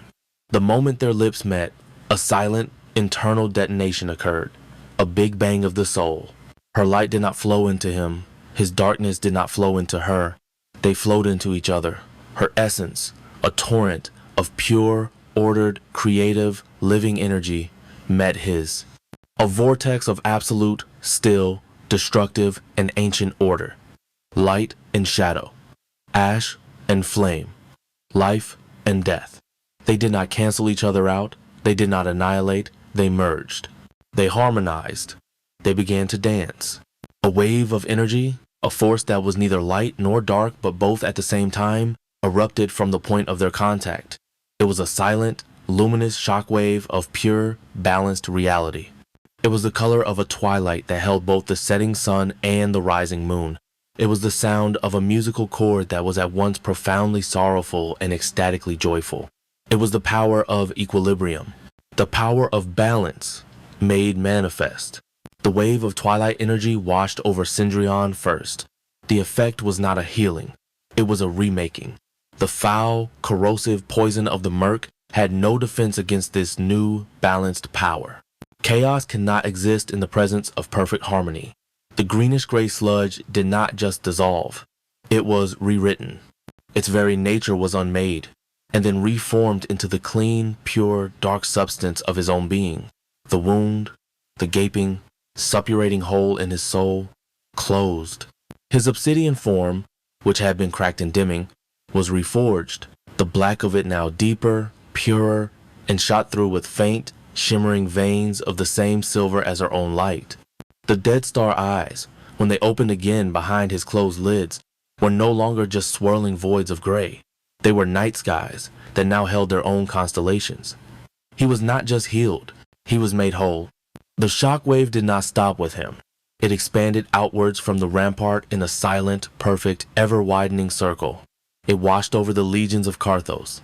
The moment their lips met, a silent, internal detonation occurred, a big bang of the soul. Her light did not flow into him. His darkness did not flow into her. They flowed into each other. Her essence, a torrent of pure, ordered, creative, living energy, met his. A vortex of absolute, still, destructive, and ancient order. Light and shadow. Ash and flame. Life and death. They did not cancel each other out. They did not annihilate. They merged. They harmonized. They began to dance. A wave of energy, a force that was neither light nor dark but both at the same time, erupted from the point of their contact. It was a silent, luminous shockwave of pure, balanced reality. It was the color of a twilight that held both the setting sun and the rising moon. It was the sound of a musical chord that was at once profoundly sorrowful and ecstatically joyful. It was the power of equilibrium, the power of balance made manifest. The wave of twilight energy washed over Cendrillon first. The effect was not a healing. It was a remaking. The foul, corrosive poison of the Merc had no defense against this new, balanced power. Chaos cannot exist in the presence of perfect harmony. The greenish-gray sludge did not just dissolve. It was rewritten. Its very nature was unmade, and then reformed into the clean, pure, dark substance of his own being. The wound, the gaping, suppurating hole in his soul, closed. His obsidian form, which had been cracked and dimming, was reforged, the black of it now deeper, purer, and shot through with faint, shimmering veins of the same silver as her own light. The Dead Star eyes, when they opened again behind his closed lids, were no longer just swirling voids of gray. They were night skies that now held their own constellations. He was not just healed, he was made whole. The shockwave did not stop with him. It expanded outwards from the rampart in a silent, perfect, ever-widening circle. It washed over the legions of Carthos.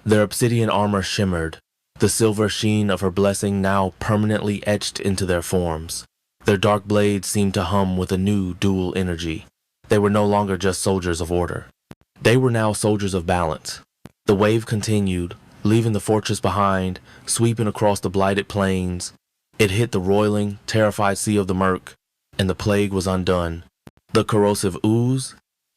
Their obsidian armor shimmered, the silver sheen of her blessing now permanently etched into their forms. Their dark blades seemed to hum with a new dual energy. They were no longer just soldiers of order. They were now soldiers of balance. The wave continued, leaving the fortress behind, sweeping across the blighted plains. It hit the roiling, terrified sea of the Merc, and the plague was undone. The corrosive ooze,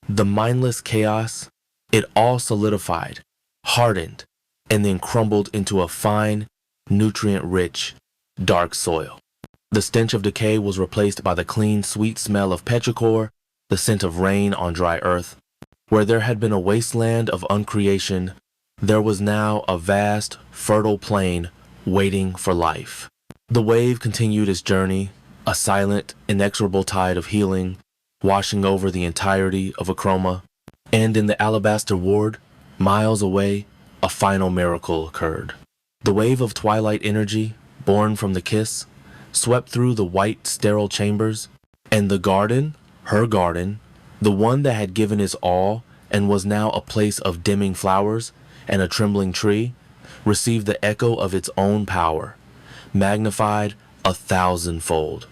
the mindless chaos, it all solidified, hardened, and then crumbled into a fine, nutrient-rich, dark soil. The stench of decay was replaced by the clean, sweet smell of petrichor, the scent of rain on dry earth. Where there had been a wasteland of uncreation, there was now a vast, fertile plain waiting for life. The wave continued its journey, a silent, inexorable tide of healing, washing over the entirety of A Chroma. And in the Alabaster Ward, miles away, a final miracle occurred. The wave of twilight energy, born from the kiss, swept through the white, sterile chambers, and the garden, her garden, the one that had given his all and was now a place of dimming flowers, and a trembling tree, received the echo of its own power, magnified 1,000-fold.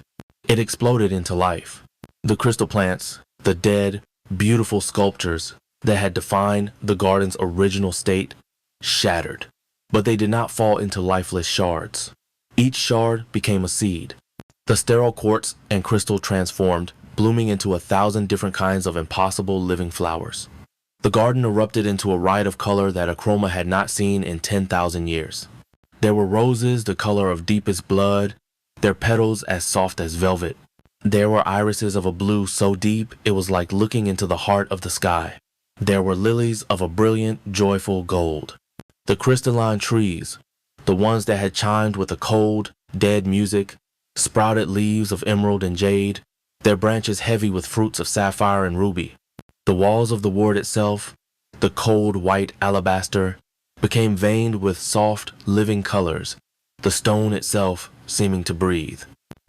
It exploded into life. The crystal plants, the dead, beautiful sculptures that had defined the garden's original state, shattered. But they did not fall into lifeless shards. Each shard became a seed. The sterile quartz and crystal transformed, blooming into 1,000 different kinds of impossible living flowers. The garden erupted into a riot of color that A Chroma had not seen in 10,000 years. There were roses the color of deepest blood, their petals as soft as velvet. There were irises of a blue so deep it was like looking into the heart of the sky. There were lilies of a brilliant, joyful gold. The crystalline trees, the ones that had chimed with a cold, dead music, sprouted leaves of emerald and jade, their branches heavy with fruits of sapphire and ruby. The walls of the ward itself, the cold white alabaster, became veined with soft, living colors, the stone itself seeming to breathe.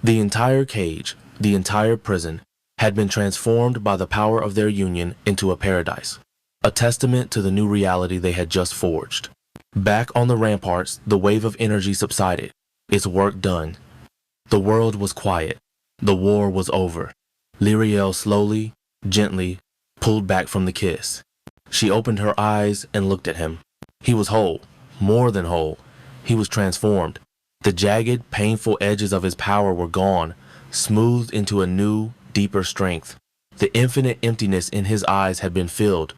The entire cage, the entire prison, had been transformed by the power of their union into a paradise, a testament to the new reality they had just forged. Back on the ramparts, the wave of energy subsided, its work done. The world was quiet. The war was over. Lyriel slowly, gently, pulled back from the kiss. She opened her eyes and looked at him. He was whole, more than whole. He was transformed. The jagged, painful edges of his power were gone, smoothed into a new, deeper strength. The infinite emptiness in his eyes had been filled.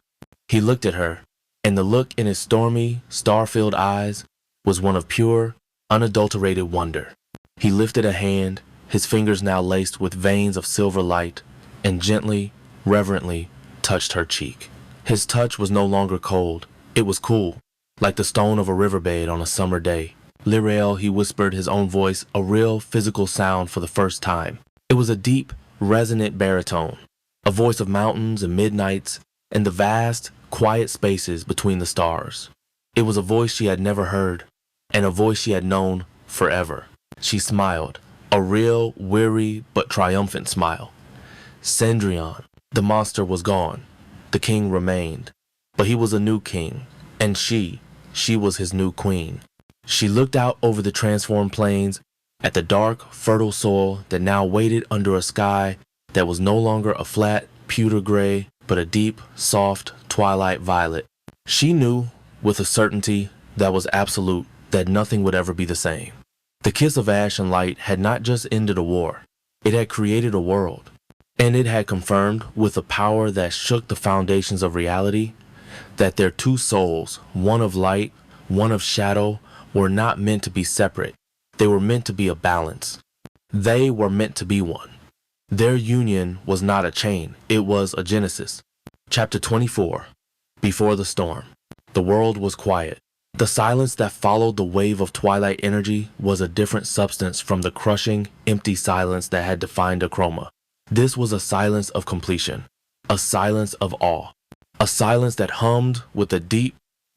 He looked at her, and the look in his stormy, star-filled eyes was one of pure, unadulterated wonder. He lifted a hand, his fingers now laced with veins of silver light, and gently, reverently touched her cheek. His touch was no longer cold. It was cool, like the stone of a riverbed on a summer day. Lyriel, he whispered, his own voice, a real physical sound for the first time. It was a deep, resonant baritone, a voice of mountains and midnights and the vast, quiet spaces between the stars. It was a voice she had never heard, and a voice she had known forever. She smiled, a real, weary, but triumphant smile. Cendrillon, the monster, was gone. The king remained. But he was a new king, and she was his new queen. She looked out over the transformed plains, at the dark, fertile soil that now waited under a sky that was no longer a flat, pewter gray, but a deep, soft, twilight violet. She knew, with a certainty that was absolute, that nothing would ever be the same. The kiss of ash and light had not just ended a war. It had created a world. And it had confirmed, with a power that shook the foundations of reality, that their two souls, one of light, one of shadow, were not meant to be separate. They were meant to be a balance. They were meant to be one. Their union was not a chain, it was a genesis. Chapter 24. Before the storm. The world was quiet. The silence that followed the wave of twilight energy was a different substance from the crushing, empty silence that had defined A Chroma. This was a silence of completion, a silence of awe, a silence that hummed with the deep,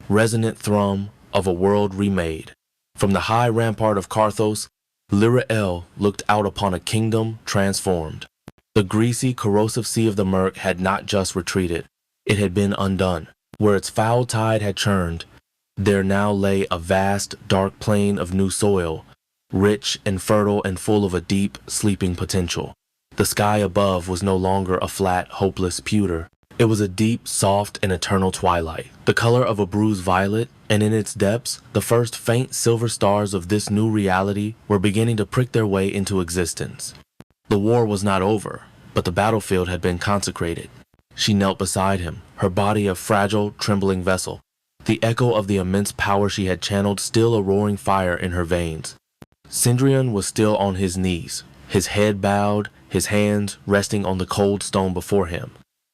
resonant thrum of a world remade. From the high rampart of Carthos, Lyriel looked out upon a kingdom transformed. The greasy, corrosive sea of the murk had not just retreated, it had been undone. Where its foul tide had churned, there now lay a vast, dark plain of new soil, rich and fertile and full of a deep, sleeping potential. The sky above was no longer a flat, hopeless pewter. It was a deep, soft, and eternal twilight, the color of a bruised violet, and in its depths, the first faint silver stars of this new reality were beginning to prick their way into existence. The war was not over, but the battlefield had been consecrated. She knelt beside him, her body a fragile, trembling vessel, the echo of the immense power she had channeled still a roaring fire in her veins. Cendrillon was still on his knees, his head bowed, his hands resting on the cold stone before him.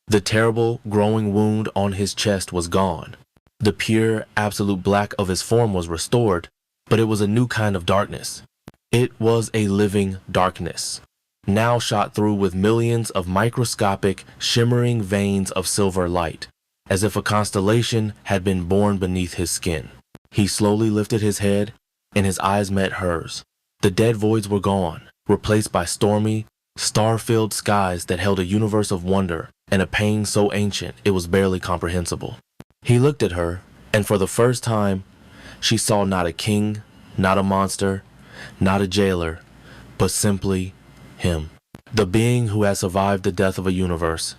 The terrible, growing wound on his chest was gone. The pure, absolute black of his form was restored, but it was a new kind of darkness. It was a living darkness, now shot through with millions of microscopic, shimmering veins of silver light, as if a constellation had been born beneath his skin. He slowly lifted his head, and his eyes met hers. The dead voids were gone, replaced by stormy, star-filled skies that held a universe of wonder and a pain so ancient it was barely comprehensible. He looked at her, And for the first time, she saw not a king, not a monster, not a jailer, but simply him. The being who had survived the death of a universe.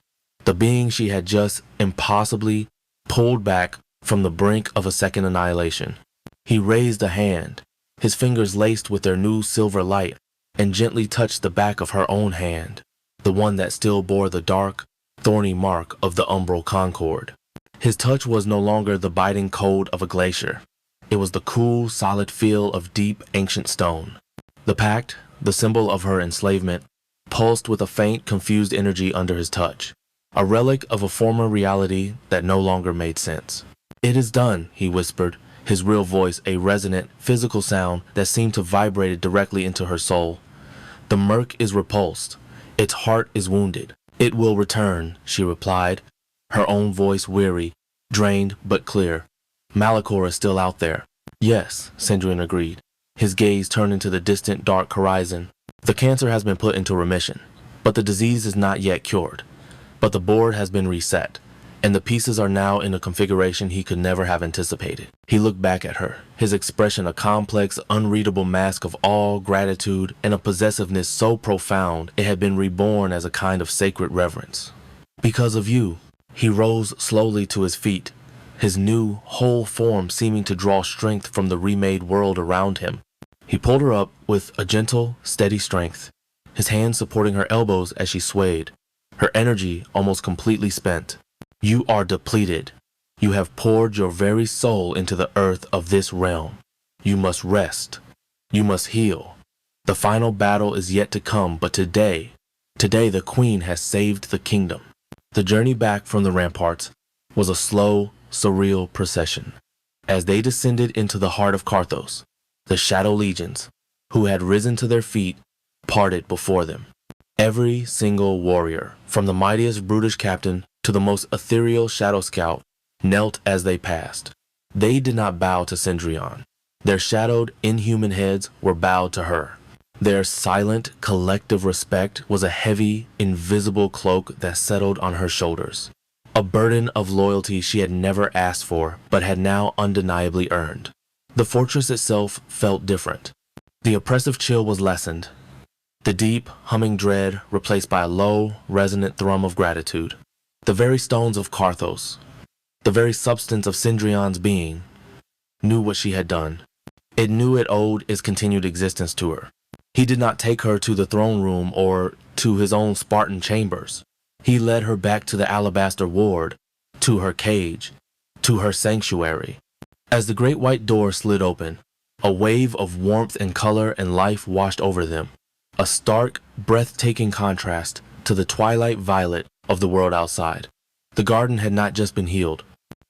The being she had just impossibly pulled back from the brink of a second annihilation. He raised a hand, his fingers laced with their new silver light, and gently touched the back of her own hand, the one that still bore the dark, thorny mark of the umbral concord. His touch was no longer the biting cold of a glacier. It was the cool, solid feel of deep, ancient stone. The Pact, the symbol of her enslavement, pulsed with a faint, confused energy under his touch, a relic of a former reality that no longer made sense. "It is done," he whispered, his real voice a resonant, physical sound that seemed to vibrate directly into her soul. "The murk is repulsed. Its heart is wounded. It will return," she replied, her own voice weary, drained but clear. "Malachor is still out there." "Yes," Cendrillon agreed, his gaze turned into the distant dark horizon. "The cancer has been put into remission, but the disease is not yet cured. But the board has been reset, and the pieces are now in a configuration he could never have anticipated." He looked back at her, his expression a complex, unreadable mask of awe, gratitude, and a possessiveness so profound it had been reborn as a kind of sacred reverence. "Because of you." He rose slowly to his feet, his new, whole form seeming to draw strength from the remade world around him. He pulled her up with a gentle, steady strength, his hands supporting her elbows as she swayed, her energy almost completely spent. "You are depleted. You have poured your very soul into the earth of this realm. You must rest. You must heal. The final battle is yet to come, but today the Queen has saved the kingdom." The journey back from the ramparts was a slow, surreal procession. As they descended into the heart of Carthos, the shadow legions, who had risen to their feet, parted before them. Every single warrior, from the mightiest brutish captain to the most ethereal shadow scout, knelt as they passed. They did not bow to Cendrillon. Their shadowed, inhuman heads were bowed to her. Their silent, collective respect was a heavy, invisible cloak that settled on her shoulders, a burden of loyalty she had never asked for but had now undeniably earned. The fortress itself felt different. The oppressive chill was lessened, the deep, humming dread replaced by a low, resonant thrum of gratitude. The very stones of Carthos, the very substance of Cendrillon's being, knew what she had done. It knew it owed its continued existence to her. He did not take her to the throne room or to his own Spartan chambers. He led her back to the alabaster ward, to her cage, to her sanctuary. As the great white door slid open, a wave of warmth and color and life washed over them, a stark, breathtaking contrast to the twilight violet of the world outside. The garden had not just been healed.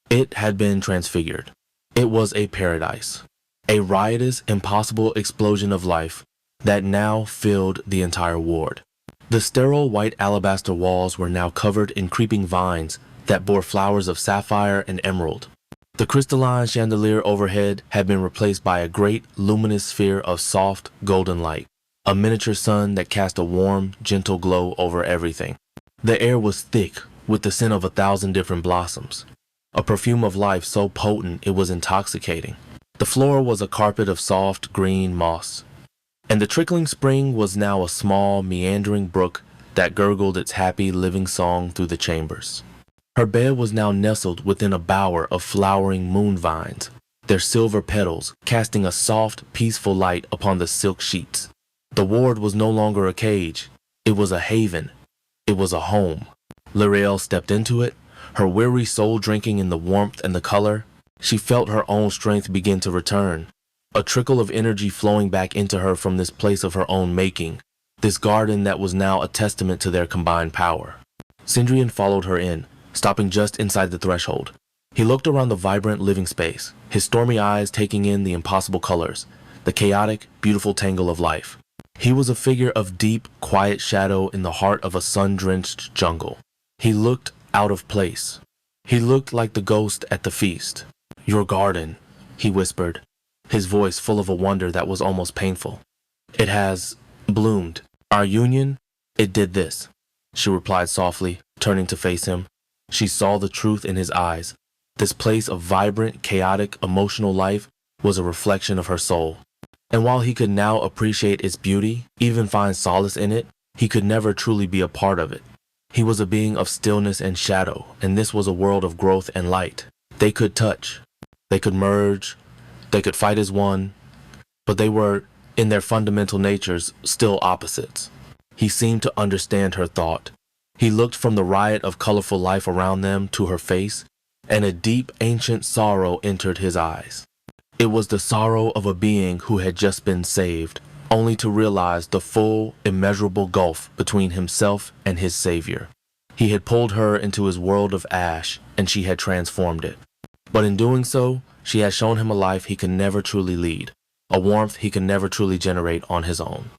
It had been transfigured. It was a paradise, a riotous, impossible explosion of life that now filled the entire ward. The sterile white alabaster walls were now covered in creeping vines that bore flowers of sapphire and emerald. The crystalline chandelier overhead had been replaced by a great luminous sphere of soft, golden light, a miniature sun that cast a warm, gentle glow over everything. The air was thick with the scent of 1,000 different blossoms, a perfume of life so potent it was intoxicating. The floor was a carpet of soft, green moss, and the trickling spring was now a small, meandering brook that gurgled its happy, living song through the chambers. Her bed was now nestled within a bower of flowering moon vines, their silver petals casting a soft, peaceful light upon the silk sheets. The ward was no longer a cage. It was a haven. It was a home. L'Oreal stepped into it, her weary soul drinking in the warmth and the color. She felt her own strength begin to return, a trickle of energy flowing back into her from this place of her own making, this garden that was now a testament to their combined power. Cendrillon followed her in, stopping just inside the threshold. He looked around the vibrant living space, his stormy eyes taking in the impossible colors, the chaotic, beautiful tangle of life. He was a figure of deep, quiet shadow in the heart of a sun-drenched jungle. He looked out of place. He looked like the ghost at the feast. "Your garden," he whispered, his voice full of a wonder that was almost painful. "It has bloomed. Our union, it did this," she replied softly, turning to face him. She saw the truth in his eyes, This place of vibrant, chaotic, emotional life was a reflection of her soul. And while he could now appreciate its beauty, even find solace in it, he could never truly be a part of it. He was a being of stillness and shadow, and this was a world of growth and light. They could touch, they could merge, they could fight as one, but they were, in their fundamental natures, still opposites. He seemed to understand her thought. He looked from the riot of colorful life around them to her face, and a deep, ancient sorrow entered his eyes. It was the sorrow of a being who had just been saved, only to realize the full, immeasurable gulf between himself and his savior. He had pulled her into his world of ash, and she had transformed it. But in doing so, she had shown him a life he could never truly lead, a warmth he could never truly generate on his own.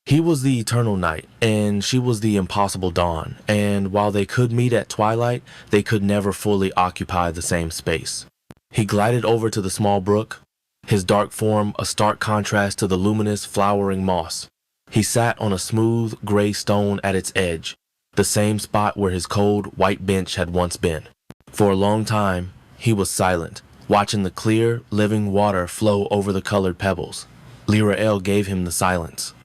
He was the eternal night, and she was the impossible dawn, and while they could meet at twilight, they could never fully occupy the same space. He glided over to the small brook, his dark form a stark contrast to the luminous, flowering moss. He sat on a smooth, gray stone at its edge, the same spot where his cold, white bench had once been. For a long time, he was silent, watching the clear, living water flow over the colored pebbles. Lyra gave him the silence.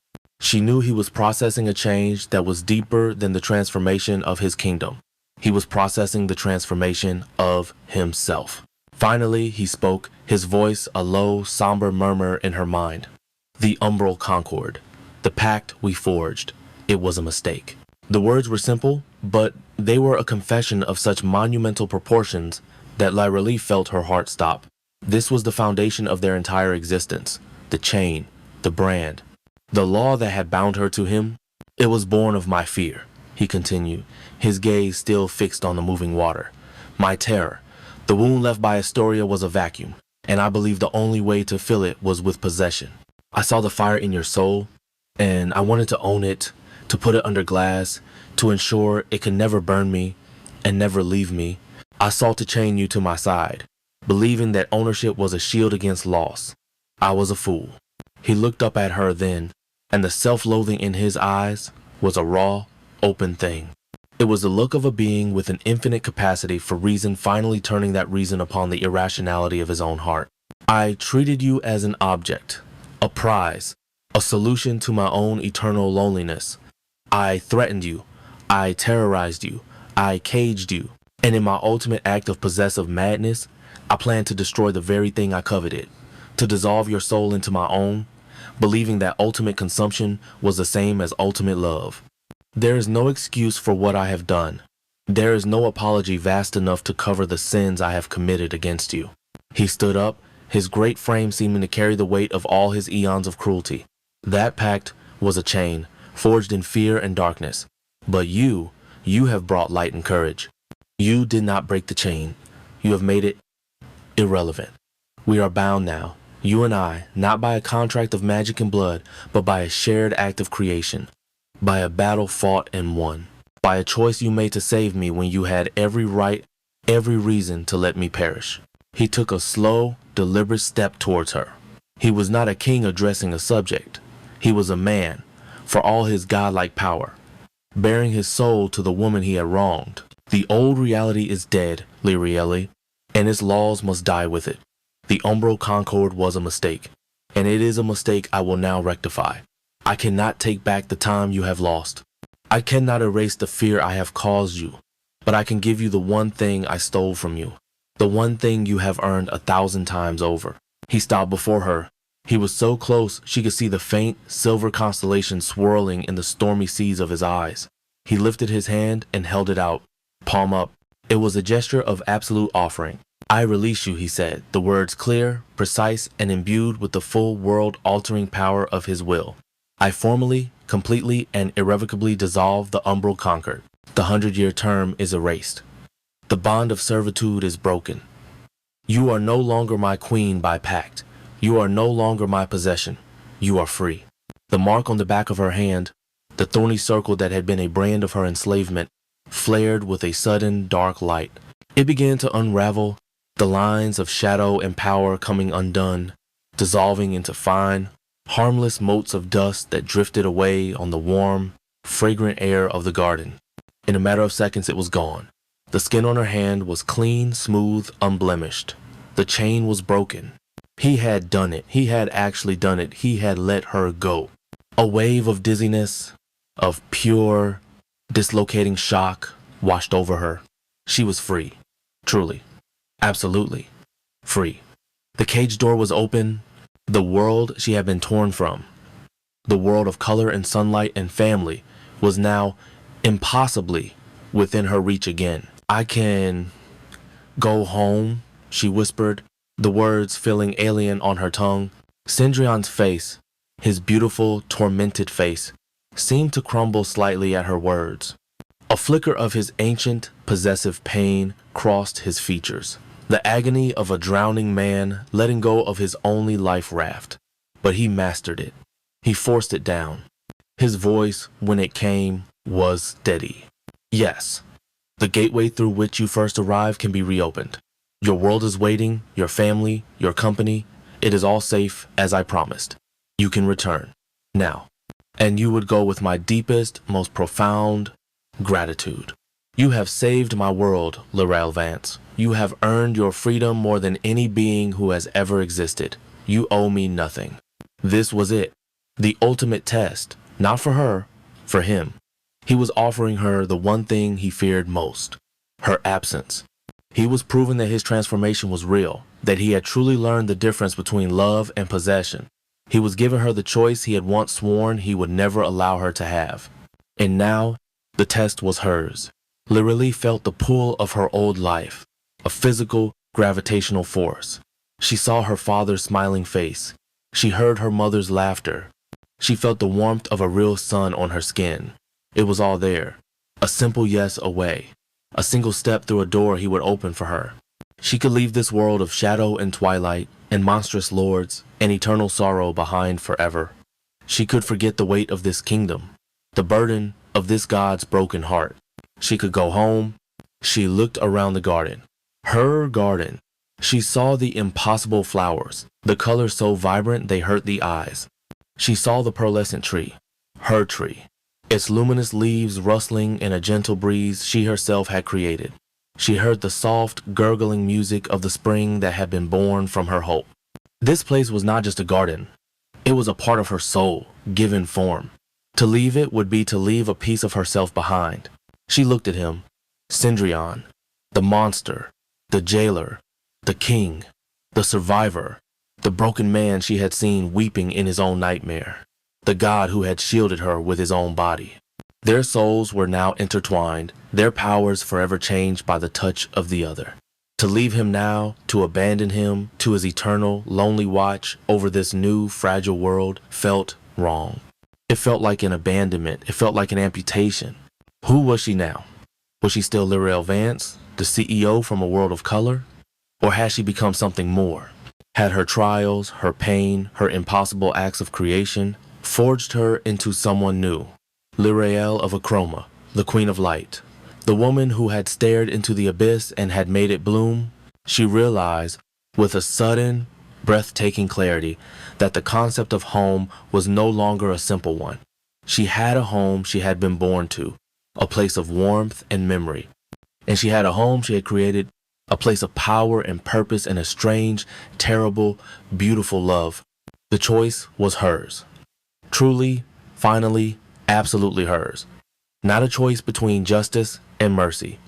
She knew he was processing a change that was deeper than the transformation of his kingdom. He was processing the transformation of himself. Finally, he spoke, his voice a low, somber murmur in her mind. The umbral concord. The pact we forged. It was a mistake. The words were simple, but they were a confession of such monumental proportions that Lyra felt her heart stop. This was the foundation of their entire existence. The chain, the brand, the law that had bound her to him. It was born of my fear, he continued, his gaze still fixed on the moving water. My terror. The wound left by Astoria was a vacuum, and I believed the only way to fill it was with possession. I saw the fire in your soul, and I wanted to own it, to put it under glass, to ensure it could never burn me and never leave me. I sought to chain you to my side, believing that ownership was a shield against loss. I was a fool. He looked up at her then, and the self-loathing in his eyes was a raw, open thing. It was the look of a being with an infinite capacity for reason finally turning that reason upon the irrationality of his own heart. I treated you as an object, a prize, a solution to my own eternal loneliness. I threatened you, I terrorized you, I caged you, and in my ultimate act of possessive madness, I planned to destroy the very thing I coveted, to dissolve your soul into my own, believing that ultimate consumption was the same as ultimate love. There is no excuse for what I have done. There is no apology vast enough to cover the sins I have committed against you. He stood up, his great frame seeming to carry the weight of all his eons of cruelty. That pact was a chain, forged in fear and darkness. But you have brought light and courage. You did not break the chain. You have made it irrelevant. We are bound now, you and I, not by a contract of magic and blood, but by a shared act of creation. By a battle fought and won. By a choice you made to save me when you had every right, every reason to let me perish. He took a slow, deliberate step towards her. He was not a king addressing a subject. He was a man, for all his godlike power, bearing his soul to the woman he had wronged. The old reality is dead, Lyra, and its laws must die with it. The umbral concord was a mistake, and it is a mistake I will now rectify. I cannot take back the time you have lost. I cannot erase the fear I have caused you, but I can give you the one thing I stole from you, the one thing you have earned 1,000 times over. He stopped before her. He was so close she could see the faint, silver constellation swirling in the stormy seas of his eyes. He lifted his hand and held it out, palm up. It was a gesture of absolute offering. I release you, he said, the words clear, precise, and imbued with the full world-altering power of his will. I formally, completely, and irrevocably dissolve the umbral concord. The 100-year term is erased. The bond of servitude is broken. You are no longer my queen by pact. You are no longer my possession. You are free. The mark on the back of her hand, the thorny circle that had been a brand of her enslavement, flared with a sudden dark light. It began to unravel, the lines of shadow and power coming undone, dissolving into fine, harmless motes of dust that drifted away on the warm, fragrant air of the garden. In a matter of seconds it was gone. The skin on her hand was clean, smooth, unblemished. The chain was broken. He had done it. He had actually done it. He had let her go. A wave of dizziness, of pure, dislocating shock washed over her. She was free. Truly. Absolutely. Free. The cage door was open. The world she had been torn from, the world of color and sunlight and family, was now impossibly within her reach again. I can go home, she whispered, the words feeling alien on her tongue. Cendrion's face, his beautiful, tormented face, seemed to crumble slightly at her words. A flicker of his ancient, possessive pain crossed his features. The agony of a drowning man letting go of his only life raft. But he mastered it. He forced it down. His voice, when it came, was steady. Yes, the gateway through which you first arrived can be reopened. Your world is waiting, your family, your company. It is all safe, as I promised. You can return. Now. And you would go with my deepest, most profound gratitude. You have saved my world, Lorel Vance. You have earned your freedom more than any being who has ever existed. You owe me nothing. This was it. The ultimate test. Not for her, for him. He was offering her the one thing he feared most. Her absence. He was proving that his transformation was real, that he had truly learned the difference between love and possession. He was giving her the choice he had once sworn he would never allow her to have. And now, the test was hers. Literally felt the pull of her old life, a physical, gravitational force. She saw her father's smiling face. She heard her mother's laughter. She felt the warmth of a real sun on her skin. It was all there, a simple yes away, a single step through a door he would open for her. She could leave this world of shadow and twilight, and monstrous lords, and eternal sorrow behind forever. She could forget the weight of this kingdom, the burden of this God's broken heart. She could go home. She looked around the garden. Her garden. She saw the impossible flowers, the colors so vibrant they hurt the eyes. She saw the pearlescent tree, her tree, its luminous leaves rustling in a gentle breeze she herself had created. She heard the soft, gurgling music of the spring that had been born from her hope. This place was not just a garden. It was a part of her soul, given form. To leave it would be to leave a piece of herself behind. She looked at him. Cendrillon, the monster, the jailer, the king, the survivor, the broken man she had seen weeping in his own nightmare, the God who had shielded her with his own body. Their souls were now intertwined, their powers forever changed by the touch of the other. To leave him now, to abandon him to his eternal, lonely watch over this new, fragile world felt wrong. It felt like an abandonment. It felt like an amputation. Who was she now? Was she still Lorel Vance, the CEO from a world of color? Or had she become something more? Had her trials, her pain, her impossible acts of creation forged her into someone new? Lorel of A Chroma, the Queen of Light, the woman who had stared into the abyss and had made it bloom? She realized, with a sudden, breathtaking clarity, that the concept of home was no longer a simple one. She had a home she had been born to, a place of warmth and memory. And she had a home she had created, a place of power and purpose and a strange, terrible, beautiful love. The choice was hers. Truly, finally, absolutely hers. Not a choice between justice and mercy,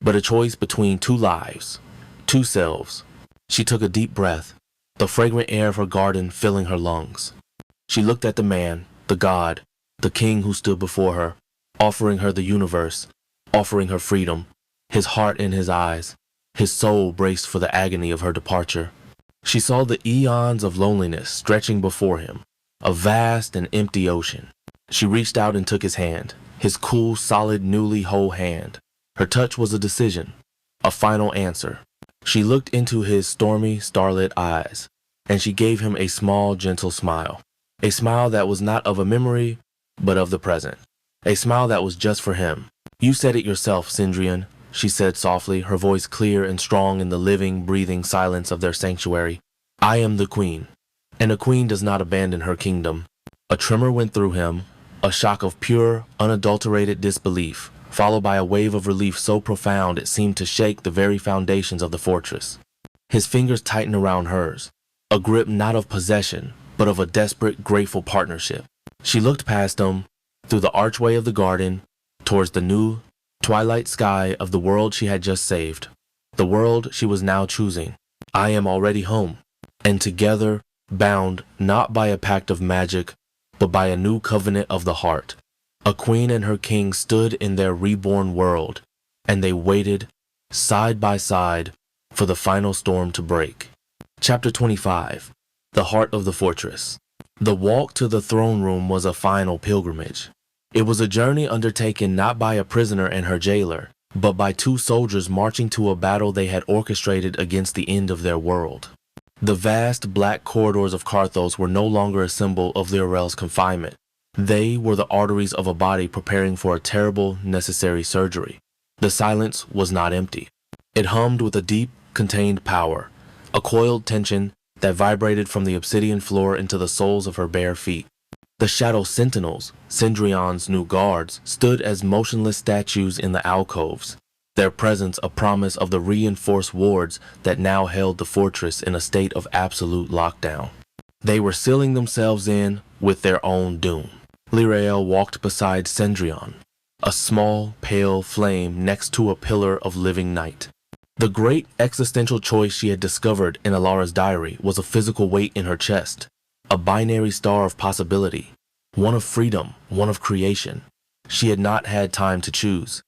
but a choice between two lives, two selves. She took a deep breath, the fragrant air of her garden filling her lungs. She looked at the man, the God, the king who stood before her, offering her the universe, offering her freedom, his heart in his eyes, his soul braced for the agony of her departure. She saw the eons of loneliness stretching before him, a vast and empty ocean. She reached out and took his hand, his cool, solid, newly whole hand. Her touch was a decision, a final answer. She looked into his stormy, starlit eyes, and she gave him a small, gentle smile. A smile that was not of a memory, but of the present. A smile that was just for him. You said it yourself, Cendrillon, she said softly, her voice clear and strong in the living, breathing silence of their sanctuary. I am the queen, and a queen does not abandon her kingdom. A tremor went through him, a shock of pure, unadulterated disbelief, followed by a wave of relief so profound it seemed to shake the very foundations of the fortress. His fingers tightened around hers, a grip not of possession, but of a desperate, grateful partnership. She looked past him, through the archway of the garden, towards the new, twilight sky of the world she had just saved, the world she was now choosing. I am already home, and together, bound not by a pact of magic, but by a new covenant of the heart. A queen and her king stood in their reborn world, and they waited, side by side, for the final storm to break. Chapter 25. The Heart of the Fortress. The walk to the throne room was a final pilgrimage. It was a journey undertaken not by a prisoner and her jailer, but by two soldiers marching to a battle they had orchestrated against the end of their world. The vast black corridors of Carthos were no longer a symbol of Lirel's confinement. They were the arteries of a body preparing for a terrible, necessary surgery. The silence was not empty. It hummed with a deep, contained power, a coiled tension that vibrated from the obsidian floor into the soles of her bare feet. The shadow sentinels, Cendrion's new guards, stood as motionless statues in the alcoves, their presence a promise of the reinforced wards that now held the fortress in a state of absolute lockdown. They were sealing themselves in with their own doom. Lirel walked beside Cendrion, a small, pale flame next to a pillar of living night. The great existential choice she had discovered in Alara's diary was a physical weight in her chest, a binary star of possibility, one of freedom, one of creation. She had not had time to choose.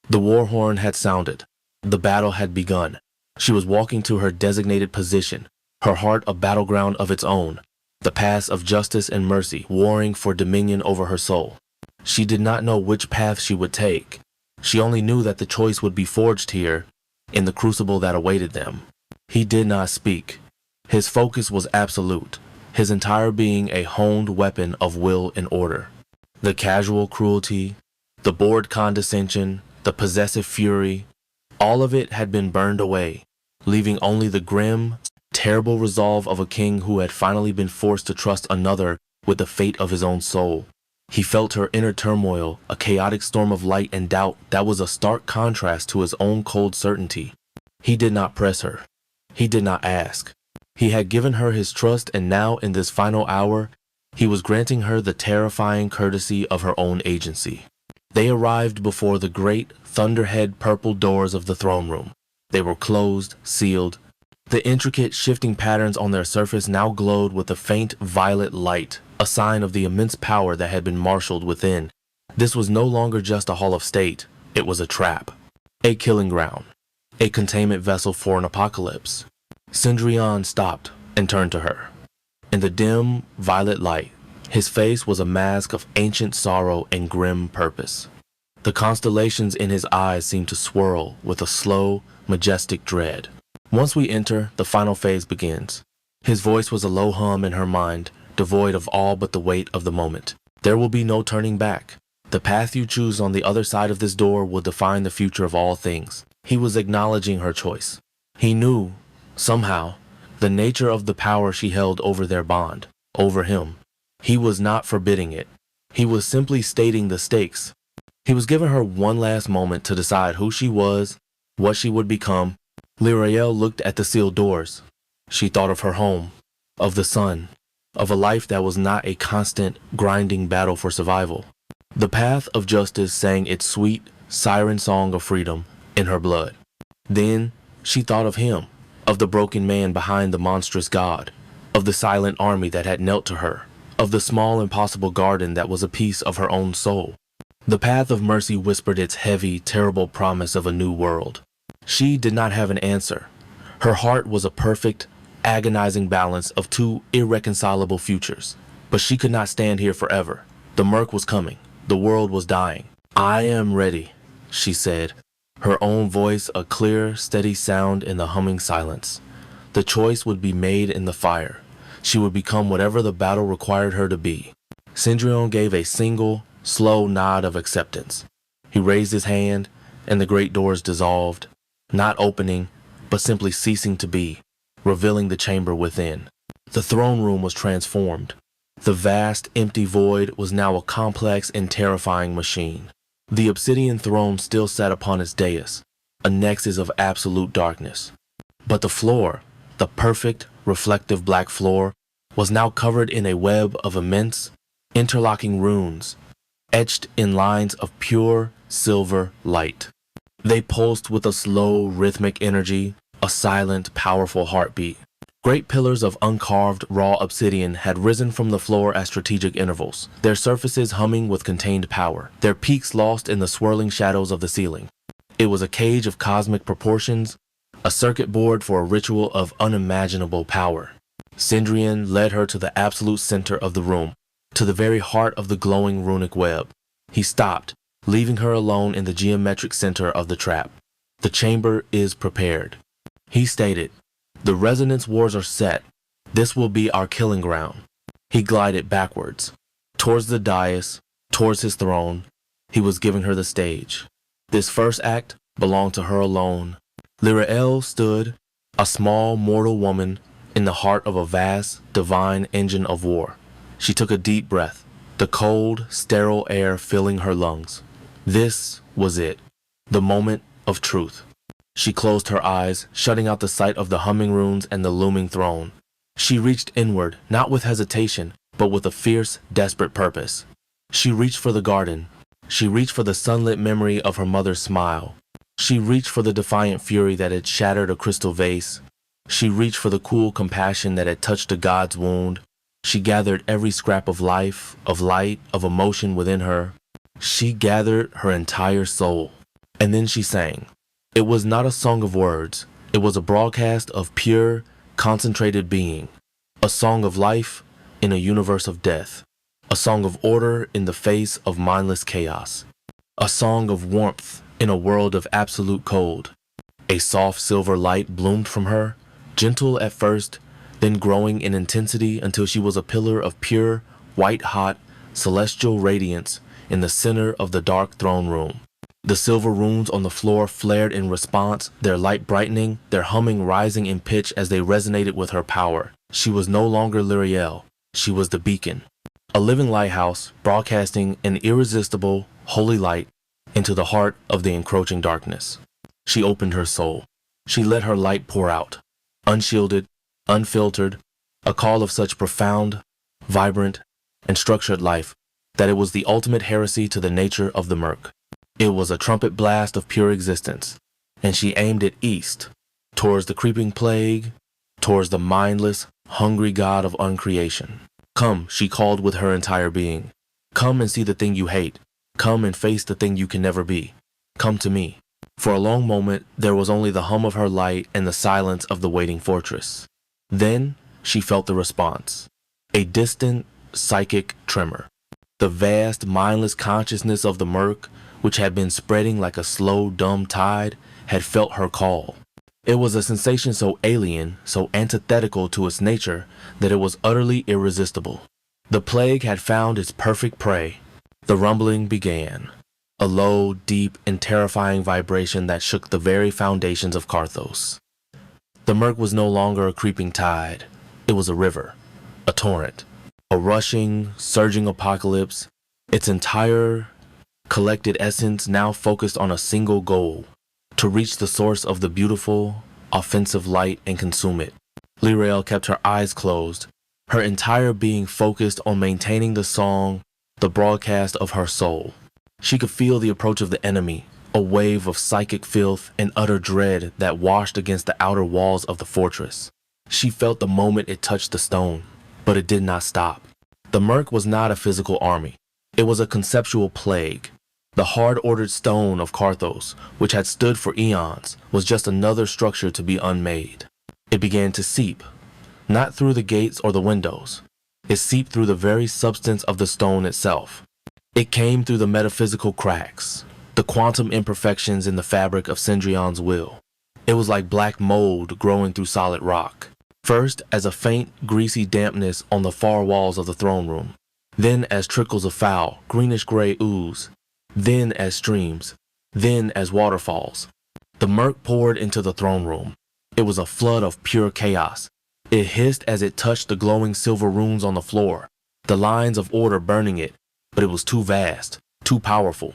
The war horn had sounded. The battle had begun. She was walking to her designated position, her heart a battleground of its own, the paths of justice and mercy warring for dominion over her soul. She did not know which path she would take. She only knew that the choice would be forged here, in the crucible that awaited them. He did not speak. His focus was absolute, his entire being a honed weapon of will and order. The casual cruelty, the bored condescension, the possessive fury, all of it had been burned away, leaving only the grim, terrible resolve of a king who had finally been forced to trust another with the fate of his own soul. He felt her inner turmoil, a chaotic storm of light and doubt that was a stark contrast to his own cold certainty. He did not press her. He did not ask. He had given her his trust, and now in this final hour, he was granting her the terrifying courtesy of her own agency. They arrived before the great, thunderhead purple doors of the throne room. They were closed, sealed. The intricate, shifting patterns on their surface now glowed with a faint violet light, a sign of the immense power that had been marshaled within. This was no longer just a hall of state. It was a trap, a killing ground, a containment vessel for an apocalypse. Cendrillon stopped and turned to her. In the dim, violet light, his face was a mask of ancient sorrow and grim purpose. The constellations in his eyes seemed to swirl with a slow, majestic dread. Once we enter, the final phase begins. His voice was a low hum in her mind, devoid of all but the weight of the moment. There will be no turning back. The path you choose on the other side of this door will define the future of all things. He was acknowledging her choice. He knew, somehow, the nature of the power she held over their bond, over him. He was not forbidding it. He was simply stating the stakes. He was giving her one last moment to decide who she was, what she would become. Lirel looked at the sealed doors. She thought of her home, of the sun, of a life that was not a constant, grinding battle for survival. The path of justice sang its sweet, siren song of freedom in her blood. Then she thought of him, of the broken man behind the monstrous god, of the silent army that had knelt to her, of the small impossible garden that was a piece of her own soul. The path of mercy whispered its heavy, terrible promise of a new world. She did not have an answer. Her heart was a perfect, agonizing balance of two irreconcilable futures. But she could not stand here forever. The murk was coming. The world was dying. "I am ready," she said, her own voice a clear, steady sound in the humming silence. The choice would be made in the fire. She would become whatever the battle required her to be. Cendrillon gave a single, slow nod of acceptance. He raised his hand, and the great doors dissolved, not opening, but simply ceasing to be, revealing the chamber within. The throne room was transformed. The vast, empty void was now a complex and terrifying machine. The obsidian throne still sat upon its dais, a nexus of absolute darkness. But the floor, the perfect, reflective black floor, was now covered in a web of immense, interlocking runes, etched in lines of pure silver light. They pulsed with a slow, rhythmic energy, a silent, powerful heartbeat. Great pillars of uncarved, raw obsidian had risen from the floor at strategic intervals, their surfaces humming with contained power, their peaks lost in the swirling shadows of the ceiling. It was a cage of cosmic proportions, a circuit board for a ritual of unimaginable power. Cendrillon led her to the absolute center of the room, to the very heart of the glowing runic web. He stopped, leaving her alone in the geometric center of the trap. The chamber is prepared. He stated, "The resonance wars are set. This will be our killing ground." He glided backwards, towards the dais, towards his throne. He was giving her the stage. This first act belonged to her alone. Lyrael stood, a small mortal woman, in the heart of a vast, divine engine of war. She took a deep breath, the cold, sterile air filling her lungs. This was it, the moment of truth. She closed her eyes, shutting out the sight of the humming runes and the looming throne. She reached inward, not with hesitation, but with a fierce, desperate purpose. She reached for the garden. She reached for the sunlit memory of her mother's smile. She reached for the defiant fury that had shattered a crystal vase. She reached for the cool compassion that had touched a god's wound. She gathered every scrap of life, of light, of emotion within her. She gathered her entire soul. And then she sang. It was not a song of words. It was a broadcast of pure, concentrated being. A song of life in a universe of death. A song of order in the face of mindless chaos. A song of warmth in a world of absolute cold. A soft silver light bloomed from her, gentle at first, then growing in intensity until she was a pillar of pure, white-hot, celestial radiance in the center of the dark throne room. The silver runes on the floor flared in response, their light brightening, their humming rising in pitch as they resonated with her power. She was no longer Lyrael. She was the beacon. A living lighthouse broadcasting an irresistible, holy light into the heart of the encroaching darkness. She opened her soul. She let her light pour out, unshielded, unfiltered, a call of such profound, vibrant, and structured life that it was the ultimate heresy to the nature of the murk. It was a trumpet blast of pure existence, and she aimed it east, towards the creeping plague, towards the mindless, hungry god of uncreation. Come, she called with her entire being. Come and see the thing you hate. Come and face the thing you can never be. Come to me. For a long moment, there was only the hum of her light and the silence of the waiting fortress. Then she felt the response. A distant, psychic tremor. The vast, mindless consciousness of the murk, which had been spreading like a slow, dumb tide, had felt her call. It was a sensation so alien, so antithetical to its nature, that it was utterly irresistible. The plague had found its perfect prey. The rumbling began. A low, deep, and terrifying vibration that shook the very foundations of Carthos. The murk was no longer a creeping tide. It was a river, a torrent, a rushing, surging apocalypse, its entire collected essence now focused on a single goal, to reach the source of the beautiful, offensive light and consume it. Lyrael kept her eyes closed, her entire being focused on maintaining the song, the broadcast of her soul. She could feel the approach of the enemy, a wave of psychic filth and utter dread that washed against the outer walls of the fortress. She felt the moment it touched the stone, but it did not stop. The murk was not a physical army. It was a conceptual plague. The hard-ordered stone of Carthos, which had stood for eons, was just another structure to be unmade. It began to seep, not through the gates or the windows. It seeped through the very substance of the stone itself. It came through the metaphysical cracks, the quantum imperfections in the fabric of Cendrillon's will. It was like black mold growing through solid rock. First as a faint, greasy dampness on the far walls of the throne room, then as trickles of foul, greenish-gray ooze, then as streams, then as waterfalls. The murk poured into the throne room. It was a flood of pure chaos. It hissed as it touched the glowing silver runes on the floor, the lines of order burning it, but it was too vast, too powerful.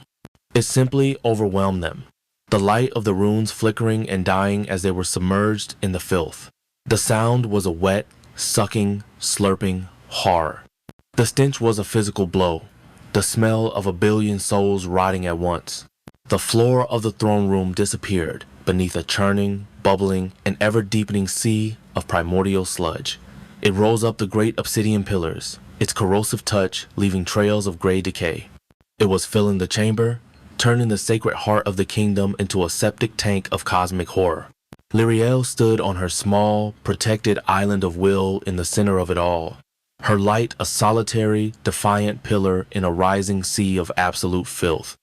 It simply overwhelmed them, the light of the runes flickering and dying as they were submerged in the filth. The sound was a wet, sucking, slurping horror. The stench was a physical blow, the smell of a billion souls rotting at once. The floor of the throne room disappeared beneath a churning, bubbling, and ever-deepening sea of primordial sludge. It rose up the great obsidian pillars, its corrosive touch leaving trails of gray decay. It was filling the chamber, turning the sacred heart of the kingdom into a septic tank of cosmic horror. Lyriel stood on her small, protected island of will in the center of it all, her light a solitary, defiant pillar in a rising sea of absolute filth.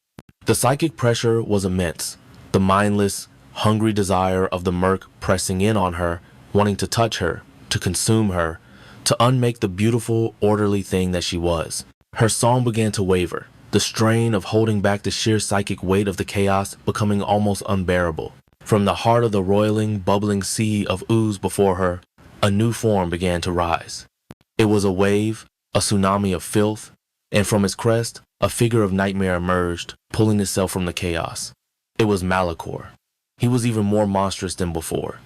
The psychic pressure was immense, the mindless, hungry desire of the murk pressing in on her, wanting to touch her, to consume her, to unmake the beautiful, orderly thing that she was. Her song began to waver, the strain of holding back the sheer psychic weight of the chaos becoming almost unbearable. From the heart of the roiling, bubbling sea of ooze before her, a new form began to rise. It was a wave, a tsunami of filth, and from its crest, a figure of nightmare emerged, pulling itself from the chaos. It was Malachor. He was even more monstrous than before.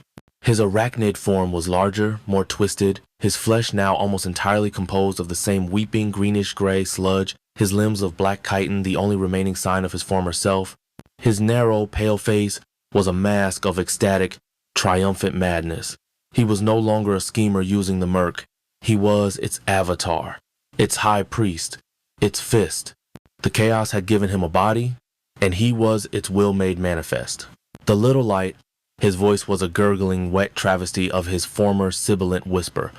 His arachnid form was larger, more twisted, his flesh now almost entirely composed of the same weeping greenish-gray sludge, his limbs of black chitin the only remaining sign of his former self. His narrow, pale face was a mask of ecstatic, triumphant madness. He was no longer a schemer using the murk. He was its avatar, its high priest, its fist. The chaos had given him a body, and he was its will made manifest. The little light, his voice was a gurgling, wet travesty of his former sibilant whisper,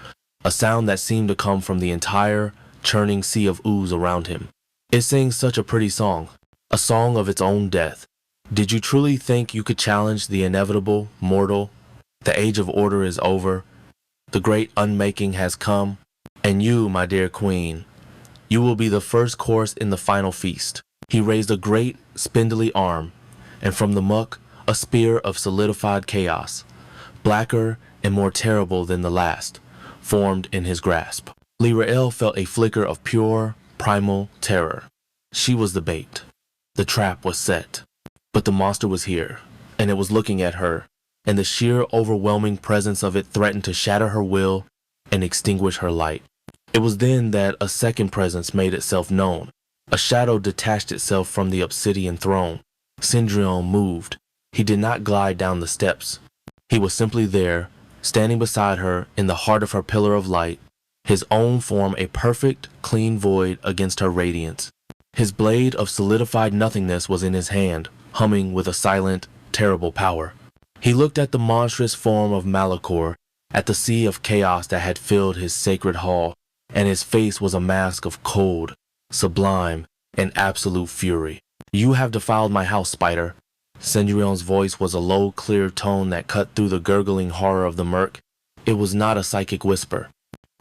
a sound that seemed to come from the entire, churning sea of ooze around him. It sings such a pretty song, a song of its own death. Did you truly think you could challenge the inevitable, mortal? The age of order is over. The great unmaking has come. And you, my dear queen, you will be the first course in the final feast. He raised a great, spindly arm, and from the muck, a spear of solidified chaos, blacker and more terrible than the last, formed in his grasp. Lyrael felt a flicker of pure, primal terror. She was the bait. The trap was set. But the monster was here, and it was looking at her, and the sheer overwhelming presence of it threatened to shatter her will and extinguish her light. It was then that a second presence made itself known. A shadow detached itself from the obsidian throne. Cendrillon moved. He did not glide down the steps. He was simply there, standing beside her in the heart of her pillar of light, his own form a perfect, clean void against her radiance. His blade of solidified nothingness was in his hand, humming with a silent, terrible power. He looked at the monstrous form of Malachor, at the sea of chaos that had filled his sacred hall, and his face was a mask of cold, sublime, and absolute fury. You have defiled my house, spider. Cendrillon's voice was a low, clear tone that cut through the gurgling horror of the murk. It was not a psychic whisper.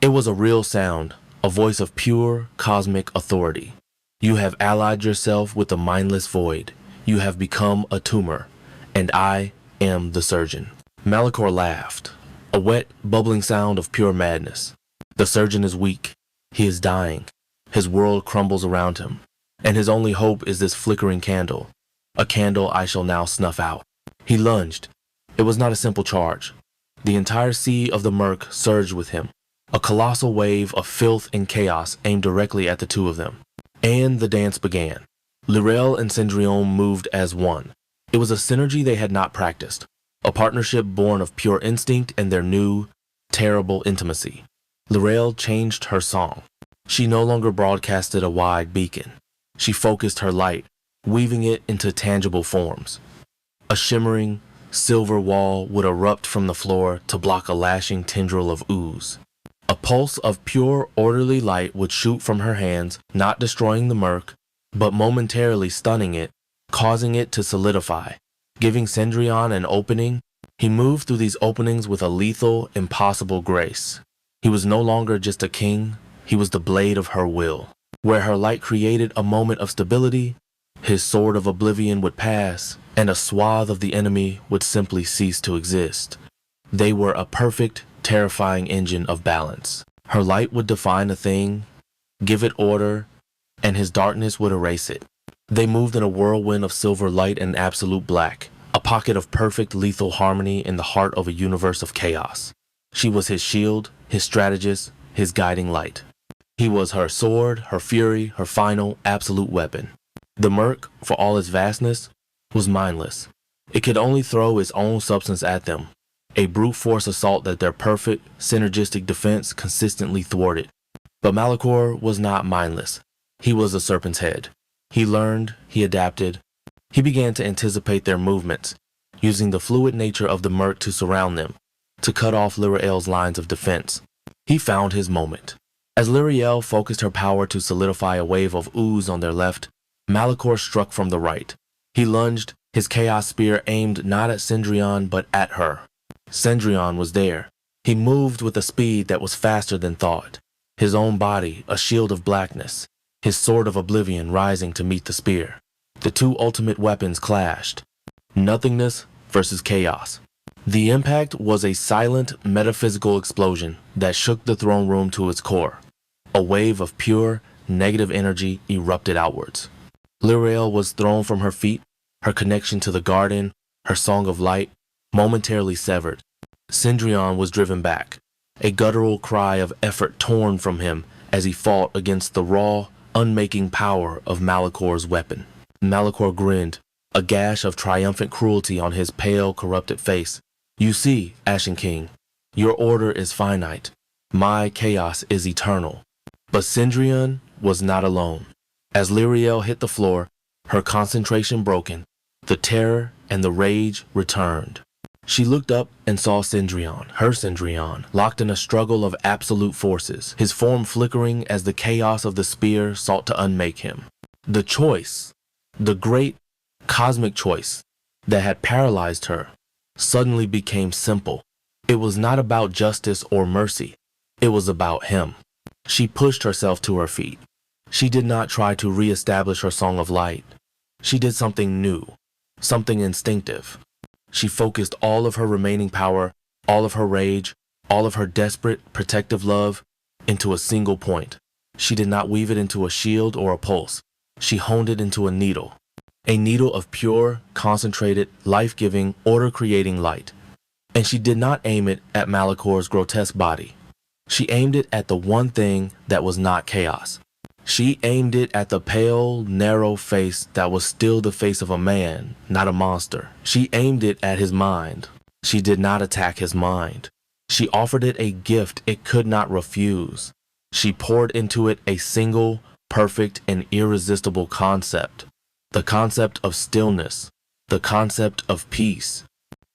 It was a real sound, a voice of pure, cosmic authority. You have allied yourself with the mindless void. You have become a tumor, and I am the surgeon. Malachor laughed, a wet, bubbling sound of pure madness. The surgeon is weak. He is dying. His world crumbles around him, and his only hope is this flickering candle, a candle I shall now snuff out. He lunged. It was not a simple charge. The entire sea of the murk surged with him, a colossal wave of filth and chaos aimed directly at the two of them. And the dance began. Lyrael and Cendrillon moved as one. It was a synergy they had not practiced, a partnership born of pure instinct and their new, terrible intimacy. Lyrael changed her song. She no longer broadcasted a wide beacon. She focused her light, weaving it into tangible forms. A shimmering, silver wall would erupt from the floor to block a lashing tendril of ooze. A pulse of pure, orderly light would shoot from her hands, not destroying the murk, but momentarily stunning it, causing it to solidify. Giving Cendrillon an opening, he moved through these openings with a lethal, impossible grace. He was no longer just a king, he was the blade of her will. Where her light created a moment of stability, his sword of oblivion would pass, and a swath of the enemy would simply cease to exist. They were a perfect, terrifying engine of balance. Her light would define a thing, give it order, and his darkness would erase it. They moved in a whirlwind of silver light and absolute black, a pocket of perfect lethal harmony in the heart of a universe of chaos. She was his shield, his strategist, his guiding light. He was her sword, her fury, her final, absolute weapon. The murk, for all its vastness, was mindless. It could only throw its own substance at them, a brute force assault that their perfect, synergistic defense consistently thwarted. But Malachor was not mindless. He was the serpent's head. He learned, he adapted. He began to anticipate their movements, using the fluid nature of the murk to surround them, to cut off Lyrael's lines of defense. He found his moment. As Lyrael focused her power to solidify a wave of ooze on their left, Malachor struck from the right. He lunged, his chaos spear aimed not at Cendrillon but at her. Cendrillon was there. He moved with a speed that was faster than thought. His own body, a shield of blackness, his sword of oblivion rising to meet the spear. The two ultimate weapons clashed. Nothingness versus chaos. The impact was a silent, metaphysical explosion that shook the throne room to its core. A wave of pure, negative energy erupted outwards. Lyrael was thrown from her feet, her connection to the garden, her song of light, momentarily severed. Cendrillon was driven back, a guttural cry of effort torn from him as he fought against the raw, unmaking power of Malachor's weapon. Malachor grinned, a gash of triumphant cruelty on his pale, corrupted face. You see, Ashen King, your order is finite. My chaos is eternal. But Cendrillon was not alone. As Lyrael hit the floor, her concentration broken, the terror and the rage returned. She looked up and saw Cendrillon, her Cendrillon, locked in a struggle of absolute forces, his form flickering as the chaos of the spear sought to unmake him. The choice, the great cosmic choice that had paralyzed her, suddenly became simple. It was not about justice or mercy. It was about him. She pushed herself to her feet. She did not try to reestablish her song of light. She did something new, something instinctive. She focused all of her remaining power, all of her rage, all of her desperate, protective love into a single point. She did not weave it into a shield or a pulse. She honed it into a needle of pure, concentrated, life-giving, order-creating light. And she did not aim it at Malachor's grotesque body. She aimed it at the one thing that was not chaos. She aimed it at the pale, narrow face that was still the face of a man, not a monster. She aimed it at his mind. She did not attack his mind. She offered it a gift it could not refuse. She poured into it a single, perfect, and irresistible concept. The concept of stillness. The concept of peace.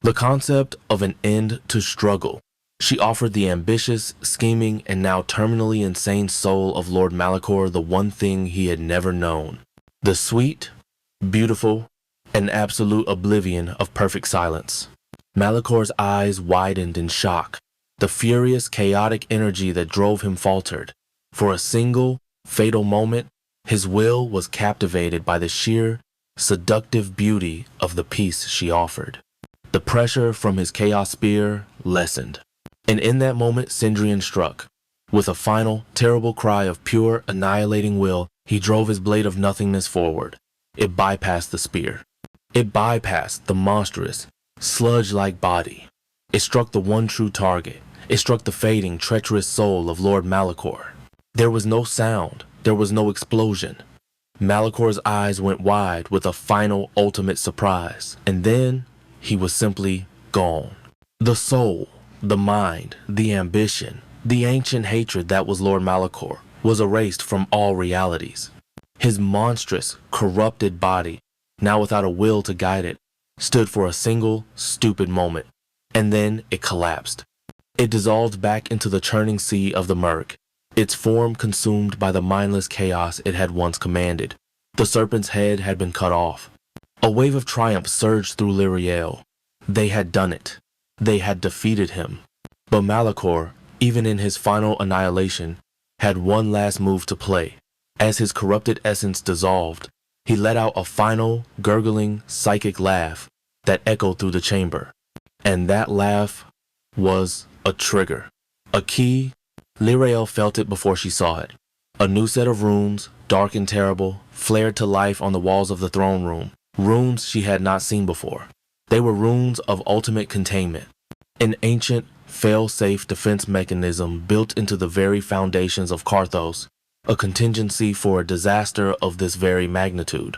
The concept of an end to struggle. She offered the ambitious, scheming, and now terminally insane soul of Lord Malachor the one thing he had never known. The sweet, beautiful, and absolute oblivion of perfect silence. Malachor's eyes widened in shock. The furious, chaotic energy that drove him faltered. For a single, fatal moment, his will was captivated by the sheer, seductive beauty of the peace she offered. The pressure from his chaos spear lessened. And in that moment, Cendrillon struck. With a final, terrible cry of pure, annihilating will, he drove his blade of nothingness forward. It bypassed the spear. It bypassed the monstrous, sludge-like body. It struck the one true target. It struck the fading, treacherous soul of Lord Malachor. There was no sound. There was no explosion. Malachor's eyes went wide with a final, ultimate surprise. And then, he was simply gone. The soul, the mind, the ambition, the ancient hatred that was Lord Malachor was erased from all realities. His monstrous, corrupted body, now without a will to guide it, stood for a single, stupid moment, and then it collapsed. It dissolved back into the churning sea of the murk, its form consumed by the mindless chaos it had once commanded. The serpent's head had been cut off. A wave of triumph surged through Lyrael. They had done it. They had defeated him. But Malachor, even in his final annihilation, had one last move to play. As his corrupted essence dissolved, he let out a final, gurgling, psychic laugh that echoed through the chamber. And that laugh was a trigger. A key. Lyrael felt it before she saw it. A new set of runes, dark and terrible, flared to life on the walls of the throne room. Runes she had not seen before. They were runes of ultimate containment. An ancient, fail-safe defense mechanism built into the very foundations of Carthos, a contingency for a disaster of this very magnitude.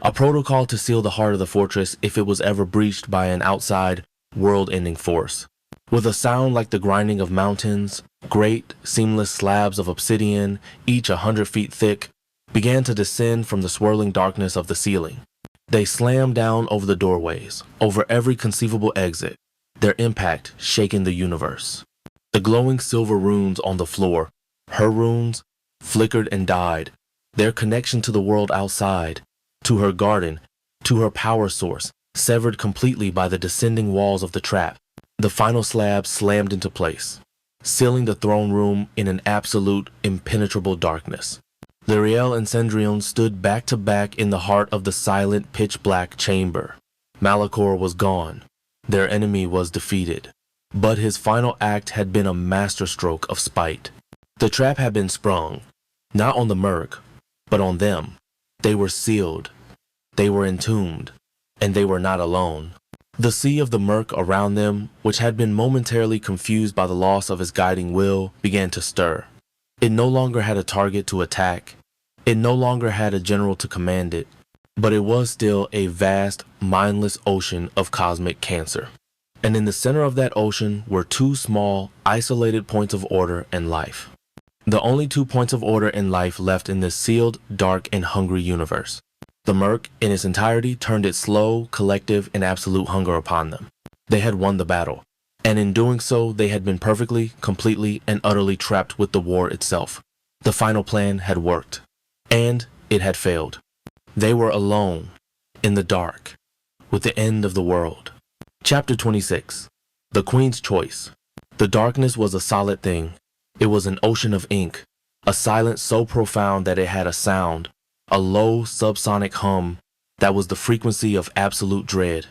A protocol to seal the heart of the fortress if it was ever breached by an outside, world-ending force. With a sound like the grinding of mountains, great, seamless slabs of obsidian, each 100 feet thick, began to descend from the swirling darkness of the ceiling. They slammed down over the doorways, over every conceivable exit, their impact shaking the universe. The glowing silver runes on the floor, her runes, flickered and died, their connection to the world outside, to her garden, to her power source, severed completely by the descending walls of the trap. The final slab slammed into place, sealing the throne room in an absolute, impenetrable darkness. Lyriel and Cendrillon stood back to back in the heart of the silent, pitch-black chamber. Malachor was gone. Their enemy was defeated. But his final act had been a masterstroke of spite. The trap had been sprung, not on the Merc, but on them. They were sealed. They were entombed. And they were not alone. The sea of the murk around them, which had been momentarily confused by the loss of its guiding will, began to stir. It no longer had a target to attack. It no longer had a general to command it. But it was still a vast, mindless ocean of cosmic cancer. And in the center of that ocean were two small, isolated points of order and life. The only 2 points of order and life left in this sealed, dark, and hungry universe. The Merc, in its entirety, turned its slow, collective, and absolute hunger upon them. They had won the battle, and in doing so, they had been perfectly, completely, and utterly trapped with the war itself. The final plan had worked, and it had failed. They were alone, in the dark, with the end of the world. Chapter 26. The Queen's Choice. The darkness was a solid thing. It was an ocean of ink, a silence so profound that it had a sound, a low subsonic hum that was the frequency of absolute dread.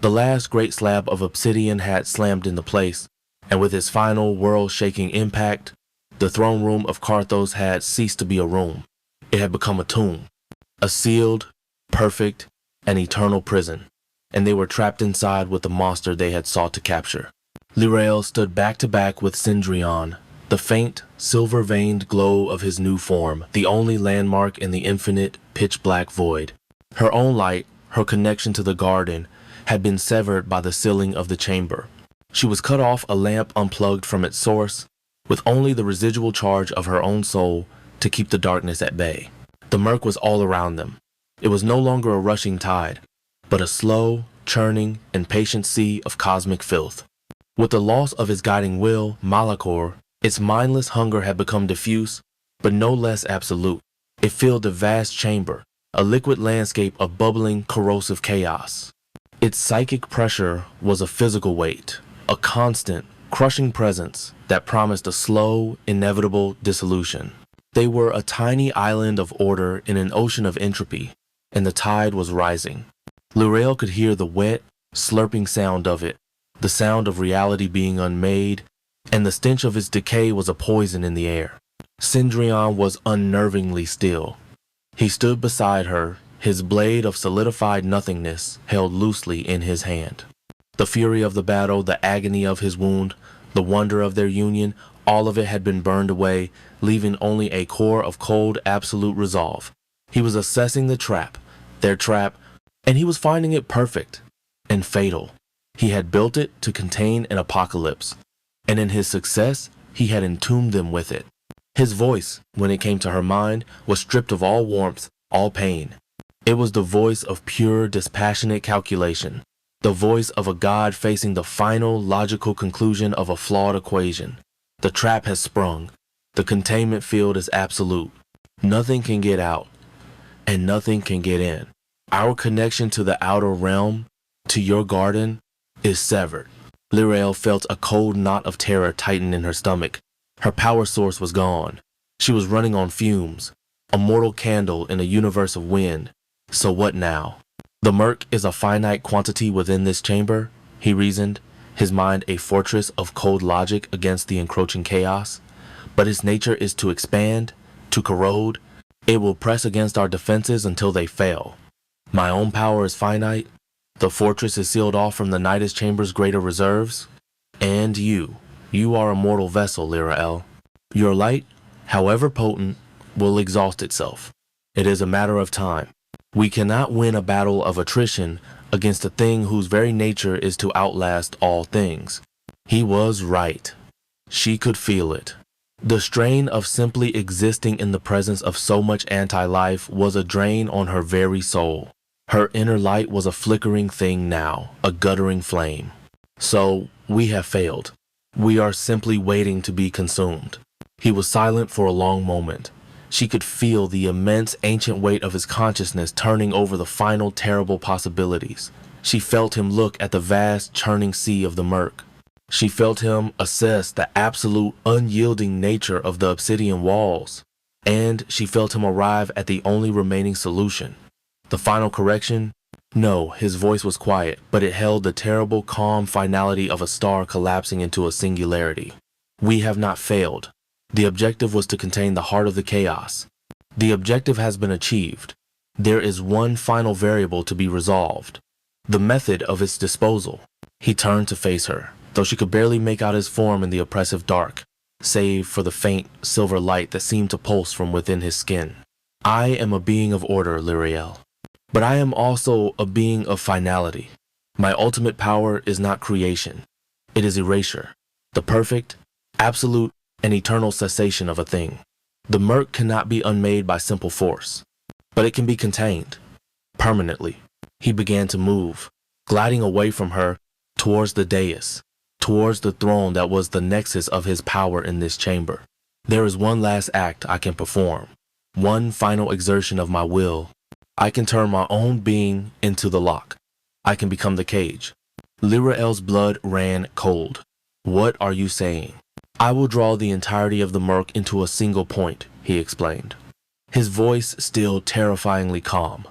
The last great slab of obsidian had slammed into place, and with its final world-shaking impact, the throne room of Carthos had ceased to be a room. It had become a tomb, a sealed, perfect, and eternal prison, and they were trapped inside with the monster they had sought to capture. Lyriel stood back to back with Cendrillon, the faint, silver-veined glow of his new form, the only landmark in the infinite, pitch-black void. Her own light, her connection to the garden, had been severed by the sealing of the chamber. She was cut off, a lamp unplugged from its source, with only the residual charge of her own soul to keep the darkness at bay. The murk was all around them. It was no longer a rushing tide, but a slow, churning, and patient sea of cosmic filth. With the loss of its guiding will, Malachor, its mindless hunger had become diffuse, but no less absolute. It filled the vast chamber, a liquid landscape of bubbling, corrosive chaos. Its psychic pressure was a physical weight, a constant, crushing presence that promised a slow, inevitable dissolution. They were a tiny island of order in an ocean of entropy, and the tide was rising. Lyriel could hear the wet, slurping sound of it, the sound of reality being unmade, and the stench of its decay was a poison in the air. Cendrillon was unnervingly still. He stood beside her, his blade of solidified nothingness held loosely in his hand. The fury of the battle, the agony of his wound, the wonder of their union, all of it had been burned away, leaving only a core of cold, absolute resolve. He was assessing the trap, their trap, and he was finding it perfect and fatal. He had built it to contain an apocalypse, and in his success, he had entombed them with it. His voice, when it came to her mind, was stripped of all warmth, all pain. It was the voice of pure, dispassionate calculation, the voice of a god facing the final, logical conclusion of a flawed equation. The trap has sprung. The containment field is absolute. Nothing can get out, and nothing can get in. Our connection to the outer realm, to your garden, is severed. Lyriel felt a cold knot of terror tighten in her stomach. Her power source was gone. She was running on fumes, a mortal candle in a universe of wind. So what now? The murk is a finite quantity within this chamber, he reasoned, his mind a fortress of cold logic against the encroaching chaos. But its nature is to expand, to corrode. It will press against our defenses until they fail. My own power is finite. The fortress is sealed off from the Night's Chamber's greater reserves. And you are a mortal vessel, Lyra. Your light, however potent, will exhaust itself. It is a matter of time. We cannot win a battle of attrition against a thing whose very nature is to outlast all things. He was right. She could feel it. The strain of simply existing in the presence of so much anti-life was a drain on her very soul. Her inner light was a flickering thing now, a guttering flame. So, we have failed. We are simply waiting to be consumed. He was silent for a long moment. She could feel the immense ancient weight of his consciousness turning over the final terrible possibilities. She felt him look at the vast churning sea of the murk. She felt him assess the absolute unyielding nature of the obsidian walls. And she felt him arrive at the only remaining solution. The final correction? No, his voice was quiet, but it held the terrible, calm finality of a star collapsing into a singularity. We have not failed. The objective was to contain the heart of the chaos. The objective has been achieved. There is one final variable to be resolved. The method of its disposal. He turned to face her, though she could barely make out his form in the oppressive dark, save for the faint silver light that seemed to pulse from within his skin. I am a being of order, Lyra. But I am also a being of finality. My ultimate power is not creation. It is erasure. The perfect, absolute, and eternal cessation of a thing. The murk cannot be unmade by simple force, but it can be contained. Permanently. He began to move, gliding away from her towards the dais, towards the throne that was the nexus of his power in this chamber. There is one last act I can perform, one final exertion of my will. I can turn my own being into the lock. I can become the cage. Lyra's blood ran cold. What are you saying? I will draw the entirety of the murk into a single point, he explained. His voice still terrifyingly calm.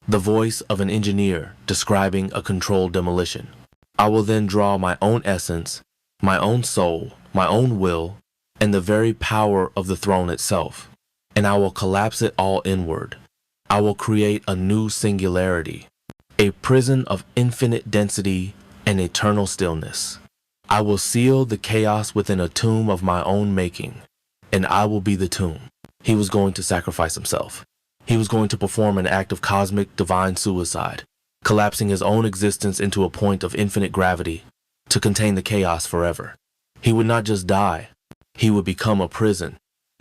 The voice of an engineer describing a controlled demolition. I will then draw my own essence, my own soul, my own will, and the very power of the throne itself. And I will collapse it all inward. I will create a new singularity, a prison of infinite density and eternal stillness. I will seal the chaos within a tomb of my own making, and I will be the tomb. He was going to sacrifice himself. He was going to perform an act of cosmic divine suicide, collapsing his own existence into a point of infinite gravity to contain the chaos forever. He would not just die, he would become a prison,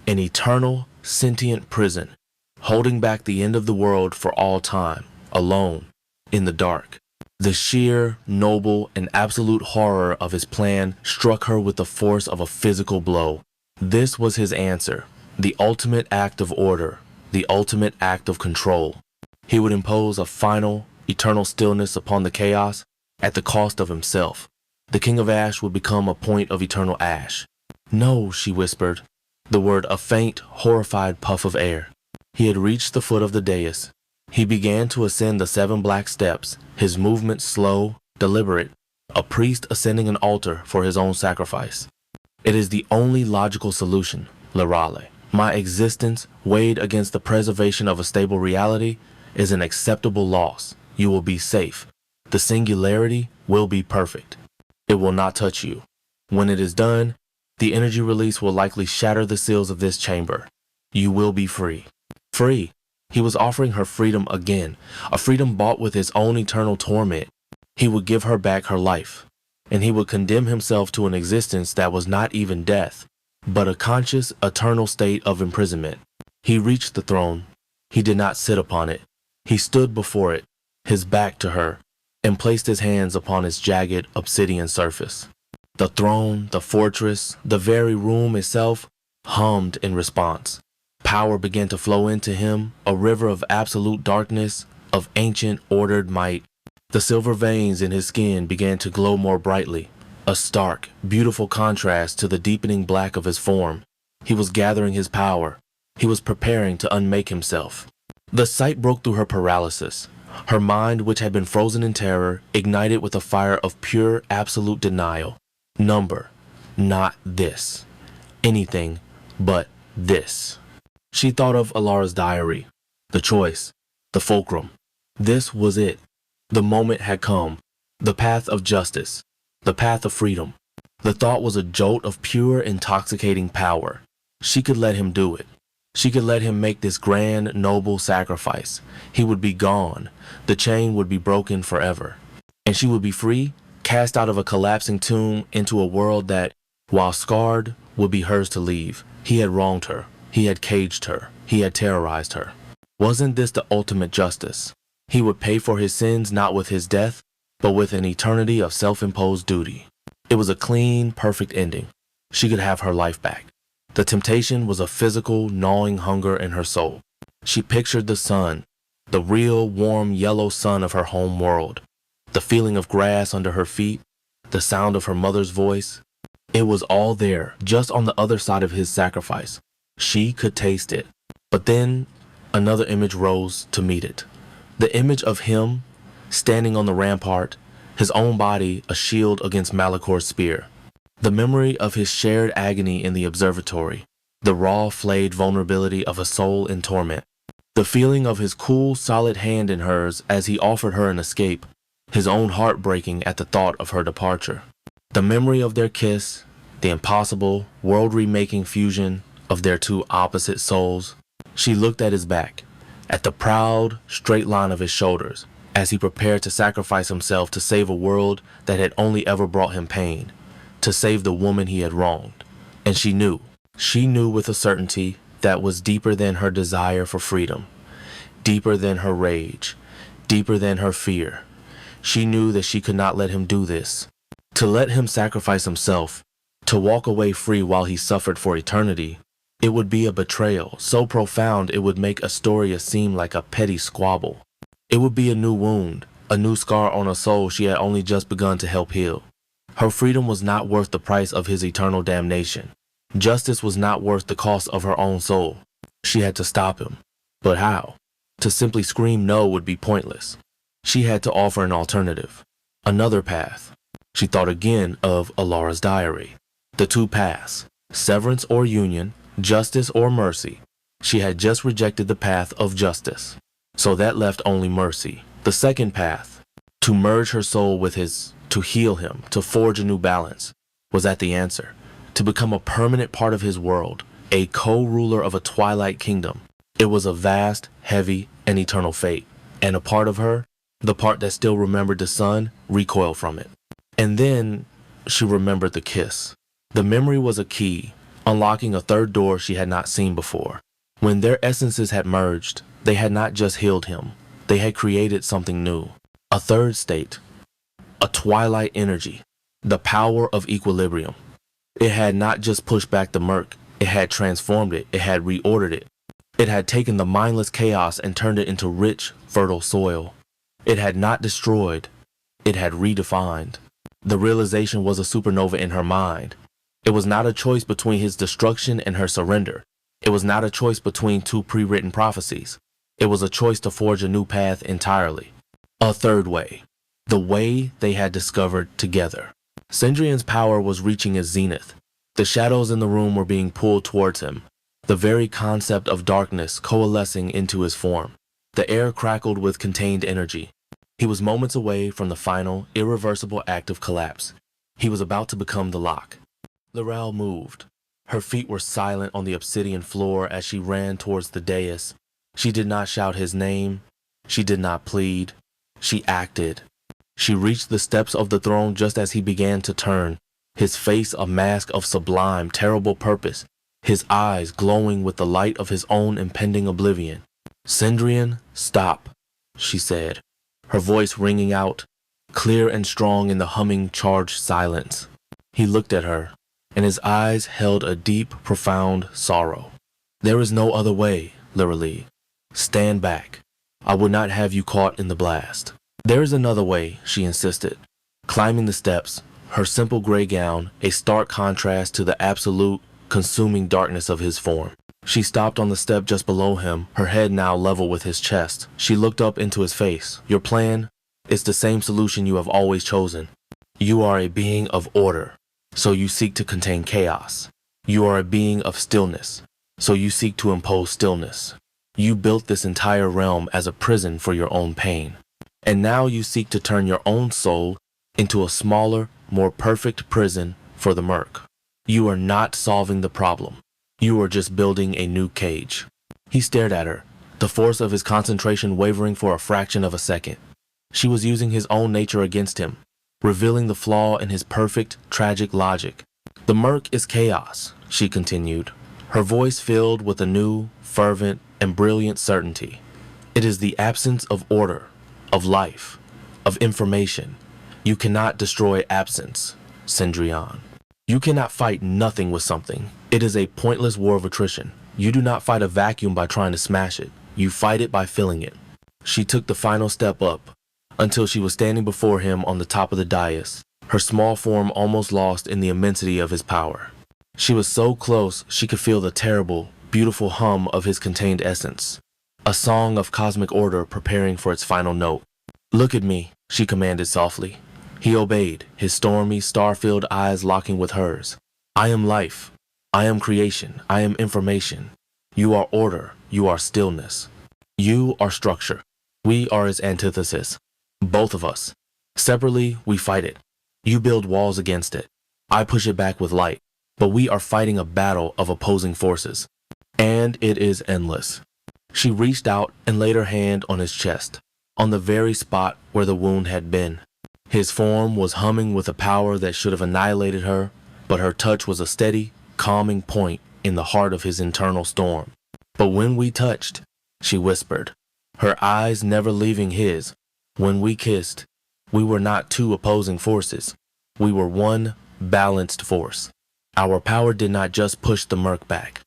an eternal, sentient prison, holding back the end of the world for all time, alone, in the dark. The sheer, noble, and absolute horror of his plan struck her with the force of a physical blow. This was his answer, the ultimate act of order, the ultimate act of control. He would impose a final, eternal stillness upon the chaos at the cost of himself. The King of Ash would become a point of eternal ash. No, she whispered, the word a faint, horrified puff of air. He had reached the foot of the dais. He began to ascend the 7 black steps, his movement slow, deliberate, a priest ascending an altar for his own sacrifice. It is the only logical solution, Lyra. My existence, weighed against the preservation of a stable reality, is an acceptable loss. You will be safe. The singularity will be perfect. It will not touch you. When it is done, the energy release will likely shatter the seals of this chamber. You will be free. Free. He was offering her freedom again, a freedom bought with his own eternal torment. He would give her back her life, and he would condemn himself to an existence that was not even death, but a conscious, eternal state of imprisonment. He reached the throne. He did not sit upon it. He stood before it, his back to her, and placed his hands upon its jagged obsidian surface. The throne, the fortress, the very room itself hummed in response. Power began to flow into him, a river of absolute darkness, of ancient, ordered might. The silver veins in his skin began to glow more brightly, a stark, beautiful contrast to the deepening black of his form. He was gathering his power. He was preparing to unmake himself. The sight broke through her paralysis. Her mind, which had been frozen in terror, ignited with a fire of pure, absolute denial. Number, not this. Anything but this. She thought of Alara's diary, the choice, the fulcrum. This was it. The moment had come. The path of justice. The path of freedom. The thought was a jolt of pure, intoxicating power. She could let him do it. She could let him make this grand, noble sacrifice. He would be gone. The chain would be broken forever. And she would be free, cast out of a collapsing tomb into a world that, while scarred, would be hers to leave. He had wronged her. He had caged her. He had terrorized her. Wasn't this the ultimate justice? He would pay for his sins not with his death, but with an eternity of self-imposed duty. It was a clean, perfect ending. She could have her life back. The temptation was a physical, gnawing hunger in her soul. She pictured the sun, the real, warm, yellow sun of her home world, the feeling of grass under her feet, the sound of her mother's voice. It was all there, just on the other side of his sacrifice. She could taste it. But then another image rose to meet it. The image of him, standing on the rampart, his own body a shield against Malicor's spear. The memory of his shared agony in the observatory, the raw, flayed vulnerability of a soul in torment. The feeling of his cool, solid hand in hers as he offered her an escape, his own heart breaking at the thought of her departure. The memory of their kiss, the impossible, world-remaking fusion of their two opposite souls. She looked at his back, at the proud, straight line of his shoulders, as he prepared to sacrifice himself to save a world that had only ever brought him pain, to save the woman he had wronged. And she knew with a certainty that was deeper than her desire for freedom, deeper than her rage, deeper than her fear. She knew that she could not let him do this. To let him sacrifice himself, to walk away free while he suffered for eternity, it would be a betrayal so profound it would make Astoria seem like a petty squabble. It would be a new wound, a new scar on a soul she had only just begun to help heal. Her freedom was not worth the price of his eternal damnation. Justice was not worth the cost of her own soul. She had to stop him. But how? To simply scream no would be pointless. She had to offer an alternative. Another path. She thought again of Alara's diary. The two paths, severance or union, justice or mercy. She had just rejected the path of justice. So that left only mercy. The second path, to merge her soul with his, to heal him, to forge a new balance, was that the answer. To become a permanent part of his world, a co-ruler of a twilight kingdom. It was a vast, heavy, and eternal fate. And a part of her, the part that still remembered the sun, recoiled from it. And then she remembered the kiss. The memory was a key, unlocking a third door she had not seen before. When their essences had merged, they had not just healed him. They had created something new. A third state. A twilight energy. The power of equilibrium. It had not just pushed back the murk. It had transformed it. It had reordered it. It had taken the mindless chaos and turned it into rich, fertile soil. It had not destroyed. It had redefined. The realization was a supernova in her mind. It was not a choice between his destruction and her surrender. It was not a choice between two pre-written prophecies. It was a choice to forge a new path entirely. A third way. The way they had discovered together. Cendrion's power was reaching its zenith. The shadows in the room were being pulled towards him. The very concept of darkness coalescing into his form. The air crackled with contained energy. He was moments away from the final, irreversible act of collapse. He was about to become the lock. Laurel moved. Her feet were silent on the obsidian floor as she ran towards the dais. She did not shout his name. She did not plead. She acted. She reached the steps of the throne just as he began to turn, his face a mask of sublime, terrible purpose, his eyes glowing with the light of his own impending oblivion. "Cendrion, stop," she said, her voice ringing out, clear and strong in the humming, charged silence. He looked at her, and his eyes held a deep, profound sorrow. "There is no other way, Liralee. Stand back. I would not have you caught in the blast." "There is another way," she insisted, climbing the steps, her simple gray gown a stark contrast to the absolute, consuming darkness of his form. She stopped on the step just below him, her head now level with his chest. She looked up into his face. "Your plan is the same solution you have always chosen. You are a being of order, so you seek to contain chaos. You are a being of stillness, So you seek to impose stillness. You built this entire realm as a prison for your own pain. And now you seek to turn your own soul into a smaller, more perfect prison for the murk. You are not solving the problem. You are just building a new cage. He stared at her, the force of his concentration wavering for a fraction of a second. She was using his own nature against him, revealing the flaw in his perfect, tragic logic. The murk is chaos, she continued, her voice filled with a new, fervent, and brilliant certainty. It is the absence of order, of life, of information. You cannot destroy absence, Cendrillon. You cannot fight nothing with something. It is a pointless war of attrition. You do not fight a vacuum by trying to smash it. You fight it by filling it. She took the final step up, until she was standing before him on the top of the dais, her small form almost lost in the immensity of his power. She was so close she could feel the terrible, beautiful hum of his contained essence, a song of cosmic order preparing for its final note. "Look at me," she commanded softly. He obeyed, his stormy, star-filled eyes locking with hers. "I am life. I am creation. I am information. You are order. You are stillness. You are structure. We are its antithesis. Both of us. Separately, we fight it. You build walls against it. I push it back with light. But we are fighting a battle of opposing forces. And it is endless." She reached out and laid her hand on his chest, on the very spot where the wound had been. His form was humming with a power that should have annihilated her, but her touch was a steady, calming point in the heart of his internal storm. "But when we touched," she whispered, her eyes never leaving his, "when we kissed, we were not two opposing forces. We were one balanced force. Our power did not just push the murk back.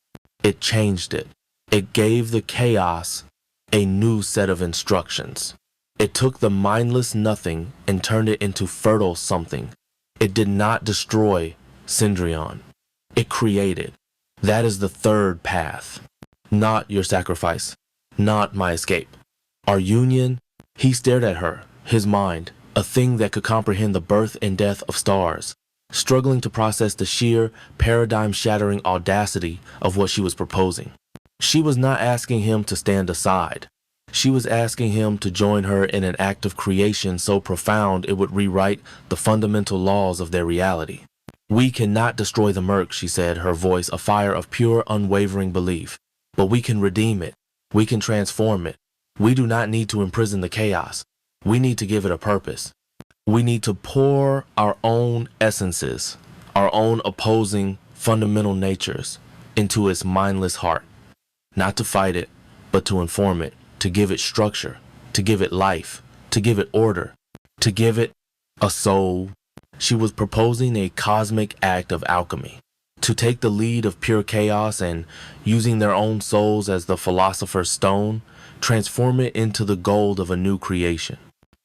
It changed it. It gave the chaos a new set of instructions. It took the mindless nothing and turned it into fertile something. It did not destroy Cendrillon. It created. That is the third path. Not your sacrifice. Not my escape. Our union." He stared at her, his mind, a thing that could comprehend the birth and death of stars, struggling to process the sheer, paradigm-shattering audacity of what she was proposing. She was not asking him to stand aside. She was asking him to join her in an act of creation so profound it would rewrite the fundamental laws of their reality. "We cannot destroy the murk," she said, her voice a fire of pure, unwavering belief. "But we can redeem it. We can transform it. We do not need to imprison the chaos. We need to give it a purpose. We need to pour our own essences, our own opposing fundamental natures, into its mindless heart. Not to fight it, but to inform it, to give it structure, to give it life, to give it order, to give it a soul." She was proposing a cosmic act of alchemy, to take the lead of pure chaos and, using their own souls as the philosopher's stone, transform it into the gold of a new creation.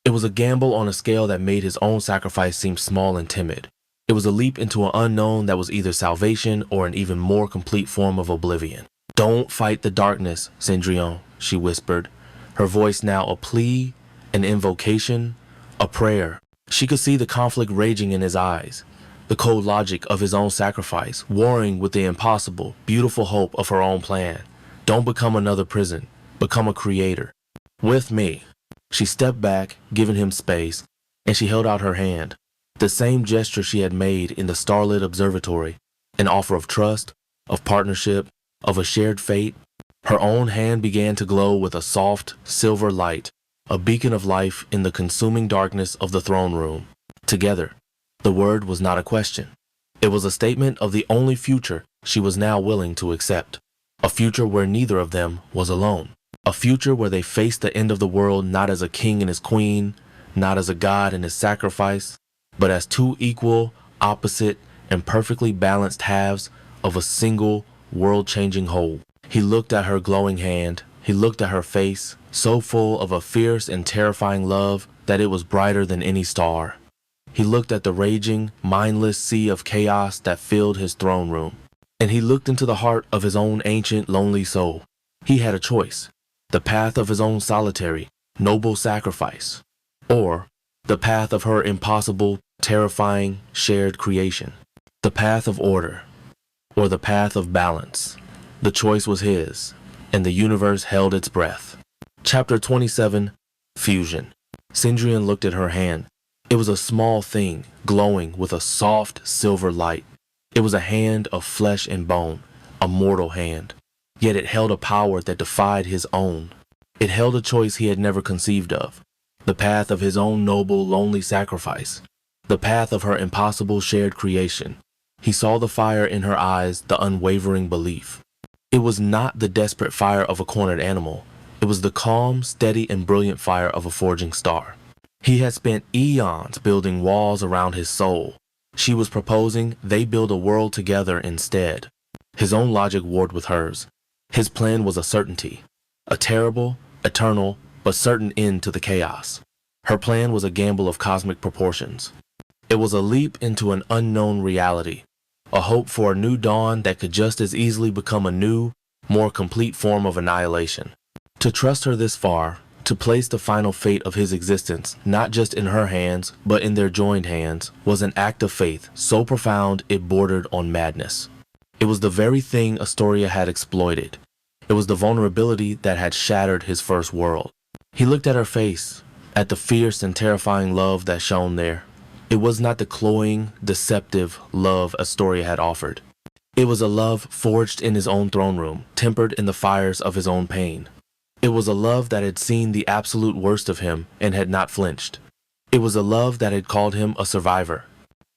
It was a gamble on a scale that made his own sacrifice seem small and timid. It was a leap into an unknown that was either salvation or an even more complete form of oblivion. "Don't fight the darkness, Cendrillon," she whispered, her voice now a plea, an invocation, a prayer. She could see the conflict raging in his eyes, the cold logic of his own sacrifice, warring with the impossible, beautiful hope of her own plan. "Don't become another prison. Become a creator. With me." She stepped back, giving him space, and she held out her hand, the same gesture she had made in the starlit observatory, an offer of trust, of partnership, of a shared fate. Her own hand began to glow with a soft, silver light, a beacon of life in the consuming darkness of the throne room. Together. The word was not a question. It was a statement of the only future she was now willing to accept. A future where neither of them was alone. A future where they faced the end of the world not as a king and his queen, not as a god and his sacrifice, but as two equal, opposite, and perfectly balanced halves of a single, world-changing whole. He looked at her glowing hand. He looked at her face, so full of a fierce and terrifying love that it was brighter than any star. He looked at the raging, mindless sea of chaos that filled his throne room. And he looked into the heart of his own ancient, lonely soul. He had a choice. The path of his own solitary, noble sacrifice, or the path of her impossible, terrifying, shared creation. The path of order, or the path of balance. The choice was his, and the universe held its breath. Chapter 27, Fusion. Cendrillon looked at her hand. It was a small thing, glowing with a soft silver light. It was a hand of flesh and bone, a mortal hand. Yet it held a power that defied his own. It held a choice he had never conceived of. The path of his own noble, lonely sacrifice. The path of her impossible shared creation. He saw the fire in her eyes, the unwavering belief. It was not the desperate fire of a cornered animal. It was the calm, steady, and brilliant fire of a forging star. He had spent eons building walls around his soul. She was proposing they build a world together instead. His own logic warred with hers. His plan was a certainty. A terrible, eternal, but certain end to the chaos. Her plan was a gamble of cosmic proportions. It was a leap into an unknown reality. A hope for a new dawn that could just as easily become a new, more complete form of annihilation. To trust her this far, to place the final fate of his existence not just in her hands, but in their joined hands, was an act of faith so profound it bordered on madness. It was the very thing Astoria had exploited. It was the vulnerability that had shattered his first world. He looked at her face, at the fierce and terrifying love that shone there. It was not the cloying, deceptive love Astoria had offered. It was a love forged in his own throne room, tempered in the fires of his own pain. It was a love that had seen the absolute worst of him and had not flinched. It was a love that had called him a survivor.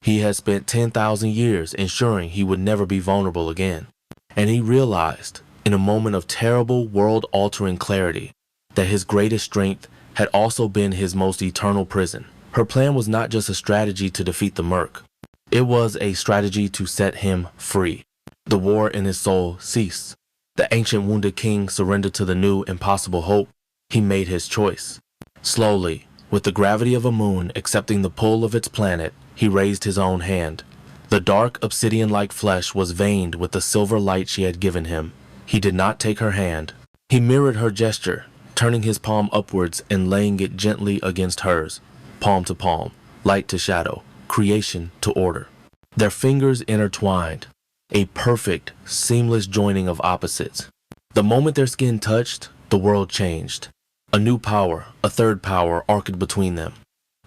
He had spent 10,000 years ensuring he would never be vulnerable again. And he realized, in a moment of terrible, world-altering clarity, that his greatest strength had also been his most eternal prison. Her plan was not just a strategy to defeat the Merc. It was a strategy to set him free. The war in his soul ceased. The ancient wounded king surrendered to the new impossible hope. He made his choice. Slowly, with the gravity of a moon accepting the pull of its planet, he raised his own hand. The dark obsidian-like flesh was veined with the silver light she had given him. He did not take her hand. He mirrored her gesture, turning his palm upwards and laying it gently against hers, palm to palm, light to shadow, creation to order. Their fingers intertwined, a perfect, seamless joining of opposites. The moment their skin touched, the world changed. A new power, a third power, arced between them.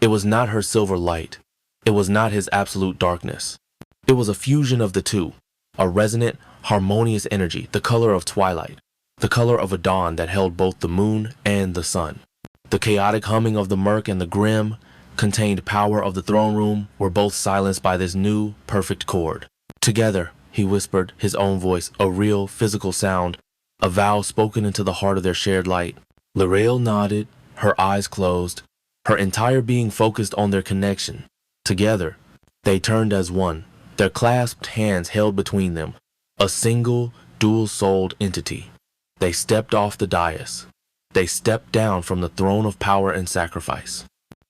It was not her silver light. It was not his absolute darkness. It was a fusion of the two, a resonant, harmonious energy, the color of twilight, the color of a dawn that held both the moon and the sun. The chaotic humming of the murk and the grim, contained power of the throne room were both silenced by this new, perfect chord. Together, he whispered, his own voice, a real, physical sound, a vow spoken into the heart of their shared light. L'Oreal nodded, her eyes closed, her entire being focused on their connection. Together, they turned as one, their clasped hands held between them, a single, dual-souled entity. They stepped off the dais. They stepped down from the throne of power and sacrifice.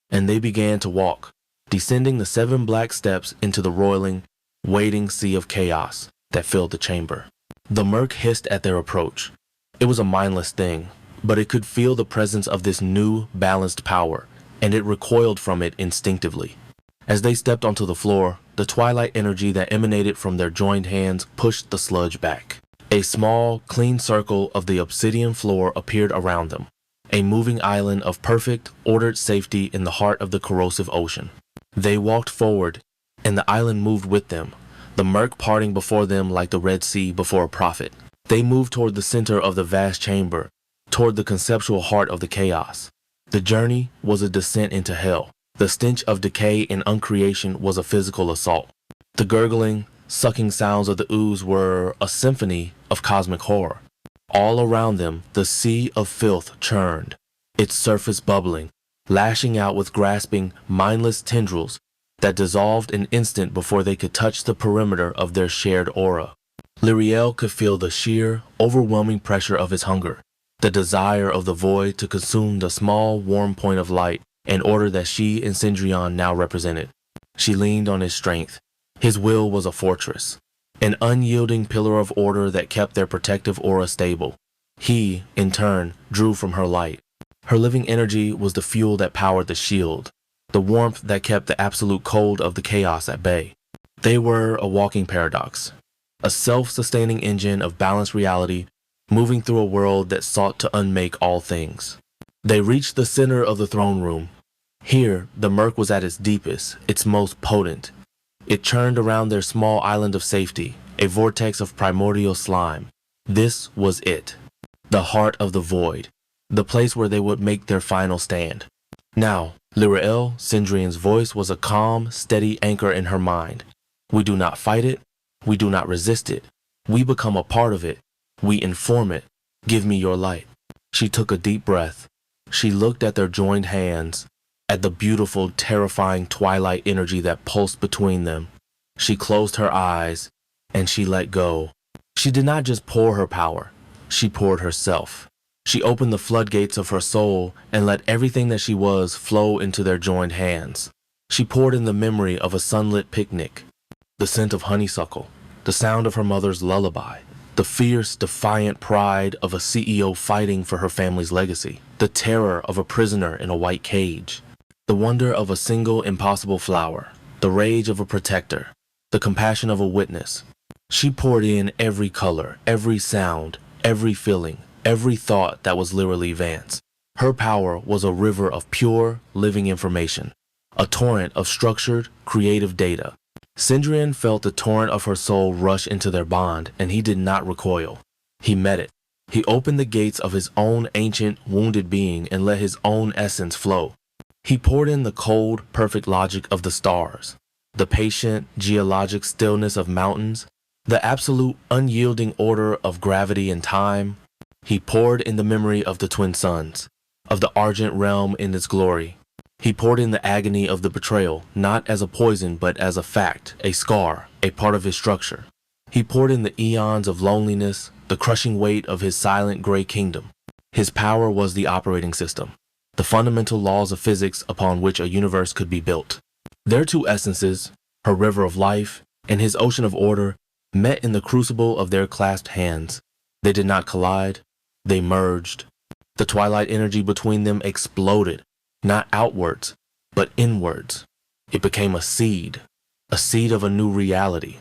And they began to walk, descending the 7 black steps into the roiling, waiting sea of chaos that filled the chamber. The murk hissed at their approach. It was a mindless thing, but it could feel the presence of this new, balanced power, and it recoiled from it instinctively. As they stepped onto the floor, the twilight energy that emanated from their joined hands pushed the sludge back. A small, clean circle of the obsidian floor appeared around them, a moving island of perfect, ordered safety in the heart of the corrosive ocean. They walked forward, and the island moved with them, the murk parting before them like the Red Sea before a prophet. They moved toward the center of the vast chamber, toward the conceptual heart of the chaos. The journey was a descent into hell. The stench of decay and uncreation was a physical assault. The gurgling, sucking sounds of the ooze were a symphony of cosmic horror. All around them, the sea of filth churned, its surface bubbling, lashing out with grasping, mindless tendrils that dissolved an instant before they could touch the perimeter of their shared aura. L'Oreal could feel the sheer, overwhelming pressure of his hunger, the desire of the void to consume the small, warm point of light and order that she and Cendrillon now represented. She leaned on his strength. His will was a fortress, an unyielding pillar of order that kept their protective aura stable. He, in turn, drew from her light. Her living energy was the fuel that powered the shield, the warmth that kept the absolute cold of the chaos at bay. They were a walking paradox. a self-sustaining engine of balanced reality, moving through a world that sought to unmake all things. They reached the center of the throne room. Here, the murk was at its deepest, its most potent. It churned around their small island of safety, a vortex of primordial slime. This was it, the heart of the void, the place where they would make their final stand. Now, Lirael, Sindrian's voice was a calm, steady anchor in her mind. We do not fight it. We do not resist it. We become a part of it. We inform it. Give me your light. She took a deep breath. She looked at their joined hands, at the beautiful, terrifying twilight energy that pulsed between them. She closed her eyes, and she let go. She did not just pour her power. She poured herself. She opened the floodgates of her soul and let everything that she was flow into their joined hands. She poured in the memory of a sunlit picnic, the scent of honeysuckle, the sound of her mother's lullaby, the fierce, defiant pride of a CEO fighting for her family's legacy, the terror of a prisoner in a white cage, the wonder of a single impossible flower, the rage of a protector, the compassion of a witness. She poured in every color, every sound, every feeling, every thought that was literally Vance. Her power was a river of pure, living information, a torrent of structured, creative data. Sindrian felt the torrent of her soul rush into their bond, and he did not recoil. He met it. He opened the gates of his own ancient, wounded being and let his own essence flow. He poured in the cold, perfect logic of the stars, the patient, geologic stillness of mountains, the absolute, unyielding order of gravity and time. He poured in the memory of the twin suns, of the Argent realm in its glory. He poured in the agony of the betrayal, not as a poison but as a fact, a scar, a part of his structure. He poured in the eons of loneliness, the crushing weight of his silent gray kingdom. His power was the operating system, the fundamental laws of physics upon which a universe could be built. Their two essences, her river of life and his ocean of order, met in the crucible of their clasped hands. They did not collide. They merged. The twilight energy between them exploded, not outwards, but inwards. It became a seed of a new reality.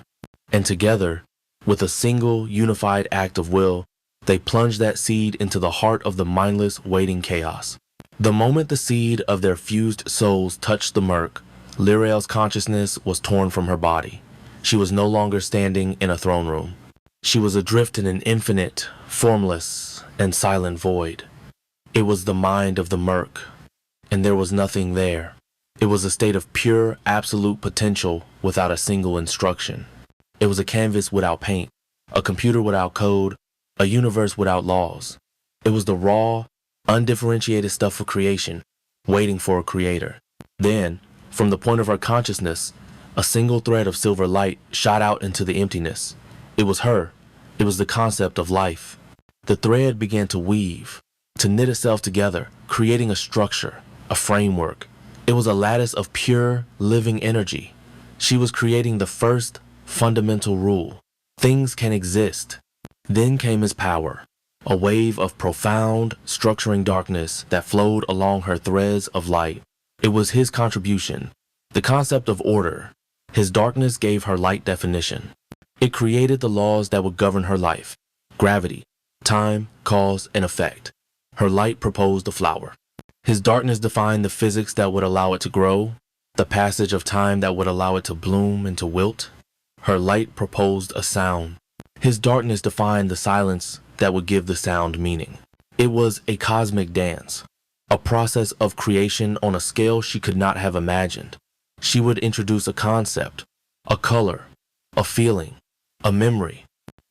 And together, with a single unified act of will, they plunged that seed into the heart of the mindless, waiting chaos. The moment the seed of their fused souls touched the murk, Lirael's consciousness was torn from her body. She was no longer standing in a throne room. She was adrift in an infinite, formless, and silent void. It was the mind of the murk, and there was nothing there. It was a state of pure, absolute potential without a single instruction. It was a canvas without paint, a computer without code, a universe without laws. It was the raw, undifferentiated stuff of creation, waiting for a creator. Then, from the point of her consciousness, a single thread of silver light shot out into the emptiness. It was her. It was the concept of life. The thread began to weave, to knit itself together, creating a structure, a framework. It was a lattice of pure, living energy. She was creating the first fundamental rule. Things can exist. Then came his power, a wave of profound, structuring darkness that flowed along her threads of light. It was his contribution, the concept of order. His darkness gave her light definition. It created the laws that would govern her life, gravity, time, cause, and effect. Her light proposed the flower. His darkness defined the physics that would allow it to grow, the passage of time that would allow it to bloom and to wilt. Her light proposed a sound. His darkness defined the silence that would give the sound meaning. It was a cosmic dance, a process of creation on a scale she could not have imagined. She would introduce a concept, a color, a feeling, a memory,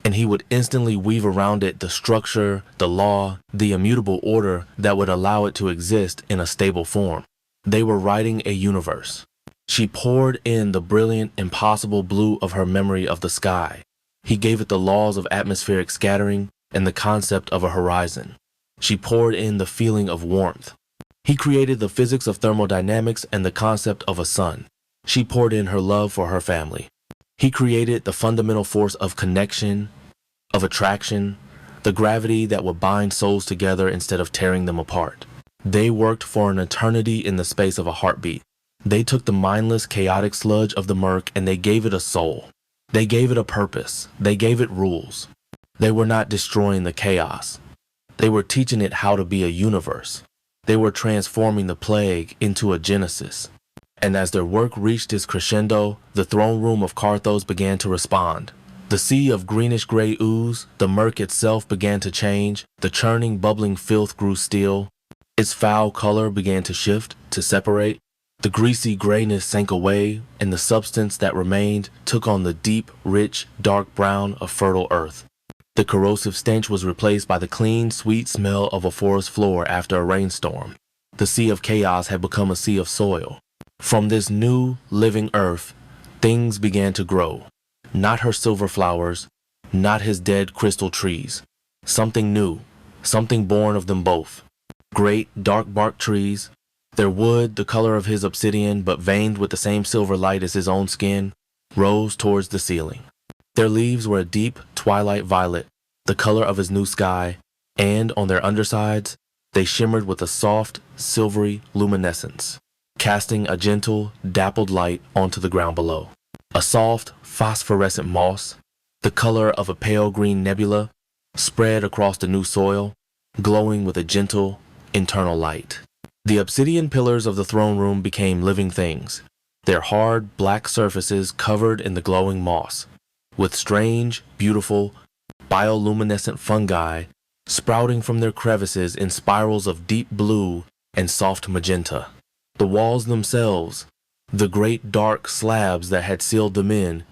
and he would instantly weave around it the structure, the law, the immutable order that would allow it to exist in a stable form. They were writing a universe. She poured in the brilliant, impossible blue of her memory of the sky. He gave it the laws of atmospheric scattering and the concept of a horizon. She poured in the feeling of warmth. He created the physics of thermodynamics and the concept of a sun. She poured in her love for her family. He created the fundamental force of connection, of attraction, the gravity that would bind souls together instead of tearing them apart. They worked for an eternity in the space of a heartbeat. They took the mindless, chaotic sludge of the murk and they gave it a soul. They gave it a purpose. They gave it rules. They were not destroying the chaos. They were teaching it how to be a universe. They were transforming the plague into a genesis. And as their work reached its crescendo, the throne room of Carthos began to respond. The sea of greenish-gray ooze, the murk itself began to change, the churning, bubbling filth grew still. Its foul color began to shift, to separate. The greasy grayness sank away, and the substance that remained took on the deep, rich, dark brown of fertile earth. The corrosive stench was replaced by the clean, sweet smell of a forest floor after a rainstorm. The sea of chaos had become a sea of soil. From this new, living earth, things began to grow. Not her silver flowers, not his dead crystal trees. Something new, something born of them both. Great, dark-barked trees, their wood the color of his obsidian but veined with the same silver light as his own skin, rose towards the ceiling. Their leaves were a deep twilight violet, the color of his new sky, and on their undersides, they shimmered with a soft, silvery luminescence, casting a gentle, dappled light onto the ground below. A soft, phosphorescent moss, the color of a pale green nebula, spread across the new soil, glowing with a gentle, internal light. The obsidian pillars of the throne room became living things, their hard, black surfaces covered in the glowing moss, with strange, beautiful, bioluminescent fungi sprouting from their crevices in spirals of deep blue and soft magenta. The walls themselves, the great dark slabs that had sealed them in,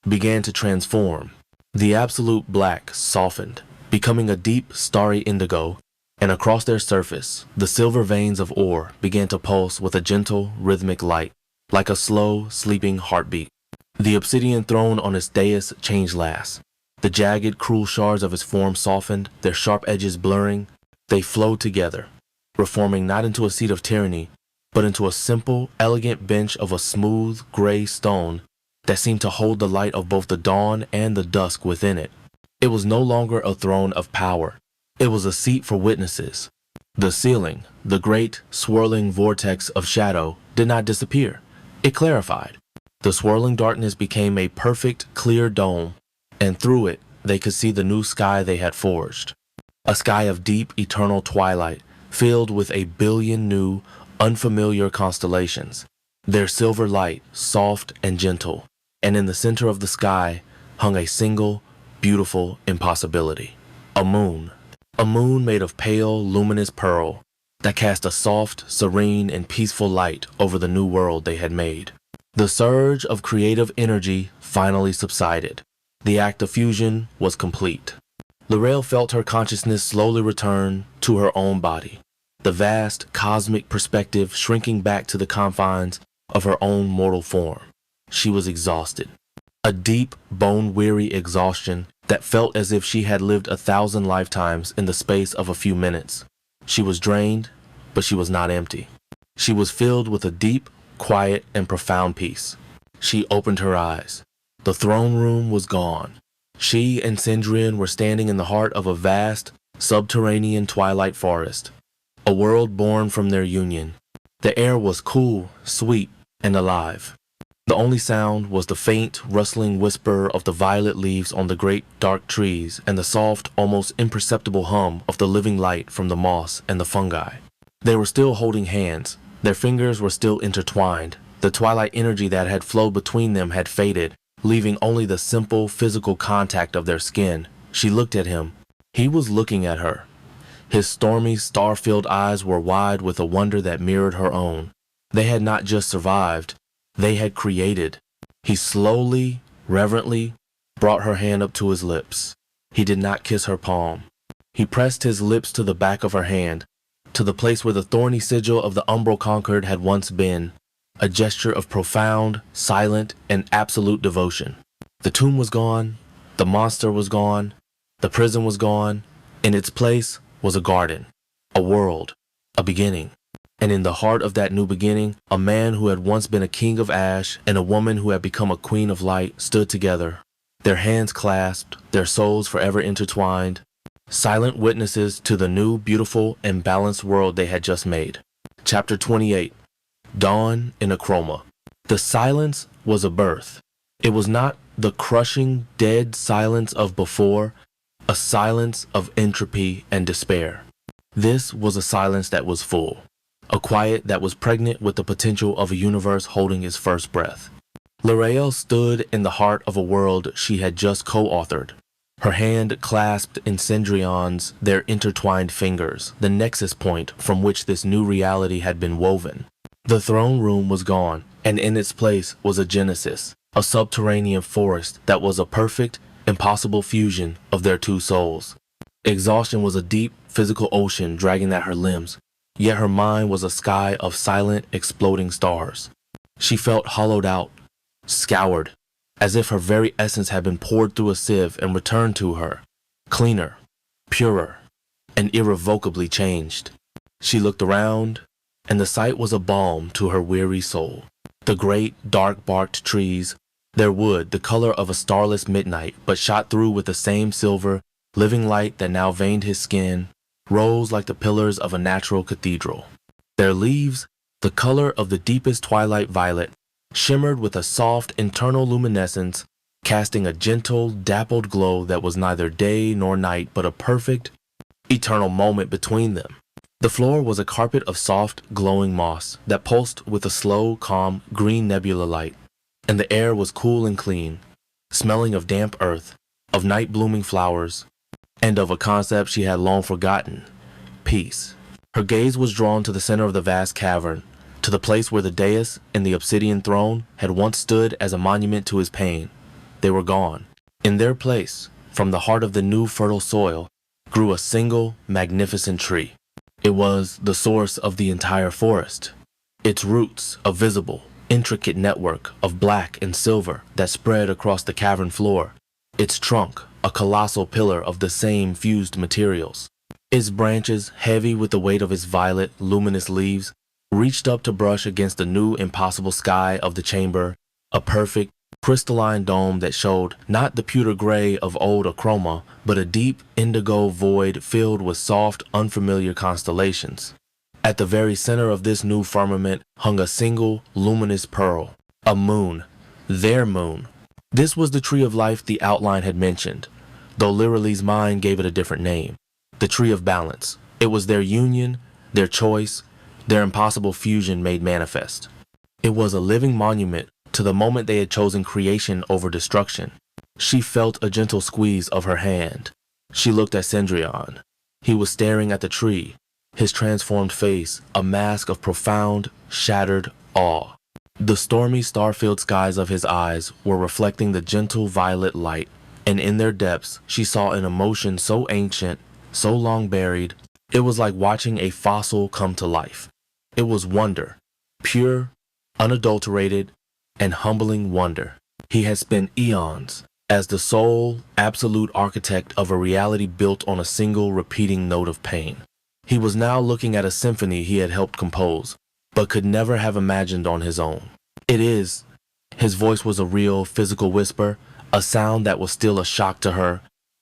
began to transform. The absolute black softened, becoming a deep, starry indigo, and across their surface, the silver veins of ore began to pulse with a gentle, rhythmic light, like a slow, sleeping heartbeat. The obsidian throne on its dais changed last. The jagged, cruel shards of its form softened, their sharp edges blurring. They flowed together, reforming not into a seat of tyranny, but into a simple, elegant bench of a smooth, gray stone that seemed to hold the light of both the dawn and the dusk within it. It was no longer a throne of power. It was a seat for witnesses. The ceiling, the great, swirling vortex of shadow, did not disappear. It clarified. The swirling darkness became a perfect, clear dome, and through it, they could see the new sky they had forged. A sky of deep, eternal twilight, filled with a billion new, unfamiliar constellations, their silver light soft and gentle, and in the center of the sky hung a single, beautiful impossibility. A moon made of pale, luminous pearl that cast a soft, serene, and peaceful light over the new world they had made. The surge of creative energy finally subsided. The act of fusion was complete. Lorelle felt her consciousness slowly return to her own body, the vast cosmic perspective shrinking back to the confines of her own mortal form. She was exhausted. A deep, bone-weary exhaustion that felt as if she had lived 1,000 lifetimes in the space of a few minutes. She was drained, but she was not empty. She was filled with a deep, quiet, and profound peace. She opened her eyes. The throne room was gone. She and Cendrillon were standing in the heart of a vast, subterranean twilight forest, a world born from their union. The air was cool, sweet, and alive. The only sound was the faint, rustling whisper of the violet leaves on the great, dark trees and the soft, almost imperceptible hum of the living light from the moss and the fungi. They were still holding hands. Their fingers were still intertwined. The twilight energy that had flowed between them had faded, leaving only the simple, physical contact of their skin. She looked at him. He was looking at her. His stormy, star-filled eyes were wide with a wonder that mirrored her own. They had not just survived. They had created. He slowly, reverently, brought her hand up to his lips. He did not kiss her palm. He pressed his lips to the back of her hand, to the place where the thorny sigil of the umbral conquered had once been, a gesture of profound, silent, and absolute devotion. The tomb was gone, the monster was gone, the prison was gone. In its place was a garden, a world, a beginning. And in the heart of that new beginning, a man who had once been a king of ash and a woman who had become a queen of light stood together, their hands clasped, their souls forever intertwined, silent witnesses to the new, beautiful, and balanced world they had just made. Chapter 28. Dawn in A Chroma. The silence was a birth. It was not the crushing, dead silence of before, a silence of entropy and despair. This was a silence that was full, a quiet that was pregnant with the potential of a universe holding its first breath. L'Oreal stood in the heart of a world she had just co-authored, her hand clasped in Cendrillon's, their intertwined fingers, the nexus point from which this new reality had been woven. The throne room was gone, and in its place was a genesis, a subterranean forest that was a perfect, impossible fusion of their two souls. Exhaustion was a deep, physical ocean dragging at her limbs, yet her mind was a sky of silent, exploding stars. She felt hollowed out, scoured, as if her very essence had been poured through a sieve and returned to her, cleaner, purer, and irrevocably changed. She looked around, and the sight was a balm to her weary soul. The great, dark-barked trees, their wood the color of a starless midnight, but shot through with the same silver, living light that now veined his skin, rose like the pillars of a natural cathedral. Their leaves, the color of the deepest twilight violet, shimmered with a soft internal luminescence, casting a gentle, dappled glow that was neither day nor night but a perfect, eternal moment between them. The floor was a carpet of soft, glowing moss that pulsed with a slow, calm, green nebula light, and the air was cool and clean, smelling of damp earth, of night-blooming flowers, and of a concept she had long forgotten, peace. Her gaze was drawn to the center of the vast cavern, to the place where the dais and the obsidian throne had once stood as a monument to his pain. They were gone. In their place, from the heart of the new fertile soil, grew a single, magnificent tree. It was the source of the entire forest. Its roots, a visible, intricate network of black and silver that spread across the cavern floor. Its trunk, a colossal pillar of the same fused materials. Its branches, heavy with the weight of its violet, luminous leaves, reached up to brush against the new impossible sky of the chamber, a perfect, crystalline dome that showed not the pewter gray of old A Chroma, but a deep indigo void filled with soft, unfamiliar constellations. At the very center of this new firmament hung a single, luminous pearl, a moon, their moon. This was the tree of life the outline had mentioned, though Lyralee's mind gave it a different name. The tree of balance. It was their union, their choice, their impossible fusion made manifest. It was a living monument to the moment they had chosen creation over destruction. She felt a gentle squeeze of her hand. She looked at Cendrillon. He was staring at the tree, his transformed face a mask of profound, shattered awe. The stormy, star-filled skies of his eyes were reflecting the gentle violet light, and in their depths she saw an emotion so ancient, so long buried, it was like watching a fossil come to life. It was wonder, pure, unadulterated, and humbling wonder. He had spent eons as the sole, absolute architect of a reality built on a single repeating note of pain. He was now looking at a symphony he had helped compose, but could never have imagined on his own. It is. His voice was a real, physical whisper, a sound that was still a shock to her,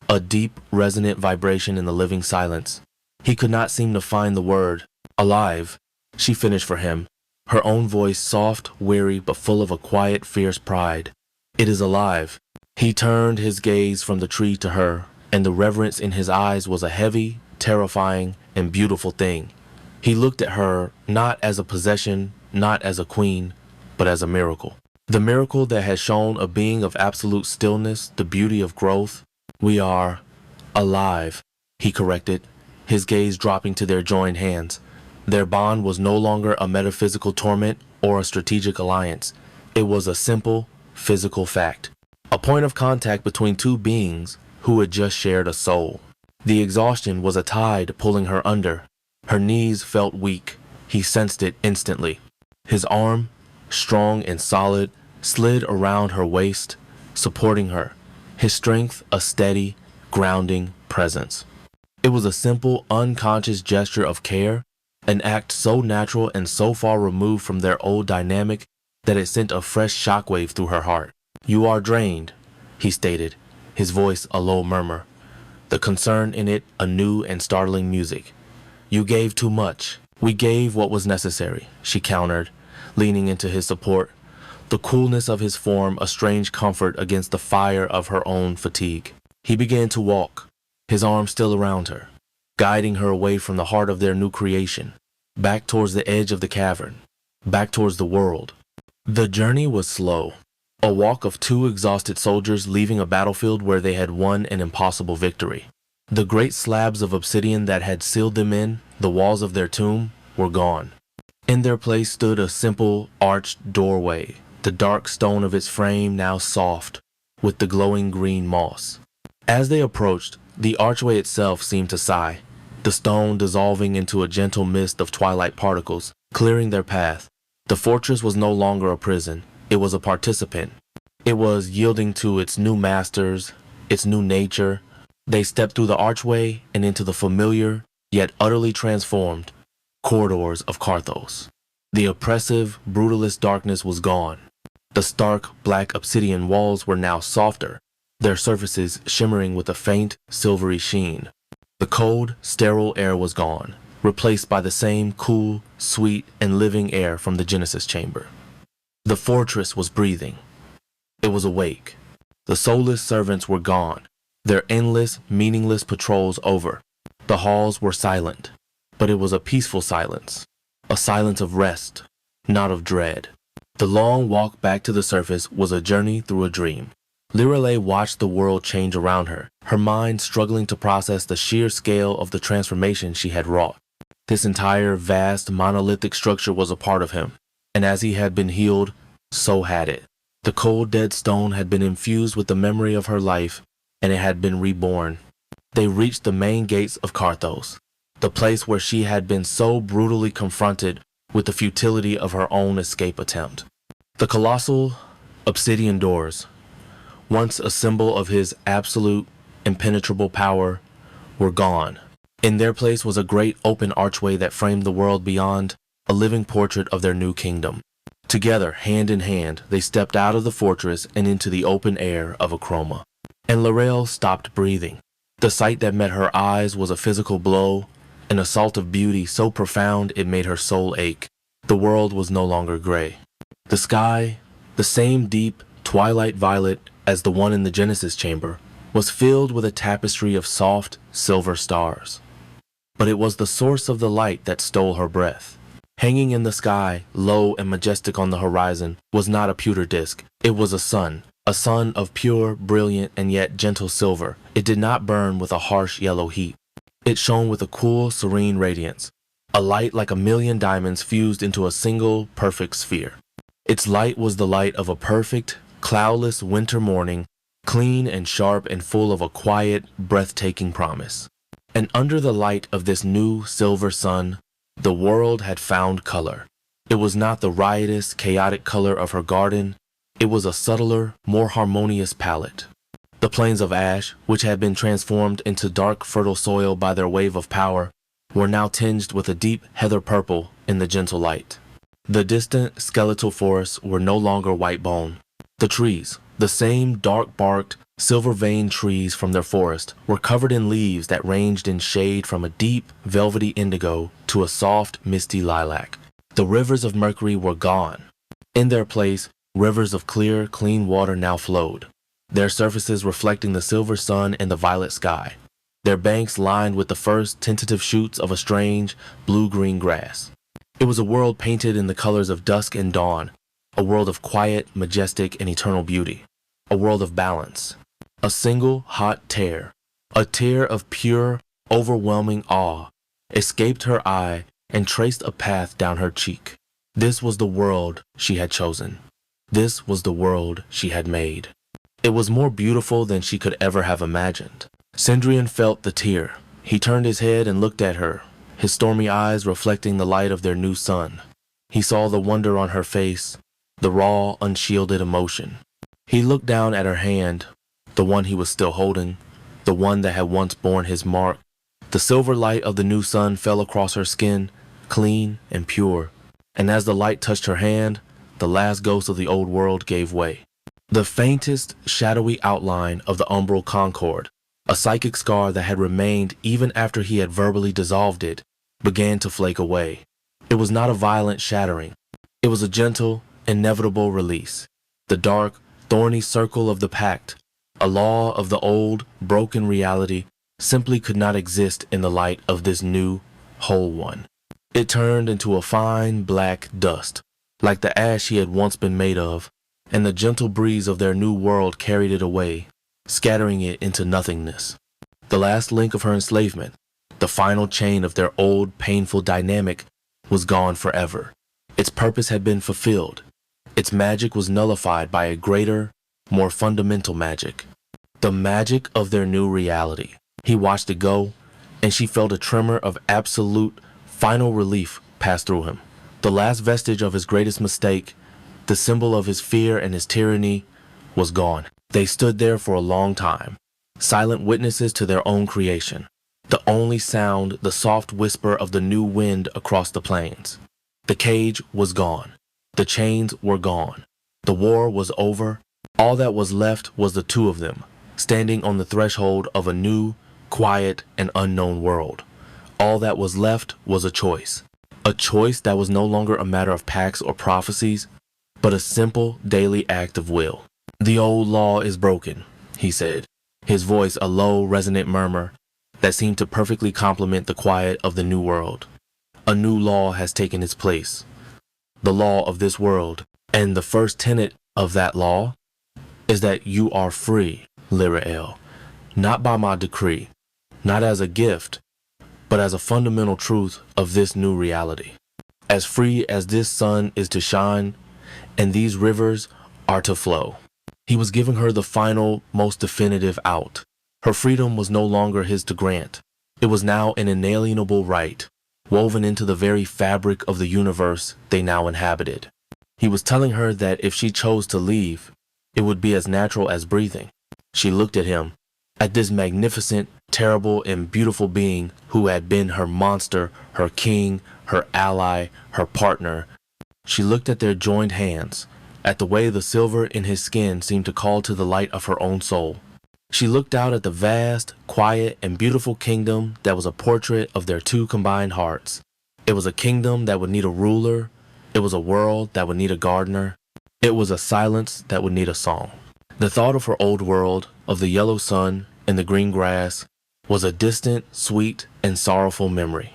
a deep, resonant vibration in the living silence. He could not seem to find the word. Alive, she finished for him, her own voice soft, weary, but full of a quiet, fierce pride. It is alive. He turned his gaze from the tree to her, and the reverence in his eyes was a heavy, terrifying, and beautiful thing. He looked at her not as a possession, not as a queen, but as a miracle. The miracle that had shown a being of absolute stillness the beauty of growth. We are alive, he corrected, his gaze dropping to their joined hands. Their bond was no longer a metaphysical torment or a strategic alliance. It was a simple, physical fact. A point of contact between two beings who had just shared a soul. The exhaustion was a tide pulling her under. Her knees felt weak. He sensed it instantly. His arm, strong and solid, slid around her waist, supporting her. His strength a steady, grounding presence. It was a simple, unconscious gesture of care, an act so natural and so far removed from their old dynamic that it sent a fresh shockwave through her heart. You are drained, he stated, his voice a low murmur, the concern in it a new and startling music. You gave too much. We gave what was necessary, she countered, leaning into his support. the coolness of his form a strange comfort against the fire of her own fatigue. He began to walk, his arms still around her, guiding her away from the heart of their new creation, back towards the edge of the cavern, back towards the world. The journey was slow, a walk of two exhausted soldiers leaving a battlefield where they had won an impossible victory. The great slabs of obsidian that had sealed them in, the walls of their tomb, were gone. In their place stood a simple, arched doorway, the dark stone of its frame now soft with the glowing green moss. As they approached, the archway itself seemed to sigh, the stone dissolving into a gentle mist of twilight particles, clearing their path. The fortress was no longer a prison, it was a participant. It was yielding to its new masters, its new nature. They stepped through the archway and into the familiar, yet utterly transformed, corridors of Carthos. The oppressive, brutalist darkness was gone. The stark, black obsidian walls were now softer, their surfaces shimmering with a faint, silvery sheen. The cold, sterile air was gone, replaced by the same cool, sweet, and living air from the Genesis chamber. The fortress was breathing. It was awake. The soulless servants were gone, their endless, meaningless patrols over. The halls were silent, but it was a peaceful silence, a silence of rest, not of dread. The long walk back to the surface was a journey through a dream. Lorelei watched the world change around her, her mind struggling to process the sheer scale of the transformation she had wrought. This entire vast, monolithic structure was a part of him, and as he had been healed, so had it. The cold, dead stone had been infused with the memory of her life, and it had been reborn. They reached the main gates of Carthos, the place where she had been so brutally confronted with the futility of her own escape attempt. The colossal obsidian doors, once a symbol of his absolute, impenetrable power, were gone. In their place was a great open archway that framed the world beyond, a living portrait of their new kingdom. Together, hand in hand, they stepped out of the fortress and into the open air of A Chroma. And Laurel stopped breathing. The sight that met her eyes was a physical blow, an assault of beauty so profound it made her soul ache. The world was no longer gray. The sky, the same deep, twilight violet as the one in the Genesis chamber, was filled with a tapestry of soft, silver stars. But it was the source of the light that stole her breath. Hanging in the sky, low and majestic on the horizon, was not a pewter disk. It was a sun of pure, brilliant, and yet gentle silver. It did not burn with a harsh yellow heat. It shone with a cool, serene radiance, a light like a million diamonds fused into a single, perfect sphere. Its light was the light of a perfect, cloudless winter morning, clean and sharp and full of a quiet, breathtaking promise. And under the light of this new silver sun, the world had found color. It was not the riotous, chaotic color of her garden. It was a subtler, more harmonious palette. The plains of ash, which had been transformed into dark, fertile soil by their wave of power, were now tinged with a deep heather purple in the gentle light. The distant, skeletal forests were no longer white bone. The trees, the same dark-barked, silver-veined trees from their forest, were covered in leaves that ranged in shade from a deep, velvety indigo to a soft, misty lilac. The rivers of mercury were gone. In their place, rivers of clear, clean water now flowed, their surfaces reflecting the silver sun and the violet sky, their banks lined with the first tentative shoots of a strange, blue-green grass. It was a world painted in the colors of dusk and dawn, a world of quiet, majestic, and eternal beauty, a world of balance. A single hot tear, a tear of pure, overwhelming awe, escaped her eye and traced a path down her cheek. This was the world she had chosen. This was the world she had made. It was more beautiful than she could ever have imagined. Cendrillon felt the tear. He turned his head and looked at her, his stormy eyes reflecting the light of their new sun. He saw the wonder on her face, the raw, unshielded emotion. He looked down at her hand, the one he was still holding, the one that had once borne his mark. The silver light of the new sun fell across her skin, clean and pure, and as the light touched her hand, the last ghost of the old world gave way. The faintest, shadowy outline of the umbral concord, a psychic scar that had remained even after he had verbally dissolved it, began to flake away. It was not a violent shattering. It was a gentle, inevitable release. The dark, thorny circle of the Pact, a law of the old, broken reality, simply could not exist in the light of this new, whole one. It turned into a fine black dust, like the ash he had once been made of, and the gentle breeze of their new world carried it away, scattering it into nothingness. The last link of her enslavement, the final chain of their old, painful dynamic, was gone forever. Its purpose had been fulfilled. Its magic was nullified by a greater, more fundamental magic. The magic of their new reality. He watched it go, and she felt a tremor of absolute, final relief pass through him. The last vestige of his greatest mistake, the symbol of his fear and his tyranny, was gone. They stood there for a long time, silent witnesses to their own creation. The only sound, the soft whisper of the new wind across the plains. The cage was gone. The chains were gone. The war was over. All that was left was the two of them, standing on the threshold of a new, quiet, and unknown world. All that was left was a choice that was no longer a matter of pacts or prophecies, but a simple daily act of will. "The old law is broken," he said, his voice a low, resonant murmur that seemed to perfectly complement the quiet of the new world. "A new law has taken its place, the law of this world, and the first tenet of that law is that you are free, Lirael, not by my decree, not as a gift, but as a fundamental truth of this new reality. As free as this sun is to shine, and these rivers are to flow." He was giving her the final, most definitive out. Her freedom was no longer his to grant. It was now an inalienable right, woven into the very fabric of the universe they now inhabited. He was telling her that if she chose to leave, it would be as natural as breathing. She looked at him, at this magnificent, terrible, and beautiful being who had been her monster, her king, her ally, her partner. She looked at their joined hands, at the way the silver in his skin seemed to call to the light of her own soul. She looked out at the vast, quiet, and beautiful kingdom that was a portrait of their two combined hearts. It was a kingdom that would need a ruler. It was a world that would need a gardener. It was a silence that would need a song. The thought of her old world, of the yellow sun and the green grass, was a distant, sweet, and sorrowful memory.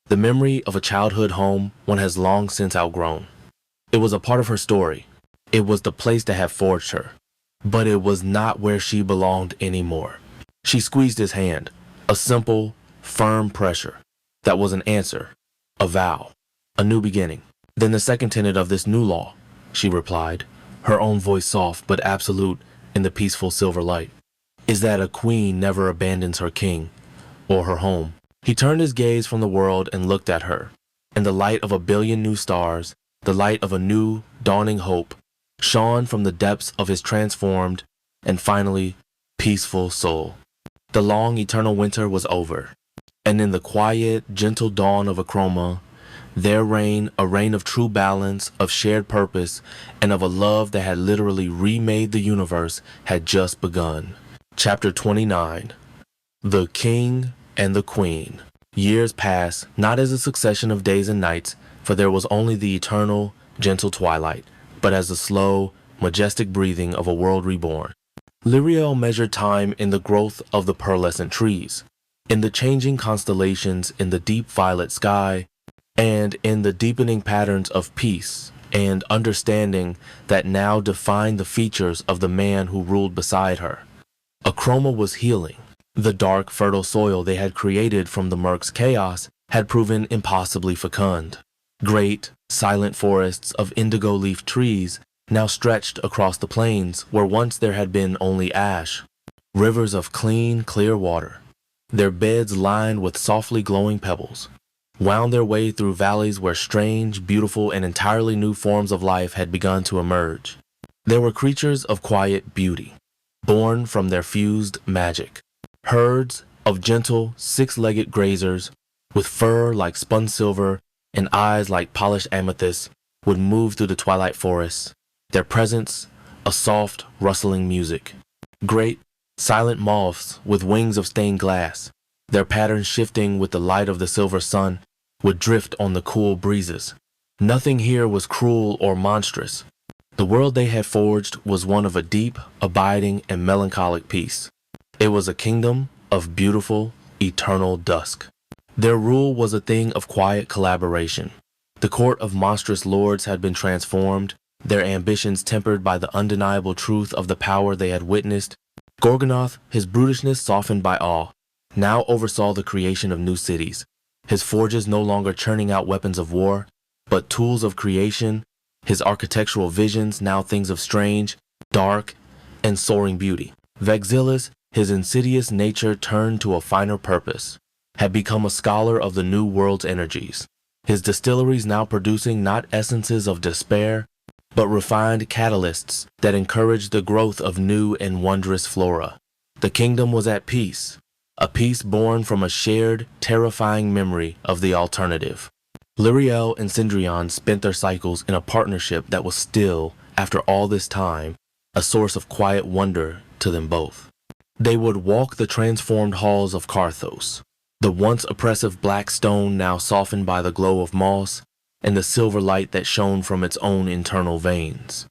The memory of a childhood home one has long since outgrown. It was a part of her story. It was the place that had forged her. But it was not where she belonged anymore. She squeezed his hand, a simple, firm pressure. That was an answer, a vow, a new beginning. "Then the second tenet of this new law," she replied, her own voice soft but absolute in the peaceful silver light, "is that a queen never abandons her king or her home." He turned his gaze from the world and looked at her. In the light of a billion new stars, the light of a new, dawning hope, shone from the depths of his transformed and finally peaceful soul. The long eternal winter was over, and in the quiet, gentle dawn of A Chroma, there reigned a reign of true balance, of shared purpose, and of a love that had literally remade the universe had just begun. Chapter 29. The King and the Queen. Years passed, not as a succession of days and nights, for there was only the eternal, gentle twilight, but as the slow, majestic breathing of a world reborn. Lirael measured time in the growth of the pearlescent trees, in the changing constellations in the deep violet sky, and in the deepening patterns of peace and understanding that now defined the features of the man who ruled beside her. A Chroma was healing. The dark, fertile soil they had created from the Merc's chaos had proven impossibly fecund. Great, silent forests of indigo leaf trees now stretched across the plains where once there had been only ash. Rivers of clean, clear water, their beds lined with softly glowing pebbles, wound their way through valleys where strange, beautiful, and entirely new forms of life had begun to emerge. There were creatures of quiet beauty, born from their fused magic. Herds of gentle, six-legged grazers, with fur like spun silver and eyes like polished amethyst, would move through the twilight forests, their presence a soft, rustling music. Great, silent moths with wings of stained glass, their patterns shifting with the light of the silver sun, would drift on the cool breezes. Nothing here was cruel or monstrous. The world they had forged was one of a deep, abiding, and melancholic peace. It was a kingdom of beautiful, eternal dusk. Their rule was a thing of quiet collaboration. The court of monstrous lords had been transformed, their ambitions tempered by the undeniable truth of the power they had witnessed. Gorgonoth, his brutishness softened by awe, now oversaw the creation of new cities, his forges no longer churning out weapons of war, but tools of creation, his architectural visions now things of strange, dark, and soaring beauty. Vexillus, his insidious nature turned to a finer purpose, had become a scholar of the new world's energies, his distilleries now producing not essences of despair, but refined catalysts that encouraged the growth of new and wondrous flora. The kingdom was at peace, a peace born from a shared, terrifying memory of the alternative. Lyriel and Cendrillon spent their cycles in a partnership that was still, after all this time, a source of quiet wonder to them both. They would walk the transformed halls of Carthos, the once oppressive black stone now softened by the glow of moss and the silver light that shone from its own internal veins.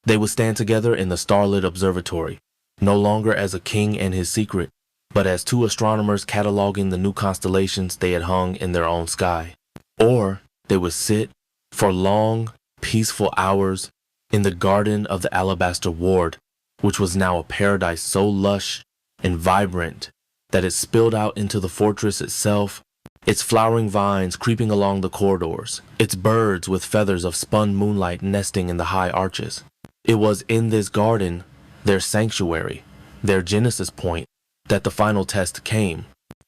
They would stand together in the starlit observatory, no longer as a king and his secret, but as two astronomers cataloging the new constellations they had hung in their own sky. Or they would sit for long, peaceful hours in the garden of the Alabaster Ward, which was now a paradise so lush and vibrant that it spilled out into the fortress itself, its flowering vines creeping along the corridors, its birds with feathers of spun moonlight nesting in the high arches. It was in this garden, their sanctuary, their genesis point, that the final test came.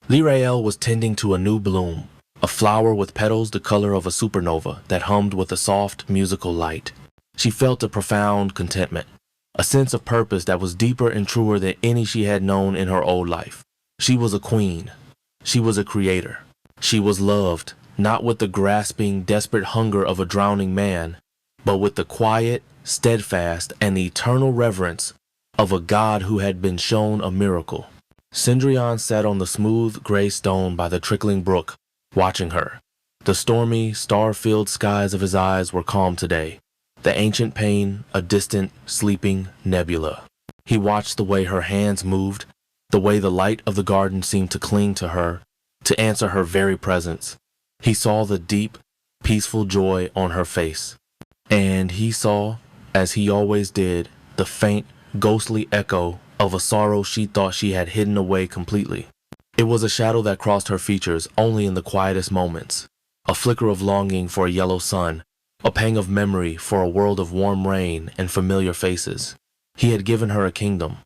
Lyrael was tending to a new bloom, a flower with petals the color of a supernova that hummed with a soft, musical light. She felt a profound contentment, a sense of purpose that was deeper and truer than any she had known in her old life. She was a queen. She was a creator. She was loved, not with the grasping, desperate hunger of a drowning man, but with the quiet, steadfast, and eternal reverence of a god who had been shown a miracle. Cendrillon sat on the smooth, gray stone by the trickling brook, watching her. The stormy, star-filled skies of his eyes were calm today, the ancient pain a distant, sleeping nebula. He watched the way her hands moved, the way the light of the garden seemed to cling to her, to answer her very presence. He saw the deep, peaceful joy on her face. And he saw, as he always did, the faint, ghostly echo of a sorrow she thought she had hidden away completely. It was a shadow that crossed her features only in the quietest moments, a flicker of longing for a yellow sun, a pang of memory for a world of warm rain and familiar faces. He had given her a kingdom.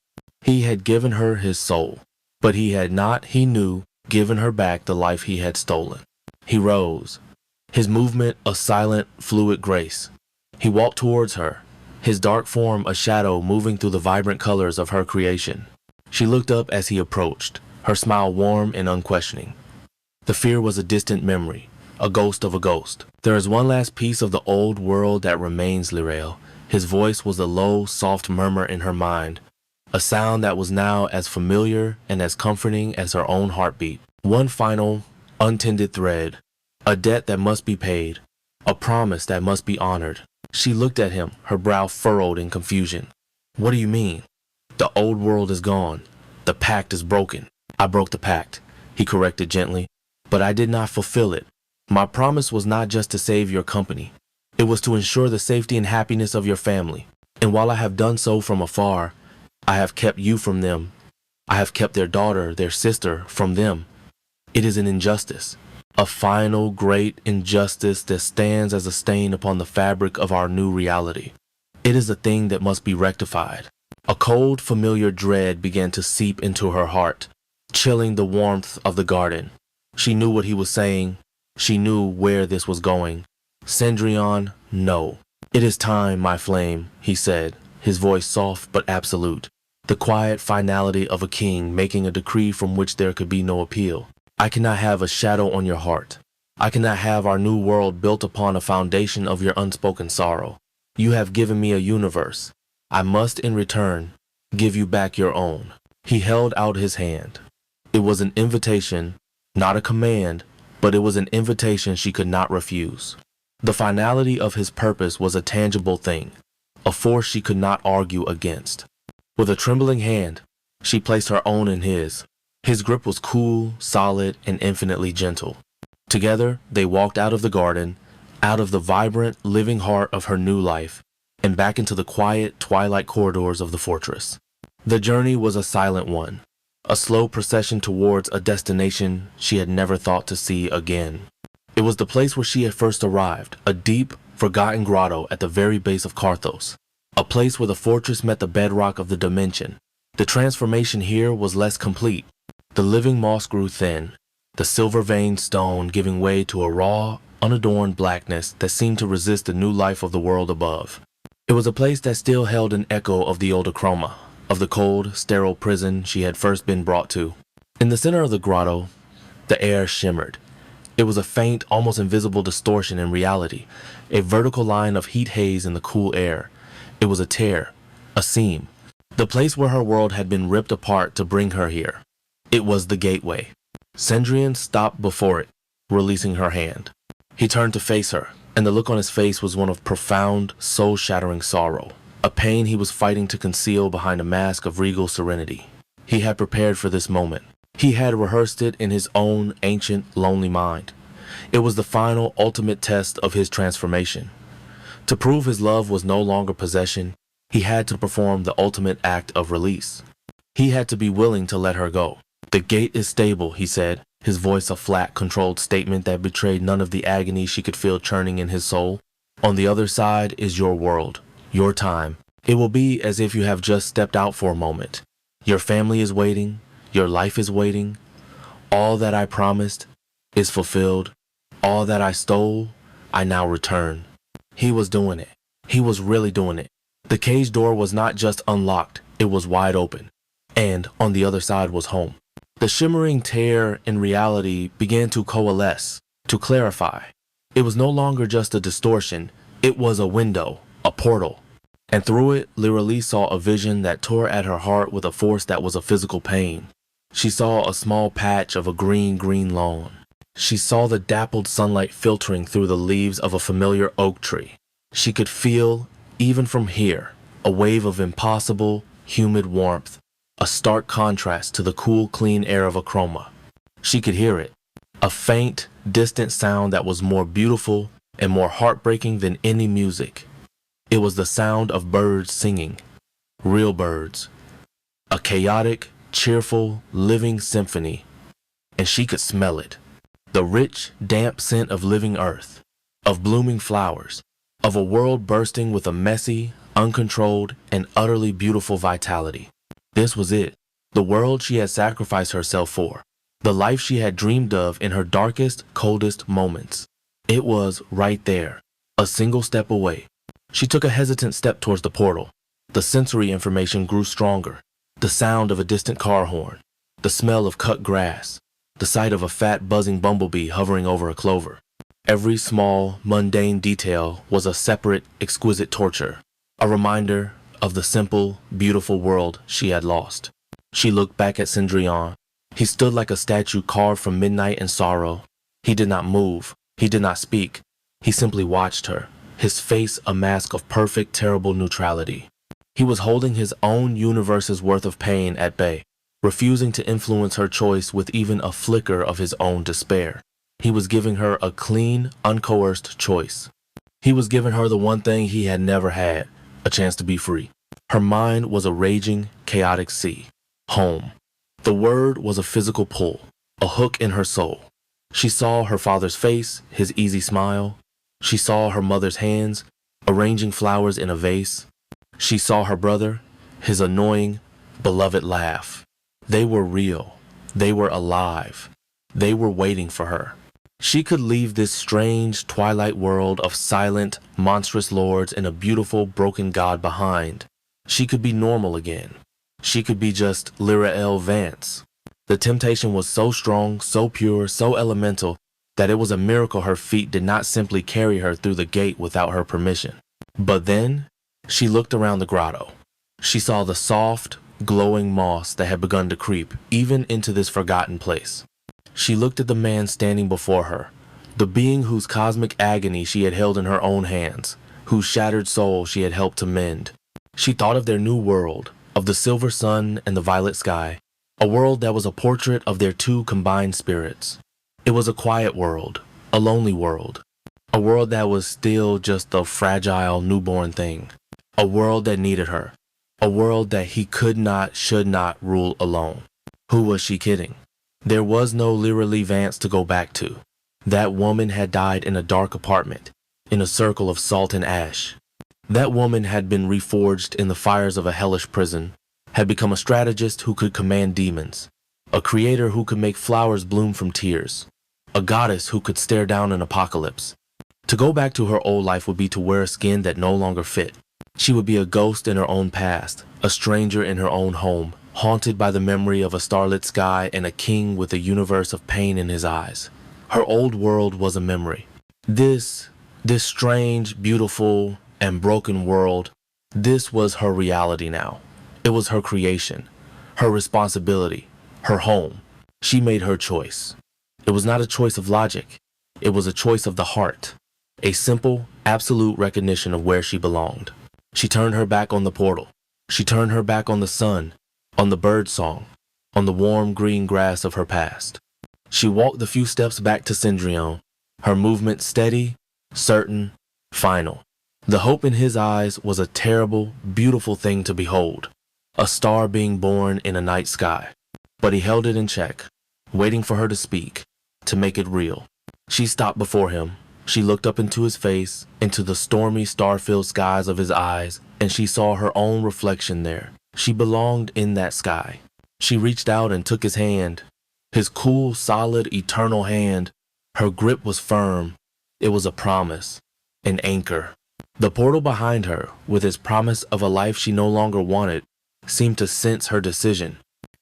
He had given her his soul, but he had not, he knew, given her back the life he had stolen. He rose, his movement a silent, fluid grace. He walked towards her, his dark form a shadow moving through the vibrant colors of her creation. She looked up as he approached, her smile warm and unquestioning. The fear was a distant memory, a ghost of a ghost. There is one last piece of the old world that remains, Lyrael. His voice was a low, soft murmur in her mind, a sound that was now as familiar and as comforting as her own heartbeat. One final, untended thread, a debt that must be paid, a promise that must be honored. She looked at him, her brow furrowed in confusion. What do you mean? The old world is gone. The pact is broken. I broke the pact, he corrected gently, but I did not fulfill it. My promise was not just to save your company. It was to ensure the safety and happiness of your family. And while I have done so from afar, I have kept you from them. I have kept their daughter, their sister, from them. It is an injustice, a final great injustice that stands as a stain upon the fabric of our new reality. It is a thing that must be rectified. A cold, familiar dread began to seep into her heart, chilling the warmth of the garden. She knew what he was saying. She knew where this was going. Cendrillon, no. It is time, my flame, he said, his voice soft but absolute, the quiet finality of a king making a decree from which there could be no appeal. I cannot have a shadow on your heart. I cannot have our new world built upon a foundation of your unspoken sorrow. You have given me a universe. I must, in return, give you back your own. He held out his hand. It was an invitation, not a command, but it was an invitation she could not refuse. The finality of his purpose was a tangible thing, a force she could not argue against. With a trembling hand, she placed her own in his. His grip was cool, solid, and infinitely gentle. Together, they walked out of the garden, out of the vibrant, living heart of her new life, and back into the quiet, twilight corridors of the fortress. The journey was a silent one, a slow procession towards a destination she had never thought to see again. It was the place where she had first arrived, a deep, forgotten grotto at the very base of Carthos, a place where the fortress met the bedrock of the dimension. The transformation here was less complete. The living moss grew thin, the silver-veined stone giving way to a raw, unadorned blackness that seemed to resist the new life of the world above. It was a place that still held an echo of the old A Chroma, of the cold, sterile prison she had first been brought to. In the center of the grotto, the air shimmered. It was a faint, almost invisible distortion in reality, a vertical line of heat haze in the cool air. It was a tear, a seam, the place where her world had been ripped apart to bring her here. It was the gateway. Cendrillon stopped before it, releasing her hand. He turned to face her, and the look on his face was one of profound, soul-shattering sorrow, a pain he was fighting to conceal behind a mask of regal serenity. He had prepared for this moment. He had rehearsed it in his own ancient, lonely mind. It was the final, ultimate test of his transformation. To prove his love was no longer possession, he had to perform the ultimate act of release. He had to be willing to let her go. "The gate is stable," he said, his voice a flat, controlled statement that betrayed none of the agony she could feel churning in his soul. "On the other side is your world, your time. It will be as if you have just stepped out for a moment. Your family is waiting, your life is waiting. All that I promised is fulfilled. All that I stole, I now return." He was doing it. He was really doing it. The cage door was not just unlocked, it was wide open. And on the other side was home. The shimmering tear in reality began to coalesce, to clarify. It was no longer just a distortion, it was a window, a portal. And through it, Lyra saw a vision that tore at her heart with a force that was a physical pain. She saw a small patch of a green lawn. She saw the dappled sunlight filtering through the leaves of a familiar oak tree. She could feel, even from here, a wave of impossible, humid warmth, a stark contrast to the cool, clean air of A Chroma. She could hear it, a faint, distant sound that was more beautiful and more heartbreaking than any music. It was the sound of birds singing, real birds, a chaotic, cheerful, living symphony, and she could smell it. The rich, damp scent of living earth, of blooming flowers, of a world bursting with a messy, uncontrolled, and utterly beautiful vitality. This was it, the world she had sacrificed herself for, the life she had dreamed of in her darkest, coldest moments. It was right there, a single step away. She took a hesitant step towards the portal. The sensory information grew stronger, the sound of a distant car horn, the smell of cut grass, the sight of a fat, buzzing bumblebee hovering over a clover. Every small, mundane detail was a separate, exquisite torture, a reminder of the simple, beautiful world she had lost. She looked back at Cendrillon. He stood like a statue carved from midnight and sorrow. He did not move. He did not speak. He simply watched her, his face a mask of perfect, terrible neutrality. He was holding his own universe's worth of pain at bay, refusing to influence her choice with even a flicker of his own despair. He was giving her a clean, uncoerced choice. He was giving her the one thing he had never had, a chance to be free. Her mind was a raging, chaotic sea. Home. The word was a physical pull, a hook in her soul. She saw her father's face, his easy smile. She saw her mother's hands, arranging flowers in a vase. She saw her brother, his annoying, beloved laugh. They were real. They were alive. They were waiting for her. She could leave this strange, twilight world of silent, monstrous lords and a beautiful, broken god behind. She could be normal again. She could be just Lyra Vance. The temptation was so strong, so pure, so elemental, that it was a miracle her feet did not simply carry her through the gate without her permission. But then, she looked around the grotto. She saw the soft, glowing moss that had begun to creep even into this forgotten place. She looked at the man standing before her, the being whose cosmic agony she had held in her own hands, whose shattered soul she had helped to mend. She thought of their new world, of the silver sun and the violet sky, a world that was a portrait of their two combined spirits. It was a quiet world, a lonely world, a world that was still just a fragile newborn thing, a world that needed her, a world that he could not, should not rule alone. Who was she kidding? There was no Lyra Lee Vance to go back to. That woman had died in a dark apartment, in a circle of salt and ash. That woman had been reforged in the fires of a hellish prison, had become a strategist who could command demons, a creator who could make flowers bloom from tears, a goddess who could stare down an apocalypse. To go back to her old life would be to wear a skin that no longer fit. She would be a ghost in her own past, a stranger in her own home, haunted by the memory of a starlit sky and a king with a universe of pain in his eyes. Her old world was a memory. This strange, beautiful, and broken world, this was her reality now. It was her creation, her responsibility, her home. She made her choice. It was not a choice of logic. It was a choice of the heart, a simple, absolute recognition of where she belonged. She turned her back on the portal. She turned her back on the sun, on the bird song, on the warm green grass of her past. She walked the few steps back to Cendrillon, her movement steady, certain, final. The hope in his eyes was a terrible, beautiful thing to behold, a star being born in a night sky. But he held it in check, waiting for her to speak, to make it real. She stopped before him. She looked up into his face, into the stormy, star-filled skies of his eyes, and she saw her own reflection there. She belonged in that sky. She reached out and took his hand, his cool, solid, eternal hand. Her grip was firm. It was a promise, an anchor. The portal behind her, with its promise of a life she no longer wanted, seemed to sense her decision.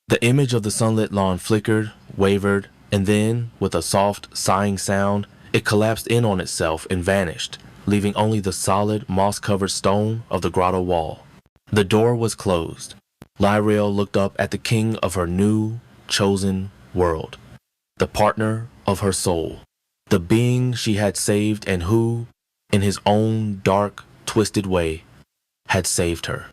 The image of the sunlit lawn flickered, wavered, and then, with a soft, sighing sound, it collapsed in on itself and vanished, leaving only the solid, moss-covered stone of the grotto wall. The door was closed. Lyrael looked up at the king of her new, chosen world, the partner of her soul, the being she had saved and who, in his own dark, twisted way, had saved her.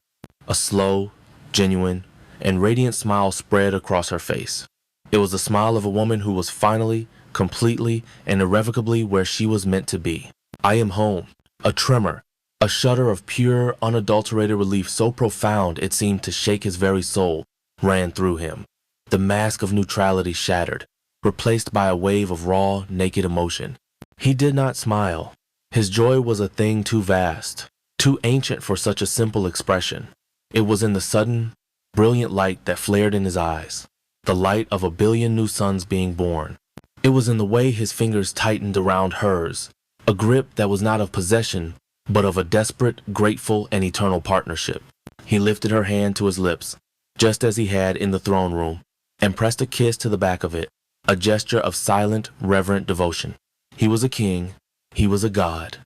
A slow, genuine, and radiant smile spread across her face. It was the smile of a woman who was finally, completely, and irrevocably where she was meant to be. I am home. A tremor, a shudder of pure, unadulterated relief so profound it seemed to shake his very soul, ran through him. The mask of neutrality shattered, replaced by a wave of raw, naked emotion. He did not smile. His joy was a thing too vast, too ancient for such a simple expression. It was in the sudden, brilliant light that flared in his eyes, the light of a billion new suns being born. It was in the way his fingers tightened around hers, a grip that was not of possession, but of a desperate, grateful, and eternal partnership. He lifted her hand to his lips, just as he had in the throne room, and pressed a kiss to the back of it, a gesture of silent, reverent devotion. He was a king, he was a god,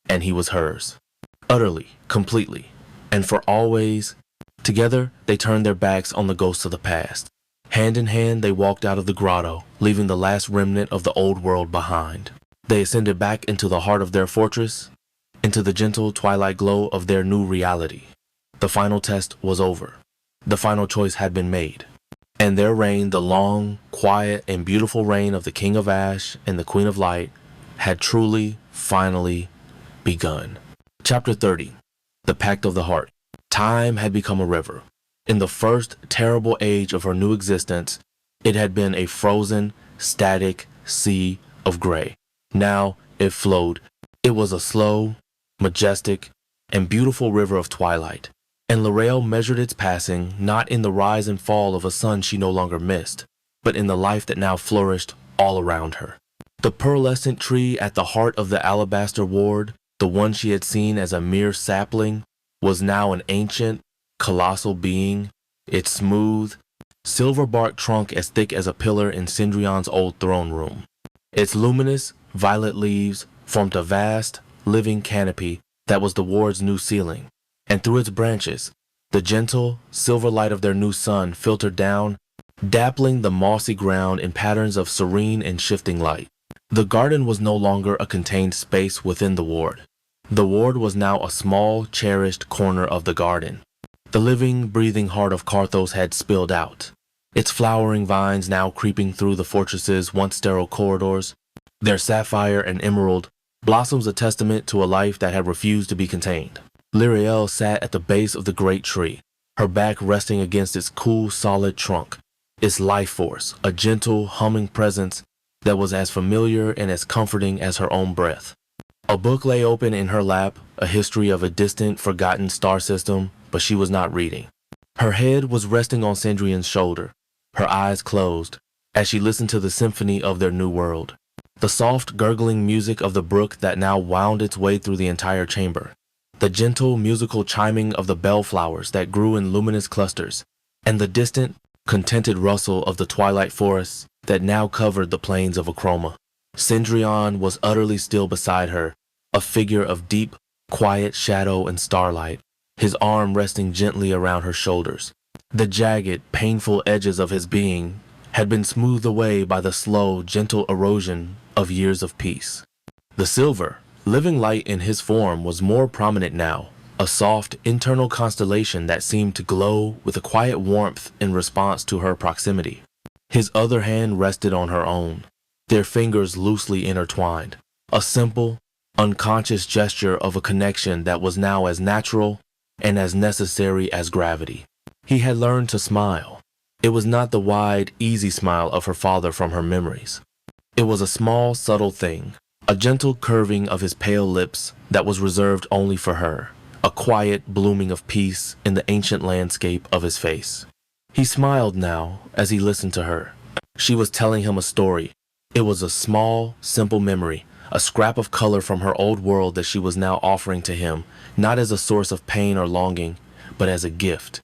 and he was hers. Utterly, completely, and for always. Together, they turned their backs on the ghosts of the past. Hand in hand, they walked out of the grotto, leaving the last remnant of the old world behind. They ascended back into the heart of their fortress, into the gentle twilight glow of their new reality. The final test was over. The final choice had been made. And there reigned the long, quiet, and beautiful reign of the King of Ash and the Queen of Light had truly, finally begun. Chapter 30. The Pact of the Heart. Time had become a river. In the first terrible age of her new existence, it had been a frozen, static sea of gray. Now it flowed. It was a slow, majestic, and beautiful river of twilight. And Lyrael measured its passing not in the rise and fall of a sun she no longer missed, but in the life that now flourished all around her. The pearlescent tree at the heart of the alabaster ward, the one she had seen as a mere sapling, was now an ancient, colossal being, its smooth, silver-barked trunk as thick as a pillar in Cendrillon's old throne room. Its luminous, violet leaves formed a vast, living canopy that was the ward's new ceiling, and through its branches, the gentle, silver light of their new sun filtered down, dappling the mossy ground in patterns of serene and shifting light. The garden was no longer a contained space within the ward. The ward was now a small, cherished corner of the garden. The living, breathing heart of Carthos had spilled out, its flowering vines now creeping through the fortress's once sterile corridors, their sapphire and emerald blossoms a testament to a life that had refused to be contained. Lyriel sat at the base of the great tree, her back resting against its cool, solid trunk, its life force, a gentle, humming presence that was as familiar and as comforting as her own breath. A book lay open in her lap, a history of a distant, forgotten star system, but she was not reading. Her head was resting on Cendrion's shoulder, her eyes closed, as she listened to the symphony of their new world. The soft, gurgling music of the brook that now wound its way through the entire chamber. The gentle, musical chiming of the bellflowers that grew in luminous clusters, and the distant, contented rustle of the twilight forests that now covered the plains of A Chroma. Cendrion was utterly still beside her, a figure of deep, quiet shadow and starlight, his arm resting gently around her shoulders. The jagged, painful edges of his being had been smoothed away by the slow, gentle erosion of years of peace. The silver, living light in his form was more prominent now, a soft, internal constellation that seemed to glow with a quiet warmth in response to her proximity. His other hand rested on her own, their fingers loosely intertwined, a simple, unconscious gesture of a connection that was now as natural and as necessary as gravity. He had learned to smile. It was not the wide, easy smile of her father from her memories. It was a small, subtle thing, a gentle curving of his pale lips that was reserved only for her, a quiet blooming of peace in the ancient landscape of his face. He smiled now as he listened to her. She was telling him a story. It was a small, simple memory, a scrap of color from her old world that she was now offering to him, not as a source of pain or longing, but as a gift.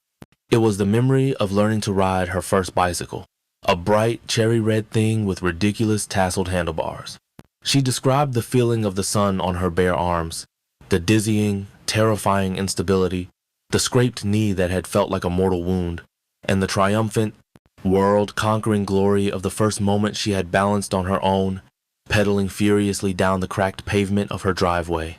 It was the memory of learning to ride her first bicycle, a bright cherry-red thing with ridiculous tasseled handlebars. She described the feeling of the sun on her bare arms, the dizzying, terrifying instability, the scraped knee that had felt like a mortal wound, and the triumphant, world-conquering glory of the first moment she had balanced on her own, pedaling furiously down the cracked pavement of her driveway.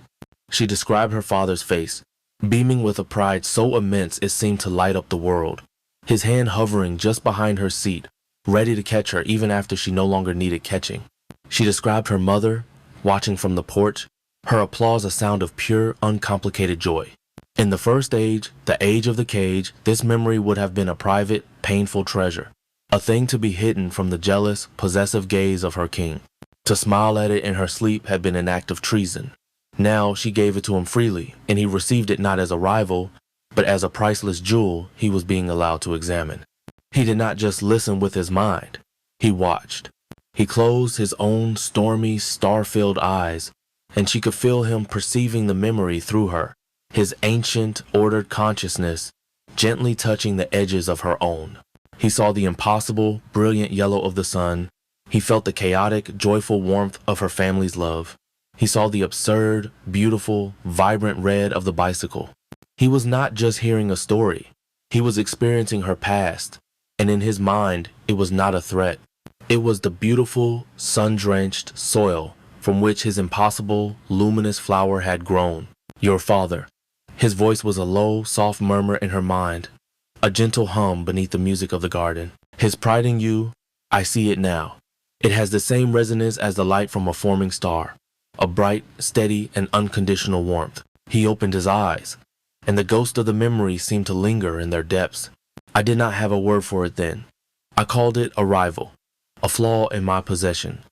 She described her father's face, beaming with a pride so immense it seemed to light up the world, his hand hovering just behind her seat, ready to catch her even after she no longer needed catching. She described her mother, watching from the porch, her applause a sound of pure, uncomplicated joy. In the first age, the age of the cage, this memory would have been a private, painful treasure, a thing to be hidden from the jealous, possessive gaze of her king. To smile at it in her sleep had been an act of treason. Now she gave it to him freely, and he received it not as a rival, but as a priceless jewel he was being allowed to examine. He did not just listen with his mind. He watched. He closed his own stormy, star-filled eyes, and she could feel him perceiving the memory through her, his ancient, ordered consciousness gently touching the edges of her own. He saw the impossible, brilliant yellow of the sun. He felt the chaotic, joyful warmth of her family's love. He saw the absurd, beautiful, vibrant red of the bicycle. He was not just hearing a story. He was experiencing her past, and in his mind, it was not a threat. It was the beautiful, sun-drenched soil from which his impossible, luminous flower had grown. Your father. His voice was a low, soft murmur in her mind, a gentle hum beneath the music of the garden. His pride in you, I see it now. It has the same resonance as the light from a forming star, a bright, steady, and unconditional warmth. He opened his eyes, and the ghost of the memory seemed to linger in their depths. I did not have a word for it then. I called it a rival, a flaw in my possession.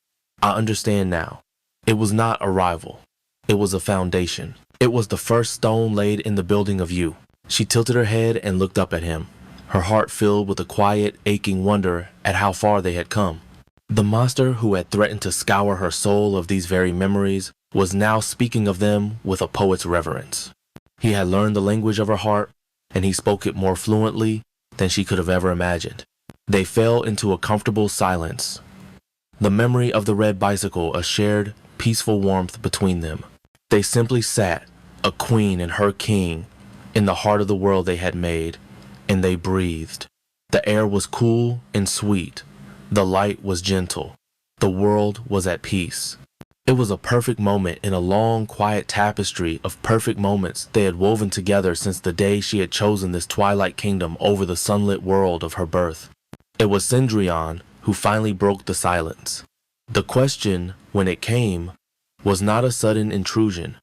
I understand now. It was not a rival. It was a foundation. It was the first stone laid in the building of you. She tilted her head and looked up at him, her heart filled with a quiet, aching wonder at how far they had come. The monster who had threatened to scour her soul of these very memories was now speaking of them with a poet's reverence. He had learned the language of her heart, and he spoke it more fluently than she could have ever imagined. They fell into a comfortable silence, the memory of the red bicycle a shared, peaceful warmth between them. They simply sat, a queen and her king, in the heart of the world they had made, and they breathed. The air was cool and sweet. The light was gentle. The world was at peace. It was a perfect moment in a long, quiet tapestry of perfect moments they had woven together since the day she had chosen this twilight kingdom over the sunlit world of her birth. It was Cendrillon who finally broke the silence. The question, when it came, was not a sudden intrusion.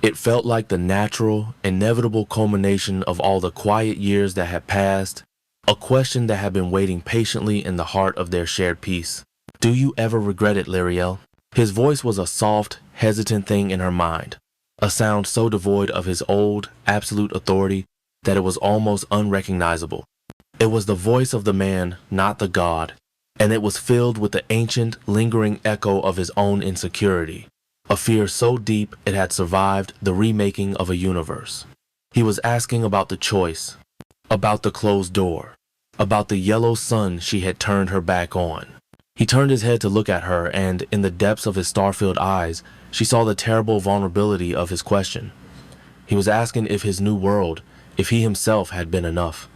It felt like the natural, inevitable culmination of all the quiet years that had passed, a question that had been waiting patiently in the heart of their shared peace. Do you ever regret it, Lyriel? His voice was a soft, hesitant thing in her mind, a sound so devoid of his old, absolute authority that it was almost unrecognizable. It was the voice of the man, not the god, and it was filled with the ancient, lingering echo of his own insecurity, a fear so deep it had survived the remaking of a universe. He was asking about the choice, about the closed door, about the yellow sun she had turned her back on. He turned his head to look at her, and in the depths of his star-filled eyes, she saw the terrible vulnerability of his question. He was asking if his new world, if he himself had been enough.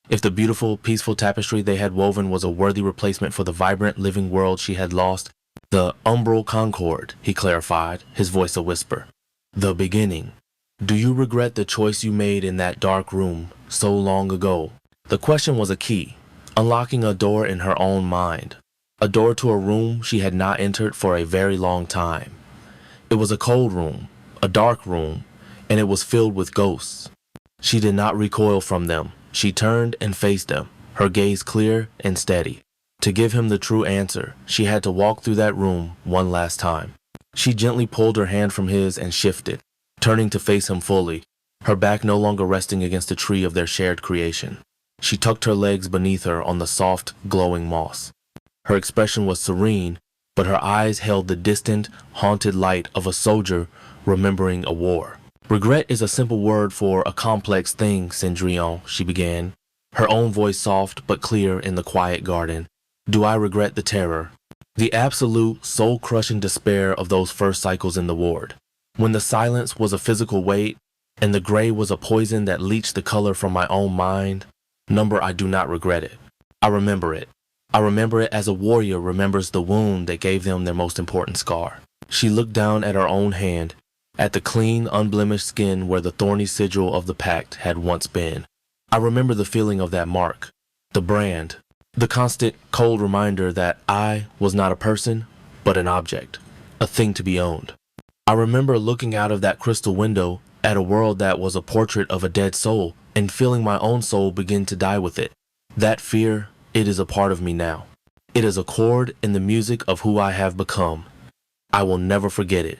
If the beautiful, peaceful tapestry they had woven was a worthy replacement for the vibrant, living world she had lost. The umbral concord, he clarified, his voice a whisper. The beginning. Do you regret the choice you made in that dark room so long ago? The question was a key, unlocking a door in her own mind. A door to a room she had not entered for a very long time. It was a cold room, a dark room, and it was filled with ghosts. She did not recoil from them. She turned and faced them, her gaze clear and steady. To give him the true answer, she had to walk through that room one last time. She gently pulled her hand from his and shifted, turning to face him fully, her back no longer resting against the tree of their shared creation. She tucked her legs beneath her on the soft, glowing moss. Her expression was serene, but her eyes held the distant, haunted light of a soldier remembering a war. Regret is a simple word for a complex thing, Cendrillon, she began, her own voice soft but clear in the quiet garden. Do I regret the terror? The absolute, soul-crushing despair of those first cycles in the ward. When the silence was a physical weight, and the gray was a poison that leached the color from my own mind. Number, I do not regret it. I remember it. I remember it as a warrior remembers the wound that gave them their most important scar. She looked down at her own hand, at the clean, unblemished skin where the thorny sigil of the Pact had once been. I remember the feeling of that mark, the brand, the constant, cold reminder that I was not a person, but an object, a thing to be owned. I remember looking out of that crystal window at a world that was a portrait of a dead soul and feeling my own soul begin to die with it. That fear, it is a part of me now. It is a chord in the music of who I have become. I will never forget it.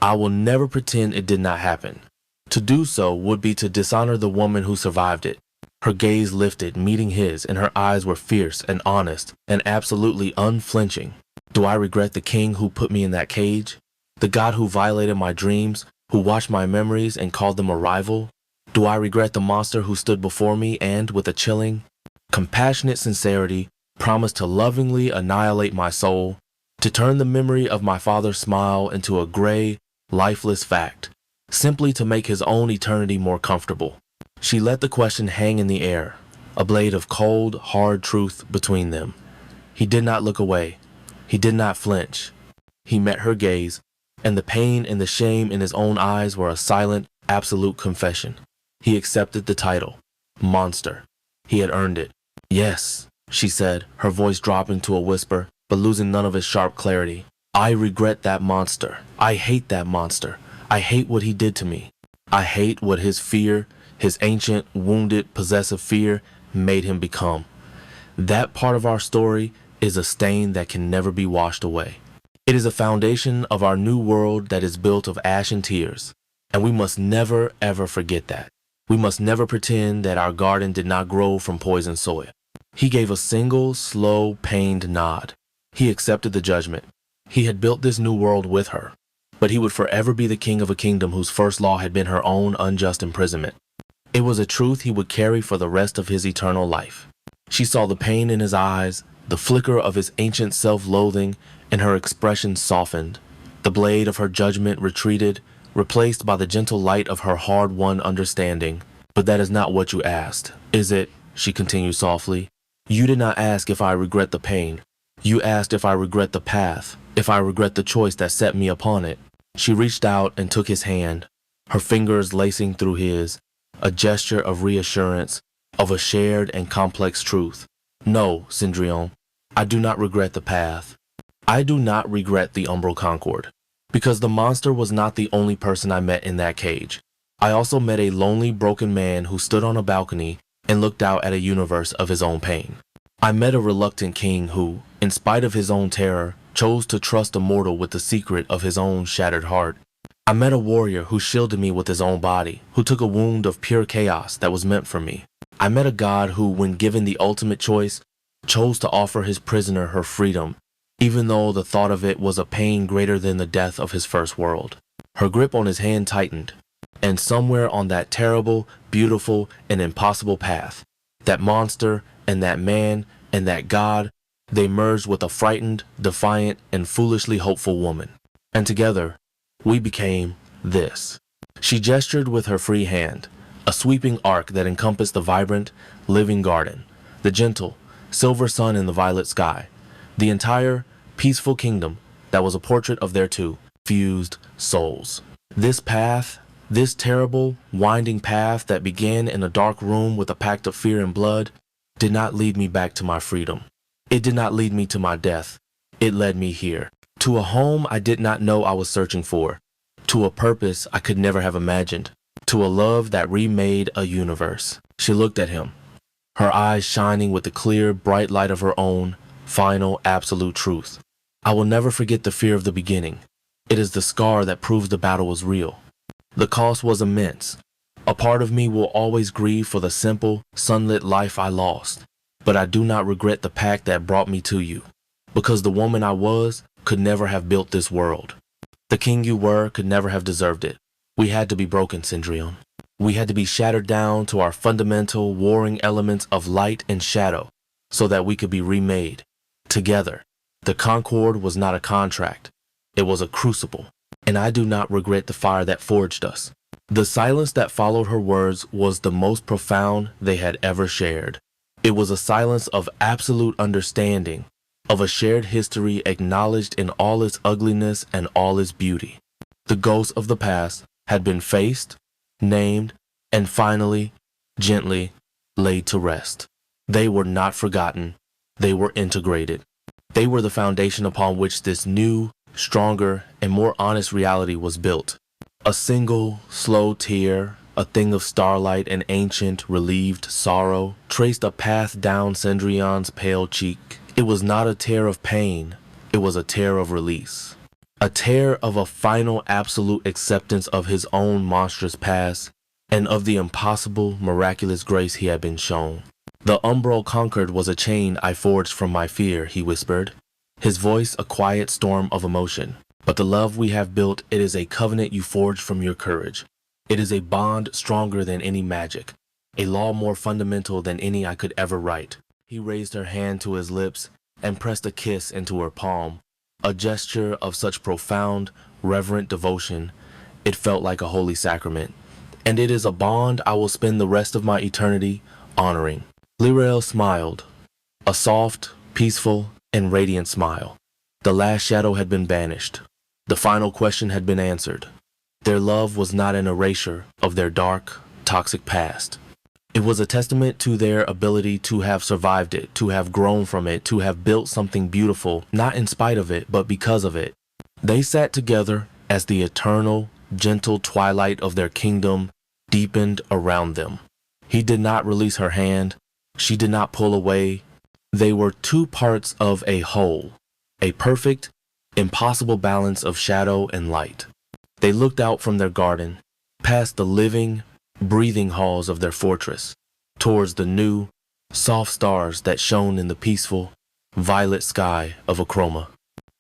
I will never pretend it did not happen. To do so would be to dishonor the woman who survived it. Her gaze lifted, meeting his, and her eyes were fierce and honest and absolutely unflinching. Do I regret the king who put me in that cage? The god who violated my dreams, who watched my memories and called them a rival? Do I regret the monster who stood before me and, with a chilling, compassionate sincerity, promised to lovingly annihilate my soul, to turn the memory of my father's smile into a gray, lifeless fact, simply to make his own eternity more comfortable? She let the question hang in the air, a blade of cold, hard truth between them. He did not look away. He did not flinch. He met her gaze, and the pain and the shame in his own eyes were a silent, absolute confession. He accepted the title, Monster. He had earned it. Yes, she said, her voice dropping to a whisper, but losing none of its sharp clarity. I regret that monster. I hate that monster. I hate what he did to me. I hate what his fear, his ancient, wounded, possessive fear, made him become. That part of our story is a stain that can never be washed away. It is a foundation of our new world that is built of ash and tears, and we must never, ever forget that. We must never pretend that our garden did not grow from poisoned soil. He gave a single, slow, pained nod. He accepted the judgment. He had built this new world with her, but he would forever be the king of a kingdom whose first law had been her own unjust imprisonment. It was a truth he would carry for the rest of his eternal life. She saw the pain in his eyes, the flicker of his ancient self-loathing, and her expression softened. The blade of her judgment retreated, replaced by the gentle light of her hard-won understanding. But that is not what you asked, is it? She continued softly. You did not ask if I regret the pain. You asked if I regret the path, if I regret the choice that set me upon it. She reached out and took his hand, her fingers lacing through his, a gesture of reassurance, of a shared and complex truth. No, Cendrillon, I do not regret the path. I do not regret the Umbral Concord, because the monster was not the only person I met in that cage. I also met a lonely, broken man who stood on a balcony and looked out at a universe of his own pain. I met a reluctant king who, in spite of his own terror, chose to trust a mortal with the secret of his own shattered heart. I met a warrior who shielded me with his own body, who took a wound of pure chaos that was meant for me. I met a god who, when given the ultimate choice, chose to offer his prisoner her freedom, even though the thought of it was a pain greater than the death of his first world. Her grip on his hand tightened, and somewhere on that terrible, beautiful, and impossible path, that monster and that man and that god, they merged with a frightened, defiant, and foolishly hopeful woman. And together, we became this. She gestured with her free hand, a sweeping arc that encompassed the vibrant, living garden, the gentle, silver sun in the violet sky, the entire, peaceful kingdom that was a portrait of their two fused souls. This path, this terrible, winding path that began in a dark room with a pact of fear and blood, did not lead me back to my freedom. It did not lead me to my death. It led me here, to a home I did not know I was searching for, to a purpose I could never have imagined, to a love that remade a universe. She looked at him, her eyes shining with the clear, bright light of her own, final, absolute truth. I will never forget the fear of the beginning. It is the scar that proves the battle was real. The cost was immense. A part of me will always grieve for the simple, sunlit life I lost. But I do not regret the pact that brought me to you, because the woman I was could never have built this world. The king you were could never have deserved it. We had to be broken, Cendrillon. We had to be shattered down to our fundamental warring elements of light and shadow, so that we could be remade. Together. The Concord was not a contract. It was a crucible, and I do not regret the fire that forged us. The silence that followed her words was the most profound they had ever shared. It was a silence of absolute understanding, of a shared history acknowledged in all its ugliness and all its beauty. The ghosts of the past had been faced, named, and finally, gently, laid to rest. They were not forgotten. They were integrated. They were the foundation upon which this new, stronger, and more honest reality was built. A single, slow tear, a thing of starlight and ancient, relieved sorrow, traced a path down Cendrillon's pale cheek. It was not a tear of pain, it was a tear of release. A tear of a final absolute acceptance of his own monstrous past, and of the impossible, miraculous grace he had been shown. The Umbral Conquered was a chain I forged from my fear, he whispered, his voice a quiet storm of emotion. But the love we have built, it is a covenant you forged from your courage. It is a bond stronger than any magic, a law more fundamental than any I could ever write. He raised her hand to his lips and pressed a kiss into her palm, a gesture of such profound, reverent devotion, it felt like a holy sacrament. And it is a bond I will spend the rest of my eternity honoring. Lirael smiled, a soft, peaceful, and radiant smile. The last shadow had been banished. The final question had been answered. Their love was not an erasure of their dark, toxic past. It was a testament to their ability to have survived it, to have grown from it, to have built something beautiful, not in spite of it, but because of it. They sat together as the eternal, gentle twilight of their kingdom deepened around them. He did not release her hand. She did not pull away. They were two parts of a whole, a perfect, impossible balance of shadow and light. They looked out from their garden, past the living, breathing halls of their fortress, towards the new, soft stars that shone in the peaceful, violet sky of A Chroma.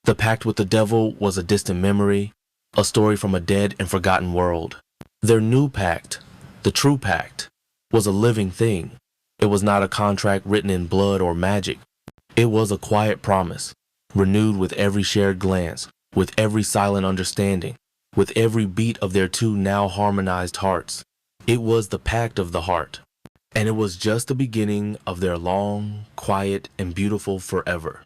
The pact with the devil was a distant memory, a story from a dead and forgotten world. Their new pact, the true pact, was a living thing. It was not a contract written in blood or magic. It was a quiet promise, renewed with every shared glance, with every silent understanding, with every beat of their two now harmonized hearts. It was the pact of the heart, and it was just the beginning of their long, quiet, and beautiful forever.